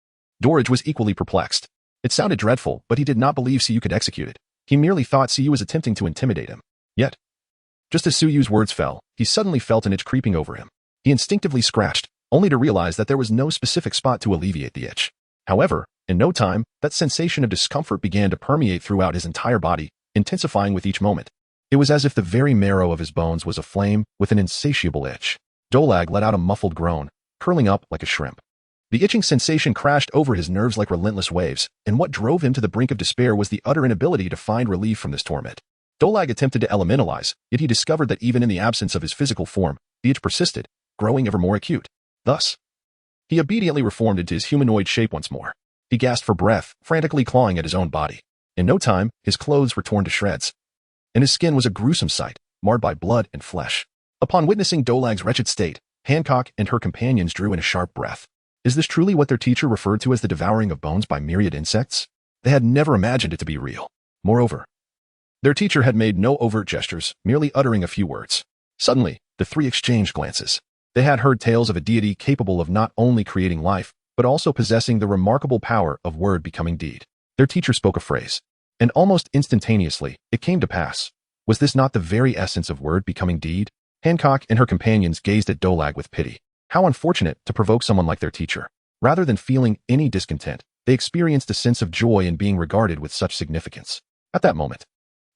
Dorage was equally perplexed. It sounded dreadful, but he did not believe Suyu could execute it. He merely thought Suyu was attempting to intimidate him. Yet, just as Suyu's words fell, he suddenly felt an itch creeping over him. He instinctively scratched, only to realize that there was no specific spot to alleviate the itch. However, in no time, that sensation of discomfort began to permeate throughout his entire body, intensifying with each moment. It It was as if the very marrow of his bones was aflame with an insatiable itch. Dolag let out a muffled groan, curling up like a shrimp. The itching sensation crashed over his nerves like relentless waves, and what drove him to the brink of despair was the utter inability to find relief from this torment. Dolag attempted to elementalize, yet he discovered that even in the absence of his physical form, the itch persisted, growing ever more acute. Thus, he obediently reformed into his humanoid shape once more. He gasped for breath, frantically clawing at his own body. In no time, his clothes were torn to shreds, and his skin was a gruesome sight, marred by blood and flesh. Upon witnessing Dolag's wretched state, Hancock and her companions drew in a sharp breath. Is this truly what their teacher referred to as the devouring of bones by myriad insects? They had never imagined it to be real. Moreover, their teacher had made no overt gestures, merely uttering a few words. Suddenly, the three exchanged glances. They had heard tales of a deity capable of not only creating life, but also possessing the remarkable power of word becoming deed. Their teacher spoke a phrase, and almost instantaneously, it came to pass. Was this not the very essence of word becoming deed? Hancock and her companions gazed at Dolag with pity. How unfortunate to provoke someone like their teacher. Rather than feeling any discontent, they experienced a sense of joy in being regarded with such significance. At that moment,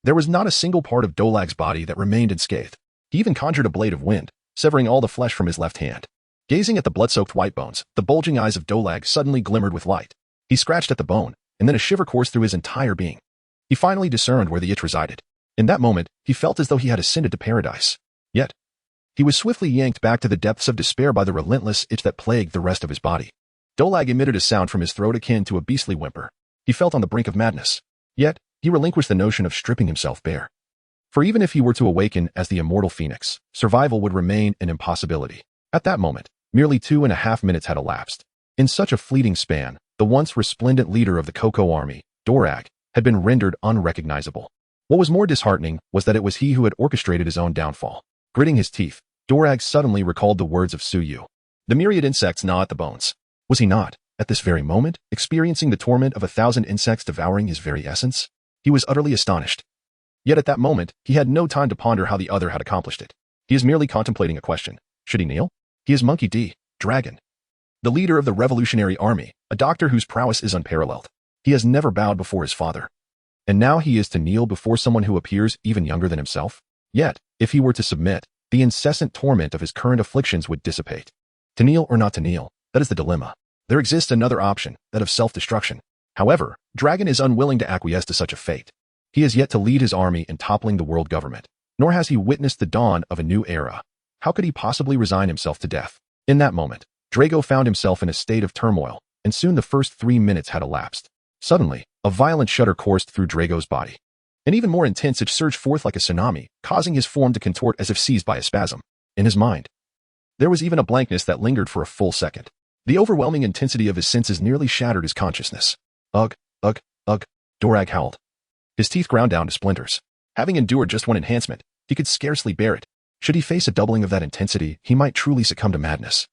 there was not a single part of Dolag's body that remained unscathed. He even conjured a blade of wind, severing all the flesh from his left hand. Gazing at the blood-soaked white bones, the bulging eyes of Dolag suddenly glimmered with light. He scratched at the bone, and then a shiver coursed through his entire being. He finally discerned where the itch resided. In that moment, he felt as though he had ascended to paradise. Yet, he was swiftly yanked back to the depths of despair by the relentless itch that plagued the rest of his body. Dolag emitted a sound from his throat akin to a beastly whimper. He felt on the brink of madness. Yet, he relinquished the notion of stripping himself bare. For even if he were to awaken as the immortal phoenix, survival would remain an impossibility. At that moment, merely 2.5 minutes had elapsed. In such a fleeting span, the once resplendent leader of the Coco army, Dorag, had been rendered unrecognizable. What was more disheartening was that it was he who had orchestrated his own downfall. Gritting his teeth, Dorag suddenly recalled the words of Suyu. The myriad insects gnaw at the bones. Was he not, at this very moment, experiencing the torment of 1,000 insects devouring his very essence? He was utterly astonished. Yet at that moment, he had no time to ponder how the other had accomplished it. He is merely contemplating a question. Should he kneel? He is Monkey D, Dragon, the leader of the revolutionary army, a doctor whose prowess is unparalleled. He has never bowed before his father. And now he is to kneel before someone who appears even younger than himself? Yet, if he were to submit, the incessant torment of his current afflictions would dissipate. To kneel or not to kneel, that is the dilemma. There exists another option, that of self-destruction. However, Dragon is unwilling to acquiesce to such a fate. He has yet to lead his army in toppling the world government, nor has he witnessed the dawn of a new era. How could he possibly resign himself to death? In that moment, Drago found himself in a state of turmoil, and soon the first 3 minutes had elapsed. Suddenly, a violent shudder coursed through Drago's body. An even more intense itch surged forth like a tsunami, causing his form to contort as if seized by a spasm. In his mind, there was even a blankness that lingered for a full second. The overwhelming intensity of his senses nearly shattered his consciousness. Ugh, ugh, ugh, Dorag howled. His teeth ground down to splinters. Having endured just one enhancement, he could scarcely bear it. Should he face a doubling of that intensity, he might truly succumb to madness.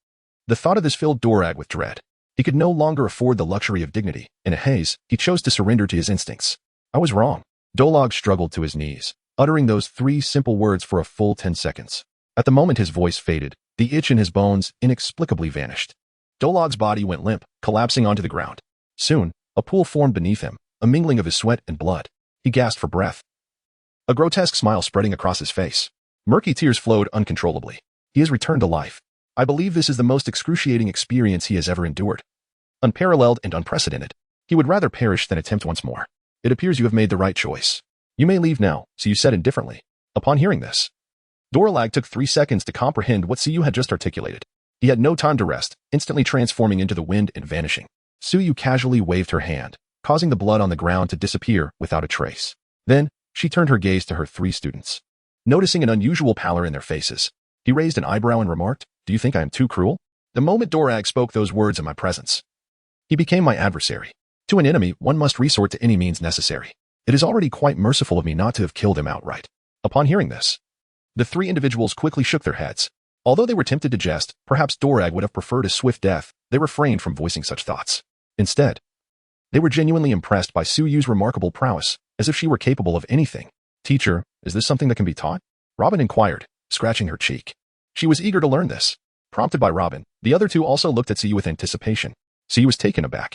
The thought of this filled Dorag with dread. He could no longer afford the luxury of dignity. In a haze, he chose to surrender to his instincts. I was wrong. Dolag struggled to his knees, uttering those 3 simple words for a full 10 seconds. At the moment his voice faded, the itch in his bones inexplicably vanished. Dolag's body went limp, collapsing onto the ground. Soon, a pool formed beneath him, a mingling of his sweat and blood. He gasped for breath, a grotesque smile spreading across his face. Murky tears flowed uncontrollably. He has returned to life. I believe this is the most excruciating experience he has ever endured. Unparalleled and unprecedented. He would rather perish than attempt once more. It appears you have made the right choice. You may leave now, Siyu said indifferently. Upon hearing this, Doralag took 3 seconds to comprehend what Siyu had just articulated. He had no time to rest, instantly transforming into the wind and vanishing. Suyu casually waved her hand, causing the blood on the ground to disappear without a trace. Then, she turned her gaze to her 3 students. Noticing an unusual pallor in their faces, he raised an eyebrow and remarked, "Do you think I am too cruel?" The moment Dorag spoke those words in my presence, he became my adversary. To an enemy, one must resort to any means necessary. It is already quite merciful of me not to have killed him outright. Upon hearing this, the 3 individuals quickly shook their heads. Although they were tempted to jest, perhaps Dorag would have preferred a swift death, they refrained from voicing such thoughts. Instead, they were genuinely impressed by Suyu's remarkable prowess, as if she were capable of anything. "Teacher, is this something that can be taught?" Robin inquired, scratching her cheek. She was eager to learn this. Prompted by Robin, the other 2 also looked at Siyu with anticipation. Siyu was taken aback.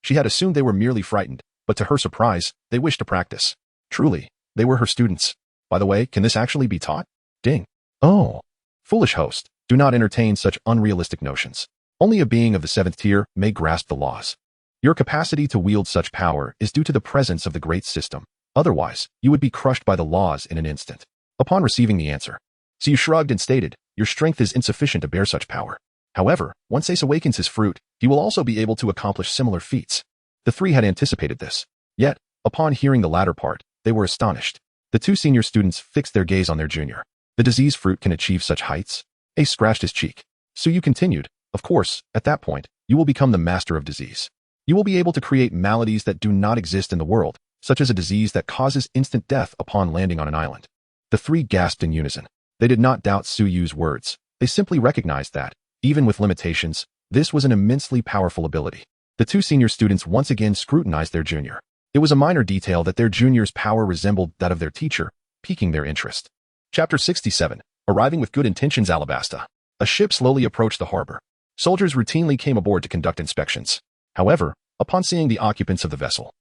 She had assumed they were merely frightened, but to her surprise, they wished to practice. Truly, they were her students. By the way, can this actually be taught? Ding. Oh. Foolish host, do not entertain such unrealistic notions. Only a being of the 7th tier may grasp the laws. Your capacity to wield such power is due to the presence of the great system. Otherwise, you would be crushed by the laws in an instant. Upon receiving the answer, Su shrugged and stated, your strength is insufficient to bear such power. However, once Ace awakens his fruit, he will also be able to accomplish similar feats. The three had anticipated this. Yet, upon hearing the latter part, they were astonished. The two senior students fixed their gaze on their junior. The disease fruit can achieve such heights? Ace scratched his cheek. Su continued, of course, at that point, you will become the master of disease. You will be able to create maladies that do not exist in the world, such as a disease that causes instant death upon landing on an island. The three gasped in unison. They did not doubt Su Yu's words. They simply recognized that, even with limitations, this was an immensely powerful ability. The two senior students once again scrutinized their junior. It was a minor detail that their junior's power resembled that of their teacher, piquing their interest. Chapter 67. Arriving with good intentions. Alabasta. A ship slowly approached the harbor. Soldiers routinely came aboard to conduct inspections. However, upon seeing the occupants of the vessel,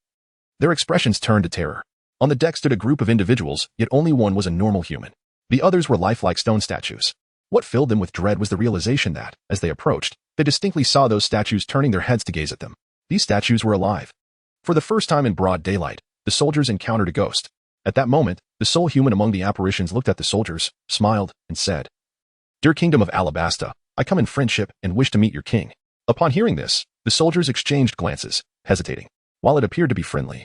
their expressions turned to terror. On the deck stood a group of individuals, yet only one was a normal human. The others were lifelike stone statues. What filled them with dread was the realization that, as they approached, they distinctly saw those statues turning their heads to gaze at them. These statues were alive. For the first time in broad daylight, the soldiers encountered a ghost. At that moment, the sole human among the apparitions looked at the soldiers, smiled, and said, Dear Kingdom of Alabasta, I come in friendship and wish to meet your king. Upon hearing this, the soldiers exchanged glances, hesitating. While it appeared to be friendly,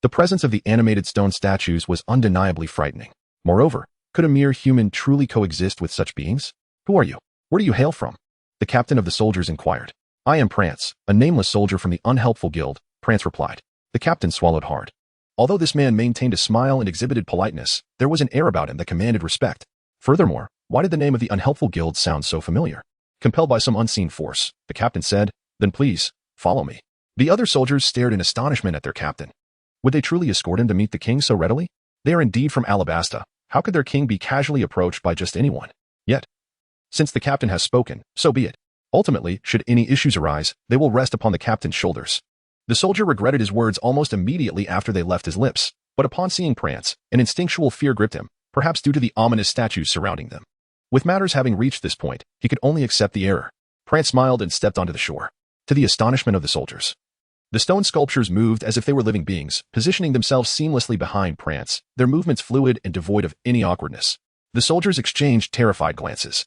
the presence of the animated stone statues was undeniably frightening. Moreover, could a mere human truly coexist with such beings? Who are you? Where do you hail from? The captain of the soldiers inquired. I am Prance, a nameless soldier from the Unhelpful Guild, Prance replied. The captain swallowed hard. Although this man maintained a smile and exhibited politeness, there was an air about him that commanded respect. Furthermore, why did the name of the Unhelpful Guild sound so familiar? Compelled by some unseen force, the captain said, Then please, follow me. The other soldiers stared in astonishment at their captain. Would they truly escort him to meet the king so readily? They are indeed from Alabasta. How could their king be casually approached by just anyone? Yet, since the captain has spoken, so be it. Ultimately, should any issues arise, they will rest upon the captain's shoulders. The soldier regretted his words almost immediately after they left his lips, but upon seeing Prance, an instinctual fear gripped him, perhaps due to the ominous statues surrounding them. With matters having reached this point, he could only accept the error. Prance smiled and stepped onto the shore. To the astonishment of the soldiers, the stone sculptures moved as if they were living beings, positioning themselves seamlessly behind Prance, their movements fluid and devoid of any awkwardness. The soldiers exchanged terrified glances.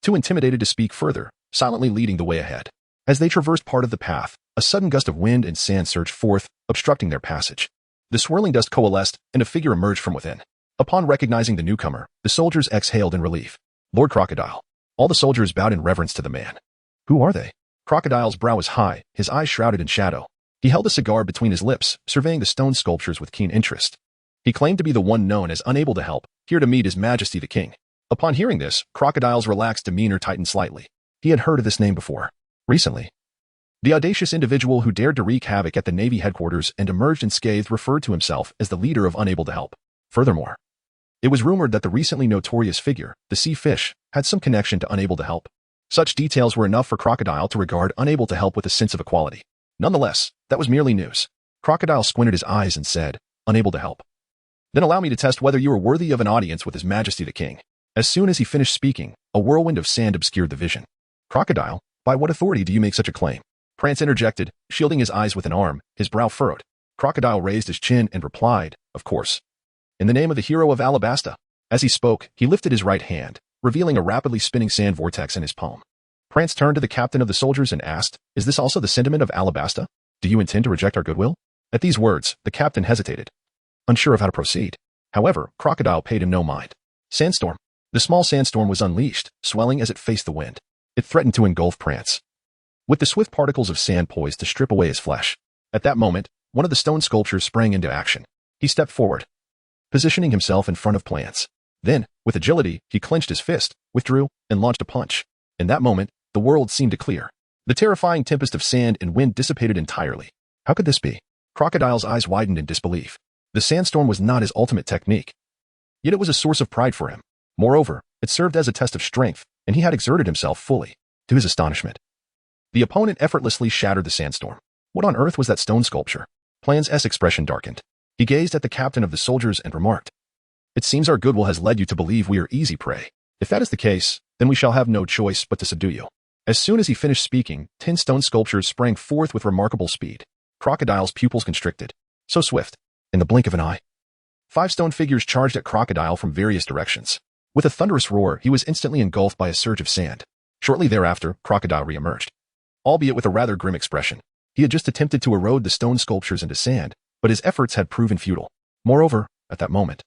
Too intimidated to speak further, silently leading the way ahead. As they traversed part of the path, a sudden gust of wind and sand surged forth, obstructing their passage. The swirling dust coalesced, and a figure emerged from within. Upon recognizing the newcomer, the soldiers exhaled in relief. Lord Crocodile. All the soldiers bowed in reverence to the man. Who are they? Crocodile's brow was high, his eyes shrouded in shadow. He held a cigar between his lips, surveying the stone sculptures with keen interest. He claimed to be the one known as unable to help, here to meet His Majesty the King. Upon hearing this, Crocodile's relaxed demeanor tightened slightly. He had heard of this name before. Recently, the audacious individual who dared to wreak havoc at the Navy headquarters and emerged unscathed referred to himself as the leader of Unable to Help. Furthermore, it was rumored that the recently notorious figure, the Sea Fish, had some connection to Unable to Help. Such details were enough for Crocodile to regard Unable to Help with a sense of equality. Nonetheless, that was merely news. Crocodile squinted his eyes and said, Unable to Help. Then allow me to test whether you are worthy of an audience with His Majesty the King. As soon as he finished speaking, a whirlwind of sand obscured the vision. Crocodile, by what authority do you make such a claim? Prance interjected, shielding his eyes with an arm, his brow furrowed. Crocodile raised his chin and replied, Of course. In the name of the hero of Alabasta. As he spoke, he lifted his right hand, revealing a rapidly spinning sand vortex in his palm. Prance turned to the captain of the soldiers and asked, Is this also the sentiment of Alabasta? Do you intend to reject our goodwill? At these words, the captain hesitated, unsure of how to proceed. However, Crocodile paid him no mind. Sandstorm. The small sandstorm was unleashed, swelling as it faced the wind. It threatened to engulf Prance, with the swift particles of sand poised to strip away his flesh. At that moment, one of the stone sculptures sprang into action. He stepped forward, positioning himself in front of Prance. Then, with agility, he clenched his fist, withdrew, and launched a punch. In that moment, the world seemed to clear. The terrifying tempest of sand and wind dissipated entirely. How could this be? Crocodile's eyes widened in disbelief. The sandstorm was not his ultimate technique. Yet it was a source of pride for him. Moreover, it served as a test of strength, and he had exerted himself fully. To his astonishment, the opponent effortlessly shattered the sandstorm. What on earth was that stone sculpture? Prance S expression darkened. He gazed at the captain of the soldiers and remarked, It seems our goodwill has led you to believe we are easy prey. If that is the case, then we shall have no choice but to subdue you." As soon as he finished speaking, 10 stone sculptures sprang forth with remarkable speed. Crocodile's pupils constricted. So swift. In the blink of an eye. 5 stone figures charged at Crocodile from various directions. With a thunderous roar, he was instantly engulfed by a surge of sand. Shortly thereafter, Crocodile re-emerged. Albeit with a rather grim expression. He had just attempted to erode the stone sculptures into sand, but his efforts had proven futile. Moreover, at that moment,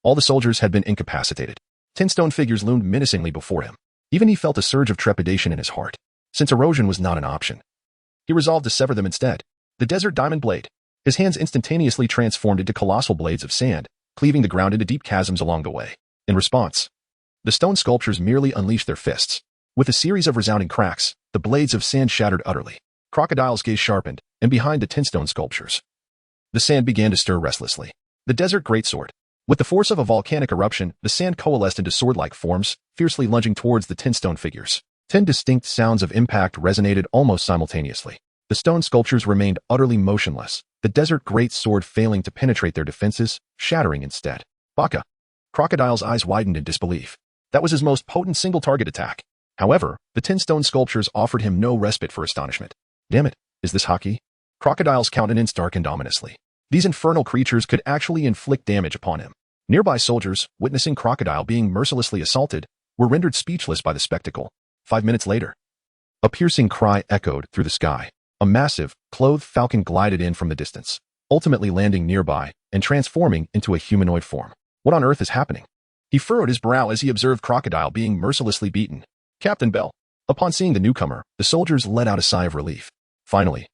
all the soldiers had been incapacitated. 10 stone figures loomed menacingly before him. Even he felt a surge of trepidation in his heart. Since erosion was not an option, he resolved to sever them instead. The desert diamond blade. His hands instantaneously transformed into colossal blades of sand, cleaving the ground into deep chasms along the way. In response, the stone sculptures merely unleashed their fists. With a series of resounding cracks, the blades of sand shattered utterly. Crocodile's gaze sharpened, and behind the 10 stone sculptures, the sand began to stir restlessly. The desert greatsword. With the force of a volcanic eruption, the sand coalesced into sword-like forms, fiercely lunging towards the 10 stone figures. 10 distinct sounds of impact resonated almost simultaneously. The stone sculptures remained utterly motionless, the desert greatsword failing to penetrate their defenses, shattering instead. Baka. Crocodile's eyes widened in disbelief. That was his most potent single-target attack. However, the 10 stone sculptures offered him no respite for astonishment. Damn it, is this Haki? Crocodile's countenance darkened ominously. These infernal creatures could actually inflict damage upon him. Nearby soldiers, witnessing Crocodile being mercilessly assaulted, were rendered speechless by the spectacle. 5 minutes later, a piercing cry echoed through the sky. A massive, clothed falcon glided in from the distance, ultimately landing nearby and transforming into a humanoid form. What on earth is happening? He furrowed his brow as he observed Crocodile being mercilessly beaten. Captain Bell. Upon seeing the newcomer, the soldiers let out a sigh of relief. Finally,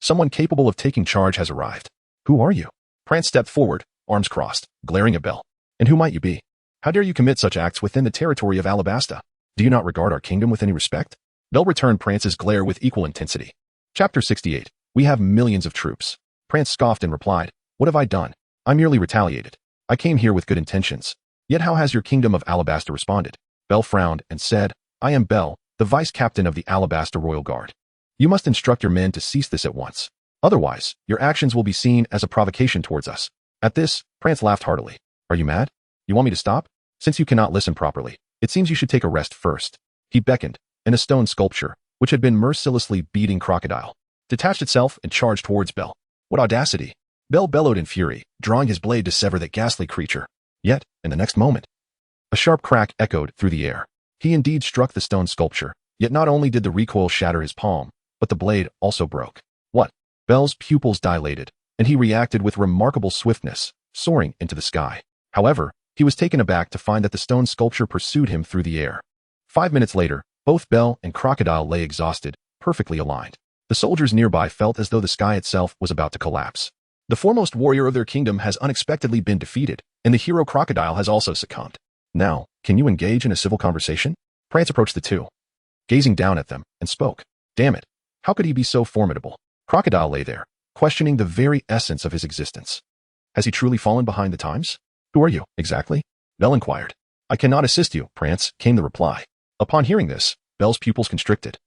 someone capable of taking charge has arrived. Who are you? Prance stepped forward, arms crossed, glaring at Bell. And who might you be? How dare you commit such acts within the territory of Alabasta? Do you not regard our kingdom with any respect? Bell returned Prance's glare with equal intensity. Chapter 68. We have millions of troops. Prance scoffed and replied, "What have I done? I merely retaliated. I came here with good intentions. Yet how has your kingdom of Alabasta responded?" Bell frowned and said, "I am Bell, the vice captain of the Alabasta Royal Guard. You must instruct your men to cease this at once. Otherwise, your actions will be seen as a provocation towards us." At this, Prance laughed heartily. "Are you mad? You want me to stop? Since you cannot listen properly, it seems you should take a rest first." He beckoned, and a stone sculpture, which had been mercilessly beating Crocodile, detached itself and charged towards Bell. What audacity! Bell bellowed in fury, drawing his blade to sever that ghastly creature. Yet, in the next moment, a sharp crack echoed through the air. He indeed struck the stone sculpture, yet not only did the recoil shatter his palm, but the blade also broke. What? Bell's pupils dilated, and he reacted with remarkable swiftness, soaring into the sky. However, he was taken aback to find that the stone sculpture pursued him through the air. 5 minutes later, both Bell and Crocodile lay exhausted, perfectly aligned. The soldiers nearby felt as though the sky itself was about to collapse. The foremost warrior of their kingdom has unexpectedly been defeated, and the hero Crocodile has also succumbed. Now, can you engage in a civil conversation? Prance approached the two, gazing down at them, and spoke. Damn it, how could he be so formidable? Crocodile lay there, questioning the very essence of his existence. Has he truly fallen behind the times? Who are you, exactly? Bell inquired. I cannot assist you, Prance, came the reply. Upon hearing this, Bell's pupils constricted,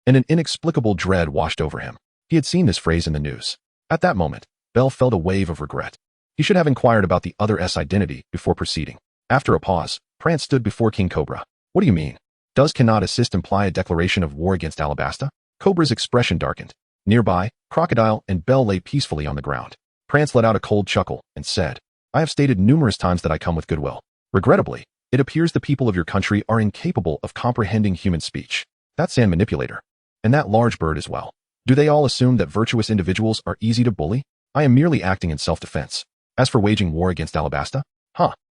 and an inexplicable dread washed over him. He had seen this phrase in the news. At that moment, Bell felt a wave of regret. He should have inquired about the other's identity before proceeding. After a pause, Prance stood before King Cobra. What do you mean? Does cannot assist imply a declaration of war against Alabasta? Cobra's expression darkened. Nearby, Crocodile and Bell lay peacefully on the ground. Prance let out a cold chuckle and said, I have stated numerous times that I come with goodwill. Regrettably, it appears the people of your country are incapable of comprehending human speech. That sand manipulator. And that large bird as well. Do they all assume that virtuous individuals are easy to bully? I am merely acting in self-defense. As for waging war against Alabasta?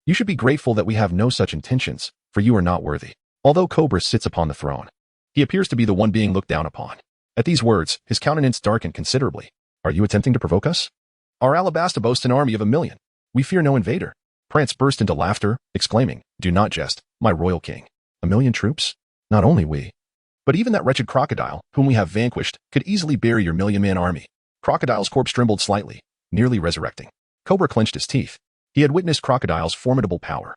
You should be grateful that we have no such intentions, for you are not worthy. Although Cobra sits upon the throne, he appears to be the one being looked down upon. At these words, his countenance darkened considerably. Are you attempting to provoke us? Our Alabasta boasts an army of 1,000,000. We fear no invader. Prance burst into laughter, exclaiming, Do not jest, my royal king. 1,000,000 troops? Not only we, but even that wretched Crocodile, whom we have vanquished, could easily bury your 1,000,000-man army. Crocodile's corpse trembled slightly, nearly resurrecting. Cobra clenched his teeth. He had witnessed Crocodile's formidable power,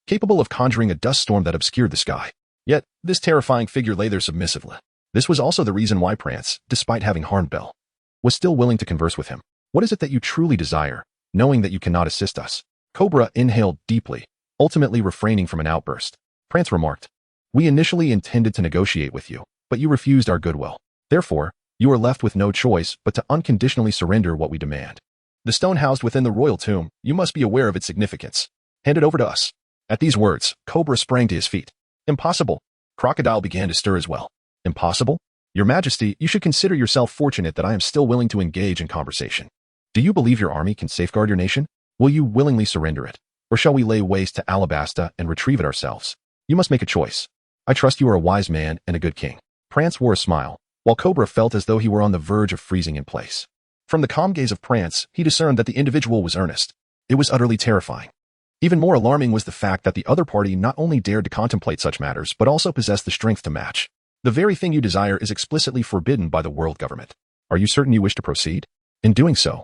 capable of conjuring a dust storm that obscured the sky. Yet, this terrifying figure lay there submissively. This was also the reason why Prance, despite having harmed Bell, was still willing to converse with him. What is it that you truly desire, knowing that you cannot assist us? Cobra inhaled deeply, ultimately refraining from an outburst. Prance remarked, "We initially intended to negotiate with you, but you refused our goodwill. Therefore, you are left with no choice but to unconditionally surrender what we demand. The stone housed within the royal tomb, you must be aware of its significance. Hand it over to us." At these words, Cobra sprang to his feet. "Impossible." Crocodile began to stir as well. "Impossible? Your Majesty, you should consider yourself fortunate that I am still willing to engage in conversation. Do you believe your army can safeguard your nation? Will you willingly surrender it? Or shall we lay waste to Alabasta and retrieve it ourselves? You must make a choice. I trust you are a wise man and a good king." Prance wore a smile, while Cobra felt as though he were on the verge of freezing in place. From the calm gaze of Prance, he discerned that the individual was earnest. It was utterly terrifying. Even more alarming was the fact that the other party not only dared to contemplate such matters but also possessed the strength to match. The very thing you desire is explicitly forbidden by the world government. Are you certain you wish to proceed? In doing so,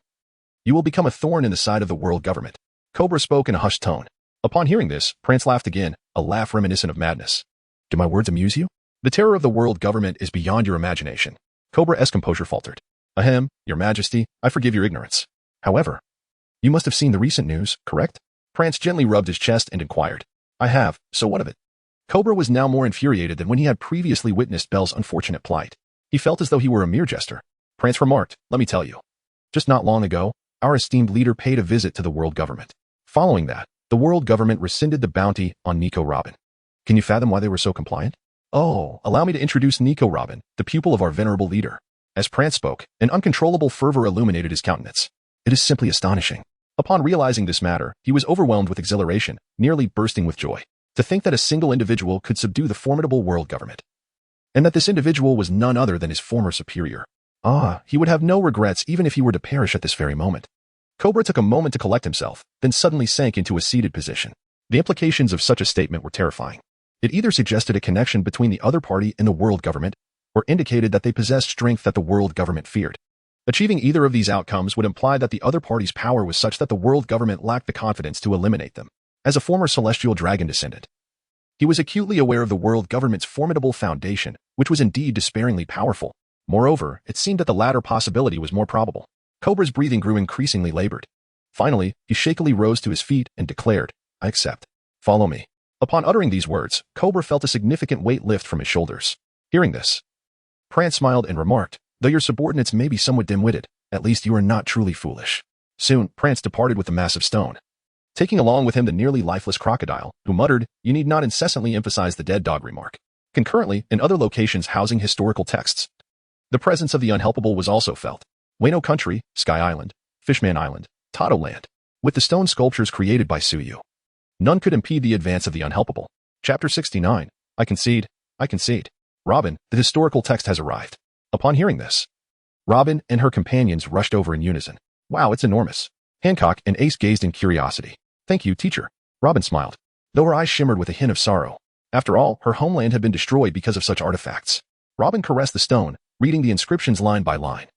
you will become a thorn in the side of the world government. Cobra spoke in a hushed tone. Upon hearing this, Prance laughed again, a laugh reminiscent of madness. "Do my words amuse you? The terror of the world government is beyond your imagination." Cobra's composure faltered. "Ahem, your Majesty, I forgive your ignorance. However, you must have seen the recent news, correct?" Prance gently rubbed his chest and inquired. "I have, so what of it?" Cobra was now more infuriated than when he had previously witnessed Belle's unfortunate plight. He felt as though he were a mere jester. Prance remarked, "Let me tell you. Just not long ago, our esteemed leader paid a visit to the world government. Following that, the world government rescinded the bounty on Nico Robin. Can you fathom why they were so compliant? Oh, allow me to introduce Nico Robin, the pupil of our venerable leader." As Prance spoke, an uncontrollable fervor illuminated his countenance. "It is simply astonishing." Upon realizing this matter, he was overwhelmed with exhilaration, nearly bursting with joy. To think that a single individual could subdue the formidable world government. And that this individual was none other than his former superior. He would have no regrets even if he were to perish at this very moment. Cobra took a moment to collect himself, then suddenly sank into a seated position. The implications of such a statement were terrifying. It either suggested a connection between the other party and the world government, or indicated that they possessed strength that the world government feared. Achieving either of these outcomes would imply that the other party's power was such that the world government lacked the confidence to eliminate them. As a former celestial dragon descendant, he was acutely aware of the world government's formidable foundation, which was indeed despairingly powerful. Moreover, it seemed that the latter possibility was more probable. Cobra's breathing grew increasingly labored. Finally, he shakily rose to his feet and declared, "I accept. Follow me." Upon uttering these words, Cobra felt a significant weight lift from his shoulders. Hearing this, Prance smiled and remarked, "Though your subordinates may be somewhat dim-witted, at least you are not truly foolish." Soon, Prance departed with the massive stone, taking along with him the nearly lifeless crocodile, who muttered, "You need not incessantly emphasize the dead dog" remark. Concurrently, in other locations housing historical texts, the presence of the unhelpable was also felt. Wano Country, Sky Island, Fishman Island, Tato Land, with the stone sculptures created by Suyu. None could impede the advance of the unhelpable. Chapter 69. I concede. Robin, the historical text has arrived. Upon hearing this, Robin and her companions rushed over in unison. "Wow, it's enormous." Hancock and Ace gazed in curiosity. "Thank you, teacher." Robin smiled, though her eyes shimmered with a hint of sorrow. After all, her homeland had been destroyed because of such artifacts. Robin caressed the stone, reading the inscriptions line by line.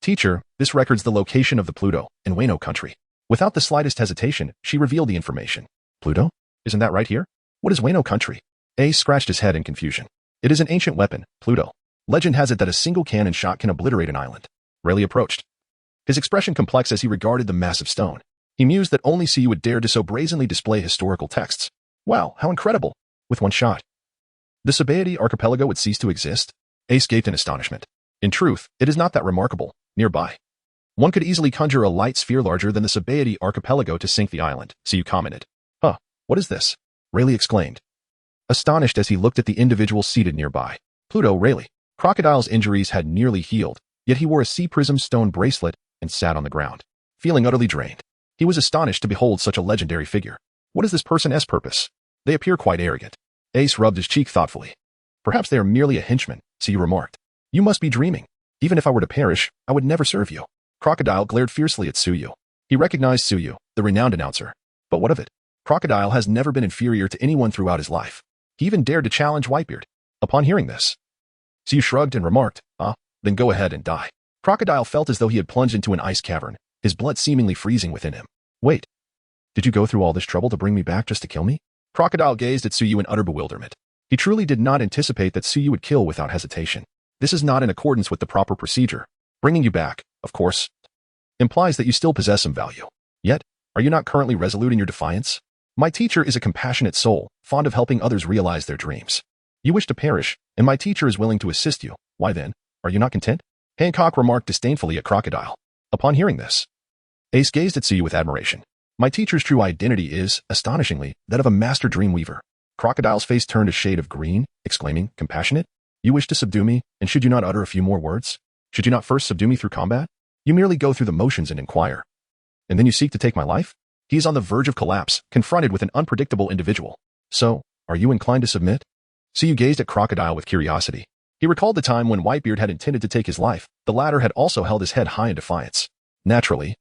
"Teacher, this records the location of the Pluto in Wano Country." Without the slightest hesitation, she revealed the information. "Pluto? Isn't that right here? What is Wano Country?" Ace scratched his head in confusion. "It is an ancient weapon, Pluto. Legend has it that a single cannon shot can obliterate an island." Rayleigh approached, his expression complex as he regarded the massive stone. He mused that only Suyu would dare to so brazenly display historical texts. Wow, how incredible! With one shot, the Sabaody archipelago would cease to exist? Ace gaped in astonishment. In truth, it is not that remarkable. Nearby, one could easily conjure a light sphere larger than the Sabaody archipelago to sink the island, Suyu commented. "Huh, what is this?" Rayleigh exclaimed, astonished as he looked at the individual seated nearby. Pluto Rayleigh. Crocodile's injuries had nearly healed, yet he wore a sea prism stone bracelet and sat on the ground, feeling utterly drained. He was astonished to behold such a legendary figure. What is this person's purpose? They appear quite arrogant. Ace rubbed his cheek thoughtfully. "Perhaps they are merely a henchman," Suyu remarked. "You must be dreaming. Even if I were to perish, I would never serve you." Crocodile glared fiercely at Suyu. He recognized Suyu, the renowned announcer. But what of it? Crocodile has never been inferior to anyone throughout his life. He even dared to challenge Whitebeard. Upon hearing this, Suyu shrugged and remarked, then go ahead and die." Crocodile felt as though he had plunged into an ice cavern, his blood seemingly freezing within him. "Wait, did you go through all this trouble to bring me back just to kill me?" Crocodile gazed at Suyu in utter bewilderment. He truly did not anticipate that Suyu would kill without hesitation. This is not in accordance with the proper procedure. Bringing you back, of course, implies that you still possess some value. Yet, Are you not currently resolute in your defiance? My teacher is a compassionate soul, fond of helping others realize their dreams. You wish to perish, and my teacher is willing to assist you. Why then, are you not content? Hancock remarked disdainfully at Crocodile. Upon hearing this, Ace gazed at Suyu with admiration. My teacher's true identity is, astonishingly, that of a master dreamweaver. Crocodile's face turned a shade of green, exclaiming, compassionate? You wish to subdue me, and should you not utter a few more words? Should you not first subdue me through combat? You merely go through the motions and inquire. And then you seek to take my life? He is on the verge of collapse, confronted with an unpredictable individual. So, are you inclined to submit? Suyu gazed at Crocodile with curiosity. He recalled the time when Whitebeard had intended to take his life. The latter had also held his head high in defiance. Naturally,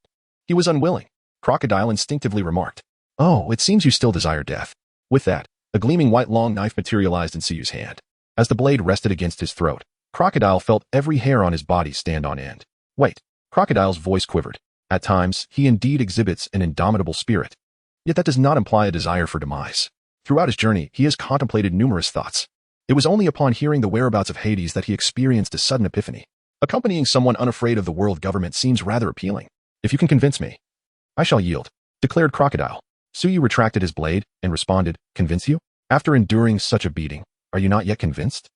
he was unwilling. Crocodile instinctively remarked, "Oh, it seems you still desire death." With that, a gleaming white long knife materialized in Suyu's hand. As the blade rested against his throat, Crocodile felt every hair on his body stand on end. Wait, Crocodile's voice quivered. At times, he indeed exhibits an indomitable spirit. Yet that does not imply a desire for demise. Throughout his journey, he has contemplated numerous thoughts. It was only upon hearing the whereabouts of Hades that he experienced a sudden epiphany. Accompanying someone unafraid of the world government seems rather appealing. If you can convince me, I shall yield, declared Crocodile. Suyu retracted his blade and responded, convince you? After enduring such a beating, are you not yet convinced?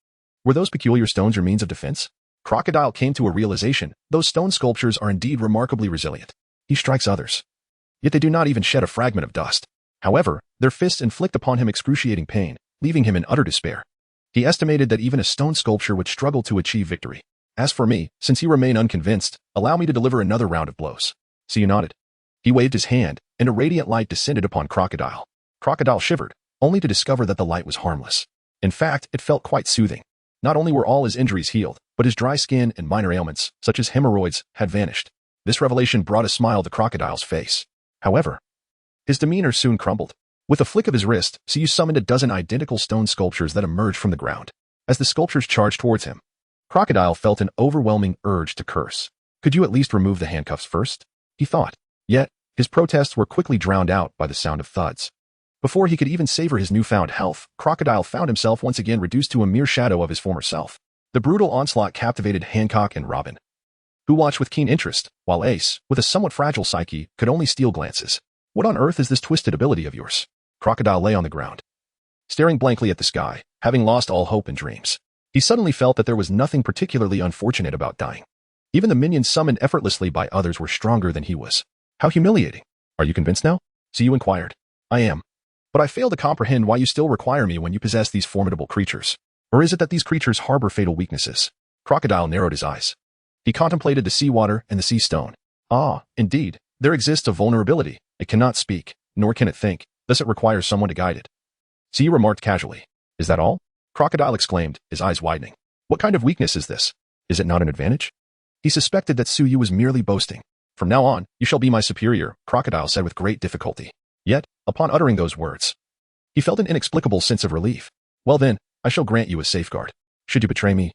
Were those peculiar stones your means of defense? Crocodile came to a realization. Those stone sculptures are indeed remarkably resilient. He strikes others, yet they do not even shed a fragment of dust. However, their fists inflict upon him excruciating pain, leaving him in utter despair. He estimated that even a stone sculpture would struggle to achieve victory. As for me, since you remain unconvinced, allow me to deliver another round of blows. Suyu nodded. He waved his hand, and a radiant light descended upon Crocodile. Crocodile shivered, only to discover that the light was harmless. In fact, it felt quite soothing. Not only were all his injuries healed, but his dry skin and minor ailments, such as hemorrhoids, had vanished. This revelation brought a smile to Crocodile's face. However, his demeanor soon crumbled. With a flick of his wrist, Suyu summoned a dozen identical stone sculptures that emerged from the ground. As the sculptures charged towards him, Crocodile felt an overwhelming urge to curse. Could you at least remove the handcuffs first? He thought. Yet, his protests were quickly drowned out by the sound of thuds. Before he could even savor his newfound health, Crocodile found himself once again reduced to a mere shadow of his former self. The brutal onslaught captivated Hancock and Robin, who watched with keen interest, while Ace, with a somewhat fragile psyche, could only steal glances. What on earth is this twisted ability of yours? Crocodile lay on the ground, staring blankly at the sky, having lost all hope and dreams. He suddenly felt that there was nothing particularly unfortunate about dying. Even the minions summoned effortlessly by others were stronger than he was. How humiliating. Are you convinced now? Suyu inquired. I am. But I fail to comprehend why you still require me when you possess these formidable creatures. Or is it that these creatures harbor fatal weaknesses? Crocodile narrowed his eyes. He contemplated the seawater and the sea stone. Ah, indeed, there exists a vulnerability. It cannot speak, nor can it think. Thus it requires someone to guide it. Suyu remarked casually. Is that all? Crocodile exclaimed, his eyes widening. What kind of weakness is this? Is it not an advantage? He suspected that Suyu was merely boasting. From now on, you shall be my superior, Crocodile said with great difficulty. Yet, upon uttering those words, he felt an inexplicable sense of relief. Well then, I shall grant you a safeguard. Should you betray me,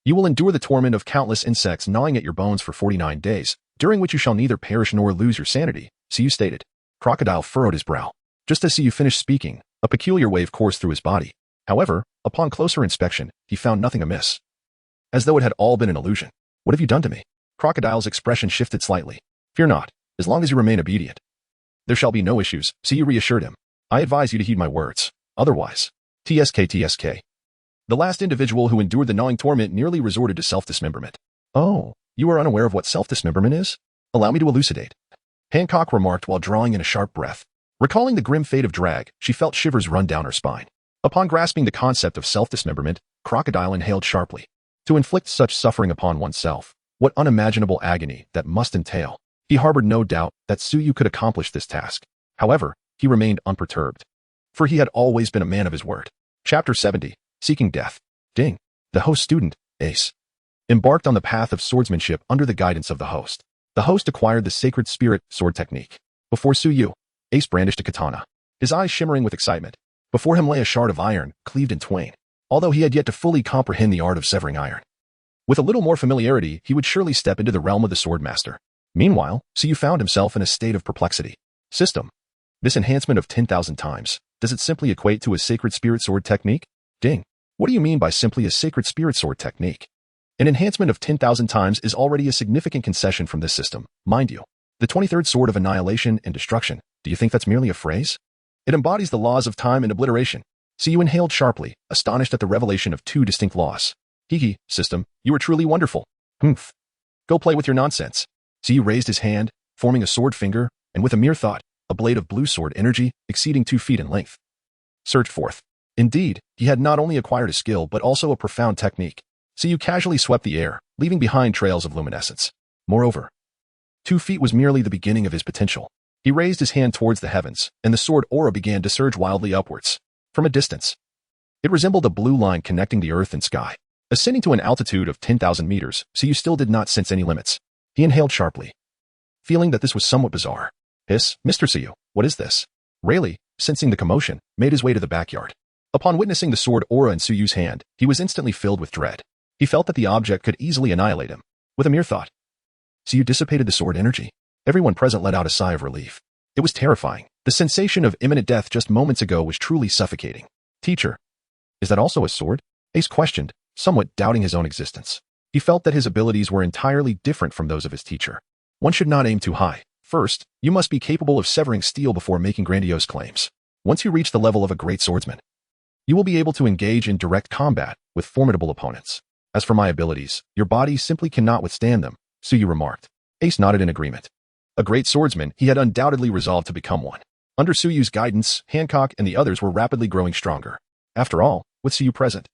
you will endure the torment of countless insects gnawing at your bones for 49 days, during which you shall neither perish nor lose your sanity, Suyu stated. Crocodile furrowed his brow. Just as Suyu finished speaking, a peculiar wave coursed through his body. However, upon closer inspection, he found nothing amiss. As though it had all been an illusion. What have you done to me? Crocodile's expression shifted slightly. Fear not, as long as you remain obedient. There shall be no issues, Suyu reassured him. I advise you to heed my words. Otherwise, TSK. The last individual who endured the gnawing torment nearly resorted to self-dismemberment. Oh, you are unaware of what self-dismemberment is? Allow me to elucidate. Hancock remarked while drawing in a sharp breath. Recalling the grim fate of Drag, she felt shivers run down her spine. Upon grasping the concept of self-dismemberment, Crocodile inhaled sharply. To inflict such suffering upon oneself, what unimaginable agony that must entail. He harbored no doubt that Suyu could accomplish this task. However, he remained unperturbed. For he had always been a man of his word. Chapter 70. Seeking Death. Ding. The host student, Ace, embarked on the path of swordsmanship under the guidance of the host. The host acquired the sacred spirit sword technique. Before Suyu, Ace brandished a katana, his eyes shimmering with excitement. Before him lay a shard of iron, cleaved in twain, although he had yet to fully comprehend the art of severing iron. With a little more familiarity, he would surely step into the realm of the swordmaster. Meanwhile, Suyu found himself in a state of perplexity. System. This enhancement of 10,000 times, does it simply equate to a sacred spirit sword technique? Ding. What do you mean by simply a sacred spirit sword technique? An enhancement of 10,000 times is already a significant concession from this system, mind you. The The 23rd Sword of Annihilation and Destruction. Do you think that's merely a phrase? It embodies the laws of time and obliteration. See, you inhaled sharply, astonished at the revelation of two distinct laws. Hiki, system, you are truly wonderful. Humph. Go play with your nonsense. See, you raised his hand, forming a sword finger, and with a mere thought, a blade of blue sword energy exceeding 2 feet in length surged forth. Indeed, he had not only acquired a skill but also a profound technique. See, you casually swept the air, leaving behind trails of luminescence. Moreover, 2 feet was merely the beginning of his potential. He raised his hand towards the heavens, and the sword aura began to surge wildly upwards. From a distance, it resembled a blue line connecting the earth and sky. Ascending to an altitude of 10,000 meters, so you still did not sense any limits. He inhaled sharply, feeling that this was somewhat bizarre. Hiss, Mr. Suyu, what is this? Rayleigh, sensing the commotion, made his way to the backyard. Upon witnessing the sword aura in Suyu's hand, he was instantly filled with dread. He felt that the object could easily annihilate him. With a mere thought, Suyu dissipated the sword energy. Everyone present let out a sigh of relief. It was terrifying. The sensation of imminent death just moments ago was truly suffocating. Teacher, is that also a sword? Ace questioned, somewhat doubting his own existence. He felt that his abilities were entirely different from those of his teacher. One should not aim too high. First, you must be capable of severing steel before making grandiose claims. Once you reach the level of a great swordsman, you will be able to engage in direct combat with formidable opponents. As for my abilities, your body simply cannot withstand them, Suyu remarked. Ace nodded in agreement. A great swordsman, he had undoubtedly resolved to become one. Under Suyu's guidance, Hancock and the others were rapidly growing stronger. After all, with Suyu present,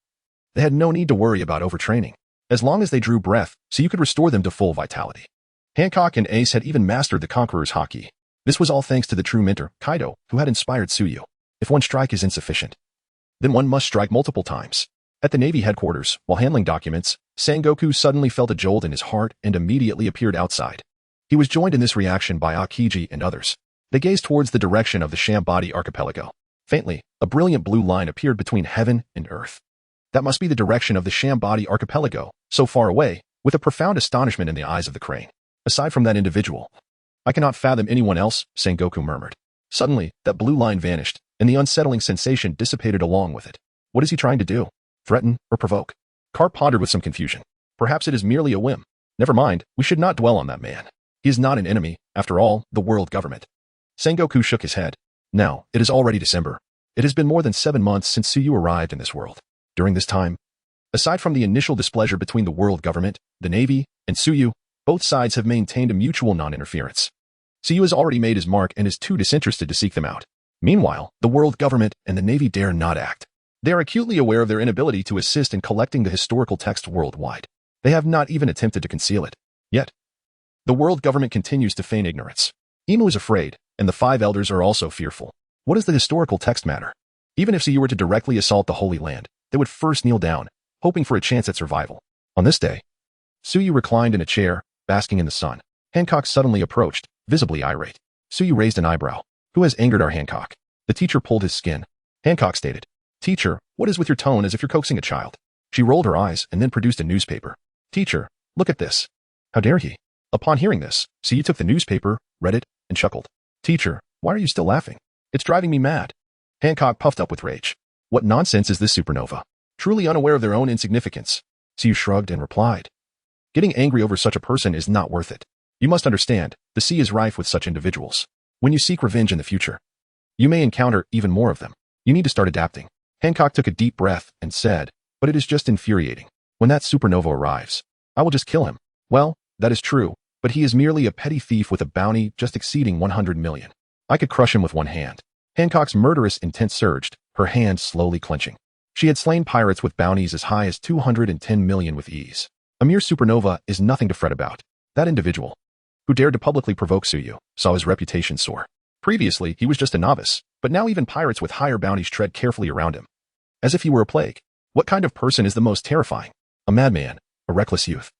they had no need to worry about overtraining. As long as they drew breath, Suyu could restore them to full vitality. Hancock and Ace had even mastered the Conqueror's Haki. This was all thanks to the true mentor, Kaido, who had inspired Suyu. If one strike is insufficient, then one must strike multiple times. At the Navy headquarters, while handling documents, Sengoku suddenly felt a jolt in his heart and immediately appeared outside. He was joined in this reaction by Akiji and others. They gazed towards the direction of the Shambadi archipelago. Faintly, a brilliant blue line appeared between heaven and earth. That must be the direction of the Shambadi archipelago, so far away, with a profound astonishment in the eyes of the crane. Aside from that individual, I cannot fathom anyone else, Sengoku murmured. Suddenly, that blue line vanished, and the unsettling sensation dissipated along with it. What is he trying to do? Threaten or provoke? Carr pondered with some confusion. Perhaps it is merely a whim. Never mind, we should not dwell on that man. He is not an enemy, after all, the world government. Sengoku shook his head. Now, it is already December. It has been more than 7 months since Suyu arrived in this world. During this time, aside from the initial displeasure between the world government, the Navy, and Suyu, both sides have maintained a mutual non-interference. Suyu has already made his mark and is too disinterested to seek them out. Meanwhile, the world government and the Navy dare not act. They are acutely aware of their inability to assist in collecting the historical text worldwide. They have not even attempted to conceal it. Yet, the world government continues to feign ignorance. Imu is afraid, and the 5 elders are also fearful. What does the historical text matter? Even if Suyu were to directly assault the Holy Land, they would first kneel down, hoping for a chance at survival. On this day, Suyu reclined in a chair, basking in the sun. Hancock suddenly approached, visibly irate. Suyu raised an eyebrow. Who has angered our Hancock? The teacher pulled his skin. Hancock stated, Teacher, what is with your tone as if you're coaxing a child? She rolled her eyes and then produced a newspaper. Teacher, look at this. How dare he? Upon hearing this, Suyu took the newspaper, read it, and chuckled. Teacher, why are you still laughing? It's driving me mad. Hancock puffed up with rage. What nonsense is this supernova? Truly unaware of their own insignificance. Suyu shrugged and replied. Getting angry over such a person is not worth it. You must understand, the sea is rife with such individuals. When you seek revenge in the future, you may encounter even more of them. You need to start adapting. Hancock took a deep breath and said, but it is just infuriating. When that supernova arrives, I will just kill him. Well, that is true, but he is merely a petty thief with a bounty just exceeding 100 million. I could crush him with one hand. Hancock's murderous intent surged, her hand slowly clenching. She had slain pirates with bounties as high as 210 million with ease. A mere supernova is nothing to fret about. That individual, who dared to publicly provoke Suyu, saw his reputation soar. Previously, he was just a novice, but now even pirates with higher bounties tread carefully around him. As if he were a plague. What kind of person is the most terrifying? A madman, a reckless youth.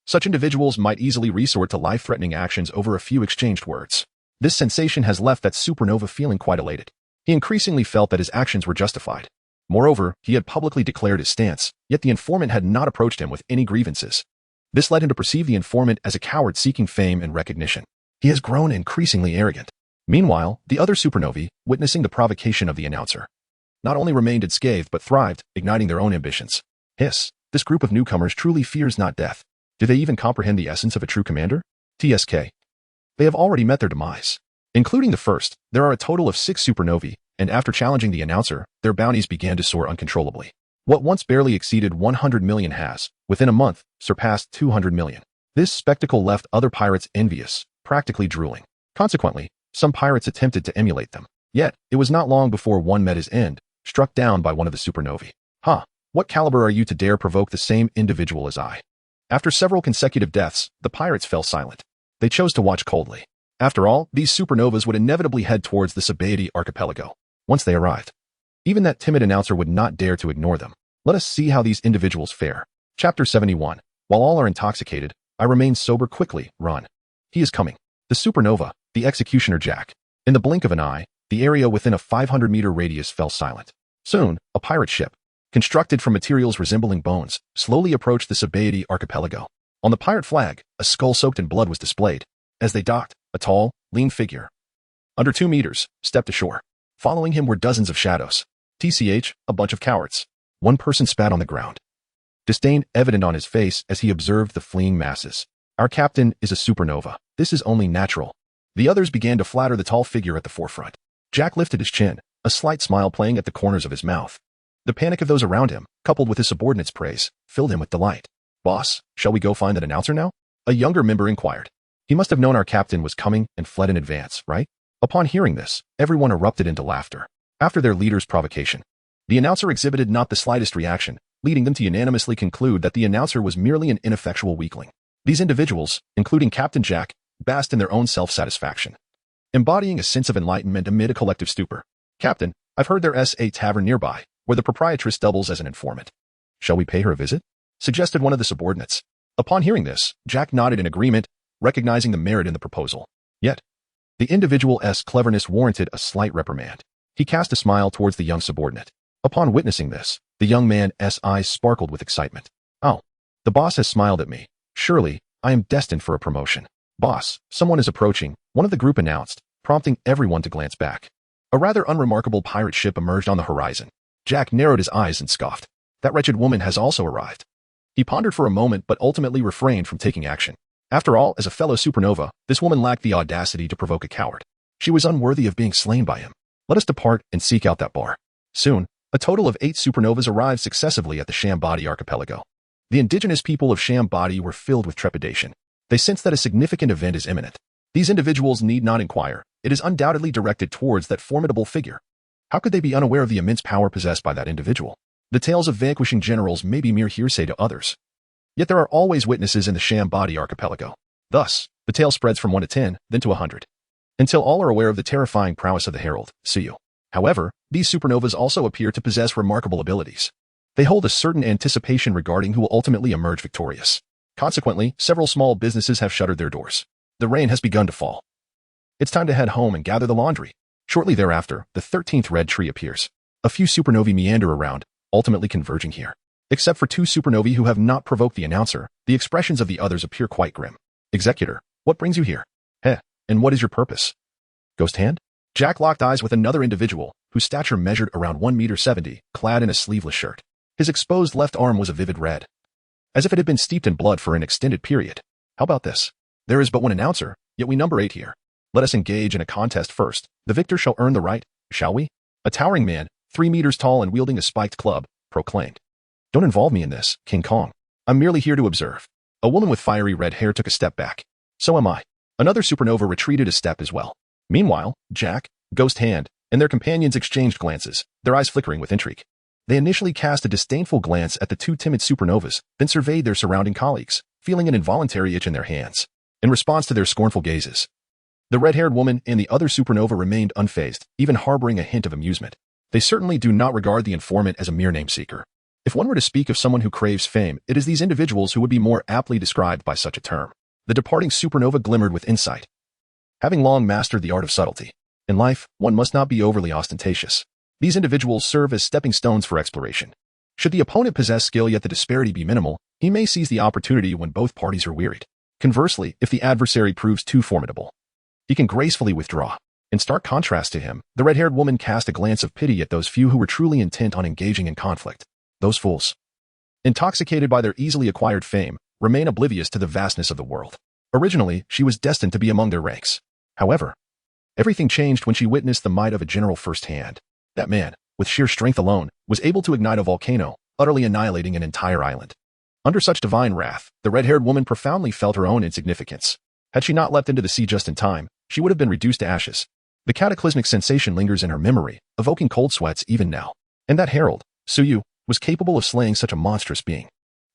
Such individuals might easily resort to life-threatening actions over a few exchanged words. This sensation has left that supernova feeling quite elated. He increasingly felt that his actions were justified. Moreover, he had publicly declared his stance, yet the informant had not approached him with any grievances. This led him to perceive the informant as a coward seeking fame and recognition. He has grown increasingly arrogant. Meanwhile, the other supernovae, witnessing the provocation of the announcer, not only remained unscathed but thrived, igniting their own ambitions. Hiss, this group of newcomers truly fears not death. Do they even comprehend the essence of a true commander? TSK. They have already met their demise. Including the first, there are a total of 6 supernovae, and after challenging the announcer, their bounties began to soar uncontrollably. What once barely exceeded 100 million has, within a month, surpassed 200 million. This spectacle left other pirates envious, practically drooling. Consequently, some pirates attempted to emulate them. Yet, it was not long before one met his end, struck down by one of the supernovae. What caliber are you to dare provoke the same individual as I? After several consecutive deaths, the pirates fell silent. They chose to watch coldly. After all, these supernovas would inevitably head towards the Splendid archipelago. Once they arrived, even that timid announcer would not dare to ignore them. Let us see how these individuals fare. Chapter 71. While all are intoxicated, I remain sober. Quickly, run. He is coming. The supernova, the executioner Jack. In the blink of an eye, the area within a 500-meter radius fell silent. Soon, a pirate ship, constructed from materials resembling bones, slowly approached the Splendid archipelago. On the pirate flag, a skull soaked in blood was displayed. As they docked, a tall, lean figure, under 2 meters, stepped ashore. Following him were dozens of shadows. A bunch of cowards. One person spat on the ground, disdain evident on his face as he observed the fleeing masses. Our captain is a supernova. This is only natural. The others began to flatter the tall figure at the forefront. Jack lifted his chin, a slight smile playing at the corners of his mouth. The panic of those around him, coupled with his subordinates' praise, filled him with delight. Boss, shall we go find that announcer now? A younger member inquired. He must have known our captain was coming and fled in advance, right? Upon hearing this, everyone erupted into laughter. After their leader's provocation, the announcer exhibited not the slightest reaction, leading them to unanimously conclude that the announcer was merely an ineffectual weakling. These individuals, including Captain Jack, basked in their own self-satisfaction, embodying a sense of enlightenment amid a collective stupor. Captain, I've heard there's a tavern nearby, where the proprietress doubles as an informant. Shall we pay her a visit? Suggested one of the subordinates. Upon hearing this, Jack nodded in agreement, recognizing the merit in the proposal. Yet, the individual's cleverness warranted a slight reprimand. He cast a smile towards the young subordinate. Upon witnessing this, the young man's eyes sparkled with excitement. Oh, the boss has smiled at me. Surely, I am destined for a promotion. Boss, someone is approaching, one of the group announced, prompting everyone to glance back. A rather unremarkable pirate ship emerged on the horizon. Jack narrowed his eyes and scoffed. That wretched woman has also arrived. He pondered for a moment but ultimately refrained from taking action. After all, as a fellow supernova, this woman lacked the audacity to provoke a coward. She was unworthy of being slain by him. Let us depart and seek out that bar. Soon, a total of 8 supernovas arrived successively at the Splendid archipelago. The indigenous people of Splendid were filled with trepidation. They sensed that a significant event is imminent. These individuals need not inquire. It is undoubtedly directed towards that formidable figure. How could they be unaware of the immense power possessed by that individual? The tales of vanquishing generals may be mere hearsay to others. Yet there are always witnesses in the Splendid archipelago. Thus, the tale spreads from 1 to 10, then to 100. Until all are aware of the terrifying prowess of the herald, see you. However, these supernovas also appear to possess remarkable abilities. They hold a certain anticipation regarding who will ultimately emerge victorious. Consequently, several small businesses have shuttered their doors. The rain has begun to fall. It's time to head home and gather the laundry. Shortly thereafter, the 13th red tree appears. A few supernovae meander around, ultimately converging here. Except for 2 supernovae who have not provoked the announcer, the expressions of the others appear quite grim. Executor, what brings you here? And what is your purpose? Ghost Hand? Jack locked eyes with another individual, whose stature measured around 1.70 meters, clad in a sleeveless shirt. His exposed left arm was a vivid red, as if it had been steeped in blood for an extended period. How about this? There is but one announcer, yet we number 8 here. Let us engage in a contest first. The victor shall earn the right, shall we? A towering man, 3 meters tall and wielding a spiked club, proclaimed. Don't involve me in this, King Kong. I'm merely here to observe. A woman with fiery red hair took a step back. So am I. Another supernova retreated a step as well. Meanwhile, Jack, Ghost Hand, and their companions exchanged glances, their eyes flickering with intrigue. They initially cast a disdainful glance at the 2 timid supernovas, then surveyed their surrounding colleagues, feeling an involuntary itch in their hands. In response to their scornful gazes, the red-haired woman and the other supernova remained unfazed, even harboring a hint of amusement. They certainly do not regard the informant as a mere name-seeker. If one were to speak of someone who craves fame, it is these individuals who would be more aptly described by such a term. The departing supernova glimmered with insight. Having long mastered the art of subtlety, in life, one must not be overly ostentatious. These individuals serve as stepping stones for exploration. Should the opponent possess skill yet the disparity be minimal, he may seize the opportunity when both parties are wearied. Conversely, if the adversary proves too formidable, he can gracefully withdraw. In stark contrast to him, the red-haired woman cast a glance of pity at those few who were truly intent on engaging in conflict. Those fools, intoxicated by their easily acquired fame, remain oblivious to the vastness of the world. Originally, she was destined to be among their ranks. However, everything changed when she witnessed the might of a general firsthand. That man, with sheer strength alone, was able to ignite a volcano, utterly annihilating an entire island. Under such divine wrath, the red-haired woman profoundly felt her own insignificance. Had she not leapt into the sea just in time, she would have been reduced to ashes. The cataclysmic sensation lingers in her memory, evoking cold sweats even now. And that herald, Suyu, was capable of slaying such a monstrous being.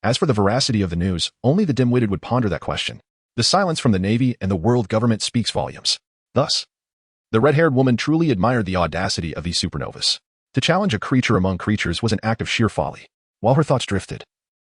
As for the veracity of the news, only the dim-witted would ponder that question. The silence from the Navy and the world government speaks volumes. Thus, the red-haired woman truly admired the audacity of these supernovas. To challenge a creature among creatures was an act of sheer folly. While her thoughts drifted,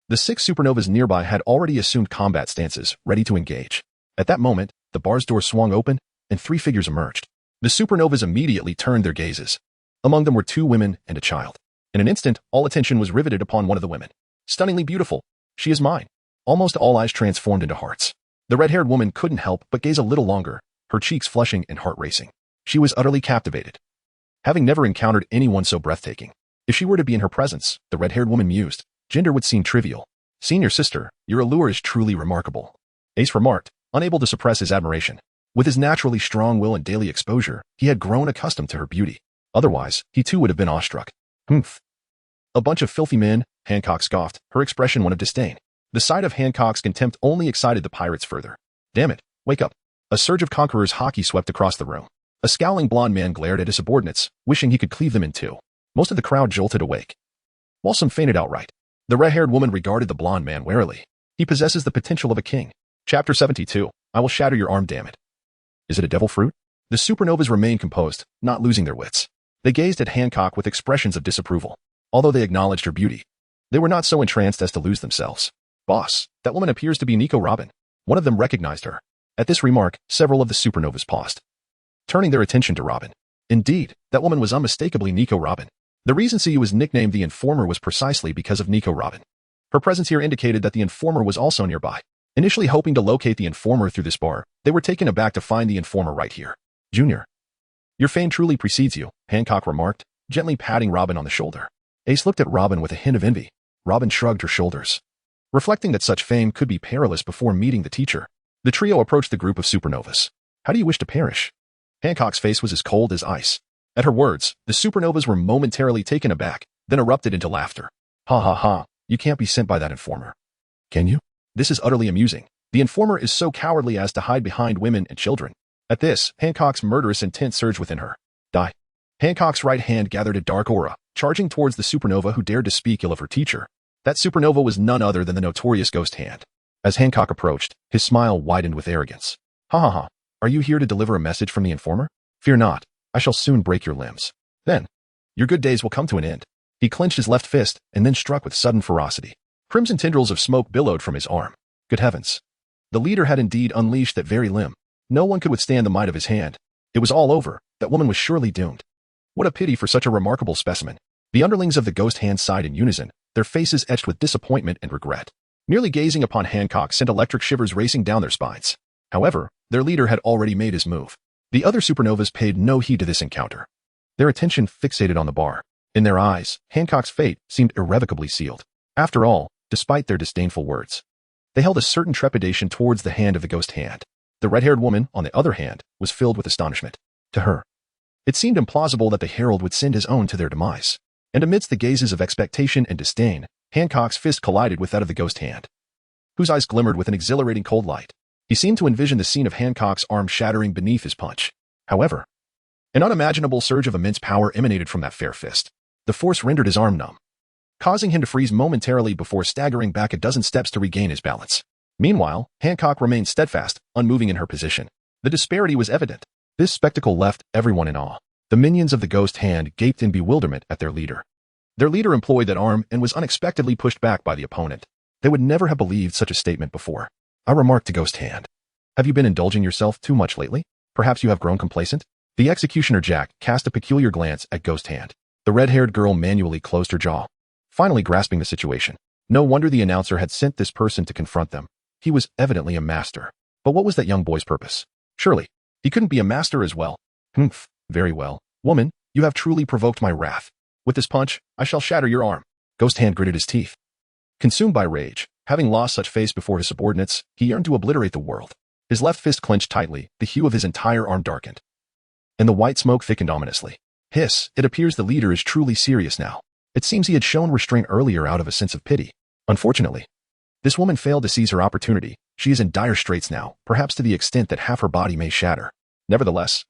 the 6 supernovas nearby had already assumed combat stances, ready to engage. At that moment, the bar's door swung open, and 3 figures emerged. The supernovas immediately turned their gazes. Among them were 2 women and a child. In an instant, all attention was riveted upon one of the women. Stunningly beautiful. She is mine. Almost all eyes transformed into hearts. The red-haired woman couldn't help but gaze a little longer, her cheeks flushing and heart racing. She was utterly captivated. Having never encountered anyone so breathtaking. If she were to be in her presence, the red-haired woman mused, gender would seem trivial. Senior sister, your allure is truly remarkable. Ace remarked, unable to suppress his admiration. With his naturally strong will and daily exposure, he had grown accustomed to her beauty. Otherwise, he too would have been awestruck. Humph. A bunch of filthy men, Hancock scoffed, her expression one of disdain. The sight of Hancock's contempt only excited the pirates further. Damn it, wake up. A surge of Conqueror's Haki swept across the room. A scowling blond man glared at his subordinates, wishing he could cleave them in two. Most of the crowd jolted awake, while some fainted outright. The red-haired woman regarded the blond man warily. He possesses the potential of a king. Chapter 72. I will shatter your arm, damn it. Is it a devil fruit? The supernovas remained composed, not losing their wits. They gazed at Hancock with expressions of disapproval. Although they acknowledged her beauty, they were not so entranced as to lose themselves. Boss, that woman appears to be Nico Robin. One of them recognized her. At this remark, several of the supernovas paused, turning their attention to Robin. Indeed, that woman was unmistakably Nico Robin. The reason Suyu was nicknamed the Informer was precisely because of Nico Robin. Her presence here indicated that the Informer was also nearby. Initially hoping to locate the Informer through this bar, they were taken aback to find the Informer right here. Junior, your fame truly precedes you, Hancock remarked, gently patting Robin on the shoulder. Ace looked at Robin with a hint of envy. Robin shrugged her shoulders, reflecting that such fame could be perilous before meeting the teacher. The trio approached the group of supernovas. How do you wish to perish? Hancock's face was as cold as ice. At her words, the supernovas were momentarily taken aback, then erupted into laughter. Ha ha ha, you can't be sent by that Informer. Can you? This is utterly amusing. The Informer is so cowardly as to hide behind women and children. At this, Hancock's murderous intent surged within her. Die. Hancock's right hand gathered a dark aura, charging towards the supernova who dared to speak ill of her teacher. That supernova was none other than the notorious Ghost Hand. As Hancock approached, his smile widened with arrogance. Ha ha ha, are you here to deliver a message from the Informer? Fear not, I shall soon break your limbs. Then, your good days will come to an end. He clenched his left fist and then struck with sudden ferocity. Crimson tendrils of smoke billowed from his arm. Good heavens. The leader had indeed unleashed that very limb. No one could withstand the might of his hand. It was all over. That woman was surely doomed. What a pity for such a remarkable specimen. The underlings of the Ghost Hand sighed in unison, their faces etched with disappointment and regret. Merely gazing upon Hancock sent electric shivers racing down their spines. However, their leader had already made his move. The other supernovas paid no heed to this encounter. Their attention fixated on the bar. In their eyes, Hancock's fate seemed irrevocably sealed. After all, despite their disdainful words, they held a certain trepidation towards the hand of the Ghost Hand. The red-haired woman, on the other hand, was filled with astonishment. To her, it seemed implausible that the herald would send his own to their demise. And amidst the gazes of expectation and disdain, Hancock's fist collided with that of the Ghost Hand, whose eyes glimmered with an exhilarating cold light. He seemed to envision the scene of Hancock's arm shattering beneath his punch. However, an unimaginable surge of immense power emanated from that fair fist. The force rendered his arm numb, causing him to freeze momentarily before staggering back a dozen steps to regain his balance. Meanwhile, Hancock remained steadfast, unmoving in her position. The disparity was evident. This spectacle left everyone in awe. The minions of the Ghost Hand gaped in bewilderment at their leader. Their leader employed that arm and was unexpectedly pushed back by the opponent. They would never have believed such a statement before. I remarked to Ghost Hand. Have you been indulging yourself too much lately? Perhaps you have grown complacent? The executioner Jack cast a peculiar glance at Ghost Hand. The red-haired girl manually closed her jaw, finally grasping the situation. No wonder the announcer had sent this person to confront them. He was evidently a master. But what was that young boy's purpose? Surely, he couldn't be a master as well. Humph, very well. Woman, you have truly provoked my wrath. With this punch, I shall shatter your arm. Ghost Hand gritted his teeth. Consumed by rage, having lost such face before his subordinates, he yearned to obliterate the world. His left fist clenched tightly, the hue of his entire arm darkened, and the white smoke thickened ominously. Hiss, it appears the leader is truly serious now. It seems he had shown restraint earlier out of a sense of pity. Unfortunately, this woman failed to seize her opportunity. She is in dire straits now, perhaps to the extent that half her body may shatter. Nevertheless,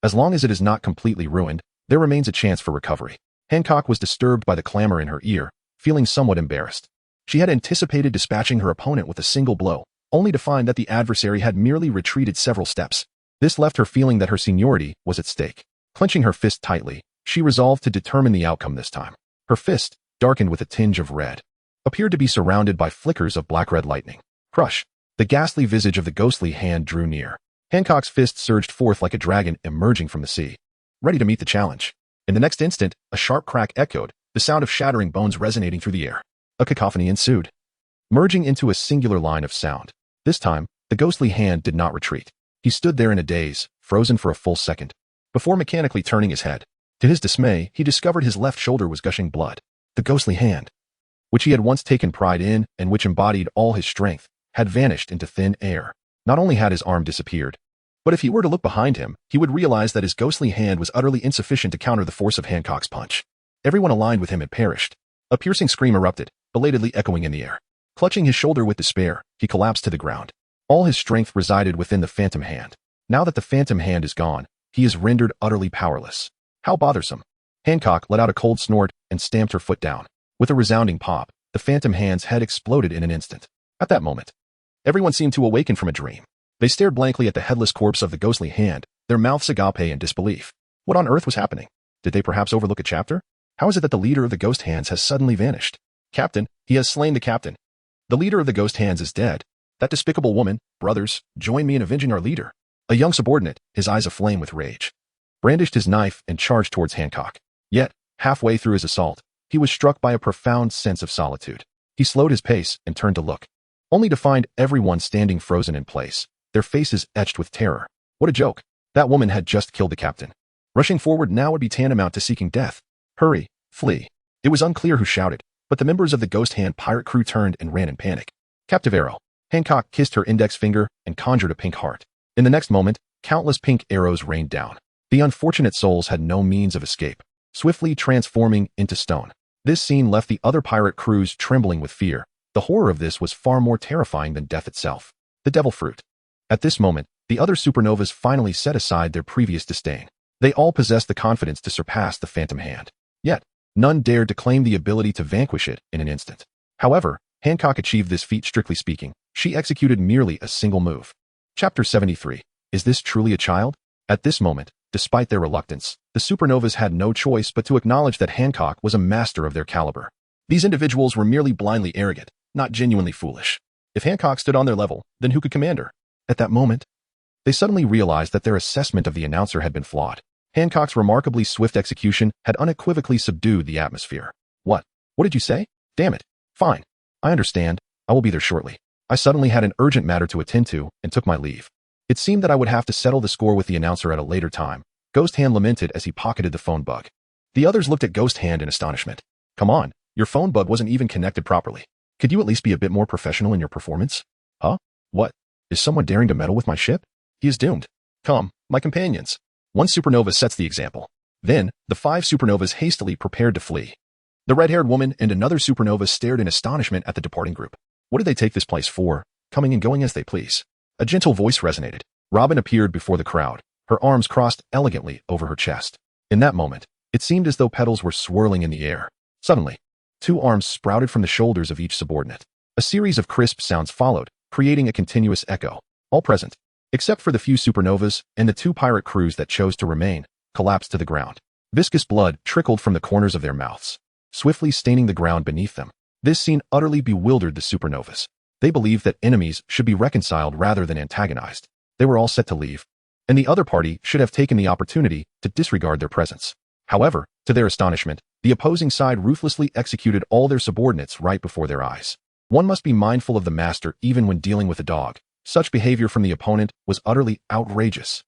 as long as it is not completely ruined, there remains a chance for recovery. Hancock was disturbed by the clamor in her ear, feeling somewhat embarrassed. She had anticipated dispatching her opponent with a single blow, only to find that the adversary had merely retreated several steps. This left her feeling that her seniority was at stake. Clenching her fist tightly, she resolved to determine the outcome this time. Her fist, darkened with a tinge of red, appeared to be surrounded by flickers of black-red lightning. Crush! The ghastly visage of the ghostly hand drew near. Hancock's fist surged forth like a dragon emerging from the sea, ready to meet the challenge. In the next instant, a sharp crack echoed, the sound of shattering bones resonating through the air. A cacophony ensued, merging into a singular line of sound. This time, the ghostly hand did not retreat. He stood there in a daze, frozen for a full second, before mechanically turning his head. To his dismay, he discovered his left shoulder was gushing blood. The ghostly hand, which he had once taken pride in and which embodied all his strength, had vanished into thin air. Not only had his arm disappeared, but if he were to look behind him, he would realize that his ghostly hand was utterly insufficient to counter the force of Hancock's punch. Everyone aligned with him had perished. A piercing scream erupted, belatedly echoing in the air. Clutching his shoulder with despair, he collapsed to the ground. All his strength resided within the phantom hand. Now that the phantom hand is gone, he is rendered utterly powerless. How bothersome. Hancock let out a cold snort and stamped her foot down. With a resounding pop, the phantom hand's head exploded in an instant. At that moment, everyone seemed to awaken from a dream. They stared blankly at the headless corpse of the ghostly hand, their mouths agape in disbelief. What on earth was happening? Did they perhaps overlook a chapter? How is it that the leader of the ghost hands has suddenly vanished? Captain, he has slain the captain. The leader of the ghost hands is dead. That despicable woman, brothers, join me in avenging our leader. A young subordinate, his eyes aflame with rage, brandished his knife and charged towards Hancock. Yet, halfway through his assault, he was struck by a profound sense of solitude. He slowed his pace and turned to look, only to find everyone standing frozen in place, their faces etched with terror. What a joke. That woman had just killed the captain. Rushing forward now would be tantamount to seeking death. Hurry, flee. It was unclear who shouted, but the members of the Ghost Hand pirate crew turned and ran in panic. Captive arrow. Hancock kissed her index finger and conjured a pink heart. In the next moment, countless pink arrows rained down. The unfortunate souls had no means of escape, swiftly transforming into stone. This scene left the other pirate crews trembling with fear. The horror of this was far more terrifying than death itself. The devil fruit. At this moment, the other supernovas finally set aside their previous disdain. They all possessed the confidence to surpass the phantom hand. Yet, none dared to claim the ability to vanquish it in an instant. However, Hancock achieved this feat strictly speaking. She executed merely a single move. Chapter 73. Is this truly a child? At this moment, despite their reluctance, the supernovas had no choice but to acknowledge that Hancock was a master of their caliber. These individuals were merely blindly arrogant, not genuinely foolish. If Hancock stood on their level, then who could command her? At that moment, they suddenly realized that their assessment of the announcer had been flawed. Hancock's remarkably swift execution had unequivocally subdued the atmosphere. What? What did you say? Damn it. Fine. I understand. I will be there shortly. I suddenly had an urgent matter to attend to and took my leave. It seemed that I would have to settle the score with the announcer at a later time. Ghost Hand lamented as he pocketed the phone bug. The others looked at Ghost Hand in astonishment. Come on, your phone bug wasn't even connected properly. Could you at least be a bit more professional in your performance? Huh? What? Is someone daring to meddle with my ship? He is doomed. Come, my companions. One supernova sets the example. Then, the 5 supernovas hastily prepared to flee. The red-haired woman and another supernova stared in astonishment at the departing group. What did they take this place for, coming and going as they please? A gentle voice resonated. Robin appeared before the crowd, her arms crossed elegantly over her chest. In that moment, it seemed as though petals were swirling in the air. Suddenly, 2 arms sprouted from the shoulders of each subordinate. A series of crisp sounds followed, creating a continuous echo. All present, except for the few supernovas and the 2 pirate crews that chose to remain, collapsed to the ground. Viscous blood trickled from the corners of their mouths, swiftly staining the ground beneath them. This scene utterly bewildered the supernovas. They believed that enemies should be reconciled rather than antagonized. They were all set to leave, and the other party should have taken the opportunity to disregard their presence. However, to their astonishment, the opposing side ruthlessly executed all their subordinates right before their eyes. One must be mindful of the master even when dealing with a dog. Such behavior from the opponent was utterly outrageous.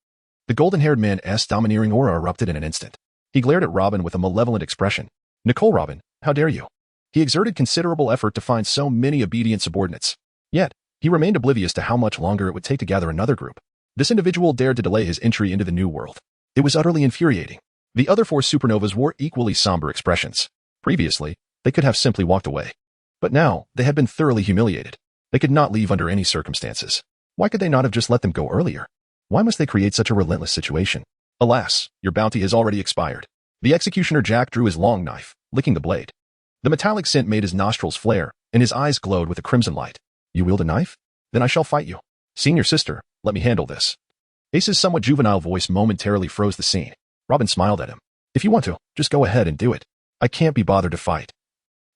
The golden-haired man's domineering aura erupted in an instant. He glared at Robin with a malevolent expression. Nicole, Robin, how dare you? He exerted considerable effort to find so many obedient subordinates. Yet, He remained oblivious to how much longer it would take to gather another group. This individual dared to delay his entry into the new world. It was utterly infuriating. The other 4 supernovas wore equally somber expressions. Previously, they could have simply walked away. But now, they had been thoroughly humiliated. They could not leave under any circumstances. Why could they not have just let them go earlier? Why must they create such a relentless situation? Alas, your bounty has already expired. The executioner Jack drew his long knife, licking the blade. The metallic scent made his nostrils flare, and his eyes glowed with a crimson light. You wield a knife? Then I shall fight you. Seeing your sister, let me handle this. Ace's somewhat juvenile voice momentarily froze the scene. Robin smiled at him. If you want to, just go ahead and do it. I can't be bothered to fight,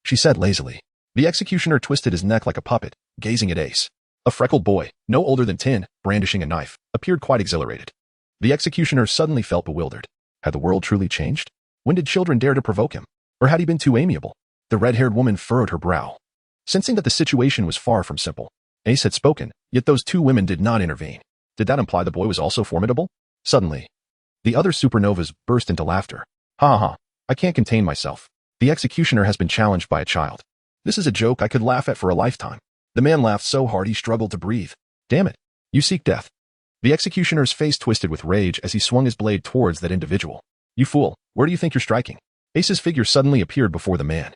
she said lazily. The executioner twisted his neck like a puppet, gazing at Ace. A freckled boy, no older than 10, brandishing a knife, appeared quite exhilarated. The executioner suddenly felt bewildered. Had the world truly changed? When did children dare to provoke him? Or had he been too amiable? The red-haired woman furrowed her brow. Sensing that the situation was far from simple, Ace had spoken, yet those 2 women did not intervene. Did that imply the boy was also formidable? Suddenly, the other supernovas burst into laughter. Ha ha, I can't contain myself. The executioner has been challenged by a child. This is a joke I could laugh at for a lifetime. The man laughed so hard he struggled to breathe. Damn it, you seek death. The executioner's face twisted with rage as he swung his blade towards that individual. You fool, where do you think you're striking? Ace's figure suddenly appeared before the man,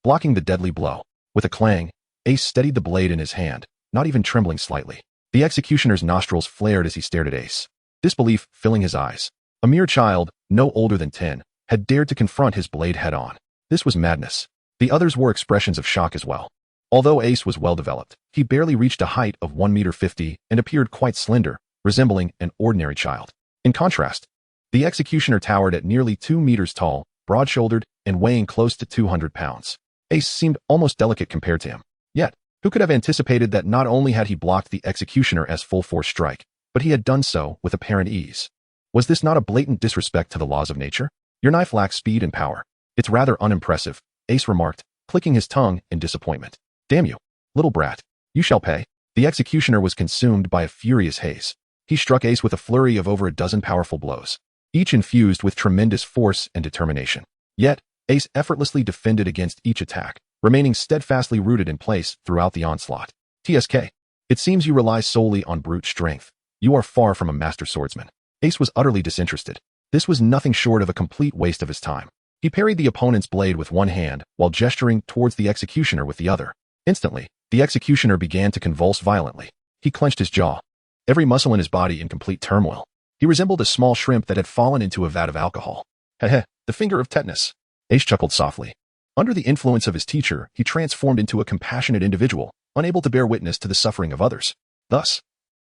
blocking the deadly blow. With a clang, Ace steadied the blade in his hand, not even trembling slightly. The executioner's nostrils flared as he stared at Ace, disbelief filling his eyes. A mere child, no older than 10, had dared to confront his blade head-on. This was madness. The others wore expressions of shock as well. Although Ace was well-developed, he barely reached a height of 1.50 meters and appeared quite slender, resembling an ordinary child. In contrast, the executioner towered at nearly 2 meters tall, broad-shouldered, and weighing close to 200 pounds. Ace seemed almost delicate compared to him. Yet, who could have anticipated that not only had he blocked the executioner's full-force strike, but he had done so with apparent ease? Was this not a blatant disrespect to the laws of nature? Your knife lacks speed and power. It's rather unimpressive, Ace remarked, clicking his tongue in disappointment. Damn you, little brat. You shall pay. The executioner was consumed by a furious haze. He struck Ace with a flurry of over a dozen powerful blows, each infused with tremendous force and determination. Yet, Ace effortlessly defended against each attack, remaining steadfastly rooted in place throughout the onslaught. TSK. It seems you rely solely on brute strength. You are far from a master swordsman. Ace was utterly disinterested. This was nothing short of a complete waste of his time. He parried the opponent's blade with one hand while gesturing towards the executioner with the other. Instantly, the executioner began to convulse violently. He clenched his jaw, every muscle in his body in complete turmoil. He resembled a small shrimp that had fallen into a vat of alcohol. Heh, the finger of tetanus. Ace chuckled softly. Under the influence of his teacher, he transformed into a compassionate individual, unable to bear witness to the suffering of others. Thus,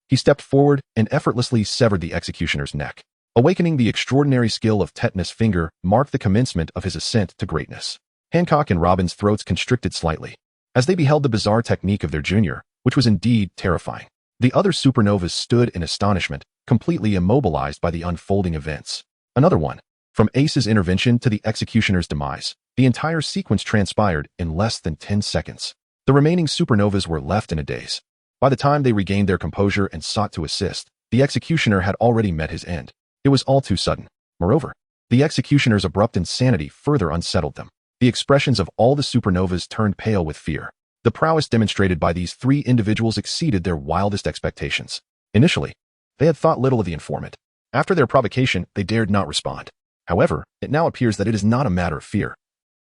he stepped forward and effortlessly severed the executioner's neck. Awakening the extraordinary skill of Tetanus Finger marked the commencement of his ascent to greatness. Hancock and Robin's throats constricted slightly as they beheld the bizarre technique of their junior, which was indeed terrifying. The other supernovas stood in astonishment, completely immobilized by the unfolding events. Another one. From Ace's intervention to the executioner's demise, the entire sequence transpired in less than 10 seconds. The remaining supernovas were left in a daze. By the time they regained their composure and sought to assist, the executioner had already met his end. It was all too sudden. Moreover, the executioner's abrupt insanity further unsettled them. The expressions of all the supernovas turned pale with fear. The prowess demonstrated by these 3 individuals exceeded their wildest expectations. Initially, they had thought little of the informant. After their provocation, they dared not respond. However, it now appears that it is not a matter of fear,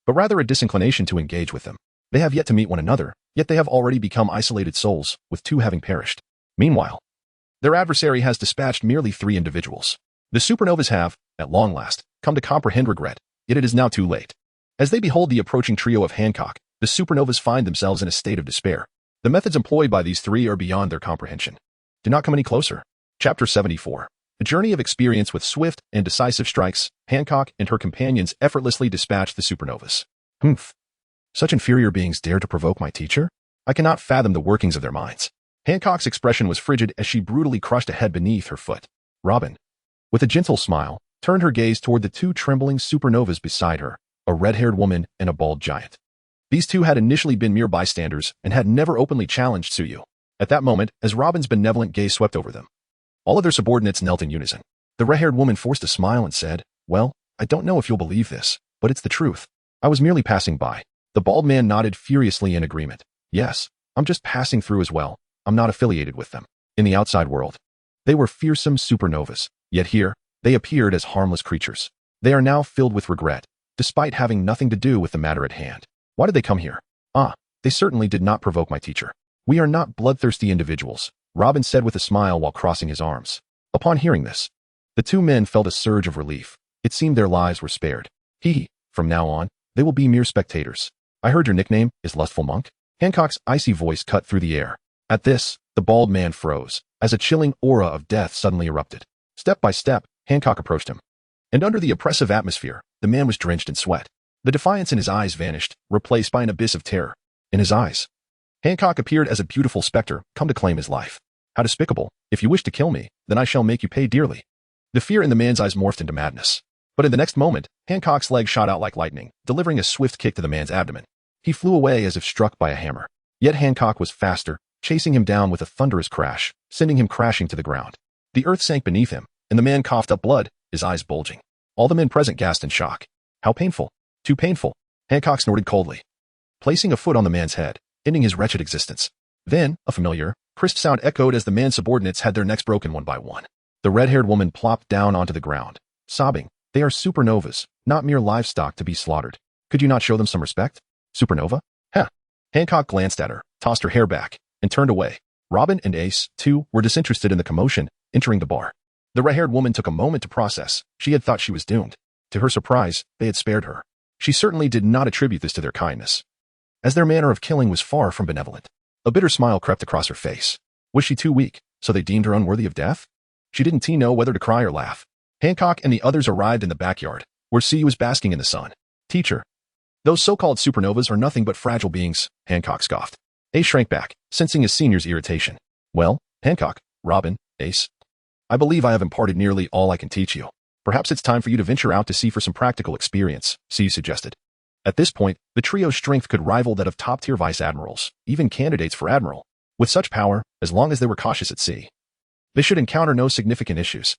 but rather a disinclination to engage with them. They have yet to meet one another, yet they have already become isolated souls, with 2 having perished. Meanwhile, their adversary has dispatched merely 3 individuals. The supernovas have, at long last, come to comprehend regret, yet it is now too late. As they behold the approaching trio of Hancock, the supernovas find themselves in a state of despair. The methods employed by these 3 are beyond their comprehension. Do not come any closer. Chapter 74. A journey of experience with swift and decisive strikes, Hancock and her companions effortlessly dispatched the supernovas. Humph. Such inferior beings dare to provoke my teacher? I cannot fathom the workings of their minds. Hancock's expression was frigid as she brutally crushed a head beneath her foot. Robin, with a gentle smile, turned her gaze toward the 2 trembling supernovas beside her, a red-haired woman and a bald giant. These 2 had initially been mere bystanders and had never openly challenged Tsuyu. At that moment, as Robin's benevolent gaze swept over them, all of their subordinates knelt in unison. The red-haired woman forced a smile and said, "Well, I don't know if you'll believe this, but it's the truth. I was merely passing by." The bald man nodded furiously in agreement. "Yes, I'm just passing through as well. I'm not affiliated with them. In the outside world, they were fearsome supernovas, yet here, they appeared as harmless creatures. They are now filled with regret, despite having nothing to do with the matter at hand. Why did they come here? They certainly did not provoke my teacher. We are not bloodthirsty individuals, Robin said with a smile while crossing his arms. Upon hearing this, the two men felt a surge of relief. It seemed their lives were spared. From now on, they will be mere spectators. I heard your nickname is Lustful Monk? Hancock's icy voice cut through the air. At this, the bald man froze, as a chilling aura of death suddenly erupted. Step by step, Hancock approached him. And under the oppressive atmosphere, the man was drenched in sweat. The defiance in his eyes vanished, replaced by an abyss of terror. In his eyes, Hancock appeared as a beautiful specter, come to claim his life. How despicable. If you wish to kill me, then I shall make you pay dearly. The fear in the man's eyes morphed into madness. But in the next moment, Hancock's leg shot out like lightning, delivering a swift kick to the man's abdomen. He flew away as if struck by a hammer. Yet Hancock was faster, chasing him down with a thunderous crash, sending him crashing to the ground. The earth sank beneath him, and the man coughed up blood, his eyes bulging. All the men present gasped in shock. How painful. Too painful. Hancock snorted coldly, placing a foot on the man's head, ending his wretched existence. Then, a familiar, crisp sound echoed as the man's subordinates had their necks broken one by one. The red-haired woman plopped down onto the ground, sobbing. They are supernovas, not mere livestock to be slaughtered. Could you not show them some respect? Supernova? Hancock glanced at her, tossed her hair back, and turned away. Robin and Ace, too, were disinterested in the commotion, entering the bar. The red-haired woman took a moment to process. She had thought she was doomed. To her surprise, they had spared her. She certainly did not attribute this to their kindness, as their manner of killing was far from benevolent. A bitter smile crept across her face. Was she too weak, so they deemed her unworthy of death? She didn't know whether to cry or laugh. Hancock and the others arrived in the backyard, where Suyu was basking in the sun. Teacher, those so-called supernovas are nothing but fragile beings, Hancock scoffed. Ace shrank back, sensing his senior's irritation. Well, Hancock, Robin, Ace, I believe I have imparted nearly all I can teach you. Perhaps it's time for you to venture out to sea for some practical experience, Suyu suggested. At this point, the trio's strength could rival that of top-tier vice admirals, even candidates for admiral. With such power, as long as they were cautious at sea, they should encounter no significant issues.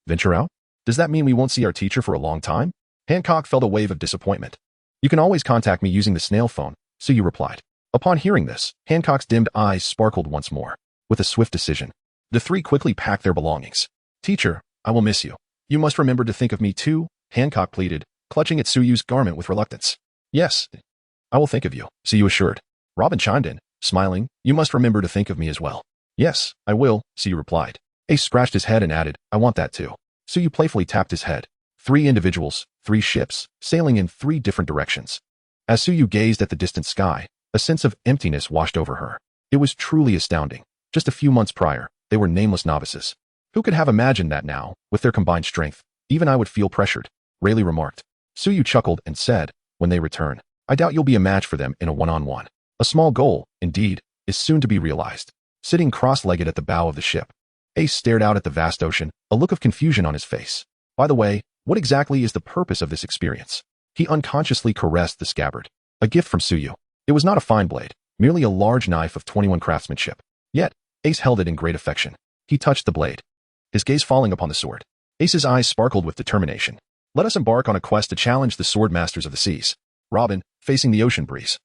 Venture out? Does that mean we won't see our teacher for a long time? Hancock felt a wave of disappointment. You can always contact me using the snail phone, Suyu replied. Upon hearing this, Hancock's dimmed eyes sparkled once more. With a swift decision, the three quickly packed their belongings. Teacher, I will miss you. You must remember to think of me too, Hancock pleaded, clutching at Suyu's garment with reluctance. Yes, I will think of you, Suyu assured. Robin chimed in, smiling. You must remember to think of me as well. Yes, I will, Suyu replied. Ace scratched his head and added, I want that too. Suyu playfully tapped his head. 3 individuals, 3 ships, sailing in 3 different directions. As Suyu gazed at the distant sky, a sense of emptiness washed over her. It was truly astounding. Just a few months prior, they were nameless novices. Who could have imagined that now, with their combined strength? Even I would feel pressured, Rayleigh remarked. Suyu chuckled and said, when they return, I doubt you'll be a match for them in a one-on-one. A small goal, indeed, is soon to be realized. Sitting cross-legged at the bow of the ship, Ace stared out at the vast ocean, a look of confusion on his face. By the way, what exactly is the purpose of this experience? He unconsciously caressed the scabbard. A gift from Suyu. It was not a fine blade, merely a large knife of 21 craftsmanship. Yet, Ace held it in great affection. He touched the blade, his gaze falling upon the sword. Ace's eyes sparkled with determination. Let us embark on a quest to challenge the sword masters of the seas. Robin, facing the ocean breeze,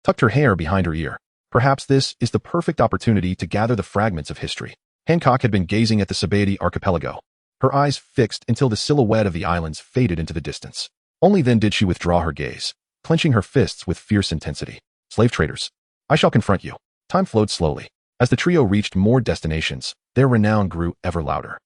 tucked her hair behind her ear. Perhaps this is the perfect opportunity to gather the fragments of history. Hancock had been gazing at the Sabaody archipelago, her eyes fixed until the silhouette of the islands faded into the distance. Only then did she withdraw her gaze, clenching her fists with fierce intensity. Slave traders, I shall confront you. Time flowed slowly. As the trio reached more destinations, their renown grew ever louder.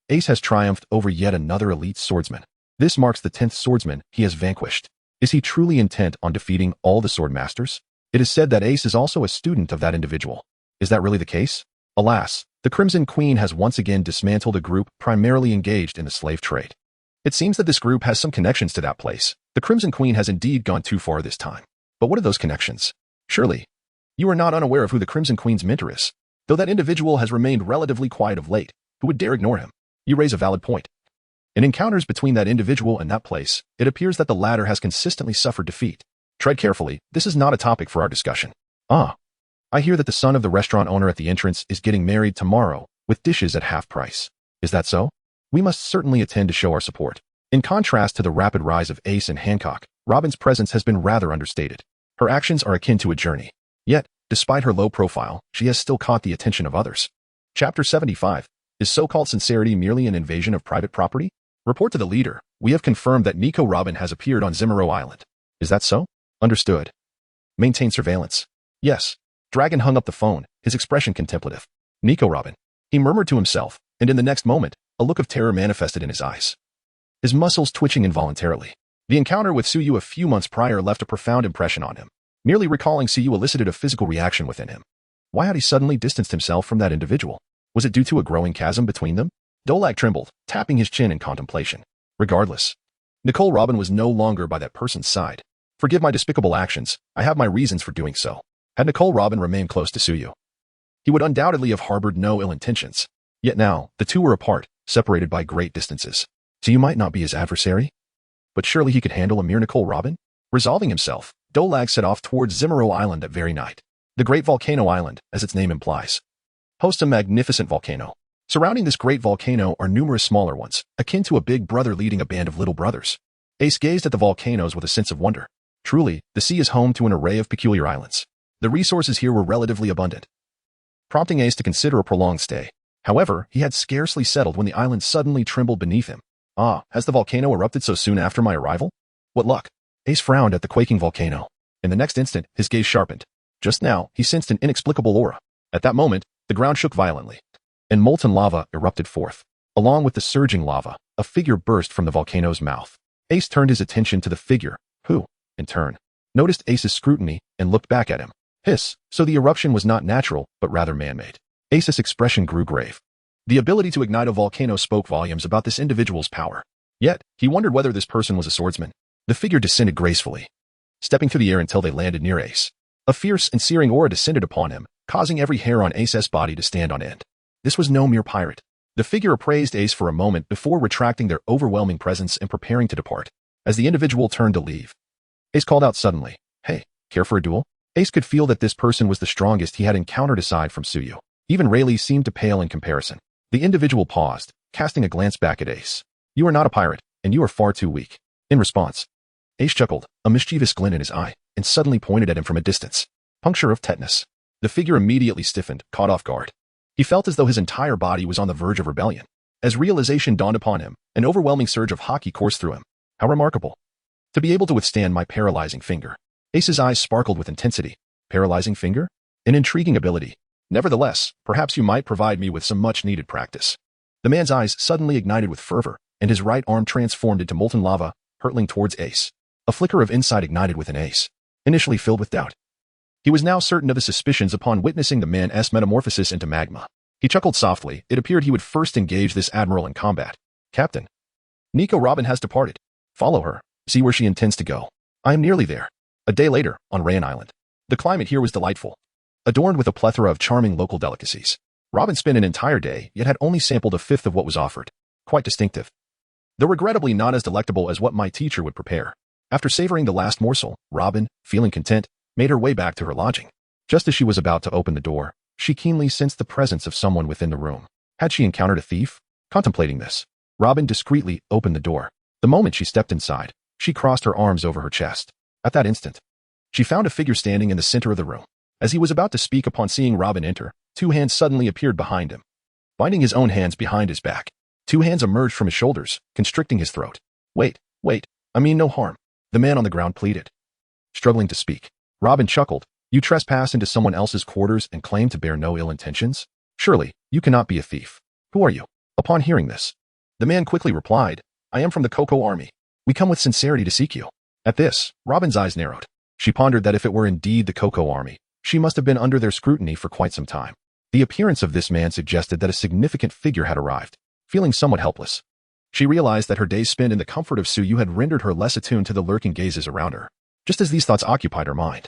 Ace has triumphed over yet another elite swordsman. This marks the 10th swordsman he has vanquished. Is he truly intent on defeating all the sword masters? It is said that Ace is also a student of that individual. Is that really the case? Alas, the Crimson Queen has once again dismantled a group primarily engaged in the slave trade. It seems that this group has some connections to that place. The Crimson Queen has indeed gone too far this time. But what are those connections? Surely, you are not unaware of who the Crimson Queen's mentor is. Though that individual has remained relatively quiet of late, who would dare ignore him? You raise a valid point. In encounters between that individual and that place, it appears that the latter has consistently suffered defeat. Tread carefully, this is not a topic for our discussion. I hear that the son of the restaurant owner at the entrance is getting married tomorrow, with dishes at half price. Is that so? We must certainly attend to show our support. In contrast to the rapid rise of Ace and Hancock, Robin's presence has been rather understated. Her actions are akin to a journey. Yet, Despite her low profile, she has still caught the attention of others. Chapter 75. Is so-called sincerity merely an invasion of private property? Report to the leader. We have confirmed that Nico Robin has appeared on Zimuro Island. Is that so? Understood. Maintain surveillance. Yes. Dragon hung up the phone, his expression contemplative. Nico Robin. He murmured to himself, and in the next moment, a look of terror manifested in his eyes. His muscles twitching involuntarily. The encounter with Suyu a few months prior left a profound impression on him. Merely recalling Suyu elicited a physical reaction within him. Why had he suddenly distanced himself from that individual? Was it due to a growing chasm between them? Dolag trembled, tapping his chin in contemplation. Regardless, Nicole Robin was no longer by that person's side. Forgive my despicable actions, I have my reasons for doing so. Had Nicole Robin remained close to Suyu, he would undoubtedly have harbored no ill intentions. Yet now, the two were apart, separated by great distances. Suyu might not be his adversary, but surely he could handle a mere Nicole Robin? Resolving himself, Dolag set off towards Zimuro Island that very night. The Great Volcano Island, as its name implies, hosts a magnificent volcano. Surrounding this great volcano are numerous smaller ones, akin to a big brother leading a band of little brothers. Ace gazed at the volcanoes with a sense of wonder. Truly, the sea is home to an array of peculiar islands. The resources here were relatively abundant, prompting Ace to consider a prolonged stay. However, he had scarcely settled when the island suddenly trembled beneath him. Ah, has the volcano erupted so soon after my arrival? What luck! Ace frowned at the quaking volcano. In the next instant, his gaze sharpened. Just now, he sensed an inexplicable aura. At that moment, the ground shook violently, and molten lava erupted forth. Along with the surging lava, a figure burst from the volcano's mouth. Ace turned his attention to the figure, who, in turn, noticed Ace's scrutiny and looked back at him. Hiss, so the eruption was not natural, but rather man-made. Ace's expression grew grave. The ability to ignite a volcano spoke volumes about this individual's power. Yet, he wondered whether this person was a swordsman. The figure descended gracefully, stepping through the air until they landed near Ace. A fierce and searing aura descended upon him, causing every hair on Ace's body to stand on end. This was no mere pirate. The figure appraised Ace for a moment before retracting their overwhelming presence and preparing to depart. As the individual turned to leave, Ace called out suddenly, "Hey, care for a duel?" Ace could feel that this person was the strongest he had encountered aside from Suyu. Even Rayleigh seemed to pale in comparison. The individual paused, casting a glance back at Ace. "You are not a pirate, and you are far too weak." In response, Ace chuckled, a mischievous glint in his eye, and suddenly pointed at him from a distance. Puncture of tetanus. The figure immediately stiffened, caught off guard. He felt as though his entire body was on the verge of rebellion. As realization dawned upon him, an overwhelming surge of Haki coursed through him. How remarkable. To be able to withstand my paralyzing finger. Ace's eyes sparkled with intensity. Paralyzing finger? An intriguing ability. Nevertheless, perhaps you might provide me with some much-needed practice. The man's eyes suddenly ignited with fervor, and his right arm transformed into molten lava, hurtling towards Ace. A flicker of insight ignited within Ace, initially filled with doubt. He was now certain of his suspicions upon witnessing the man's metamorphosis into magma. He chuckled softly. It appeared he would first engage this admiral in combat. "Captain, Nico Robin has departed. Follow her. See where she intends to go. I am nearly there." A day later, on Rayan Island. The climate here was delightful, adorned with a plethora of charming local delicacies. Robin spent an entire day, yet had only sampled a fifth of what was offered. Quite distinctive, though regrettably not as delectable as what my teacher would prepare. After savoring the last morsel, Robin, feeling content, made her way back to her lodging. Just as she was about to open the door, she keenly sensed the presence of someone within the room. Had she encountered a thief? Contemplating this, Robin discreetly opened the door. The moment she stepped inside, she crossed her arms over her chest. At that instant, she found a figure standing in the center of the room. As he was about to speak upon seeing Robin enter, two hands suddenly appeared behind him. Binding his own hands behind his back, two hands emerged from his shoulders, constricting his throat. Wait, I mean no harm," the man on the ground pleaded. Struggling to speak, Robin chuckled. "You trespass into someone else's quarters and claim to bear no ill intentions? Surely, you cannot be a thief. Who are you?" Upon hearing this, the man quickly replied, "I am from the Coco army. We come with sincerity to seek you." At this, Robin's eyes narrowed. She pondered that if it were indeed the Coco army, she must have been under their scrutiny for quite some time. The appearance of this man suggested that a significant figure had arrived. Feeling somewhat helpless, she realized that her days spent in the comfort of Suyu had rendered her less attuned to the lurking gazes around her. Just as these thoughts occupied her mind,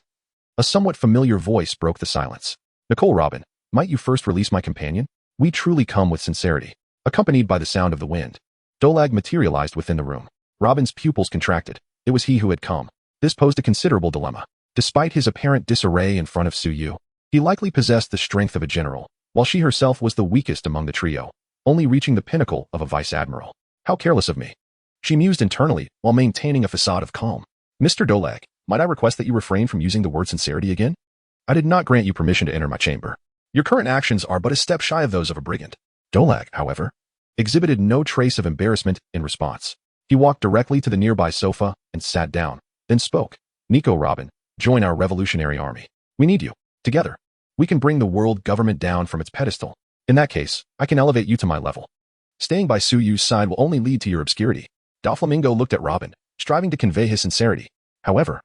a somewhat familiar voice broke the silence. "Nicole Robin, might you first release my companion? We truly come with sincerity." Accompanied by the sound of the wind, Dolag materialized within the room. Robin's pupils contracted. It was he who had come. This posed a considerable dilemma. Despite his apparent disarray in front of Suyu, he likely possessed the strength of a general, while she herself was the weakest among the trio, only reaching the pinnacle of a vice-admiral. How careless of me, she mused internally while maintaining a facade of calm. "Mr. Dolag, might I request that you refrain from using the word sincerity again?" I did not grant you permission to enter my chamber. Your current actions are but a step shy of those of a brigand. Dolag, however, exhibited no trace of embarrassment in response. He walked directly to the nearby sofa and sat down, then spoke. Nico Robin, join our revolutionary army. We need you. Together, we can bring the world government down from its pedestal. In that case, I can elevate you to my level. Staying by Su Yu's side will only lead to your obscurity. Doflamingo looked at Robin, striving to convey his sincerity. However,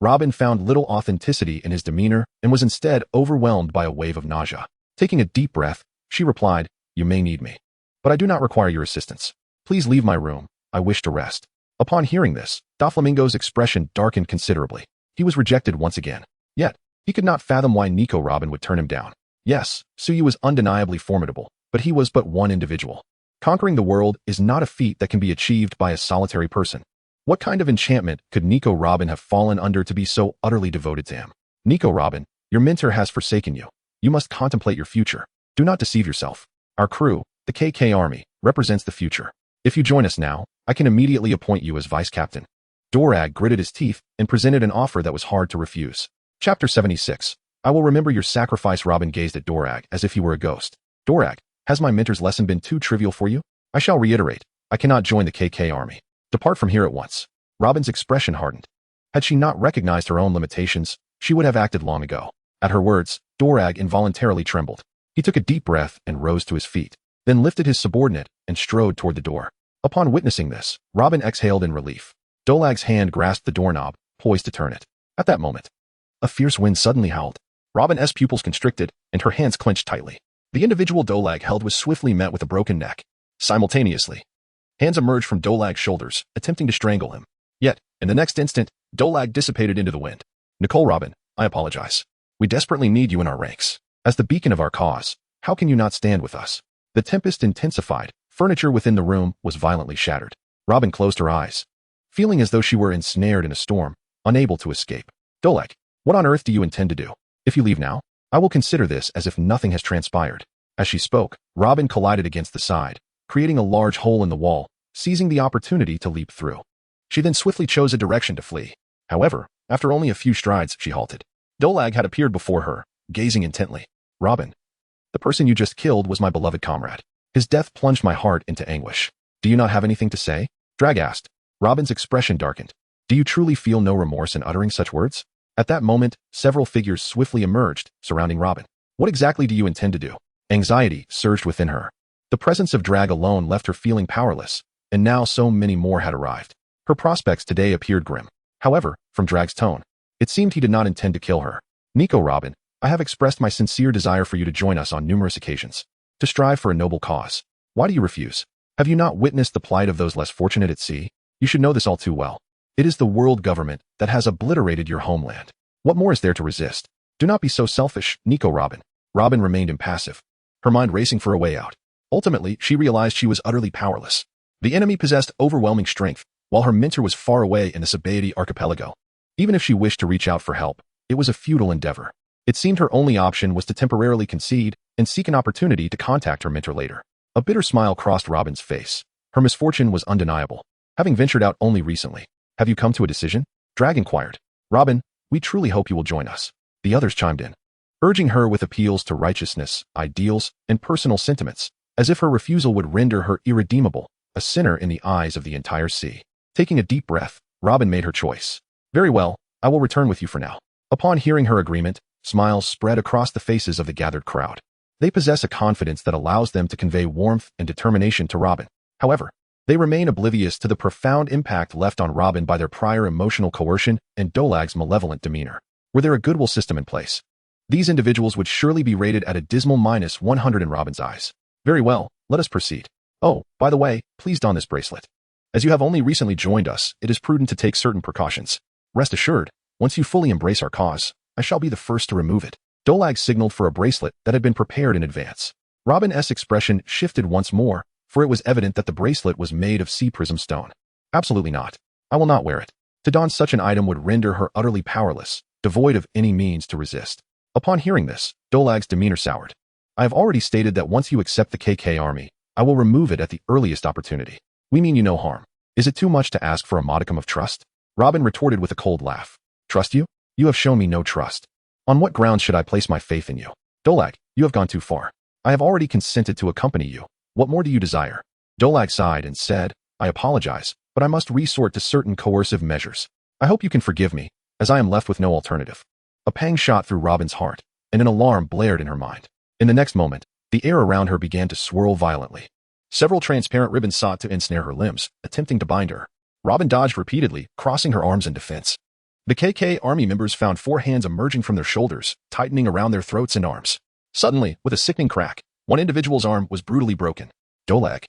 Robin found little authenticity in his demeanor and was instead overwhelmed by a wave of nausea. Taking a deep breath, she replied, You may need me, but I do not require your assistance. Please leave my room. I wish to rest. Upon hearing this, Doflamingo's expression darkened considerably. He was rejected once again. Yet, he could not fathom why Nico Robin would turn him down. Yes, Suyu was undeniably formidable, but he was but one individual. Conquering the world is not a feat that can be achieved by a solitary person. What kind of enchantment could Nico Robin have fallen under to be so utterly devoted to him? Nico Robin, your mentor has forsaken you. You must contemplate your future. Do not deceive yourself. Our crew, the KK Army, represents the future. If you join us now, I can immediately appoint you as vice captain. Dorag gritted his teeth and presented an offer that was hard to refuse. Chapter 76. I will remember your sacrifice. Robin gazed at Dorag as if he were a ghost. Dorag, has my mentor's lesson been too trivial for you? I shall reiterate. I cannot join the KK Army. Depart from here at once. Robin's expression hardened. Had she not recognized her own limitations, she would have acted long ago. At her words, Dorag involuntarily trembled. He took a deep breath and rose to his feet, then lifted his subordinate and strode toward the door. Upon witnessing this, Robin exhaled in relief. Dolag's hand grasped the doorknob, poised to turn it. At that moment, a fierce wind suddenly howled. Robin's pupils constricted, and her hands clenched tightly. The individual Dolag held was swiftly met with a broken neck. Simultaneously, hands emerged from Dolag's shoulders, attempting to strangle him. Yet, in the next instant, Dolag dissipated into the wind. Nicole Robin, I apologize. We desperately need you in our ranks. As the beacon of our cause, how can you not stand with us? The tempest intensified. Furniture within the room was violently shattered. Robin closed her eyes, feeling as though she were ensnared in a storm, unable to escape. Dolag, what on earth do you intend to do? If you leave now, I will consider this as if nothing has transpired. As she spoke, Robin collided against the side, creating a large hole in the wall, seizing the opportunity to leap through. She then swiftly chose a direction to flee. However, after only a few strides, she halted. Dolag had appeared before her, gazing intently. Robin, the person you just killed was my beloved comrade. His death plunged my heart into anguish. Do you not have anything to say? Drag asked. Robin's expression darkened. Do you truly feel no remorse in uttering such words? At that moment, several figures swiftly emerged, surrounding Robin. What exactly do you intend to do? Anxiety surged within her. The presence of Drag alone left her feeling powerless, and now so many more had arrived. Her prospects today appeared grim. However, from Drag's tone, it seemed he did not intend to kill her. Nico Robin, I have expressed my sincere desire for you to join us on numerous occasions, to strive for a noble cause. Why do you refuse? Have you not witnessed the plight of those less fortunate at sea? You should know this all too well. It is the world government that has obliterated your homeland. What more is there to resist? Do not be so selfish, Nico Robin. Robin remained impassive, her mind racing for a way out. Ultimately, she realized she was utterly powerless. The enemy possessed overwhelming strength, while her mentor was far away in the Sabaody archipelago. Even if she wished to reach out for help, it was a futile endeavor. It seemed her only option was to temporarily concede and seek an opportunity to contact her mentor later. A bitter smile crossed Robin's face. Her misfortune was undeniable. Having ventured out only recently, have you come to a decision? Drag inquired. Robin, we truly hope you will join us. The others chimed in, urging her with appeals to righteousness, ideals, and personal sentiments, as if her refusal would render her irredeemable, a sinner in the eyes of the entire sea. Taking a deep breath, Robin made her choice. Very well, I will return with you for now. Upon hearing her agreement, smiles spread across the faces of the gathered crowd. They possess a confidence that allows them to convey warmth and determination to Robin. However, they remain oblivious to the profound impact left on Robin by their prior emotional coercion and Dolag's malevolent demeanor. Were there a goodwill system in place, these individuals would surely be rated at a dismal -100 in Robin's eyes. Very well, let us proceed. Oh, by the way, please don this bracelet. As you have only recently joined us, it is prudent to take certain precautions. Rest assured, once you fully embrace our cause, I shall be the first to remove it. Dolag signaled for a bracelet that had been prepared in advance. Robin's expression shifted once more, for it was evident that the bracelet was made of sea prism stone. Absolutely not. I will not wear it. To don such an item would render her utterly powerless, devoid of any means to resist. Upon hearing this, Dolag's demeanor soured. I have already stated that once you accept the KK army, I will remove it at the earliest opportunity. We mean you no harm. Is it too much to ask for a modicum of trust? Robin retorted with a cold laugh. Trust you? You have shown me no trust. On what grounds should I place my faith in you? Dolag, you have gone too far. I have already consented to accompany you. What more do you desire? Dolag sighed and said, I apologize, but I must resort to certain coercive measures. I hope you can forgive me, as I am left with no alternative. A pang shot through Robin's heart, and an alarm blared in her mind. In the next moment, the air around her began to swirl violently. Several transparent ribbons sought to ensnare her limbs, attempting to bind her. Robin dodged repeatedly, crossing her arms in defense. The KK army members found 4 hands emerging from their shoulders, tightening around their throats and arms. Suddenly, with a sickening crack, one individual's arm was brutally broken. Dolag,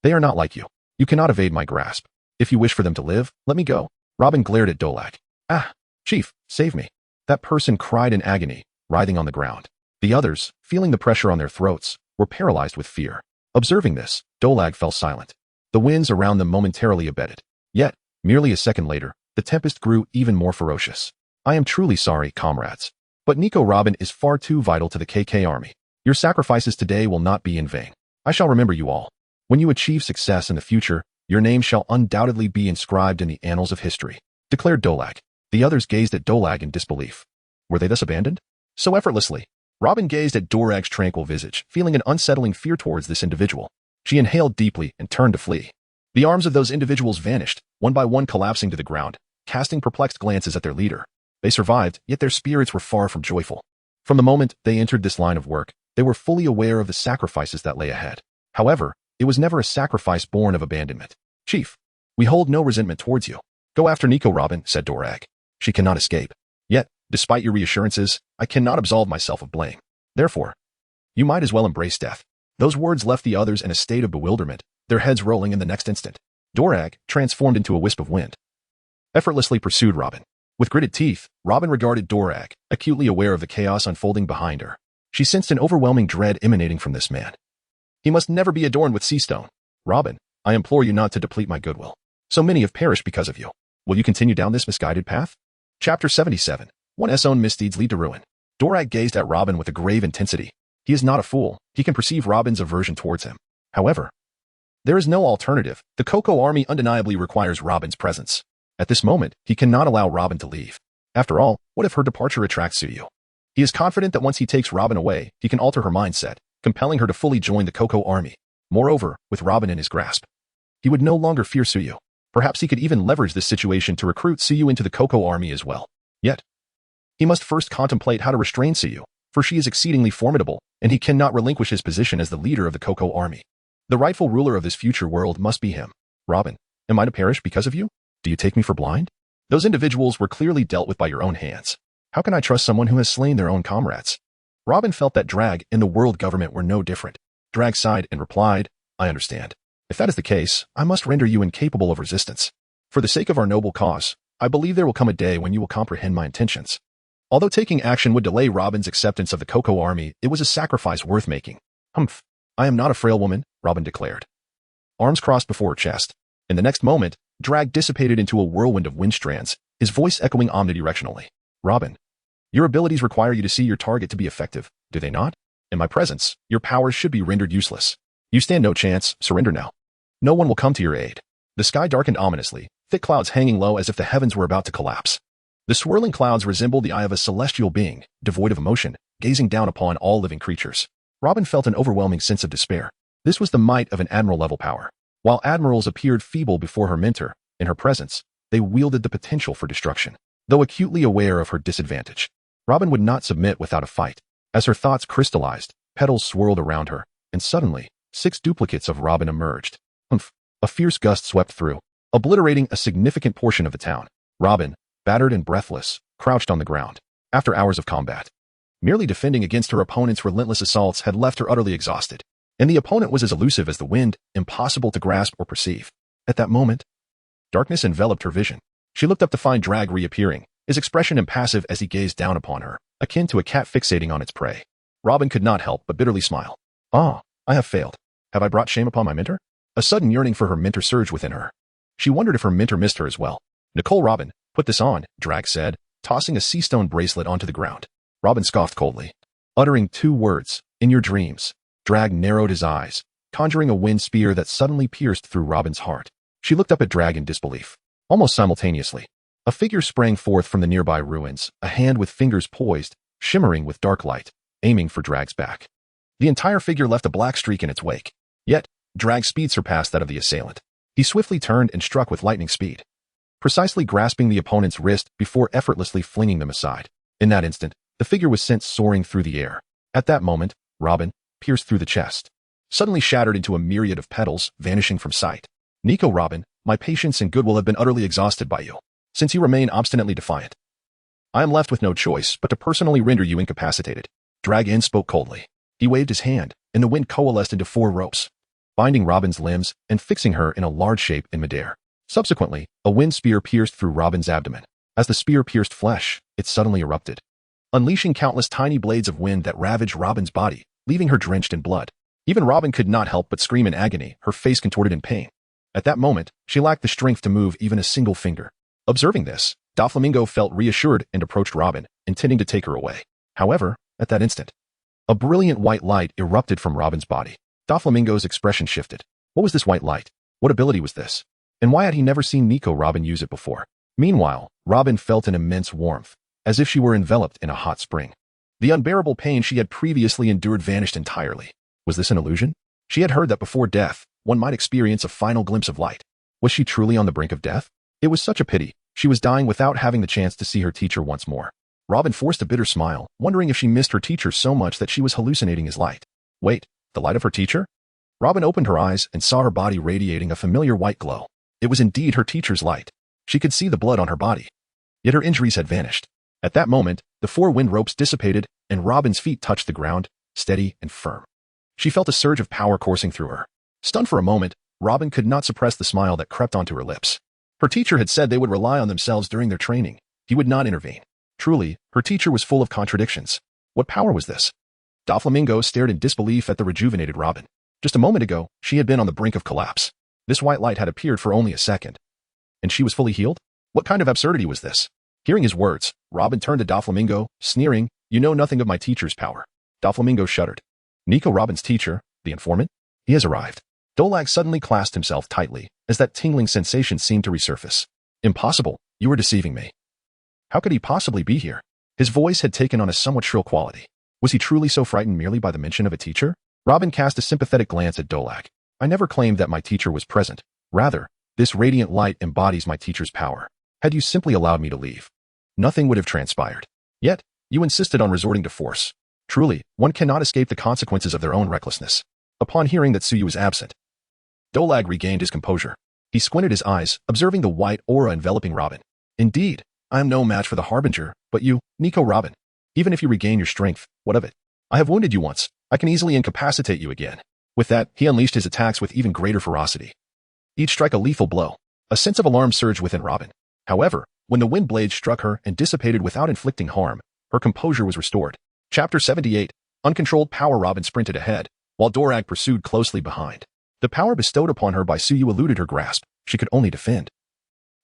they are not like you. You cannot evade my grasp. If you wish for them to live, let me go. Robin glared at Dolag. Ah, Chief, save me. That person cried in agony, writhing on the ground. The others, feeling the pressure on their throats, were paralyzed with fear. Observing this, Dolag fell silent. The winds around them momentarily abated. Yet, merely a second later, the tempest grew even more ferocious. I am truly sorry, comrades. But Nico Robin is far too vital to the KK army. Your sacrifices today will not be in vain. I shall remember you all. When you achieve success in the future, your name shall undoubtedly be inscribed in the annals of history, declared Dolag. The others gazed at Dolag in disbelief. Were they thus abandoned? So effortlessly. Robin gazed at Dorag's tranquil visage, feeling an unsettling fear towards this individual. She inhaled deeply and turned to flee. The arms of those individuals vanished, one by one collapsing to the ground, casting perplexed glances at their leader. They survived, yet their spirits were far from joyful. From the moment they entered this line of work, they were fully aware of the sacrifices that lay ahead. However, it was never a sacrifice born of abandonment. Chief, we hold no resentment towards you. Go after Nico Robin, said Dorag. She cannot escape. Yet, despite your reassurances, I cannot absolve myself of blame. Therefore, you might as well embrace death. Those words left the others in a state of bewilderment, their heads rolling in the next instant. Dorag, transformed into a wisp of wind, effortlessly pursued Robin. With gritted teeth, Robin regarded Dorag, acutely aware of the chaos unfolding behind her. She sensed an overwhelming dread emanating from this man. He must never be adorned with sea stone. Robin, I implore you not to deplete my goodwill. So many have perished because of you. Will you continue down this misguided path? Chapter 77. One's own misdeeds lead to ruin. Dorag gazed at Robin with a grave intensity. He is not a fool. He can perceive Robin's aversion towards him. However, there is no alternative. The Coco army undeniably requires Robin's presence. At this moment, he cannot allow Robin to leave. After all, what if her departure attracts Suyu? He is confident that once he takes Robin away, he can alter her mindset, compelling her to fully join the Coco army. Moreover, with Robin in his grasp, he would no longer fear Suyu. Perhaps he could even leverage this situation to recruit Suyu into the Coco army as well. Yet, he must first contemplate how to restrain Suyu, for she is exceedingly formidable, and he cannot relinquish his position as the leader of the Coco army. The rightful ruler of this future world must be him. Robin, am I to perish because of you? Do you take me for blind? Those individuals were clearly dealt with by your own hands. How can I trust someone who has slain their own comrades? Robin felt that Drag and the world government were no different. Drag sighed and replied, I understand. If that is the case, I must render you incapable of resistance. For the sake of our noble cause, I believe there will come a day when you will comprehend my intentions. Although taking action would delay Robin's acceptance of the Coco army, it was a sacrifice worth making. Humph, I am not a frail woman, Robin declared. Arms crossed before her chest. In the next moment, Drag dissipated into a whirlwind of wind strands, his voice echoing omnidirectionally. Robin, your abilities require you to see your target to be effective, do they not? In my presence, your powers should be rendered useless. You stand no chance, surrender now. No one will come to your aid. The sky darkened ominously, thick clouds hanging low as if the heavens were about to collapse. The swirling clouds resembled the eye of a celestial being, devoid of emotion, gazing down upon all living creatures. Robin felt an overwhelming sense of despair. This was the might of an admiral-level power. While admirals appeared feeble before her mentor, in her presence, they wielded the potential for destruction. Though acutely aware of her disadvantage, Robin would not submit without a fight. As her thoughts crystallized, petals swirled around her, and suddenly, 6 duplicates of Robin emerged. Humph! A fierce gust swept through, obliterating a significant portion of the town. Robin, battered and breathless, crouched on the ground. After hours of combat, merely defending against her opponent's relentless assaults had left her utterly exhausted. And the opponent was as elusive as the wind, impossible to grasp or perceive. At that moment, darkness enveloped her vision. She looked up to find Drag reappearing, his expression impassive as he gazed down upon her, akin to a cat fixating on its prey. Robin could not help but bitterly smile. Ah, I have failed. Have I brought shame upon my mentor? A sudden yearning for her mentor surged within her. She wondered if her mentor missed her as well. Nicole Robin, put this on, Drag said, tossing a sea stone bracelet onto the ground. Robin scoffed coldly. Uttering 2 words, in your dreams. Drag narrowed his eyes, conjuring a wind spear that suddenly pierced through Robin's heart. She looked up at Drag in disbelief. Almost simultaneously, a figure sprang forth from the nearby ruins, a hand with fingers poised, shimmering with dark light, aiming for Drag's back. The entire figure left a black streak in its wake. Yet, Drag's speed surpassed that of the assailant. He swiftly turned and struck with lightning speed, precisely grasping the opponent's wrist before effortlessly flinging them aside. In that instant, the figure was sent soaring through the air. At that moment, Robin, pierced through the chest, suddenly shattered into a myriad of petals, vanishing from sight. Nico Robin, my patience and goodwill have been utterly exhausted by you, since you remain obstinately defiant. I am left with no choice but to personally render you incapacitated. Drag spoke coldly. He waved his hand, and the wind coalesced into 4 ropes, binding Robin's limbs and fixing her in a large shape in midair. Subsequently, a wind spear pierced through Robin's abdomen. As the spear pierced flesh, it suddenly erupted, unleashing countless tiny blades of wind that ravaged Robin's body, leaving her drenched in blood. Even Robin could not help but scream in agony, her face contorted in pain. At that moment, she lacked the strength to move even a single finger. Observing this, Doflamingo felt reassured and approached Robin, intending to take her away. However, at that instant, a brilliant white light erupted from Robin's body. Doflamingo's expression shifted. What was this white light? What ability was this? And why had he never seen Nico Robin use it before? Meanwhile, Robin felt an immense warmth, as if she were enveloped in a hot spring. The unbearable pain she had previously endured vanished entirely. Was this an illusion? She had heard that before death, one might experience a final glimpse of light. Was she truly on the brink of death? It was such a pity. She was dying without having the chance to see her teacher once more. Robin forced a bitter smile, wondering if she missed her teacher so much that she was hallucinating his light. Wait, the light of her teacher? Robin opened her eyes and saw her body radiating a familiar white glow. It was indeed her teacher's light. She could see the blood on her body. Yet her injuries had vanished. At that moment, the 4 wind ropes dissipated, and Robin's feet touched the ground, steady and firm. She felt a surge of power coursing through her. Stunned for a moment, Robin could not suppress the smile that crept onto her lips. Her teacher had said they would rely on themselves during their training. He would not intervene. Truly, her teacher was full of contradictions. What power was this? Doflamingo stared in disbelief at the rejuvenated Robin. Just a moment ago, she had been on the brink of collapse. This white light had appeared for only a second. And she was fully healed? What kind of absurdity was this? Hearing his words, Robin turned to Doflamingo, sneering, "You know nothing of my teacher's power." Doflamingo shuddered. Nico Robin's teacher, the informant? He has arrived. Dolag suddenly clasped himself tightly, as that tingling sensation seemed to resurface. Impossible, you are deceiving me. How could he possibly be here? His voice had taken on a somewhat shrill quality. Was he truly so frightened merely by the mention of a teacher? Robin cast a sympathetic glance at Dolag. I never claimed that my teacher was present. Rather, this radiant light embodies my teacher's power. Had you simply allowed me to leave, nothing would have transpired. Yet, you insisted on resorting to force. Truly, one cannot escape the consequences of their own recklessness. Upon hearing that Tsuyu was absent, Dolag regained his composure. He squinted his eyes, observing the white aura enveloping Robin. Indeed, I am no match for the Harbinger, but you, Nico Robin. Even if you regain your strength, what of it? I have wounded you once. I can easily incapacitate you again. With that, he unleashed his attacks with even greater ferocity. Each strike a lethal blow. A sense of alarm surged within Robin. However, when the wind blade struck her and dissipated without inflicting harm, her composure was restored. Chapter 78. Uncontrolled power. Robin sprinted ahead, while Dorag pursued closely behind. The power bestowed upon her by Tsuyu eluded her grasp. She could only defend,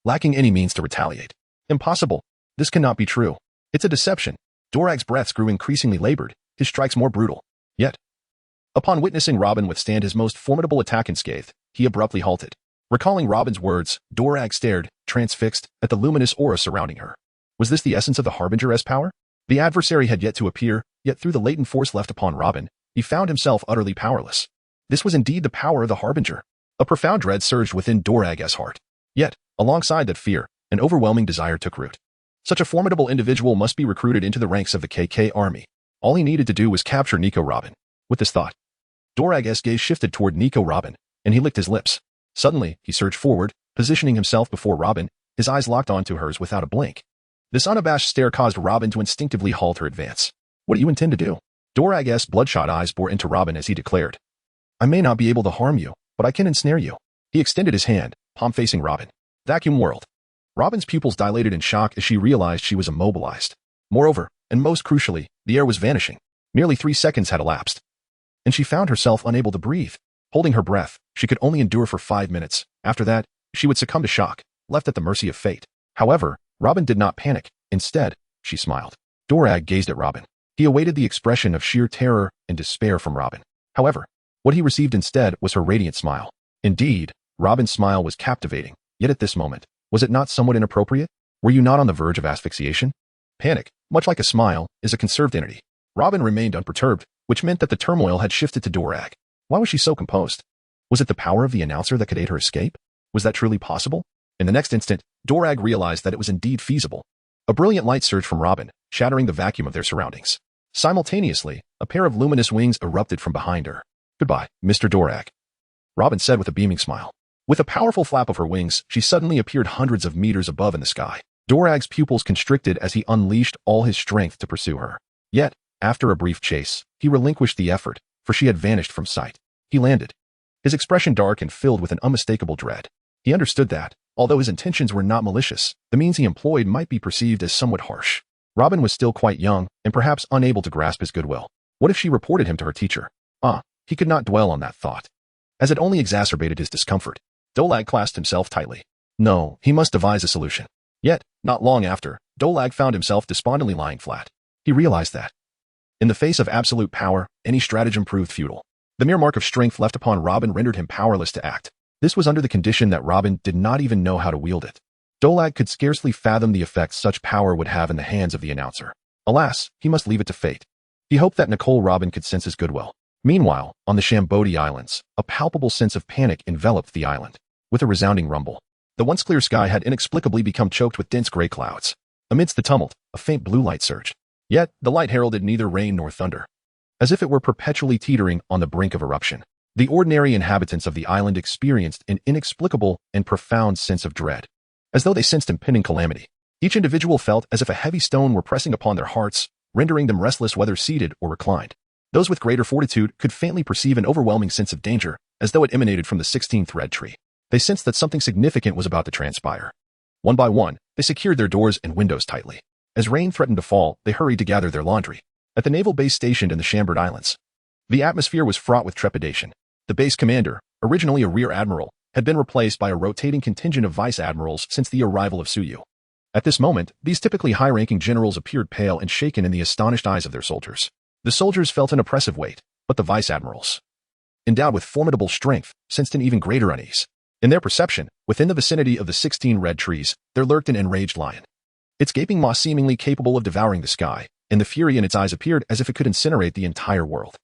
lacking any means to retaliate. Impossible. This cannot be true. It's a deception. Dorag's breaths grew increasingly labored, his strikes more brutal. Yet, upon witnessing Robin withstand his most formidable attack unscathed, he abruptly halted. Recalling Robin's words, Dorag stared, transfixed, at the luminous aura surrounding her. Was this the essence of the Harbinger's power? The adversary had yet to appear, yet through the latent force left upon Robin, he found himself utterly powerless. This was indeed the power of the Harbinger. A profound dread surged within Dorag's heart. Yet, alongside that fear, an overwhelming desire took root. Such a formidable individual must be recruited into the ranks of the KK army. All he needed to do was capture Nico Robin. With this thought, Dorag's gaze shifted toward Nico Robin, and he licked his lips. Suddenly, he surged forward, positioning himself before Robin, his eyes locked onto hers without a blink. This unabashed stare caused Robin to instinctively halt her advance. What do you intend to do? Dorag's bloodshot eyes bore into Robin as he declared. I may not be able to harm you, but I can ensnare you. He extended his hand, palm facing Robin. Vacuum world. Robin's pupils dilated in shock as she realized she was immobilized. Moreover, and most crucially, the air was vanishing. Nearly 3 seconds had elapsed, and she found herself unable to breathe. Holding her breath, she could only endure for 5 minutes. After that, she would succumb to shock, left at the mercy of fate. However, Robin did not panic. Instead, she smiled. Dorag gazed at Robin. He awaited the expression of sheer terror and despair from Robin. However, what he received instead was her radiant smile. Indeed, Robin's smile was captivating, yet at this moment, was it not somewhat inappropriate? Were you not on the verge of asphyxiation? Panic, much like a smile, is a conserved entity. Robin remained unperturbed, which meant that the turmoil had shifted to Dorag. Why was she so composed? Was it the power of the announcer that could aid her escape? Was that truly possible? In the next instant, Dorag realized that it was indeed feasible. A brilliant light surged from Robin, shattering the vacuum of their surroundings. Simultaneously, a pair of luminous wings erupted from behind her. "Goodbye, Mr. Dorag," Robin said with a beaming smile. With a powerful flap of her wings, she suddenly appeared hundreds of meters above in the sky. Dorag's pupils constricted as he unleashed all his strength to pursue her. Yet, after a brief chase, he relinquished the effort, for she had vanished from sight. He landed, his expression dark and filled with an unmistakable dread. He understood that, although his intentions were not malicious, the means he employed might be perceived as somewhat harsh. Robin was still quite young and perhaps unable to grasp his goodwill. What if she reported him to her teacher? He could not dwell on that thought, as it only exacerbated his discomfort. Dolag clasped himself tightly. No, he must devise a solution. Yet, not long after, Dolag found himself despondently lying flat. He realized that, in the face of absolute power, any stratagem proved futile. The mere mark of strength left upon Robin rendered him powerless to act. This was under the condition that Robin did not even know how to wield it. Dolag could scarcely fathom the effect such power would have in the hands of the announcer. Alas, he must leave it to fate. He hoped that Nicole Robin could sense his goodwill. Meanwhile, on the Shambodi Islands, a palpable sense of panic enveloped the island. With a resounding rumble, the once clear sky had inexplicably become choked with dense gray clouds. Amidst the tumult, a faint blue light surged. Yet, the light heralded neither rain nor thunder. As if it were perpetually teetering on the brink of eruption, the ordinary inhabitants of the island experienced an inexplicable and profound sense of dread. As though they sensed impending calamity, each individual felt as if a heavy stone were pressing upon their hearts, rendering them restless whether seated or reclined. Those with greater fortitude could faintly perceive an overwhelming sense of danger, as though it emanated from the 16th-red tree. They sensed that something significant was about to transpire. One by one, they secured their doors and windows tightly. As rain threatened to fall, they hurried to gather their laundry. At the naval base stationed in the Chambord Islands, the atmosphere was fraught with trepidation. The base commander, originally a rear admiral, had been replaced by a rotating contingent of vice admirals since the arrival of Suyu. At this moment, these typically high-ranking generals appeared pale and shaken in the astonished eyes of their soldiers. The soldiers felt an oppressive weight, but the vice admirals, endowed with formidable strength, sensed an even greater unease. In their perception, within the vicinity of the 16 red trees, there lurked an enraged lion. Its gaping maw seemingly capable of devouring the sky, and the fury in its eyes appeared as if it could incinerate the entire world.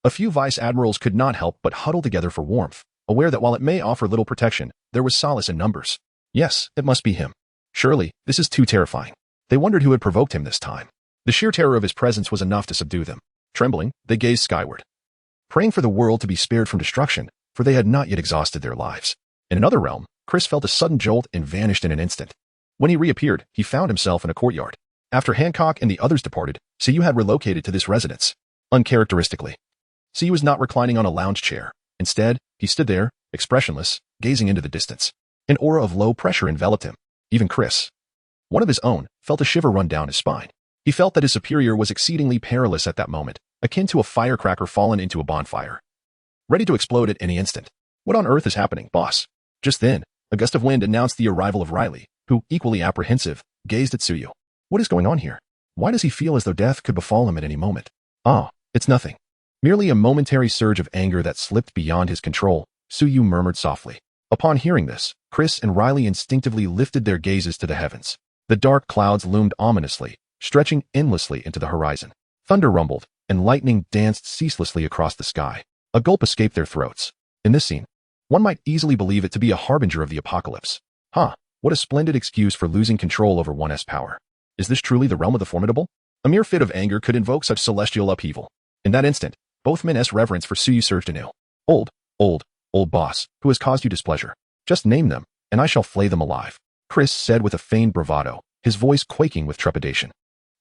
A few vice admirals could not help but huddle together for warmth, aware that while it may offer little protection, there was solace in numbers. Yes, it must be him. Surely, this is too terrifying. They wondered who had provoked him this time. The sheer terror of his presence was enough to subdue them. Trembling, they gazed skyward, praying for the world to be spared from destruction, for they had not yet exhausted their lives. In another realm, Chris felt a sudden jolt and vanished in an instant. When he reappeared, he found himself in a courtyard. After Hancock and the others departed, Suyu had relocated to this residence. Uncharacteristically, Suyu was not reclining on a lounge chair. Instead, he stood there, expressionless, gazing into the distance. An aura of low pressure enveloped him. Even Chris, one of his own, felt a shiver run down his spine. He felt that his superior was exceedingly perilous at that moment, akin to a firecracker fallen into a bonfire, ready to explode at any instant. What on earth is happening, boss? Just then, a gust of wind announced the arrival of Rayleigh, who, equally apprehensive, gazed at Suyu. What is going on here? Why does he feel as though death could befall him at any moment? It's nothing. Merely a momentary surge of anger that slipped beyond his control, Suyu murmured softly. Upon hearing this, Chris and Rayleigh instinctively lifted their gazes to the heavens. The dark clouds loomed ominously, stretching endlessly into the horizon. Thunder rumbled, and lightning danced ceaselessly across the sky. A gulp escaped their throats. In this scene, one might easily believe it to be a harbinger of the apocalypse. What a splendid excuse for losing control over one's power. Is this truly the realm of the formidable? A mere fit of anger could invoke such celestial upheaval. In that instant, both men's reverence for Suyu surged anew. Old boss, who has caused you displeasure? Just name them, and I shall flay them alive, Chris said with a feigned bravado, his voice quaking with trepidation.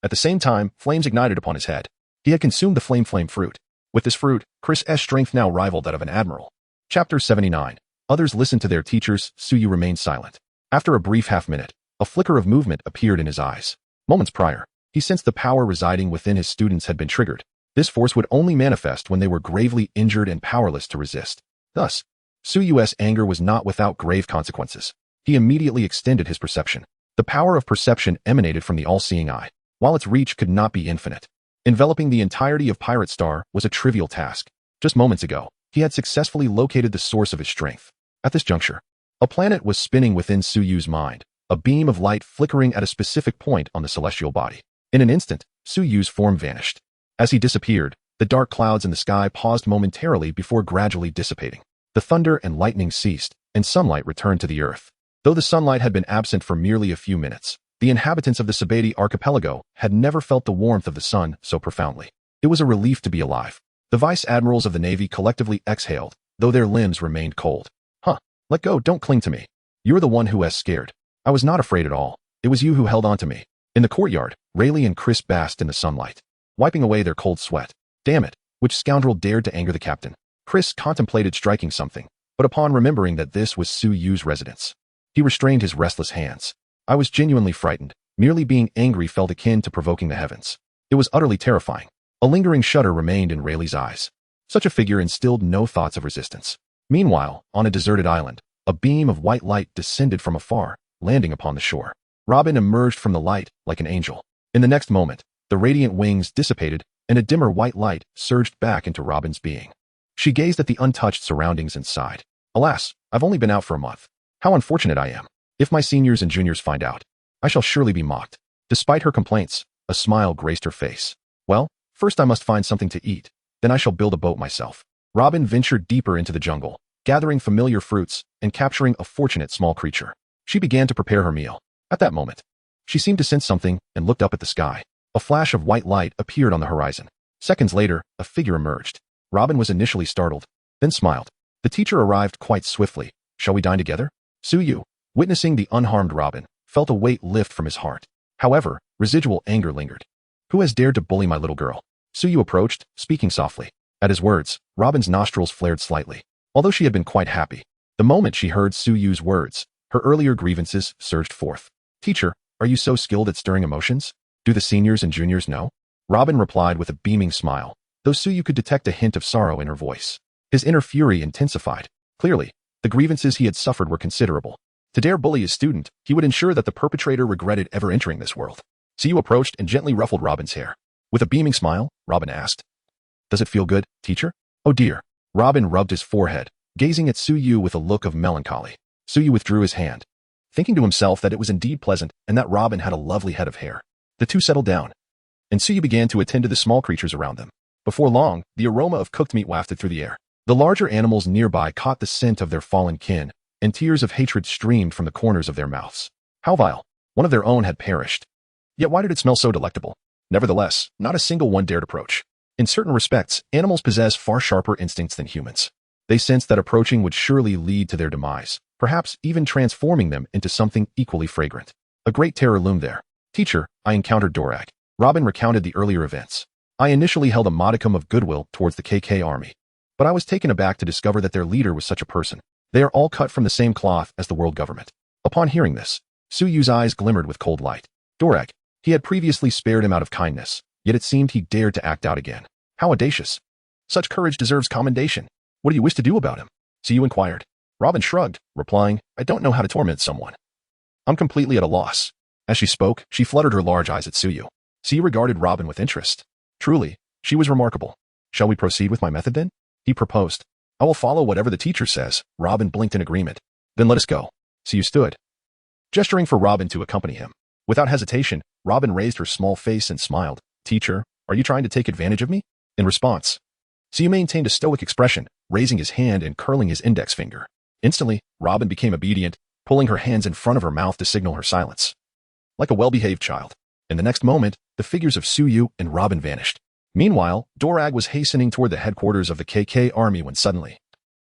At the same time, flames ignited upon his head. He had consumed the flame fruit. With this fruit, Chris' strength now rivaled that of an admiral. Chapter 79. Others listened to their teachers. Suyu remained silent. After a brief half-minute, a flicker of movement appeared in his eyes. Moments prior, he sensed the power residing within his students had been triggered. This force would only manifest when they were gravely injured and powerless to resist. Thus, Suyu's anger was not without grave consequences. He immediately extended his perception. The power of perception emanated from the all-seeing eye, while its reach could not be infinite. Enveloping the entirety of Pirate Star was a trivial task. Just moments ago, he had successfully located the source of his strength. At this juncture, a planet was spinning within Suyu's mind, a beam of light flickering at a specific point on the celestial body. In an instant, Suyu's form vanished. As he disappeared, the dark clouds in the sky paused momentarily before gradually dissipating. The thunder and lightning ceased, and sunlight returned to the earth. Though the sunlight had been absent for merely a few minutes, the inhabitants of the Splendid archipelago had never felt the warmth of the sun so profoundly. It was a relief to be alive. The vice admirals of the Navy collectively exhaled, though their limbs remained cold. Let go, don't cling to me. You're the one who was scared. I was not afraid at all. It was you who held on to me. In the courtyard, Rayleigh and Chris basked in the sunlight, wiping away their cold sweat. Damn it, which scoundrel dared to anger the captain? Chris contemplated striking something, but upon remembering that this was Suyu's residence, he restrained his restless hands. I was genuinely frightened. Merely being angry felt akin to provoking the heavens. It was utterly terrifying. A lingering shudder remained in Rayleigh's eyes. Such a figure instilled no thoughts of resistance. Meanwhile, on a deserted island, a beam of white light descended from afar, landing upon the shore. Robin emerged from the light like an angel. In the next moment, the radiant wings dissipated, and a dimmer white light surged back into Robin's being. She gazed at the untouched surroundings and sighed. Alas, I've only been out for a month. How unfortunate I am. If my seniors and juniors find out, I shall surely be mocked. Despite her complaints, a smile graced her face. Well, first I must find something to eat, then I shall build a boat myself. Robin ventured deeper into the jungle, gathering familiar fruits and capturing a fortunate small creature. She began to prepare her meal. At that moment, she seemed to sense something and looked up at the sky. A flash of white light appeared on the horizon. Seconds later, a figure emerged. Robin was initially startled, then smiled. The teacher arrived quite swiftly. Shall we dine together? Suyu, witnessing the unharmed Robin, felt a weight lift from his heart. However, residual anger lingered. Who has dared to bully my little girl? Suyu approached, speaking softly. At his words, Robin's nostrils flared slightly. Although she had been quite happy, the moment she heard Suyu's words, her earlier grievances surged forth. Teacher, are you so skilled at stirring emotions? Do the seniors and juniors know? Robin replied with a beaming smile, though Suyu could detect a hint of sorrow in her voice. His inner fury intensified. Clearly, the grievances he had suffered were considerable. To dare bully his student, he would ensure that the perpetrator regretted ever entering this world. Suyu approached and gently ruffled Robin's hair. With a beaming smile, Robin asked, Does it feel good, teacher? Oh dear. Robin rubbed his forehead, gazing at Suyu with a look of melancholy. Suyu withdrew his hand, thinking to himself that it was indeed pleasant and that Robin had a lovely head of hair. The two settled down, and Suyu began to attend to the small creatures around them. Before long, the aroma of cooked meat wafted through the air. The larger animals nearby caught the scent of their fallen kin, and tears of hatred streamed from the corners of their mouths. How vile! One of their own had perished. Yet why did it smell so delectable? Nevertheless, not a single one dared approach. In certain respects, animals possess far sharper instincts than humans. They sensed that approaching would surely lead to their demise, perhaps even transforming them into something equally fragrant. A great terror loomed there. Teacher, I encountered Dorag. Robin recounted the earlier events. I initially held a modicum of goodwill towards the KK army, but I was taken aback to discover that their leader was such a person. They are all cut from the same cloth as the world government. Upon hearing this, Suyu's eyes glimmered with cold light. Dorag, he had previously spared him out of kindness, yet it seemed he dared to act out again. How audacious. Such courage deserves commendation. What do you wish to do about him? Suyu inquired. Robin shrugged, replying, I don't know how to torment someone. I'm completely at a loss. As she spoke, she fluttered her large eyes at Suyu. Suyu regarded Robin with interest. Truly, she was remarkable. Shall we proceed with my method then? He proposed. I will follow whatever the teacher says. Robin blinked in agreement. Then let us go. Suyu stood, gesturing for Robin to accompany him. Without hesitation, Robin raised her small face and smiled. Teacher, are you trying to take advantage of me? In response, Suyu maintained a stoic expression, raising his hand and curling his index finger. Instantly, Robin became obedient, pulling her hands in front of her mouth to signal her silence. Like a well-behaved child. In the next moment, the figures of Suyu and Robin vanished. Meanwhile, Dorag was hastening toward the headquarters of the KK army when suddenly,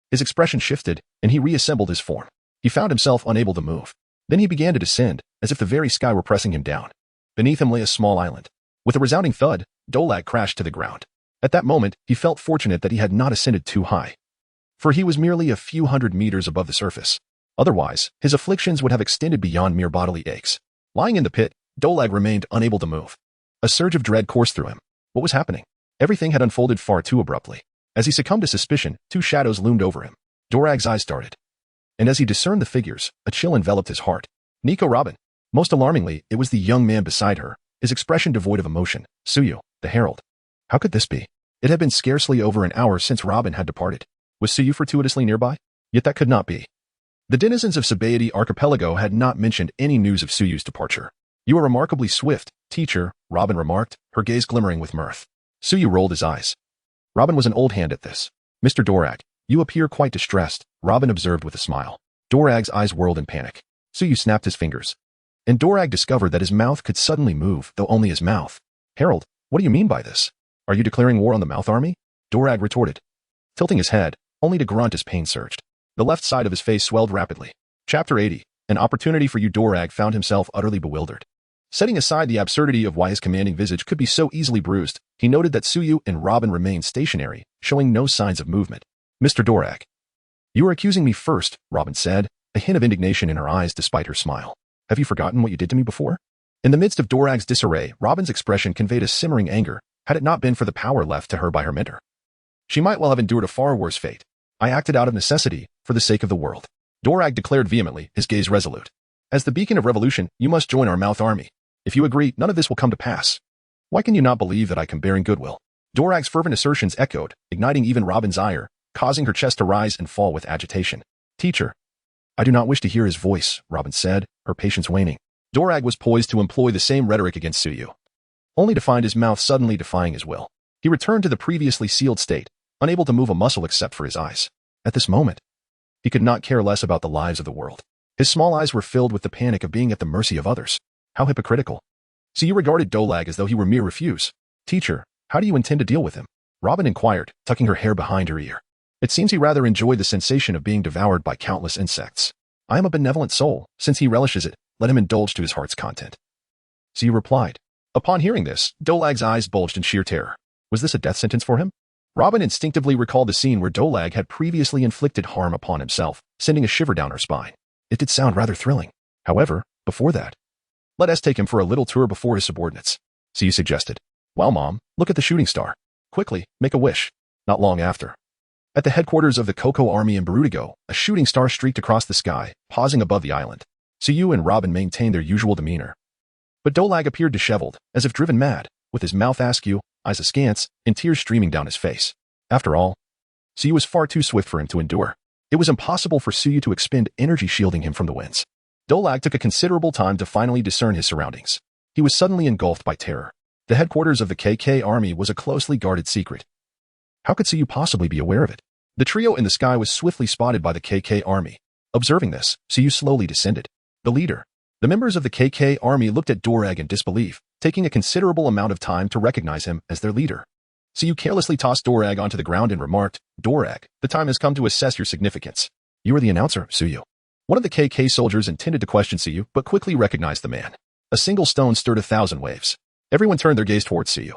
his expression shifted and he reassembled his form. He found himself unable to move. Then he began to descend, as if the very sky were pressing him down. Beneath him lay a small island. With a resounding thud, Dorag crashed to the ground. At that moment, he felt fortunate that he had not ascended too high, for he was merely a few hundred meters above the surface. Otherwise, his afflictions would have extended beyond mere bodily aches. Lying in the pit, Dorag remained unable to move. A surge of dread coursed through him. What was happening? Everything had unfolded far too abruptly. As he succumbed to suspicion, two shadows loomed over him. Dorag's eyes started, and as he discerned the figures, a chill enveloped his heart. Nico Robin. Most alarmingly, it was the young man beside her, his expression devoid of emotion. Suyu, the herald. How could this be? It had been scarcely over an hour since Robin had departed. Was Suyu fortuitously nearby? Yet that could not be. The denizens of Splendid Archipelago had not mentioned any news of Suyu's departure. You are remarkably swift, Teacher, Robin remarked, her gaze glimmering with mirth. Suyu rolled his eyes. Robin was an old hand at this. Mr. Dorag, you appear quite distressed, Robin observed with a smile. Dorag's eyes whirled in panic. Suyu snapped his fingers. And Dorag discovered that his mouth could suddenly move, though only his mouth. Harold, what do you mean by this? Are you declaring war on the mouth army? Dorag retorted, tilting his head, only to grunt as pain surged. The left side of his face swelled rapidly. Chapter 80. An opportunity for you. Dorag found himself utterly bewildered. Setting aside the absurdity of why his commanding visage could be so easily bruised, he noted that Suyu and Robin remained stationary, showing no signs of movement. Mr. Dorag. You are accusing me first, Robin said, a hint of indignation in her eyes despite her smile. Have you forgotten what you did to me before? In the midst of Dorag's disarray, Robin's expression conveyed a simmering anger, had it not been for the power left to her by her mentor. She might well have endured a far worse fate. I acted out of necessity, for the sake of the world. Dorag declared vehemently, his gaze resolute. As the beacon of revolution, you must join our mouth army. If you agree, none of this will come to pass. Why can you not believe that I can bear in goodwill? Dorag's fervent assertions echoed, igniting even Robin's ire, causing her chest to rise and fall with agitation. Teacher. I do not wish to hear his voice, Robin said, her patience waning. Dorag was poised to employ the same rhetoric against Suyu, only to find his mouth suddenly defying his will. He returned to the previously sealed state, unable to move a muscle except for his eyes. At this moment, he could not care less about the lives of the world. His small eyes were filled with the panic of being at the mercy of others. How hypocritical. Suyu regarded Dorag as though he were mere refuse. Teacher, how do you intend to deal with him? Robin inquired, tucking her hair behind her ear. It seems he rather enjoyed the sensation of being devoured by countless insects. I am a benevolent soul. Since he relishes it, let him indulge to his heart's content. Suyu replied. Upon hearing this, Dorag's eyes bulged in sheer terror. Was this a death sentence for him? Robin instinctively recalled the scene where Dorag had previously inflicted harm upon himself, sending a shiver down her spine. It did sound rather thrilling. However, before that, let us take him for a little tour before his subordinates. Suyu suggested. Well, Mom, look at the shooting star. Quickly, make a wish. Not long after. At the headquarters of the Coco army in Barudigo, a shooting star streaked across the sky, pausing above the island. Suyu and Robin maintained their usual demeanor. But Dorag appeared disheveled, as if driven mad, with his mouth askew, eyes askance, and tears streaming down his face. After all, Suyu was far too swift for him to endure. It was impossible for Suyu to expend energy shielding him from the winds. Dorag took a considerable time to finally discern his surroundings. He was suddenly engulfed by terror. The headquarters of the KK army was a closely guarded secret. How could Suyu possibly be aware of it? The trio in the sky was swiftly spotted by the KK army. Observing this, Suyu slowly descended. The leader. The members of the KK army looked at Dorag in disbelief, taking a considerable amount of time to recognize him as their leader. Suyu carelessly tossed Dorag onto the ground and remarked, Dorag, the time has come to assess your significance. You are the announcer, Suyu. One of the KK soldiers intended to question Suyu, but quickly recognized the man. A single stone stirred 1,000 waves. Everyone turned their gaze towards Suyu,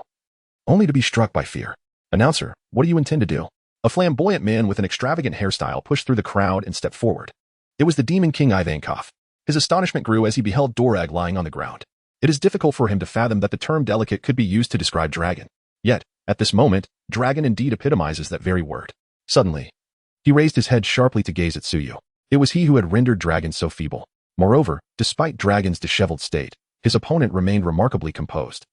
only to be struck by fear. Announcer, what do you intend to do? A flamboyant man with an extravagant hairstyle pushed through the crowd and stepped forward. It was the Demon King Ivankov. His astonishment grew as he beheld Dorag lying on the ground. It is difficult for him to fathom that the term delicate could be used to describe dragon. Yet, at this moment, dragon indeed epitomizes that very word. Suddenly, he raised his head sharply to gaze at Suyu. It was he who had rendered Dragon so feeble. Moreover, despite Dragon's disheveled state, his opponent remained remarkably composed,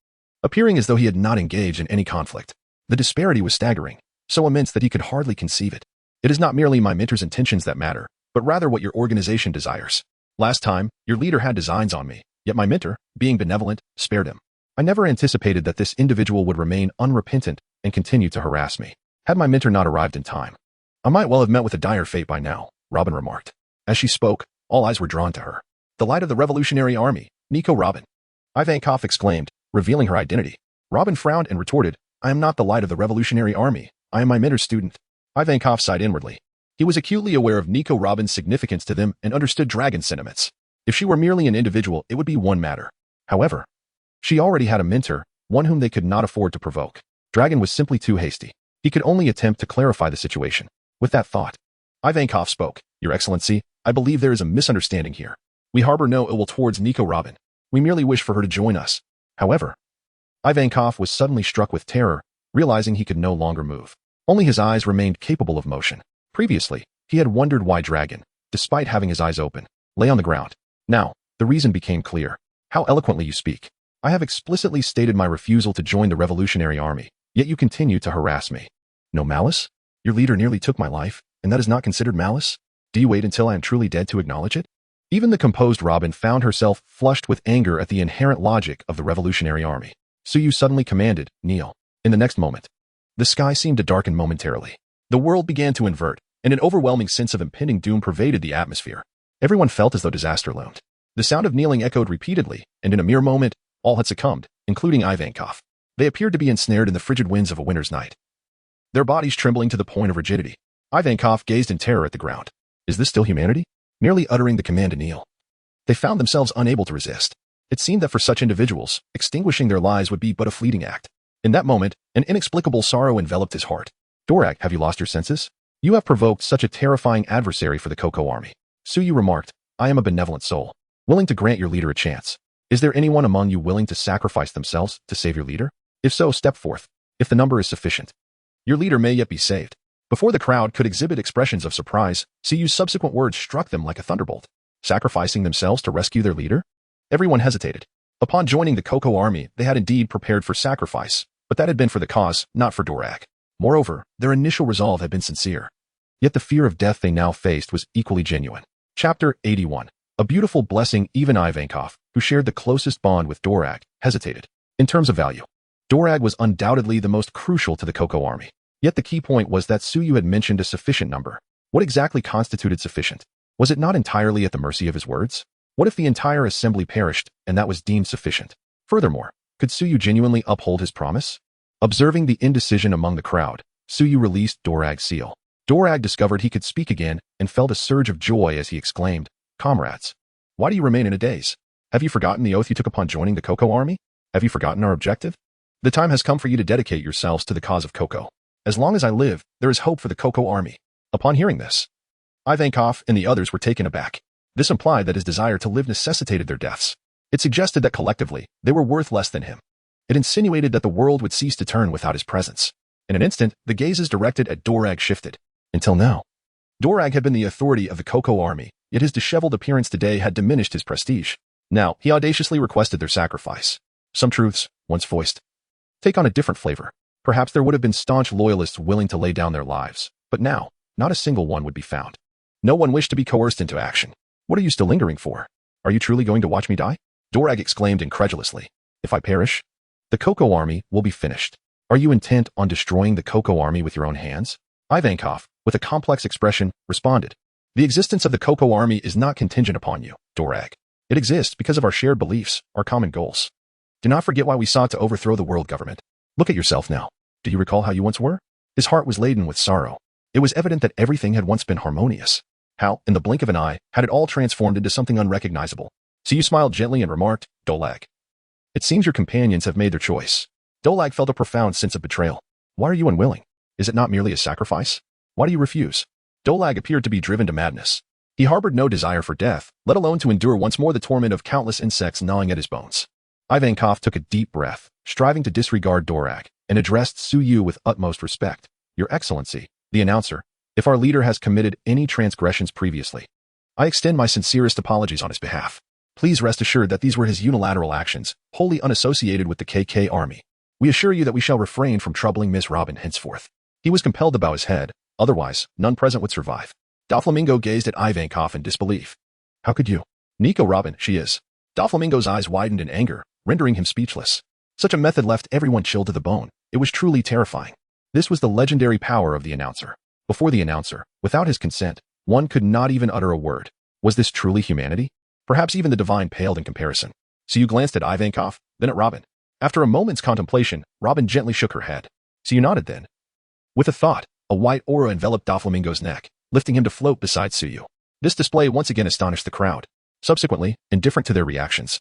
appearing as though he had not engaged in any conflict. The disparity was staggering, so immense that he could hardly conceive it. It is not merely my mentor's intentions that matter, but rather what your organization desires. Last time, your leader had designs on me, yet my mentor, being benevolent, spared him. I never anticipated that this individual would remain unrepentant and continue to harass me. Had my mentor not arrived in time, I might well have met with a dire fate by now, Robin remarked. As she spoke, all eyes were drawn to her. The light of the Revolutionary Army, Nico Robin. Ivankov exclaimed, revealing her identity. Robin frowned and retorted, I am not the light of the Revolutionary Army. I am my mentor's student. Ivankov sighed inwardly. He was acutely aware of Nico Robin's significance to them and understood Dragon's sentiments. If she were merely an individual, it would be one matter. However, she already had a mentor, one whom they could not afford to provoke. Dragon was simply too hasty. He could only attempt to clarify the situation. With that thought, Ivankov spoke, Your Excellency, I believe there is a misunderstanding here. We harbor no ill will towards Nico Robin. We merely wish for her to join us. However, Ivankov was suddenly struck with terror, realizing he could no longer move. Only his eyes remained capable of motion. Previously, he had wondered why Dragon, despite having his eyes open, lay on the ground. Now, the reason became clear. How eloquently you speak. I have explicitly stated my refusal to join the Revolutionary Army, yet you continue to harass me. No malice? Your leader nearly took my life, and that is not considered malice? Do you wait until I am truly dead to acknowledge it? Even the composed Robin found herself flushed with anger at the inherent logic of the Revolutionary Army. Suyu suddenly commanded, "Kneel." In the next moment, the sky seemed to darken momentarily. The world began to invert, and an overwhelming sense of impending doom pervaded the atmosphere. Everyone felt as though disaster loomed. The sound of kneeling echoed repeatedly, and in a mere moment, all had succumbed, including Ivankov. They appeared to be ensnared in the frigid winds of a winter's night, their bodies trembling to the point of rigidity. Ivankov gazed in terror at the ground. Is this still humanity? Merely uttering the command to kneel. They found themselves unable to resist. It seemed that for such individuals, extinguishing their lives would be but a fleeting act. In that moment, an inexplicable sorrow enveloped his heart. Dorag, have you lost your senses? You have provoked such a terrifying adversary for the Coco army. Suyu remarked, I am a benevolent soul, willing to grant your leader a chance. Is there anyone among you willing to sacrifice themselves to save your leader? If so, step forth. If the number is sufficient, your leader may yet be saved. Before the crowd could exhibit expressions of surprise, Suyu's subsequent words struck them like a thunderbolt. Sacrificing themselves to rescue their leader? Everyone hesitated. Upon joining the Coco army, they had indeed prepared for sacrifice, but that had been for the cause, not for Dorag. Moreover, their initial resolve had been sincere. Yet the fear of death they now faced was equally genuine. Chapter 81. A beautiful blessing. Even Ivankov, who shared the closest bond with Dorag, hesitated. In terms of value, Dorag was undoubtedly the most crucial to the Coco army. Yet the key point was that Suyu had mentioned a sufficient number. What exactly constituted sufficient? Was it not entirely at the mercy of his words? What if the entire assembly perished, and that was deemed sufficient? Furthermore, could Suyu genuinely uphold his promise? Observing the indecision among the crowd, Suyu released Dorag's seal. Dorag discovered he could speak again and felt a surge of joy as he exclaimed, Comrades, why do you remain in a daze? Have you forgotten the oath you took upon joining the Coco army? Have you forgotten our objective? The time has come for you to dedicate yourselves to the cause of Coco. As long as I live, there is hope for the Coco army. Upon hearing this, Ivankov and the others were taken aback. This implied that his desire to live necessitated their deaths. It suggested that collectively, they were worth less than him. It insinuated that the world would cease to turn without his presence. In an instant, the gazes directed at Dorag shifted. Until now, Dorag had been the authority of the Coco army, yet his disheveled appearance today had diminished his prestige. Now, he audaciously requested their sacrifice. Some truths, once voiced, take on a different flavor. Perhaps there would have been staunch loyalists willing to lay down their lives, but now, not a single one would be found. No one wished to be coerced into action. What are you still lingering for? Are you truly going to watch me die? Dorag exclaimed incredulously. If I perish, the Coco army will be finished. Are you intent on destroying the Coco army with your own hands? Ivankov, with a complex expression, responded. The existence of the Coco army is not contingent upon you, Dorag. It exists because of our shared beliefs, our common goals. Do not forget why we sought to overthrow the world government. Look at yourself now. Do you recall how you once were? His heart was laden with sorrow. It was evident that everything had once been harmonious. How, in the blink of an eye, had it all transformed into something unrecognizable? Suyu smiled gently and remarked, Dolag. It seems your companions have made their choice. Dolag felt a profound sense of betrayal. Why are you unwilling? Is it not merely a sacrifice? Why do you refuse? Dolag appeared to be driven to madness. He harbored no desire for death, let alone to endure once more the torment of countless insects gnawing at his bones. Ivankov took a deep breath, striving to disregard Dorag, and addressed Suyu with utmost respect. Your Excellency, the announcer, if our leader has committed any transgressions previously, I extend my sincerest apologies on his behalf. Please rest assured that these were his unilateral actions, wholly unassociated with the KK army. We assure you that we shall refrain from troubling Miss Robin henceforth. He was compelled to bow his head, otherwise, none present would survive. Doflamingo gazed at Ivankov in disbelief. How could you? Nico Robin, she is. Doflamingo's eyes widened in anger, rendering him speechless. Such a method left everyone chilled to the bone. It was truly terrifying. This was the legendary power of the announcer. Before the announcer, without his consent, one could not even utter a word. Was this truly humanity? Perhaps even the divine paled in comparison. So you glanced at Ivankov, then at Robin. After a moment's contemplation, Robin gently shook her head. So you nodded then. With a thought, a white aura enveloped Doflamingo's neck, lifting him to float beside Suyu. This display once again astonished the crowd. Subsequently, indifferent to their reactions,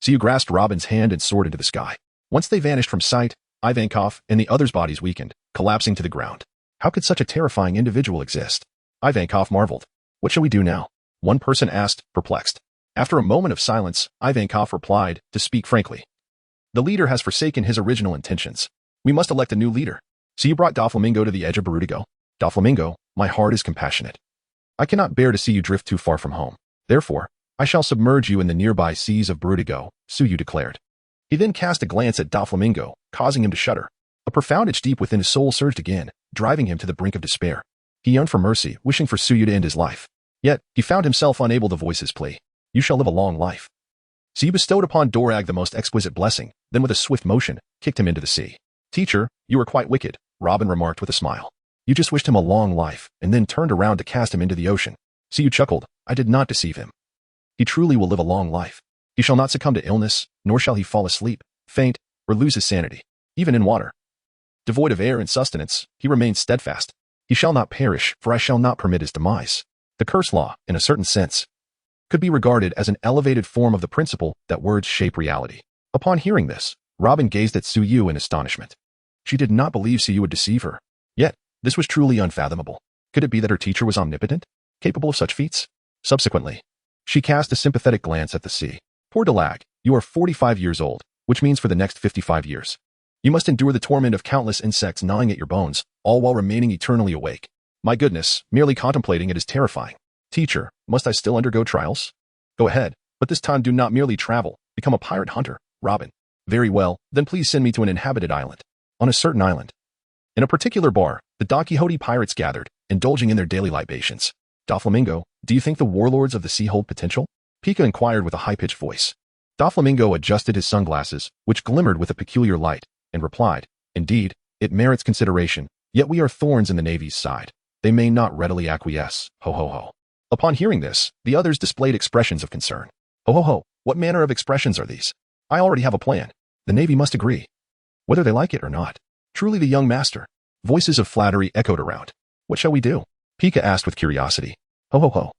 Suyu grasped Robin's hand and soared into the sky. Once they vanished from sight, Ivankov and the others' bodies weakened, collapsing to the ground. How could such a terrifying individual exist? Ivankov marveled. What shall we do now? One person asked, perplexed. After a moment of silence, Ivankov replied, to speak frankly. The leader has forsaken his original intentions. We must elect a new leader. So you brought Doflamingo to the edge of Barudigo. Doflamingo, my heart is compassionate. I cannot bear to see you drift too far from home. Therefore, I shall submerge you in the nearby seas of Barudigo, Suyu declared. He then cast a glance at Doflamingo, causing him to shudder. A profound itch deep within his soul surged again, driving him to the brink of despair. He yearned for mercy, wishing for Suyu to end his life. Yet, he found himself unable to voice his plea. You shall live a long life. So you bestowed upon Dorag the most exquisite blessing, then with a swift motion, kicked him into the sea. Teacher, you are quite wicked, Robin remarked with a smile. You just wished him a long life, and then turned around to cast him into the ocean. So you chuckled. I did not deceive him. He truly will live a long life. He shall not succumb to illness, nor shall he fall asleep, faint, or lose his sanity, even in water. Devoid of air and sustenance, he remains steadfast. He shall not perish, for I shall not permit his demise. The curse law, in a certain sense, could be regarded as an elevated form of the principle that words shape reality. Upon hearing this, Robin gazed at Suyu in astonishment. She did not believe Suyu would deceive her. Yet, this was truly unfathomable. Could it be that her teacher was omnipotent, capable of such feats? Subsequently, she cast a sympathetic glance at the sea. Poor Dalag, you are 45 years old, which means for the next 55 years. You must endure the torment of countless insects gnawing at your bones, all while remaining eternally awake. My goodness, merely contemplating it is terrifying. Teacher, must I still undergo trials? Go ahead, but this time do not merely travel, become a pirate hunter, Robin. Very well, then please send me to an inhabited island. On a certain island. In a particular bar, the Don Quixote pirates gathered, indulging in their daily libations. Doflamingo, do you think the warlords of the sea hold potential? Pika inquired with a high-pitched voice. Doflamingo adjusted his sunglasses, which glimmered with a peculiar light, and replied, Indeed, it merits consideration, yet we are thorns in the Navy's side. They may not readily acquiesce, ho ho ho. Upon hearing this, the others displayed expressions of concern. Ho ho ho, what manner of expressions are these? I already have a plan. The Navy must agree. Whether they like it or not. Truly the young master. Voices of flattery echoed around. What shall we do? Pika asked with curiosity. Ho ho ho.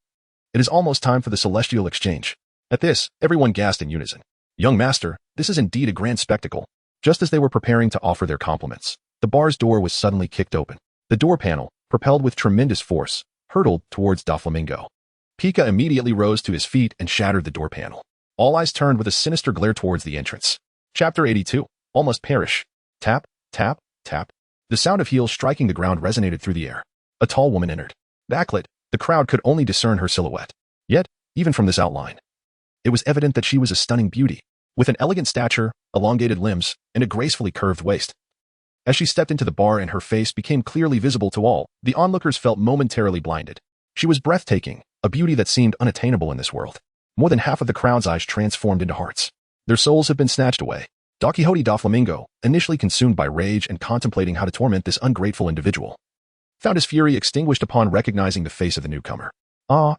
It is almost time for the celestial exchange. At this, everyone gasped in unison. Young master, this is indeed a grand spectacle. Just as they were preparing to offer their compliments, the bar's door was suddenly kicked open. The door panel, propelled with tremendous force, hurtled towards Doflamingo. Pika immediately rose to his feet and shattered the door panel. All eyes turned with a sinister glare towards the entrance. Chapter 82. Almost perish. Tap, tap, tap. The sound of heels striking the ground resonated through the air. A tall woman entered. Backlit, the crowd could only discern her silhouette. Yet, even from this outline, it was evident that she was a stunning beauty, with an elegant stature, elongated limbs, and a gracefully curved waist. As she stepped into the bar and her face became clearly visible to all, the onlookers felt momentarily blinded. She was breathtaking, a beauty that seemed unattainable in this world. More than half of the crowd's eyes transformed into hearts. Their souls had been snatched away. Don Quixote Doflamingo, initially consumed by rage and contemplating how to torment this ungrateful individual, found his fury extinguished upon recognizing the face of the newcomer.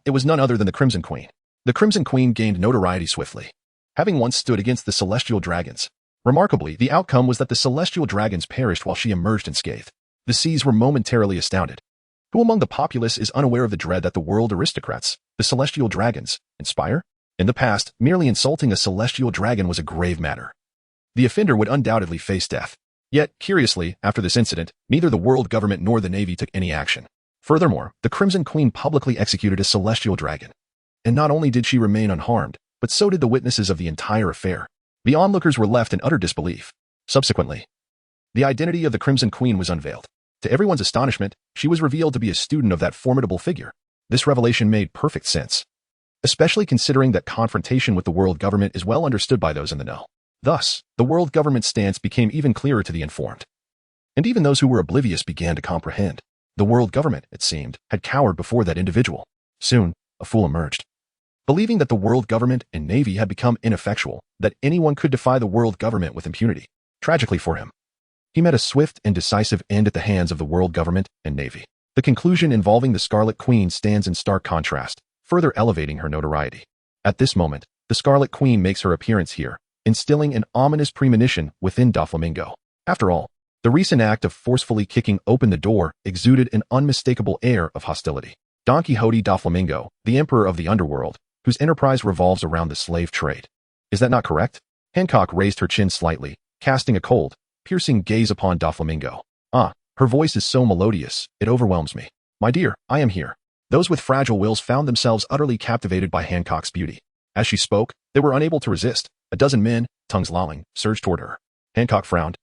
It was none other than the Crimson Queen. The Crimson Queen gained notoriety swiftly, having once stood against the Celestial Dragons. Remarkably, the outcome was that the Celestial Dragons perished while she emerged unscathed. The seas were momentarily astounded. Who among the populace is unaware of the dread that the world aristocrats, the Celestial Dragons, inspire? In the past, merely insulting a Celestial Dragon was a grave matter. The offender would undoubtedly face death. Yet, curiously, after this incident, neither the world government nor the Navy took any action. Furthermore, the Crimson Queen publicly executed a Celestial Dragon. And not only did she remain unharmed, but so did the witnesses of the entire affair. The onlookers were left in utter disbelief. Subsequently, the identity of the Crimson Queen was unveiled. To everyone's astonishment, she was revealed to be a student of that formidable figure. This revelation made perfect sense, especially considering that confrontation with the world government is well understood by those in the know. Thus, the world government's stance became even clearer to the informed. And even those who were oblivious began to comprehend. The world government, it seemed, had cowered before that individual. Soon, a fool emerged. Believing that the world government and Navy had become ineffectual, that anyone could defy the world government with impunity. Tragically for him, he met a swift and decisive end at the hands of the world government and Navy. The conclusion involving the Scarlet Queen stands in stark contrast, further elevating her notoriety. At this moment, the Scarlet Queen makes her appearance here, instilling an ominous premonition within Doflamingo. After all, the recent act of forcefully kicking open the door exuded an unmistakable air of hostility. Don Quixote Doflamingo, the emperor of the underworld, whose enterprise revolves around the slave trade. Is that not correct? Hancock raised her chin slightly, casting a cold, piercing gaze upon Doflamingo. Her voice is so melodious, it overwhelms me. My dear, I am here. Those with fragile wills found themselves utterly captivated by Hancock's beauty. As she spoke, they were unable to resist. A dozen men, tongues lolling, surged toward her. Hancock frowned,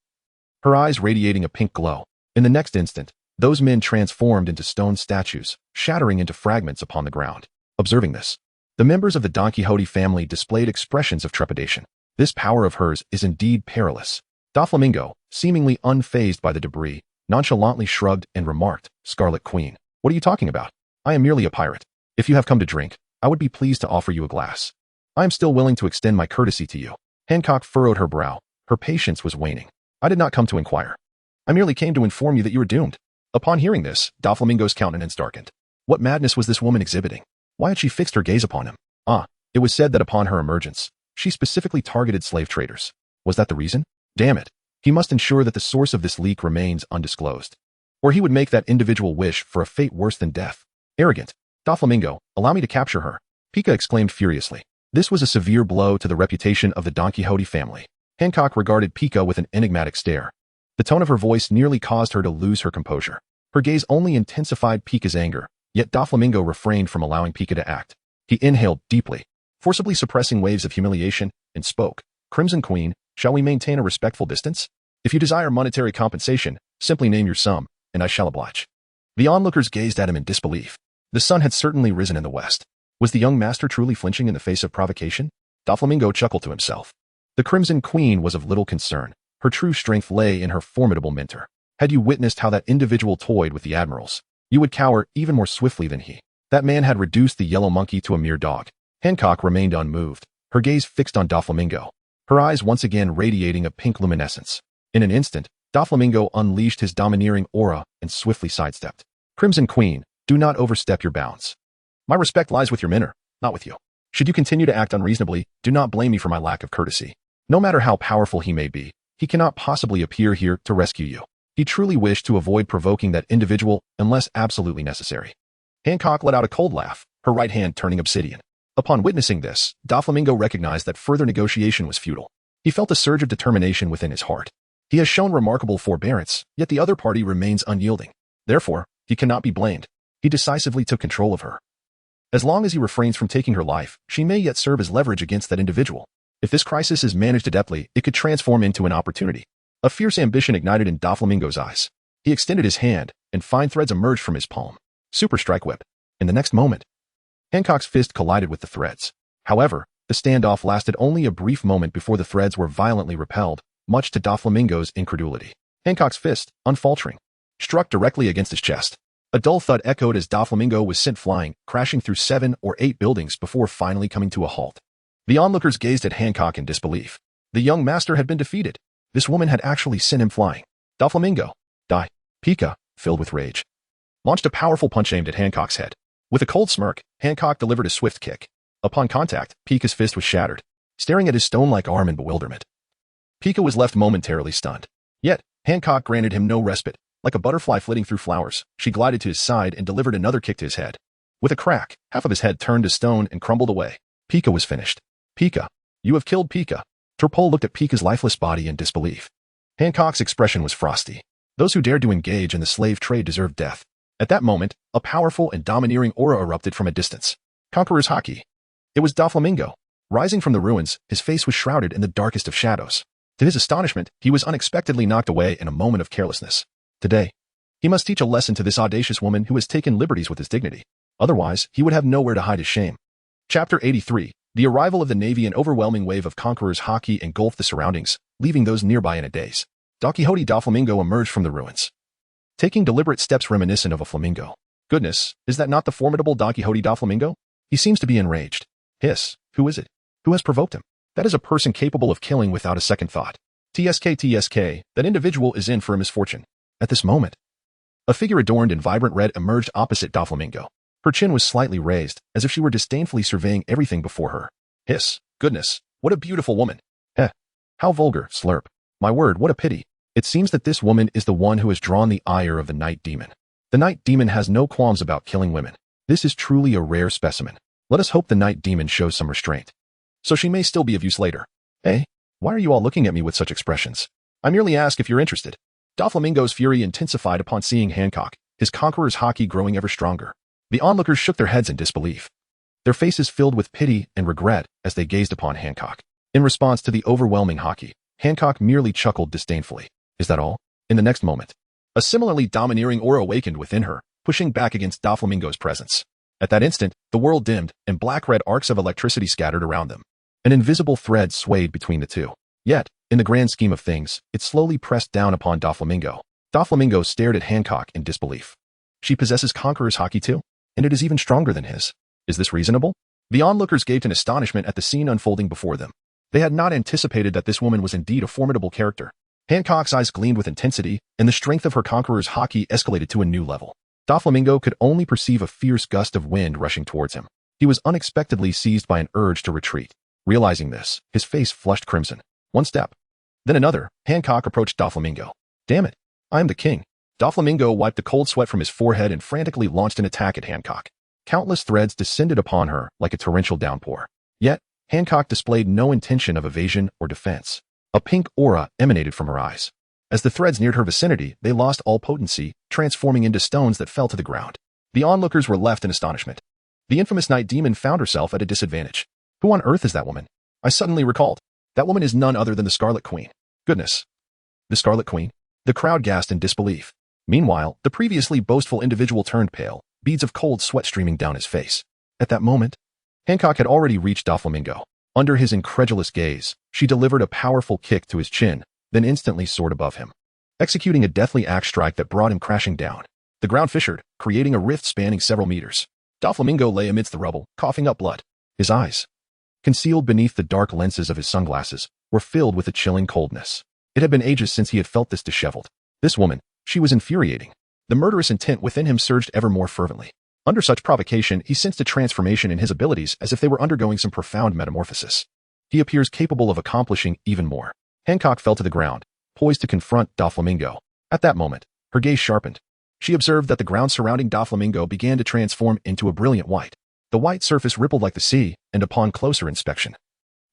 her eyes radiating a pink glow. In the next instant, those men transformed into stone statues, shattering into fragments upon the ground. Observing this, the members of the Don Quixote family displayed expressions of trepidation. This power of hers is indeed perilous. Doflamingo, seemingly unfazed by the debris, nonchalantly shrugged and remarked, Scarlet Queen, what are you talking about? I am merely a pirate. If you have come to drink, I would be pleased to offer you a glass. I am still willing to extend my courtesy to you. Hancock furrowed her brow. Her patience was waning. I did not come to inquire. I merely came to inform you that you were doomed. Upon hearing this, Doflamingo's countenance darkened. What madness was this woman exhibiting? Why had she fixed her gaze upon him? It was said that upon her emergence, she specifically targeted slave traders. Was that the reason? Damn it. He must ensure that the source of this leak remains undisclosed. Or he would make that individual wish for a fate worse than death. Arrogant. Doflamingo, allow me to capture her. Pika exclaimed furiously. This was a severe blow to the reputation of the Don Quixote family. Hancock regarded Pika with an enigmatic stare. The tone of her voice nearly caused her to lose her composure. Her gaze only intensified Pika's anger, yet Doflamingo refrained from allowing Pika to act. He inhaled deeply, forcibly suppressing waves of humiliation, and spoke. Crimson Queen, shall we maintain a respectful distance? If you desire monetary compensation, simply name your sum, and I shall oblige. The onlookers gazed at him in disbelief. The sun had certainly risen in the west. Was the young master truly flinching in the face of provocation? Doflamingo chuckled to himself. The Crimson Queen was of little concern. Her true strength lay in her formidable mentor. Had you witnessed how that individual toyed with the admirals, you would cower even more swiftly than he. That man had reduced the yellow monkey to a mere dog. Hancock remained unmoved, her gaze fixed on Doflamingo, her eyes once again radiating a pink luminescence. In an instant, Doflamingo unleashed his domineering aura and swiftly sidestepped. Crimson Queen, do not overstep your bounds. My respect lies with your mentor, not with you. Should you continue to act unreasonably, do not blame me for my lack of courtesy. No matter how powerful he may be, he cannot possibly appear here to rescue you. He truly wished to avoid provoking that individual unless absolutely necessary. Hancock let out a cold laugh, her right hand turning obsidian. Upon witnessing this, Doflamingo recognized that further negotiation was futile. He felt a surge of determination within his heart. He has shown remarkable forbearance, yet the other party remains unyielding. Therefore, he cannot be blamed. He decisively took control of her. As long as he refrains from taking her life, she may yet serve as leverage against that individual. If this crisis is managed adeptly, it could transform into an opportunity. A fierce ambition ignited in Doflamingo's eyes. He extended his hand, and fine threads emerged from his palm. Super Strike Whip. In the next moment, Hancock's fist collided with the threads. However, the standoff lasted only a brief moment before the threads were violently repelled, much to Doflamingo's incredulity. Hancock's fist, unfaltering, struck directly against his chest. A dull thud echoed as Doflamingo was sent flying, crashing through 7 or 8 buildings before finally coming to a halt. The onlookers gazed at Hancock in disbelief. The young master had been defeated. This woman had actually sent him flying. Doflamingo, die. Pika, filled with rage, launched a powerful punch aimed at Hancock's head. With a cold smirk, Hancock delivered a swift kick. Upon contact, Pika's fist was shattered, staring at his stone-like arm in bewilderment. Pika was left momentarily stunned. Yet, Hancock granted him no respite. Like a butterfly flitting through flowers, she glided to his side and delivered another kick to his head. With a crack, half of his head turned to stone and crumbled away. Pika was finished. Pika, you have killed Pika. Turpole looked at Pika's lifeless body in disbelief. Hancock's expression was frosty. Those who dared to engage in the slave trade deserved death. At that moment, a powerful and domineering aura erupted from a distance. Conqueror's Haki. It was Doflamingo. Rising from the ruins, his face was shrouded in the darkest of shadows. To his astonishment, he was unexpectedly knocked away in a moment of carelessness. Today, he must teach a lesson to this audacious woman who has taken liberties with his dignity. Otherwise, he would have nowhere to hide his shame. Chapter 83. The arrival of the Navy. An overwhelming wave of Conqueror's Haki engulfed the surroundings, leaving those nearby in a daze. Don Quixote Doflamingo emerged from the ruins, taking deliberate steps reminiscent of a flamingo. Goodness, is that not the formidable Don Quixote Doflamingo? He seems to be enraged. Hiss, who is it? Who has provoked him? That is a person capable of killing without a second thought. TSK, that individual is in for a misfortune. At this moment, a figure adorned in vibrant red emerged opposite Doflamingo. Her chin was slightly raised, as if she were disdainfully surveying everything before her. Hiss, goodness, what a beautiful woman. Heh, how vulgar, slurp. My word, what a pity. It seems that this woman is the one who has drawn the ire of the night demon. The night demon has no qualms about killing women. This is truly a rare specimen. Let us hope the night demon shows some restraint, so she may still be of use later. Eh? Why are you all looking at me with such expressions? I merely ask if you're interested. Doflamingo's fury intensified upon seeing Hancock, his Conqueror's Haki growing ever stronger. The onlookers shook their heads in disbelief, their faces filled with pity and regret as they gazed upon Hancock. In response to the overwhelming Haki, Hancock merely chuckled disdainfully. Is that all? In the next moment, a similarly domineering aura awakened within her, pushing back against Doflamingo's presence. At that instant, the world dimmed, and black-red arcs of electricity scattered around them. An invisible thread swayed between the two. Yet, in the grand scheme of things, it slowly pressed down upon Doflamingo. Doflamingo stared at Hancock in disbelief. She possesses Conqueror's Haki too, and it is even stronger than his. Is this reasonable? The onlookers gaped in astonishment at the scene unfolding before them. They had not anticipated that this woman was indeed a formidable character. Hancock's eyes gleamed with intensity, and the strength of her Conqueror's Haki escalated to a new level. Doflamingo could only perceive a fierce gust of wind rushing towards him. He was unexpectedly seized by an urge to retreat. Realizing this, his face flushed crimson. One step. Then another. Hancock approached Doflamingo. Damn it. I am the king. Doflamingo wiped the cold sweat from his forehead and frantically launched an attack at Hancock. Countless threads descended upon her like a torrential downpour. Yet, Hancock displayed no intention of evasion or defense. A pink aura emanated from her eyes. As the threads neared her vicinity, they lost all potency, transforming into stones that fell to the ground. The onlookers were left in astonishment. The infamous night demon found herself at a disadvantage. Who on earth is that woman? I suddenly recalled. That woman is none other than the Scarlet Queen. Goodness. The Scarlet Queen? The crowd gasped in disbelief. Meanwhile, the previously boastful individual turned pale, beads of cold sweat streaming down his face. At that moment, Hancock had already reached Doflamingo. Under his incredulous gaze, she delivered a powerful kick to his chin, then instantly soared above him, executing a deathly axe strike that brought him crashing down. The ground fissured, creating a rift spanning several meters. Doflamingo lay amidst the rubble, coughing up blood. His eyes, concealed beneath the dark lenses of his sunglasses, were filled with a chilling coldness. It had been ages since he had felt this disheveled. This woman, she was infuriating. The murderous intent within him surged ever more fervently. Under such provocation, he sensed a transformation in his abilities as if they were undergoing some profound metamorphosis. He appears capable of accomplishing even more. Hancock fell to the ground, poised to confront Doflamingo. At that moment, her gaze sharpened. She observed that the ground surrounding Doflamingo began to transform into a brilliant white. The white surface rippled like the sea, and upon closer inspection,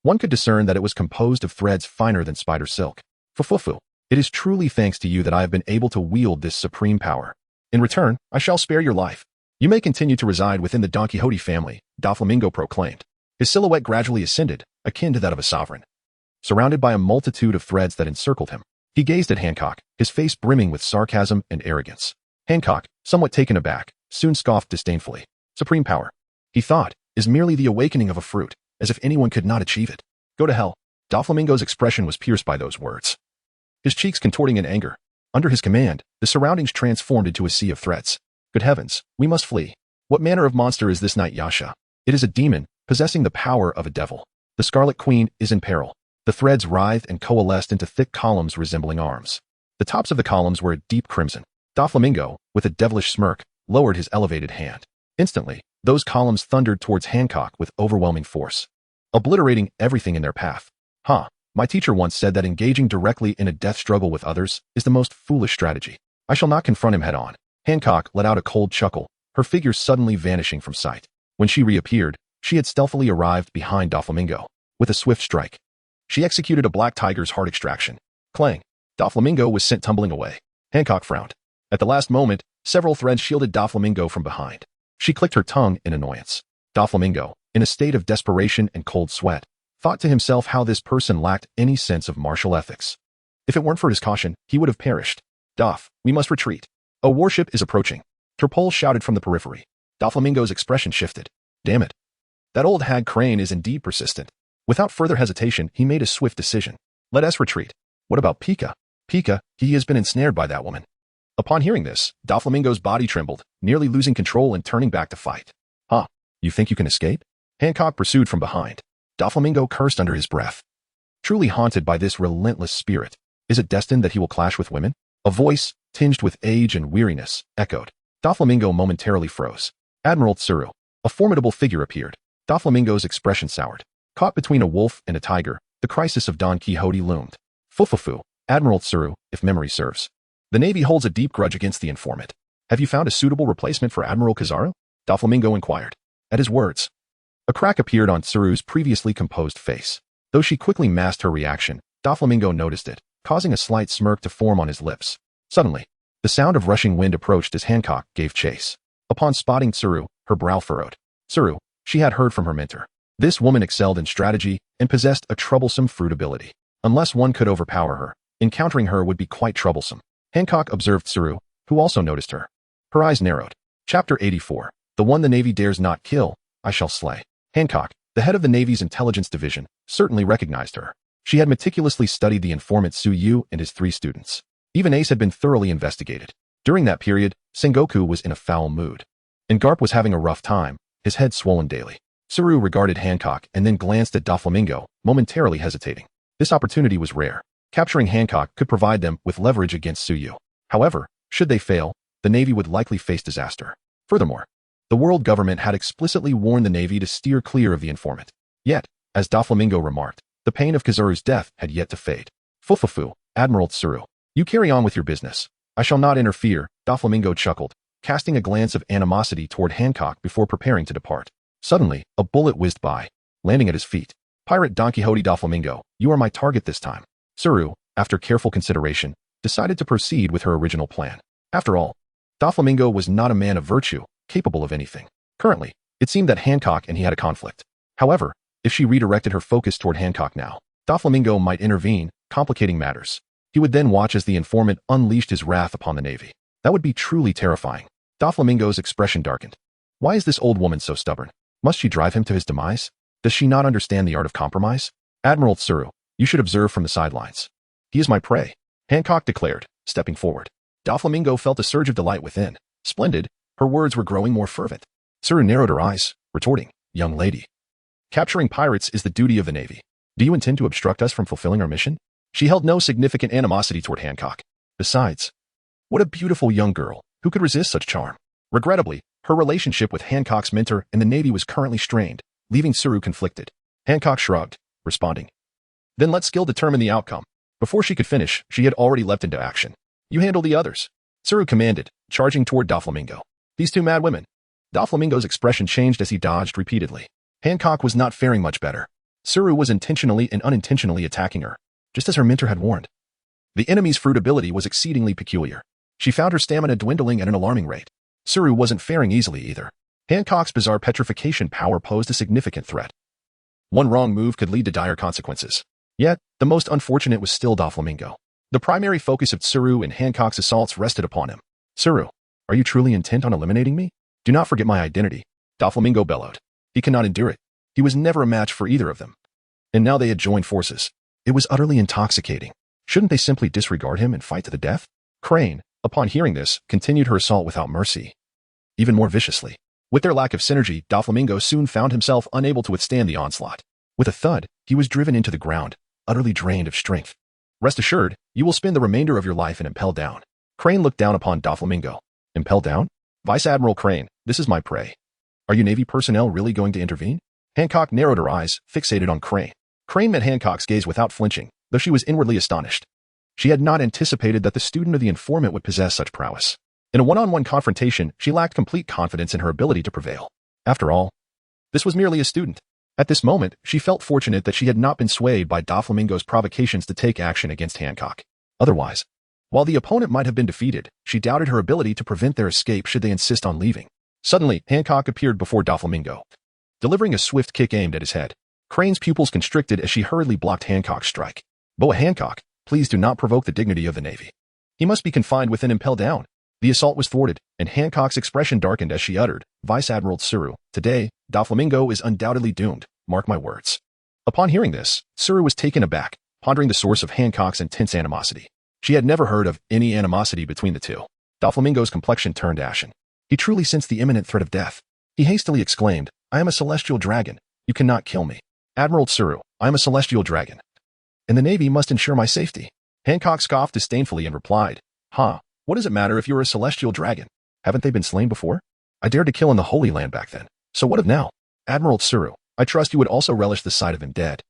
one could discern that it was composed of threads finer than spider silk. Fufufu. It is truly thanks to you that I have been able to wield this supreme power. In return, I shall spare your life. You may continue to reside within the Don Quixote family, Doflamingo proclaimed. His silhouette gradually ascended, akin to that of a sovereign. Surrounded by a multitude of threads that encircled him, he gazed at Hancock, his face brimming with sarcasm and arrogance. Hancock, somewhat taken aback, soon scoffed disdainfully. Supreme power, he thought, is merely the awakening of a fruit, as if anyone could not achieve it. Go to hell. Doflamingo's expression was pierced by those words, his cheeks contorting in anger. Under his command, the surroundings transformed into a sea of threats. Good heavens, we must flee. What manner of monster is this Night Yasha? It is a demon, possessing the power of a devil. The Scarlet Queen is in peril. The threads writhed and coalesced into thick columns resembling arms. The tops of the columns were a deep crimson. Doflamingo, with a devilish smirk, lowered his elevated hand. Instantly, those columns thundered towards Hancock with overwhelming force, obliterating everything in their path. My teacher once said that engaging directly in a death struggle with others is the most foolish strategy. I shall not confront him head-on. Hancock let out a cold chuckle, her figure suddenly vanishing from sight. When she reappeared, she had stealthily arrived behind Doflamingo. With a swift strike, she executed a black tiger's heart extraction. Clang! Doflamingo was sent tumbling away. Hancock frowned. At the last moment, several threads shielded Doflamingo from behind. She clicked her tongue in annoyance. Doflamingo, in a state of desperation and cold sweat, thought to himself how this person lacked any sense of martial ethics. If it weren't for his caution, he would have perished. Doff, we must retreat. A warship is approaching. Turpole shouted from the periphery. Doflamingo's expression shifted. Damn it. That old hag Crane is indeed persistent. Without further hesitation, he made a swift decision. Let us retreat. What about Pika? Pika, he has been ensnared by that woman. Upon hearing this, Doflamingo's body trembled, nearly losing control and turning back to fight. You think you can escape? Hancock pursued from behind. Doflamingo cursed under his breath. Truly haunted by this relentless spirit, is it destined that he will clash with women? A voice, tinged with age and weariness, echoed. Doflamingo momentarily froze. Admiral Tsuru, a formidable figure appeared. Doflamingo's expression soured. Caught between a wolf and a tiger, the crisis of Don Quixote loomed. Fufufu, Admiral Tsuru, if memory serves. The Navy holds a deep grudge against the informant. Have you found a suitable replacement for Admiral Kizaru? Doflamingo inquired. At his words, a crack appeared on Tsuru's previously composed face. Though she quickly masked her reaction, Doflamingo noticed it, causing a slight smirk to form on his lips. Suddenly, the sound of rushing wind approached as Hancock gave chase. Upon spotting Tsuru, her brow furrowed. Tsuru, she had heard from her mentor. This woman excelled in strategy and possessed a troublesome fruit ability. Unless one could overpower her, encountering her would be quite troublesome. Hancock observed Tsuru, who also noticed her. Her eyes narrowed. Chapter 84. The one the Navy dares not kill, I shall slay. Hancock, the head of the Navy's intelligence division, certainly recognized her. She had meticulously studied the informant Su Yu and his 3 students. Even Ace had been thoroughly investigated. During that period, Sengoku was in a foul mood, and Garp was having a rough time, his head swollen daily. Tsuru regarded Hancock and then glanced at Doflamingo, momentarily hesitating. This opportunity was rare. Capturing Hancock could provide them with leverage against Tsuyu. However, should they fail, the Navy would likely face disaster. Furthermore, the world government had explicitly warned the Navy to steer clear of the informant. Yet, as Doflamingo remarked, the pain of Kazuru's death had yet to fade. Fufufu, Admiral Tsuru. You carry on with your business. I shall not interfere, Doflamingo chuckled, casting a glance of animosity toward Hancock before preparing to depart. Suddenly, a bullet whizzed by, landing at his feet. Pirate Don Quixote Doflamingo, you are my target this time. Tsuru, after careful consideration, decided to proceed with her original plan. After all, Doflamingo was not a man of virtue, capable of anything. Currently, it seemed that Hancock and he had a conflict. However, if she redirected her focus toward Hancock now, Doflamingo might intervene, complicating matters. He would then watch as the informant unleashed his wrath upon the Navy. That would be truly terrifying. Doflamingo's expression darkened. Why is this old woman so stubborn? Must she drive him to his demise? Does she not understand the art of compromise? Admiral Tsuru, you should observe from the sidelines. He is my prey, Hancock declared, stepping forward. Doflamingo felt a surge of delight within. Splendid, her words were growing more fervent. Tsuru narrowed her eyes, retorting, young lady. Capturing pirates is the duty of the Navy. Do you intend to obstruct us from fulfilling our mission? She held no significant animosity toward Hancock. Besides, what a beautiful young girl. Who could resist such charm? Regrettably, her relationship with Hancock's mentor and the Navy was currently strained, leaving Tsuru conflicted. Hancock shrugged, responding. Then let skill determine the outcome. Before she could finish, she had already leapt into action. You handle the others. Tsuru commanded, charging toward Doflamingo. These two mad women. Doflamingo's expression changed as he dodged repeatedly. Hancock was not faring much better. Tsuru was intentionally and unintentionally attacking her, just as her mentor had warned. The enemy's fruit ability was exceedingly peculiar. She found her stamina dwindling at an alarming rate. Tsuru wasn't faring easily either. Hancock's bizarre petrification power posed a significant threat. One wrong move could lead to dire consequences. Yet, the most unfortunate was still Doflamingo. The primary focus of Tsuru and Hancock's assaults rested upon him. Tsuru, are you truly intent on eliminating me? Do not forget my identity, Doflamingo bellowed. He cannot endure it. He was never a match for either of them. And now they had joined forces. It was utterly intoxicating. Shouldn't they simply disregard him and fight to the death? Crane, upon hearing this, continued her assault without mercy. Even more viciously. With their lack of synergy, Doflamingo soon found himself unable to withstand the onslaught. With a thud, he was driven into the ground, utterly drained of strength. Rest assured, you will spend the remainder of your life in Impel Down. Crane looked down upon Doflamingo. Impel Down? Vice Admiral Crane, this is my prey. Are you Navy personnel really going to intervene? Hancock narrowed her eyes, fixated on Crane. Crane met Hancock's gaze without flinching, though she was inwardly astonished. She had not anticipated that the student or the informant would possess such prowess. In a one-on-one confrontation, she lacked complete confidence in her ability to prevail. After all, this was merely a student. At this moment, she felt fortunate that she had not been swayed by Doflamingo's provocations to take action against Hancock. Otherwise, while the opponent might have been defeated, she doubted her ability to prevent their escape should they insist on leaving. Suddenly, Hancock appeared before Doflamingo, delivering a swift kick aimed at his head. Crane's pupils constricted as she hurriedly blocked Hancock's strike. Boa Hancock, please do not provoke the dignity of the Navy. He must be confined within Impel Down. The assault was thwarted, and Hancock's expression darkened as she uttered, Vice Admiral Tsuru, today, Doflamingo is undoubtedly doomed, mark my words. Upon hearing this, Tsuru was taken aback, pondering the source of Hancock's intense animosity. She had never heard of any animosity between the two. Doflamingo's complexion turned ashen. He truly sensed the imminent threat of death. He hastily exclaimed, I am a celestial dragon. You cannot kill me. Admiral Tsuru, I am a celestial dragon. And the Navy must ensure my safety. Hancock scoffed disdainfully and replied, what does it matter if you're a celestial dragon? Haven't they been slain before? I dared to kill in the Holy Land back then. So what of now? Admiral Tsuru, I trust you would also relish the sight of him dead.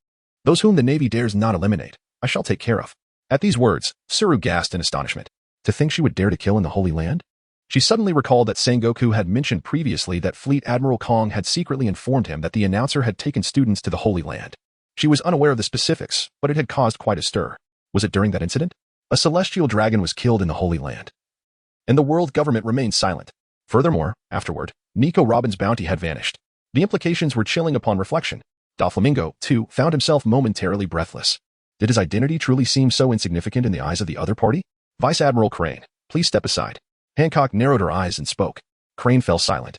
Those whom the Navy dares not eliminate, I shall take care of. At these words, Tsuru gasped in astonishment. To think she would dare to kill in the Holy Land? She suddenly recalled that Sengoku had mentioned previously that Fleet Admiral Kong had secretly informed him that the announcer had taken students to the Holy Land. She was unaware of the specifics, but it had caused quite a stir. Was it during that incident? A celestial dragon was killed in the Holy Land. And the world government remained silent. Furthermore, afterward, Nico Robin's bounty had vanished. The implications were chilling upon reflection. Doflamingo, too, found himself momentarily breathless. Did his identity truly seem so insignificant in the eyes of the other party? Vice Admiral Crane, please step aside. Hancock narrowed her eyes and spoke. Crane fell silent.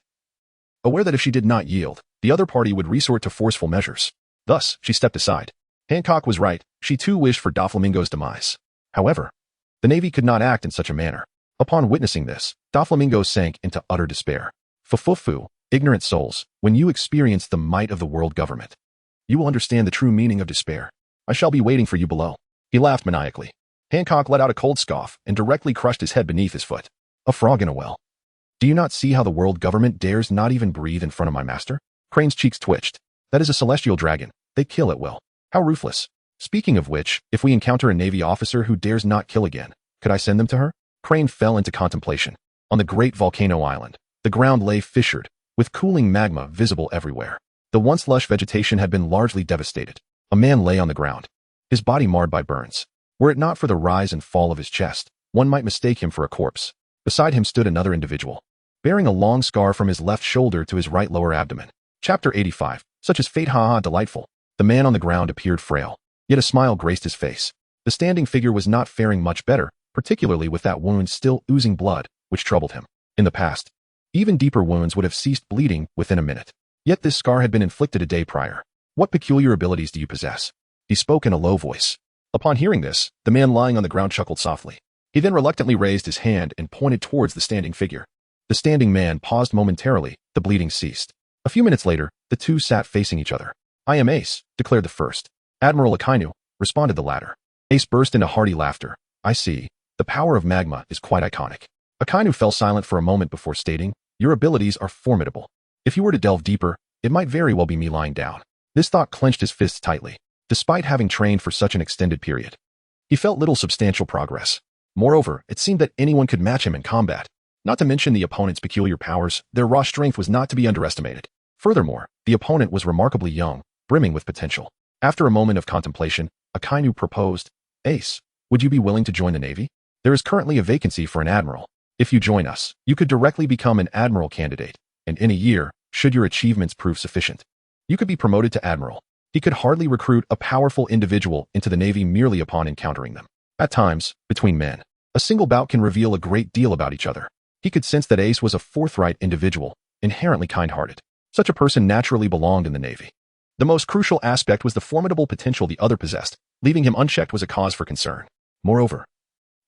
Aware that if she did not yield, the other party would resort to forceful measures. Thus, she stepped aside. Hancock was right. She too wished for Doflamingo's demise. However, the Navy could not act in such a manner. Upon witnessing this, Doflamingo sank into utter despair. Fufufu, Ignorant souls, when you experience the might of the world government, you will understand the true meaning of despair. I shall be waiting for you below." He laughed maniacally. Hancock let out a cold scoff and directly crushed his head beneath his foot. A frog in a well. "Do you not see how the world government dares not even breathe in front of my master?" Crane's cheeks twitched. "That is a celestial dragon. They kill at will. How ruthless. Speaking of which, if we encounter a Navy officer who dares not kill again, could I send them to her?" Crane fell into contemplation. On the great volcano island, the ground lay fissured, with cooling magma visible everywhere. The once lush vegetation had been largely devastated. A man lay on the ground, his body marred by burns. Were it not for the rise and fall of his chest, one might mistake him for a corpse. Beside him stood another individual, bearing a long scar from his left shoulder to his right lower abdomen. Chapter 85. Such is fate, delightful. The man on the ground appeared frail, yet a smile graced his face. The standing figure was not faring much better, particularly with that wound still oozing blood, which troubled him. In the past, even deeper wounds would have ceased bleeding within a minute. Yet this scar had been inflicted a day prior. "What peculiar abilities do you possess?" He spoke in a low voice. Upon hearing this, the man lying on the ground chuckled softly. He then reluctantly raised his hand and pointed towards the standing figure. The standing man paused momentarily. The bleeding ceased. A few minutes later, the two sat facing each other. "I am Ace," declared the first. "Admiral Akainu," responded the latter. Ace burst into hearty laughter. "I see. The power of magma is quite iconic." Akainu fell silent for a moment before stating, "Your abilities are formidable. If you were to delve deeper, it might very well be me lying down." This thought clenched his fists tightly. Despite having trained for such an extended period, he felt little substantial progress. Moreover, it seemed that anyone could match him in combat. Not to mention the opponent's peculiar powers, their raw strength was not to be underestimated. Furthermore, the opponent was remarkably young, brimming with potential. After a moment of contemplation, Akainu proposed, "Ace, would you be willing to join the Navy? There is currently a vacancy for an admiral. If you join us, you could directly become an admiral candidate, and in a year, should your achievements prove sufficient, you could be promoted to admiral." He could hardly recruit a powerful individual into the Navy merely upon encountering them. At times, between men, a single bout can reveal a great deal about each other. He could sense that Ace was a forthright individual, inherently kind-hearted. Such a person naturally belonged in the Navy. The most crucial aspect was the formidable potential the other possessed. Leaving him unchecked was a cause for concern. Moreover,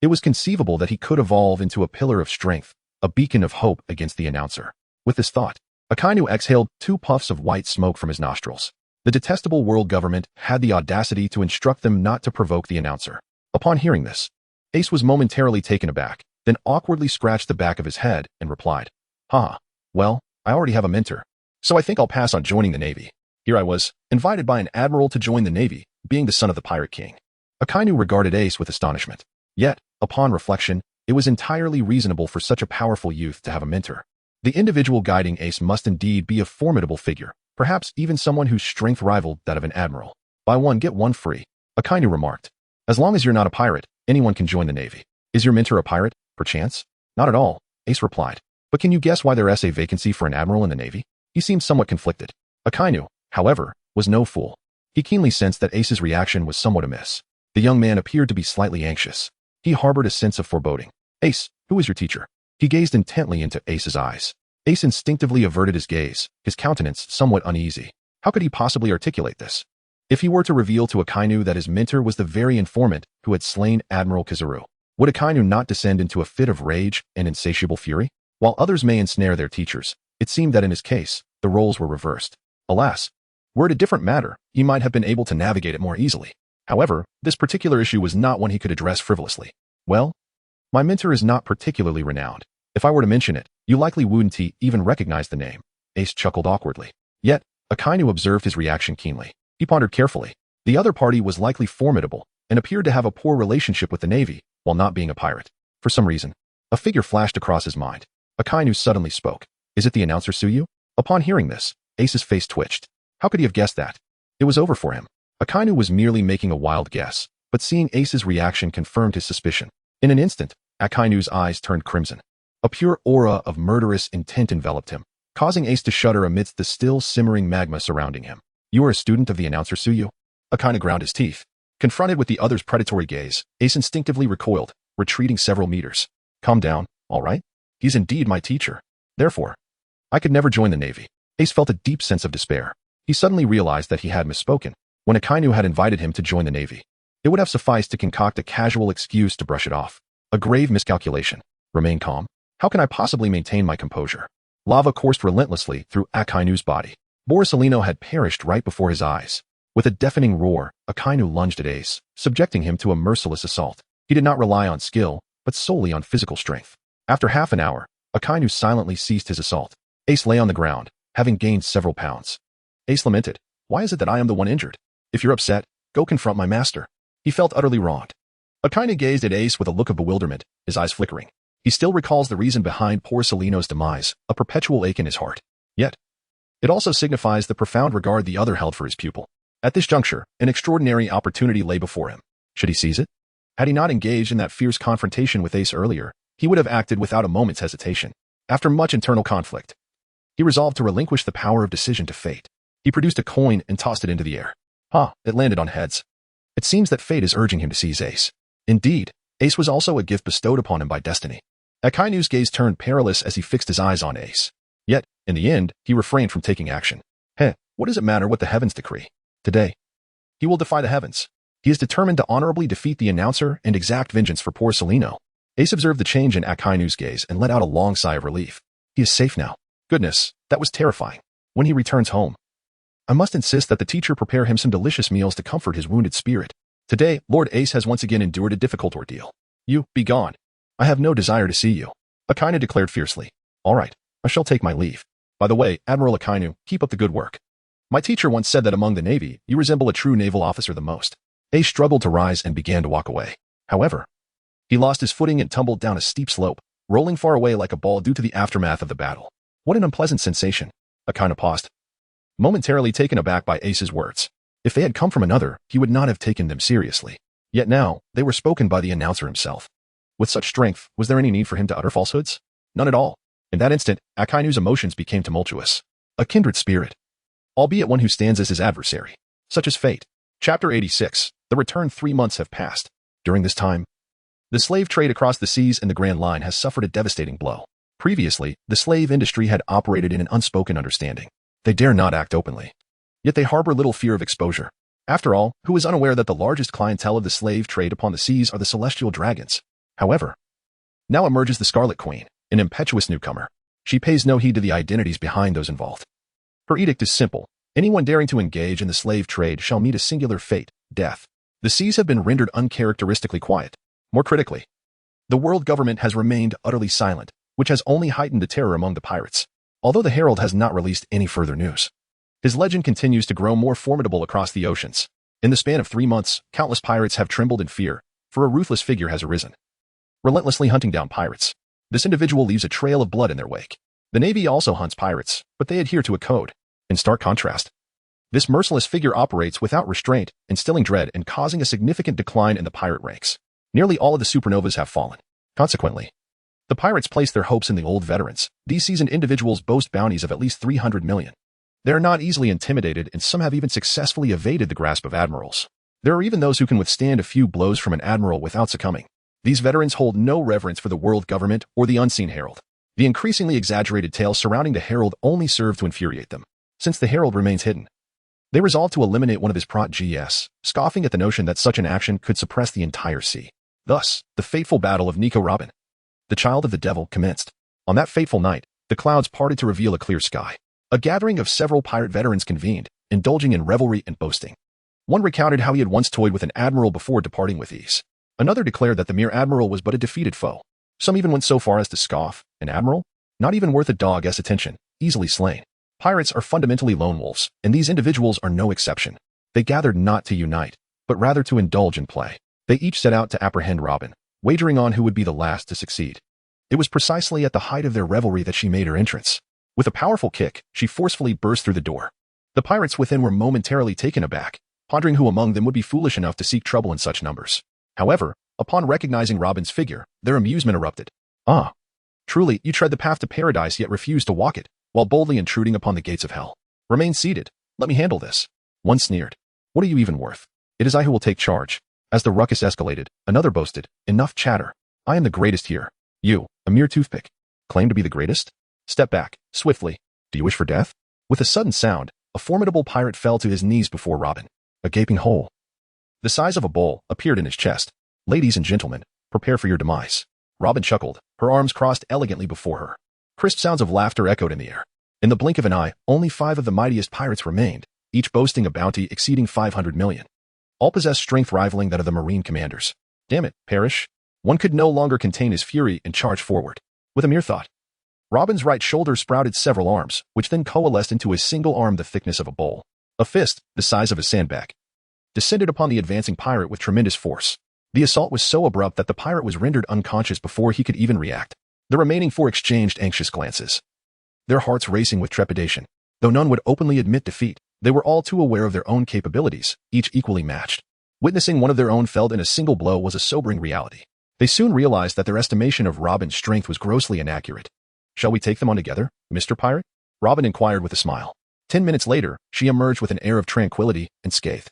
it was conceivable that he could evolve into a pillar of strength, a beacon of hope against the announcer. With this thought, Akainu exhaled 2 puffs of white smoke from his nostrils. The detestable world government had the audacity to instruct them not to provoke the announcer. Upon hearing this, Ace was momentarily taken aback, then awkwardly scratched the back of his head and replied, "Well, I already have a mentor, so I think I'll pass on joining the Navy." Here I was, invited by an admiral to join the Navy, being the son of the pirate king. Akainu regarded Ace with astonishment. Yet, upon reflection, it was entirely reasonable for such a powerful youth to have a mentor. The individual guiding Ace must indeed be a formidable figure, perhaps even someone whose strength rivaled that of an admiral. "Buy one, get one free," Akainu remarked. "As long as you're not a pirate, anyone can join the Navy." "Is your mentor a pirate, perchance?" "Not at all," Ace replied. "But can you guess why there is a vacancy for an admiral in the Navy?" He seemed somewhat conflicted. Akainu, however, was no fool. He keenly sensed that Ace's reaction was somewhat amiss. The young man appeared to be slightly anxious. He harbored a sense of foreboding. "Ace, who is your teacher?" He gazed intently into Ace's eyes. Ace instinctively averted his gaze, his countenance somewhat uneasy. How could he possibly articulate this? If he were to reveal to Akainu that his mentor was the very informant who had slain Admiral Kizaru, would Akainu not descend into a fit of rage and insatiable fury? While others may ensnare their teachers, it seemed that in his case, the roles were reversed. Alas, were it a different matter, he might have been able to navigate it more easily. However, this particular issue was not one he could address frivolously. "Well, my mentor is not particularly renowned. If I were to mention it, you likely wouldn't even recognize the name." Ace chuckled awkwardly. Yet, Akainu observed his reaction keenly. He pondered carefully. The other party was likely formidable and appeared to have a poor relationship with the Navy while not being a pirate. For some reason, a figure flashed across his mind. Akainu suddenly spoke. "Is it the announcer Suyu?" Upon hearing this, Ace's face twitched. How could he have guessed that? It was over for him. Akainu was merely making a wild guess, but seeing Ace's reaction confirmed his suspicion. In an instant, Akainu's eyes turned crimson. A pure aura of murderous intent enveloped him, causing Ace to shudder amidst the still simmering magma surrounding him. "You are a student of the announcer Suyu?" Akainu ground his teeth. Confronted with the other's predatory gaze, Ace instinctively recoiled, retreating several meters. "Calm down, all right? He's indeed my teacher. Therefore, I could never join the Navy." Ace felt a deep sense of despair. He suddenly realized that he had misspoken. When Akainu had invited him to join the Navy, it would have sufficed to concoct a casual excuse to brush it off. A grave miscalculation. Remain calm. How can I possibly maintain my composure? Lava coursed relentlessly through Akainu's body. Borsellino had perished right before his eyes. With a deafening roar, Akainu lunged at Ace, subjecting him to a merciless assault. He did not rely on skill, but solely on physical strength. After half an hour, Akainu silently ceased his assault. Ace lay on the ground, having gained several pounds. Ace lamented, "Why is it that I am the one injured? If you're upset, go confront my master." He felt utterly wronged. Akainu gazed at Ace with a look of bewilderment, his eyes flickering. He still recalls the reason behind Borsellino's demise, a perpetual ache in his heart. Yet, it also signifies the profound regard the other held for his pupil. At this juncture, an extraordinary opportunity lay before him. Should he seize it? Had he not engaged in that fierce confrontation with Ace earlier, he would have acted without a moment's hesitation. After much internal conflict, he resolved to relinquish the power of decision to fate. He produced a coin and tossed it into the air. It landed on heads. It seems that fate is urging him to seize Ace. Indeed, Ace was also a gift bestowed upon him by destiny. Akainu's gaze turned perilous as he fixed his eyes on Ace. Yet, in the end, he refrained from taking action. What does it matter what the heavens decree? Today, he will defy the heavens. He is determined to honorably defeat the announcer and exact vengeance for Borsellino. Ace observed the change in Akainu's gaze and let out a long sigh of relief. He is safe now. Goodness, that was terrifying. When he returns home, I must insist that the teacher prepare him some delicious meals to comfort his wounded spirit. Today, Lord Ace has once again endured a difficult ordeal. You, be gone. I have no desire to see you. Akainu declared fiercely. All right, I shall take my leave. By the way, Admiral Akainu, keep up the good work. My teacher once said that among the Navy, you resemble a true naval officer the most. Ace struggled to rise and began to walk away. However, he lost his footing and tumbled down a steep slope, rolling far away like a ball due to the aftermath of the battle. What an unpleasant sensation. Akainu paused, momentarily taken aback by Ace's words. If they had come from another, he would not have taken them seriously. Yet now, they were spoken by the announcer himself. With such strength, was there any need for him to utter falsehoods? None at all. In that instant, Akainu's emotions became tumultuous. A kindred spirit, albeit one who stands as his adversary. Such is fate. Chapter 86. The return. 3 months have passed. During this time, the slave trade across the seas and the Grand Line has suffered a devastating blow. Previously, the slave industry had operated in an unspoken understanding. They dare not act openly. Yet they harbor little fear of exposure. After all, who is unaware that the largest clientele of the slave trade upon the seas are the celestial dragons? However, now emerges the Scarlet Queen, an impetuous newcomer. She pays no heed to the identities behind those involved. Her edict is simple. Anyone daring to engage in the slave trade shall meet a singular fate, death. The seas have been rendered uncharacteristically quiet. More critically, the world government has remained utterly silent, which has only heightened the terror among the pirates. Although the Herald has not released any further news, his legend continues to grow more formidable across the oceans. In the span of 3 months, countless pirates have trembled in fear, for a ruthless figure has arisen, relentlessly hunting down pirates. This individual leaves a trail of blood in their wake. The Navy also hunts pirates, but they adhere to a code. In stark contrast, this merciless figure operates without restraint, instilling dread and causing a significant decline in the pirate ranks. Nearly all of the supernovas have fallen. Consequently, the pirates place their hopes in the old veterans. These seasoned individuals boast bounties of at least 300 million. They are not easily intimidated, and some have even successfully evaded the grasp of admirals. There are even those who can withstand a few blows from an admiral without succumbing. These veterans hold no reverence for the world government or the unseen herald. The increasingly exaggerated tales surrounding the herald only serve to infuriate them. Since the herald remains hidden, they resolve to eliminate one of his prot-gs, scoffing at the notion that such an action could suppress the entire sea. Thus, the fateful battle of Nico Robin, the child of the devil, commenced. On that fateful night, the clouds parted to reveal a clear sky. A gathering of several pirate veterans convened, indulging in revelry and boasting. One recounted how he had once toyed with an admiral before departing with ease. Another declared that the mere admiral was but a defeated foe. Some even went so far as to scoff. An admiral? Not even worth a dog's attention, easily slain. Pirates are fundamentally lone wolves, and these individuals are no exception. They gathered not to unite, but rather to indulge in play. They each set out to apprehend Robin, wagering on who would be the last to succeed. It was precisely at the height of their revelry that she made her entrance. With a powerful kick, she forcefully burst through the door. The pirates within were momentarily taken aback, pondering who among them would be foolish enough to seek trouble in such numbers. However, upon recognizing Robin's figure, their amusement erupted. Ah, truly, you tread the path to paradise yet refuse to walk it, while boldly intruding upon the gates of hell. Remain seated. Let me handle this. One sneered. What are you even worth? It is I who will take charge. As the ruckus escalated, another boasted, enough chatter. I am the greatest here. You, a mere toothpick, claim to be the greatest? Step back, swiftly. Do you wish for death? With a sudden sound, a formidable pirate fell to his knees before Robin. A gaping hole, the size of a bowl, appeared in his chest. Ladies and gentlemen, prepare for your demise. Robin chuckled, her arms crossed elegantly before her. Crisp sounds of laughter echoed in the air. In the blink of an eye, only 5 of the mightiest pirates remained, each boasting a bounty exceeding 500 million. All possessed strength rivaling that of the marine commanders. Damn it, Parrish. One could no longer contain his fury and charge forward. With a mere thought, Robin's right shoulder sprouted several arms, which then coalesced into a single arm the thickness of a bowl. A fist, the size of a sandbag, descended upon the advancing pirate with tremendous force. The assault was so abrupt that the pirate was rendered unconscious before he could even react. The remaining 4 exchanged anxious glances, their hearts racing with trepidation. Though none would openly admit defeat, they were all too aware of their own capabilities, each equally matched. Witnessing one of their own felled in a single blow was a sobering reality. They soon realized that their estimation of Robin's strength was grossly inaccurate. "Shall we take them on together, Mr. Pirate?" Robin inquired with a smile. 10 minutes later, she emerged with an air of tranquility and scathe.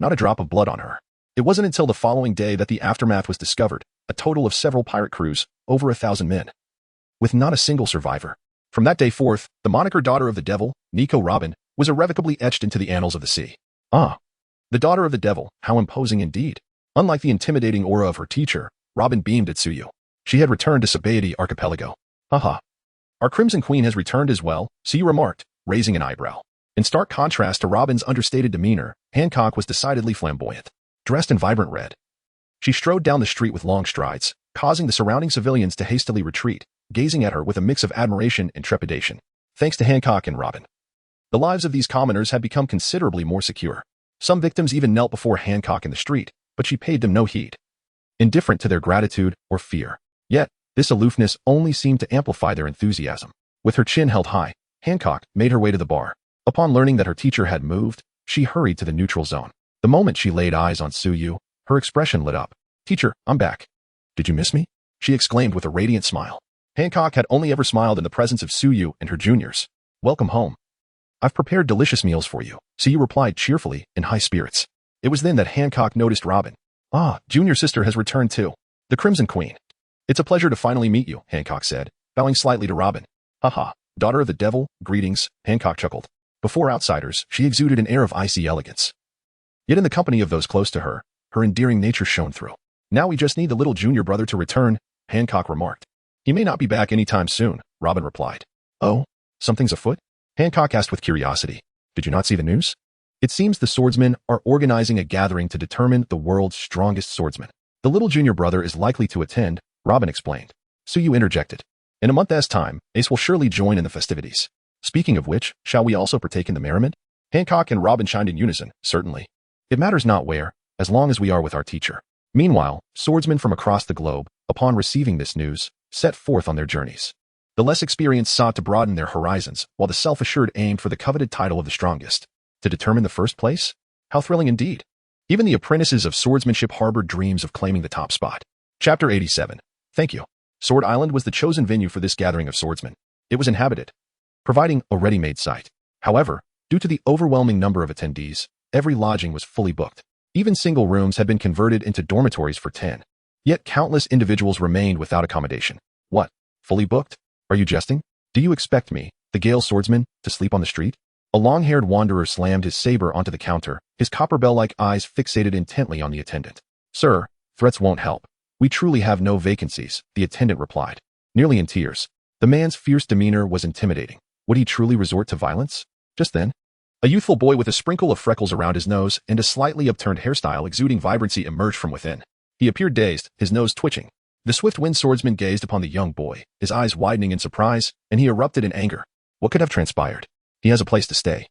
Not a drop of blood on her. It wasn't until the following day that the aftermath was discovered, a total of several pirate crews, over 1,000 men, with not a single survivor. From that day forth, the moniker Daughter of the Devil, Nico Robin, was irrevocably etched into the annals of the sea. Ah, the Daughter of the Devil, how imposing indeed. Unlike the intimidating aura of her teacher, Robin beamed at Tsuyu. She had returned to Sabaody Archipelago. Haha. Our Crimson Queen has returned as well, Tsuyu remarked, raising an eyebrow. In stark contrast to Robin's understated demeanor, Hancock was decidedly flamboyant. Dressed in vibrant red, she strode down the street with long strides, causing the surrounding civilians to hastily retreat, gazing at her with a mix of admiration and trepidation. Thanks to Hancock and Robin, the lives of these commoners had become considerably more secure. Some victims even knelt before Hancock in the street, but she paid them no heed, indifferent to their gratitude or fear. Yet, this aloofness only seemed to amplify their enthusiasm. With her chin held high, Hancock made her way to the bar. Upon learning that her teacher had moved, she hurried to the neutral zone. The moment she laid eyes on Tsuyu, her expression lit up. "Teacher, I'm back. Did you miss me?" she exclaimed with a radiant smile. Hancock had only ever smiled in the presence of Tsuyu and her juniors. "Welcome home. I've prepared delicious meals for you," Tsuyu replied cheerfully, in high spirits. It was then that Hancock noticed Robin. "Ah, junior sister has returned too. The Crimson Queen." "It's a pleasure to finally meet you," Hancock said, bowing slightly to Robin. "Haha, Daughter of the Devil, greetings," Hancock chuckled. Before outsiders, she exuded an air of icy elegance. Yet in the company of those close to her, her endearing nature shone through. "Now we just need the little junior brother to return," Hancock remarked. "He may not be back any time soon," Robin replied. "Oh, something's afoot?" Hancock asked with curiosity. "Did you not see the news? It seems the swordsmen are organizing a gathering to determine the world's strongest swordsman. The little junior brother is likely to attend," Robin explained. Tsuyu interjected. "In a month's time, Ace will surely join in the festivities. Speaking of which, shall we also partake in the merriment?" Hancock and Robin chimed in unison, "Certainly. It matters not where, as long as we are with our teacher." Meanwhile, swordsmen from across the globe, upon receiving this news, set forth on their journeys. The less experienced sought to broaden their horizons, while the self-assured aimed for the coveted title of the strongest. To determine the first place? How thrilling indeed. Even the apprentices of swordsmanship harbored dreams of claiming the top spot. Chapter 87. Thank you. Sword Island was the chosen venue for this gathering of swordsmen. It was inhabited, providing a ready-made site. However, due to the overwhelming number of attendees, every lodging was fully booked. Even single rooms had been converted into dormitories for 10. Yet countless individuals remained without accommodation. What? Fully booked? Are you jesting? Do you expect me, the Gale swordsman, to sleep on the street? A long-haired wanderer slammed his saber onto the counter, his copper bell-like eyes fixated intently on the attendant. "Sir, threats won't help. We truly have no vacancies," the attendant replied, nearly in tears. The man's fierce demeanor was intimidating. Would he truly resort to violence? Just then, a youthful boy with a sprinkle of freckles around his nose and a slightly upturned hairstyle exuding vibrancy emerged from within. He appeared dazed, his nose twitching. The swift-wind swordsman gazed upon the young boy, his eyes widening in surprise, and he erupted in anger. What could have transpired? He has a place to stay.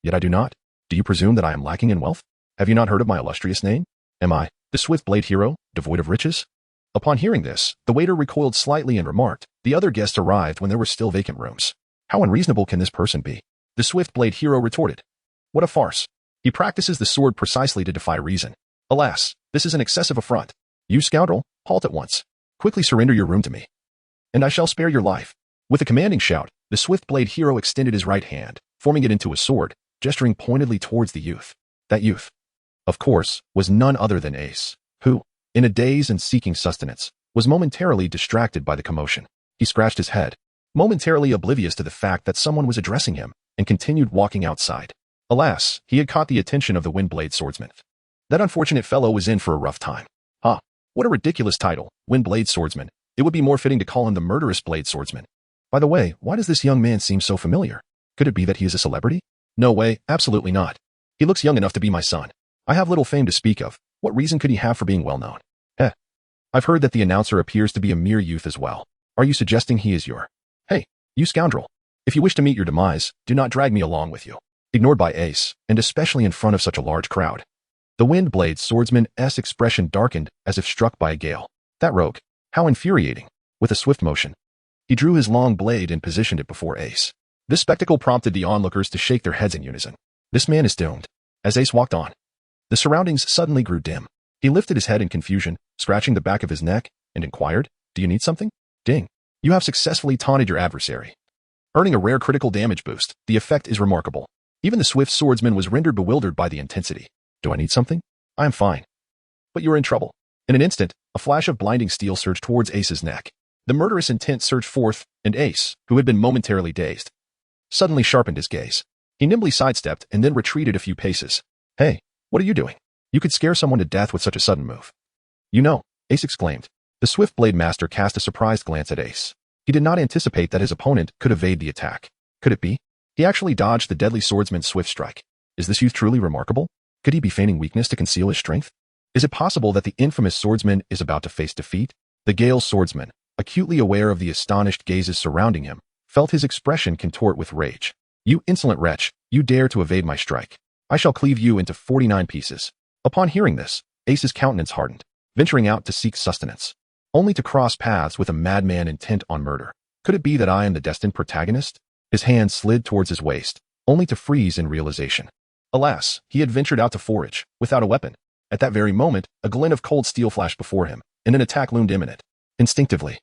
Yet I do not. Do you presume that I am lacking in wealth? Have you not heard of my illustrious name? Am I the swift-blade hero, devoid of riches? Upon hearing this, the waiter recoiled slightly and remarked, the other guests arrived when there were still vacant rooms. How unreasonable can this person be? The swift-blade hero retorted. What a farce. He practices the sword precisely to defy reason. Alas, this is an excessive affront. You scoundrel, halt at once. Quickly surrender your room to me, and I shall spare your life. With a commanding shout, the swift-blade hero extended his right hand, forming it into a sword, gesturing pointedly towards the youth. That youth, of course, was none other than Ace, who, in a daze and seeking sustenance, was momentarily distracted by the commotion. He scratched his head, momentarily oblivious to the fact that someone was addressing him, and continued walking outside. Alas, he had caught the attention of the Windblade swordsman. That unfortunate fellow was in for a rough time. What a ridiculous title, Windblade swordsman. It would be more fitting to call him the murderous blade swordsman. By the way, why does this young man seem so familiar? Could it be that he is a celebrity? No way, absolutely not. He looks young enough to be my son. I have little fame to speak of. What reason could he have for being well known? I've heard that the announcer appears to be a mere youth as well. Are you suggesting he is your... Hey, you scoundrel. If you wish to meet your demise, do not drag me along with you. Ignored by Ace, and especially in front of such a large crowd. The Windblade swordsman's expression darkened as if struck by a gale. That rogue. How infuriating. With a swift motion, he drew his long blade and positioned it before Ace. This spectacle prompted the onlookers to shake their heads in unison. This man is doomed. As Ace walked on, the surroundings suddenly grew dim. He lifted his head in confusion, scratching the back of his neck, and inquired, "Do you need something?" Ding. You have successfully taunted your adversary, earning a rare critical damage boost. The effect is remarkable. Even the swift swordsman was rendered bewildered by the intensity. Do I need something? I am fine. But you're in trouble. In an instant, a flash of blinding steel surged towards Ace's neck. The murderous intent surged forth, and Ace, who had been momentarily dazed, suddenly sharpened his gaze. He nimbly sidestepped and then retreated a few paces. Hey, what are you doing? You could scare someone to death with such a sudden move. You know, Ace exclaimed. The swift blade master cast a surprised glance at Ace. He did not anticipate that his opponent could evade the attack. Could it be? He actually dodged the deadly swordsman's swift strike. Is this youth truly remarkable? Could he be feigning weakness to conceal his strength? Is it possible that the infamous swordsman is about to face defeat? The Gale swordsman, acutely aware of the astonished gazes surrounding him, felt his expression contort with rage. You insolent wretch, you dare to evade my strike. I shall cleave you into 49 pieces. Upon hearing this, Ace's countenance hardened, venturing out to seek sustenance, only to cross paths with a madman intent on murder. Could it be that I am the destined protagonist? His hand slid towards his waist, only to freeze in realization. Alas, he had ventured out to forage, without a weapon. At that very moment, a glint of cold steel flashed before him, and an attack loomed imminent. Instinctively,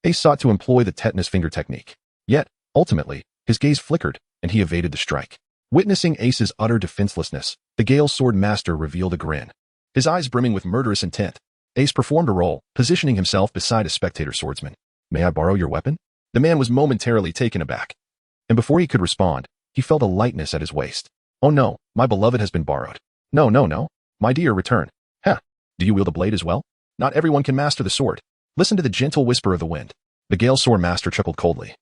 Ace sought to employ the tetanus finger technique. Yet, ultimately, his gaze flickered, and he evaded the strike. Witnessing Ace's utter defenselessness, the Gale sword master revealed a grin. His eyes brimming with murderous intent, Ace performed a role, positioning himself beside a spectator swordsman. May I borrow your weapon? The man was momentarily taken aback. And before he could respond, he felt a lightness at his waist. Oh no, my beloved has been borrowed. No, no, no. My dear, return. Huh. Do you wield a blade as well? Not everyone can master the sword. Listen to the gentle whisper of the wind. The Gale sword master chuckled coldly,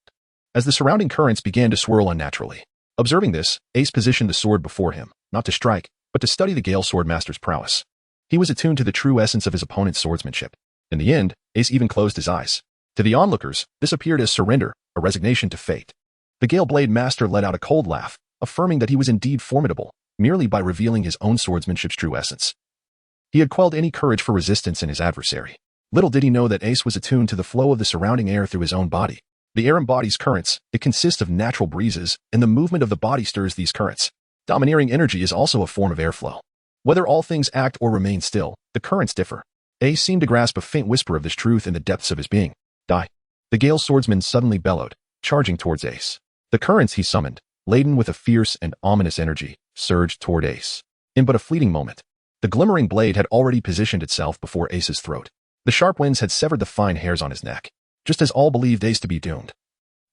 as the surrounding currents began to swirl unnaturally. Observing this, Ace positioned the sword before him, not to strike, but to study the Gale sword master's prowess. He was attuned to the true essence of his opponent's swordsmanship. In the end, Ace even closed his eyes. To the onlookers, this appeared as surrender, a resignation to fate. The Gale blade master let out a cold laugh, affirming that he was indeed formidable, merely by revealing his own swordsmanship's true essence. He had quelled any courage for resistance in his adversary. Little did he know that Ace was attuned to the flow of the surrounding air through his own body. The air embodies currents. It consists of natural breezes, and the movement of the body stirs these currents. Domineering energy is also a form of airflow. Whether all things act or remain still, the currents differ. Ace seemed to grasp a faint whisper of this truth in the depths of his being. Die. The Gale swordsman suddenly bellowed, charging towards Ace. The currents he summoned, laden with a fierce and ominous energy, surged toward Ace. In but a fleeting moment, the glimmering blade had already positioned itself before Ace's throat. The sharp winds had severed the fine hairs on his neck, just as all believed Ace to be doomed.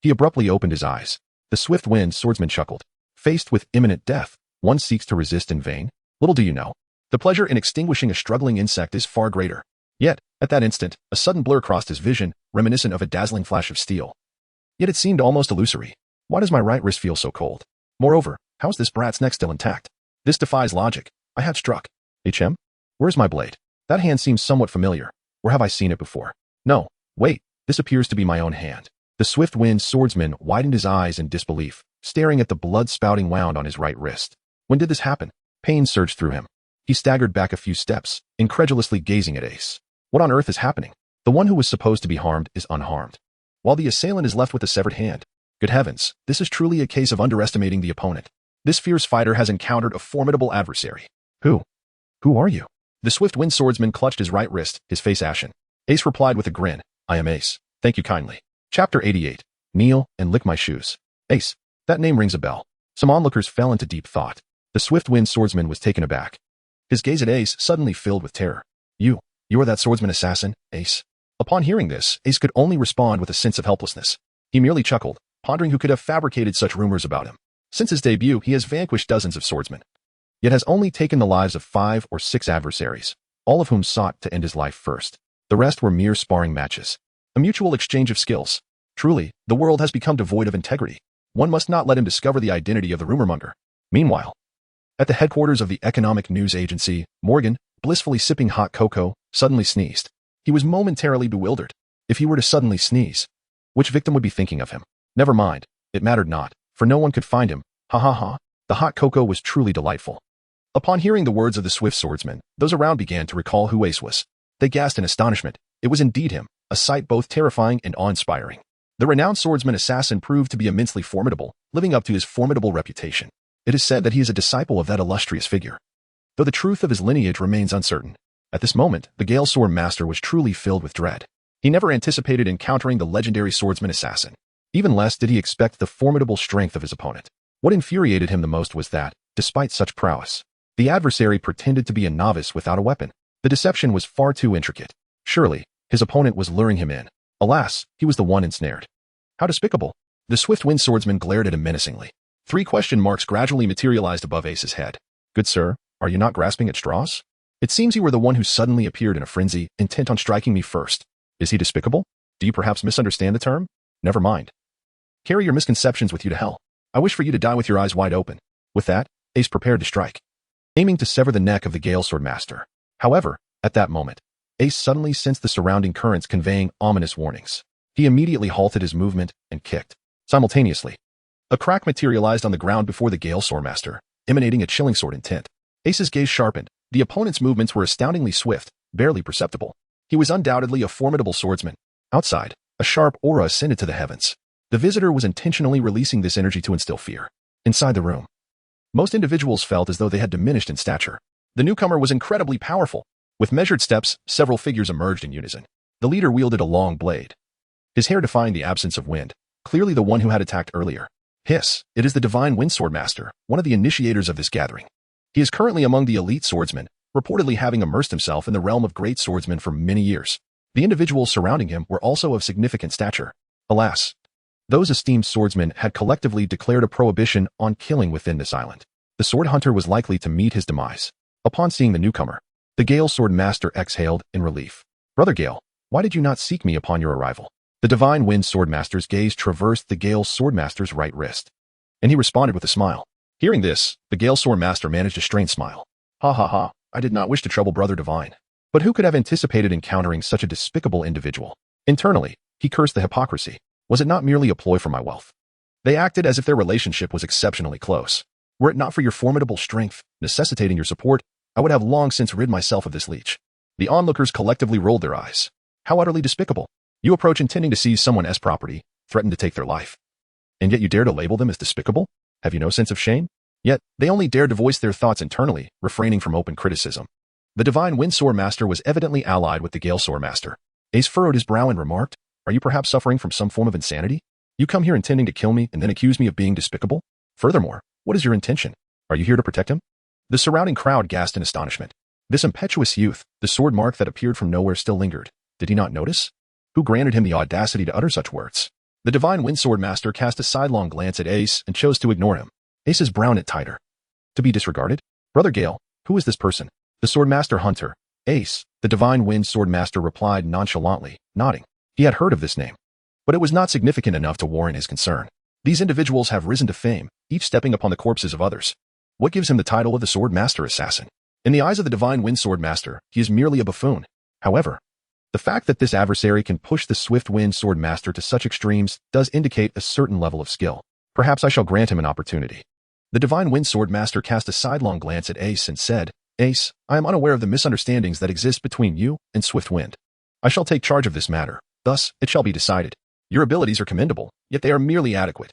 He abruptly opened his eyes. The swift-wind swordsman chuckled. Faced with imminent death, one seeks to resist in vain? Little do you know, the pleasure in extinguishing a struggling insect is far greater. Yet, at that instant, a sudden blur crossed his vision, reminiscent of a dazzling flash of steel. Yet it seemed almost illusory. Why does my right wrist feel so cold? Moreover, how's this brat's neck still intact? This defies logic. I had struck. HM? Where's my blade? That hand seems somewhat familiar. Or have I seen it before? No, wait, this appears to be my own hand. The swift-wind swordsman widened his eyes in disbelief, staring at the blood-spouting wound on his right wrist. When did this happen? Pain surged through him. He staggered back a few steps, incredulously gazing at Ace. What on earth is happening? The one who was supposed to be harmed is unharmed, while the assailant is left with a severed hand. Good heavens, this is truly a case of underestimating the opponent. This fierce fighter has encountered a formidable adversary. Who? Who are you? The swift-wind swordsman clutched his right wrist, his face ashen. Ace replied with a grin. I am Ace. Thank you kindly. Chapter 88. Kneel and lick my shoes. Ace. That name rings a bell. Some onlookers fell into deep thought. The swift-wind swordsman was taken aback. His gaze at Ace suddenly filled with terror. You are that swordsman assassin, Ace? Upon hearing this, Ace could only respond with a sense of helplessness. He merely chuckled, pondering who could have fabricated such rumors about him. Since his debut, he has vanquished dozens of swordsmen, yet has only taken the lives of 5 or 6 adversaries, all of whom sought to end his life first. The rest were mere sparring matches, a mutual exchange of skills. Truly, the world has become devoid of integrity. One must not let him discover the identity of the rumormonger. Meanwhile, at the headquarters of the economic news agency, Morgan, blissfully sipping hot cocoa, suddenly sneezed. He was momentarily bewildered. If he were to suddenly sneeze, which victim would be thinking of him? Never mind, it mattered not, for no one could find him. Ha ha ha. The hot cocoa was truly delightful. Upon hearing the words of the swift swordsman, those around began to recall who Ace was. They gasped in astonishment. It was indeed him, a sight both terrifying and awe-inspiring. The renowned swordsman assassin proved to be immensely formidable, living up to his formidable reputation. It is said that he is a disciple of that illustrious figure, though the truth of his lineage remains uncertain. At this moment, the Gale Sword Master was truly filled with dread. He never anticipated encountering the legendary swordsman assassin. Even less did he expect the formidable strength of his opponent. What infuriated him the most was that, despite such prowess, the adversary pretended to be a novice without a weapon. The deception was far too intricate. Surely, his opponent was luring him in. Alas, he was the one ensnared. How despicable! The swift-winged swordsman glared at him menacingly. 3 question marks gradually materialized above Ace's head. Good sir, are you not grasping at straws? It seems you were the one who suddenly appeared in a frenzy, intent on striking me first. Is he despicable? Do you perhaps misunderstand the term? Never mind. Carry your misconceptions with you to hell. I wish for you to die with your eyes wide open. With that, Ace prepared to strike, aiming to sever the neck of the Gale Sword Master. However, at that moment, Ace suddenly sensed the surrounding currents conveying ominous warnings. He immediately halted his movement and kicked. Simultaneously, a crack materialized on the ground before the Gale Sword Master, emanating a chilling sword intent. Ace's gaze sharpened. The opponent's movements were astoundingly swift, barely perceptible. He was undoubtedly a formidable swordsman. Outside, a sharp aura ascended to the heavens. The visitor was intentionally releasing this energy to instill fear. Inside the room, most individuals felt as though they had diminished in stature. The newcomer was incredibly powerful. With measured steps, several figures emerged in unison. The leader wielded a long blade, his hair defying the absence of wind, clearly the one who had attacked earlier. Hiss, it is the Divine Wind Sword Master, one of the initiators of this gathering. He is currently among the elite swordsmen, reportedly having immersed himself in the realm of great swordsmen for many years. The individuals surrounding him were also of significant stature. Alas, those esteemed swordsmen had collectively declared a prohibition on killing within this island. The sword hunter was likely to meet his demise. Upon seeing the newcomer, the Gale Sword Master exhaled in relief. Brother Gale, why did you not seek me upon your arrival? The Divine Wind Sword Master's gaze traversed the Gale Sword Master's right wrist, and he responded with a smile. Hearing this, the Gale Sword Master managed a strained smile. Ha ha ha, I did not wish to trouble Brother Divine. But who could have anticipated encountering such a despicable individual? Internally, he cursed the hypocrisy. Was it not merely a ploy for my wealth? They acted as if their relationship was exceptionally close. Were it not for your formidable strength, necessitating your support, I would have long since rid myself of this leech. The onlookers collectively rolled their eyes. How utterly despicable. You approach intending to seize someone's property, threaten to take their life. And yet you dare to label them as despicable? Have you no sense of shame? Yet, they only dared to voice their thoughts internally, refraining from open criticism. The Divine Wind Sword Master was evidently allied with the Gale Sword Master. Ace furrowed his brow and remarked, Are you perhaps suffering from some form of insanity? You come here intending to kill me and then accuse me of being despicable? Furthermore, what is your intention? Are you here to protect him? The surrounding crowd gasped in astonishment. This impetuous youth, the sword mark that appeared from nowhere still lingered. Did he not notice? Who granted him the audacity to utter such words? The Divine Wind Sword Master cast a sidelong glance at Ace and chose to ignore him. Ace's brow knit tighter. To be disregarded? Brother Gale, who is this person? The Swordmaster Hunter. Ace, the Divine Wind Sword Master replied nonchalantly, nodding. He had heard of this name, but it was not significant enough to warrant his concern. These individuals have risen to fame, each stepping upon the corpses of others. What gives him the title of the Sword Master Assassin? In the eyes of the Divine Wind Sword Master, he is merely a buffoon. However, the fact that this adversary can push the Swift Wind Sword Master to such extremes does indicate a certain level of skill. Perhaps I shall grant him an opportunity. The Divine Wind Sword Master cast a sidelong glance at Ace and said, Ace, I am unaware of the misunderstandings that exist between you and Swift Wind. I shall take charge of this matter. Thus, it shall be decided. Your abilities are commendable, yet they are merely adequate.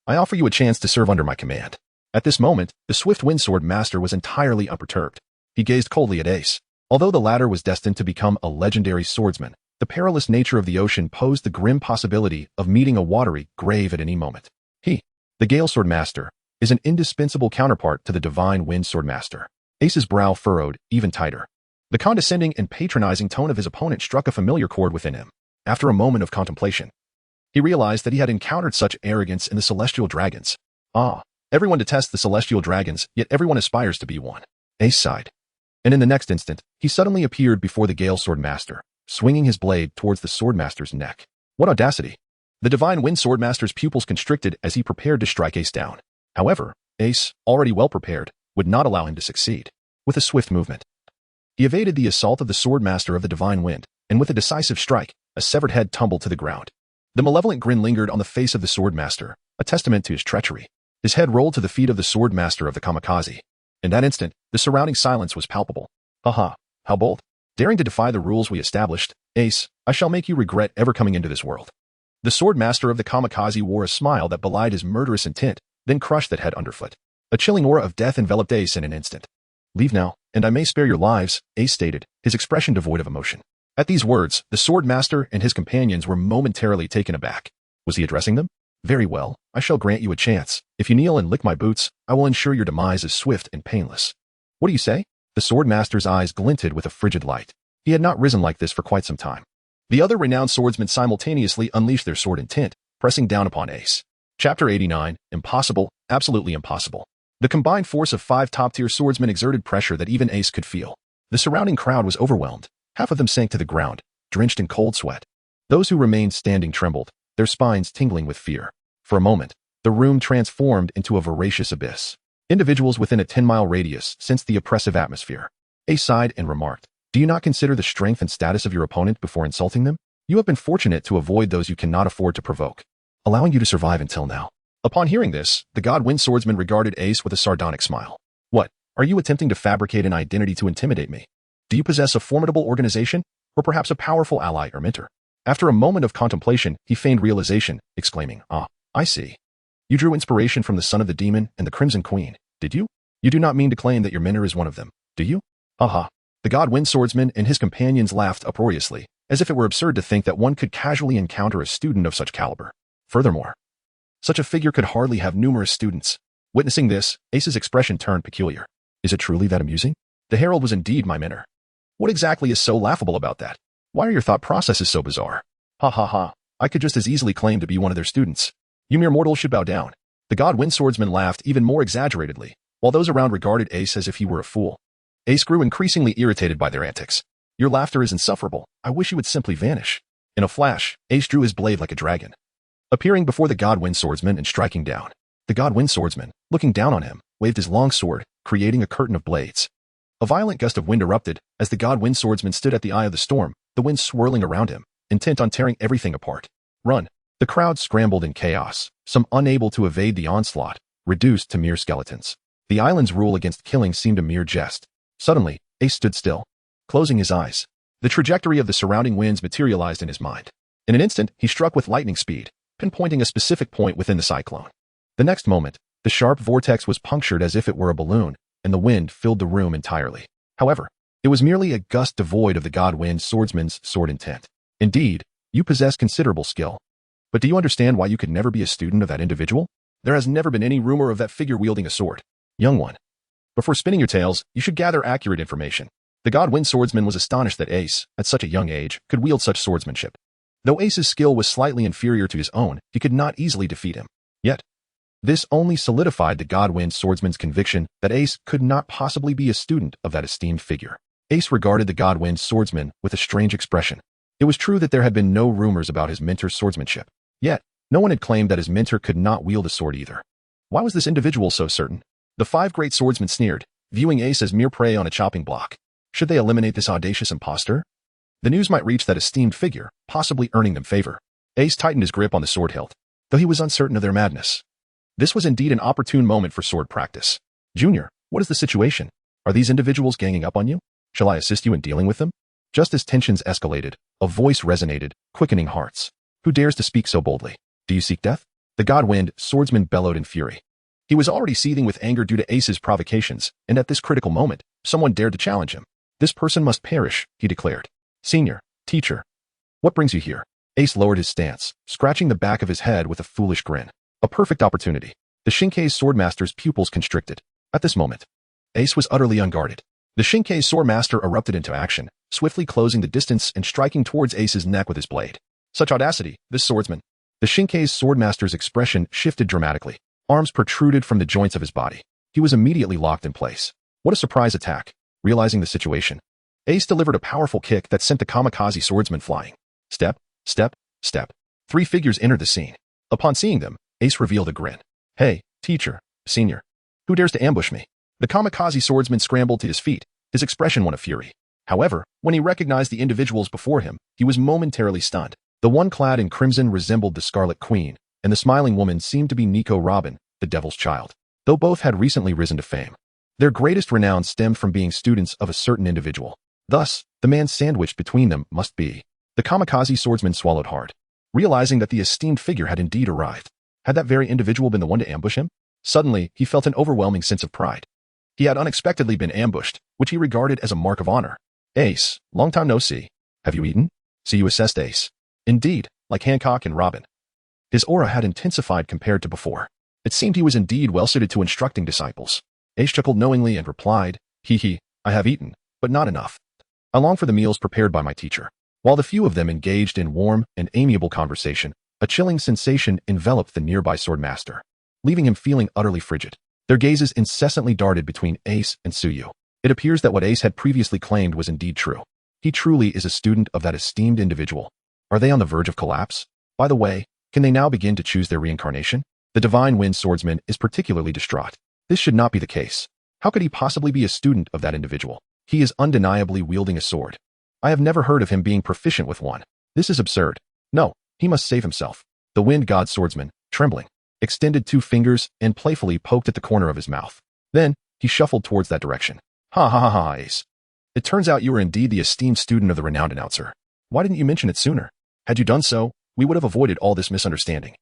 I offer you a chance to serve under my command. At this moment, the Swift Wind Sword Master was entirely unperturbed. He gazed coldly at Ace. Although the latter was destined to become a legendary swordsman, the perilous nature of the ocean posed the grim possibility of meeting a watery grave at any moment. He, the Gale Sword Master, is an indispensable counterpart to the Divine Wind Sword Master. Ace's brow furrowed even tighter. The condescending and patronizing tone of his opponent struck a familiar chord within him. After a moment of contemplation, he realized that he had encountered such arrogance in the celestial dragons. Ah, everyone detests the celestial dragons, yet everyone aspires to be one. Ace sighed. And in the next instant, he suddenly appeared before the Gale Sword Master, swinging his blade towards the Sword Master's neck. What audacity! The Divine Wind Swordmaster's pupils constricted as he prepared to strike Ace down. However, Ace, already well prepared, would not allow him to succeed. With a swift movement, he evaded the assault of the Swordmaster of the Divine Wind, and with a decisive strike, a severed head tumbled to the ground. The malevolent grin lingered on the face of the Swordmaster, a testament to his treachery. His head rolled to the feet of the Swordmaster of the Kamikaze. In that instant, the surrounding silence was palpable. Haha, how bold. Daring to defy the rules we established, Ace, I shall make you regret ever coming into this world. The Swordmaster of the Kamikaze wore a smile that belied his murderous intent, then crushed that head underfoot. A chilling aura of death enveloped Ace in an instant. Leave now, and I may spare your lives, Ace stated, his expression devoid of emotion. At these words, the Swordmaster and his companions were momentarily taken aback. Was he addressing them? Very well, I shall grant you a chance. If you kneel and lick my boots, I will ensure your demise is swift and painless. What do you say? The Swordmaster's eyes glinted with a frigid light. He had not risen like this for quite some time. The other renowned swordsmen simultaneously unleashed their sword intent, pressing down upon Ace. Chapter 89, Impossible, Absolutely Impossible. The combined force of 5 top-tier swordsmen exerted pressure that even Ace could feel. The surrounding crowd was overwhelmed. Half of them sank to the ground, drenched in cold sweat. Those who remained standing trembled, their spines tingling with fear. For a moment, the room transformed into a voracious abyss. Individuals within a 10-mile radius sensed the oppressive atmosphere. Ace sighed and remarked, "Do you not consider the strength and status of your opponent before insulting them? You have been fortunate to avoid those you cannot afford to provoke, allowing you to survive until now." Upon hearing this, the God-Wind swordsman regarded Ace with a sardonic smile. "What, are you attempting to fabricate an identity to intimidate me? Do you possess a formidable organization, or perhaps a powerful ally or mentor?" After a moment of contemplation, he feigned realization, exclaiming, "Ah, I see. You drew inspiration from the Son of the Demon and the Crimson Queen, did you? You do not mean to claim that your mentor is one of them, do you?" "Aha." The God-Wind swordsman and his companions laughed uproariously, as if it were absurd to think that one could casually encounter a student of such caliber. Furthermore, such a figure could hardly have numerous students. Witnessing this, Ace's expression turned peculiar. "Is it truly that amusing? The Herald was indeed my mentor. What exactly is so laughable about that? Why are your thought processes so bizarre? Ha ha ha, I could just as easily claim to be one of their students. You mere mortals should bow down." The God-Wind swordsman laughed even more exaggeratedly, while those around regarded Ace as if he were a fool. Ace grew increasingly irritated by their antics. "Your laughter is insufferable. I wish you would simply vanish." In a flash, Ace drew his blade like a dragon, appearing before the God-Wind swordsman and striking down. The God-Wind swordsman, looking down on him, waved his long sword, creating a curtain of blades. A violent gust of wind erupted as the God-Wind swordsman stood at the eye of the storm, the wind swirling around him, intent on tearing everything apart. "Run!" The crowd scrambled in chaos, some unable to evade the onslaught, reduced to mere skeletons. The island's rule against killing seemed a mere jest. Suddenly, Ace stood still, closing his eyes. The trajectory of the surrounding winds materialized in his mind. In an instant, he struck with lightning speed, pinpointing a specific point within the cyclone. The next moment, the sharp vortex was punctured as if it were a balloon, and the wind filled the room entirely. However, it was merely a gust devoid of the God-Wind swordsman's sword intent. "Indeed, you possess considerable skill. But do you understand why you could never be a student of that individual? There has never been any rumor of that figure wielding a sword. Young one, before spinning your tales, you should gather accurate information." The God-Wind swordsman was astonished that Ace, at such a young age, could wield such swordsmanship. Though Ace's skill was slightly inferior to his own, he could not easily defeat him. Yet, this only solidified the God-Wind swordsman's conviction that Ace could not possibly be a student of that esteemed figure. Ace regarded the God-Wind swordsman with a strange expression. It was true that there had been no rumors about his mentor's swordsmanship. Yet, no one had claimed that his mentor could not wield a sword either. Why was this individual so certain? The 5 great swordsmen sneered, viewing Ace as mere prey on a chopping block. Should they eliminate this audacious impostor? The news might reach that esteemed figure, possibly earning them favor. Ace tightened his grip on the sword hilt, though he was uncertain of their madness. This was indeed an opportune moment for sword practice. "Junior, what is the situation? Are these individuals ganging up on you? Shall I assist you in dealing with them?" Just as tensions escalated, a voice resonated, quickening hearts. "Who dares to speak so boldly? Do you seek death?" The God-Wind swordsman bellowed in fury. He was already seething with anger due to Ace's provocations, and at this critical moment, someone dared to challenge him. "This person must perish," he declared. "Senior, teacher, what brings you here?" Ace lowered his stance, scratching the back of his head with a foolish grin. A perfect opportunity. The Shinkei's swordmaster's pupils constricted. At this moment, Ace was utterly unguarded. The Shinkei's swordmaster erupted into action, swiftly closing the distance and striking towards Ace's neck with his blade. Such audacity, this swordsman. The Shinkei's swordmaster's expression shifted dramatically. Arms protruded from the joints of his body. He was immediately locked in place. What a surprise attack. Realizing the situation, Ace delivered a powerful kick that sent the kamikaze swordsman flying. Step, step, step. Three figures entered the scene. Upon seeing them, Ace revealed a grin. "Hey, teacher, senior. Who dares to ambush me?" The kamikaze swordsman scrambled to his feet, his expression one of fury. However, when he recognized the individuals before him, he was momentarily stunned. The one clad in crimson resembled the Scarlet Queen, and the smiling woman seemed to be Nico Robin, the Devil's Child, though both had recently risen to fame. Their greatest renown stemmed from being students of a certain individual. Thus, the man sandwiched between them must be. The kamikaze swordsman swallowed hard, realizing that the esteemed figure had indeed arrived. Had that very individual been the one to ambush him? Suddenly, he felt an overwhelming sense of pride. He had unexpectedly been ambushed, which he regarded as a mark of honor. "Ace, long time no see. Have you eaten?" "See you," assessed Ace. Indeed, like Hancock and Robin. His aura had intensified compared to before. It seemed he was indeed well-suited to instructing disciples. Ace chuckled knowingly and replied, "Hee, I have eaten, but not enough. I long for the meals prepared by my teacher." While the few of them engaged in warm and amiable conversation, a chilling sensation enveloped the nearby swordmaster, leaving him feeling utterly frigid. Their gazes incessantly darted between Ace and Suyu. It appears that what Ace had previously claimed was indeed true. He truly is a student of that esteemed individual. Are they on the verge of collapse? By the way, can they now begin to choose their reincarnation? The Divine Wind swordsman is particularly distraught. This should not be the case. How could he possibly be a student of that individual? He is undeniably wielding a sword. I have never heard of him being proficient with one. This is absurd. No, he must save himself. The Wind God swordsman, trembling, extended two fingers and playfully poked at the corner of his mouth. Then, he shuffled towards that direction. Ha ha ha ha, Ace. It turns out you are indeed the esteemed student of the renowned announcer. Why didn't you mention it sooner? Had you done so, we would have avoided all this misunderstanding.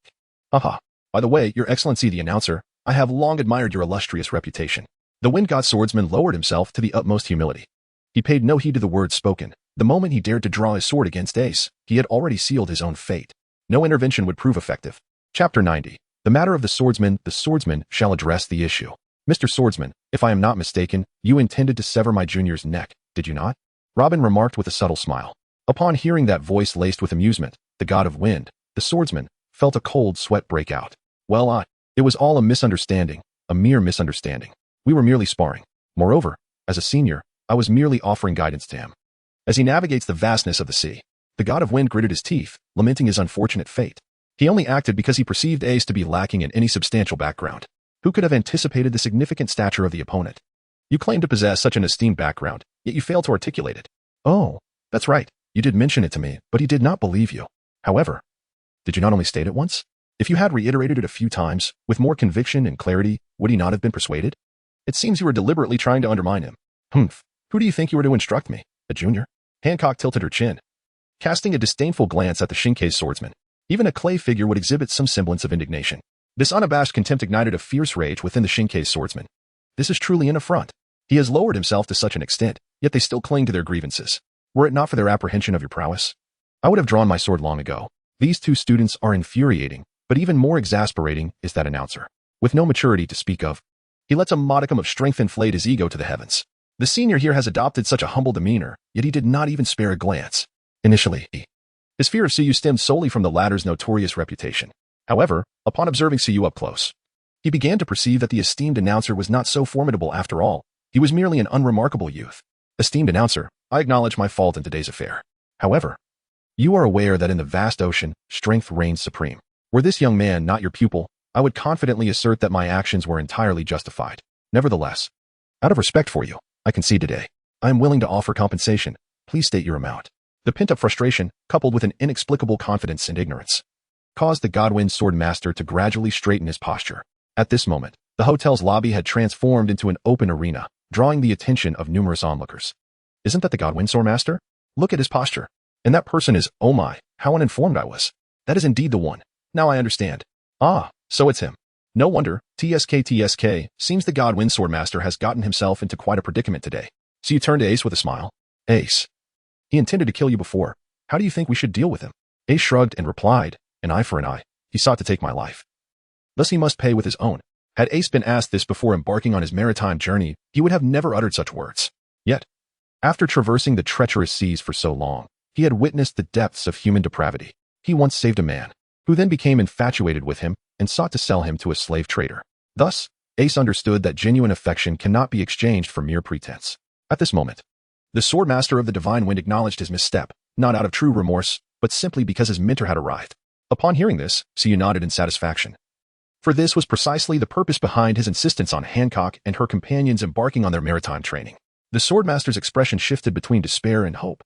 Haha. By the way, Your Excellency the announcer, I have long admired your illustrious reputation. The Wind God swordsman lowered himself to the utmost humility. He paid no heed to the words spoken. The moment he dared to draw his sword against Ace, he had already sealed his own fate. No intervention would prove effective. Chapter 90. The matter of the swordsman shall address the issue. Mr. Swordsman, if I am not mistaken, you intended to sever my junior's neck, did you not? Robin remarked with a subtle smile. Upon hearing that voice laced with amusement, the god of wind, the swordsman, felt a cold sweat break out. Well, it was all a misunderstanding, a mere misunderstanding. We were merely sparring. Moreover, as a senior, I was merely offering guidance to him. As he navigates the vastness of the sea, the god of wind gritted his teeth, lamenting his unfortunate fate. He only acted because he perceived Ace to be lacking in any substantial background. Who could have anticipated the significant stature of the opponent? You claim to possess such an esteemed background, yet you fail to articulate it. Oh, that's right. You did mention it to me, but he did not believe you. However, did you not only state it once? If you had reiterated it a few times, with more conviction and clarity, would he not have been persuaded? It seems you were deliberately trying to undermine him. Humph. Who do you think you were to instruct me? A junior? Hancock tilted her chin, casting a disdainful glance at the Shinkei swordsman. Even a clay figure would exhibit some semblance of indignation. This unabashed contempt ignited a fierce rage within the Shinkei swordsman. This is truly an affront. He has lowered himself to such an extent, yet they still cling to their grievances. Were it not for their apprehension of your prowess, I would have drawn my sword long ago. These two students are infuriating, but even more exasperating is that announcer. With no maturity to speak of, he lets a modicum of strength inflate his ego to the heavens. The senior here has adopted such a humble demeanor, yet he did not even spare a glance. Initially, his fear of Suyu stemmed solely from the latter's notorious reputation. However, upon observing Suyu up close, he began to perceive that the esteemed announcer was not so formidable after all. He was merely an unremarkable youth. Esteemed announcer, I acknowledge my fault in today's affair. However, you are aware that in the vast ocean, strength reigns supreme. Were this young man not your pupil, I would confidently assert that my actions were entirely justified. Nevertheless, out of respect for you, I concede today. I am willing to offer compensation. Please state your amount. The pent-up frustration, coupled with an inexplicable confidence and ignorance, caused the Godwind sword master to gradually straighten his posture. At this moment, the hotel's lobby had transformed into an open arena, drawing the attention of numerous onlookers. Isn't that the Godwind sword master? Look at his posture. And that person is, oh my, how uninformed I was. That is indeed the one. Now I understand. Ah, so it's him. No wonder, TSK, seems the Godwind sword master has gotten himself into quite a predicament today. So you turned to Ace with a smile. Ace. He intended to kill you before. How do you think we should deal with him? Ace shrugged and replied, an eye for an eye. He sought to take my life. Thus he must pay with his own. Had Ace been asked this before embarking on his maritime journey, he would have never uttered such words. Yet, after traversing the treacherous seas for so long, he had witnessed the depths of human depravity. He once saved a man, who then became infatuated with him and sought to sell him to a slave trader. Thus, Ace understood that genuine affection cannot be exchanged for mere pretense. At this moment, the swordmaster of the Divine Wind acknowledged his misstep, not out of true remorse, but simply because his mentor had arrived. Upon hearing this, Suyu nodded in satisfaction. For this was precisely the purpose behind his insistence on Hancock and her companions embarking on their maritime training. The swordmaster's expression shifted between despair and hope.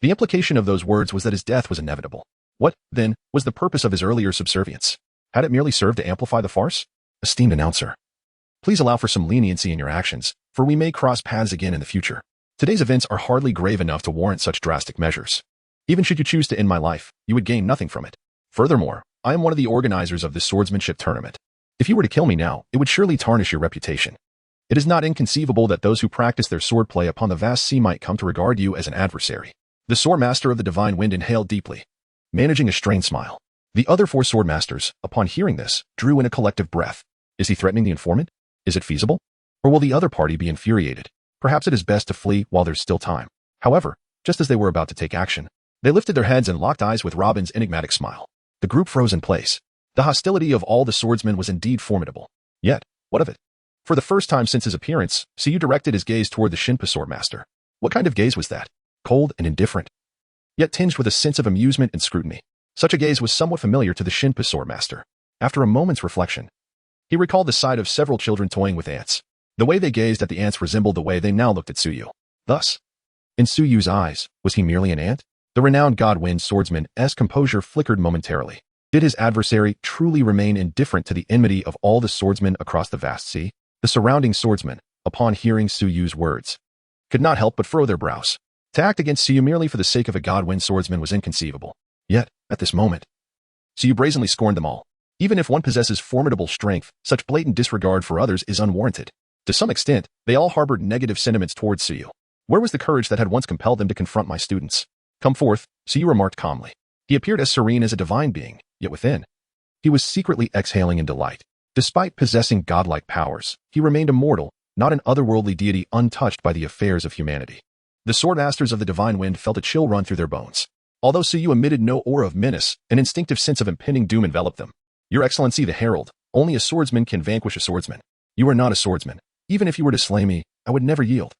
The implication of those words was that his death was inevitable. What, then, was the purpose of his earlier subservience? Had it merely served to amplify the farce? Esteemed announcer, please allow for some leniency in your actions, for we may cross paths again in the future. Today's events are hardly grave enough to warrant such drastic measures. Even should you choose to end my life, you would gain nothing from it. Furthermore, I am one of the organizers of this swordsmanship tournament. If you were to kill me now, it would surely tarnish your reputation. It is not inconceivable that those who practice their swordplay upon the vast sea might come to regard you as an adversary. The swordmaster of the divine wind inhaled deeply, managing a strained smile. The other four swordmasters, upon hearing this, drew in a collective breath. Is he threatening the informant? Is it feasible? Or will the other party be infuriated? Perhaps it is best to flee while there's still time. However, just as they were about to take action, they lifted their heads and locked eyes with Robin's enigmatic smile. The group froze in place. The hostility of all the swordsmen was indeed formidable. Yet, what of it? For the first time since his appearance, Suyu directed his gaze toward the Shinpa swordmaster. What kind of gaze was that? Cold and indifferent, yet tinged with a sense of amusement and scrutiny. Such a gaze was somewhat familiar to the Shinpa swordmaster. After a moment's reflection, he recalled the sight of several children toying with ants. The way they gazed at the ants resembled the way they now looked at Suyu. Thus, in Suyu's eyes, was he merely an ant? The renowned God-Wind swordsman's composure flickered momentarily. Did his adversary truly remain indifferent to the enmity of all the swordsmen across the vast sea? The surrounding swordsmen, upon hearing Suyu's words, could not help but furrow their brows. To act against Suyu merely for the sake of a God-Wind swordsman was inconceivable. Yet, at this moment, Suyu brazenly scorned them all. Even if one possesses formidable strength, such blatant disregard for others is unwarranted. To some extent, they all harbored negative sentiments towards Suyu. Where was the courage that had once compelled them to confront my students? Come forth, Suyu remarked calmly. He appeared as serene as a divine being, yet within, he was secretly exhaling in delight. Despite possessing godlike powers, he remained a mortal, not an otherworldly deity untouched by the affairs of humanity. The swordmasters of the divine wind felt a chill run through their bones. Although Suyu emitted no aura of menace, an instinctive sense of impending doom enveloped them. Your Excellency the Herald, only a swordsman can vanquish a swordsman. You are not a swordsman. Even if you were to slay me, I would never yield,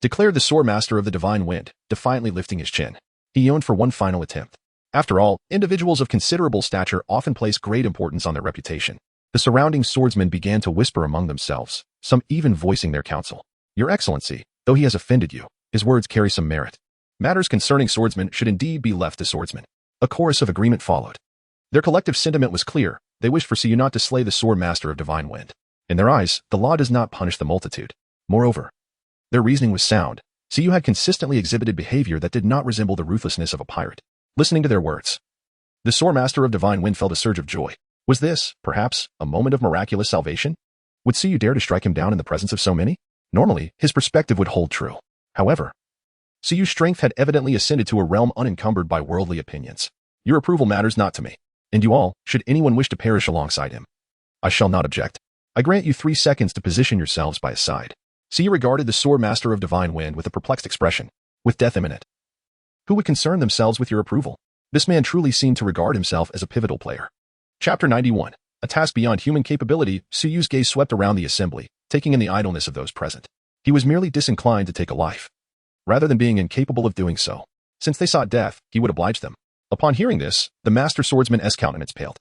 declared the swordmaster of the divine wind, defiantly lifting his chin. He yearned for one final attempt. After all, individuals of considerable stature often place great importance on their reputation. The surrounding swordsmen began to whisper among themselves, some even voicing their counsel. Your Excellency, though he has offended you, his words carry some merit. Matters concerning swordsmen should indeed be left to swordsmen. A chorus of agreement followed. Their collective sentiment was clear. They wished for Suyu not to slay the swordmaster of divine wind. In their eyes, the law does not punish the multitude. Moreover, their reasoning was sound. Suyu had consistently exhibited behavior that did not resemble the ruthlessness of a pirate. Listening to their words, the swordmaster of divine wind felt a surge of joy. Was this, perhaps, a moment of miraculous salvation? Would Suyu dare to strike him down in the presence of so many? Normally, his perspective would hold true. However, Suyu's strength had evidently ascended to a realm unencumbered by worldly opinions. Your approval matters not to me, and you all, should anyone wish to perish alongside him, I shall not object. I grant you 3 seconds to position yourselves by his side. Suyu regarded the swordmaster of divine wind with a perplexed expression. With death imminent, who would concern themselves with your approval? This man truly seemed to regard himself as a pivotal player. Chapter 91. A task beyond human capability. Suyu's gaze swept around the assembly, taking in the idleness of those present. He was merely disinclined to take a life, rather than being incapable of doing so. Since they sought death, he would oblige them. Upon hearing this, the master swordsman's countenance paled.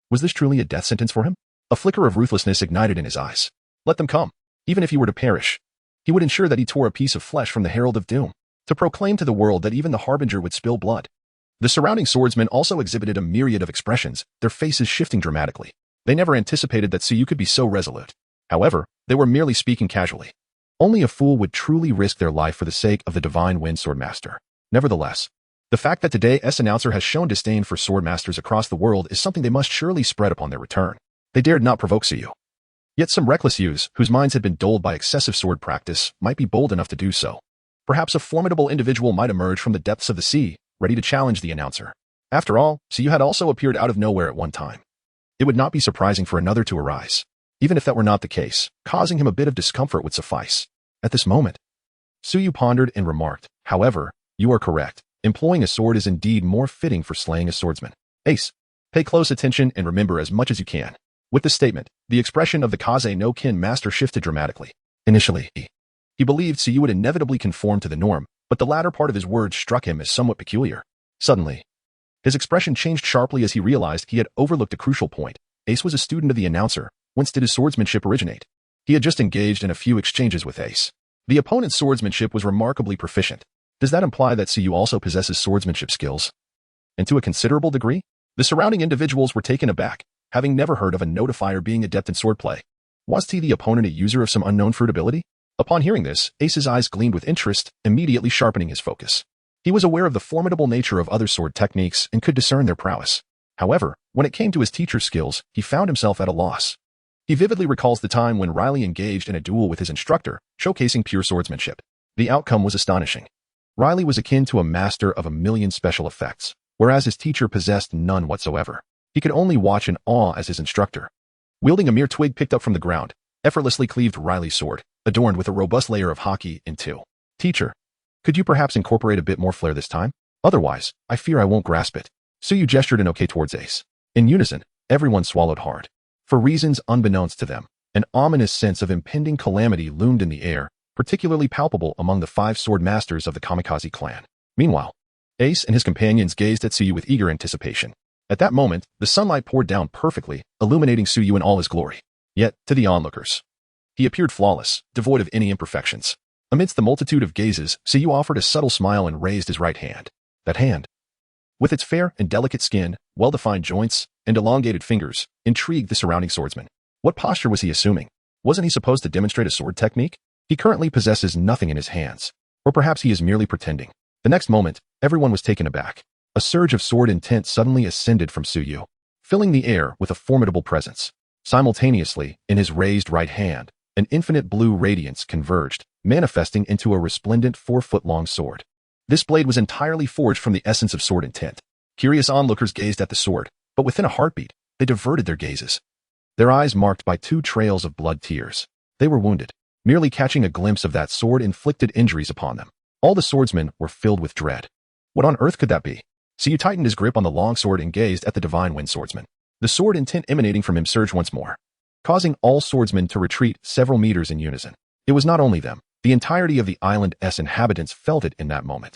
Was this truly a death sentence for him? A flicker of ruthlessness ignited in his eyes. Let them come. Even if he were to perish, he would ensure that he tore a piece of flesh from the herald of doom, to proclaim to the world that even the harbinger would spill blood. The surrounding swordsmen also exhibited a myriad of expressions, their faces shifting dramatically. They never anticipated that Suyu could be so resolute. However, they were merely speaking casually. Only a fool would truly risk their life for the sake of the divine wind swordmaster. Nevertheless, the fact that today's announcer has shown disdain for swordmasters across the world is something they must surely spread upon their return. They dared not provoke Suyu. Yet some reckless youths, whose minds had been dulled by excessive sword practice, might be bold enough to do so. Perhaps a formidable individual might emerge from the depths of the sea, ready to challenge the announcer. After all, Suyu had also appeared out of nowhere at one time. It would not be surprising for another to arise. Even if that were not the case, causing him a bit of discomfort would suffice. At this moment, Suyu pondered and remarked, however, you are correct. Employing a sword is indeed more fitting for slaying a swordsman. Ace, pay close attention and remember as much as you can. With this statement, the expression of the Kaze no Kin master shifted dramatically. Initially, he believed Suyu would inevitably conform to the norm, but the latter part of his words struck him as somewhat peculiar. Suddenly, His expression changed sharply as he realized he had overlooked a crucial point. Ace was a student of the announcer. Whence did his swordsmanship originate? He had just engaged in a few exchanges with Ace. The opponent's swordsmanship was remarkably proficient. Does that imply that Suyu also possesses swordsmanship skills? And to a considerable degree? The surrounding individuals were taken aback, having never heard of a notifier being adept in swordplay. Was he the opponent a user of some unknown fruit ability? Upon hearing this, Ace's eyes gleamed with interest, immediately sharpening his focus. He was aware of the formidable nature of other sword techniques and could discern their prowess. However, when it came to his teacher's skills, he found himself at a loss. He vividly recalls the time when Rayleigh engaged in a duel with his instructor, showcasing pure swordsmanship. The outcome was astonishing. Rayleigh was akin to a master of a million special effects, whereas his teacher possessed none whatsoever. He could only watch in awe as his instructor, wielding a mere twig picked up from the ground, effortlessly cleaved Rayleigh's sword, adorned with a robust layer of Haki, in two. Teacher, could you perhaps incorporate a bit more flair this time? Otherwise, I fear I won't grasp it. Suyu gestured an okay towards Ace. In unison, everyone swallowed hard. For reasons unbeknownst to them, an ominous sense of impending calamity loomed in the air, particularly palpable among the 5 sword masters of the Kamikaze clan. Meanwhile, Ace and his companions gazed at Suyu with eager anticipation. At that moment, the sunlight poured down perfectly, illuminating Suyu in all his glory. Yet, to the onlookers, he appeared flawless, devoid of any imperfections. Amidst the multitude of gazes, Suyu offered a subtle smile and raised his right hand. That hand, with its fair and delicate skin, well-defined joints, and elongated fingers, intrigued the surrounding swordsman. What posture was he assuming? Wasn't he supposed to demonstrate a sword technique? He currently possesses nothing in his hands. Or perhaps he is merely pretending. The next moment, everyone was taken aback. A surge of sword intent suddenly ascended from Suyu, filling the air with a formidable presence. Simultaneously, in his raised right hand, an infinite blue radiance converged, manifesting into a resplendent 4-foot-long sword. This blade was entirely forged from the essence of sword intent. Curious onlookers gazed at the sword, but within a heartbeat, they diverted their gazes. Their eyes marked by 2 trails of blood tears. They were wounded. Merely catching a glimpse of that sword inflicted injuries upon them. All the swordsmen were filled with dread. What on earth could that be? Suyu tightened his grip on the long sword and gazed at the divine wind swordsman. The sword intent emanating from him surged once more, causing all swordsmen to retreat several meters in unison. It was not only them. The entirety of the island's inhabitants felt it in that moment.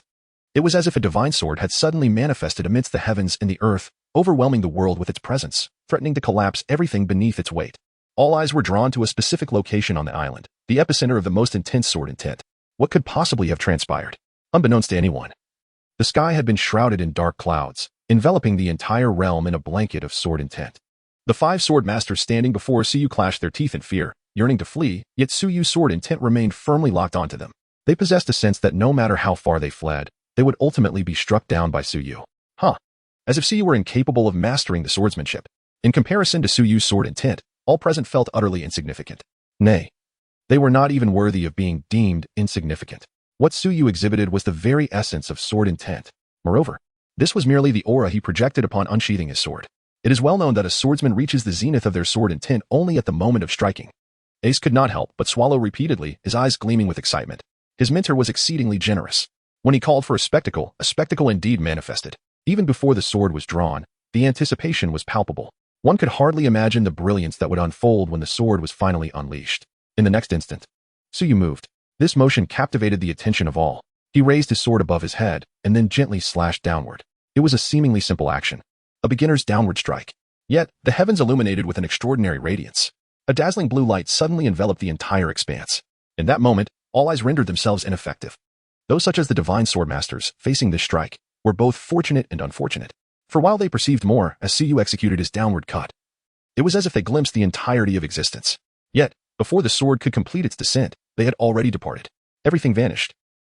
It was as if a divine sword had suddenly manifested amidst the heavens and the earth, overwhelming the world with its presence, threatening to collapse everything beneath its weight. All eyes were drawn to a specific location on the island, the epicenter of the most intense sword intent. What could possibly have transpired? Unbeknownst to anyone, the sky had been shrouded in dark clouds, enveloping the entire realm in a blanket of sword intent. The 5 sword masters standing before Suyu clashed their teeth in fear, yearning to flee, yet Suyu's sword intent remained firmly locked onto them. They possessed a sense that no matter how far they fled, they would ultimately be struck down by Suyu. As if Suyu were incapable of mastering the swordsmanship. In comparison to Suyu's sword intent, all present felt utterly insignificant. Nay, they were not even worthy of being deemed insignificant. What Suyu exhibited was the very essence of sword intent. Moreover, this was merely the aura he projected upon unsheathing his sword. It is well known that a swordsman reaches the zenith of their sword intent only at the moment of striking. Ace could not help but swallow repeatedly, his eyes gleaming with excitement. His mentor was exceedingly generous. When he called for a spectacle indeed manifested. Even before the sword was drawn, the anticipation was palpable. One could hardly imagine the brilliance that would unfold when the sword was finally unleashed. In the next instant, Suyu moved. This motion captivated the attention of all. He raised his sword above his head and then gently slashed downward. It was a seemingly simple action, a beginner's downward strike. Yet, the heavens illuminated with an extraordinary radiance. A dazzling blue light suddenly enveloped the entire expanse. In that moment, all eyes rendered themselves ineffective. Those such as the divine swordmasters, facing this strike, were both fortunate and unfortunate. For while they perceived more as Suyu executed his downward cut, it was as if they glimpsed the entirety of existence. Yet, before the sword could complete its descent, they had already departed. Everything vanished.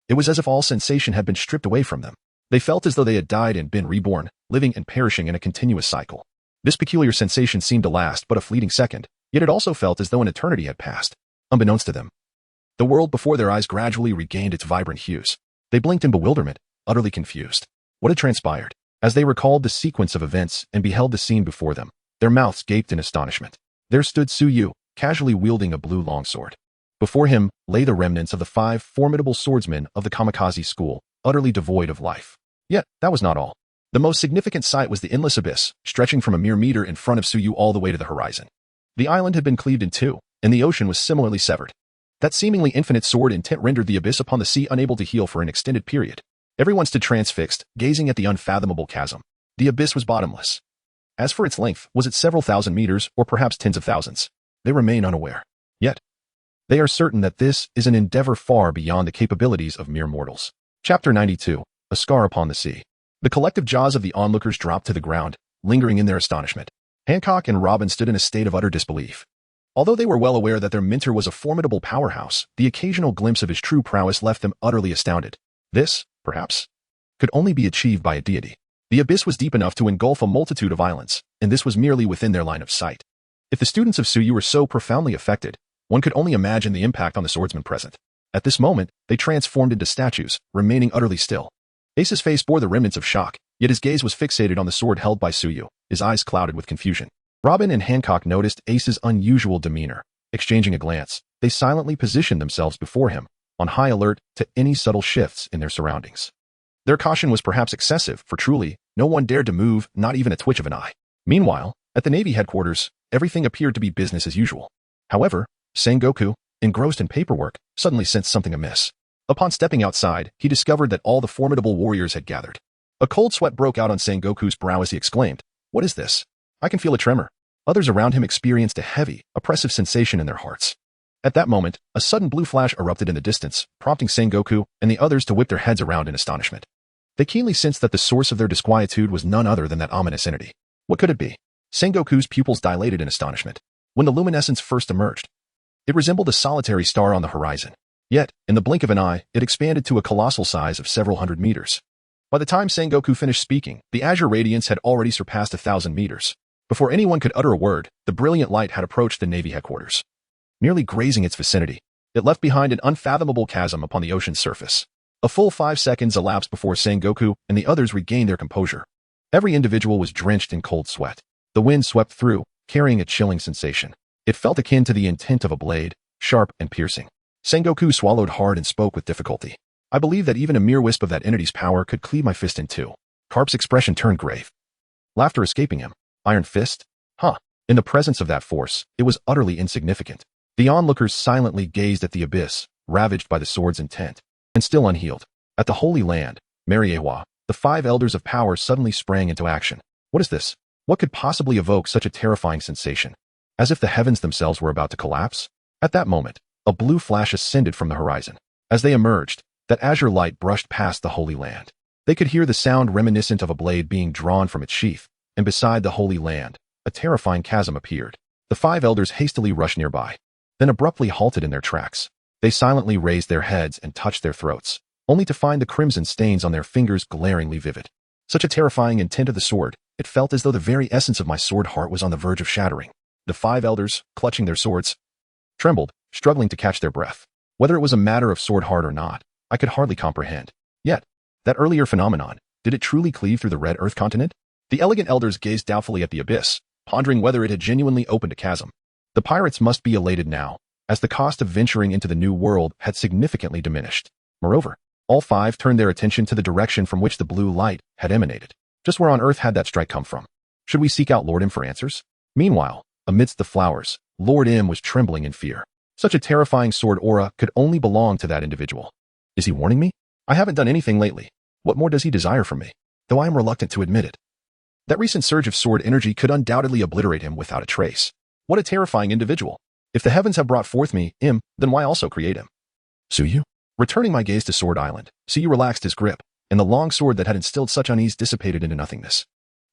It was as if all sensation had been stripped away from them. They felt as though they had died and been reborn, living and perishing in a continuous cycle. This peculiar sensation seemed to last but a fleeting second, yet it also felt as though an eternity had passed. Unbeknownst to them, the world before their eyes gradually regained its vibrant hues. They blinked in bewilderment, utterly confused. What had transpired? As they recalled the sequence of events and beheld the scene before them, their mouths gaped in astonishment. There stood Suyu, casually wielding a blue longsword. Before him lay the remnants of the 5 formidable swordsmen of the Kamikaze school, utterly devoid of life. Yet, that was not all. The most significant sight was the endless abyss, stretching from a mere meter in front of Suyu all the way to the horizon. The island had been cleaved in 2, and the ocean was similarly severed. That seemingly infinite sword intent rendered the abyss upon the sea unable to heal for an extended period. Everyone stood transfixed, gazing at the unfathomable chasm. The abyss was bottomless. As for its length, was it several thousand meters or perhaps tens of thousands? They remain unaware. Yet, they are certain that this is an endeavor far beyond the capabilities of mere mortals. Chapter 92. A Scar Upon the Sea. The collective jaws of the onlookers dropped to the ground, lingering in their astonishment. Hancock and Robin stood in a state of utter disbelief. Although they were well aware that their mentor was a formidable powerhouse, the occasional glimpse of his true prowess left them utterly astounded. This, perhaps, could only be achieved by a deity. The abyss was deep enough to engulf a multitude of islands, and this was merely within their line of sight. If the students of Suyu were so profoundly affected, one could only imagine the impact on the swordsmen present. At this moment, they transformed into statues, remaining utterly still. Ace's face bore the remnants of shock, yet his gaze was fixated on the sword held by Suyu, his eyes clouded with confusion. Robin and Hancock noticed Ace's unusual demeanor. Exchanging a glance, they silently positioned themselves before him, on high alert to any subtle shifts in their surroundings. Their caution was perhaps excessive, for truly, no one dared to move, not even a twitch of an eye. Meanwhile, at the Navy headquarters, everything appeared to be business as usual. However, Sengoku, engrossed in paperwork, suddenly sensed something amiss. Upon stepping outside, he discovered that all the formidable warriors had gathered. A cold sweat broke out on Sengoku's brow as he exclaimed, "What is this? I can feel a tremor." Others around him experienced a heavy, oppressive sensation in their hearts. At that moment, a sudden blue flash erupted in the distance, prompting Sengoku and the others to whip their heads around in astonishment. They keenly sensed that the source of their disquietude was none other than that ominous entity. What could it be? Sengoku's pupils dilated in astonishment. When the luminescence first emerged, it resembled a solitary star on the horizon. Yet, in the blink of an eye, it expanded to a colossal size of several hundred meters. By the time Sengoku finished speaking, the azure radiance had already surpassed 1,000 meters. Before anyone could utter a word, the brilliant light had approached the Navy headquarters. Nearly grazing its vicinity, it left behind an unfathomable chasm upon the ocean's surface. A full 5 seconds elapsed before Sengoku and the others regained their composure. Every individual was drenched in cold sweat. The wind swept through, carrying a chilling sensation. It felt akin to the intent of a blade, sharp and piercing. Sengoku swallowed hard and spoke with difficulty. "I believe that even a mere wisp of that entity's power could cleave my fist in two." Karp's expression turned grave. Laughter escaping him. Iron fist? Huh. In the presence of that force, it was utterly insignificant. The onlookers silently gazed at the abyss, ravaged by the sword's intent, and still unhealed. At the Holy Land, Myriad, the 5 elders of power suddenly sprang into action. What is this? What could possibly evoke such a terrifying sensation? As if the heavens themselves were about to collapse? At that moment, a blue flash ascended from the horizon. As they emerged, that azure light brushed past the Holy Land. They could hear the sound reminiscent of a blade being drawn from its sheath, and beside the Holy Land, a terrifying chasm appeared. The 5 elders hastily rushed nearby, then abruptly halted in their tracks. They silently raised their heads and touched their throats, only to find the crimson stains on their fingers glaringly vivid. Such a terrifying intent of the sword, it felt as though the very essence of my sword heart was on the verge of shattering. The 5 elders, clutching their swords, trembled, struggling to catch their breath. Whether it was a matter of sword heart or not, I could hardly comprehend. Yet, that earlier phenomenon, did it truly cleave through the Red Earth continent? The elegant elders gazed doubtfully at the abyss, pondering whether it had genuinely opened a chasm. The pirates must be elated now, as the cost of venturing into the new world had significantly diminished. Moreover, all 5 turned their attention to the direction from which the blue light had emanated. Just where on earth had that strike come from? Should we seek out Lord M for answers? Meanwhile, amidst the flowers, Lord M was trembling in fear. Such a terrifying sword aura could only belong to that individual. Is he warning me? I haven't done anything lately. What more does he desire from me? Though I am reluctant to admit it. That recent surge of sword energy could undoubtedly obliterate him without a trace. What a terrifying individual. If the heavens have brought forth me, him, then why also create him? Suyu? Returning my gaze to Sword Island, Suyu relaxed his grip, and the long sword that had instilled such unease dissipated into nothingness.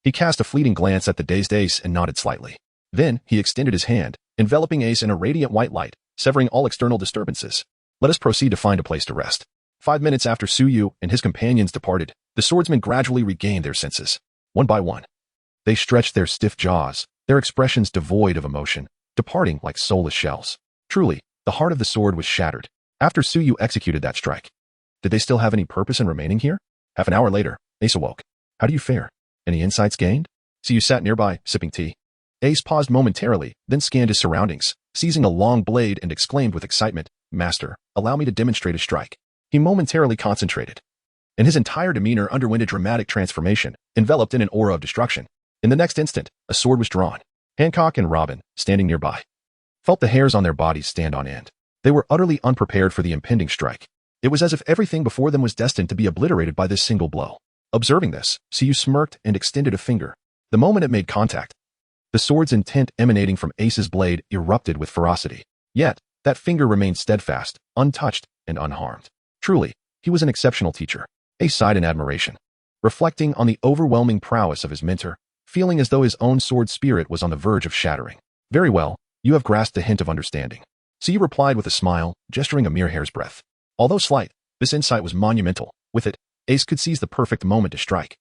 He cast a fleeting glance at the dazed Ace and nodded slightly. Then, he extended his hand, enveloping Ace in a radiant white light, severing all external disturbances. Let us proceed to find a place to rest. 5 minutes after Suyu and his companions departed, the swordsmen gradually regained their senses. One by one, they stretched their stiff jaws, their expressions devoid of emotion, departing like soulless shells. Truly, the heart of the sword was shattered. After Suyu executed that strike, did they still have any purpose in remaining here? Half an hour later, Ace awoke. How do you fare? Any insights gained? Suyu sat nearby, sipping tea. Ace paused momentarily, then scanned his surroundings, seizing a long blade and exclaimed with excitement, "Master, allow me to demonstrate a strike." He momentarily concentrated, and his entire demeanor underwent a dramatic transformation, enveloped in an aura of destruction. In the next instant, a sword was drawn. Hancock and Robin, standing nearby, felt the hairs on their bodies stand on end. They were utterly unprepared for the impending strike. It was as if everything before them was destined to be obliterated by this single blow. Observing this, Suyu smirked and extended a finger. The moment it made contact, the sword's intent emanating from Ace's blade erupted with ferocity. Yet, that finger remained steadfast, untouched, and unharmed. Truly, he was an exceptional teacher. Ace sighed in admiration, reflecting on the overwhelming prowess of his mentor, feeling as though his own sword spirit was on the verge of shattering. Very well, you have grasped a hint of understanding. Suyu replied with a smile, gesturing a mere hair's breadth. Although slight, this insight was monumental. With it, Ace could seize the perfect moment to strike,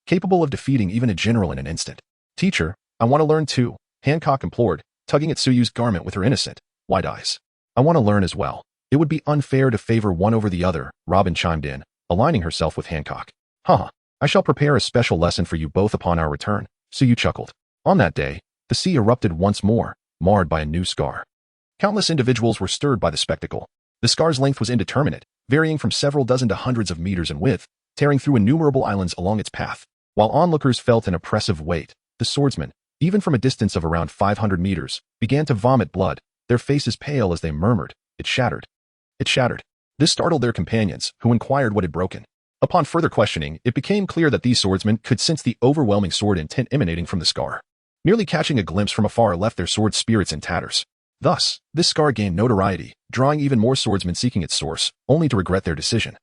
capable of defeating even a general in an instant. Teacher, I want to learn too, Hancock implored, tugging at Suyu's garment with her innocent, wide eyes. I want to learn as well. It would be unfair to favor one over the other, Robin chimed in, aligning herself with Hancock. I shall prepare a special lesson for you both upon our return, Suyu chuckled. On that day, the sea erupted once more, marred by a new scar. Countless individuals were stirred by the spectacle. The scar's length was indeterminate, varying from several dozen to hundreds of meters in width, tearing through innumerable islands along its path. While onlookers felt an oppressive weight, the swordsmen, even from a distance of around 500 meters, began to vomit blood, their faces pale as they murmured, "It shattered. It shattered." This startled their companions, who inquired what had broken. Upon further questioning, it became clear that these swordsmen could sense the overwhelming sword intent emanating from the scar. Merely catching a glimpse from afar left their sword spirits in tatters. Thus, this scar gained notoriety, drawing even more swordsmen seeking its source, only to regret their decision,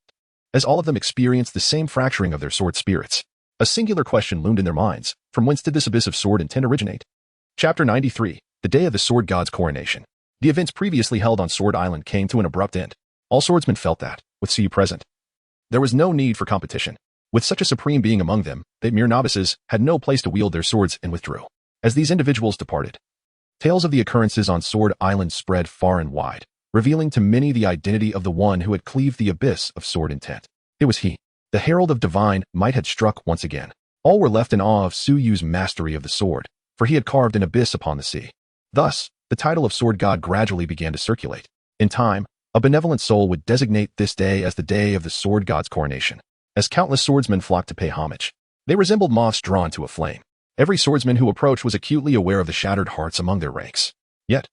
as all of them experienced the same fracturing of their sword spirits. A singular question loomed in their minds: from whence did this abyss of sword intent originate? Chapter 93, the day of the Sword God's coronation. The events previously held on Sword Island came to an abrupt end. All swordsmen felt that, with Suyu present, there was no need for competition. With such a supreme being among them, they mere novices had no place to wield their swords and withdrew. As these individuals departed, tales of the occurrences on Sword Island spread far and wide, revealing to many the identity of the one who had cleaved the abyss of sword intent. It was he. The herald of divine might had struck once again. All were left in awe of Suyu's mastery of the sword, for he had carved an abyss upon the sea. Thus, the title of Sword God gradually began to circulate. In time, a benevolent soul would designate this day as the day of the Sword God's coronation. As countless swordsmen flocked to pay homage, they resembled moths drawn to a flame. Every swordsman who approached was acutely aware of the shattered hearts among their ranks. Yet,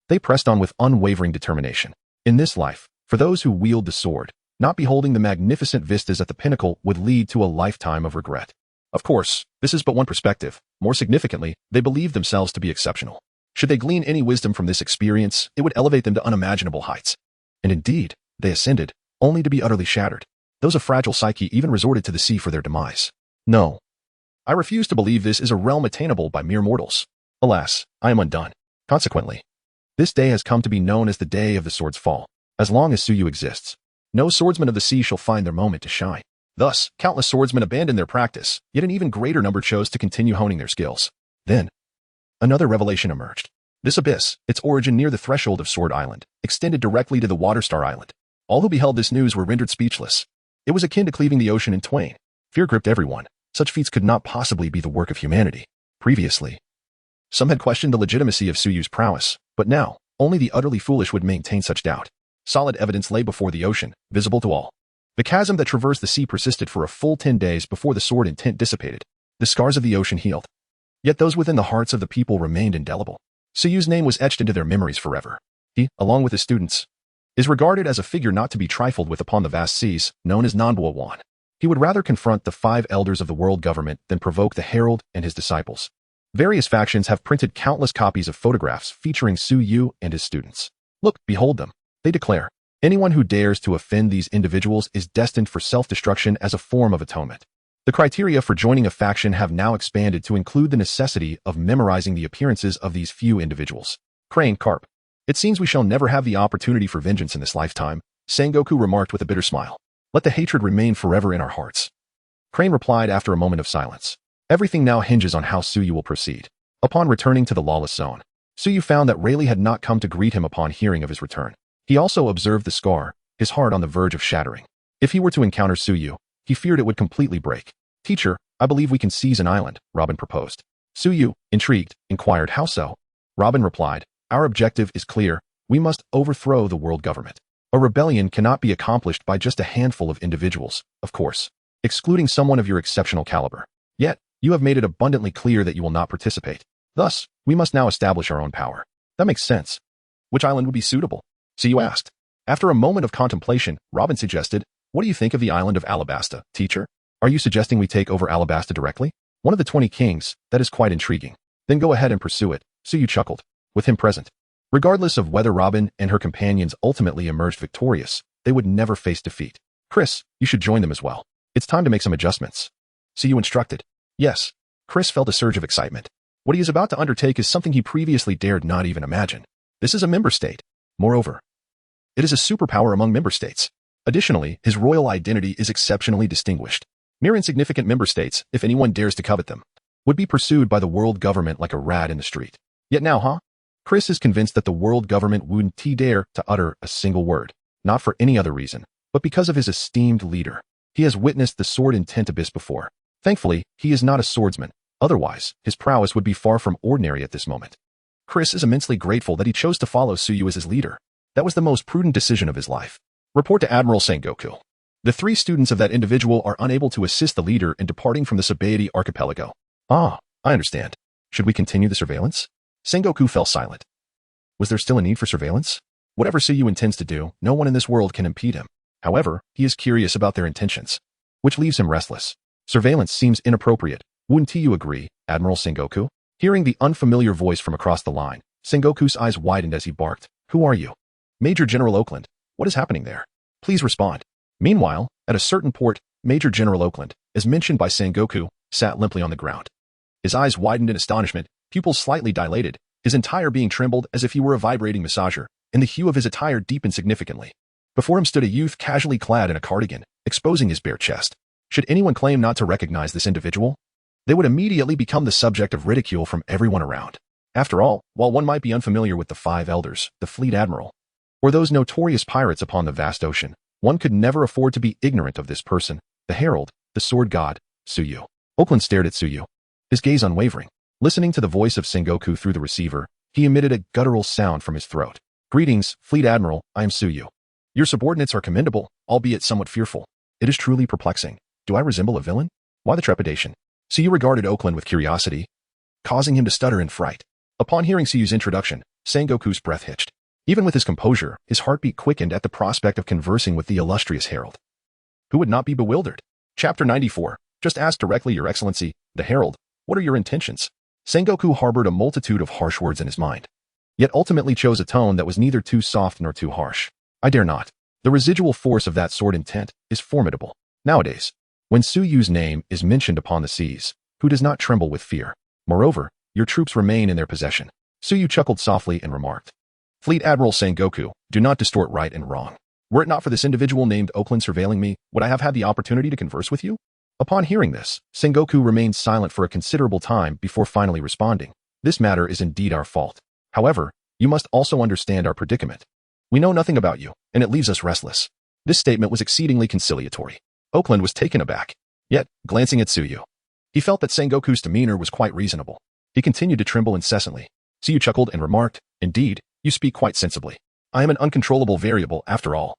they pressed on with unwavering determination. In this life, for those who wield the sword, not beholding the magnificent vistas at the pinnacle would lead to a lifetime of regret. Of course, this is but one perspective. More significantly, they believed themselves to be exceptional. Should they glean any wisdom from this experience, it would elevate them to unimaginable heights. And indeed, they ascended, only to be utterly shattered. Those of fragile psyche even resorted to the sea for their demise. No. I refuse to believe this is a realm attainable by mere mortals. Alas, I am undone. Consequently, this day has come to be known as the day of the sword's fall. As long as Suyu exists, no swordsman of the sea shall find their moment to shine. Thus, countless swordsmen abandoned their practice, yet an even greater number chose to continue honing their skills. Then, another revelation emerged. This abyss, its origin near the threshold of Sword Island, extended directly to the Waterstar Island. All who beheld this news were rendered speechless. It was akin to cleaving the ocean in twain. Fear gripped everyone. Such feats could not possibly be the work of humanity. Previously, some had questioned the legitimacy of Suyu's prowess, but now, only the utterly foolish would maintain such doubt. Solid evidence lay before the ocean, visible to all. The chasm that traversed the sea persisted for a full 10 days before the sword intent dissipated. The scars of the ocean healed. Yet those within the hearts of the people remained indelible. Suyu's name was etched into their memories forever. He, along with his students, is regarded as a figure not to be trifled with upon the vast seas, known as Nanboa Wan. He would rather confront the 5 elders of the world government than provoke the herald and his disciples. Various factions have printed countless copies of photographs featuring Suyu and his students. Look, behold them, they declare. Anyone who dares to offend these individuals is destined for self-destruction as a form of atonement. The criteria for joining a faction have now expanded to include the necessity of memorizing the appearances of these few individuals. Crane Carp. It seems we shall never have the opportunity for vengeance in this lifetime, Sengoku remarked with a bitter smile. Let the hatred remain forever in our hearts. Crane replied after a moment of silence. Everything now hinges on how Suyu will proceed. Upon returning to the lawless zone, Suyu found that Rayleigh had not come to greet him upon hearing of his return. He also observed the scar, his heart on the verge of shattering. If he were to encounter Suyu, he feared it would completely break. Teacher, I believe we can seize an island, Robin proposed. Suyu, intrigued, inquired how so. Robin replied, our objective is clear. We must overthrow the world government. A rebellion cannot be accomplished by just a handful of individuals, of course, excluding someone of your exceptional caliber. Yet, you have made it abundantly clear that you will not participate. Thus, we must now establish our own power. That makes sense. Which island would be suitable? Suyu asked. After a moment of contemplation, Robin suggested, what do you think of the island of Alabasta, teacher? Are you suggesting we take over Alabasta directly? One of the 20 kings, that is quite intriguing. Then go ahead and pursue it, Suyu chuckled, with him present. Regardless of whether Robin and her companions ultimately emerged victorious, they would never face defeat. Chris, you should join them as well. It's time to make some adjustments. Suyu instructed. Yes. Chris felt a surge of excitement. What he is about to undertake is something he previously dared not even imagine. This is a member state. Moreover, it is a superpower among member states. Additionally, his royal identity is exceptionally distinguished. Mere insignificant member states, if anyone dares to covet them, would be pursued by the world government like a rat in the street. Yet now, Chris is convinced that the world government wouldn't dare to utter a single word, not for any other reason, but because of his esteemed leader. He has witnessed the sword in Ten-Thousandfold before. Thankfully, he is not a swordsman. Otherwise, his prowess would be far from ordinary at this moment. Chris is immensely grateful that he chose to follow Suyu as his leader. That was the most prudent decision of his life. Report to Admiral Sengoku. The 3 students of that individual are unable to assist the leader in departing from the Sabaody archipelago. Ah, I understand. Should we continue the surveillance? Sengoku fell silent. Was there still a need for surveillance? Whatever Suyu intends to do, no one in this world can impede him. However, he is curious about their intentions, which leaves him restless. Surveillance seems inappropriate. Wouldn't you agree, Admiral Sengoku? Hearing the unfamiliar voice from across the line, Sengoku's eyes widened as he barked. Who are you? Major General Oakland. What is happening there? Please respond. Meanwhile, at a certain port, Major General Oakland, as mentioned by Sengoku, sat limply on the ground. His eyes widened in astonishment, pupils slightly dilated, his entire being trembled as if he were a vibrating massager, and the hue of his attire deepened significantly. Before him stood a youth casually clad in a cardigan, exposing his bare chest. Should anyone claim not to recognize this individual, they would immediately become the subject of ridicule from everyone around. After all, while one might be unfamiliar with the 5 elders, the fleet admiral, or those notorious pirates upon the vast ocean, one could never afford to be ignorant of this person, the herald, the sword god, Suyu. Oakland stared at Suyu, his gaze unwavering. Listening to the voice of Sengoku through the receiver, he emitted a guttural sound from his throat. Greetings, Fleet Admiral, I am Suyu. Your subordinates are commendable, albeit somewhat fearful. It is truly perplexing. Do I resemble a villain? Why the trepidation? Suyu regarded Oakland with curiosity, causing him to stutter in fright. Upon hearing Suyu's introduction, Sengoku's breath hitched. Even with his composure, his heartbeat quickened at the prospect of conversing with the illustrious herald. Who would not be bewildered? Chapter 94. Just ask directly, Your Excellency, the herald, what are your intentions? Sengoku harbored a multitude of harsh words in his mind, yet ultimately chose a tone that was neither too soft nor too harsh. I dare not. The residual force of that sword intent is formidable. Nowadays, when Suyu's name is mentioned upon the seas, who does not tremble with fear? Moreover, your troops remain in their possession. Suyu chuckled softly and remarked. Fleet Admiral Sengoku, do not distort right and wrong. Were it not for this individual named Oakland surveilling me, would I have had the opportunity to converse with you? Upon hearing this, Sengoku remained silent for a considerable time before finally responding. This matter is indeed our fault. However, you must also understand our predicament. We know nothing about you, and it leaves us restless. This statement was exceedingly conciliatory. Oakland was taken aback. Yet, glancing at Suyu, he felt that Sengoku's demeanor was quite reasonable. He continued to tremble incessantly. Suyu chuckled and remarked, Indeed, you speak quite sensibly. I am an uncontrollable variable after all.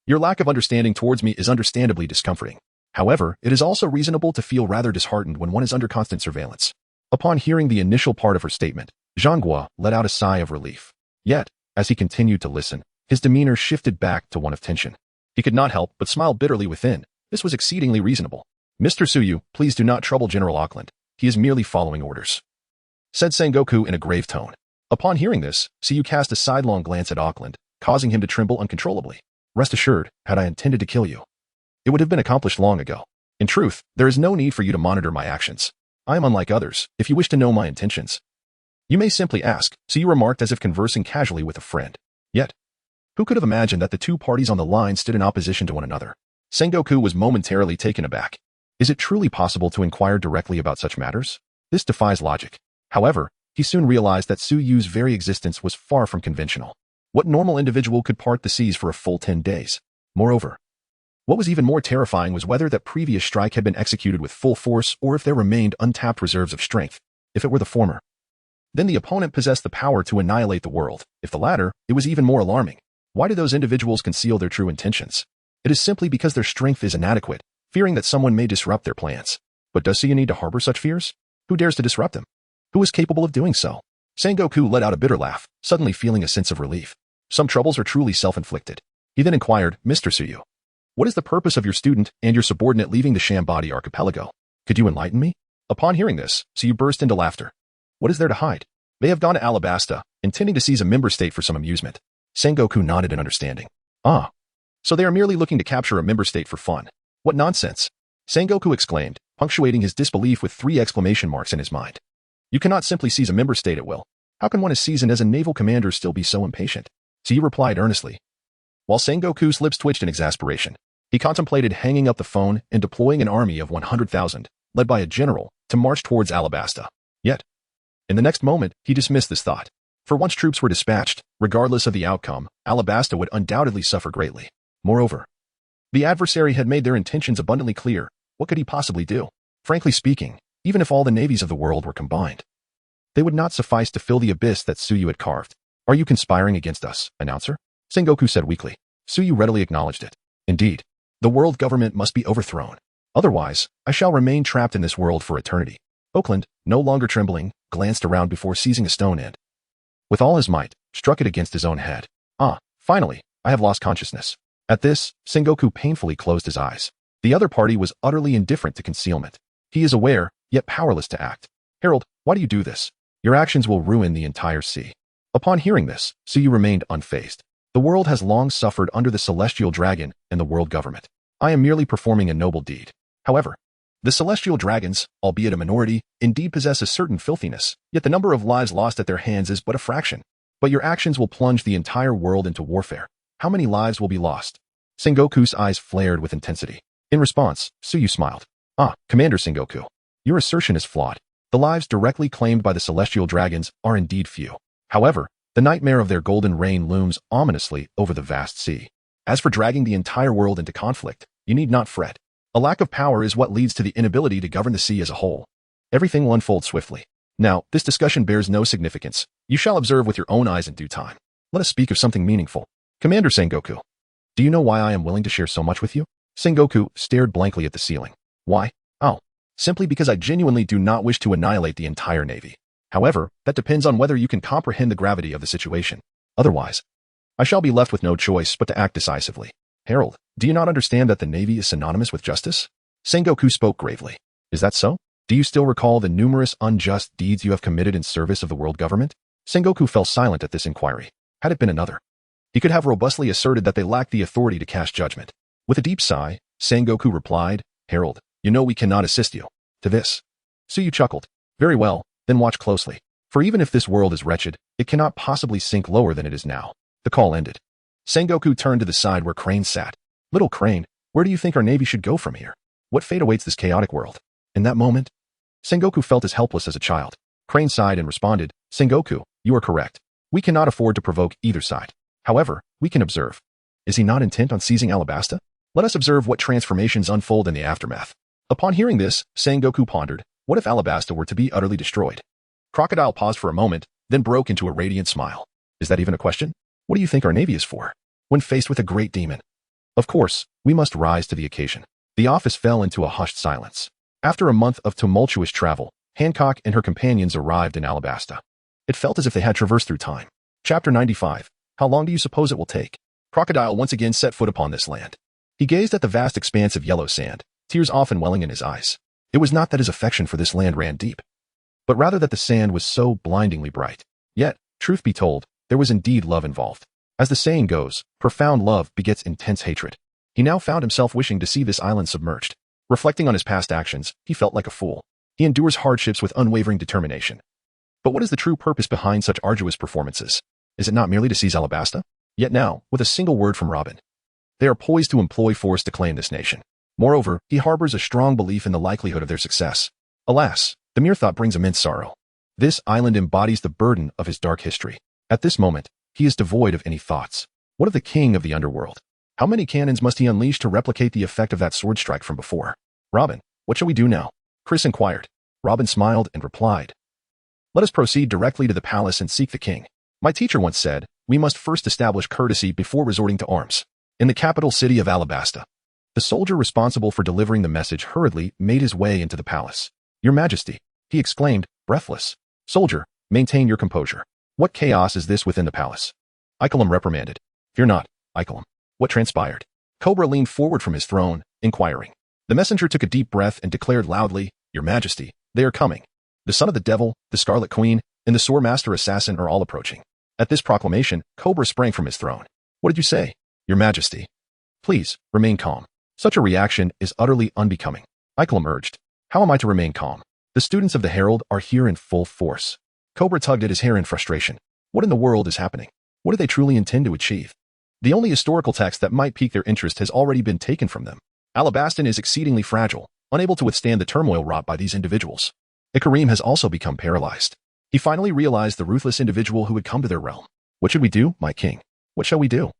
Your lack of understanding towards me is understandably discomforting. However, it is also reasonable to feel rather disheartened when one is under constant surveillance. Upon hearing the initial part of her statement, Zhanghua let out a sigh of relief. Yet, as he continued to listen, his demeanor shifted back to one of tension. He could not help but smile bitterly within. This was exceedingly reasonable. Mr. Suyu, please do not trouble General Auckland. He is merely following orders, said Sengoku in a grave tone. Upon hearing this, Suyu cast a sidelong glance at Auckland, causing him to tremble uncontrollably. Rest assured, had I intended to kill you, it would have been accomplished long ago. In truth, there is no need for you to monitor my actions. I am unlike others. If you wish to know my intentions, you may simply ask, Suyu remarked as if conversing casually with a friend. Yet, who could have imagined that the 2 parties on the line stood in opposition to one another? Sengoku was momentarily taken aback. Is it truly possible to inquire directly about such matters? This defies logic. However, he soon realized that Suyu's very existence was far from conventional. What normal individual could part the seas for a full 10 days? Moreover, what was even more terrifying was whether that previous strike had been executed with full force or if there remained untapped reserves of strength. If it were the former, then the opponent possessed the power to annihilate the world. If the latter, it was even more alarming. Why do those individuals conceal their true intentions? It is simply because their strength is inadequate, fearing that someone may disrupt their plans. But does Suyu need to harbor such fears? Who dares to disrupt them? Who is capable of doing so? Sengoku let out a bitter laugh, suddenly feeling a sense of relief. Some troubles are truly self-inflicted. He then inquired, Mr. Suyu, What is the purpose of your student and your subordinate leaving the Shambadi archipelago? Could you enlighten me? Upon hearing this, Suyu burst into laughter. What is there to hide? They have gone to Alabasta, intending to seize a member state for some amusement. Sengoku nodded in understanding. Ah. So they are merely looking to capture a member state for fun. What nonsense! Sengoku exclaimed, punctuating his disbelief with 3 exclamation marks in his mind. You cannot simply seize a member state at will. How can one as seasoned as a naval commander still be so impatient? Suyu replied earnestly. While Sengoku's lips twitched in exasperation, he contemplated hanging up the phone and deploying an army of 100,000, led by a general, to march towards Alabasta. Yet, in the next moment, he dismissed this thought. For once troops were dispatched, regardless of the outcome, Alabasta would undoubtedly suffer greatly. Moreover, the adversary had made their intentions abundantly clear. What could he possibly do? Frankly speaking, even if all the navies of the world were combined, they would not suffice to fill the abyss that Suyu had carved. Are you conspiring against us, announcer? Sengoku said weakly. Suyu readily acknowledged it. Indeed, the world government must be overthrown. Otherwise, I shall remain trapped in this world for eternity. Oakland, no longer trembling, glanced around before seizing a stone and, with all his might, struck it against his own head. Finally, I have lost consciousness. At this, Sengoku painfully closed his eyes. The other party was utterly indifferent to concealment. He is aware, yet powerless to act. Herald, why do you do this? Your actions will ruin the entire sea. Upon hearing this, Suyu remained unfazed. The world has long suffered under the celestial dragon and the world government. I am merely performing a noble deed. However, the celestial dragons, albeit a minority, indeed possess a certain filthiness, yet the number of lives lost at their hands is but a fraction. But your actions will plunge the entire world into warfare. How many lives will be lost? Sengoku's eyes flared with intensity. In response, Suyu smiled. Commander Sengoku, your assertion is flawed. The lives directly claimed by the celestial dragons are indeed few. However, the nightmare of their golden reign looms ominously over the vast sea. As for dragging the entire world into conflict, you need not fret. A lack of power is what leads to the inability to govern the sea as a whole. Everything will unfold swiftly. Now, this discussion bears no significance. You shall observe with your own eyes in due time. Let us speak of something meaningful. Commander Sengoku, do you know why I am willing to share so much with you? Sengoku stared blankly at the ceiling. Why? Simply because I genuinely do not wish to annihilate the entire navy. However, that depends on whether you can comprehend the gravity of the situation. Otherwise, I shall be left with no choice but to act decisively. Herald, do you not understand that the navy is synonymous with justice? Sengoku spoke gravely. Is that so? Do you still recall the numerous unjust deeds you have committed in service of the world government? Sengoku fell silent at this inquiry. Had it been another, he could have robustly asserted that they lacked the authority to cast judgment. With a deep sigh, Sengoku replied, Herald, you know we cannot assist you. To this, Suyu chuckled. Very well, then watch closely. For even if this world is wretched, it cannot possibly sink lower than it is now. The call ended. Sengoku turned to the side where Crane sat. Little Crane, where do you think our navy should go from here? What fate awaits this chaotic world? In that moment, Sengoku felt as helpless as a child. Crane sighed and responded, Sengoku, you are correct. We cannot afford to provoke either side. However, we can observe. Is he not intent on seizing Alabasta? Let us observe what transformations unfold in the aftermath. Upon hearing this, Sengoku pondered, what if Alabasta were to be utterly destroyed? Crocodile paused for a moment, then broke into a radiant smile. Is that even a question? What do you think our navy is for? When faced with a great demon? Of course, we must rise to the occasion. The office fell into a hushed silence. After a month of tumultuous travel, Hancock and her companions arrived in Alabasta. It felt as if they had traversed through time. Chapter 95. How long do you suppose it will take? Crocodile once again set foot upon this land. He gazed at the vast expanse of yellow sand, tears often welling in his eyes. It was not that his affection for this land ran deep, but rather that the sand was so blindingly bright. Yet, truth be told, there was indeed love involved. As the saying goes, profound love begets intense hatred. He now found himself wishing to see this island submerged. Reflecting on his past actions, he felt like a fool. He endures hardships with unwavering determination. But what is the true purpose behind such arduous performances? Is it not merely to seize Alabasta? Yet now, with a single word from Robin, they are poised to employ force to claim this nation. Moreover, he harbors a strong belief in the likelihood of their success. Alas, the mere thought brings immense sorrow. This island embodies the burden of his dark history. At this moment, he is devoid of any thoughts. What of the king of the underworld? How many cannons must he unleash to replicate the effect of that sword strike from before? Robin, what shall we do now? Chris inquired. Robin smiled and replied, let us proceed directly to the palace and seek the king. My teacher once said, we must first establish courtesy before resorting to arms. In the capital city of Alabasta, the soldier responsible for delivering the message hurriedly made his way into the palace. Your Majesty, he exclaimed, breathless. Soldier, maintain your composure. What chaos is this within the palace? Ikelam reprimanded. Fear not, Ikelam. What transpired? Cobra leaned forward from his throne, inquiring. The messenger took a deep breath and declared loudly, "Your Majesty, they are coming. The son of the devil, the Scarlet Queen, and the Sword Master Assassin are all approaching." At this proclamation, Cobra sprang from his throne. "What did you say, Your Majesty? Please, remain calm. Such a reaction is utterly unbecoming." Ikelim urged. "How am I to remain calm? The students of the Herald are here in full force." Cobra tugged at his hair in frustration. What in the world is happening? What do they truly intend to achieve? The only historical text that might pique their interest has already been taken from them. Alabasta is exceedingly fragile, unable to withstand the turmoil wrought by these individuals. Ikarim has also become paralyzed. He finally realized the ruthless individual who had come to their realm. "What should we do, my king? What shall we do?"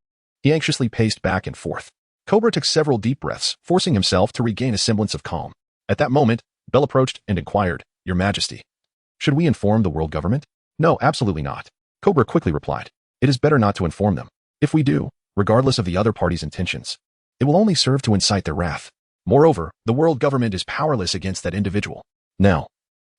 He anxiously paced back and forth. Cobra took several deep breaths, forcing himself to regain a semblance of calm. At that moment, Bell approached and inquired, "Your Majesty, should we inform the world government?" "No, absolutely not." Cobra quickly replied. "It is better not to inform them. If we do, regardless of the other party's intentions, it will only serve to incite their wrath. Moreover, the world government is powerless against that individual. Now,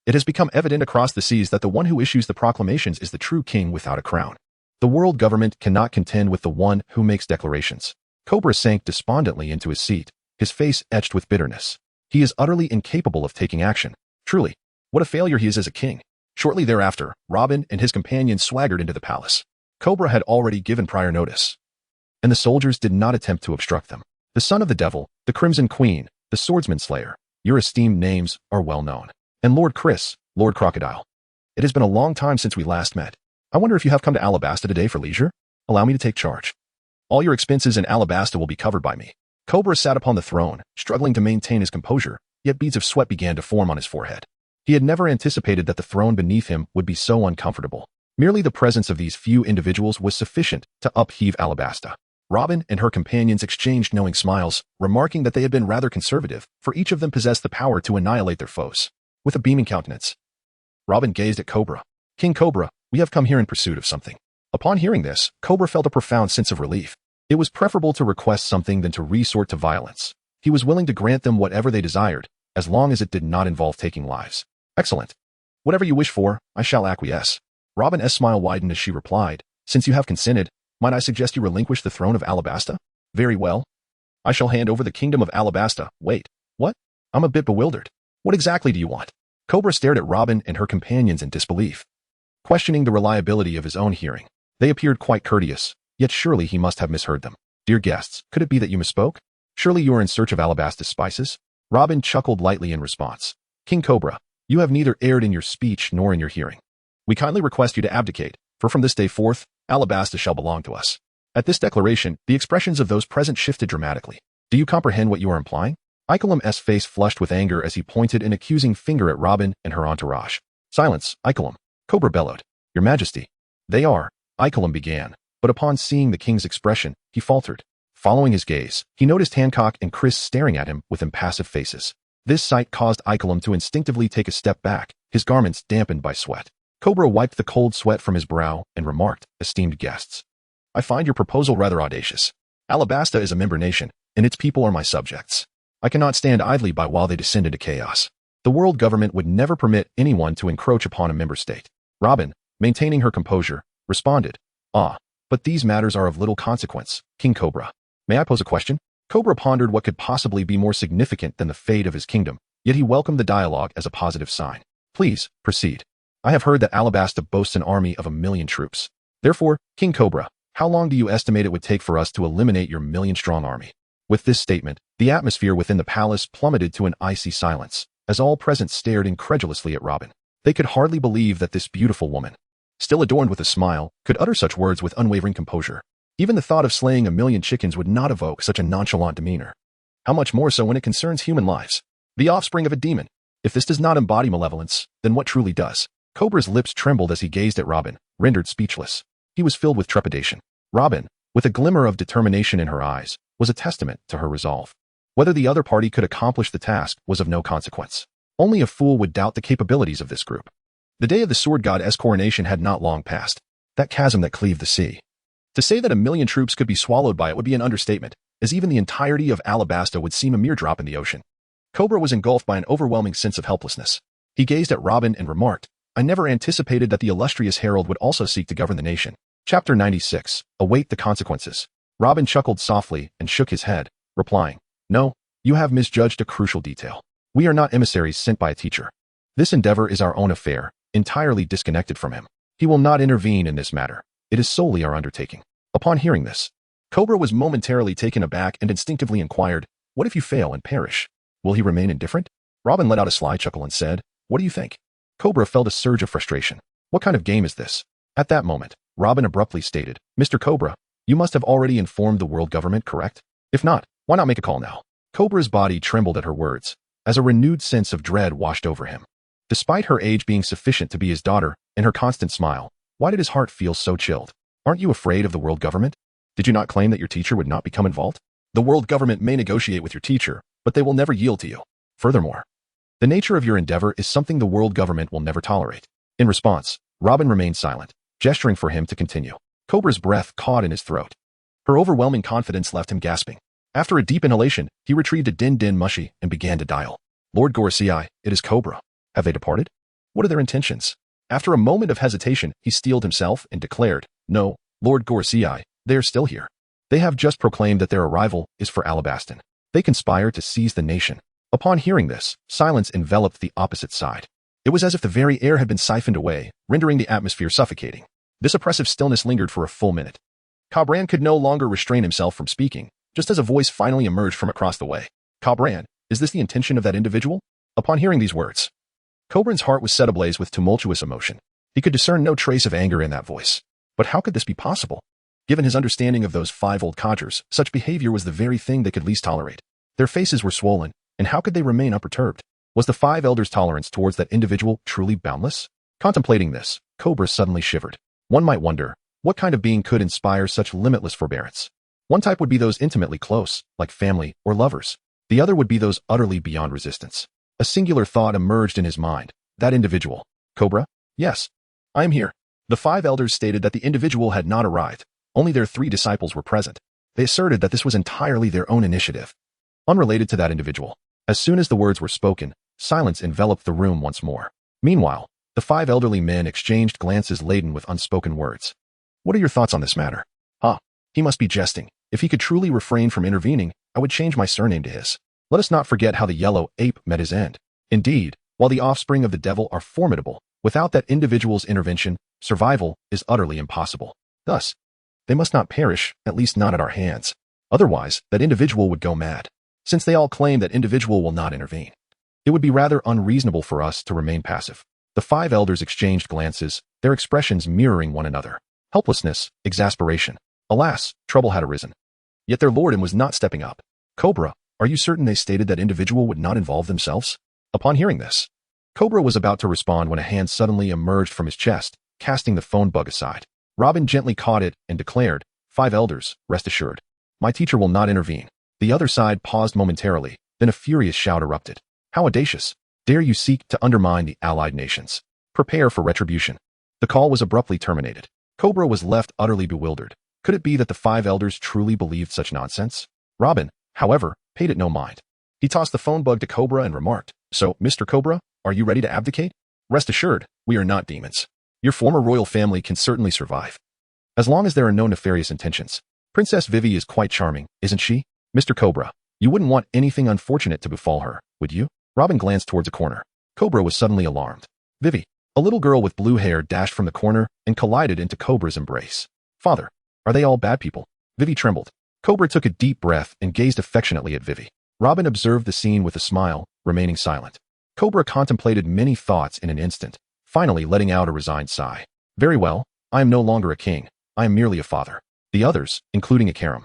it has become evident across the seas that the one who issues the proclamations is the true king without a crown. The world government cannot contend with the one who makes declarations." Cobra sank despondently into his seat, his face etched with bitterness. He is utterly incapable of taking action. Truly, what a failure he is as a king. Shortly thereafter, Robin and his companions swaggered into the palace. Cobra had already given prior notice, and the soldiers did not attempt to obstruct them. The son of the devil, the Crimson Queen, the Swordsman Slayer, your esteemed names are well known. And Lord Chris, Lord Crocodile. It has been a long time since we last met. I wonder if you have come to Alabasta today for leisure? Allow me to take charge. All your expenses in Alabasta will be covered by me." Cobra sat upon the throne, struggling to maintain his composure, yet beads of sweat began to form on his forehead. He had never anticipated that the throne beneath him would be so uncomfortable. Merely the presence of these few individuals was sufficient to upheave Alabasta. Robin and her companions exchanged knowing smiles, remarking that they had been rather conservative, for each of them possessed the power to annihilate their foes. With a beaming countenance, Robin gazed at Cobra. "King Cobra, we have come here in pursuit of something." Upon hearing this, Cobra felt a profound sense of relief. It was preferable to request something than to resort to violence. He was willing to grant them whatever they desired, as long as it did not involve taking lives. "Excellent. Whatever you wish for, I shall acquiesce." Robin's smile widened as she replied, "Since you have consented, might I suggest you relinquish the throne of Alabasta?" "Very well. I shall hand over the kingdom of Alabasta." "Wait, what? I'm a bit bewildered. What exactly do you want?" Cobra stared at Robin and her companions in disbelief, questioning the reliability of his own hearing. They appeared quite courteous, yet surely he must have misheard them. "Dear guests, could it be that you misspoke? Surely you are in search of Alabasta spices?" Robin chuckled lightly in response. "King Cobra, you have neither erred in your speech nor in your hearing. We kindly request you to abdicate, for from this day forth, Alabasta shall belong to us." At this declaration, the expressions of those present shifted dramatically. "Do you comprehend what you are implying?" Ikelim's face flushed with anger as he pointed an accusing finger at Robin and her entourage. "Silence, Ikelim," Cobra bellowed. "Your Majesty." "They are," Ikelim began, but upon seeing the king's expression, he faltered. Following his gaze, he noticed Hancock and Chris staring at him with impassive faces. This sight caused Ikelim to instinctively take a step back, his garments dampened by sweat. Cobra wiped the cold sweat from his brow and remarked, "Esteemed guests, I find your proposal rather audacious. Alabasta is a member nation, and its people are my subjects. I cannot stand idly by while they descend into chaos. The world government would never permit anyone to encroach upon a member state." Robin, maintaining her composure, responded, "Ah, but these matters are of little consequence, King Cobra. May I pose a question?" Cobra pondered what could possibly be more significant than the fate of his kingdom, yet he welcomed the dialogue as a positive sign. "Please, proceed. I have heard that Alabasta boasts an army of 1,000,000 troops. Therefore, King Cobra, how long do you estimate it would take for us to eliminate your 1,000,000-strong army?" With this statement, the atmosphere within the palace plummeted to an icy silence, as all present stared incredulously at Robin. They could hardly believe that this beautiful woman, still adorned with a smile, could utter such words with unwavering composure. Even the thought of slaying 1,000,000 chickens would not evoke such a nonchalant demeanor. How much more so when it concerns human lives? The offspring of a demon. If this does not embody malevolence, then what truly does? Cobra's lips trembled as he gazed at Robin, rendered speechless. He was filled with trepidation. Robin, with a glimmer of determination in her eyes, was a testament to her resolve. Whether the other party could accomplish the task was of no consequence. Only a fool would doubt the capabilities of this group. The day of the sword god's coronation had not long passed. That chasm that cleaved the sea. To say that 1,000,000 troops could be swallowed by it would be an understatement, as even the entirety of Alabasta would seem a mere drop in the ocean. Cobra was engulfed by an overwhelming sense of helplessness. He gazed at Robin and remarked, "I never anticipated that the illustrious herald would also seek to govern the nation." Chapter 96. Await the consequences. Robin chuckled softly and shook his head, replying, "No, you have misjudged a crucial detail. We are not emissaries sent by a teacher. This endeavor is our own affair, entirely disconnected from him. He will not intervene in this matter. It is solely our undertaking." Upon hearing this, Cobra was momentarily taken aback and instinctively inquired, "What if you fail and perish? Will he remain indifferent?" Robin let out a sly chuckle and said, "What do you think?" Cobra felt a surge of frustration. What kind of game is this? At that moment, Robin abruptly stated, "Mr. Cobra, you must have already informed the world government, correct? If not, why not make a call now?" Cobra's body trembled at her words, as a renewed sense of dread washed over him. Despite her age being sufficient to be his daughter and her constant smile, why did his heart feel so chilled? "Aren't you afraid of the world government? Did you not claim that your teacher would not become involved? The world government may negotiate with your teacher, but they will never yield to you. Furthermore, the nature of your endeavor is something the world government will never tolerate." In response, Robin remained silent, gesturing for him to continue. Cobra's breath caught in his throat. Her overwhelming confidence left him gasping. After a deep inhalation, he retrieved a din-din mushy and began to dial. "Lord Gorosei, it is Cobra. Have they departed? What are their intentions?" After a moment of hesitation, he steeled himself and declared, "No, Lord Gorosei, they are still here. They have just proclaimed that their arrival is for Alabasta. They conspire to seize the nation." Upon hearing this, silence enveloped the opposite side. It was as if the very air had been siphoned away, rendering the atmosphere suffocating. This oppressive stillness lingered for a full minute. Cobran could no longer restrain himself from speaking, just as a voice finally emerged from across the way. "Cobran, is this the intention of that individual?" Upon hearing these words, Cobran's heart was set ablaze with tumultuous emotion. He could discern no trace of anger in that voice. But how could this be possible? Given his understanding of those 5 old codgers, such behavior was the very thing they could least tolerate. Their faces were swollen, and how could they remain unperturbed? Was the 5 elders' tolerance towards that individual truly boundless? Contemplating this, Cobra suddenly shivered. One might wonder, what kind of being could inspire such limitless forbearance? One type would be those intimately close, like family or lovers. The other would be those utterly beyond resistance. A singular thought emerged in his mind. That individual. Cobra? Yes. I am here. The 5 elders stated that the individual had not arrived. Only their 3 disciples were present. They asserted that this was entirely their own initiative, unrelated to that individual. As soon as the words were spoken, silence enveloped the room once more. Meanwhile, the 5 elderly men exchanged glances laden with unspoken words. "What are your thoughts on this matter?" "Ah, he must be jesting. If he could truly refrain from intervening, I would change my surname to his. Let us not forget how the yellow ape met his end. Indeed, while the offspring of the devil are formidable, without that individual's intervention, survival is utterly impossible. Thus, they must not perish, at least not at our hands. Otherwise, that individual would go mad. Since they all claim that individual will not intervene, it would be rather unreasonable for us to remain passive." The 5 elders exchanged glances, their expressions mirroring one another. Helplessness, exasperation. Alas, trouble had arisen. Yet their lord was not stepping up. "Cobra, are you certain they stated that individual would not involve themselves?" Upon hearing this, Cobra was about to respond when a hand suddenly emerged from his chest, casting the phone bug aside. Robin gently caught it and declared, "5 elders, rest assured. My teacher will not intervene." The other side paused momentarily, then a furious shout erupted. "How audacious! Dare you seek to undermine the allied nations? Prepare for retribution." The call was abruptly terminated. Cobra was left utterly bewildered. Could it be that the 5 elders truly believed such nonsense? Robin, however, paid it no mind. He tossed the phone bug to Cobra and remarked, "So, Mr. Cobra, are you ready to abdicate? Rest assured, we are not demons. Your former royal family can certainly survive. As long as there are no nefarious intentions. Princess Vivi is quite charming, isn't she? Mr. Cobra, you wouldn't want anything unfortunate to befall her, would you?" Robin glanced towards a corner. Cobra was suddenly alarmed. Vivi, a little girl with blue hair, dashed from the corner and collided into Cobra's embrace. "Father, are they all bad people?" Vivi trembled. Cobra took a deep breath and gazed affectionately at Vivi. Robin observed the scene with a smile, remaining silent. Cobra contemplated many thoughts in an instant, finally letting out a resigned sigh. "Very well, I am no longer a king. I am merely a father." The others, including Akaram,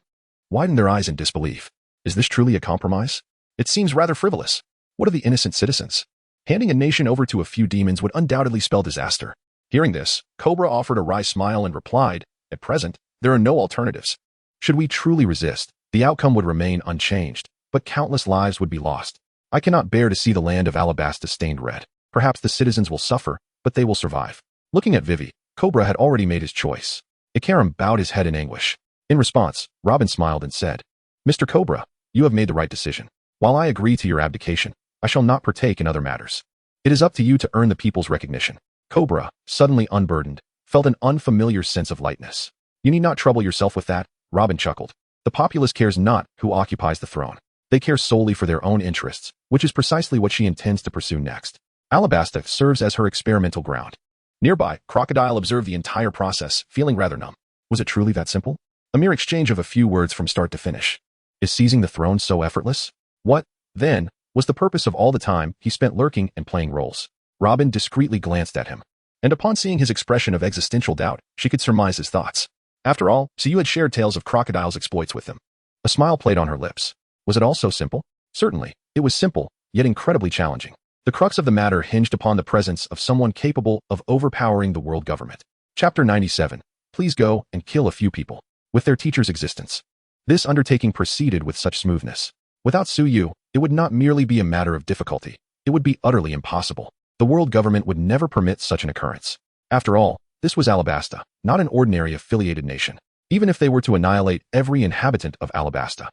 widened their eyes in disbelief. Is this truly a compromise? It seems rather frivolous. What of the innocent citizens? Handing a nation over to a few demons would undoubtedly spell disaster. Hearing this, Cobra offered a wry smile and replied, "At present, there are no alternatives. Should we truly resist, the outcome would remain unchanged, but countless lives would be lost. I cannot bear to see the land of Alabasta stained red. Perhaps the citizens will suffer, but they will survive." Looking at Vivi, Cobra had already made his choice. Akaram bowed his head in anguish. In response, Robin smiled and said, "Mr. Cobra, you have made the right decision. While I agree to your abdication, I shall not partake in other matters. It is up to you to earn the people's recognition." Cobra, suddenly unburdened, felt an unfamiliar sense of lightness. "You need not trouble yourself with that," Robin chuckled. The populace cares not who occupies the throne. They care solely for their own interests, which is precisely what she intends to pursue next. Alabasta serves as her experimental ground. Nearby, Crocodile observed the entire process, feeling rather numb. Was it truly that simple? A mere exchange of a few words from start to finish. Is seizing the throne so effortless? What, then, was the purpose of all the time he spent lurking and playing roles? Robin discreetly glanced at him, and upon seeing his expression of existential doubt, she could surmise his thoughts. After all, so you had shared tales of Crocodile's exploits with him. A smile played on her lips. Was it all so simple? Certainly, it was simple, yet incredibly challenging. The crux of the matter hinged upon the presence of someone capable of overpowering the world government. Chapter 97. Please go and kill a few people. With their teacher's existence. This undertaking proceeded with such smoothness. Without Su Yu, it would not merely be a matter of difficulty. It would be utterly impossible. The world government would never permit such an occurrence. After all, this was Alabasta, not an ordinary affiliated nation. Even if they were to annihilate every inhabitant of Alabasta,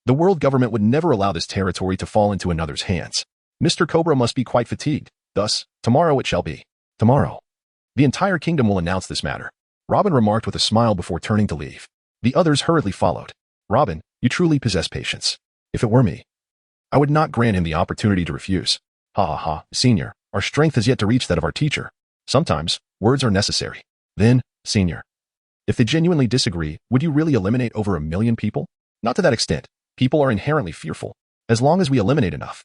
the world government would never allow this territory to fall into another's hands. Mr. Cobra must be quite fatigued. Thus, tomorrow it shall be. Tomorrow. The entire kingdom will announce this matter. Robin remarked with a smile before turning to leave. The others hurriedly followed. Robin, you truly possess patience. If it were me, I would not grant him the opportunity to refuse. Ha ha ha, Senior, our strength has yet to reach that of our teacher. Sometimes, words are necessary. Then, Senior, if they genuinely disagree, would you really eliminate over 1 million people? Not to that extent. People are inherently fearful. As long as we eliminate enough,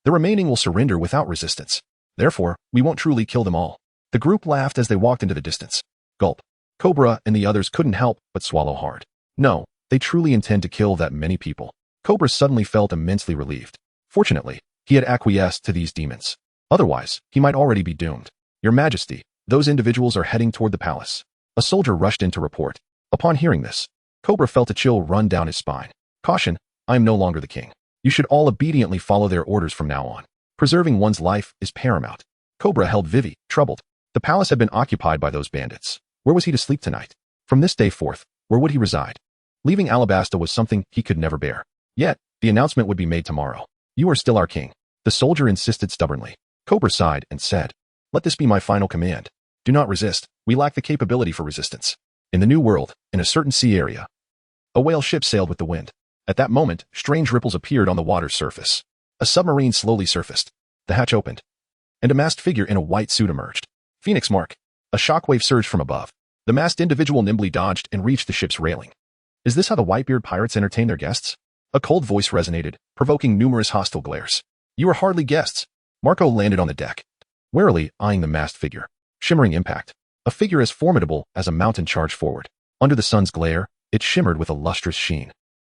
the remaining will surrender without resistance. Therefore, we won't truly kill them all. The group laughed as they walked into the distance. Gulp. Cobra and the others couldn't help but swallow hard. No, they truly intend to kill that many people. Cobra suddenly felt immensely relieved. Fortunately, he had acquiesced to these demons. Otherwise, he might already be doomed. Your Majesty, those individuals are heading toward the palace. A soldier rushed in to report. Upon hearing this, Cobra felt a chill run down his spine. Caution, I am no longer the king. You should all obediently follow their orders from now on. Preserving one's life is paramount. Cobra held Vivi, troubled. The palace had been occupied by those bandits. Where was he to sleep tonight? From this day forth, where would he reside? Leaving Alabasta was something he could never bear. Yet, the announcement would be made tomorrow. You are still our king. The soldier insisted stubbornly. Cobra sighed and said, let this be my final command. Do not resist. We lack the capability for resistance. In the New World, in a certain sea area, a whale ship sailed with the wind. At that moment, strange ripples appeared on the water's surface. A submarine slowly surfaced. The hatch opened, and a masked figure in a white suit emerged. Phoenix Mark. A shockwave surged from above. The masked individual nimbly dodged and reached the ship's railing. Is this how the Whitebeard pirates entertain their guests? A cold voice resonated, provoking numerous hostile glares. You are hardly guests. Marco landed on the deck, warily eyeing the masked figure. Shimmering impact. A figure as formidable as a mountain charged forward. Under the sun's glare, it shimmered with a lustrous sheen.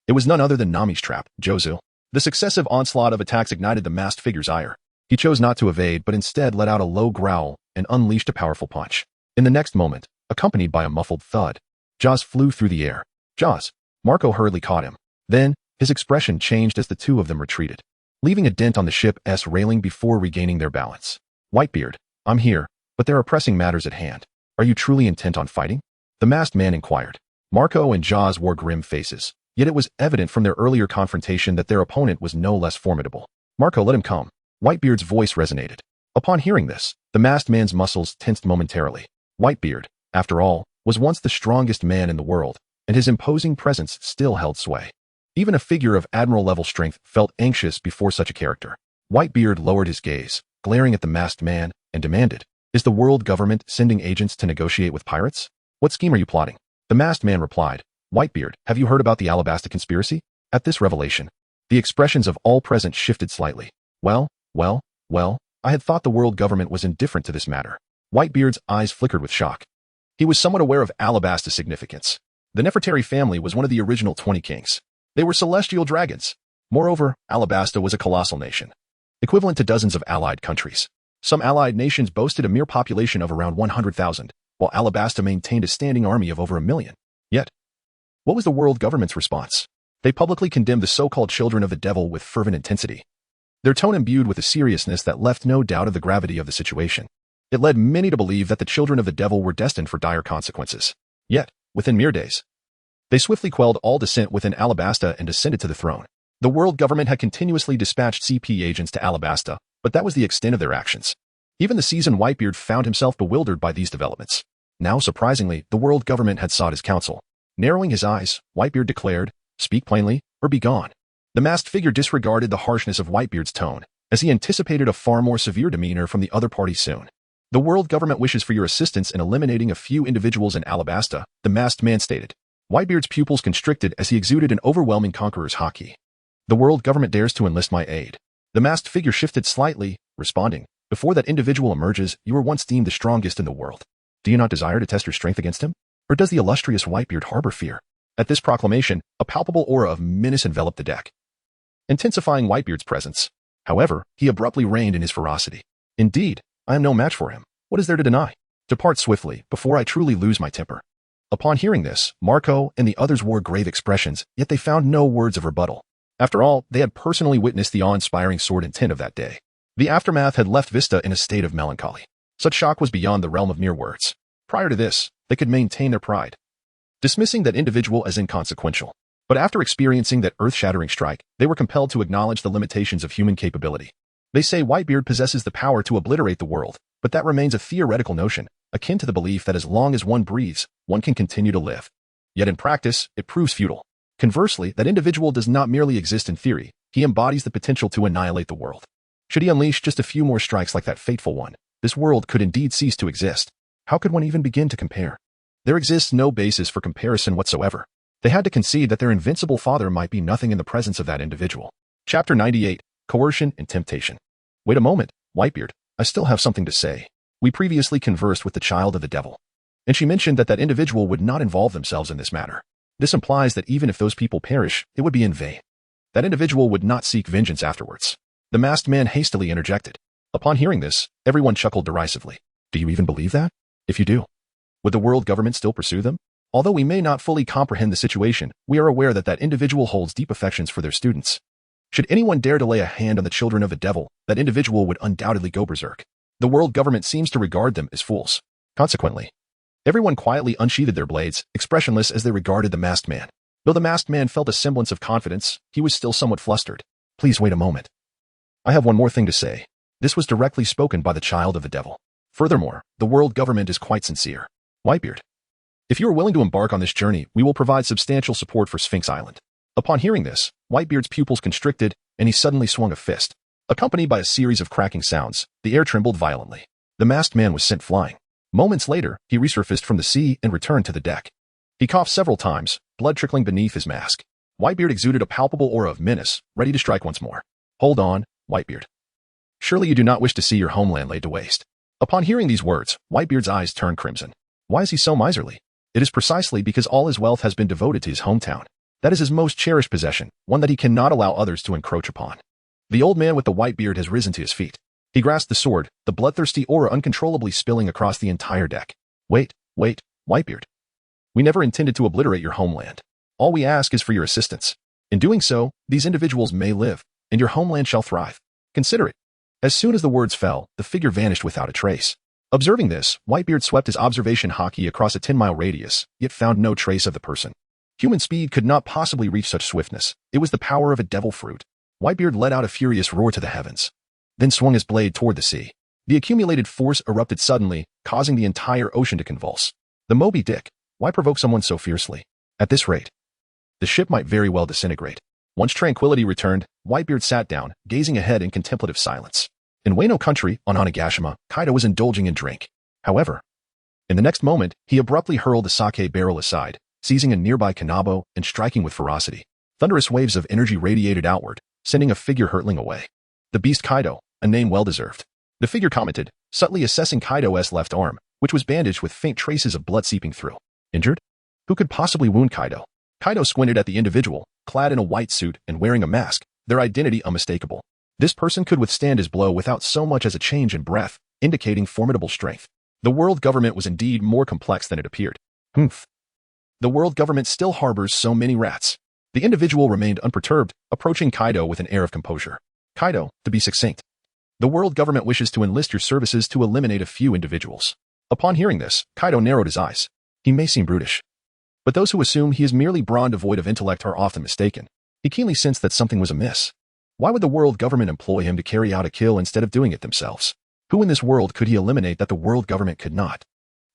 It was none other than Nami's trap, Jozu. The successive onslaught of attacks ignited the masked figure's ire. He chose not to evade but instead let out a low growl and unleashed a powerful punch. In the next moment, accompanied by a muffled thud, Jaws flew through the air. Jaws! Marco hurriedly caught him. Then, his expression changed as the two of them retreated, leaving a dent on the ship's railing before regaining their balance. Whitebeard, I'm here, but there are pressing matters at hand. Are you truly intent on fighting? The masked man inquired. Marco and Jaws wore grim faces, yet it was evident from their earlier confrontation that their opponent was no less formidable. Marco, let him come. Whitebeard's voice resonated. Upon hearing this, the masked man's muscles tensed momentarily. Whitebeard, after all, was once the strongest man in the world, and his imposing presence still held sway. Even a figure of admiral-level strength felt anxious before such a character. Whitebeard lowered his gaze, glaring at the masked man, and demanded, is the world government sending agents to negotiate with pirates? What scheme are you plotting? The masked man replied, Whitebeard, have you heard about the Alabasta conspiracy? At this revelation, the expressions of all present shifted slightly. Well, I had thought the world government was indifferent to this matter. Whitebeard's eyes flickered with shock. He was somewhat aware of Alabasta's significance. The Nefertari family was one of the original 20 kings. They were celestial dragons. Moreover, Alabasta was a colossal nation, equivalent to dozens of allied countries. Some allied nations boasted a mere population of around 100,000, while Alabasta maintained a standing army of over 1 million. Yet, what was the world government's response? They publicly condemned the so-called children of the devil with fervent intensity. Their tone imbued with a seriousness that left no doubt of the gravity of the situation. It led many to believe that the children of the devil were destined for dire consequences. Yet, within mere days, they swiftly quelled all dissent within Alabasta and ascended to the throne. The world government had continuously dispatched CP agents to Alabasta, but that was the extent of their actions. Even the seasoned Whitebeard found himself bewildered by these developments. Now, surprisingly, the world government had sought his counsel. Narrowing his eyes, Whitebeard declared, Speak plainly, or be gone. The masked figure disregarded the harshness of Whitebeard's tone, as he anticipated a far more severe demeanor from the other party soon. The world government wishes for your assistance in eliminating a few individuals in Alabasta, the masked man stated. Whitebeard's pupils constricted as he exuded an overwhelming Conqueror's Haki. The world government dares to enlist my aid. The masked figure shifted slightly, responding, before that individual emerges, you were once deemed the strongest in the world. Do you not desire to test your strength against him? Or does the illustrious Whitebeard harbor fear? At this proclamation, a palpable aura of menace enveloped the deck, intensifying Whitebeard's presence. However, he abruptly reined in his ferocity. Indeed, I am no match for him. What is there to deny? Depart swiftly, before I truly lose my temper. Upon hearing this, Marco and the others wore grave expressions, yet they found no words of rebuttal. After all, they had personally witnessed the awe-inspiring sword intent of that day. The aftermath had left Vista in a state of melancholy. Such shock was beyond the realm of mere words. Prior to this, they could maintain their pride, dismissing that individual as inconsequential. But after experiencing that earth-shattering strike, they were compelled to acknowledge the limitations of human capability. They say Whitebeard possesses the power to obliterate the world, but that remains a theoretical notion, akin to the belief that as long as one breathes, one can continue to live. Yet in practice, it proves futile. Conversely, that individual does not merely exist in theory, he embodies the potential to annihilate the world. Should he unleash just a few more strikes like that fateful one, this world could indeed cease to exist. How could one even begin to compare? There exists no basis for comparison whatsoever. They had to concede that their invincible father might be nothing in the presence of that individual. Chapter 98, Coercion and Temptation. Wait a moment, Whitebeard, I still have something to say. We previously conversed with the child of the devil, and she mentioned that that individual would not involve themselves in this matter. This implies that even if those people perish, it would be in vain. That individual would not seek vengeance afterwards. The masked man hastily interjected. Upon hearing this, everyone chuckled derisively. Do you even believe that? If you do, would the world government still pursue them? Although we may not fully comprehend the situation, we are aware that that individual holds deep affections for their students. Should anyone dare to lay a hand on the children of the devil, that individual would undoubtedly go berserk. The world government seems to regard them as fools. Consequently, everyone quietly unsheathed their blades, expressionless as they regarded the masked man. Though the masked man felt a semblance of confidence, he was still somewhat flustered. Please wait a moment. I have one more thing to say. This was directly spoken by the child of the devil. Furthermore, the world government is quite sincere. Whitebeard, if you are willing to embark on this journey, we will provide substantial support for Sphinx Island. Upon hearing this, Whitebeard's pupils constricted, and he suddenly swung a fist. Accompanied by a series of cracking sounds, the air trembled violently. The masked man was sent flying. Moments later, he resurfaced from the sea and returned to the deck. He coughed several times, blood trickling beneath his mask. Whitebeard exuded a palpable aura of menace, ready to strike once more. Hold on, Whitebeard. Surely you do not wish to see your homeland laid to waste. Upon hearing these words, Whitebeard's eyes turned crimson. Why is he so miserly? It is precisely because all his wealth has been devoted to his hometown. That is his most cherished possession, one that he cannot allow others to encroach upon. The old man with the white beard has risen to his feet. He grasped the sword, the bloodthirsty aura uncontrollably spilling across the entire deck. Wait, Whitebeard. We never intended to obliterate your homeland. All we ask is for your assistance. In doing so, these individuals may live, and your homeland shall thrive. Consider it. As soon as the words fell, the figure vanished without a trace. Observing this, Whitebeard swept his observation Haki across a 10-mile radius, yet found no trace of the person. Human speed could not possibly reach such swiftness. It was the power of a devil fruit. Whitebeard let out a furious roar to the heavens, then swung his blade toward the sea. The accumulated force erupted suddenly, causing the entire ocean to convulse. The Moby Dick, why provoke someone so fiercely? At this rate, the ship might very well disintegrate. Once tranquility returned, Whitebeard sat down, gazing ahead in contemplative silence. In Wano country, on Onigashima, Kaido was indulging in drink. However, in the next moment, he abruptly hurled the sake barrel aside, seizing a nearby kanabo and striking with ferocity. Thunderous waves of energy radiated outward, sending a figure hurtling away. The beast Kaido, a name well-deserved. The figure commented, subtly assessing Kaido's left arm, which was bandaged with faint traces of blood seeping through. Injured? Who could possibly wound Kaido? Kaido squinted at the individual, clad in a white suit and wearing a mask, their identity unmistakable. This person could withstand his blow without so much as a change in breath, indicating formidable strength. The world government was indeed more complex than it appeared. Humph. The world government still harbors so many rats. The individual remained unperturbed, approaching Kaido with an air of composure. Kaido, to be succinct, the world government wishes to enlist your services to eliminate a few individuals. Upon hearing this, Kaido narrowed his eyes. He may seem brutish, but those who assume he is merely brawn devoid of intellect are often mistaken. He keenly sensed that something was amiss. Why would the world government employ him to carry out a kill instead of doing it themselves? Who in this world could he eliminate that the world government could not?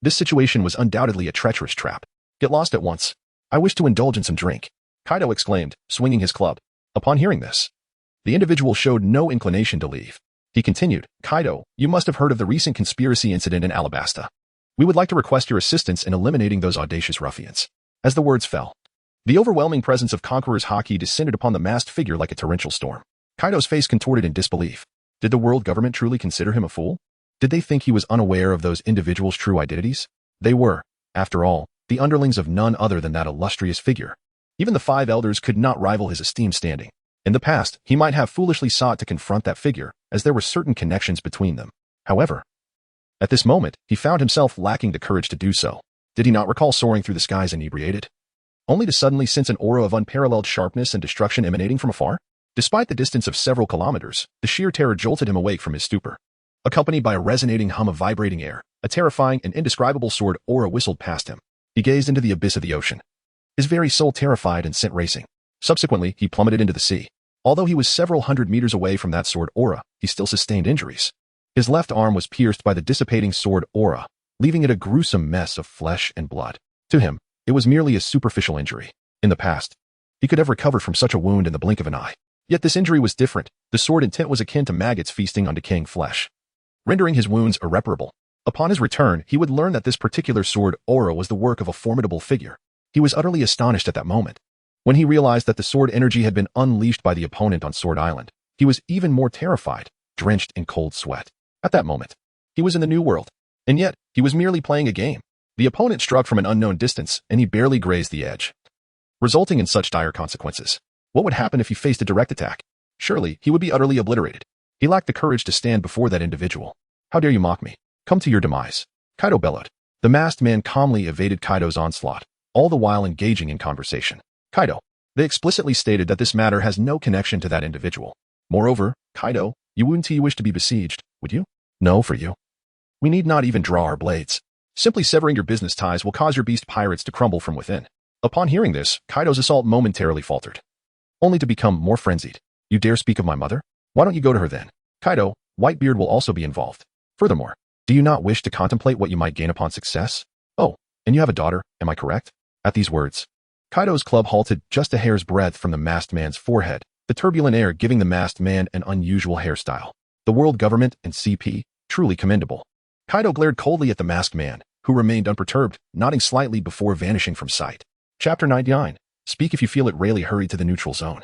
This situation was undoubtedly a treacherous trap. Get lost at once. I wish to indulge in some drink. Kaido exclaimed, swinging his club. Upon hearing this, the individual showed no inclination to leave. He continued, Kaido, you must have heard of the recent conspiracy incident in Alabasta. We would like to request your assistance in eliminating those audacious ruffians. As the words fell, the overwhelming presence of Conqueror's Haki descended upon the masked figure like a torrential storm. Kaido's face contorted in disbelief. Did the world government truly consider him a fool? Did they think he was unaware of those individuals' true identities? They were, after all, the underlings of none other than that illustrious figure. Even the 5 elders could not rival his esteemed standing. In the past, he might have foolishly sought to confront that figure, as there were certain connections between them. However, at this moment, he found himself lacking the courage to do so. Did he not recall soaring through the skies inebriated, only to suddenly sense an aura of unparalleled sharpness and destruction emanating from afar? Despite the distance of several kilometers, the sheer terror jolted him awake from his stupor. Accompanied by a resonating hum of vibrating air, a terrifying and indescribable sword aura whistled past him. He gazed into the abyss of the ocean, his very soul terrified and sent racing. Subsequently, he plummeted into the sea. Although he was several hundred meters away from that sword aura, he still sustained injuries. His left arm was pierced by the dissipating sword aura, leaving it a gruesome mess of flesh and blood. To him, it was merely a superficial injury. In the past, he could have recovered from such a wound in the blink of an eye. Yet this injury was different. The sword intent was akin to maggots feasting on decaying flesh, rendering his wounds irreparable. Upon his return, he would learn that this particular sword aura was the work of a formidable figure. He was utterly astonished at that moment. When he realized that the sword energy had been unleashed by the opponent on Sword Island, he was even more terrified, drenched in cold sweat. At that moment, he was in the new world, and yet he was merely playing a game. The opponent struck from an unknown distance, and he barely grazed the edge, resulting in such dire consequences. What would happen if he faced a direct attack? Surely, he would be utterly obliterated. He lacked the courage to stand before that individual. How dare you mock me? Come to your demise. Kaido bellowed. The masked man calmly evaded Kaido's onslaught, all the while engaging in conversation. Kaido, they explicitly stated that this matter has no connection to that individual. Moreover, Kaido, you wouldn't wish to be besieged, would you? No, for you. We need not even draw our blades. Simply severing your business ties will cause your beast pirates to crumble from within. Upon hearing this, Kaido's assault momentarily faltered, only to become more frenzied. You dare speak of my mother? Why don't you go to her then? Kaido, Whitebeard will also be involved. Furthermore, do you not wish to contemplate what you might gain upon success? Oh, and you have a daughter, am I correct? At these words, Kaido's club halted just a hair's breadth from the masked man's forehead, the turbulent air giving the masked man an unusual hairstyle. The world government and CP, truly commendable. Kaido glared coldly at the masked man, who remained unperturbed, nodding slightly before vanishing from sight. Chapter 99. Speak if you feel it. Rayleigh hurried to the neutral zone,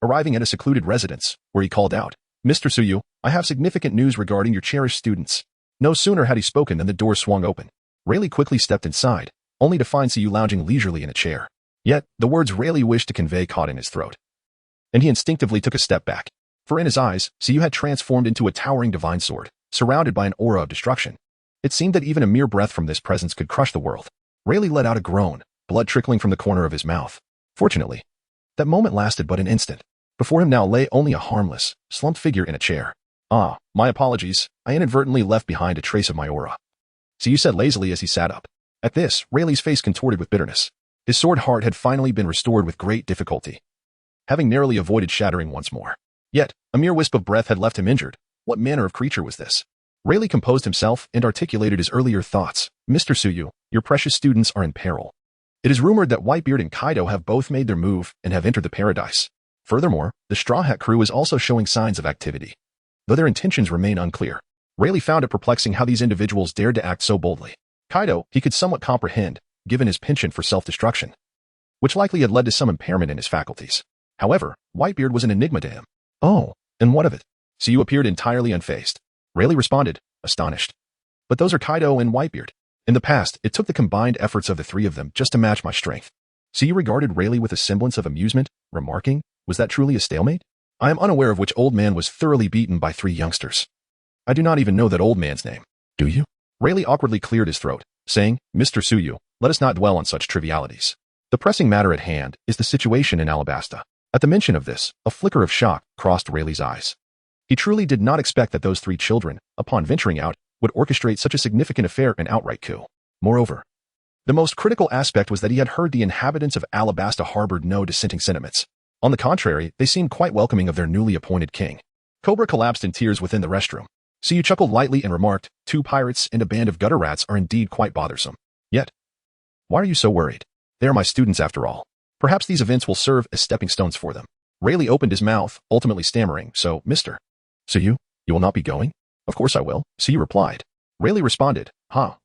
arriving at a secluded residence, where he called out, Mr. Tsuyu, I have significant news regarding your cherished students. No sooner had he spoken than the door swung open. Rayleigh quickly stepped inside, only to find Tsuyu lounging leisurely in a chair. Yet, the words Rayleigh wished to convey caught in his throat, and he instinctively took a step back. For in his eyes, Tsuyu had transformed into a towering divine sword, surrounded by an aura of destruction. It seemed that even a mere breath from this presence could crush the world. Rayleigh let out a groan, blood trickling from the corner of his mouth. Fortunately, that moment lasted but an instant. Before him now lay only a harmless, slumped figure in a chair. Ah, my apologies, I inadvertently left behind a trace of my aura, Tsuyu said lazily as he sat up. At this, Rayleigh's face contorted with bitterness. His sword heart had finally been restored with great difficulty, having narrowly avoided shattering once more. Yet, a mere wisp of breath had left him injured. What manner of creature was this? Rayleigh composed himself and articulated his earlier thoughts. Mr. Tsuyu, your precious students are in peril. It is rumored that Whitebeard and Kaido have both made their move and have entered the paradise. Furthermore, the Straw Hat crew is also showing signs of activity, though their intentions remain unclear. Rayleigh found it perplexing how these individuals dared to act so boldly. Kaido, he could somewhat comprehend, given his penchant for self-destruction, which likely had led to some impairment in his faculties. However, Whitebeard was an enigma to him. Oh, and what of it? Tsuyu appeared entirely unfazed. Rayleigh responded, astonished. But those are Kaido and Whitebeard. In the past, it took the combined efforts of the three of them just to match my strength. Tsuyu regarded Rayleigh with a semblance of amusement, remarking, was that truly a stalemate? I am unaware of which old man was thoroughly beaten by 3 youngsters. I do not even know that old man's name. Do you? Rayleigh awkwardly cleared his throat, saying, Mr. Tsuyu, let us not dwell on such trivialities. The pressing matter at hand is the situation in Alabasta. At the mention of this, a flicker of shock crossed Rayleigh's eyes. He truly did not expect that those 3 children, upon venturing out, would orchestrate such a significant affair and outright coup. Moreover, the most critical aspect was that he had heard the inhabitants of Alabasta harbored no dissenting sentiments. On the contrary, they seemed quite welcoming of their newly appointed king. Cobra collapsed in tears within the restroom. Tsuyu chuckled lightly and remarked, 2 pirates and a band of gutter rats are indeed quite bothersome. Yet, why are you so worried? They are my students after all. Perhaps these events will serve as stepping stones for them. Rayleigh opened his mouth, ultimately stammering, So you will not be going? Of course I will, So you replied. Rayleigh responded,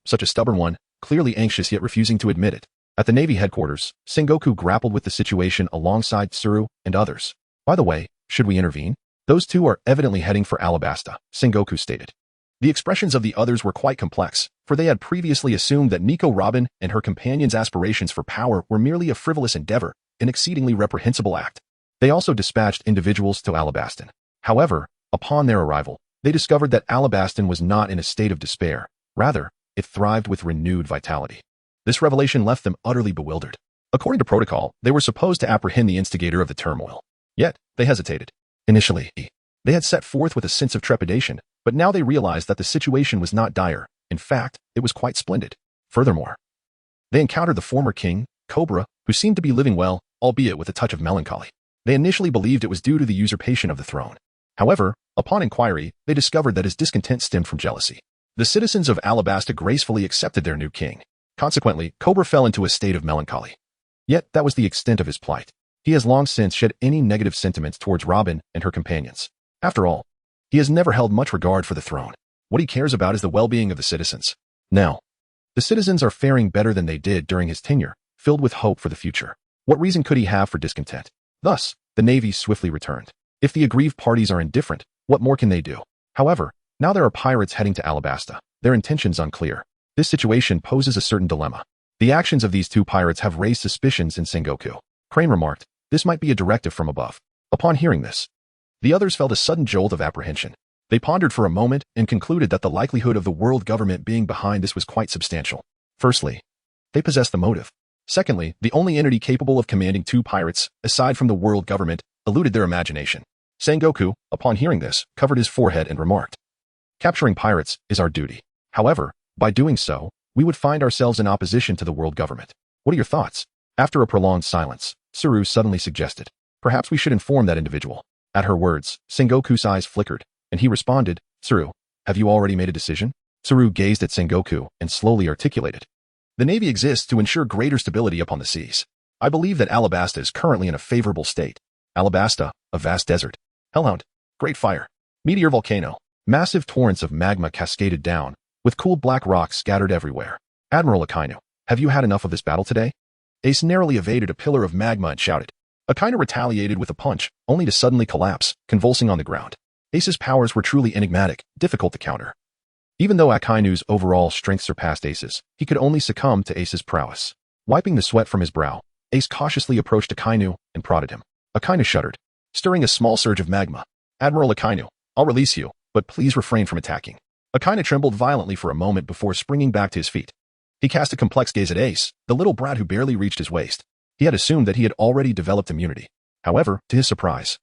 such a stubborn one, clearly anxious yet refusing to admit it. At the Navy headquarters, Sengoku grappled with the situation alongside Tsuru and others. By the way, should we intervene? Those two are evidently heading for Alabasta, Sengoku stated. The expressions of the others were quite complex, for they had previously assumed that Nico Robin and her companion's aspirations for power were merely a frivolous endeavor, an exceedingly reprehensible act. They also dispatched individuals to Alabastan. However, upon their arrival, they discovered that Alabastan was not in a state of despair. Rather, it thrived with renewed vitality. This revelation left them utterly bewildered. According to protocol, they were supposed to apprehend the instigator of the turmoil. Yet, they hesitated. Initially, they had set forth with a sense of trepidation, but now they realized that the situation was not dire. In fact, it was quite splendid. Furthermore, they encountered the former king, Cobra, who seemed to be living well, albeit with a touch of melancholy. They initially believed it was due to the usurpation of the throne. However, upon inquiry, they discovered that his discontent stemmed from jealousy. The citizens of Alabasta gracefully accepted their new king. Consequently, Cobra fell into a state of melancholy. Yet that was the extent of his plight. He has long since shed any negative sentiments towards Robin and her companions. After all, he has never held much regard for the throne. What he cares about is the well-being of the citizens. Now, the citizens are faring better than they did during his tenure, filled with hope for the future. What reason could he have for discontent? Thus, the Navy swiftly returned. If the aggrieved parties are indifferent, what more can they do? However, now there are pirates heading to Alabasta. Their intentions unclear. This situation poses a certain dilemma. The actions of these two pirates have raised suspicions in Sengoku. Crane remarked, this might be a directive from above. Upon hearing this, the others felt a sudden jolt of apprehension. They pondered for a moment and concluded that the likelihood of the world government being behind this was quite substantial. Firstly, they possessed the motive. Secondly, the only entity capable of commanding two pirates, aside from the world government, eluded their imagination. Sengoku, upon hearing this, covered his forehead and remarked, capturing pirates is our duty. However, by doing so, we would find ourselves in opposition to the world government. What are your thoughts? After a prolonged silence, Tsuru suddenly suggested, perhaps we should inform that individual. At her words, Sengoku's eyes flickered, and he responded, Tsuru, have you already made a decision? Tsuru gazed at Sengoku and slowly articulated, the Navy exists to ensure greater stability upon the seas. I believe that Alabasta is currently in a favorable state. Alabasta, a vast desert. Hellhound, great fire. Meteor volcano. Massive torrents of magma cascaded down, with cool black rocks scattered everywhere. Admiral Akainu, have you had enough of this battle today? Ace narrowly evaded a pillar of magma and shouted. Akainu retaliated with a punch, only to suddenly collapse, convulsing on the ground. Ace's powers were truly enigmatic, difficult to counter. Even though Akainu's overall strength surpassed Ace's, he could only succumb to Ace's prowess. Wiping the sweat from his brow, Ace cautiously approached Akainu and prodded him. Akainu shuddered, stirring a small surge of magma. Admiral Akainu, I'll release you, but please refrain from attacking. Akainu trembled violently for a moment before springing back to his feet. He cast a complex gaze at Ace, the little brat who barely reached his waist. He had assumed that he had already developed immunity. However, to his surprise,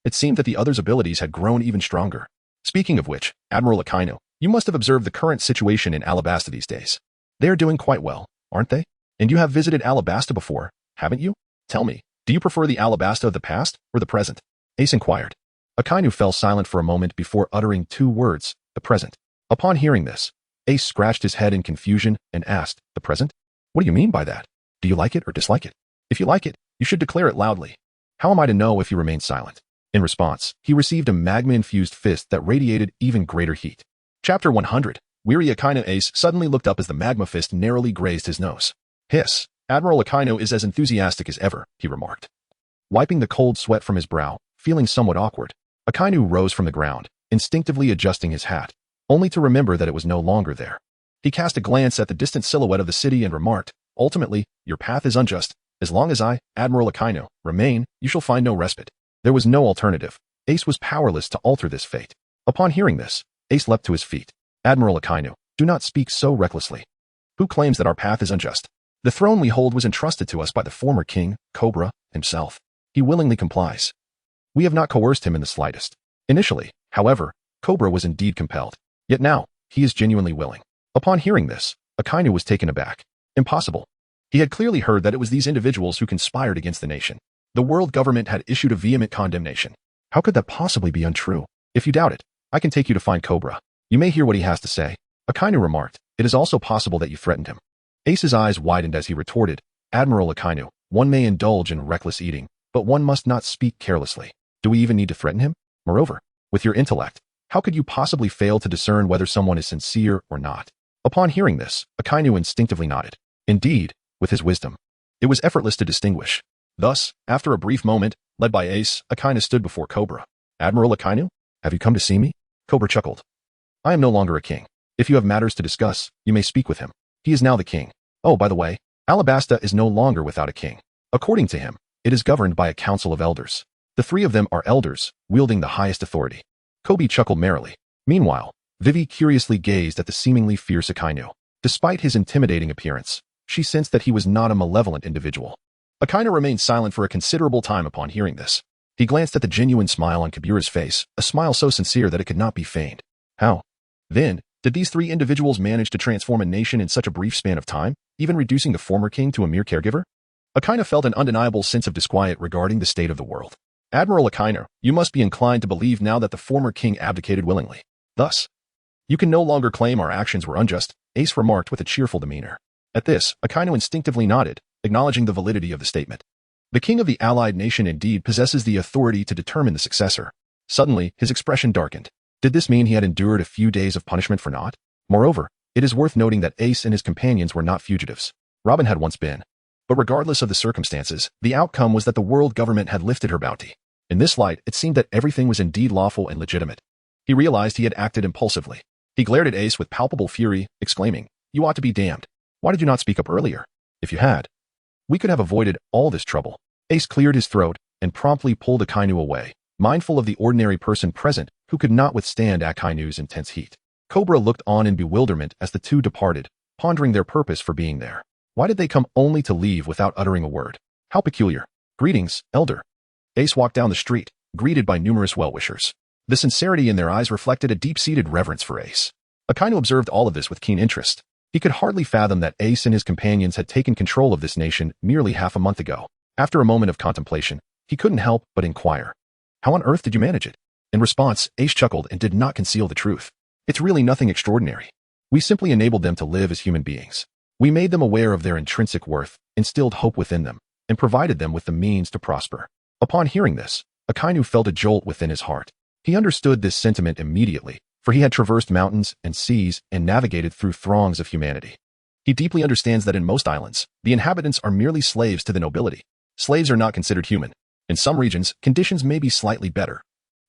it seemed that the other's abilities had grown even stronger. Speaking of which, Admiral Akainu, you must have observed the current situation in Alabasta these days. They are doing quite well, aren't they? And you have visited Alabasta before, haven't you? Tell me, do you prefer the Alabasta of the past or the present? Ace inquired. Akainu fell silent for a moment before uttering two words, the present. Upon hearing this, Ace scratched his head in confusion and asked, the present? What do you mean by that? Do you like it or dislike it? If you like it, you should declare it loudly. How am I to know if you remain silent? In response, he received a magma-infused fist that radiated even greater heat. Chapter 100. Weary Akainu. Ace suddenly looked up as the magma fist narrowly grazed his nose. Hiss. Admiral Akainu is as enthusiastic as ever, he remarked. Wiping the cold sweat from his brow, feeling somewhat awkward, Akainu rose from the ground, instinctively adjusting his hat, only to remember that it was no longer there. He cast a glance at the distant silhouette of the city and remarked, ultimately, your path is unjust. As long as I, Admiral Akainu, remain, you shall find no respite. There was no alternative. Ace was powerless to alter this fate. Upon hearing this, Ace leapt to his feet. Admiral Akainu, do not speak so recklessly. Who claims that our path is unjust? The throne we hold was entrusted to us by the former king, Cobra, himself. He willingly complies. We have not coerced him in the slightest. Initially, however, Cobra was indeed compelled. Yet now, he is genuinely willing. Upon hearing this, Akainu was taken aback. Impossible. He had clearly heard that it was these individuals who conspired against the nation. The world government had issued a vehement condemnation. How could that possibly be untrue? If you doubt it, I can take you to find Cobra. You may hear what he has to say. Akainu remarked, it is also possible that you threatened him. Ace's eyes widened as he retorted, Admiral Akainu, One may indulge in reckless eating, but one must not speak carelessly. Do we even need to threaten him? Moreover, with your intellect, how could you possibly fail to discern whether someone is sincere or not? Upon hearing this, Akainu instinctively nodded. Indeed, with his wisdom, it was effortless to distinguish. Thus, after a brief moment, led by Ace, Akainu stood before Cobra. Admiral Akainu, have you come to see me? Cobra chuckled. I am no longer a king. If you have matters to discuss, you may speak with him. He is now the king. Oh, by the way, Alabasta is no longer without a king. According to him, it is governed by a council of elders. The three of them are elders, wielding the highest authority. Kobe chuckled merrily. Meanwhile, Vivi curiously gazed at the seemingly fierce Akainu. Despite his intimidating appearance, she sensed that he was not a malevolent individual. Akainu remained silent for a considerable time upon hearing this. He glanced at the genuine smile on Kabura's face, a smile so sincere that it could not be feigned. How, then, did these three individuals manage to transform a nation in such a brief span of time, even reducing the former king to a mere caregiver? Akainu felt an undeniable sense of disquiet regarding the state of the world. Admiral Akainu, you must be inclined to believe now that the former king abdicated willingly. Thus, you can no longer claim our actions were unjust, Ace remarked with a cheerful demeanor. At this, Akainu instinctively nodded, acknowledging the validity of the statement. The king of the allied nation indeed possesses the authority to determine the successor. Suddenly, his expression darkened. Did this mean he had endured a few days of punishment for naught? Moreover, it is worth noting that Ace and his companions were not fugitives. Robin had once been. But regardless of the circumstances, the outcome was that the world government had lifted her bounty. In this light, it seemed that everything was indeed lawful and legitimate. He realized he had acted impulsively. He glared at Ace with palpable fury, exclaiming, "You ought to be damned. Why did you not speak up earlier? If you had, we could have avoided all this trouble." Ace cleared his throat and promptly pulled Akainu away, mindful of the ordinary person present who could not withstand Akainu's intense heat. Cobra looked on in bewilderment as the two departed, pondering their purpose for being there. Why did they come only to leave without uttering a word? How peculiar. Greetings, Elder. Ace walked down the street, greeted by numerous well-wishers. The sincerity in their eyes reflected a deep-seated reverence for Ace. Akainu observed all of this with keen interest. He could hardly fathom that Ace and his companions had taken control of this nation merely half a month ago. After a moment of contemplation, he couldn't help but inquire, "How on earth did you manage it?" In response, Ace chuckled and did not conceal the truth. "It's really nothing extraordinary. We simply enabled them to live as human beings. We made them aware of their intrinsic worth, instilled hope within them, and provided them with the means to prosper." Upon hearing this, Akainu felt a jolt within his heart. He understood this sentiment immediately, for he had traversed mountains and seas and navigated through throngs of humanity. He deeply understands that in most islands, the inhabitants are merely slaves to the nobility. Slaves are not considered human. In some regions, conditions may be slightly better.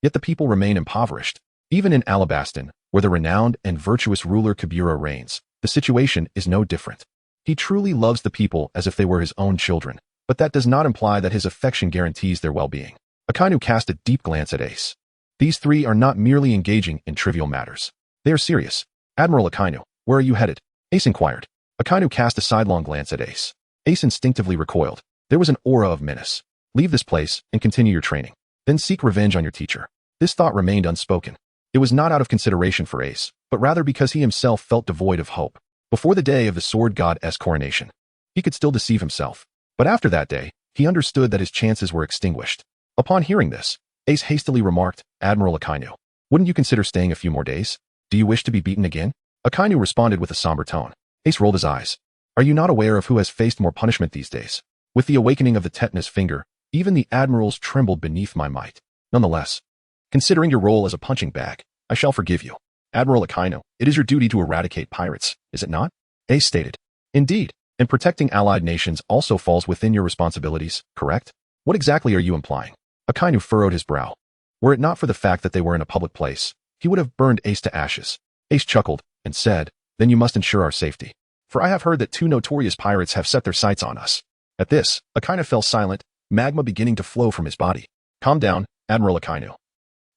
Yet the people remain impoverished. Even in Alabasta, where the renowned and virtuous ruler Kabura reigns, the situation is no different. He truly loves the people as if they were his own children, but that does not imply that his affection guarantees their well-being. Akainu cast a deep glance at Ace. These three are not merely engaging in trivial matters. They are serious. "Admiral Akainu, where are you headed?" Ace inquired. Akainu cast a sidelong glance at Ace. Ace instinctively recoiled. There was an aura of menace. "Leave this place and continue your training. Then seek revenge on your teacher." This thought remained unspoken. It was not out of consideration for Ace, but rather because he himself felt devoid of hope. Before the day of the sword god's coronation, he could still deceive himself. But after that day, he understood that his chances were extinguished. Upon hearing this, Ace hastily remarked, "Admiral Akainu, wouldn't you consider staying a few more days? Do you wish to be beaten again?" Akainu responded with a somber tone. Ace rolled his eyes. "Are you not aware of who has faced more punishment these days? With the awakening of the tetanus finger, even the admirals trembled beneath my might. Nonetheless, considering your role as a punching bag, I shall forgive you. Admiral Akainu, it is your duty to eradicate pirates, is it not?" Ace stated. "Indeed, and protecting allied nations also falls within your responsibilities, correct? What exactly are you implying?" Akainu furrowed his brow. Were it not for the fact that they were in a public place, he would have burned Ace to ashes. Ace chuckled and said, "Then you must ensure our safety. For I have heard that two notorious pirates have set their sights on us." At this, Akainu fell silent, magma beginning to flow from his body. "Calm down, Admiral Akainu.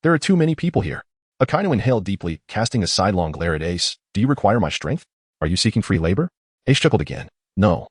There are too many people here." Akainu inhaled deeply, casting a sidelong glare at Ace. "Do you require my strength? Are you seeking free labor?" Ace chuckled again. "No.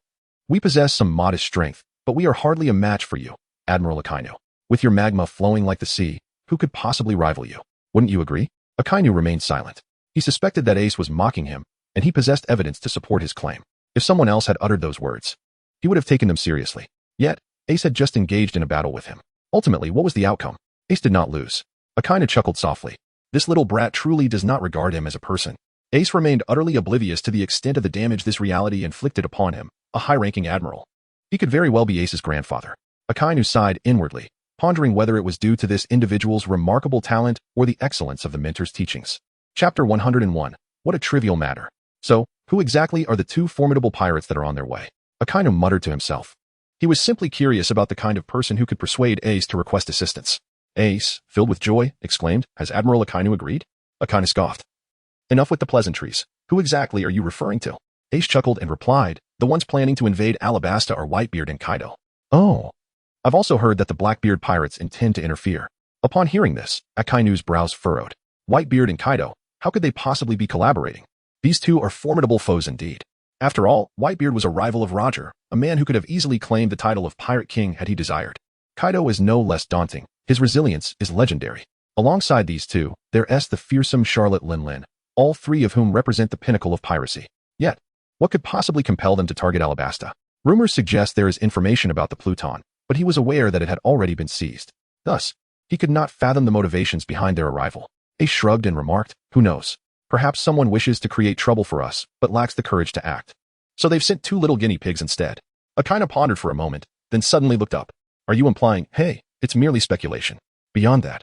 We possess some modest strength, but we are hardly a match for you, Admiral Akainu. With your magma flowing like the sea, who could possibly rival you? Wouldn't you agree?" Akainu remained silent. He suspected that Ace was mocking him, and he possessed evidence to support his claim. If someone else had uttered those words, he would have taken them seriously. Yet, Ace had just engaged in a battle with him. Ultimately, what was the outcome? Ace did not lose. Akainu chuckled softly. This little brat truly does not regard him as a person. Ace remained utterly oblivious to the extent of the damage this reality inflicted upon him, a high-ranking admiral. He could very well be Ace's grandfather. Akainu sighed inwardly, pondering whether it was due to this individual's remarkable talent or the excellence of the mentor's teachings. Chapter 101. What a trivial matter. So, who exactly are the two formidable pirates that are on their way? Akainu muttered to himself. He was simply curious about the kind of person who could persuade Ace to request assistance. Ace, filled with joy, exclaimed, "Has Admiral Akainu agreed?" Akainu scoffed. "Enough with the pleasantries. Who exactly are you referring to?" Ace chuckled and replied, "The ones planning to invade Alabasta are Whitebeard and Kaido." "Oh. I've also heard that the Blackbeard pirates intend to interfere." Upon hearing this, Akainu's brows furrowed. Whitebeard and Kaido, how could they possibly be collaborating? These two are formidable foes indeed. After all, Whitebeard was a rival of Roger, a man who could have easily claimed the title of Pirate King had he desired. Kaido is no less daunting. His resilience is legendary. Alongside these two, there's the fearsome Charlotte Lin, all three of whom represent the pinnacle of piracy. Yet, what could possibly compel them to target Alabasta? Rumors suggest there is information about the Pluton, but he was aware that it had already been seized. Thus, he could not fathom the motivations behind their arrival. Ace shrugged and remarked, "Who knows? Perhaps someone wishes to create trouble for us, but lacks the courage to act. So they've sent 2 little guinea pigs instead." Akainu pondered for a moment, then suddenly looked up. "Are you implying, hey, it's merely speculation? Beyond that,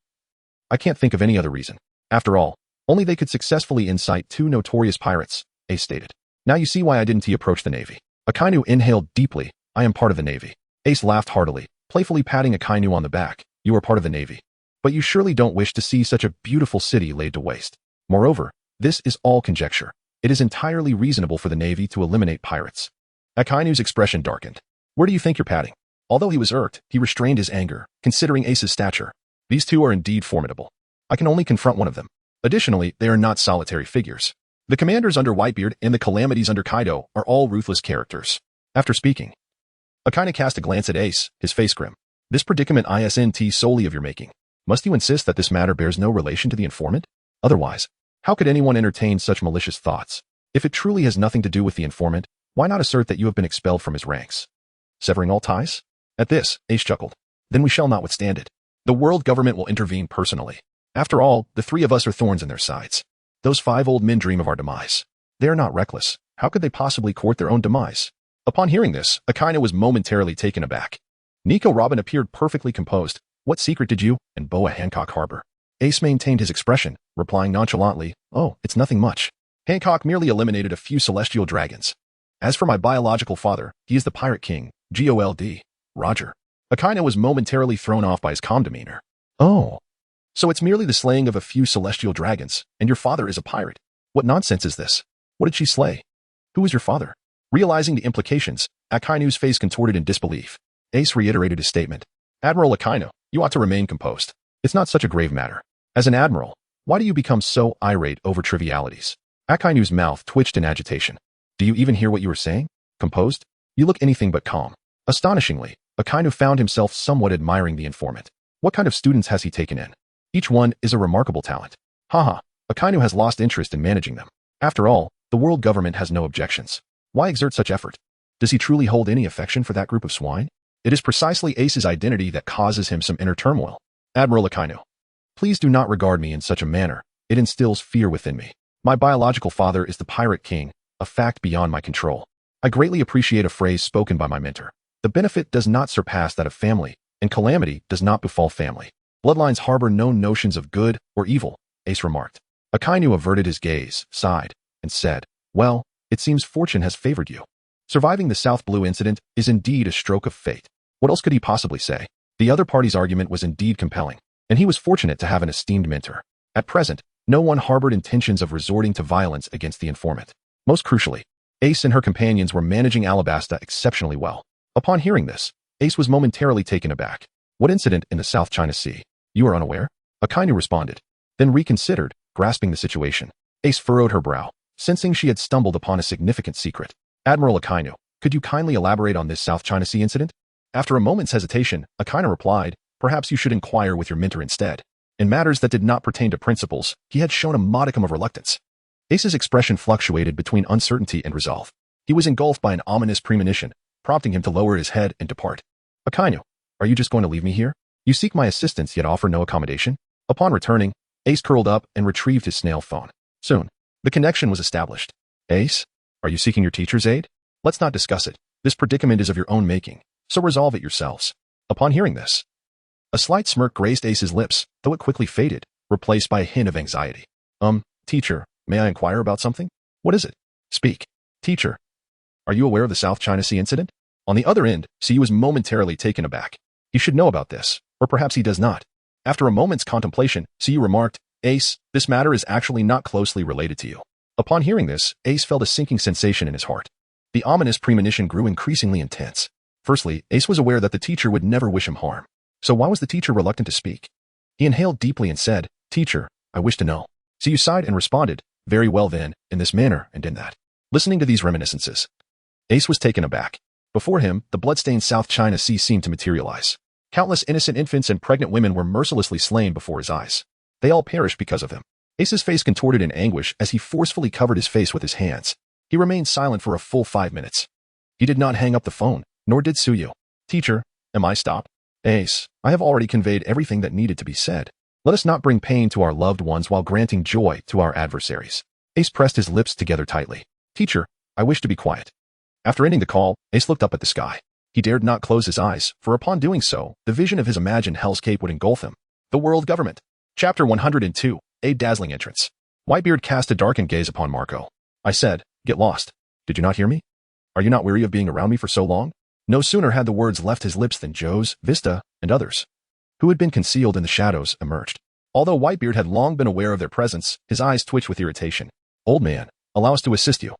I can't think of any other reason. After all, only they could successfully incite 2 notorious pirates," Ace stated. "Now you see why I didn't approach the Navy." Akainu inhaled deeply. "I am part of the Navy." Ace laughed heartily, playfully patting Akainu on the back. "You are part of the Navy. But you surely don't wish to see such a beautiful city laid to waste. Moreover, this is all conjecture. It is entirely reasonable for the Navy to eliminate pirates." Akainu's expression darkened. "Where do you think you're patting?" Although he was irked, he restrained his anger, considering Ace's stature. These two are indeed formidable. I can only confront one of them. Additionally, they are not solitary figures. The commanders under Whitebeard and the calamities under Kaido are all ruthless characters. After speaking, Akainu cast a glance at Ace, his face grim. "This predicament isn't solely of your making. Must you insist that this matter bears no relation to the informant? Otherwise, how could anyone entertain such malicious thoughts? If it truly has nothing to do with the informant, why not assert that you have been expelled from his ranks? Severing all ties?" At this, Ace chuckled. "Then we shall not withstand it. The world government will intervene personally. After all, the 3 of us are thorns in their sides. Those 5 old men dream of our demise. They are not reckless. How could they possibly court their own demise?" Upon hearing this, Akainu was momentarily taken aback. Nico Robin appeared perfectly composed. "What secret did you and Boa Hancock harbor?" Ace maintained his expression, replying nonchalantly, "Oh, it's nothing much. Hancock merely eliminated a few celestial dragons. As for my biological father, he is the Pirate King, Gold, Roger." Akainu was momentarily thrown off by his calm demeanor. "Oh, so it's merely the slaying of a few celestial dragons, and your father is a pirate. What nonsense is this? What did she slay? Who is your father?" Realizing the implications, Akainu's face contorted in disbelief. Ace reiterated his statement. "Admiral Akainu, you ought to remain composed. It's not such a grave matter. As an admiral, why do you become so irate over trivialities?" Akainu's mouth twitched in agitation. "Do you even hear what you are saying? Composed? You look anything but calm." Astonishingly, Akainu found himself somewhat admiring the informant. What kind of students has he taken in? Each one is a remarkable talent. Haha, Akainu has lost interest in managing them. After all, the world government has no objections. Why exert such effort? Does he truly hold any affection for that group of swine? It is precisely Ace's identity that causes him some inner turmoil. "Admiral Akainu, please do not regard me in such a manner. It instills fear within me. My biological father is the Pirate King, a fact beyond my control. I greatly appreciate a phrase spoken by my mentor. The benefit does not surpass that of family, and calamity does not befall family. Bloodlines harbor no notions of good or evil," Ace remarked. Akainu averted his gaze, sighed, and said, "Well, it seems fortune has favored you. Surviving the South Blue incident is indeed a stroke of fate." What else could he possibly say? The other party's argument was indeed compelling, and he was fortunate to have an esteemed mentor. At present, no one harbored intentions of resorting to violence against the informant. Most crucially, Ace and her companions were managing Alabasta exceptionally well. Upon hearing this, Ace was momentarily taken aback. "What incident in the South China Sea? You are unaware?" Akainu responded, then reconsidered, grasping the situation. Ace furrowed her brow, sensing she had stumbled upon a significant secret. "Admiral Akainu, could you kindly elaborate on this South China Sea incident?" After a moment's hesitation, Akainu replied, "Perhaps you should inquire with your mentor instead." In matters that did not pertain to principles, he had shown a modicum of reluctance. Ace's expression fluctuated between uncertainty and resolve. He was engulfed by an ominous premonition, prompting him to lower his head and depart. "Akainu, are you just going to leave me here? You seek my assistance yet offer no accommodation?" Upon returning, Ace curled up and retrieved his snail phone. Soon, the connection was established. "Ace, are you seeking your teacher's aid? Let's not discuss it. This predicament is of your own making, so resolve it yourselves. Upon hearing this, a slight smirk graced Ace's lips, though it quickly faded, replaced by a hint of anxiety. Teacher, may I inquire about something? What is it? Speak. Teacher, are you aware of the South China Sea incident? On the other end, Siyu was momentarily taken aback. He should know about this, or perhaps he does not. After a moment's contemplation, Siyu remarked, Ace, this matter is actually not closely related to you. Upon hearing this, Ace felt a sinking sensation in his heart. The ominous premonition grew increasingly intense. Firstly, Ace was aware that the teacher would never wish him harm. So why was the teacher reluctant to speak? He inhaled deeply and said, Teacher, I wish to know. Siyu sighed and responded, Very well then, in this manner and in that. Listening to these reminiscences, Ace was taken aback. Before him, the blood-stained South China Sea seemed to materialize. Countless innocent infants and pregnant women were mercilessly slain before his eyes. They all perished because of him. Ace's face contorted in anguish as he forcefully covered his face with his hands. He remained silent for a full 5 minutes. He did not hang up the phone, nor did Suyu. Teacher, am I stopped? Ace, I have already conveyed everything that needed to be said. Let us not bring pain to our loved ones while granting joy to our adversaries. Ace pressed his lips together tightly. Teacher, I wish to be quiet. After ending the call, Ace looked up at the sky. He dared not close his eyes, for upon doing so, the vision of his imagined hellscape would engulf him. The World Government. Chapter 102, A Dazzling Entrance. Whitebeard cast a darkened gaze upon Marco. I said, Get lost. Did you not hear me? Are you not weary of being around me for so long? No sooner had the words left his lips than Joe's, Vista, and others, who had been concealed in the shadows, emerged. Although Whitebeard had long been aware of their presence, his eyes twitched with irritation. Old man, allow us to assist you.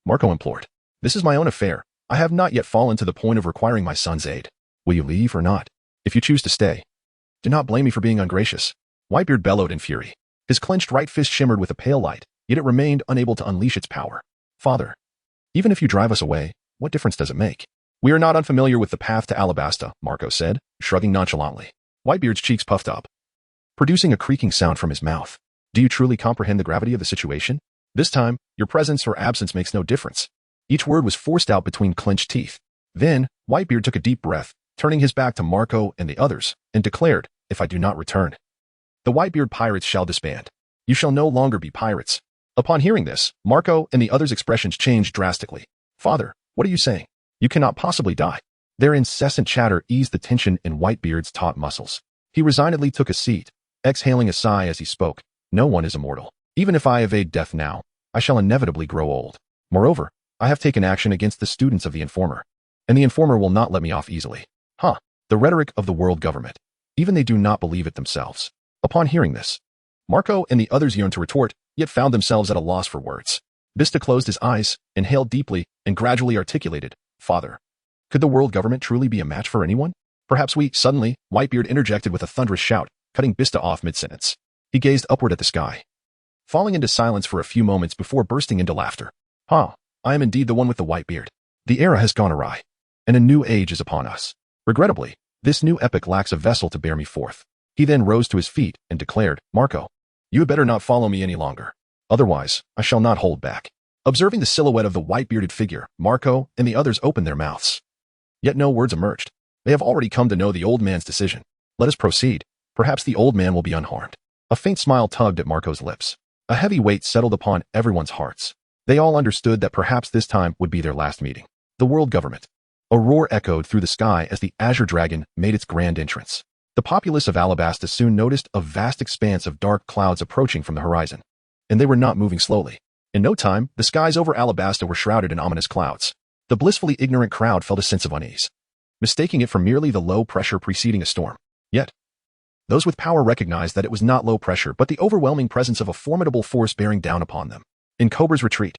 Marco implored. This is my own affair. I have not yet fallen to the point of requiring my son's aid. Will you leave or not? If you choose to stay, do not blame me for being ungracious. Whitebeard bellowed in fury. His clenched right fist shimmered with a pale light, yet it remained unable to unleash its power. Father, even if you drive us away, what difference does it make? We are not unfamiliar with the path to Alabasta, Marco said, shrugging nonchalantly. Whitebeard's cheeks puffed up, producing a creaking sound from his mouth. Do you truly comprehend the gravity of the situation? This time, your presence or absence makes no difference. Each word was forced out between clenched teeth. Then, Whitebeard took a deep breath, turning his back to Marco and the others, and declared, If I do not return, the Whitebeard pirates shall disband. You shall no longer be pirates. Upon hearing this, Marco and the others' expressions changed drastically. Father, what are you saying? You cannot possibly die. Their incessant chatter eased the tension in Whitebeard's taut muscles. He resignedly took a seat, exhaling a sigh as he spoke. No one is immortal. Even if I evade death now, I shall inevitably grow old. Moreover, I have taken action against the students of the informer, and the informer will not let me off easily. The rhetoric of the world government. Even they do not believe it themselves. Upon hearing this, Marco and the others yearned to retort, yet found themselves at a loss for words. Vista closed his eyes, inhaled deeply, and gradually articulated, Father, could the world government truly be a match for anyone? Perhaps suddenly, Whitebeard interjected with a thunderous shout, cutting Vista off mid-sentence. He gazed upward at the sky, falling into silence for a few moments before bursting into laughter. I am indeed the one with the white beard. The era has gone awry, and a new age is upon us. Regrettably, this new epoch lacks a vessel to bear me forth. He then rose to his feet and declared, Marco, you had better not follow me any longer. Otherwise, I shall not hold back. Observing the silhouette of the white-bearded figure, Marco and the others opened their mouths. Yet no words emerged. They have already come to know the old man's decision. Let us proceed. Perhaps the old man will be unharmed. A faint smile tugged at Marco's lips. A heavy weight settled upon everyone's hearts. They all understood that perhaps this time would be their last meeting. The world government. A roar echoed through the sky as the Azure Dragon made its grand entrance. The populace of Alabasta soon noticed a vast expanse of dark clouds approaching from the horizon. And they were not moving slowly. In no time, the skies over Alabasta were shrouded in ominous clouds. The blissfully ignorant crowd felt a sense of unease, mistaking it for merely the low pressure preceding a storm. Yet, those with power recognized that it was not low pressure but the overwhelming presence of a formidable force bearing down upon them. In Cobra's retreat,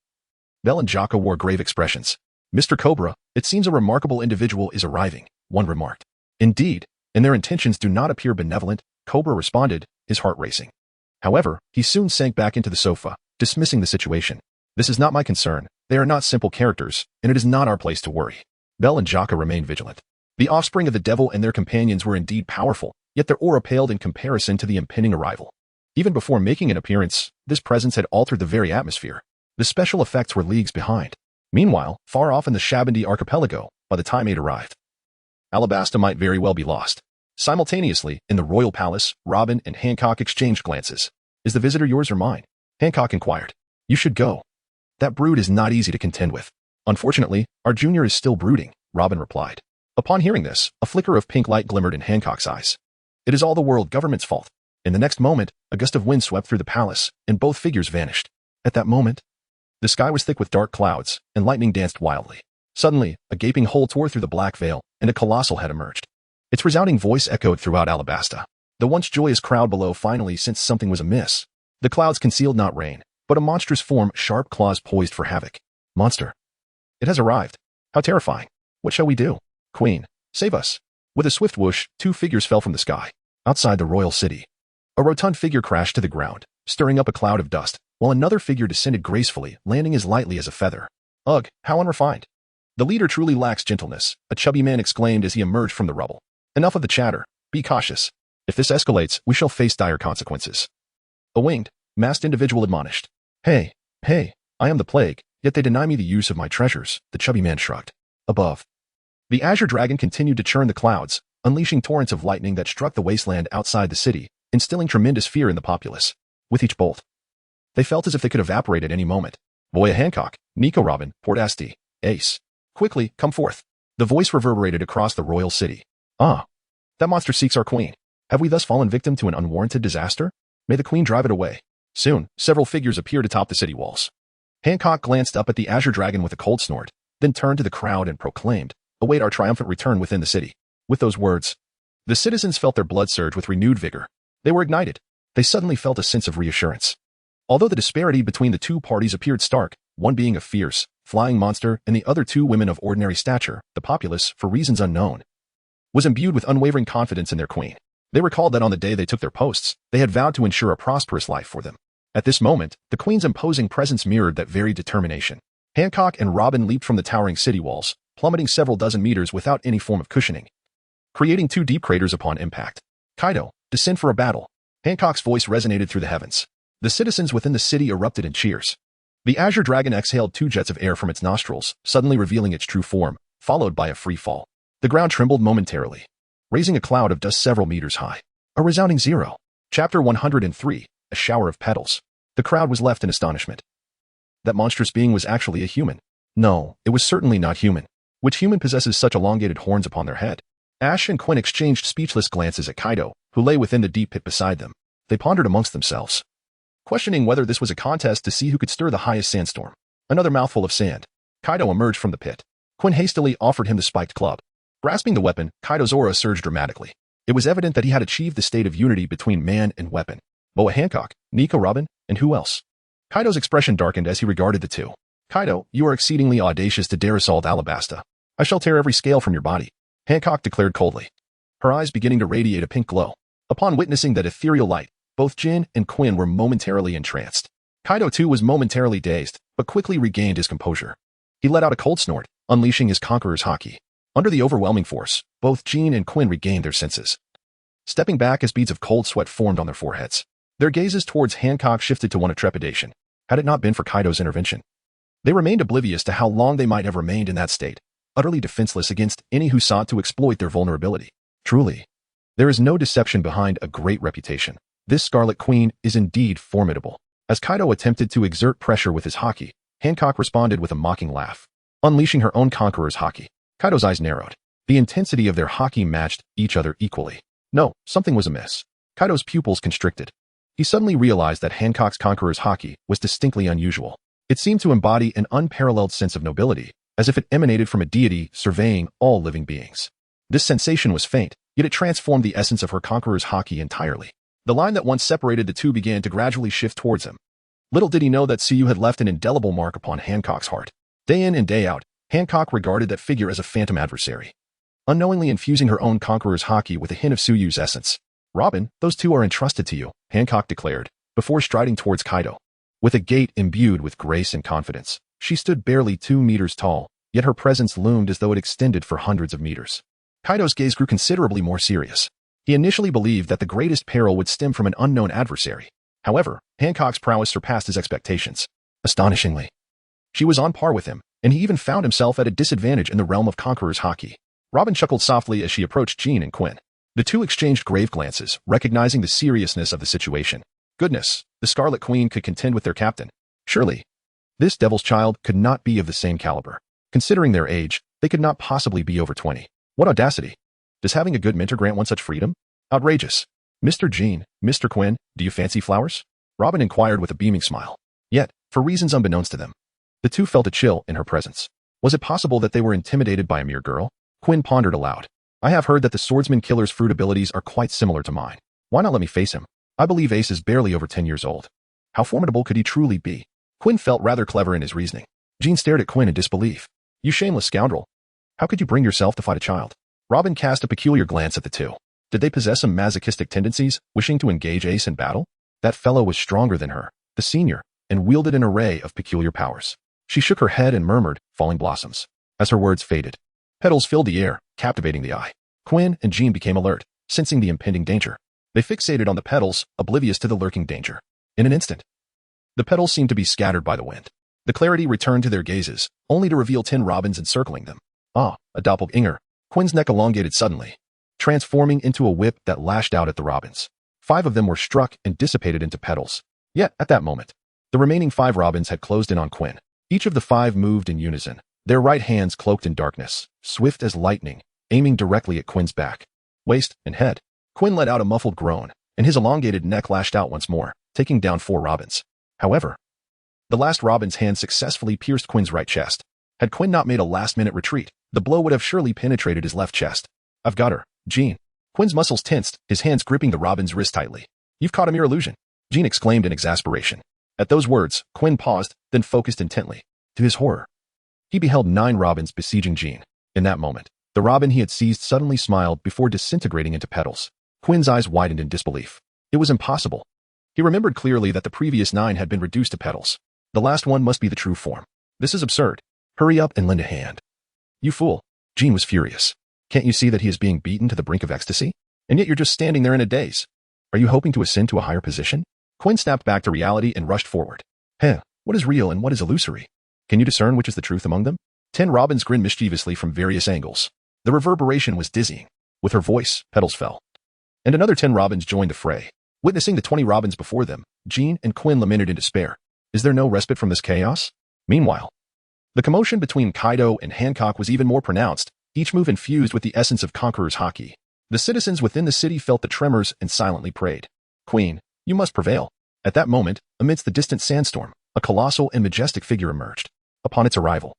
Bell and Jaka wore grave expressions. Mr. Cobra, it seems a remarkable individual is arriving, one remarked. Indeed, and their intentions do not appear benevolent, Cobra responded, his heart racing. However, he soon sank back into the sofa, dismissing the situation. This is not my concern. They are not simple characters, and it is not our place to worry. Bell and Jaka remained vigilant. The offspring of the devil and their companions were indeed powerful, yet their aura paled in comparison to the impending arrival. Even before making an appearance, this presence had altered the very atmosphere. The special effects were leagues behind. Meanwhile, far off in the Shabandi archipelago, by the time aid arrived, Alabasta might very well be lost. Simultaneously, in the royal palace, Robin and Hancock exchanged glances. Is the visitor yours or mine? Hancock inquired. You should go. That brood is not easy to contend with. Unfortunately, our junior is still brooding, Robin replied. Upon hearing this, a flicker of pink light glimmered in Hancock's eyes. It is all the world government's fault. In the next moment, a gust of wind swept through the palace, and both figures vanished. At that moment, the sky was thick with dark clouds, and lightning danced wildly. Suddenly, a gaping hole tore through the black veil, and a colossal head emerged. Its resounding voice echoed throughout Alabasta. The once joyous crowd below finally sensed something was amiss. The clouds concealed not rain, but a monstrous form, sharp claws poised for havoc. Monster. It has arrived. How terrifying. What shall we do? Queen, save us. With a swift whoosh, two figures fell from the sky. Outside the royal city, a rotund figure crashed to the ground, stirring up a cloud of dust, while another figure descended gracefully, landing as lightly as a feather. Ugh, how unrefined. The leader truly lacks gentleness, a chubby man exclaimed as he emerged from the rubble. Enough of the chatter. Be cautious. If this escalates, we shall face dire consequences. A winged, masked individual admonished. Hey, I am the plague, yet they deny me the use of my treasures, the chubby man shrugged. Above, the azure dragon continued to churn the clouds, unleashing torrents of lightning that struck the wasteland outside the city, instilling tremendous fear in the populace. With each bolt, they felt as if they could evaporate at any moment. Boa Hancock, Nico Robin, Port Asti, Ace. Quickly, come forth. The voice reverberated across the royal city. Ah, that monster seeks our queen. Have we thus fallen victim to an unwarranted disaster? May the queen drive it away. Soon, several figures appeared atop the city walls. Hancock glanced up at the azure dragon with a cold snort, then turned to the crowd and proclaimed, await our triumphant return within the city. With those words, the citizens felt their blood surge with renewed vigor. They were ignited. They suddenly felt a sense of reassurance. Although the disparity between the two parties appeared stark, one being a fierce, flying monster and the other two women of ordinary stature, the populace, for reasons unknown, was imbued with unwavering confidence in their queen. They recalled that on the day they took their posts, they had vowed to ensure a prosperous life for them. At this moment, the queen's imposing presence mirrored that very determination. Hancock and Robin leaped from the towering city walls, plummeting several dozen meters without any form of cushioning, creating two deep craters upon impact. Kaido, descend for a battle. Hancock's voice resonated through the heavens. The citizens within the city erupted in cheers. The azure dragon exhaled two jets of air from its nostrils, suddenly revealing its true form, followed by a free fall. The ground trembled momentarily, raising a cloud of dust several meters high. A resounding zero. Chapter 103, A Shower of Petals. The crowd was left in astonishment. That monstrous being was actually a human. No, it was certainly not human. Which human possesses such elongated horns upon their head? Ash and Quinn exchanged speechless glances at Kaido, who lay within the deep pit beside them. They pondered amongst themselves, questioning whether this was a contest to see who could stir the highest sandstorm. Another mouthful of sand. Kaido emerged from the pit. Quinn hastily offered him the spiked club. Grasping the weapon, Kaido's aura surged dramatically. It was evident that he had achieved the state of unity between man and weapon. Boa Hancock, Nico Robin, and who else? Kaido's expression darkened as he regarded the two. Kaido, you are exceedingly audacious to dare assault Alabasta. I shall tear every scale from your body, Hancock declared coldly, her eyes beginning to radiate a pink glow. Upon witnessing that ethereal light, both Jin and Quinn were momentarily entranced. Kaido too was momentarily dazed, but quickly regained his composure. He let out a cold snort, unleashing his Conqueror's Haki. Under the overwhelming force, both Jin and Quinn regained their senses, stepping back as beads of cold sweat formed on their foreheads. Their gazes towards Hancock shifted to one of trepidation. Had it not been for Kaido's intervention, they remained oblivious to how long they might have remained in that state, utterly defenseless against any who sought to exploit their vulnerability. Truly, there is no deception behind a great reputation. This Scarlet Queen is indeed formidable. As Kaido attempted to exert pressure with his Haki, Hancock responded with a mocking laugh, unleashing her own Conqueror's Haki. Kaido's eyes narrowed. The intensity of their Haki matched each other equally. No, something was amiss. Kaido's pupils constricted. He suddenly realized that Hancock's Conqueror's Haki was distinctly unusual. It seemed to embody an unparalleled sense of nobility, as if it emanated from a deity surveying all living beings. This sensation was faint, yet it transformed the essence of her Conqueror's Haki entirely. The line that once separated the two began to gradually shift towards him. Little did he know that Tsuyu had left an indelible mark upon Hancock's heart. Day in and day out, Hancock regarded that figure as a phantom adversary, unknowingly infusing her own Conqueror's Haki with a hint of Tsuyu's essence. Robin, those two are entrusted to you, Hancock declared, before striding towards Kaido. With a gait imbued with grace and confidence, she stood barely 2 meters tall, yet her presence loomed as though it extended for hundreds of meters. Kaido's gaze grew considerably more serious. He initially believed that the greatest peril would stem from an unknown adversary. However, Hancock's prowess surpassed his expectations. Astonishingly, she was on par with him, and he even found himself at a disadvantage in the realm of Conqueror's Haki. Robin chuckled softly as she approached Jean and Quinn. The two exchanged grave glances, recognizing the seriousness of the situation. Goodness, the Scarlet Queen could contend with their captain. Surely, this devil's child could not be of the same caliber. Considering their age, they could not possibly be over 20. What audacity! Does having a good mentor grant one such freedom? Outrageous. Mr. Jean, Mr. Quinn, do you fancy flowers? Robin inquired with a beaming smile. Yet, for reasons unbeknownst to them, the two felt a chill in her presence. Was it possible that they were intimidated by a mere girl? Quinn pondered aloud. I have heard that the swordsman killer's fruit abilities are quite similar to mine. Why not let me face him? I believe Ace is barely over 10 years old. How formidable could he truly be? Quinn felt rather clever in his reasoning. Jean stared at Quinn in disbelief. You shameless scoundrel. How could you bring yourself to fight a child? Robin cast a peculiar glance at the two. Did they possess some masochistic tendencies, wishing to engage Ace in battle? That fellow was stronger than her, the senior, and wielded an array of peculiar powers. She shook her head and murmured, falling blossoms. As her words faded, petals filled the air, captivating the eye. Quinn and Jean became alert, sensing the impending danger. They fixated on the petals, oblivious to the lurking danger. In an instant, the petals seemed to be scattered by the wind. The clarity returned to their gazes, only to reveal 10 robins encircling them. Ah, a doppelganger. Quinn's neck elongated suddenly, transforming into a whip that lashed out at the robins. 5 of them were struck and dissipated into petals. Yet, at that moment, the remaining 5 robins had closed in on Quinn. Each of the 5 moved in unison, their right hands cloaked in darkness, swift as lightning, aiming directly at Quinn's back, waist, and head. Quinn let out a muffled groan, and his elongated neck lashed out once more, taking down 4 robins. However, the last robin's hand successfully pierced Quinn's right chest. Had Quinn not made a last-minute retreat, the blow would have surely penetrated his left chest. I've got her, Jean. Quinn's muscles tensed, his hands gripping the robin's wrist tightly. You've caught a mere illusion, Jean exclaimed in exasperation. At those words, Quinn paused, then focused intently. To his horror, he beheld 9 robins besieging Jean. In that moment, the robin he had seized suddenly smiled before disintegrating into petals. Quinn's eyes widened in disbelief. It was impossible. He remembered clearly that the previous 9 had been reduced to petals. The last one must be the true form. This is absurd. Hurry up and lend a hand. You fool. Jean was furious. Can't you see that he is being beaten to the brink of ecstasy? And yet you're just standing there in a daze. Are you hoping to ascend to a higher position? Quinn snapped back to reality and rushed forward. What is real and what is illusory? Can you discern which is the truth among them? 10 robins grinned mischievously from various angles. The reverberation was dizzying. With her voice, petals fell. And another 10 robins joined the fray. Witnessing the 20 robins before them, Jean and Quinn lamented in despair. Is there no respite from this chaos? Meanwhile, the commotion between Kaido and Hancock was even more pronounced, each move infused with the essence of Conqueror's Haki. The citizens within the city felt the tremors and silently prayed. Queen, you must prevail. At that moment, amidst the distant sandstorm, a colossal and majestic figure emerged. Upon its arrival,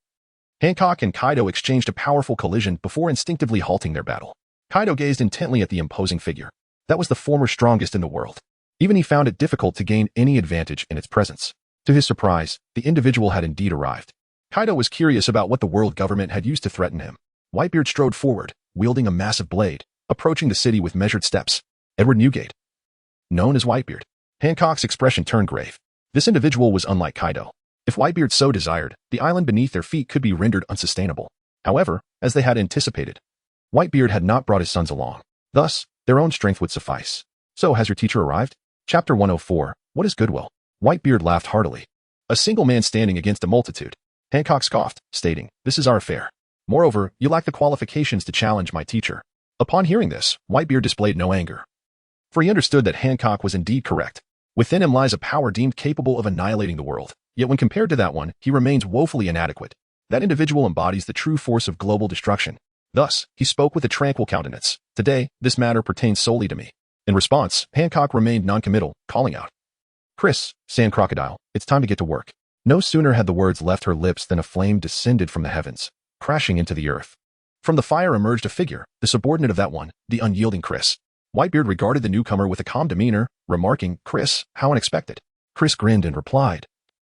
Hancock and Kaido exchanged a powerful collision before instinctively halting their battle. Kaido gazed intently at the imposing figure. That was the former strongest in the world. Even he found it difficult to gain any advantage in its presence. To his surprise, the individual had indeed arrived. Kaido was curious about what the world government had used to threaten him. Whitebeard strode forward, wielding a massive blade, approaching the city with measured steps. Edward Newgate, known as Whitebeard. Hancock's expression turned grave. This individual was unlike Kaido. If Whitebeard so desired, the island beneath their feet could be rendered unsustainable. However, as they had anticipated, Whitebeard had not brought his sons along. Thus, their own strength would suffice. So has your teacher arrived? Chapter 104, What is Goodwill? Whitebeard laughed heartily. A single man standing against a multitude. Hancock scoffed, stating, This is our affair. Moreover, you lack the qualifications to challenge my teacher. Upon hearing this, Whitebeard displayed no anger. For he understood that Hancock was indeed correct. Within him lies a power deemed capable of annihilating the world. Yet when compared to that one, he remains woefully inadequate. That individual embodies the true force of global destruction. Thus, he spoke with a tranquil countenance. Today, this matter pertains solely to me. In response, Hancock remained noncommittal, calling out, Chris, Sand Crocodile, it's time to get to work. No sooner had the words left her lips than a flame descended from the heavens, crashing into the earth. From the fire emerged a figure, the subordinate of that one, the unyielding Chris. Whitebeard regarded the newcomer with a calm demeanor, remarking, Chris, how unexpected. Chris grinned and replied,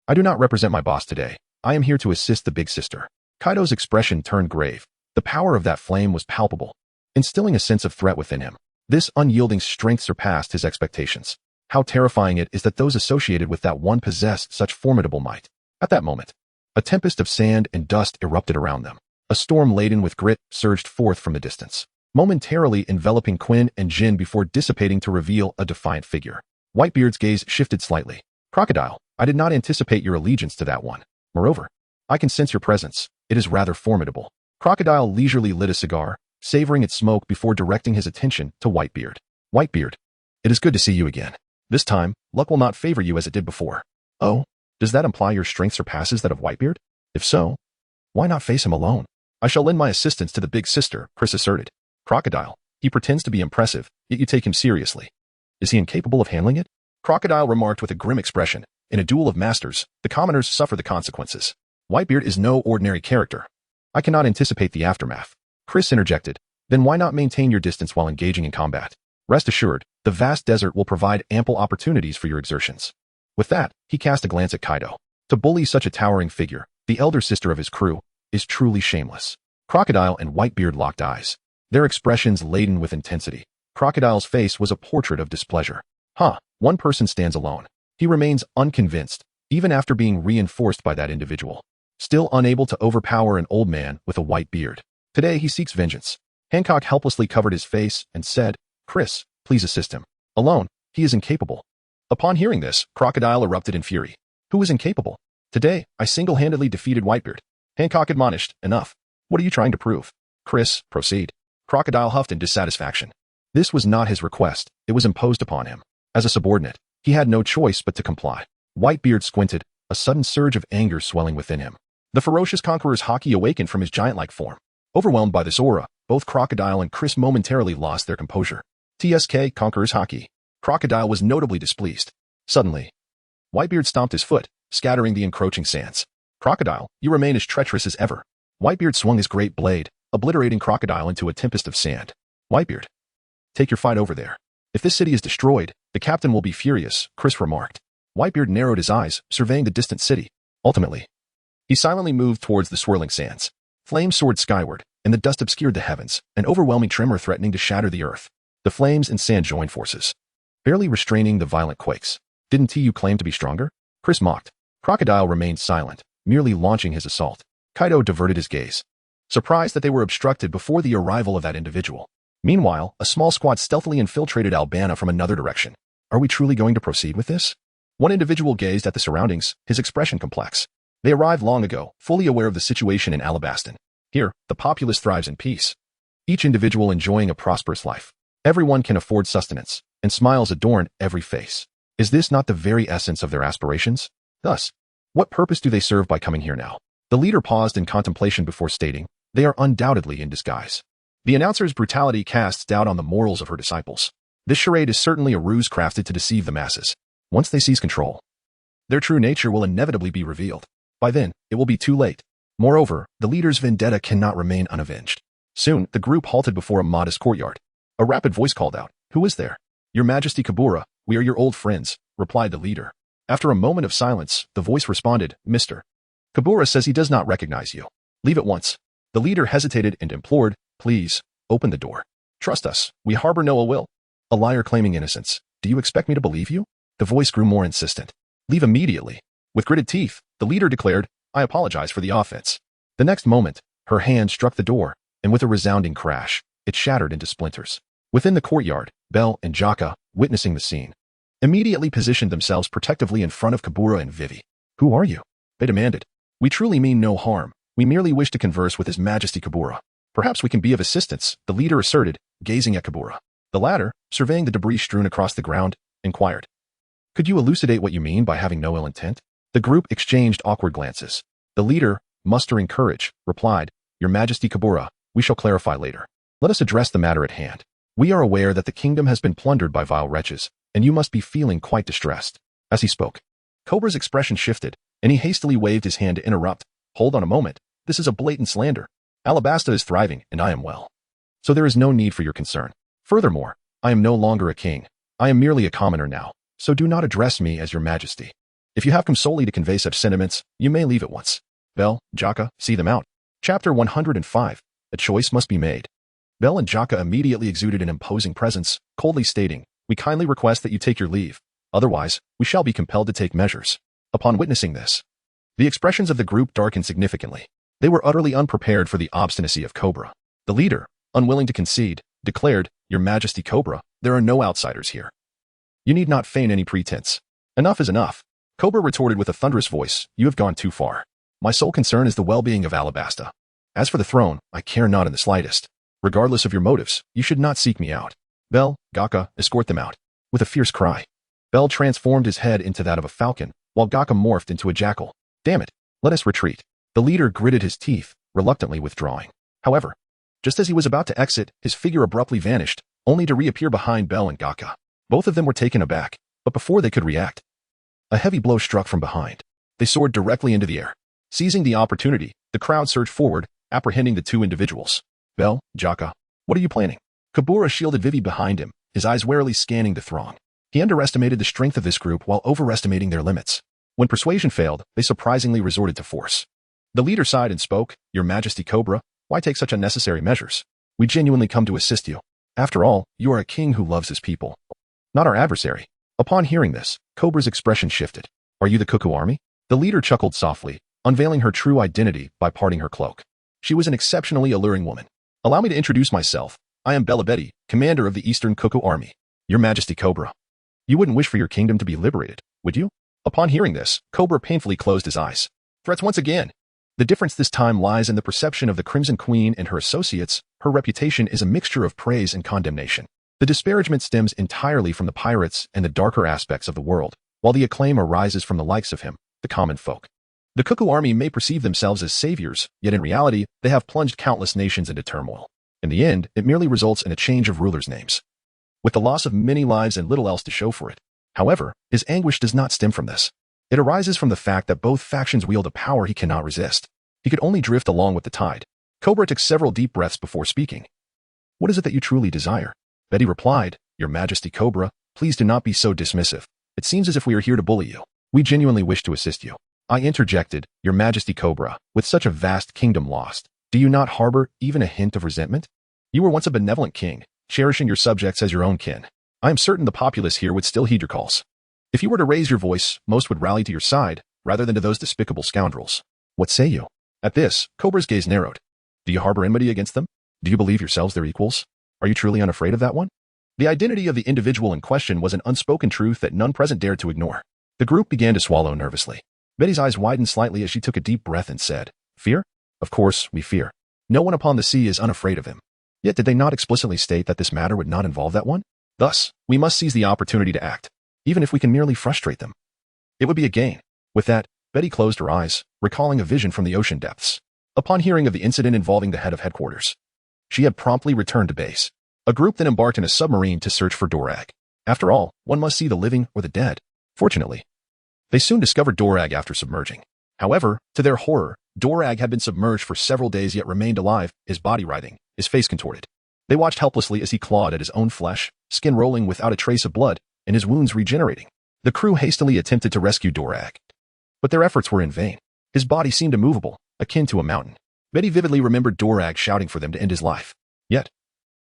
I do not represent my boss today. I am here to assist the big sister. Kaido's expression turned grave. The power of that flame was palpable, instilling a sense of threat within him. This unyielding strength surpassed his expectations. How terrifying it is that those associated with that one possessed such formidable might. At that moment, a tempest of sand and dust erupted around them. A storm laden with grit surged forth from the distance, momentarily enveloping Quinn and Jin before dissipating to reveal a defiant figure. Whitebeard's gaze shifted slightly. Crocodile, I did not anticipate your allegiance to that one. Moreover, I can sense your presence. It is rather formidable. Crocodile leisurely lit a cigar, savoring its smoke before directing his attention to Whitebeard. Whitebeard, it is good to see you again. This time, luck will not favor you as it did before. Oh, does that imply your strength surpasses that of Whitebeard? If so, Why not face him alone? I shall lend my assistance to the big sister, Chris asserted. Crocodile. He pretends to be impressive, yet you take him seriously. Is he incapable of handling it? Crocodile remarked with a grim expression. In a duel of masters, the commoners suffer the consequences. Whitebeard is no ordinary character. I cannot anticipate the aftermath. Chris interjected. Then why not maintain your distance while engaging in combat? Rest assured, the vast desert will provide ample opportunities for your exertions. With that, he cast a glance at Kaido. To bully such a towering figure, the elder sister of his crew, is truly shameless. Crocodile and Whitebeard locked eyes, their expressions laden with intensity. Crocodile's face was a portrait of displeasure. One person stands alone. He remains unconvinced, even after being reinforced by that individual. Still unable to overpower an old man with a white beard. Today he seeks vengeance. Hancock helplessly covered his face and said, Chris, please assist him. Alone, he is incapable. Upon hearing this, Crocodile erupted in fury. Who is incapable? Today, I single-handedly defeated Whitebeard. Hancock admonished, enough. What are you trying to prove? Chris, proceed. Crocodile huffed in dissatisfaction. This was not his request, it was imposed upon him. As a subordinate, he had no choice but to comply. Whitebeard squinted, a sudden surge of anger swelling within him. The ferocious Conqueror's Haki awakened from his giant-like form. Overwhelmed by this aura, both Crocodile and Chris momentarily lost their composure. TSK Conqueror's Haki. Crocodile was notably displeased. Suddenly, Whitebeard stomped his foot, scattering the encroaching sands. Crocodile, you remain as treacherous as ever. Whitebeard swung his great blade, obliterating Crocodile into a tempest of sand. Whitebeard, take your fight over there. If this city is destroyed, the captain will be furious, Chris remarked. Whitebeard narrowed his eyes, surveying the distant city. Ultimately, he silently moved towards the swirling sands. Flames soared skyward, and the dust obscured the heavens, an overwhelming tremor threatening to shatter the earth. The flames and sand joined forces, barely restraining the violent quakes. Didn't TU claim to be stronger? Chris mocked. Crocodile remained silent, merely launching his assault. Kaido diverted his gaze, surprised that they were obstructed before the arrival of that individual. Meanwhile, a small squad stealthily infiltrated Alabasta from another direction. Are we truly going to proceed with this? One individual gazed at the surroundings, his expression complex. They arrived long ago, fully aware of the situation in Alabasta. Here, the populace thrives in peace. Each individual enjoying a prosperous life. Everyone can afford sustenance, and smiles adorn every face. Is this not the very essence of their aspirations? Thus, what purpose do they serve by coming here now? The leader paused in contemplation before stating, they are undoubtedly in disguise. The announcer's brutality casts doubt on the morals of her disciples. This charade is certainly a ruse crafted to deceive the masses. Once they seize control, their true nature will inevitably be revealed. By then, it will be too late. Moreover, the leader's vendetta cannot remain unavenged. Soon, the group halted before a modest courtyard. A rapid voice called out, who is there? Your Majesty Kabura, we are your old friends, replied the leader. After a moment of silence, the voice responded, Mr. Kabura says he does not recognize you. Leave at once. The leader hesitated and implored, please, open the door. Trust us, we harbor no ill will. A liar claiming innocence. Do you expect me to believe you? The voice grew more insistent. Leave immediately. With gritted teeth, the leader declared, I apologize for the offense. The next moment, her hand struck the door, and with a resounding crash, it shattered into splinters. Within the courtyard, Bell and Jaka, witnessing the scene, immediately positioned themselves protectively in front of Kabura and Vivi. Who are you? They demanded. We truly mean no harm. We merely wish to converse with His Majesty Kabura. Perhaps we can be of assistance, the leader asserted, gazing at Kabura. The latter, surveying the debris strewn across the ground, inquired. Could you elucidate what you mean by having no ill intent? The group exchanged awkward glances. The leader, mustering courage, replied, Your Majesty Kabura, we shall clarify later. Let us address the matter at hand. We are aware that the kingdom has been plundered by vile wretches, and you must be feeling quite distressed. As he spoke, Cobra's expression shifted, and he hastily waved his hand to interrupt. Hold on a moment. This is a blatant slander. Alabasta is thriving, and I am well. So there is no need for your concern. Furthermore, I am no longer a king. I am merely a commoner now, so do not address me as your majesty. If you have come solely to convey such sentiments, you may leave at once. Bell, Jaka, see them out. Chapter 105. A choice must be made. Bell and Jaka immediately exuded an imposing presence, coldly stating, We kindly request that you take your leave. Otherwise, we shall be compelled to take measures. Upon witnessing this, the expressions of the group darkened significantly. They were utterly unprepared for the obstinacy of Cobra. The leader, unwilling to concede, declared, Your Majesty Cobra, there are no outsiders here. You need not feign any pretense. Enough is enough. Cobra retorted with a thunderous voice, You have gone too far. My sole concern is the well-being of Alabasta. As for the throne, I care not in the slightest. Regardless of your motives, you should not seek me out. Bell, Gaka, escort them out. With a fierce cry, Bell transformed his head into that of a falcon, while Gaka morphed into a jackal. Damn it, let us retreat. The leader gritted his teeth, reluctantly withdrawing. However, just as he was about to exit, his figure abruptly vanished, only to reappear behind Belle and Gaka. Both of them were taken aback, but before they could react, a heavy blow struck from behind. They soared directly into the air. Seizing the opportunity, the crowd surged forward, apprehending the two individuals. Belle, Gaka, what are you planning? Kabura shielded Vivi behind him, his eyes warily scanning the throng. He underestimated the strength of this group while overestimating their limits. When persuasion failed, they surprisingly resorted to force. The leader sighed and spoke, Your Majesty Cobra, why take such unnecessary measures? We genuinely come to assist you. After all, you are a king who loves his people, not our adversary. Upon hearing this, Cobra's expression shifted. Are you the Cuckoo Army? The leader chuckled softly, unveiling her true identity by parting her cloak. She was an exceptionally alluring woman. Allow me to introduce myself. I am Belabedi, commander of the Eastern Cuckoo Army. Your Majesty Cobra. You wouldn't wish for your kingdom to be liberated, would you? Upon hearing this, Cobra painfully closed his eyes. Threats once again. The difference this time lies in the perception of the Crimson Queen and her associates. Her reputation is a mixture of praise and condemnation. The disparagement stems entirely from the pirates and the darker aspects of the world, while the acclaim arises from the likes of him, the common folk. The Cuckoo Army may perceive themselves as saviors, yet in reality, they have plunged countless nations into turmoil. In the end, it merely results in a change of rulers' names, with the loss of many lives and little else to show for it. However, his anguish does not stem from this. It arises from the fact that both factions wield a power he cannot resist. He could only drift along with the tide. Cobra took several deep breaths before speaking. What is it that you truly desire? Betty replied, Your Majesty Cobra, please do not be so dismissive. It seems as if we are here to bully you. We genuinely wish to assist you. I interjected, Your Majesty Cobra, with such a vast kingdom lost, do you not harbor even a hint of resentment? You were once a benevolent king, cherishing your subjects as your own kin. I am certain the populace here would still heed your calls. If you were to raise your voice, most would rally to your side, rather than to those despicable scoundrels. What say you? At this, Cobra's gaze narrowed. Do you harbor enmity against them? Do you believe yourselves their equals? Are you truly unafraid of that one? The identity of the individual in question was an unspoken truth that none present dared to ignore. The group began to swallow nervously. Betty's eyes widened slightly as she took a deep breath and said, Fear? Of course, we fear. No one upon the sea is unafraid of him. Yet did they not explicitly state that this matter would not involve that one? Thus, we must seize the opportunity to act, even if we can merely frustrate them. It would be a gain. With that, Betty closed her eyes, recalling a vision from the ocean depths. Upon hearing of the incident involving the head of headquarters, she had promptly returned to base. A group then embarked in a submarine to search for Dorag. After all, one must see the living or the dead. Fortunately, they soon discovered Dorag after submerging. However, to their horror, Dorag had been submerged for several days yet remained alive, his body writhing, his face contorted. They watched helplessly as he clawed at his own flesh, skin rolling without a trace of blood, and his wounds regenerating. The crew hastily attempted to rescue Dorag, but their efforts were in vain. His body seemed immovable, akin to a mountain. Betty vividly remembered Dorag shouting for them to end his life. Yet,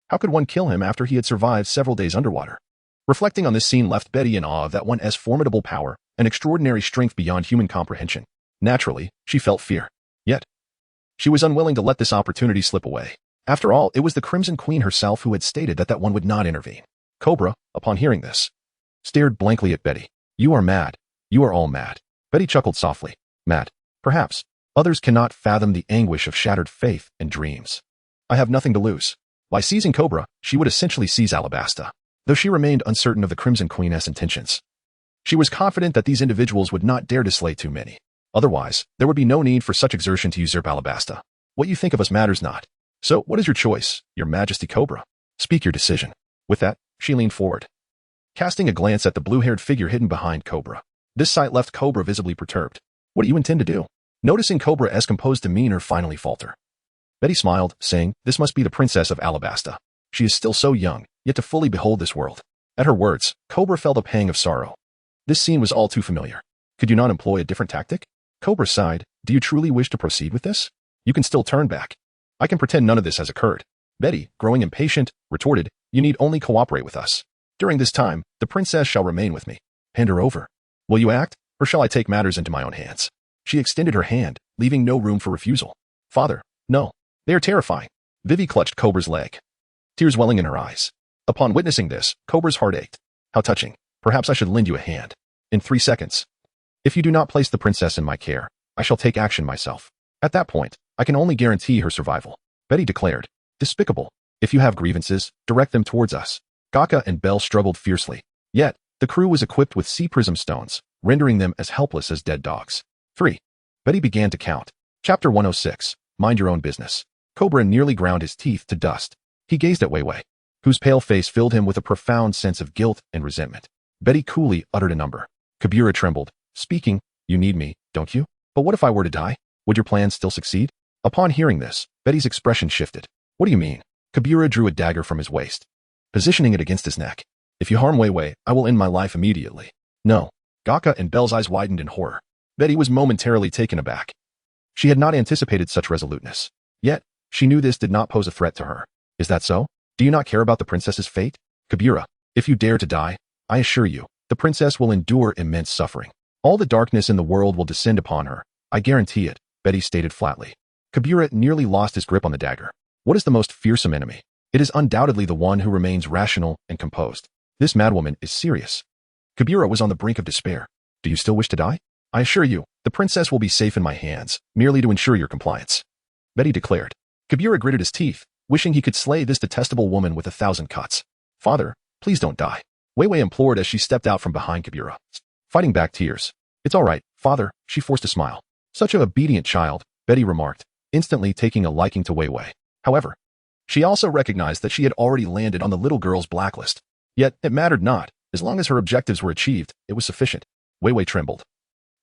how could one kill him after he had survived several days underwater? Reflecting on this scene left Betty in awe of that one's formidable power and extraordinary strength beyond human comprehension. Naturally, she felt fear. Yet, she was unwilling to let this opportunity slip away. After all, it was the Crimson Queen herself who had stated that one would not intervene. Cobra, upon hearing this, stared blankly at Betty. You are mad. You are all mad. Betty chuckled softly. Mad. Perhaps. Others cannot fathom the anguish of shattered faith and dreams. I have nothing to lose. By seizing Cobra, she would essentially seize Alabasta. Though she remained uncertain of the Crimson Queen's intentions, she was confident that these individuals would not dare to slay too many. Otherwise, there would be no need for such exertion to usurp Alabasta. What you think of us matters not. So, what is your choice, Your Majesty Cobra? Speak your decision. With that, she leaned forward, casting a glance at the blue-haired figure hidden behind Cobra. This sight left Cobra visibly perturbed. What do you intend to do? Noticing Cobra's composed demeanor finally falter, Betty smiled, saying, This must be the Princess of Alabasta. She is still so young, yet to fully behold this world. At her words, Cobra felt a pang of sorrow. This scene was all too familiar. Could you not employ a different tactic? Cobra sighed. Do you truly wish to proceed with this? You can still turn back. I can pretend none of this has occurred. Betty, growing impatient, retorted, You need only cooperate with us. During this time, the princess shall remain with me. Hand her over. Will you act, or shall I take matters into my own hands? She extended her hand, leaving no room for refusal. Father, no. They are terrifying. Vivi clutched Cobra's leg, tears welling in her eyes. Upon witnessing this, Cobra's heart ached. How touching. Perhaps I should lend you a hand. In 3 seconds. If you do not place the princess in my care, I shall take action myself. At that point, I can only guarantee her survival. Betty declared. Despicable. If you have grievances, direct them towards us. Gaka and Belle struggled fiercely. Yet, the crew was equipped with sea prism stones, rendering them as helpless as dead dogs. 3. Betty began to count. Chapter 106. Mind your own business. Cobra nearly ground his teeth to dust. He gazed at Wei Wei, whose pale face filled him with a profound sense of guilt and resentment. Betty coolly uttered a number. Kabira trembled, speaking, "You need me, don't you? But what if I were to die? Would your plans still succeed?" Upon hearing this, Betty's expression shifted. "What do you mean?" Kabira drew a dagger from his waist, positioning it against his neck. "If you harm Wei Wei, I will end my life immediately." "No." Gaka and Belle's eyes widened in horror. Betty was momentarily taken aback. She had not anticipated such resoluteness. Yet, she knew this did not pose a threat to her. "Is that so? Do you not care about the princess's fate?" "Kabira, if you dare to die, I assure you, the princess will endure immense suffering. All the darkness in the world will descend upon her. I guarantee it," Betty stated flatly. Kabira nearly lost his grip on the dagger. What is the most fearsome enemy? It is undoubtedly the one who remains rational and composed. This madwoman is serious. Kabira was on the brink of despair. "Do you still wish to die?" "I assure you, the princess will be safe in my hands, merely to ensure your compliance," Betty declared. Kabira gritted his teeth, wishing he could slay this detestable woman with 1,000 cuts. "Father, please don't die," Wei Wei implored as she stepped out from behind Kabira, fighting back tears. "It's all right, father," she forced a smile. "Such an obedient child," Betty remarked, instantly taking a liking to Wei Wei. However, she also recognized that she had already landed on the little girl's blacklist. Yet, it mattered not. As long as her objectives were achieved, it was sufficient. Wei Wei trembled,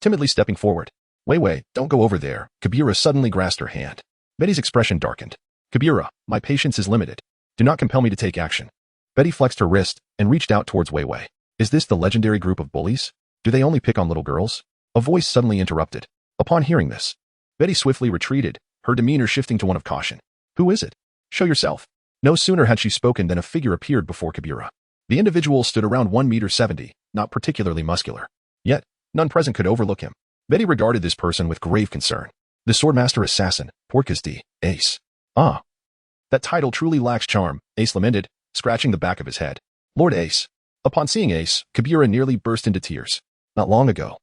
timidly stepping forward. "Wei Wei, don't go over there." Kabira suddenly grasped her hand. Betty's expression darkened. "Kabira, my patience is limited. Do not compel me to take action." Betty flexed her wrist and reached out towards Wei Wei. "Is this the legendary group of bullies? Do they only pick on little girls?" A voice suddenly interrupted. Upon hearing this, Betty swiftly retreated, her demeanor shifting to one of caution. "Who is it? Show yourself." No sooner had she spoken than a figure appeared before Kabira. The individual stood around 1.70 meters, not particularly muscular. Yet, none present could overlook him. Betty regarded this person with grave concern. The Swordmaster Assassin, Porcas D. Ace. "Ah. That title truly lacks charm," Ace lamented, scratching the back of his head. "Lord Ace." Upon seeing Ace, Kabira nearly burst into tears. Not long ago,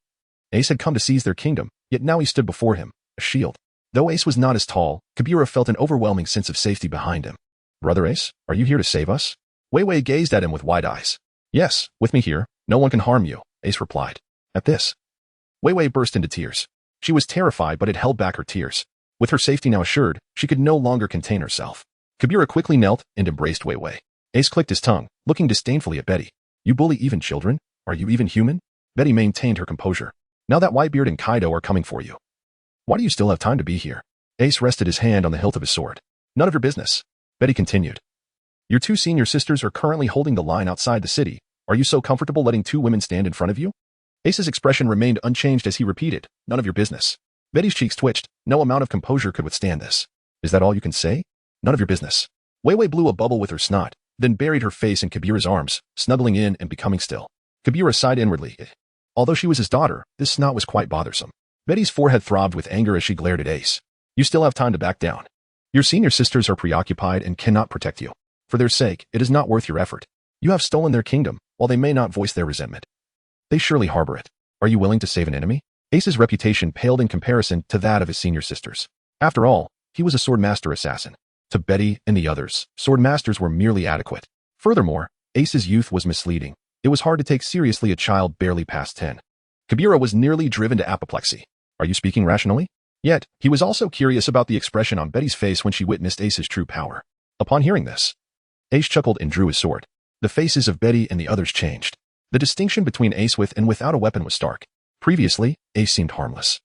Ace had come to seize their kingdom, yet now he stood before him, a shield. Though Ace was not as tall, Kabira felt an overwhelming sense of safety behind him. "Brother Ace, are you here to save us?" Wei Wei gazed at him with wide eyes. "Yes, with me here, no one can harm you," Ace replied. At this, Wei Wei burst into tears. She was terrified but had held back her tears. With her safety now assured, she could no longer contain herself. Kabira quickly knelt and embraced Wei Wei. Ace clicked his tongue, looking disdainfully at Betty. "You bully even children? Are you even human?" Betty maintained her composure. "Now that Whitebeard and Kaido are coming for you, why do you still have time to be here?" Ace rested his hand on the hilt of his sword. "None of your business," Betty continued. "Your two senior sisters are currently holding the line outside the city. Are you so comfortable letting two women stand in front of you?" Ace's expression remained unchanged as he repeated, "None of your business." Betty's cheeks twitched. No amount of composure could withstand this. "Is that all you can say? None of your business." Wei Wei blew a bubble with her snot, then buried her face in Kabira's arms, snuggling in and becoming still. Kabira sighed inwardly. Although she was his daughter, this snot was quite bothersome. Betty's forehead throbbed with anger as she glared at Ace. "You still have time to back down. Your senior sisters are preoccupied and cannot protect you. For their sake, it is not worth your effort. You have stolen their kingdom, while they may not voice their resentment. They surely harbor it. Are you willing to save an enemy?" Ace's reputation paled in comparison to that of his senior sisters. After all, he was a swordmaster assassin. To Betty and the others, swordmasters were merely adequate. Furthermore, Ace's youth was misleading. It was hard to take seriously a child barely past 10. Kabira was nearly driven to apoplexy. "Are you speaking rationally?" Yet, he was also curious about the expression on Betty's face when she witnessed Ace's true power. Upon hearing this, Ace chuckled and drew his sword. The faces of Betty and the others changed. The distinction between Ace with and without a weapon was stark. Previously, Ace seemed harmless.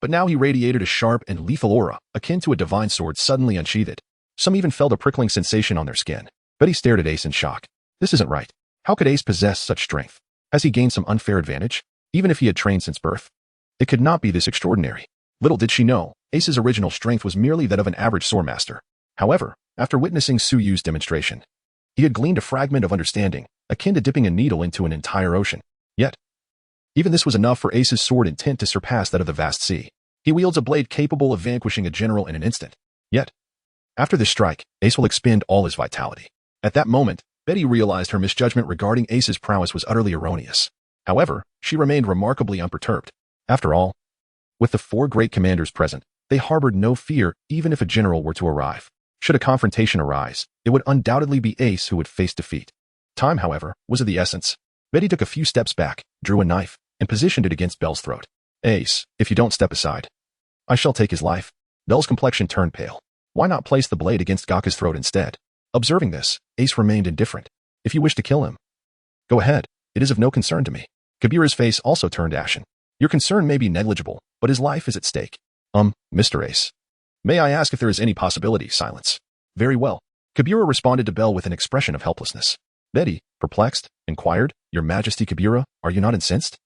But now he radiated a sharp and lethal aura, akin to a divine sword suddenly unsheathed. Some even felt a prickling sensation on their skin. Betty stared at Ace in shock. This isn't right. How could Ace possess such strength? Has he gained some unfair advantage? Even if he had trained since birth? It could not be this extraordinary. Little did she know, Ace's original strength was merely that of an average swordmaster. However, after witnessing Su Yu's demonstration, he had gleaned a fragment of understanding, akin to dipping a needle into an entire ocean. Yet, even this was enough for Ace's sword intent to surpass that of the vast sea. He wields a blade capable of vanquishing a general in an instant. Yet, after this strike, Ace will expend all his vitality. At that moment, Betty realized her misjudgment regarding Ace's prowess was utterly erroneous. However, she remained remarkably unperturbed. After all, with the four great commanders present, they harbored no fear even if a general were to arrive. Should a confrontation arise, it would undoubtedly be Ace who would face defeat. Time, however, was of the essence. Betty took a few steps back, drew a knife, and positioned it against Belle's throat. "Ace, if you don't step aside, I shall take his life. Belle's complexion turned pale. Why not place the blade against Gaka's throat instead? Observing this, Ace remained indifferent. If you wish to kill him, go ahead. It is of no concern to me. Kabira's face also turned ashen. Your concern may be negligible, but his life is at stake. Mr. Ace. May I ask if there is any possibility? Silence. Very well. Kabira responded to Belle with an expression of helplessness. Betty, perplexed, inquired, Your Majesty Kabira, are you not incensed?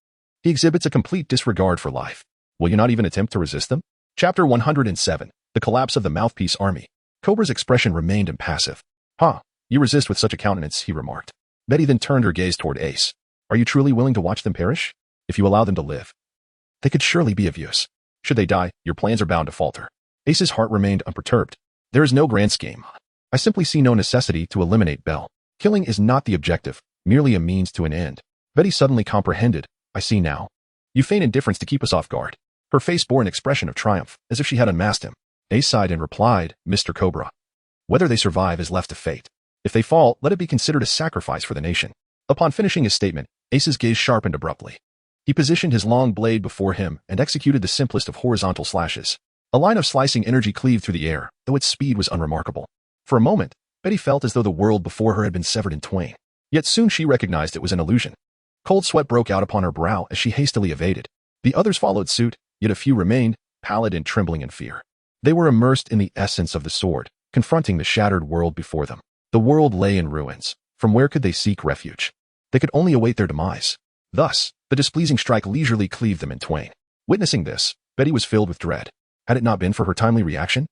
He exhibits a complete disregard for life. Will you not even attempt to resist them? Chapter 107. The Collapse of the Mouthpiece Army. Cobra's expression remained impassive. You resist with such a countenance, he remarked. Betty then turned her gaze toward Ace. Are you truly willing to watch them perish? If you allow them to live, they could surely be of use. Should they die, your plans are bound to falter. Ace's heart remained unperturbed. There is no grand scheme. I simply see no necessity to eliminate Belle. Killing is not the objective, merely a means to an end. Betty suddenly comprehended. I see now. You feign indifference to keep us off guard. Her face bore an expression of triumph, as if she had unmasked him. Ace sighed and replied, Mr. Cobra. Whether they survive is left to fate. If they fall, let it be considered a sacrifice for the nation. Upon finishing his statement, Ace's gaze sharpened abruptly. He positioned his long blade before him and executed the simplest of horizontal slashes. A line of slicing energy cleaved through the air, though its speed was unremarkable. For a moment, Betty felt as though the world before her had been severed in twain. Yet soon she recognized it was an illusion. Cold sweat broke out upon her brow as she hastily evaded. The others followed suit, yet a few remained, pallid and trembling in fear. They were immersed in the essence of the sword, confronting the shattered world before them. The world lay in ruins. From where could they seek refuge? They could only await their demise. Thus, the displeasing strike leisurely cleaved them in twain. Witnessing this, Betty was filled with dread. Had it not been for her timely reaction,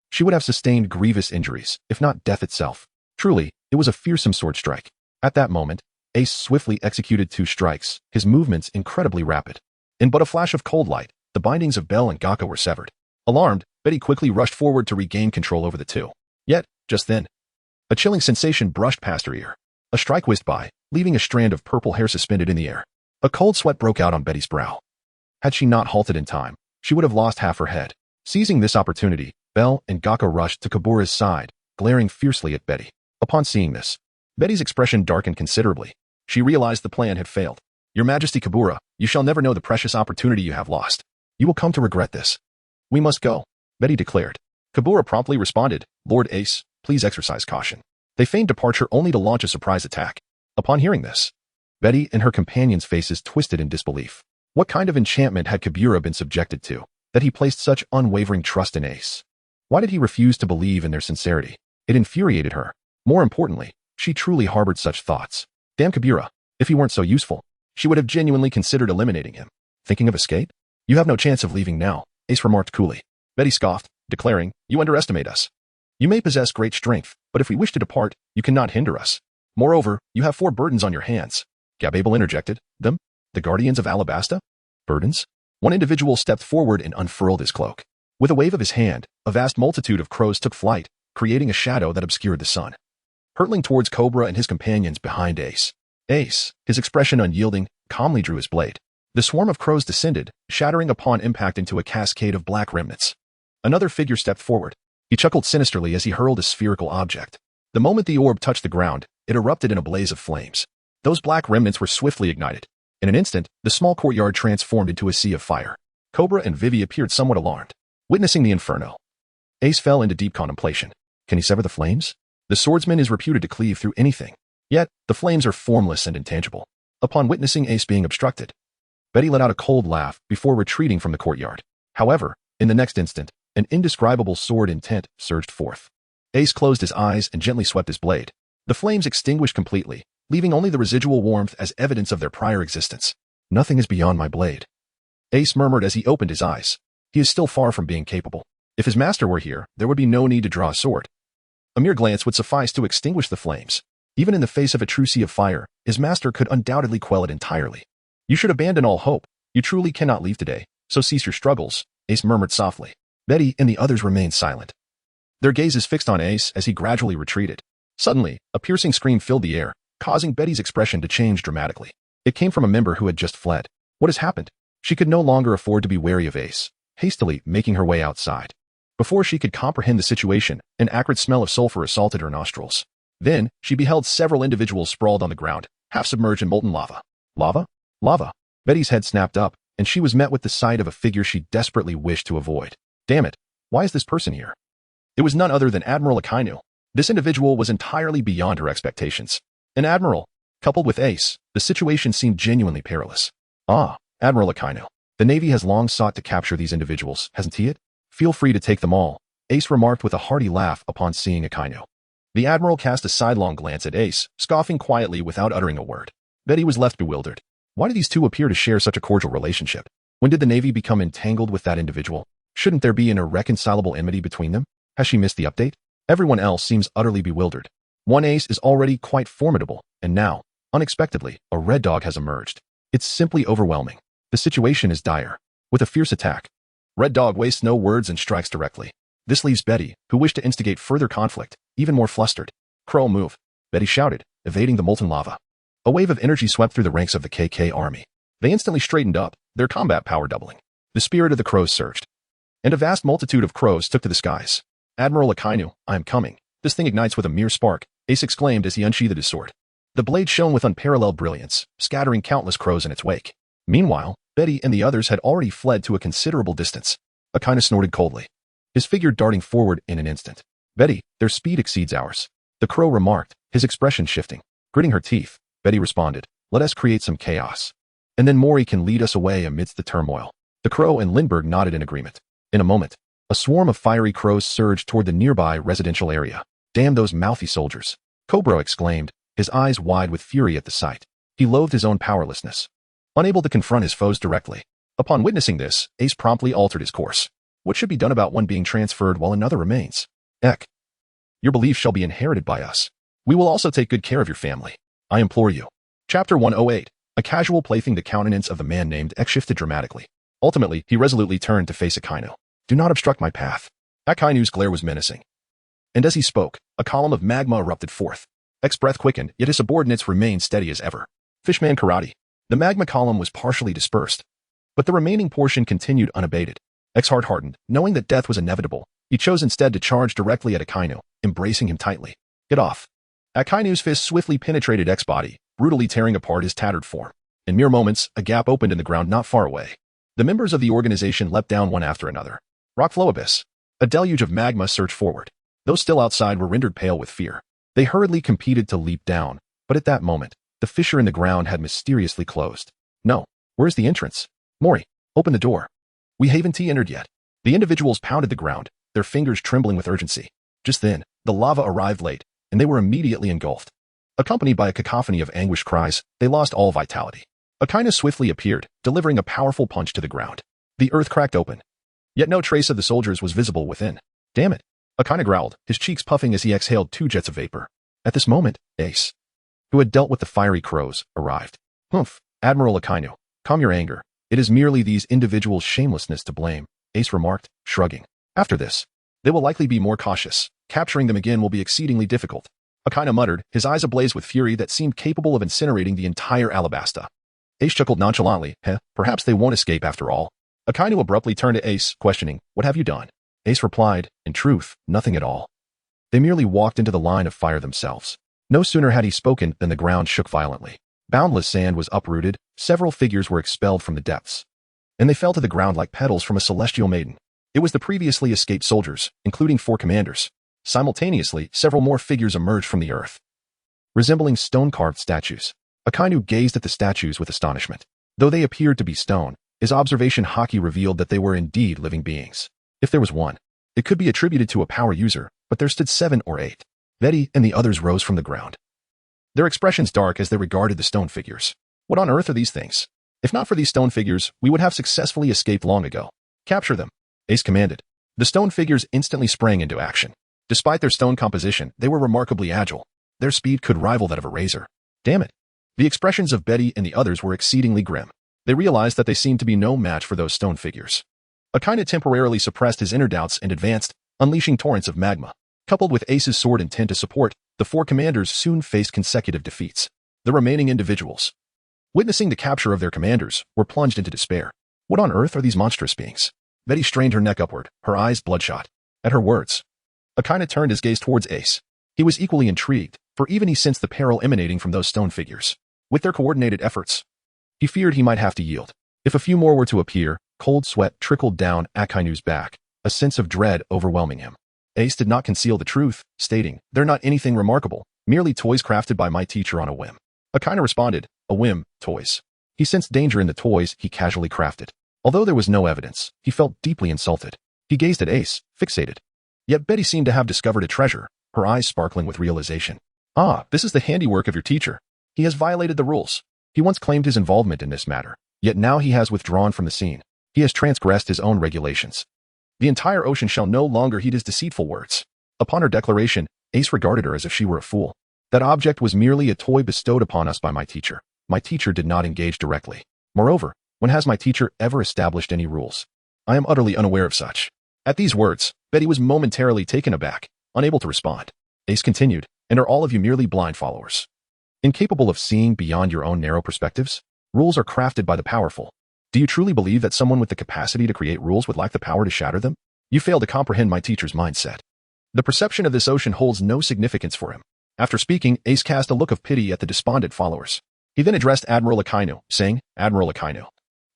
she would have sustained grievous injuries, if not death itself. Truly, it was a fearsome sword strike. At that moment, Ace swiftly executed 2 strikes, his movements incredibly rapid. In but a flash of cold light, the bindings of Belle and Gaka were severed. Alarmed, Betty quickly rushed forward to regain control over the two. Yet, just then, a chilling sensation brushed past her ear. A strike whizzed by, leaving a strand of purple hair suspended in the air. A cold sweat broke out on Betty's brow. Had she not halted in time, she would have lost half her head. Seizing this opportunity, Belle and Gaka rushed to Kabura's side, glaring fiercely at Betty. Upon seeing this, Betty's expression darkened considerably. She realized the plan had failed. Your Majesty Kabura, you shall never know the precious opportunity you have lost. You will come to regret this. We must go, Betty declared. Kabura promptly responded, Lord Ace, please exercise caution. They feigned departure only to launch a surprise attack. Upon hearing this, Betty and her companions' faces twisted in disbelief. What kind of enchantment had Kabura been subjected to, that he placed such unwavering trust in Ace? Why did he refuse to believe in their sincerity? It infuriated her. More importantly, she truly harbored such thoughts. Damn Kabura, if he weren't so useful, she would have genuinely considered eliminating him. Thinking of escape? You have no chance of leaving now, Ace remarked coolly. Betty scoffed, declaring, You underestimate us. You may possess great strength, but if we wish to depart, you cannot hinder us. Moreover, you have 4 burdens on your hands. Gababel interjected, Them? The guardians of Alabasta? Burdens? One individual stepped forward and unfurled his cloak. With a wave of his hand, a vast multitude of crows took flight, creating a shadow that obscured the sun. Hurtling towards Cobra and his companions behind Ace. Ace, his expression unyielding, calmly drew his blade. The swarm of crows descended, shattering upon impact into a cascade of black remnants. Another figure stepped forward. He chuckled sinisterly as he hurled a spherical object. The moment the orb touched the ground, it erupted in a blaze of flames. Those black remnants were swiftly ignited. In an instant, the small courtyard transformed into a sea of fire. Cobra and Vivi appeared somewhat alarmed. Witnessing the inferno, Ace fell into deep contemplation. Can he sever the flames? The swordsman is reputed to cleave through anything. Yet, the flames are formless and intangible. Upon witnessing Ace being obstructed, Betty let out a cold laugh before retreating from the courtyard. However, in the next instant, an indescribable sword intent surged forth. Ace closed his eyes and gently swept his blade. The flames extinguished completely, leaving only the residual warmth as evidence of their prior existence. Nothing is beyond my blade, Ace murmured as he opened his eyes. He is still far from being capable. If his master were here, there would be no need to draw a sword. A mere glance would suffice to extinguish the flames. Even in the face of a true sea of fire, his master could undoubtedly quell it entirely. You should abandon all hope. You truly cannot leave today, so cease your struggles, Ace murmured softly. Betty and the others remained silent. Their gazes fixed on Ace as he gradually retreated. Suddenly, a piercing scream filled the air, causing Betty's expression to change dramatically. It came from a member who had just fled. What has happened? She could no longer afford to be wary of Ace, hastily making her way outside. Before she could comprehend the situation, an acrid smell of sulfur assaulted her nostrils. Then, she beheld several individuals sprawled on the ground, half submerged in molten lava. Lava? Lava. Betty's head snapped up, and she was met with the sight of a figure she desperately wished to avoid. Damn it, why is this person here? It was none other than Admiral Akainu. This individual was entirely beyond her expectations. An admiral, coupled with Ace, the situation seemed genuinely perilous. Ah, Admiral Akainu. The Navy has long sought to capture these individuals, hasn't he? Feel free to take them all, Ace remarked with a hearty laugh upon seeing Akainu. The admiral cast a sidelong glance at Ace, scoffing quietly without uttering a word. Betty was left bewildered. Why do these two appear to share such a cordial relationship? When did the Navy become entangled with that individual? Shouldn't there be an irreconcilable enmity between them? Has she missed the update? Everyone else seems utterly bewildered. One Ace is already quite formidable, and now, unexpectedly, a red dog has emerged. It's simply overwhelming. The situation is dire. With a fierce attack, Red Dog wastes no words and strikes directly. This leaves Betty, who wished to instigate further conflict, even more flustered. Crow, move, Betty shouted, evading the molten lava. A wave of energy swept through the ranks of the KK army. They instantly straightened up, their combat power doubling. The spirit of the crows surged, and a vast multitude of crows took to the skies. Admiral Akainu, I am coming. This thing ignites with a mere spark, Ace exclaimed as he unsheathed his sword. The blade shone with unparalleled brilliance, scattering countless crows in its wake. Meanwhile, Betty and the others had already fled to a considerable distance. Akainu snorted coldly, his figure darting forward in an instant. Betty, their speed exceeds ours, the crow remarked, his expression shifting. Gritting her teeth, Betty responded, let us create some chaos. And then Mori can lead us away amidst the turmoil. The crow and Lindbergh nodded in agreement. In a moment, a swarm of fiery crows surged toward the nearby residential area. Damn those mouthy soldiers, Cobra exclaimed, his eyes wide with fury at the sight. He loathed his own powerlessness, unable to confront his foes directly. Upon witnessing this, Ace promptly altered his course. What should be done about one being transferred while another remains? Ek. Your beliefs shall be inherited by us. We will also take good care of your family. I implore you. Chapter 108. A casual plaything. The countenance of the man named Ek shifted dramatically. Ultimately, he resolutely turned to face Akainu. Do not obstruct my path. Akainu's glare was menacing. And as he spoke, a column of magma erupted forth. Ek's breath quickened, yet his subordinates remained steady as ever. Fishman karate. The magma column was partially dispersed, but the remaining portion continued unabated. Ek's heart hardened, knowing that death was inevitable. He chose instead to charge directly at Akainu, embracing him tightly. Get off. Akainu's fist swiftly penetrated Ek's body, brutally tearing apart his tattered form. In mere moments, a gap opened in the ground not far away. The members of the organization leapt down one after another. Rock flow abyss. A deluge of magma surged forward. Those still outside were rendered pale with fear. They hurriedly competed to leap down, but at that moment, the fissure in the ground had mysteriously closed. No, where's the entrance? Mori, open the door. We haven't entered yet. The individuals pounded the ground, their fingers trembling with urgency. Just then, the lava arrived late, and they were immediately engulfed. Accompanied by a cacophony of anguished cries, they lost all vitality. Akainu swiftly appeared, delivering a powerful punch to the ground. The earth cracked open, yet no trace of the soldiers was visible within. Damn it. Akainu growled, his cheeks puffing as he exhaled 2 jets of vapor. At this moment, Ace, who had dealt with the fiery crows, arrived. Humph, Admiral Akainu, calm your anger. It is merely these individuals' shamelessness to blame, Ace remarked, shrugging. After this, they will likely be more cautious. Capturing them again will be exceedingly difficult. Akainu muttered, his eyes ablaze with fury that seemed capable of incinerating the entire Alabasta. Ace chuckled nonchalantly, perhaps they won't escape after all. Akainu abruptly turned to Ace, questioning, what have you done? Ace replied, in truth, nothing at all. They merely walked into the line of fire themselves. No sooner had he spoken than the ground shook violently. Boundless sand was uprooted, several figures were expelled from the depths, and they fell to the ground like petals from a celestial maiden. It was the previously escaped soldiers, including 4 commanders. Simultaneously, several more figures emerged from the earth, resembling stone-carved statues. Akainu gazed at the statues with astonishment. Though they appeared to be stone, his observation Haki revealed that they were indeed living beings. If there was one, it could be attributed to a power user, but there stood 7 or 8. Betty and the others rose from the ground, their expressions dark as they regarded the stone figures. What on earth are these things? If not for these stone figures, we would have successfully escaped long ago. Capture them, Ace commanded. The stone figures instantly sprang into action. Despite their stone composition, they were remarkably agile. Their speed could rival that of a razor. Damn it. The expressions of Betty and the others were exceedingly grim. They realized that they seemed to be no match for those stone figures. Akainu temporarily suppressed his inner doubts and advanced, unleashing torrents of magma. Coupled with Ace's sword and 10 to support, the 4 commanders soon faced consecutive defeats. The remaining individuals, witnessing the capture of their commanders, were plunged into despair. What on earth are these monstrous beings? Betty strained her neck upward, her eyes bloodshot. At her words, Akainu turned his gaze towards Ace. He was equally intrigued, for even he sensed the peril emanating from those stone figures. With their coordinated efforts, he feared he might have to yield. If a few more were to appear, cold sweat trickled down Akainu's back, a sense of dread overwhelming him. Ace did not conceal the truth, stating, "They're not anything remarkable, merely toys crafted by my teacher on a whim." Akainu responded, "A whim, toys." He sensed danger in the toys he casually crafted. Although there was no evidence, he felt deeply insulted. He gazed at Ace, fixated. Yet Betty seemed to have discovered a treasure, her eyes sparkling with realization. "Ah, this is the handiwork of your teacher. He has violated the rules. He once claimed his involvement in this matter, yet now he has withdrawn from the scene. He has transgressed his own regulations. The entire ocean shall no longer heed his deceitful words." Upon her declaration, Ace regarded her as if she were a fool. "That object was merely a toy bestowed upon us by my teacher. My teacher did not engage directly. Moreover, when has my teacher ever established any rules? I am utterly unaware of such." At these words, Betty was momentarily taken aback, unable to respond. Ace continued, "And are all of you merely blind followers? Incapable of seeing beyond your own narrow perspectives? Rules are crafted by the powerful. Do you truly believe that someone with the capacity to create rules would lack the power to shatter them? You fail to comprehend my teacher's mindset. The perception of this ocean holds no significance for him." After speaking, Ace cast a look of pity at the despondent followers. He then addressed Admiral Akainu, saying, "Admiral Akainu,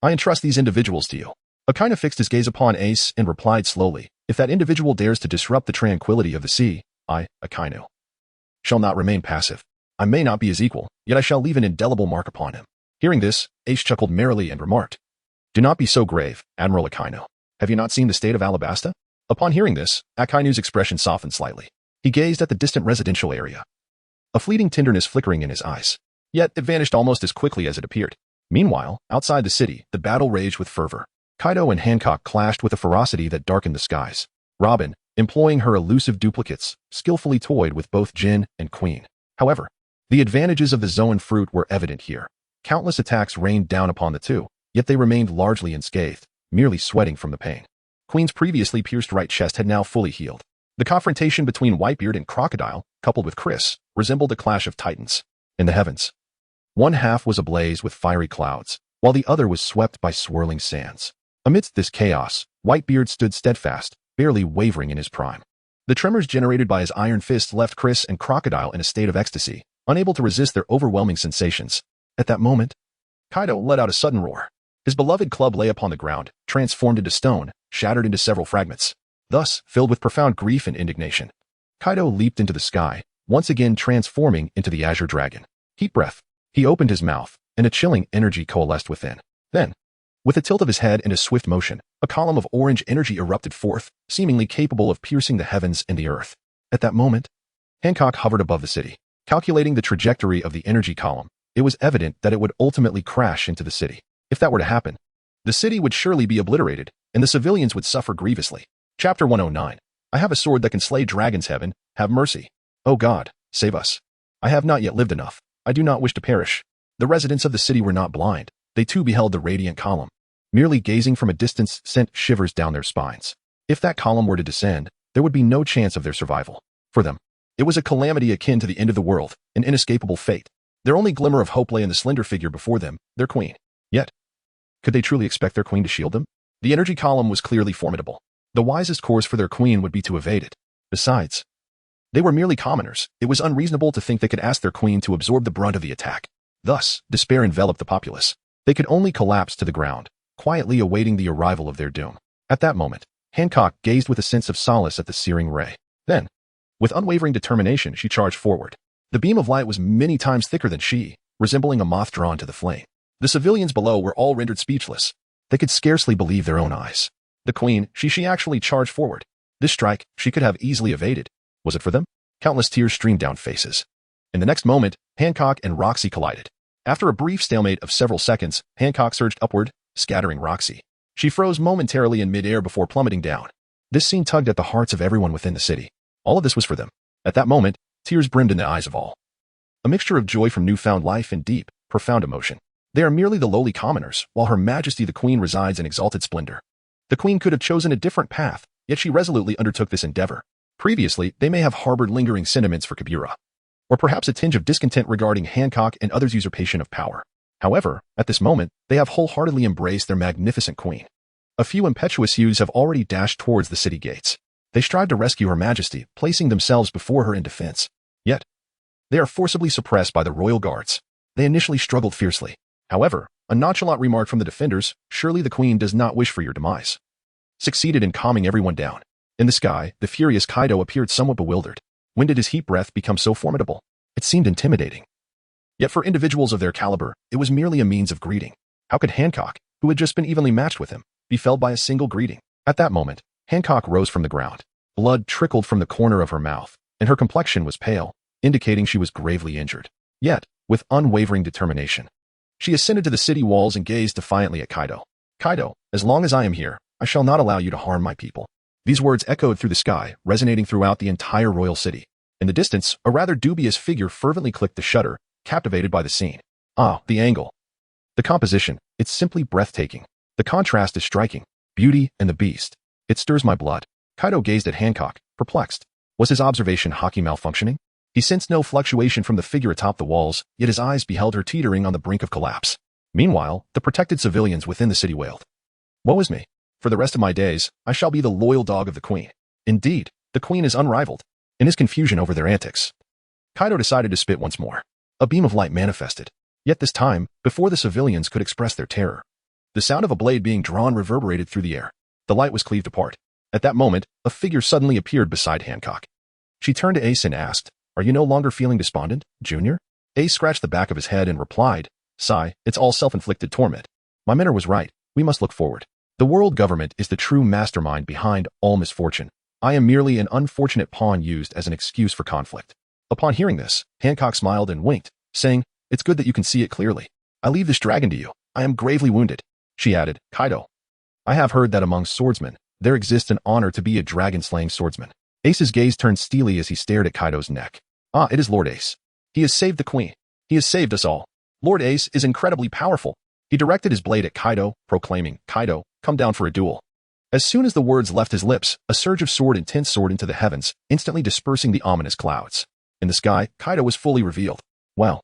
I entrust these individuals to you." Akainu fixed his gaze upon Ace and replied slowly, "If that individual dares to disrupt the tranquility of the sea, I, Akainu, shall not remain passive. I may not be his equal, yet I shall leave an indelible mark upon him." Hearing this, Ace chuckled merrily and remarked, "Do not be so grave, Admiral Akainu. Have you not seen the state of Alabasta?" Upon hearing this, Akainu's expression softened slightly. He gazed at the distant residential area, a fleeting tenderness flickering in his eyes. Yet it vanished almost as quickly as it appeared. Meanwhile, outside the city, the battle raged with fervor. Kaido and Hancock clashed with a ferocity that darkened the skies. Robin, employing her elusive duplicates, skillfully toyed with both Jin and Queen. However, the advantages of the Zoan fruit were evident here. Countless attacks rained down upon the two, yet they remained largely unscathed, merely sweating from the pain. Queen's previously pierced right chest had now fully healed. The confrontation between Whitebeard and Crocodile, coupled with Chris, resembled a clash of titans. In the heavens, one half was ablaze with fiery clouds, while the other was swept by swirling sands. Amidst this chaos, Whitebeard stood steadfast, barely wavering in his prime. The tremors generated by his iron fists left Chris and Crocodile in a state of ecstasy, unable to resist their overwhelming sensations. At that moment, Kaido let out a sudden roar. His beloved club lay upon the ground, transformed into stone, shattered into several fragments. Thus, filled with profound grief and indignation, Kaido leaped into the sky, once again transforming into the Azure Dragon. Heat breath. He opened his mouth, and a chilling energy coalesced within. Then, with a tilt of his head and a swift motion, a column of orange energy erupted forth, seemingly capable of piercing the heavens and the earth. At that moment, Hancock hovered above the city. Calculating the trajectory of the energy column, it was evident that it would ultimately crash into the city. If that were to happen, the city would surely be obliterated, and the civilians would suffer grievously. Chapter 109. I have a sword that can slay dragons. Heaven, have mercy. Oh God, save us. I have not yet lived enough. I do not wish to perish. The residents of the city were not blind. They too beheld the radiant column. Merely gazing from a distance sent shivers down their spines. If that column were to descend, there would be no chance of their survival. For them, it was a calamity akin to the end of the world, an inescapable fate. Their only glimmer of hope lay in the slender figure before them, their queen. Yet, could they truly expect their queen to shield them? The energy column was clearly formidable. The wisest course for their queen would be to evade it. Besides, they were merely commoners. It was unreasonable to think they could ask their queen to absorb the brunt of the attack. Thus, despair enveloped the populace. They could only collapse to the ground, quietly awaiting the arrival of their doom. At that moment, Hancock gazed with a sense of solace at the searing ray. Then, with unwavering determination, she charged forward. The beam of light was many times thicker than she, resembling a moth drawn to the flame. The civilians below were all rendered speechless. They could scarcely believe their own eyes. The queen, she actually charged forward. This strike, she could have easily evaded. Was it for them? Countless tears streamed down faces. In the next moment, Hancock and Roxy collided. After a brief stalemate of several seconds, Hancock surged upward, scattering Roxy. She froze momentarily in midair before plummeting down. This scene tugged at the hearts of everyone within the city. All of this was for them. At that moment, tears brimmed in the eyes of all. A mixture of joy from newfound life and deep, profound emotion. They are merely the lowly commoners, while Her Majesty the Queen resides in exalted splendor. The Queen could have chosen a different path, yet she resolutely undertook this endeavor. Previously, they may have harbored lingering sentiments for Kabura, or perhaps a tinge of discontent regarding Hancock and others' usurpation of power. However, at this moment, they have wholeheartedly embraced their magnificent queen. A few impetuous youths have already dashed towards the city gates. They strive to rescue Her Majesty, placing themselves before her in defense. Yet, they are forcibly suppressed by the royal guards. They initially struggled fiercely. However, A nonchalant remark from the defenders, surely the queen does not wish for your demise, succeeded in calming everyone down. In the sky, the furious Kaido appeared somewhat bewildered. When did his heat breath become so formidable? It seemed intimidating. Yet for individuals of their caliber, it was merely a means of greeting. How could Hancock, who had just been evenly matched with him, be felled by a single greeting? At that moment, Hancock rose from the ground. Blood trickled from the corner of her mouth, and her complexion was pale, indicating she was gravely injured. Yet, with unwavering determination, she ascended to the city walls and gazed defiantly at Kaido. Kaido, as long as I am here, I shall not allow you to harm my people. These words echoed through the sky, resonating throughout the entire royal city. In the distance, a rather dubious figure fervently clicked the shutter, captivated by the scene. Ah, the angle. The composition, it's simply breathtaking. The contrast is striking. Beauty and the beast. It stirs my blood. Kaido gazed at Hancock, perplexed. Was his observation Haki malfunctioning? He sensed no fluctuation from the figure atop the walls, yet his eyes beheld her teetering on the brink of collapse. Meanwhile, the protected civilians within the city wailed. Woe is me. For the rest of my days, I shall be the loyal dog of the queen. Indeed, the queen is unrivaled. In his confusion over their antics, Kaido decided to spit once more. A beam of light manifested. Yet this time, before the civilians could express their terror, the sound of a blade being drawn reverberated through the air. The light was cleaved apart. At that moment, a figure suddenly appeared beside Hancock. She turned to Ace and asked, "Are you no longer feeling despondent, Junior?" Ace scratched the back of his head and replied, "Sigh, it's all self-inflicted torment. My mentor was right. We must look forward. The world government is the true mastermind behind all misfortune. I am merely an unfortunate pawn used as an excuse for conflict." Upon hearing this, Hancock smiled and winked, saying, "It's good that you can see it clearly. I leave this dragon to you. I am gravely wounded." She added, "Kaido, I have heard that among swordsmen, there exists an honor to be a dragon-slaying swordsman." Ace's gaze turned steely as he stared at Kaido's neck. "Ah, it is Lord Ace. He has saved the queen. He has saved us all. Lord Ace is incredibly powerful." He directed his blade at Kaido, proclaiming, "Kaido, come down for a duel." As soon as the words left his lips, a surge of sword intent soared into the heavens, instantly dispersing the ominous clouds. In the sky, Kaido was fully revealed. Wow.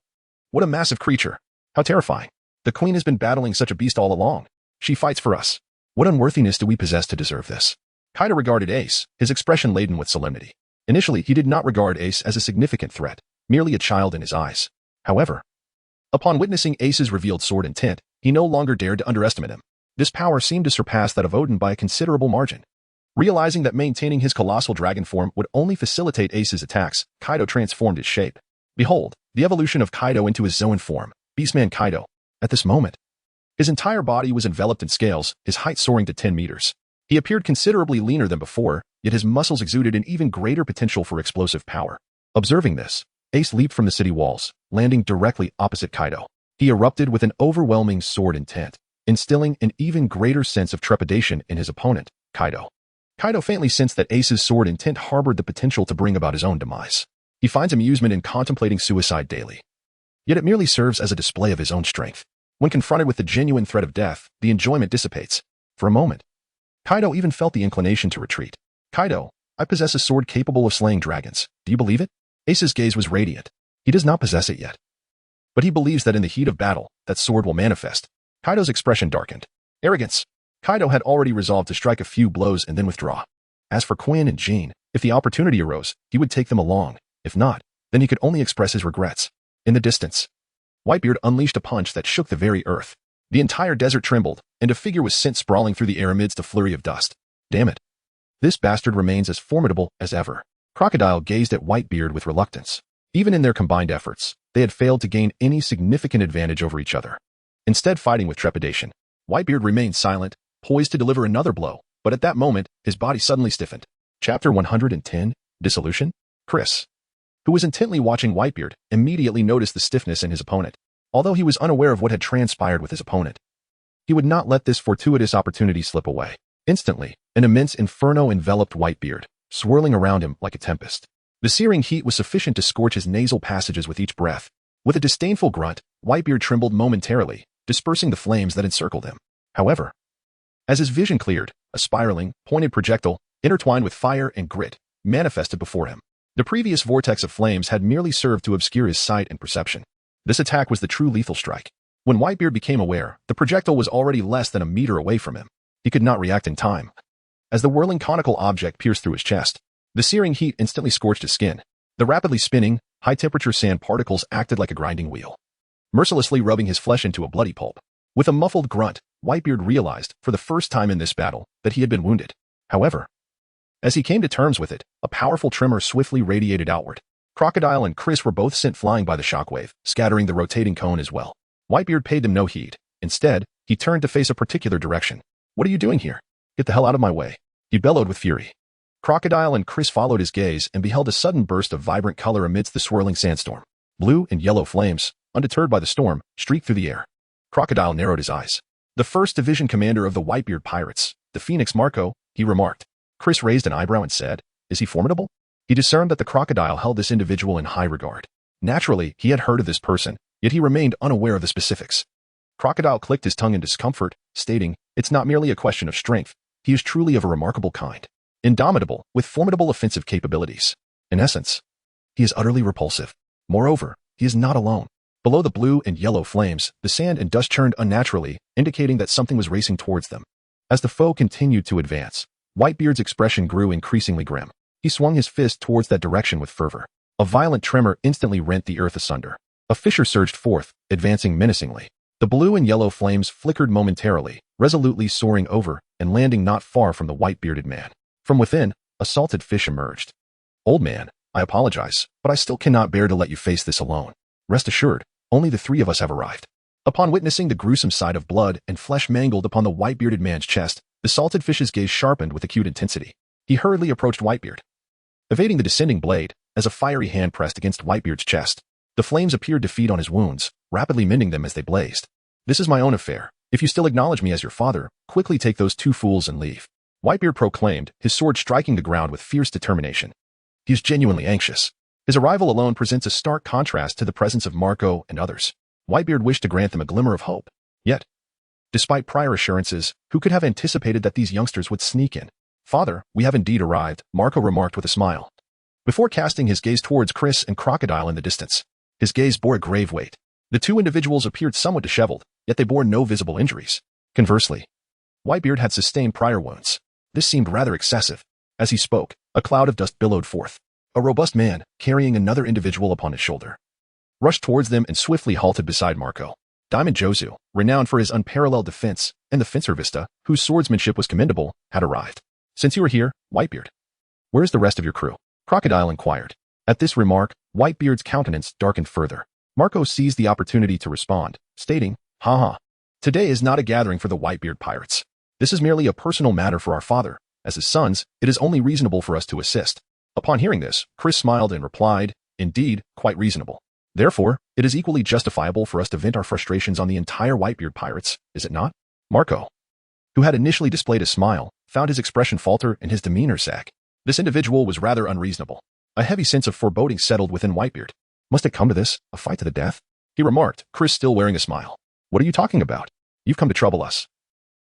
What a massive creature. How terrifying. The queen has been battling such a beast all along. She fights for us. What unworthiness do we possess to deserve this? Kaido regarded Ace, his expression laden with solemnity. Initially, he did not regard Ace as a significant threat, merely a child in his eyes. However, upon witnessing Ace's revealed sword intent, he no longer dared to underestimate him. This power seemed to surpass that of Odin by a considerable margin. Realizing that maintaining his colossal dragon form would only facilitate Ace's attacks, Kaido transformed his shape. Behold, the evolution of Kaido into his Zoan form, Beastman Kaido. At this moment, his entire body was enveloped in scales, his height soaring to 10 meters. He appeared considerably leaner than before, yet his muscles exuded an even greater potential for explosive power. Observing this, Ace leaped from the city walls, landing directly opposite Kaido. He erupted with an overwhelming sword intent, instilling an even greater sense of trepidation in his opponent, Kaido. Kaido faintly sensed that Ace's sword intent harbored the potential to bring about his own demise. He finds amusement in contemplating suicide daily. Yet it merely serves as a display of his own strength. When confronted with the genuine threat of death, the enjoyment dissipates. For a moment, Kaido even felt the inclination to retreat. "Kaido, I possess a sword capable of slaying dragons. Do you believe it?" Ace's gaze was radiant. He does not possess it yet, but he believes that in the heat of battle, that sword will manifest. Kaido's expression darkened. Arrogance. Kaido had already resolved to strike a few blows and then withdraw. As for Quinn and Jean, if the opportunity arose, he would take them along. If not, then he could only express his regrets. In the distance, Whitebeard unleashed a punch that shook the very earth. The entire desert trembled, and a figure was sent sprawling through the air amidst a flurry of dust. Damn it. This bastard remains as formidable as ever. Crocodile gazed at Whitebeard with reluctance. Even in their combined efforts, they had failed to gain any significant advantage over each other. Instead fighting with trepidation, Whitebeard remained silent, poised to deliver another blow, but at that moment, his body suddenly stiffened. Chapter 110, Dissolution? Chris, who was intently watching Whitebeard, immediately noticed the stiffness in his opponent. Although he was unaware of what had transpired with his opponent, he would not let this fortuitous opportunity slip away. Instantly, an immense inferno enveloped Whitebeard, swirling around him like a tempest. The searing heat was sufficient to scorch his nasal passages with each breath. With a disdainful grunt, Whitebeard trembled momentarily, dispersing the flames that encircled him. However, as his vision cleared, a spiraling, pointed projectile, intertwined with fire and grit, manifested before him. The previous vortex of flames had merely served to obscure his sight and perception. This attack was the true lethal strike. When Whitebeard became aware, the projectile was already less than a meter away from him. He could not react in time. As the whirling conical object pierced through his chest, the searing heat instantly scorched his skin. The rapidly spinning, high-temperature sand particles acted like a grinding wheel, mercilessly rubbing his flesh into a bloody pulp. With a muffled grunt, Whitebeard realized, for the first time in this battle, that he had been wounded. However, as he came to terms with it, a powerful tremor swiftly radiated outward. Crocodile and Chris were both sent flying by the shockwave, scattering the rotating cone as well. Whitebeard paid them no heed. Instead, he turned to face a particular direction. "What are you doing here? Get the hell out of my way," he bellowed with fury. Crocodile and Chris followed his gaze and beheld a sudden burst of vibrant color amidst the swirling sandstorm. Blue and yellow flames, undeterred by the storm, streaked through the air. Crocodile narrowed his eyes. "The 1st Division commander of the Whitebeard Pirates, the Phoenix Marco," he remarked. Chris raised an eyebrow and said, "Is he formidable?" He discerned that the crocodile held this individual in high regard. Naturally, he had heard of this person, yet he remained unaware of the specifics. Crocodile clicked his tongue in discomfort, stating, "It's not merely a question of strength. He is truly of a remarkable kind. Indomitable, with formidable offensive capabilities. In essence, he is utterly repulsive. Moreover, he is not alone." Below the blue and yellow flames, the sand and dust churned unnaturally, indicating that something was racing towards them. As the foe continued to advance, Whitebeard's expression grew increasingly grim. He swung his fist towards that direction with fervor. A violent tremor instantly rent the earth asunder. A fissure surged forth, advancing menacingly. The blue and yellow flames flickered momentarily, resolutely soaring over and landing not far from the white-bearded man. From within, a salted fish emerged. "Old man, I apologize, but I still cannot bear to let you face this alone. Rest assured, only the 3 of us have arrived." Upon witnessing the gruesome sight of blood and flesh mangled upon the white-bearded man's chest, the salted fish's gaze sharpened with acute intensity. He hurriedly approached Whitebeard, evading the descending blade. As a fiery hand pressed against Whitebeard's chest, the flames appeared to feed on his wounds, rapidly mending them as they blazed. "This is my own affair. If you still acknowledge me as your father, quickly take those 2 fools and leave," Whitebeard proclaimed, his sword striking the ground with fierce determination. He is genuinely anxious. His arrival alone presents a stark contrast to the presence of Marco and others. Whitebeard wished to grant them a glimmer of hope. Yet, despite prior assurances, who could have anticipated that these youngsters would sneak in? "Father, we have indeed arrived," Marco remarked with a smile, before casting his gaze towards Chris and Crocodile in the distance. His gaze bore a grave weight. The 2 individuals appeared somewhat disheveled, yet they bore no visible injuries. Conversely, Whitebeard had sustained prior wounds. This seemed rather excessive. As he spoke, a cloud of dust billowed forth. A robust man, carrying another individual upon his shoulder, rushed towards them and swiftly halted beside Marco. Diamond Jozu, renowned for his unparalleled defense, and the fencer Vista, whose swordsmanship was commendable, had arrived. "Since you are here, Whitebeard, where is the rest of your crew?" Crocodile inquired. At this remark, Whitebeard's countenance darkened further. Marco seized the opportunity to respond, stating, "Haha. Today is not a gathering for the Whitebeard pirates. This is merely a personal matter for our father. As his sons, it is only reasonable for us to assist." Upon hearing this, Chris smiled and replied, "Indeed, quite reasonable. Therefore, it is equally justifiable for us to vent our frustrations on the entire Whitebeard pirates, is it not?" Marco, who had initially displayed a smile, found his expression falter and his demeanor sag. This individual was rather unreasonable. A heavy sense of foreboding settled within Whitebeard. "Must it come to this, a fight to the death?" he remarked, Chris still wearing a smile. "What are you talking about? You've come to trouble us.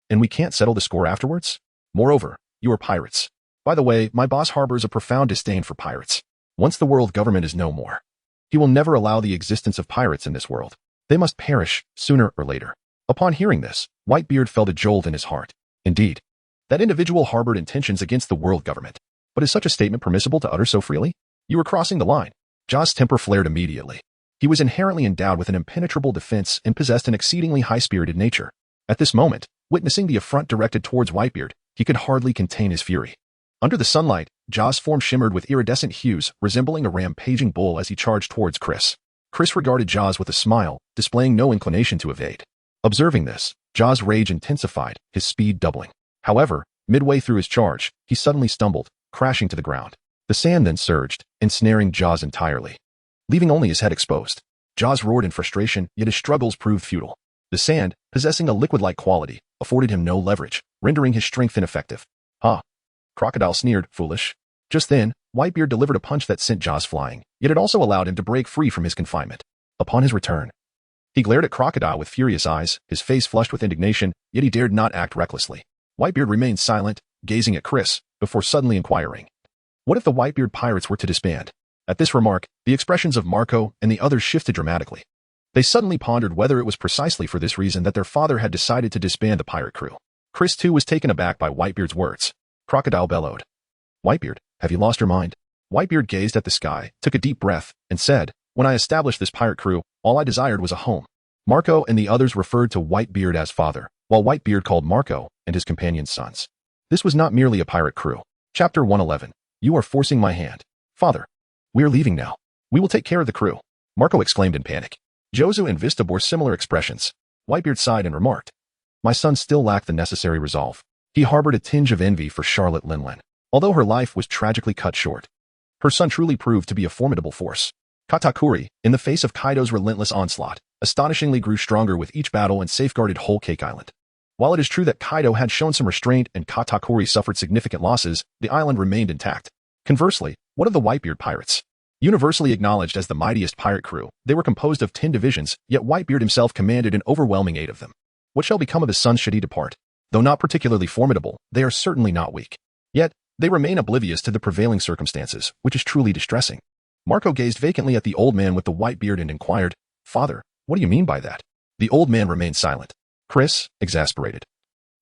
And we can't settle the score afterwards? Moreover, you are pirates. By the way, my boss harbors a profound disdain for pirates. Once the world government is no more, he will never allow the existence of pirates in this world. They must perish, sooner or later." Upon hearing this, Whitebeard felt a jolt in his heart. Indeed, that individual harbored intentions against the world government. But is such a statement permissible to utter so freely? You were crossing the line. Jaw's temper flared immediately. He was inherently endowed with an impenetrable defense and possessed an exceedingly high-spirited nature. At this moment, witnessing the affront directed towards Whitebeard, he could hardly contain his fury. Under the sunlight, Jaw's form shimmered with iridescent hues, resembling a rampaging bull as he charged towards Chris. Chris regarded Jaws with a smile, displaying no inclination to evade. Observing this, Jaw's rage intensified, his speed doubling. However, midway through his charge, he suddenly stumbled, crashing to the ground. The sand then surged, ensnaring Jaws entirely, leaving only his head exposed. Jaws roared in frustration, yet his struggles proved futile. The sand, possessing a liquid-like quality, afforded him no leverage, rendering his strength ineffective. "Ha!" Crocodile sneered, "Foolish." Just then, Whitebeard delivered a punch that sent Jaws flying, yet it also allowed him to break free from his confinement. Upon his return, he glared at Crocodile with furious eyes, his face flushed with indignation, yet he dared not act recklessly. Whitebeard remained silent, gazing at Chris, before suddenly inquiring, "What if the Whitebeard pirates were to disband?" At this remark, the expressions of Marco and the others shifted dramatically. They suddenly pondered whether it was precisely for this reason that their father had decided to disband the pirate crew. Chris too was taken aback by Whitebeard's words. Crocodile bellowed, "Whitebeard, have you lost your mind?" Whitebeard gazed at the sky, took a deep breath, and said, "When I established this pirate crew, all I desired was a home. Marco and the others referred to Whitebeard as father, while Whitebeard called Marco and his companions sons. This was not merely a pirate crew. Chapter 111. You are forcing my hand. Father. We're leaving now. We will take care of the crew. Marco exclaimed in panic. Jozu and Vista bore similar expressions. Whitebeard sighed and remarked, my son still lacked the necessary resolve. He harbored a tinge of envy for Charlotte Linlin. Although her life was tragically cut short, her son truly proved to be a formidable force. Katakuri, in the face of Kaido's relentless onslaught, astonishingly grew stronger with each battle and safeguarded Whole Cake Island. While it is true that Kaido had shown some restraint and Katakuri suffered significant losses, the island remained intact. Conversely, what of the Whitebeard pirates? Universally acknowledged as the mightiest pirate crew, they were composed of 10 divisions, yet Whitebeard himself commanded an overwhelming 8 of them. What shall become of his sons should he depart? Though not particularly formidable, they are certainly not weak. Yet, they remain oblivious to the prevailing circumstances, which is truly distressing. Marco gazed vacantly at the old man with the white beard and inquired, Father, what do you mean by that? The old man remained silent. Chris, exasperated,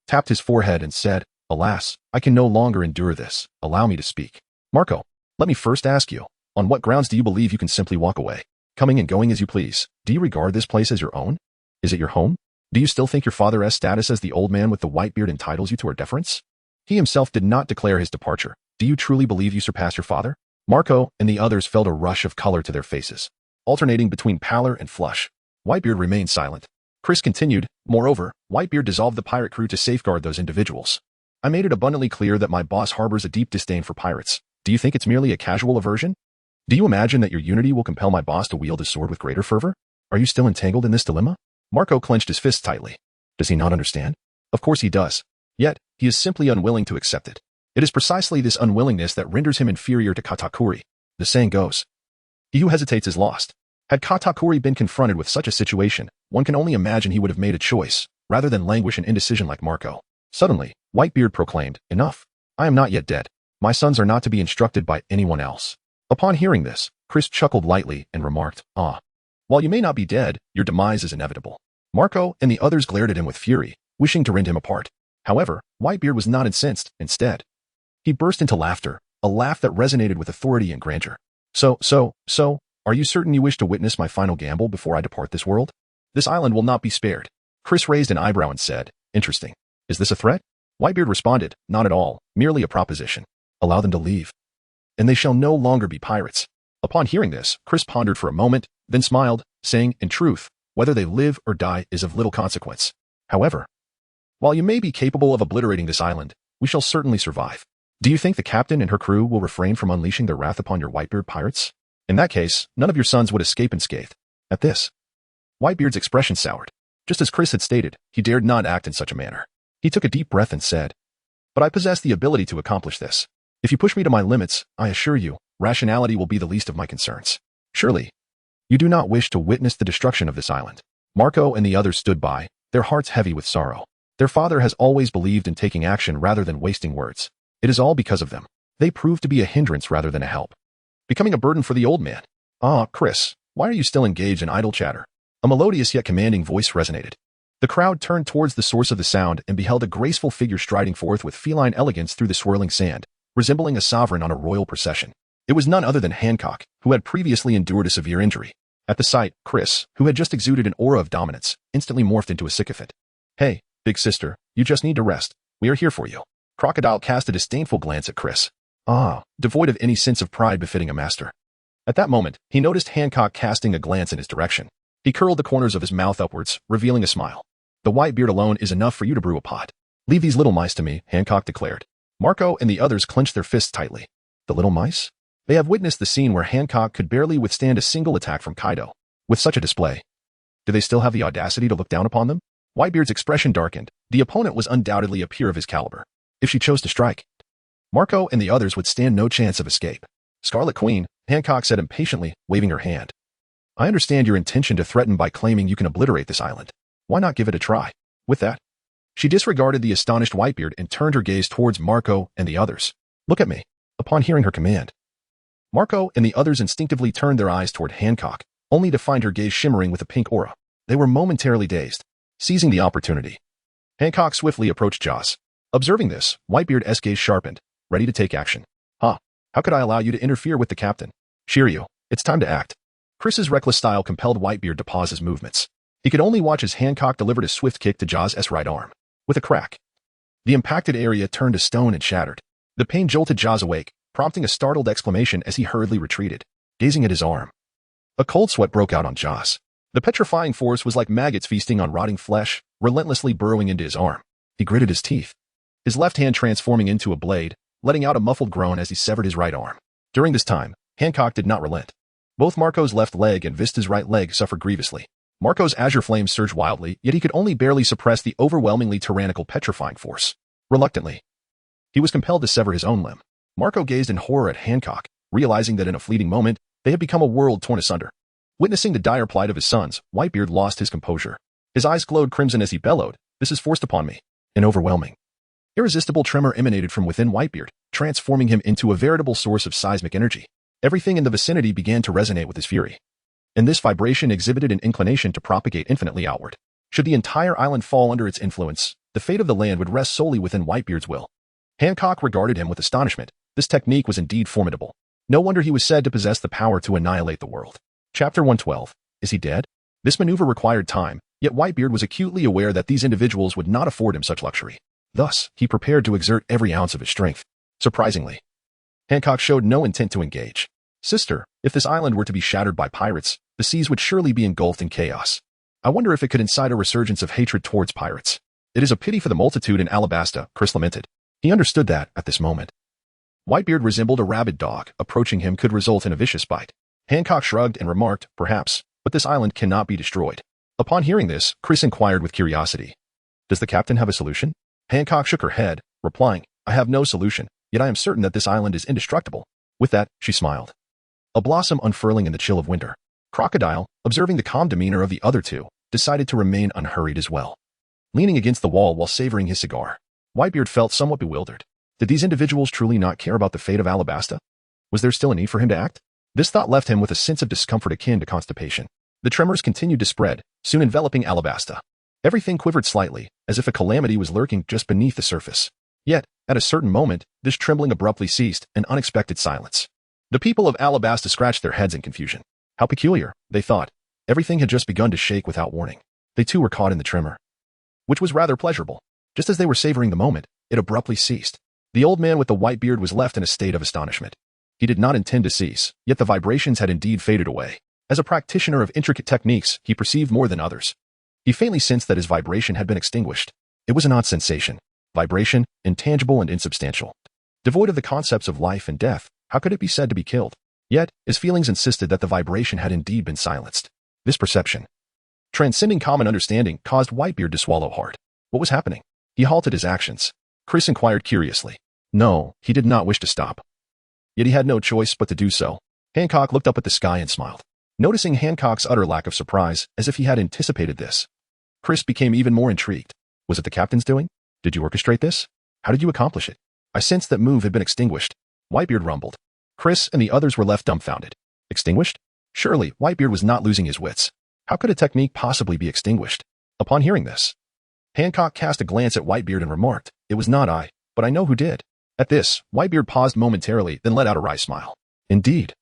tapped his forehead and said, Alas, I can no longer endure this. Allow me to speak. Marco, let me first ask you, on what grounds do you believe you can simply walk away, coming and going as you please? Do you regard this place as your own? Is it your home? Do you still think your father's status as the old man with the white beard entitles you to our deference? He himself did not declare his departure. Do you truly believe you surpass your father? Marco and the others felt a rush of color to their faces, alternating between pallor and flush. Whitebeard remained silent. Chris continued, Moreover, Whitebeard dissolved the pirate crew to safeguard those individuals. I made it abundantly clear that my boss harbors a deep disdain for pirates. Do you think it's merely a casual aversion? Do you imagine that your unity will compel my boss to wield his sword with greater fervor? Are you still entangled in this dilemma? Marco clenched his fists tightly. Does he not understand? Of course he does. Yet, he is simply unwilling to accept it. It is precisely this unwillingness that renders him inferior to Katakuri. The saying goes, he who hesitates is lost. Had Katakuri been confronted with such a situation, one can only imagine he would have made a choice, rather than languish in indecision like Marco. Suddenly, Whitebeard proclaimed, Enough. I am not yet dead. My sons are not to be instructed by anyone else. Upon hearing this, Chris chuckled lightly and remarked, While you may not be dead, your demise is inevitable. Marco and the others glared at him with fury, wishing to rend him apart. However, Whitebeard was not incensed. Instead, he burst into laughter, a laugh that resonated with authority and grandeur. So, are you certain you wish to witness my final gamble before I depart this world? This island will not be spared. Chris raised an eyebrow and said, Interesting. Is this a threat? Whitebeard responded, Not at all, merely a proposition. Allow them to leave, and they shall no longer be pirates. Upon hearing this, Chris pondered for a moment, then smiled, saying, In truth, whether they live or die is of little consequence. However, while you may be capable of obliterating this island, we shall certainly survive. Do you think the captain and her crew will refrain from unleashing their wrath upon your Whitebeard pirates? In that case, none of your sons would escape unscathed. At this, Whitebeard's expression soured. Just as Chris had stated, he dared not act in such a manner. He took a deep breath and said, But I possess the ability to accomplish this. If you push me to my limits, I assure you, rationality will be the least of my concerns. Surely, you do not wish to witness the destruction of this island. Marco and the others stood by, their hearts heavy with sorrow. Their father has always believed in taking action rather than wasting words. It is all because of them. They proved to be a hindrance rather than a help, becoming a burden for the old man. Chris, why are you still engaged in idle chatter? A melodious yet commanding voice resonated. The crowd turned towards the source of the sound and beheld a graceful figure striding forth with feline elegance through the swirling sand, resembling a sovereign on a royal procession. It was none other than Hancock, who had previously endured a severe injury. At the sight, Chris, who had just exuded an aura of dominance, instantly morphed into a sycophant. Hey, big sister, you just need to rest. We are here for you. Crocodile cast a disdainful glance at Chris. Devoid of any sense of pride befitting a master. At that moment, he noticed Hancock casting a glance in his direction. He curled the corners of his mouth upwards, revealing a smile. The white beard alone is enough for you to brew a pot. Leave these little mice to me, Hancock declared. Marco and the others clenched their fists tightly. The little mice? They have witnessed the scene where Hancock could barely withstand a single attack from Kaido. With such a display, do they still have the audacity to look down upon them? Whitebeard's expression darkened. The opponent was undoubtedly a peer of his caliber. If she chose to strike, Marco and the others would stand no chance of escape. Scarlet Queen, Hancock said impatiently, waving her hand. I understand your intention to threaten by claiming you can obliterate this island. Why not give it a try? With that, she disregarded the astonished Whitebeard and turned her gaze towards Marco and the others. Look at me. Upon hearing her command, Marco and the others instinctively turned their eyes toward Hancock, only to find her gaze shimmering with a pink aura. They were momentarily dazed. Seizing the opportunity, Hancock swiftly approached Jaws. Observing this, Whitebeard's gaze sharpened, ready to take action. How could I allow you to interfere with the captain? Shiryu, it's time to act. Chris's reckless style compelled Whitebeard to pause his movements. He could only watch as Hancock delivered a swift kick to Jaws' right arm. With a crack, the impacted area turned to stone and shattered. The pain jolted Jaws awake, prompting a startled exclamation as he hurriedly retreated, gazing at his arm. A cold sweat broke out on Jaws. The petrifying force was like maggots feasting on rotting flesh, relentlessly burrowing into his arm. He gritted his teeth, his left hand transforming into a blade, letting out a muffled groan as he severed his right arm. During this time, Hancock did not relent. Both Marco's left leg and Vista's right leg suffered grievously. Marco's azure flames surged wildly, yet he could only barely suppress the overwhelmingly tyrannical petrifying force. Reluctantly, he was compelled to sever his own limb. Marco gazed in horror at Hancock, realizing that in a fleeting moment, they had become a world torn asunder. Witnessing the dire plight of his sons, Whitebeard lost his composure. His eyes glowed crimson as he bellowed, "This is forced upon me." An overwhelming, irresistible tremor emanated from within Whitebeard, transforming him into a veritable source of seismic energy. Everything in the vicinity began to resonate with his fury, and this vibration exhibited an inclination to propagate infinitely outward. Should the entire island fall under its influence, the fate of the land would rest solely within Whitebeard's will. Hancock regarded him with astonishment. This technique was indeed formidable. No wonder he was said to possess the power to annihilate the world. Chapter 112. Is he dead? This maneuver required time, yet Whitebeard was acutely aware that these individuals would not afford him such luxury. Thus, he prepared to exert every ounce of his strength. Surprisingly, Hancock showed no intent to engage. Sister, if this island were to be shattered by pirates, the seas would surely be engulfed in chaos. I wonder if it could incite a resurgence of hatred towards pirates. It is a pity for the multitude in Alabasta, Chris lamented. He understood that, at this moment, Whitebeard resembled a rabid dog. Approaching him could result in a vicious bite. Hancock shrugged and remarked, "Perhaps, but this island cannot be destroyed." Upon hearing this, Chris inquired with curiosity, "Does the captain have a solution?" Hancock shook her head, replying, "I have no solution, yet I am certain that this island is indestructible." With that, she smiled, a blossom unfurling in the chill of winter. Crocodile, observing the calm demeanor of the other two, decided to remain unhurried as well. Leaning against the wall while savoring his cigar, Whitebeard felt somewhat bewildered. Did these individuals truly not care about the fate of Alabasta? Was there still a need for him to act? This thought left him with a sense of discomfort akin to constipation. The tremors continued to spread, soon enveloping Alabasta. Everything quivered slightly, as if a calamity was lurking just beneath the surface. Yet, at a certain moment, this trembling abruptly ceased, an unexpected silence. The people of Alabasta scratched their heads in confusion. How peculiar, they thought. Everything had just begun to shake without warning. They too were caught in the tremor, which was rather pleasurable. Just as they were savoring the moment, it abruptly ceased. The old man with the white beard was left in a state of astonishment. He did not intend to cease, yet the vibrations had indeed faded away. As a practitioner of intricate techniques, he perceived more than others. He faintly sensed that his vibration had been extinguished. It was an odd sensation. Vibration, intangible and insubstantial. Devoid of the concepts of life and death, how could it be said to be killed? Yet, his feelings insisted that the vibration had indeed been silenced. This perception, transcending common understanding, caused Whitebeard to swallow hard. What was happening? He halted his actions. Chris inquired curiously. No, he did not wish to stop. Yet he had no choice but to do so. Hancock looked up at the sky and smiled. Noticing Hancock's utter lack of surprise, as if he had anticipated this, Chris became even more intrigued. Was it the captain's doing? Did you orchestrate this? How did you accomplish it? I sensed that move had been extinguished. Whitebeard rumbled. Chris and the others were left dumbfounded. Extinguished? Surely, Whitebeard was not losing his wits. How could a technique possibly be extinguished? Upon hearing this, Hancock cast a glance at Whitebeard and remarked, "It was not I, but I know who did." At this, Whitebeard paused momentarily, then let out a wry smile. Indeed.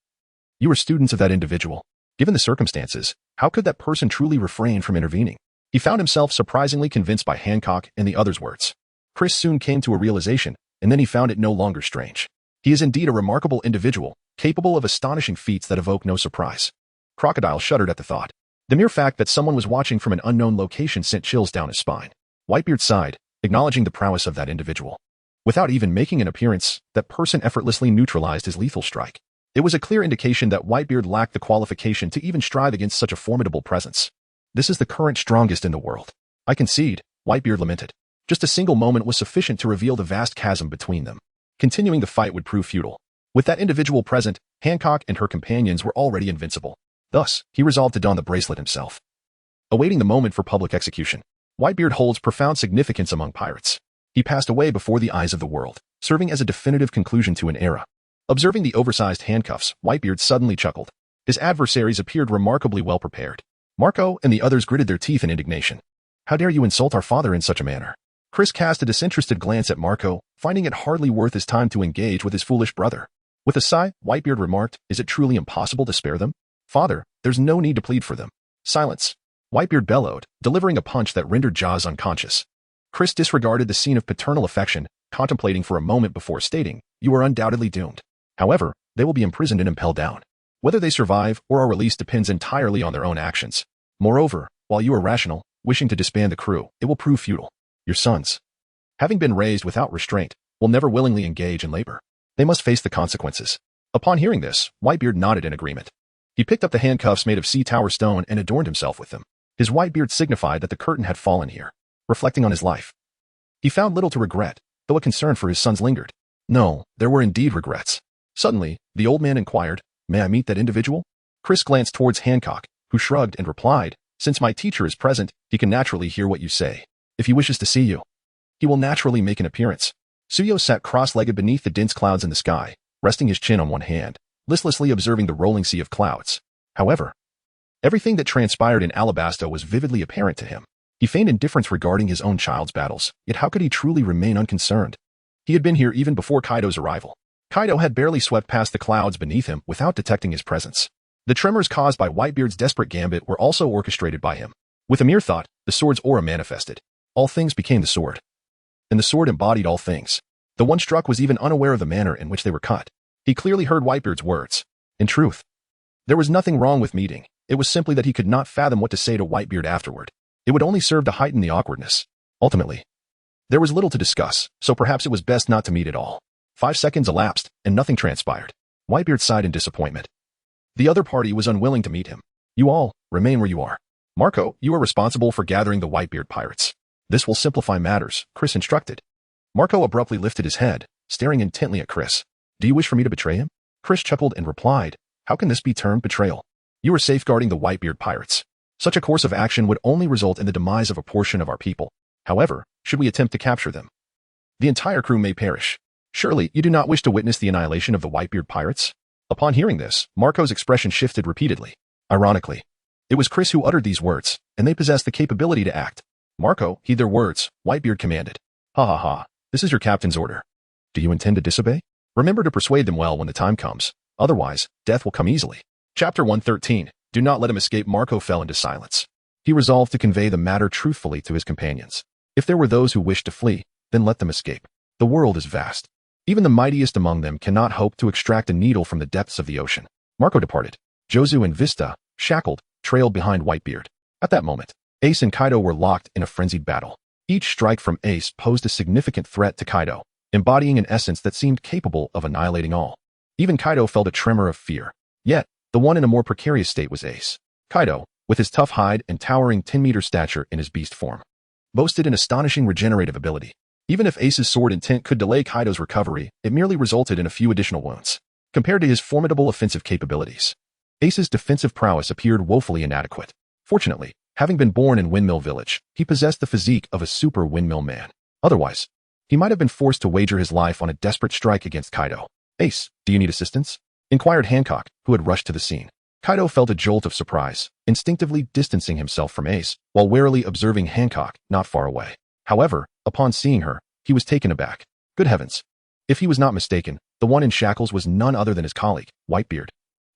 You were students of that individual. Given the circumstances, how could that person truly refrain from intervening? He found himself surprisingly convinced by Hancock and the others' words. Chris soon came to a realization, and then he found it no longer strange. He is indeed a remarkable individual, capable of astonishing feats that evoke no surprise. Crocodile shuddered at the thought. The mere fact that someone was watching from an unknown location sent chills down his spine. Whitebeard sighed, acknowledging the prowess of that individual. Without even making an appearance, that person effortlessly neutralized his lethal strike. It was a clear indication that Whitebeard lacked the qualification to even strive against such a formidable presence. This is the current strongest in the world. I concede, Whitebeard lamented. Just a single moment was sufficient to reveal the vast chasm between them. Continuing the fight would prove futile. With that individual present, Hancock and her companions were already invincible. Thus, he resolved to don the bracelet himself. Awaiting the moment for public execution, Whitebeard holds profound significance among pirates. He passed away before the eyes of the world, serving as a definitive conclusion to an era. Observing the oversized handcuffs, Whitebeard suddenly chuckled. His adversaries appeared remarkably well prepared. Marco and the others gritted their teeth in indignation. How dare you insult our father in such a manner? Chris cast a disinterested glance at Marco, finding it hardly worth his time to engage with his foolish brother. With a sigh, Whitebeard remarked, "Is it truly impossible to spare them? Father, there's no need to plead for them." Silence. Whitebeard bellowed, delivering a punch that rendered Jaws unconscious. Chris disregarded the scene of paternal affection, contemplating for a moment before stating, "You are undoubtedly doomed. However, they will be imprisoned and impelled down. Whether they survive or are released depends entirely on their own actions. Moreover, while you are rational, wishing to disband the crew, it will prove futile. Your sons, having been raised without restraint, will never willingly engage in labor. They must face the consequences." Upon hearing this, Whitebeard nodded in agreement. He picked up the handcuffs made of sea tower stone and adorned himself with them. His white beard signified that the curtain had fallen here. Reflecting on his life, he found little to regret, though a concern for his sons lingered. No, there were indeed regrets. Suddenly, the old man inquired, "May I meet that individual?" Chris glanced towards Hancock, who shrugged and replied, "Since my teacher is present, he can naturally hear what you say. If he wishes to see you, he will naturally make an appearance." Suyo sat cross-legged beneath the dense clouds in the sky, resting his chin on one hand, listlessly observing the rolling sea of clouds. However, everything that transpired in Alabasta was vividly apparent to him. He feigned indifference regarding his own child's battles, yet how could he truly remain unconcerned? He had been here even before Kaido's arrival. Kaido had barely swept past the clouds beneath him without detecting his presence. The tremors caused by Whitebeard's desperate gambit were also orchestrated by him. With a mere thought, the sword's aura manifested. All things became the sword. And the sword embodied all things. The one struck was even unaware of the manner in which they were cut. He clearly heard Whitebeard's words. In truth, there was nothing wrong with meeting. It was simply that he could not fathom what to say to Whitebeard afterward. It would only serve to heighten the awkwardness. Ultimately, there was little to discuss, so perhaps it was best not to meet at all. 5 seconds elapsed, and nothing transpired. Whitebeard sighed in disappointment. The other party was unwilling to meet him. "You all, remain where you are. Marco, you are responsible for gathering the Whitebeard pirates. This will simplify matters," Chris instructed. Marco abruptly lifted his head, staring intently at Chris. "Do you wish for me to betray him?" Chris chuckled and replied, "How can this be termed betrayal? You are safeguarding the Whitebeard pirates. Such a course of action would only result in the demise of a portion of our people. However, should we attempt to capture them, the entire crew may perish. Surely you do not wish to witness the annihilation of the Whitebeard pirates?" Upon hearing this, Marco's expression shifted repeatedly. Ironically, it was Chris who uttered these words, and they possessed the capability to act. "Marco, heed their words," Whitebeard commanded. "Ha ha ha, this is your captain's order. Do you intend to disobey? Remember to persuade them well when the time comes. Otherwise, death will come easily." Chapter 113. Do not let him escape. Marco fell into silence. He resolved to convey the matter truthfully to his companions. If there were those who wished to flee, then let them escape. The world is vast. Even the mightiest among them cannot hope to extract a needle from the depths of the ocean. Marco departed. Jozu and Vista, shackled, trailed behind Whitebeard. At that moment, Ace and Kaido were locked in a frenzied battle. Each strike from Ace posed a significant threat to Kaido, embodying an essence that seemed capable of annihilating all. Even Kaido felt a tremor of fear. Yet, the one in a more precarious state was Ace. Kaido, with his tough hide and towering 10-meter stature in his beast form, boasted an astonishing regenerative ability. Even if Ace's sword intent could delay Kaido's recovery, it merely resulted in a few additional wounds. Compared to his formidable offensive capabilities, Ace's defensive prowess appeared woefully inadequate. Fortunately, having been born in Windmill Village, he possessed the physique of a super windmill man. Otherwise, he might have been forced to wager his life on a desperate strike against Kaido. "Ace, do you need assistance?" inquired Hancock, who had rushed to the scene. Kaido felt a jolt of surprise, instinctively distancing himself from Ace, while warily observing Hancock not far away. However, upon seeing her, he was taken aback. Good heavens! If he was not mistaken, the one in shackles was none other than his colleague, Whitebeard.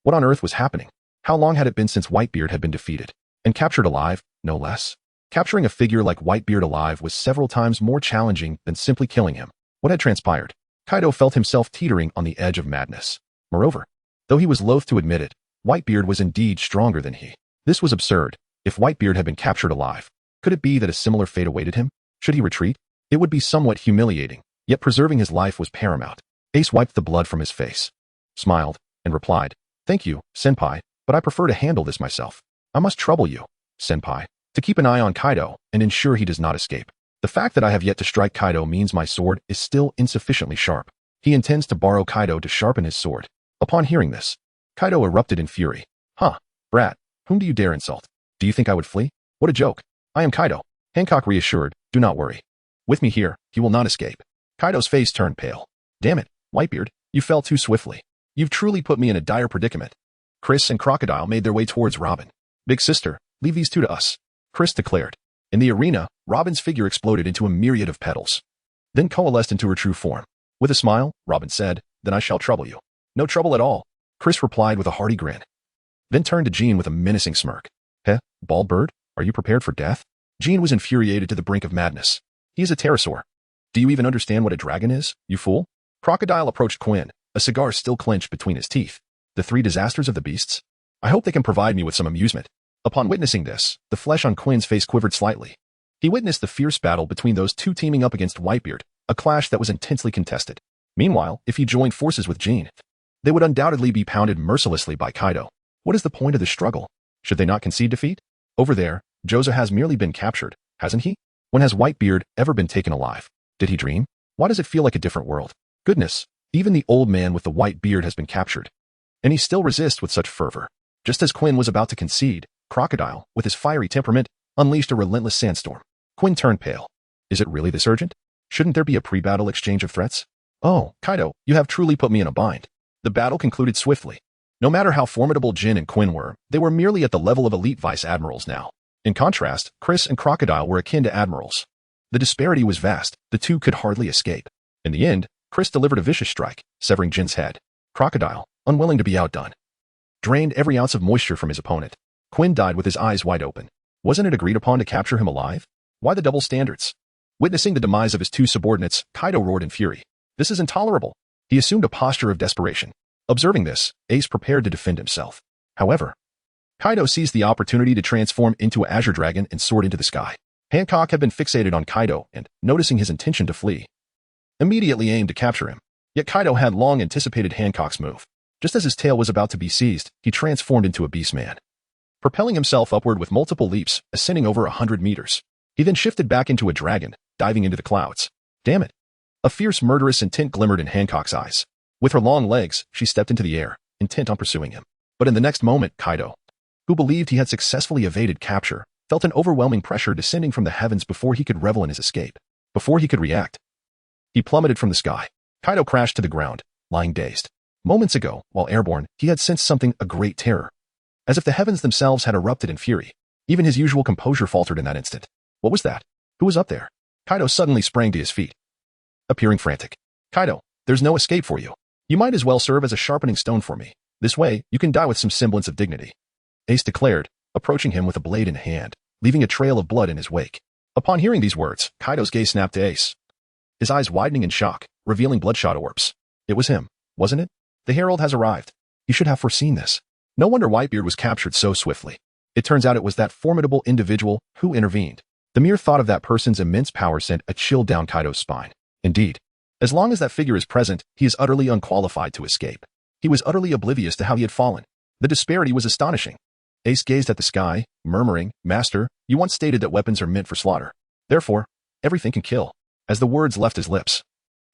What on earth was happening? How long had it been since Whitebeard had been defeated? And captured alive, no less? Capturing a figure like Whitebeard alive was several times more challenging than simply killing him. What had transpired? Kaido felt himself teetering on the edge of madness. Moreover, though he was loath to admit it, Whitebeard was indeed stronger than he. This was absurd. If Whitebeard had been captured alive, could it be that a similar fate awaited him? Should he retreat? It would be somewhat humiliating, yet preserving his life was paramount. Ace wiped the blood from his face, smiled, and replied, "Thank you, Senpai, but I prefer to handle this myself. I must trouble you, Senpai, to keep an eye on Kaido and ensure he does not escape. The fact that I have yet to strike Kaido means my sword is still insufficiently sharp. He intends to borrow Kaido to sharpen his sword." Upon hearing this, Kaido erupted in fury. "Huh, brat, whom do you dare insult? Do you think I would flee? What a joke. I am Kaido." Hancock reassured, "Do not worry. With me here, he will not escape." Kaido's face turned pale. "Damn it, Whitebeard, you fell too swiftly. You've truly put me in a dire predicament." Chris and Crocodile made their way towards Robin. "Big sister, leave these two to us," Chris declared. In the arena, Robin's figure exploded into a myriad of petals, then coalesced into her true form. With a smile, Robin said, "Then I shall trouble you." "No trouble at all," Chris replied with a hearty grin. Then turned to Jean with a menacing smirk. "Heh, bald bird? Are you prepared for death? Jean was infuriated to the brink of madness. He is a pterosaur. Do you even understand what a dragon is, you fool? Crocodile approached Quinn, a cigar still clenched between his teeth. The three disasters of the beasts? I hope they can provide me with some amusement. Upon witnessing this, the flesh on Quinn's face quivered slightly. He witnessed the fierce battle between those two teaming up against Whitebeard, a clash that was intensely contested. Meanwhile, if he joined forces with Jean, they would undoubtedly be pounded mercilessly by Kaido. What is the point of the struggle? Should they not concede defeat? Over there, Joza has merely been captured, hasn't he? When has Whitebeard ever been taken alive? Did he dream? Why does it feel like a different world? Goodness, even the old man with the white beard has been captured. And he still resists with such fervor. Just as Quinn was about to concede, Crocodile, with his fiery temperament, unleashed a relentless sandstorm. Quinn turned pale. Is it really this urgent? Shouldn't there be a pre-battle exchange of threats? Oh, Kaido, you have truly put me in a bind. The battle concluded swiftly. No matter how formidable Jin and Quinn were, they were merely at the level of elite vice-admirals now. In contrast, Chris and Crocodile were akin to admirals. The disparity was vast, the two could hardly escape. In the end, Chris delivered a vicious strike, severing Jin's head. Crocodile, unwilling to be outdone, drained every ounce of moisture from his opponent. Quinn died with his eyes wide open. Wasn't it agreed upon to capture him alive? Why the double standards? Witnessing the demise of his two subordinates, Kaido roared in fury. This is intolerable. He assumed a posture of desperation. Observing this, Ace prepared to defend himself. However, Kaido seized the opportunity to transform into an azure dragon and soared into the sky. Hancock had been fixated on Kaido and, noticing his intention to flee, immediately aimed to capture him. Yet Kaido had long anticipated Hancock's move. Just as his tail was about to be seized, he transformed into a beastman, propelling himself upward with multiple leaps, ascending over 100 meters. He then shifted back into a dragon, diving into the clouds. Damn it! A fierce, murderous intent glimmered in Hancock's eyes. With her long legs, she stepped into the air, intent on pursuing him. But in the next moment, Kaido, who believed he had successfully evaded capture, felt an overwhelming pressure descending from the heavens before he could revel in his escape. Before he could react, he plummeted from the sky. Kaido crashed to the ground, lying dazed. Moments ago, while airborne, he had sensed something, a great terror. As if the heavens themselves had erupted in fury. Even his usual composure faltered in that instant. What was that? Who was up there? Kaido suddenly sprang to his feet, appearing frantic. Kaido, there's no escape for you. You might as well serve as a sharpening stone for me. This way, you can die with some semblance of dignity. Ace declared, approaching him with a blade in hand, leaving a trail of blood in his wake. Upon hearing these words, Kaido's gaze snapped to Ace, his eyes widening in shock, revealing bloodshot orbs. It was him, wasn't it? The herald has arrived. He should have foreseen this. No wonder Whitebeard was captured so swiftly. It turns out it was that formidable individual who intervened. The mere thought of that person's immense power sent a chill down Kaido's spine. Indeed, as long as that figure is present, he is utterly unqualified to escape. He was utterly oblivious to how he had fallen. The disparity was astonishing. Ace gazed at the sky, murmuring, Master, you once stated that weapons are meant for slaughter. Therefore, everything can kill. As the words left his lips,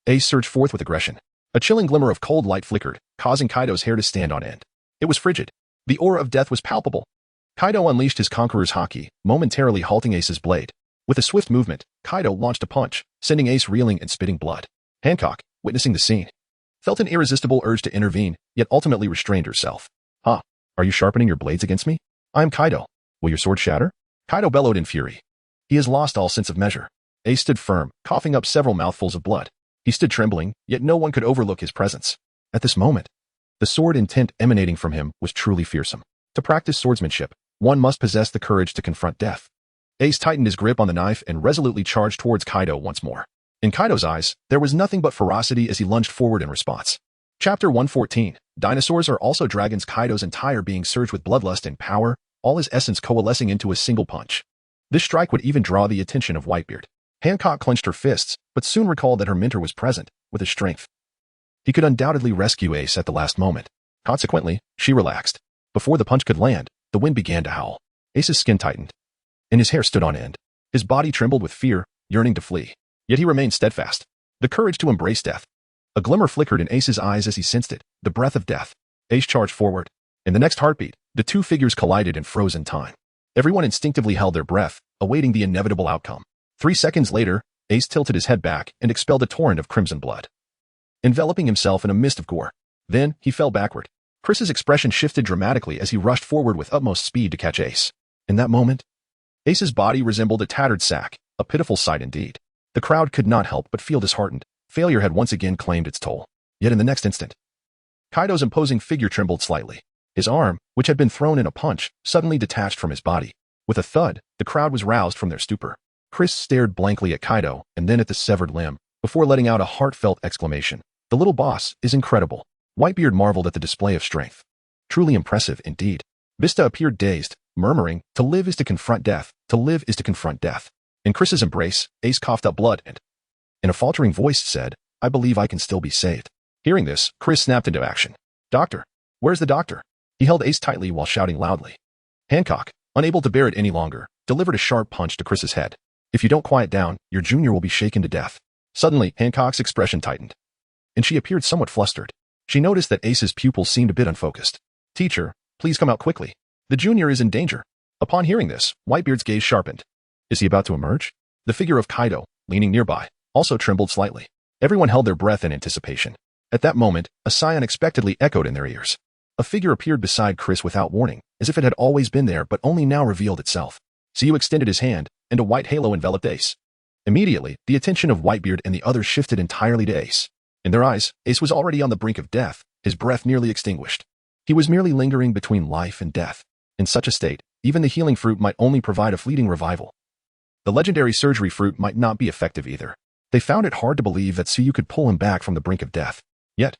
Ace surged forth with aggression. A chilling glimmer of cold light flickered, causing Kaido's hair to stand on end. It was frigid. The aura of death was palpable. Kaido unleashed his Conqueror's Haki, momentarily halting Ace's blade. With a swift movement, Kaido launched a punch, sending Ace reeling and spitting blood. Hancock, witnessing the scene, felt an irresistible urge to intervene, yet ultimately restrained herself. Huh? Are you sharpening your blades against me? I am Kaido. Will your sword shatter? Kaido bellowed in fury. He has lost all sense of measure. Ace stood firm, coughing up several mouthfuls of blood. He stood trembling, yet no one could overlook his presence. At this moment, the sword intent emanating from him was truly fearsome. To practice swordsmanship, one must possess the courage to confront death. Ace tightened his grip on the knife and resolutely charged towards Kaido once more. In Kaido's eyes, there was nothing but ferocity as he lunged forward in response. Chapter 114. Dinosaurs are also dragons. Kaido's entire being surged with bloodlust and power, all his essence coalescing into a single punch. This strike would even draw the attention of Whitebeard. Hancock clenched her fists, but soon recalled that her mentor was present, with his strength. He could undoubtedly rescue Ace at the last moment. Consequently, she relaxed. Before the punch could land, the wind began to howl. Ace's skin tightened, and his hair stood on end. His body trembled with fear, yearning to flee. Yet he remained steadfast. The courage to embrace death. A glimmer flickered in Ace's eyes as he sensed it, the breath of death. Ace charged forward. In the next heartbeat, the two figures collided and froze in time. Everyone instinctively held their breath, awaiting the inevitable outcome. 3 seconds later, Ace tilted his head back and expelled a torrent of crimson blood, enveloping himself in a mist of gore. Then, he fell backward. Chris's expression shifted dramatically as he rushed forward with utmost speed to catch Ace. In that moment, Ace's body resembled a tattered sack, a pitiful sight indeed. The crowd could not help but feel disheartened. Failure had once again claimed its toll. Yet in the next instant, Kaido's imposing figure trembled slightly. His arm, which had been thrown in a punch, suddenly detached from his body. With a thud, the crowd was roused from their stupor. Chris stared blankly at Kaido and then at the severed limb, before letting out a heartfelt exclamation. The little boss is incredible. Whitebeard marveled at the display of strength. Truly impressive indeed. Vista appeared dazed, murmuring, to live is to confront death, to live is to confront death. In Chris's embrace, Ace coughed up blood and, in a faltering voice, said, I believe I can still be saved. Hearing this, Chris snapped into action. Doctor! Where's the doctor? He held Ace tightly while shouting loudly. Hancock, unable to bear it any longer, delivered a sharp punch to Chris's head. If you don't quiet down, your junior will be shaken to death. Suddenly, Hancock's expression tightened, and she appeared somewhat flustered. She noticed that Ace's pupils seemed a bit unfocused. Teacher, please come out quickly. The junior is in danger. Upon hearing this, Whitebeard's gaze sharpened. Is he about to emerge? The figure of Kaido, leaning nearby, also trembled slightly. Everyone held their breath in anticipation. At that moment, a sigh unexpectedly echoed in their ears. A figure appeared beside Chris without warning, as if it had always been there but only now revealed itself. Suyu extended his hand, and a white halo enveloped Ace. Immediately, the attention of Whitebeard and the others shifted entirely to Ace. In their eyes, Ace was already on the brink of death, his breath nearly extinguished. He was merely lingering between life and death. In such a state, even the healing fruit might only provide a fleeting revival. The legendary surgery fruit might not be effective either. They found it hard to believe that Suyu could pull him back from the brink of death. Yet,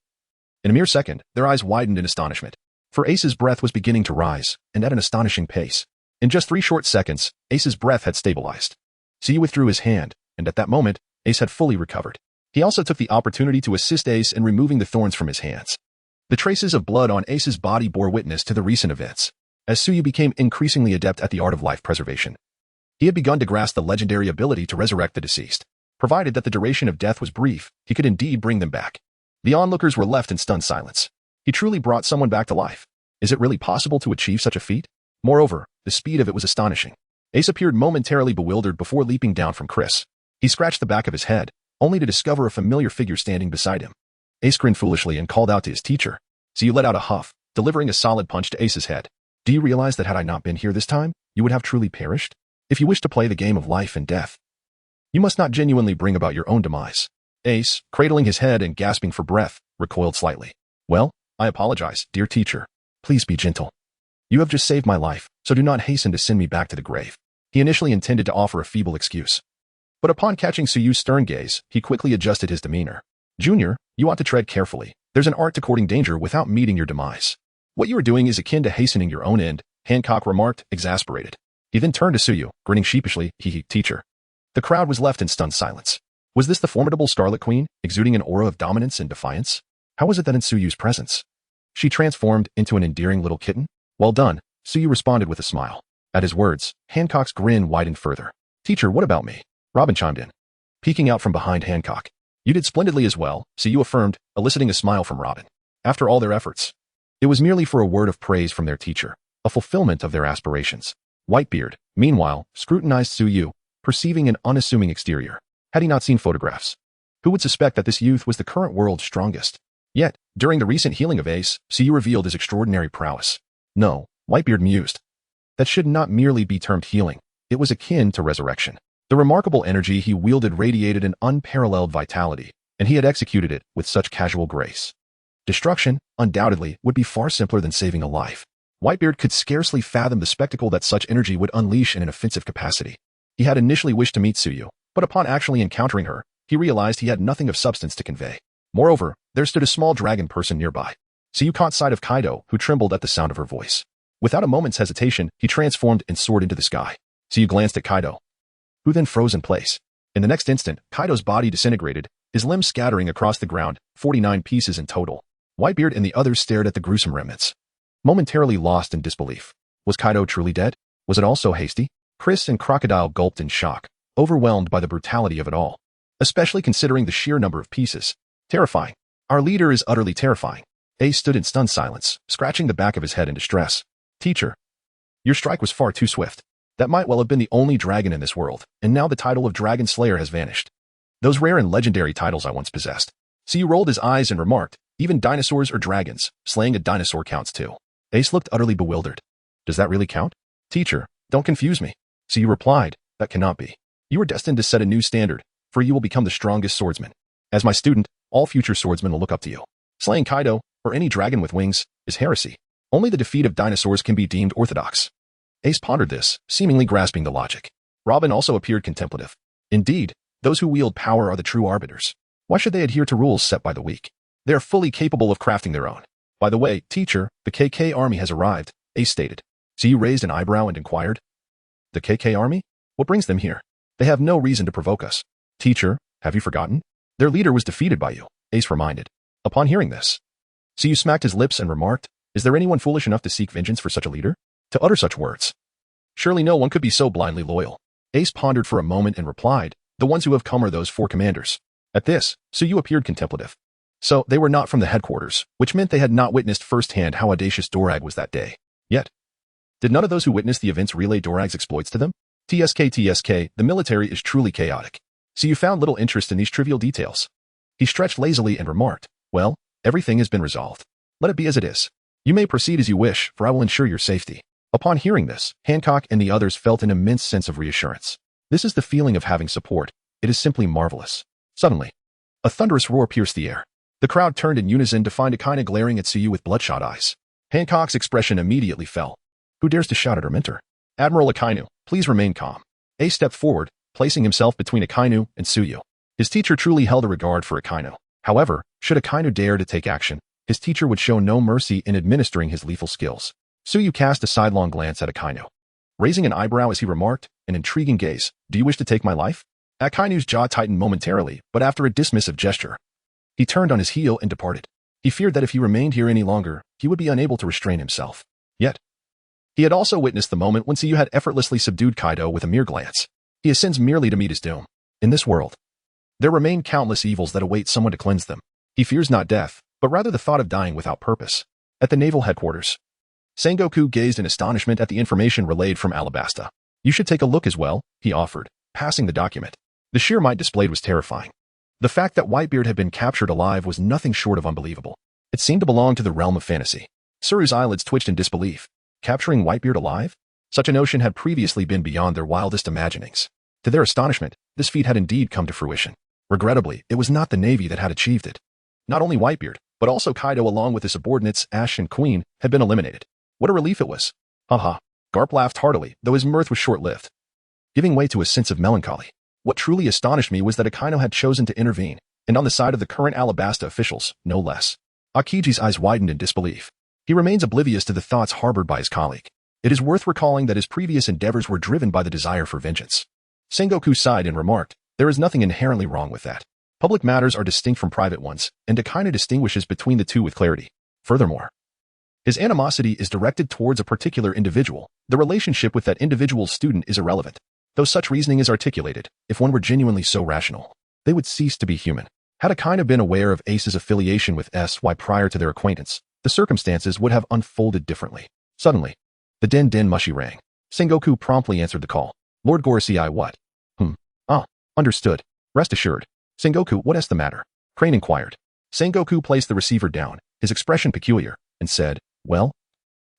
in a mere second, their eyes widened in astonishment. For Ace's breath was beginning to rise, and at an astonishing pace. In just 3 short seconds, Ace's breath had stabilized. Suyu withdrew his hand, and at that moment, Ace had fully recovered. He also took the opportunity to assist Ace in removing the thorns from his hands. The traces of blood on Ace's body bore witness to the recent events, as Suyu became increasingly adept at the art of life preservation. He had begun to grasp the legendary ability to resurrect the deceased. Provided that the duration of death was brief, he could indeed bring them back. The onlookers were left in stunned silence. He truly brought someone back to life. Is it really possible to achieve such a feat? Moreover, the speed of it was astonishing. Ace appeared momentarily bewildered before leaping down from Chris. He scratched the back of his head, only to discover a familiar figure standing beside him. Ace grinned foolishly and called out to his teacher. Suyu let out a huff, delivering a solid punch to Ace's head. Do you realize that had I not been here this time, you would have truly perished? If you wish to play the game of life and death, you must not genuinely bring about your own demise. Ace, cradling his head and gasping for breath, recoiled slightly. Well, I apologize, dear teacher. Please be gentle. You have just saved my life, so do not hasten to send me back to the grave. He initially intended to offer a feeble excuse. But upon catching Suyu's stern gaze, he quickly adjusted his demeanor. Junior, you ought to tread carefully. There's an art to courting danger without meeting your demise. What you are doing is akin to hastening your own end, Hancock remarked, exasperated. He then turned to Suyu, grinning sheepishly, teacher. The crowd was left in stunned silence. Was this the formidable Scarlet Queen, exuding an aura of dominance and defiance? How was it that in Suyu's presence she transformed into an endearing little kitten? Well done, Suyu responded with a smile. At his words, Hancock's grin widened further. Teacher, what about me? Robin chimed in, peeking out from behind Hancock. You did splendidly as well, Suyu affirmed, eliciting a smile from Robin. After all their efforts, it was merely for a word of praise from their teacher, a fulfillment of their aspirations. Whitebeard, meanwhile, scrutinized Suyu, perceiving an unassuming exterior. Had he not seen photographs? Who would suspect that this youth was the current world's strongest? Yet, during the recent healing of Ace, Suyu revealed his extraordinary prowess. No, Whitebeard mused. That should not merely be termed healing. It was akin to resurrection. The remarkable energy he wielded radiated an unparalleled vitality, and he had executed it with such casual grace. Destruction, undoubtedly, would be far simpler than saving a life. Whitebeard could scarcely fathom the spectacle that such energy would unleash in an offensive capacity. He had initially wished to meet Suyu, but upon actually encountering her, he realized he had nothing of substance to convey. Moreover, there stood a small dragon person nearby. Suyu caught sight of Kaido, who trembled at the sound of her voice. Without a moment's hesitation, he transformed and soared into the sky. Suyu glanced at Kaido, who then froze in place. In the next instant, Kaido's body disintegrated, his limbs scattering across the ground, 49 pieces in total. Whitebeard and the others stared at the gruesome remnants, momentarily lost in disbelief. Was Kaido truly dead? Was it all so hasty? Chris and Crocodile gulped in shock, overwhelmed by the brutality of it all, especially considering the sheer number of pieces. Terrifying. Our leader is utterly terrifying. Ace stood in stunned silence, scratching the back of his head in distress. Teacher, your strike was far too swift. That might well have been the only dragon in this world, and now the title of Dragon Slayer has vanished. Those rare and legendary titles I once possessed. Suyu rolled his eyes and remarked, even dinosaurs or dragons, slaying a dinosaur counts too. Ace looked utterly bewildered. Does that really count? Teacher, don't confuse me. Suyu replied, that cannot be. You are destined to set a new standard, for you will become the strongest swordsman. As my student, all future swordsmen will look up to you. Slaying Kaido, or any dragon with wings, is heresy. Only the defeat of dinosaurs can be deemed orthodox. Ace pondered this, seemingly grasping the logic. Robin also appeared contemplative. Indeed, those who wield power are the true arbiters. Why should they adhere to rules set by the weak? They are fully capable of crafting their own. By the way, teacher, the KK army has arrived, Ace stated. So you raised an eyebrow and inquired? The KK army? What brings them here? They have no reason to provoke us. Teacher, have you forgotten? Their leader was defeated by you, Ace reminded. Upon hearing this, so you smacked his lips and remarked, is there anyone foolish enough to seek vengeance for such a leader? To utter such words? Surely no one could be so blindly loyal. Ace pondered for a moment and replied, the ones who have come are those 4 commanders. At this, so you appeared contemplative. So they were not from the headquarters, which meant they had not witnessed firsthand how audacious Dorag was that day. Yet, did none of those who witnessed the events relay Dorag's exploits to them? TSK, the military is truly chaotic. So you found little interest in these trivial details. He stretched lazily and remarked, well, everything has been resolved. Let it be as it is. You may proceed as you wish, for I will ensure your safety. Upon hearing this, Hancock and the others felt an immense sense of reassurance. This is the feeling of having support. It is simply marvelous. Suddenly, a thunderous roar pierced the air. The crowd turned in unison to find Akainu glaring at Suyu with bloodshot eyes. Hancock's expression immediately fell. Who dares to shout at her mentor? Admiral Akainu, please remain calm. Ace stepped forward, placing himself between Akainu and Suyu. His teacher truly held a regard for Akainu. However, should Akainu dare to take action, his teacher would show no mercy in administering his lethal skills. Suyu cast a sidelong glance at Akainu, raising an eyebrow as he remarked, an intriguing gaze, do you wish to take my life? Akainu's jaw tightened momentarily, but after a dismissive gesture, he turned on his heel and departed. He feared that if he remained here any longer, he would be unable to restrain himself. Yet, he had also witnessed the moment when Suyu had effortlessly subdued Kaido with a mere glance. He ascends merely to meet his doom. In this world, there remain countless evils that await someone to cleanse them. He fears not death, but rather the thought of dying without purpose. At the naval headquarters, Sengoku gazed in astonishment at the information relayed from Alabasta. You should take a look as well, he offered, passing the document. The sheer might displayed was terrifying. The fact that Whitebeard had been captured alive was nothing short of unbelievable. It seemed to belong to the realm of fantasy. Suru's eyelids twitched in disbelief. Capturing Whitebeard alive? Such a notion had previously been beyond their wildest imaginings. To their astonishment, this feat had indeed come to fruition. Regrettably, it was not the Navy that had achieved it. Not only Whitebeard, but also Kaido along with his subordinates Ash and Queen had been eliminated. What a relief it was. Haha. Garp laughed heartily, though his mirth was short-lived, giving way to a sense of melancholy. What truly astonished me was that Akainu had chosen to intervene, and on the side of the current Alabasta officials, no less. Akiji's eyes widened in disbelief. He remains oblivious to the thoughts harbored by his colleague. It is worth recalling that his previous endeavors were driven by the desire for vengeance. Sengoku sighed and remarked, there is nothing inherently wrong with that. Public matters are distinct from private ones, and Akainu distinguishes between the two with clarity. Furthermore, his animosity is directed towards a particular individual. The relationship with that individual's student is irrelevant. Though such reasoning is articulated, if one were genuinely so rational, they would cease to be human. Had Akainu been aware of Ace's affiliation with SY prior to their acquaintance, the circumstances would have unfolded differently. Suddenly, the den mushi rang. Sengoku promptly answered the call. Lord Gorosei, what? Understood. Rest assured. Sengoku, what is the matter? Crane inquired. Sengoku placed the receiver down, his expression peculiar, and said, well,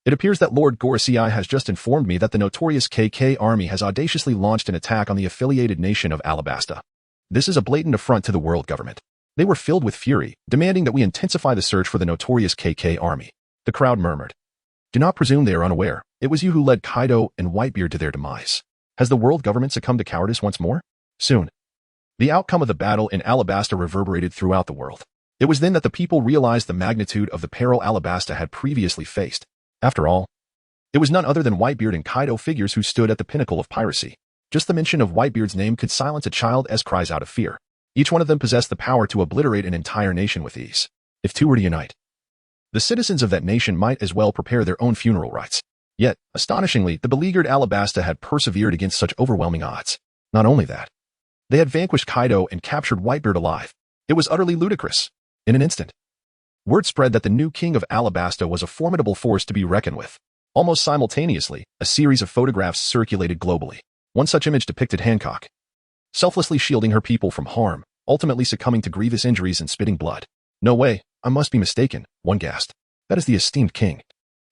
it appears that Lord Gorosei has just informed me that the notorious KK army has audaciously launched an attack on the affiliated nation of Alabasta. This is a blatant affront to the world government. They were filled with fury, demanding that we intensify the search for the notorious KK army. The crowd murmured. Do not presume they are unaware. It was you who led Kaido and Whitebeard to their demise. Has the world government succumbed to cowardice once more? Soon. The outcome of the battle in Alabasta reverberated throughout the world. It was then that the people realized the magnitude of the peril Alabasta had previously faced. After all, it was none other than Whitebeard and Kaido figures who stood at the pinnacle of piracy. Just the mention of Whitebeard's name could silence a child's cries out of fear. Each one of them possessed the power to obliterate an entire nation with ease. If two were to unite, the citizens of that nation might as well prepare their own funeral rites. Yet, astonishingly, the beleaguered Alabasta had persevered against such overwhelming odds. Not only that, they had vanquished Kaido and captured Whitebeard alive. It was utterly ludicrous. In an instant, word spread that the new king of Alabasta was a formidable force to be reckoned with. Almost simultaneously, a series of photographs circulated globally. One such image depicted Hancock, selflessly shielding her people from harm, ultimately succumbing to grievous injuries and spitting blood. No way, I must be mistaken, one gasped. That is the esteemed king.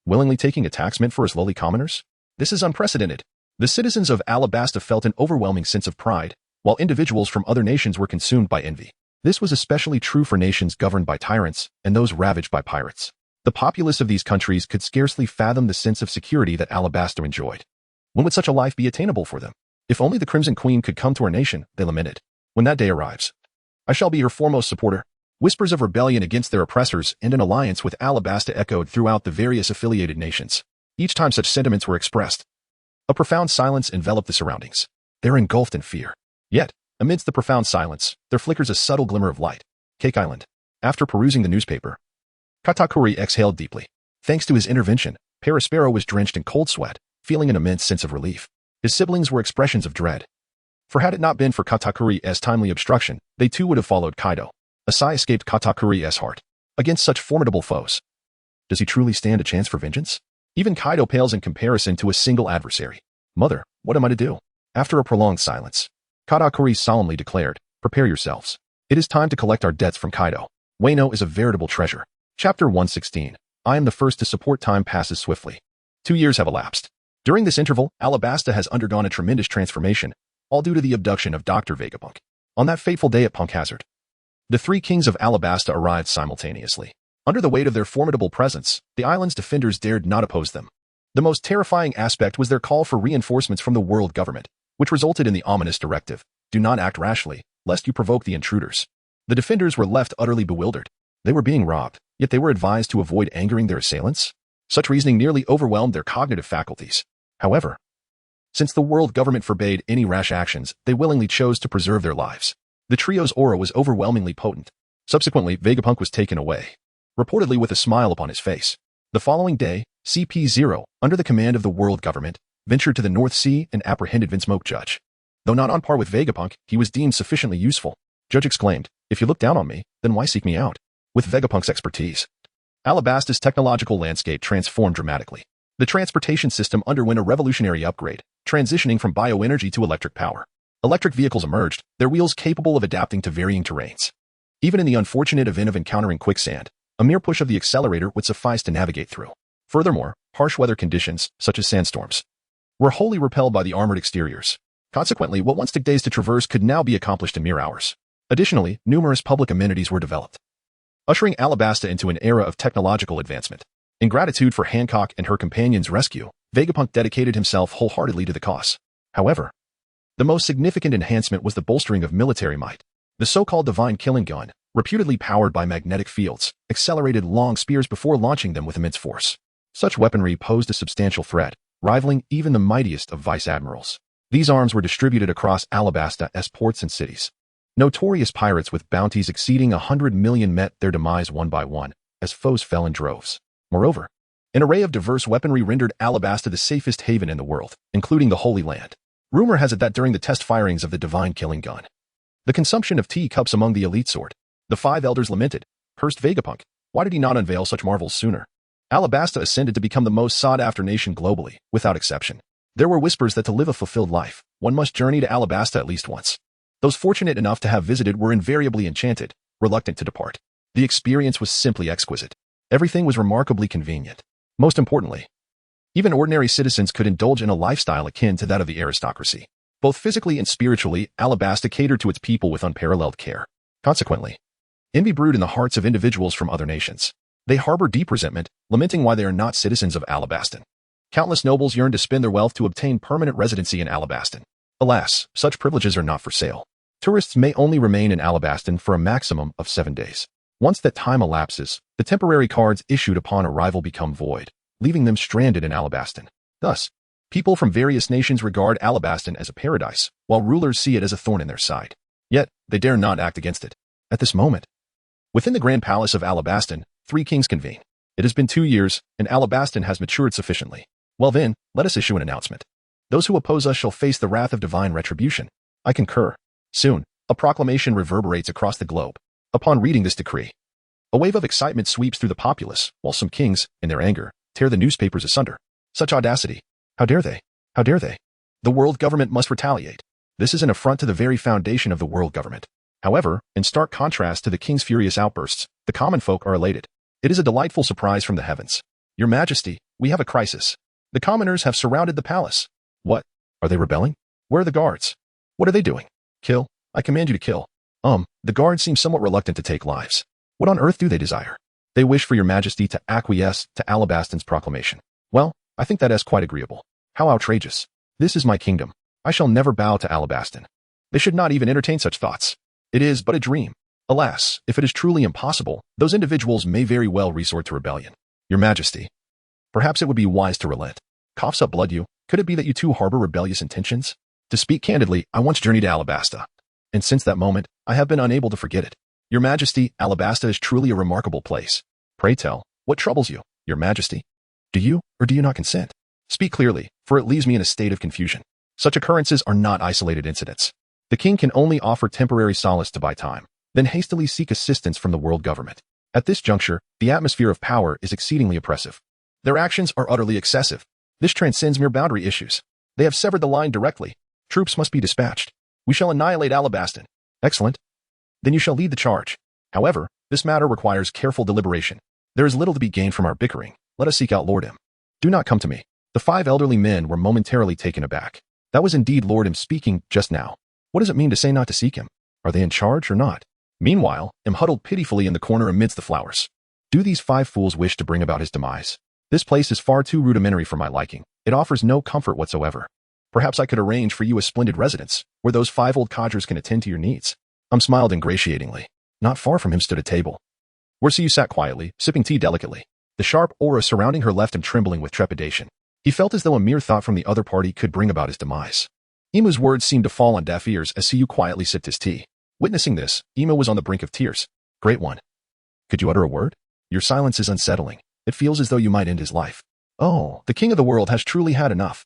Willingly taking a tax meant for us lowly commoners? This is unprecedented. The citizens of Alabasta felt an overwhelming sense of pride, while individuals from other nations were consumed by envy. This was especially true for nations governed by tyrants and those ravaged by pirates. The populace of these countries could scarcely fathom the sense of security that Alabasta enjoyed. When would such a life be attainable for them? If only the Crimson Queen could come to our nation, they lamented. When that day arrives, I shall be your foremost supporter. Whispers of rebellion against their oppressors and an alliance with Alabasta echoed throughout the various affiliated nations. Each time such sentiments were expressed, a profound silence enveloped the surroundings. They were engulfed in fear. Yet, amidst the profound silence, there flickers a subtle glimmer of light. Cake Island. After perusing the newspaper, Katakuri exhaled deeply. Thanks to his intervention, Perispero was drenched in cold sweat, feeling an immense sense of relief. His siblings were expressions of dread. For had it not been for Katakuri's timely obstruction, they too would have followed Kaido. A sigh escaped Katakuri's heart. Against such formidable foes, does he truly stand a chance for vengeance? Even Kaido pales in comparison to a single adversary. Mother, what am I to do? After a prolonged silence, Katakuri solemnly declared, prepare yourselves. It is time to collect our debts from Kaido. Wano is a veritable treasure. Chapter 116. I am the first to support. Time passes swiftly. 2 years have elapsed. During this interval, Alabasta has undergone a tremendous transformation, all due to the abduction of Dr. Vegapunk. On that fateful day at Punk Hazard, the 3 kings of Alabasta arrived simultaneously. Under the weight of their formidable presence, the island's defenders dared not oppose them. The most terrifying aspect was their call for reinforcements from the world government, which resulted in the ominous directive, do not act rashly, lest you provoke the intruders. The defenders were left utterly bewildered. They were being robbed, yet they were advised to avoid angering their assailants. Such reasoning nearly overwhelmed their cognitive faculties. However, since the world government forbade any rash actions, they willingly chose to preserve their lives. The trio's aura was overwhelmingly potent. Subsequently, Vegapunk was taken away, reportedly with a smile upon his face. The following day, CP0, under the command of the world government, ventured to the North Sea and apprehended Vinsmoke Judge. Though not on par with Vegapunk, he was deemed sufficiently useful. Judge exclaimed, if you look down on me, then why seek me out? With Vegapunk's expertise, Alabasta's technological landscape transformed dramatically. The transportation system underwent a revolutionary upgrade, transitioning from bioenergy to electric power. Electric vehicles emerged, their wheels capable of adapting to varying terrains. Even in the unfortunate event of encountering quicksand, a mere push of the accelerator would suffice to navigate through. Furthermore, harsh weather conditions, such as sandstorms, were wholly repelled by the armored exteriors. Consequently, what once took days to traverse could now be accomplished in mere hours. Additionally, numerous public amenities were developed, ushering Alabasta into an era of technological advancement. In gratitude for Hancock and her companion's rescue, Vegapunk dedicated himself wholeheartedly to the cause. However, the most significant enhancement was the bolstering of military might. The so-called divine killing gun, reputedly powered by magnetic fields, accelerated long spears before launching them with immense force. Such weaponry posed a substantial threat, rivaling even the mightiest of vice admirals. These arms were distributed across Alabasta's ports and cities. Notorious pirates with bounties exceeding 100 million met their demise one by one, as foes fell in droves. Moreover, an array of diverse weaponry rendered Alabasta the safest haven in the world, including the Holy Land. Rumor has it that during the test firings of the divine killing gun, the consumption of teacups among the elite soared. The 5 elders lamented, cursed Vegapunk, why did he not unveil such marvels sooner? Alabasta ascended to become the most sought-after nation globally, without exception. There were whispers that to live a fulfilled life, one must journey to Alabasta at least once. Those fortunate enough to have visited were invariably enchanted, reluctant to depart. The experience was simply exquisite. Everything was remarkably convenient. Most importantly, even ordinary citizens could indulge in a lifestyle akin to that of the aristocracy. Both physically and spiritually, Alabasta catered to its people with unparalleled care. Consequently, envy brewed in the hearts of individuals from other nations. They harbor deep resentment, lamenting why they are not citizens of Alabastan. Countless nobles yearn to spend their wealth to obtain permanent residency in Alabastan. Alas, such privileges are not for sale. Tourists may only remain in Alabastan for a maximum of 7 days. Once that time elapses, the temporary cards issued upon arrival become void, leaving them stranded in Alabastan. Thus, people from various nations regard Alabastan as a paradise, while rulers see it as a thorn in their side. Yet, they dare not act against it. At this moment, within the Grand Palace of Alabastan, 3 kings convene. It has been 2 years, and Alabastan has matured sufficiently. Well then, let us issue an announcement. Those who oppose us shall face the wrath of divine retribution. I concur. Soon, a proclamation reverberates across the globe. Upon reading this decree, a wave of excitement sweeps through the populace, while some kings, in their anger, tear the newspapers asunder. Such audacity! How dare they? How dare they? The world government must retaliate. This is an affront to the very foundation of the world government. However, in stark contrast to the king's furious outbursts, the common folk are elated. It is a delightful surprise from the heavens. Your Majesty, we have a crisis. The commoners have surrounded the palace. What? Are they rebelling? Where are the guards? What are they doing? Kill. I command you to kill. The guards seem somewhat reluctant to take lives. What on earth do they desire? They wish for your Majesty to acquiesce to Alabastan's proclamation. Well, I think that is quite agreeable. How outrageous. This is my kingdom. I shall never bow to Alabasta. They should not even entertain such thoughts. It is but a dream. Alas, if it is truly impossible, those individuals may very well resort to rebellion. Your Majesty, perhaps it would be wise to relent. Coughs up blood you. Could it be that you too harbor rebellious intentions? To speak candidly, I once journeyed to Alabasta, and since that moment, I have been unable to forget it. Your Majesty, Alabasta is truly a remarkable place. Pray tell, what troubles you, Your Majesty? Do you, or do you not consent? Speak clearly, for it leaves me in a state of confusion. Such occurrences are not isolated incidents. The king can only offer temporary solace to buy time, then hastily seek assistance from the world government. At this juncture, the atmosphere of power is exceedingly oppressive. Their actions are utterly excessive. This transcends mere boundary issues. They have severed the line directly. Troops must be dispatched. We shall annihilate Alabasta. Excellent. Then you shall lead the charge. However, this matter requires careful deliberation. There is little to be gained from our bickering. Let us seek out Lord M. Do not come to me. The 5 elderly men were momentarily taken aback. That was indeed Lord M speaking just now. What does it mean to say not to seek him? Are they in charge or not? Meanwhile, M huddled pitifully in the corner amidst the flowers. Do these 5 fools wish to bring about his demise? This place is far too rudimentary for my liking. It offers no comfort whatsoever. Perhaps I could arrange for you a splendid residence, where those 5 old codgers can attend to your needs. Smiled ingratiatingly. Not far from him stood a table, where Suyu sat quietly, sipping tea delicately. The sharp aura surrounding her left him trembling with trepidation. He felt as though a mere thought from the other party could bring about his demise. Imu's words seemed to fall on deaf ears as Suyu quietly sipped his tea. Witnessing this, Imu was on the brink of tears. Great one. Could you utter a word? Your silence is unsettling. It feels as though you might end his life. Oh, the king of the world has truly had enough.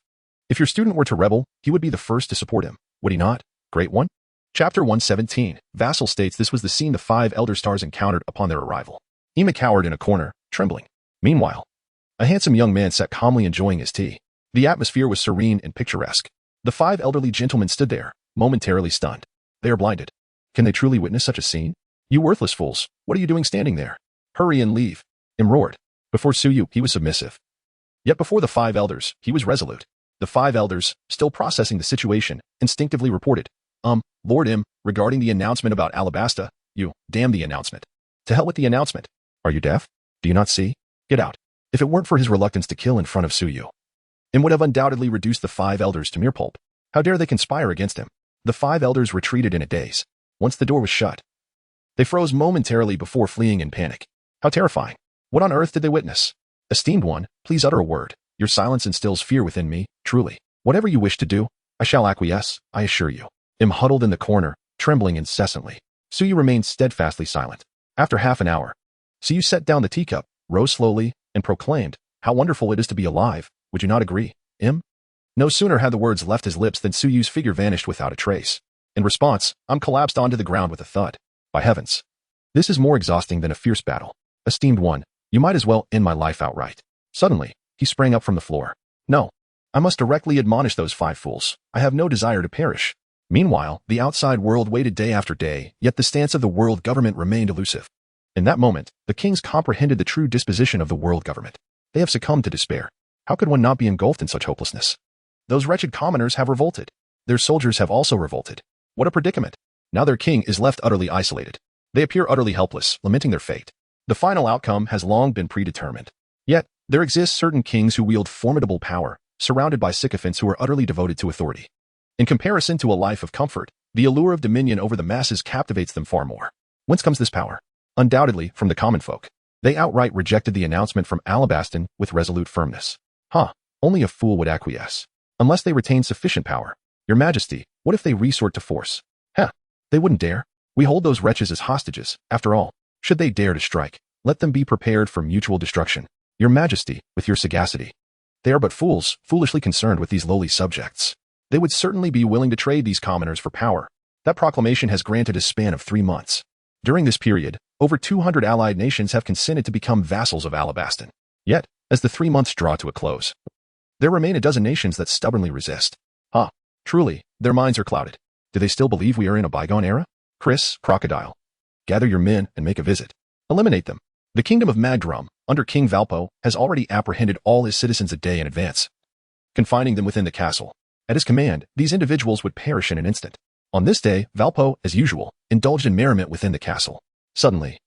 If your student were to rebel, he would be the first to support him, would he not? Great one. Chapter 117. Vassal states this was the scene the 5 elder stars encountered upon their arrival. Ima cowered in a corner, trembling. Meanwhile, a handsome young man sat calmly enjoying his tea. The atmosphere was serene and picturesque. The 5 elderly gentlemen stood there, momentarily stunned. They are blinded. Can they truly witness such a scene? You worthless fools, what are you doing standing there? Hurry and leave. Im roared. Before Suyu, he was submissive. Yet before the 5 elders, he was resolute. The 5 elders, still processing the situation, instinctively reported, Lord M, regarding the announcement about Alabasta, you, damn the announcement. To hell with the announcement. Are you deaf? Do you not see? Get out. If it weren't for his reluctance to kill in front of Suyu, M would have undoubtedly reduced the 5 elders to mere pulp. How dare they conspire against him? The 5 elders retreated in a daze. Once the door was shut, they froze momentarily before fleeing in panic. How terrifying. What on earth did they witness? Esteemed one, please utter a word. Your silence instills fear within me, truly. Whatever you wish to do, I shall acquiesce, I assure you. M huddled in the corner, trembling incessantly. Suyu remained steadfastly silent. After half an hour, Suyu set down the teacup, rose slowly, and proclaimed, how wonderful it is to be alive. Would you not agree, M? No sooner had the words left his lips than Suyu's figure vanished without a trace. In response, collapsed onto the ground with a thud. By heavens. This is more exhausting than a fierce battle. Esteemed one, you might as well end my life outright. Suddenly, he sprang up from the floor. No. I must directly admonish those 5 fools. I have no desire to perish. Meanwhile, the outside world waited day after day, yet the stance of the world government remained elusive. In that moment, the kings comprehended the true disposition of the world government. They have succumbed to despair. How could one not be engulfed in such hopelessness? Those wretched commoners have revolted. Their soldiers have also revolted. What a predicament. Now their king is left utterly isolated. They appear utterly helpless, lamenting their fate. The final outcome has long been predetermined. Yet, there exist certain kings who wield formidable power, surrounded by sycophants who are utterly devoted to authority. In comparison to a life of comfort, the allure of dominion over the masses captivates them far more. Whence comes this power? Undoubtedly, from the common folk. They outright rejected the announcement from Alabasta with resolute firmness. Only a fool would acquiesce. Unless they retain sufficient power. Your Majesty, what if they resort to force? They wouldn't dare. We hold those wretches as hostages, after all. Should they dare to strike, let them be prepared for mutual destruction. Your Majesty, with your sagacity. They are but fools, foolishly concerned with these lowly subjects. They would certainly be willing to trade these commoners for power. That proclamation has granted a span of 3 months. During this period, over 200 allied nations have consented to become vassals of Alabasta. Yet, as the 3 months draw to a close, there remain a dozen nations that stubbornly resist. Truly, their minds are clouded. Do they still believe we are in a bygone era? Chris, Crocodile. Gather your men and make a visit. Eliminate them. The kingdom of Magdrum, under King Valpo, has already apprehended all his citizens a day in advance, confining them within the castle. At his command, these individuals would perish in an instant. On this day, Valpo, as usual, indulged in merriment within the castle. Suddenly,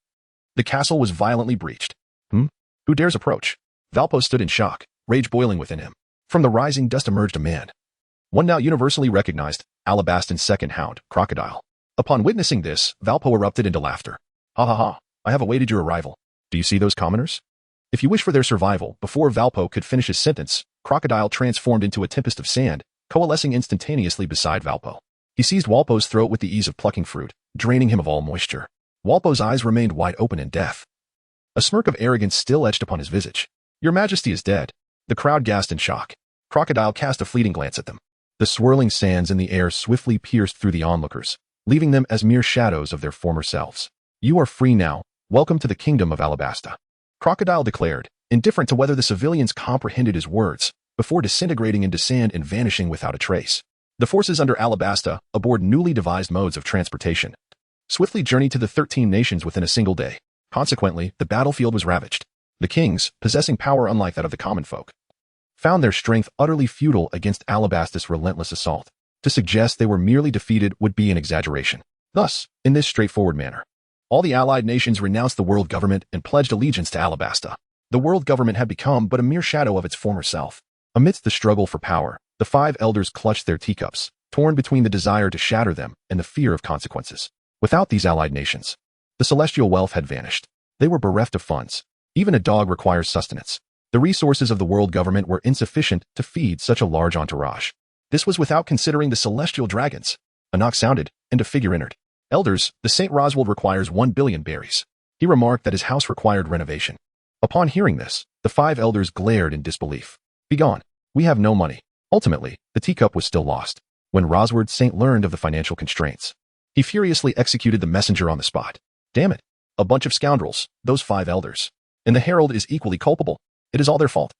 the castle was violently breached. Who dares approach? Valpo stood in shock, rage boiling within him. From the rising dust emerged a man. One now universally recognized, Alabastan's second hound, Crocodile. Upon witnessing this, Valpo erupted into laughter. Ha ha ha, I have awaited your arrival. Do you see those commoners? If you wish for their survival, before Valpo could finish his sentence, Crocodile transformed into a tempest of sand, coalescing instantaneously beside Valpo. He seized Walpo's throat with the ease of plucking fruit, draining him of all moisture. Walpo's eyes remained wide open in death. A smirk of arrogance still etched upon his visage. Your Majesty is dead. The crowd gasped in shock. Crocodile cast a fleeting glance at them. The swirling sands in the air swiftly pierced through the onlookers, leaving them as mere shadows of their former selves. You are free now. Welcome to the kingdom of Alabasta. Crocodile declared, indifferent to whether the civilians comprehended his words, before disintegrating into sand and vanishing without a trace. The forces under Alabasta, aboard newly devised modes of transportation, swiftly journeyed to the 13 nations within a single day. Consequently, the battlefield was ravaged. The kings, possessing power unlike that of the common folk, found their strength utterly futile against Alabasta's relentless assault. To suggest they were merely defeated would be an exaggeration. Thus, in this straightforward manner, all the allied nations renounced the world government and pledged allegiance to Alabasta. The world government had become but a mere shadow of its former self. Amidst the struggle for power, the 5 elders clutched their teacups, torn between the desire to shatter them and the fear of consequences. Without these allied nations, the celestial wealth had vanished. They were bereft of funds. Even a dog requires sustenance. The resources of the world government were insufficient to feed such a large entourage. This was without considering the celestial dragons. A knock sounded, and a figure entered. Elders, the St. Roswald requires 1 billion berries. He remarked that his house required renovation. Upon hearing this, the 5 elders glared in disbelief. Begone. We have no money. Ultimately, the teacup was still lost. When Rosward Saint learned of the financial constraints, he furiously executed the messenger on the spot. Damn it. A bunch of scoundrels, those 5 elders. And the herald is equally culpable. It is all their fault.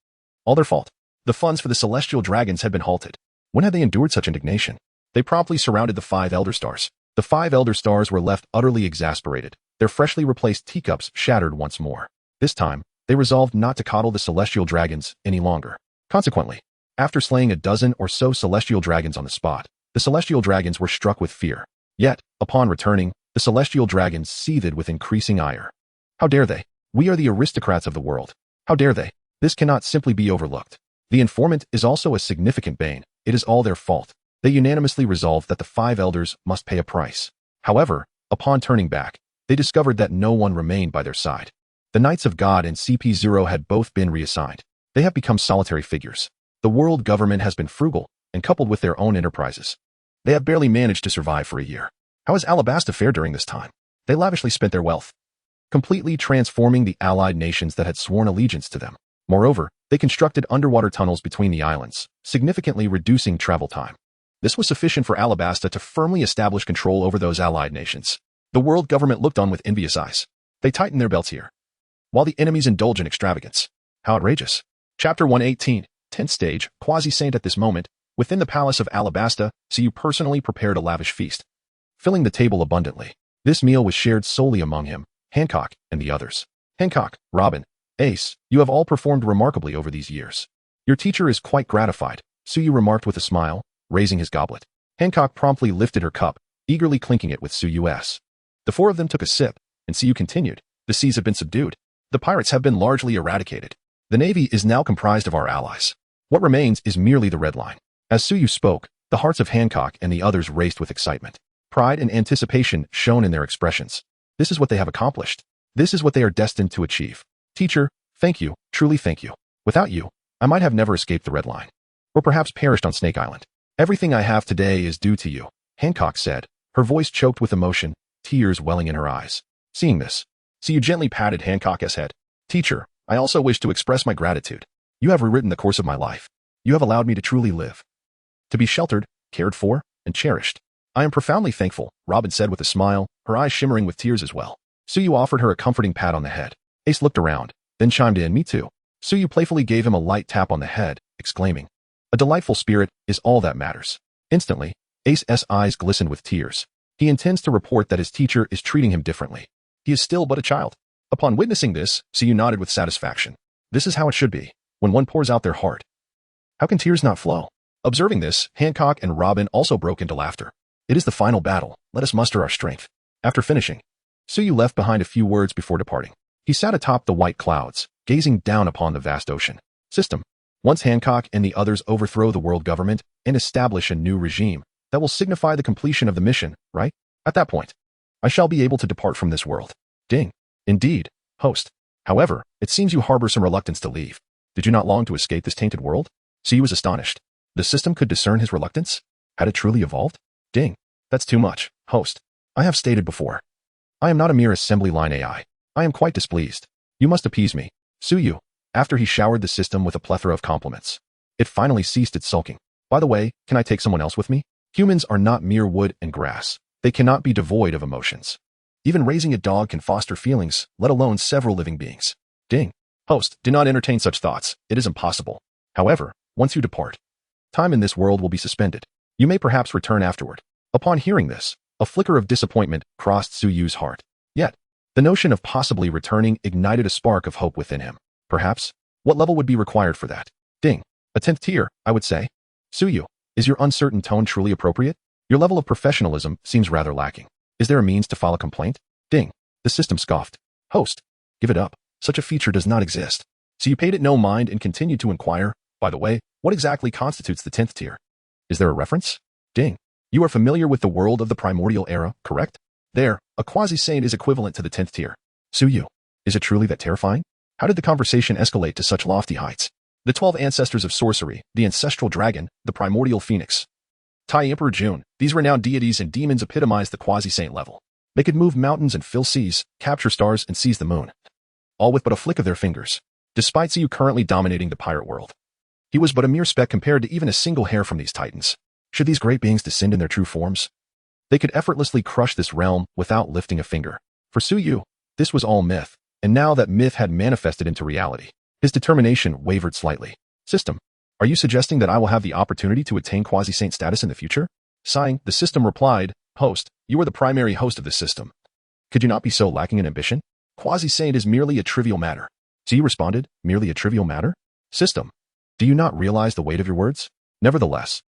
All their fault. The funds for the celestial dragons had been halted. When had they endured such indignation? They promptly surrounded the 5 elder stars. The 5 elder stars were left utterly exasperated. Their freshly replaced teacups shattered once more. This time, they resolved not to coddle the celestial dragons any longer. Consequently, after slaying a dozen or so celestial dragons on the spot, the celestial dragons were struck with fear. Yet, upon returning, the celestial dragons seethed with increasing ire. How dare they? We are the aristocrats of the world. How dare they? This cannot simply be overlooked. The informant is also a significant bane. It is all their fault. They unanimously resolved that the 5 elders must pay a price. However, upon turning back, they discovered that no one remained by their side. The Knights of God and CP0 had both been reassigned. They have become solitary figures. The world government has been frugal, and coupled with their own enterprises, they have barely managed to survive for a year. How has Alabasta fared during this time? They lavishly spent their wealth, completely transforming the allied nations that had sworn allegiance to them. Moreover, they constructed underwater tunnels between the islands, significantly reducing travel time. This was sufficient for Alabasta to firmly establish control over those allied nations. The world government looked on with envious eyes. They tightened their belts here, while the enemies indulge in extravagance. How outrageous. Chapter 118, 10th stage, Quasi-Saint. At this moment, within the palace of Alabasta, Su personally prepared a lavish feast, filling the table abundantly. This meal was shared solely among him, Hancock, and the others. Hancock, Robin, Ace, you have all performed remarkably over these years. Your teacher is quite gratified, Su remarked with a smile, raising his goblet. Hancock promptly lifted her cup, eagerly clinking it with Su's. The 4 of them took a sip, and Su continued. The seas have been subdued. The pirates have been largely eradicated. The navy is now comprised of our allies. What remains is merely the red line. As Su spoke, the hearts of Hancock and the others raced with excitement. Pride and anticipation shone in their expressions. This is what they have accomplished. This is what they are destined to achieve. Teacher, thank you, truly thank you. Without you, I might have never escaped the red line, or perhaps perished on Snake Island. Everything I have today is due to you, Hancock said, her voice choked with emotion, tears welling in her eyes. Seeing this, Su gently patted Hancock's head. Teacher, I also wish to express my gratitude. You have rewritten the course of my life. You have allowed me to truly live, to be sheltered, cared for, and cherished. I am profoundly thankful, Robin said with a smile, her eyes shimmering with tears as well. Su offered her a comforting pat on the head. Ace looked around, then chimed in, me too. Su playfully gave him a light tap on the head, exclaiming, a delightful spirit is all that matters. Instantly, Ace's eyes glistened with tears. He intends to report that his teacher is treating him differently. He is still but a child. Upon witnessing this, Su nodded with satisfaction. This is how it should be, when one pours out their heart. How can tears not flow? Observing this, Hancock and Robin also broke into laughter. It is the final battle. Let us muster our strength. After finishing, Su left behind a few words before departing. He sat atop the white clouds, gazing down upon the vast ocean. System. Once Hancock and the others overthrow the world government and establish a new regime, that will signify the completion of the mission, right? At that point, I shall be able to depart from this world. Ding. Indeed, host. However, it seems you harbor some reluctance to leave. Did you not long to escape this tainted world? See, was astonished. The system could discern his reluctance? Had it truly evolved? Ding. That's too much, host. I have stated before. I am not a mere assembly line AI. I am quite displeased. You must appease me. Suyu. After he showered the system with a plethora of compliments, it finally ceased its sulking. By the way, can I take someone else with me? Humans are not mere wood and grass. They cannot be devoid of emotions. Even raising a dog can foster feelings, let alone several living beings. Ding. Host, do not entertain such thoughts. It is impossible. However, once you depart, time in this world will be suspended. You may perhaps return afterward. Upon hearing this, a flicker of disappointment crossed Suyu's heart. Yet, the notion of possibly returning ignited a spark of hope within him. Perhaps, what level would be required for that? Ding. A 10th tier, I would say. Suyu, is your uncertain tone truly appropriate? Your level of professionalism seems rather lacking. Is there a means to file a complaint? Ding. The system scoffed. Host, give it up. Such a feature does not exist. So you paid it no mind and continued to inquire, by the way, what exactly constitutes the 10th tier? Is there a reference? Ding. You are familiar with the world of the primordial era, correct? There, a quasi-saint is equivalent to the 10th tier. Suyu, is it truly that terrifying? How did the conversation escalate to such lofty heights? The 12 ancestors of sorcery, the ancestral dragon, the primordial phoenix, Tai Emperor June, these renowned deities and demons epitomize the quasi-saint level. They could move mountains and fill seas, capture stars and seize the moon. All with but a flick of their fingers. Despite Suyu currently dominating the pirate world, he was but a mere speck compared to even a single hair from these titans. Should these great beings descend in their true forms, they could effortlessly crush this realm without lifting a finger. For Suyu, this was all myth, and now that myth had manifested into reality, his determination wavered slightly. System, are you suggesting that I will have the opportunity to attain quasi-saint status in the future? Sighing, the system replied, Host, you are the primary host of this system. Could you not be so lacking in ambition? Quasi-saint is merely a trivial matter. So you responded, merely a trivial matter? System, do you not realize the weight of your words? Nevertheless,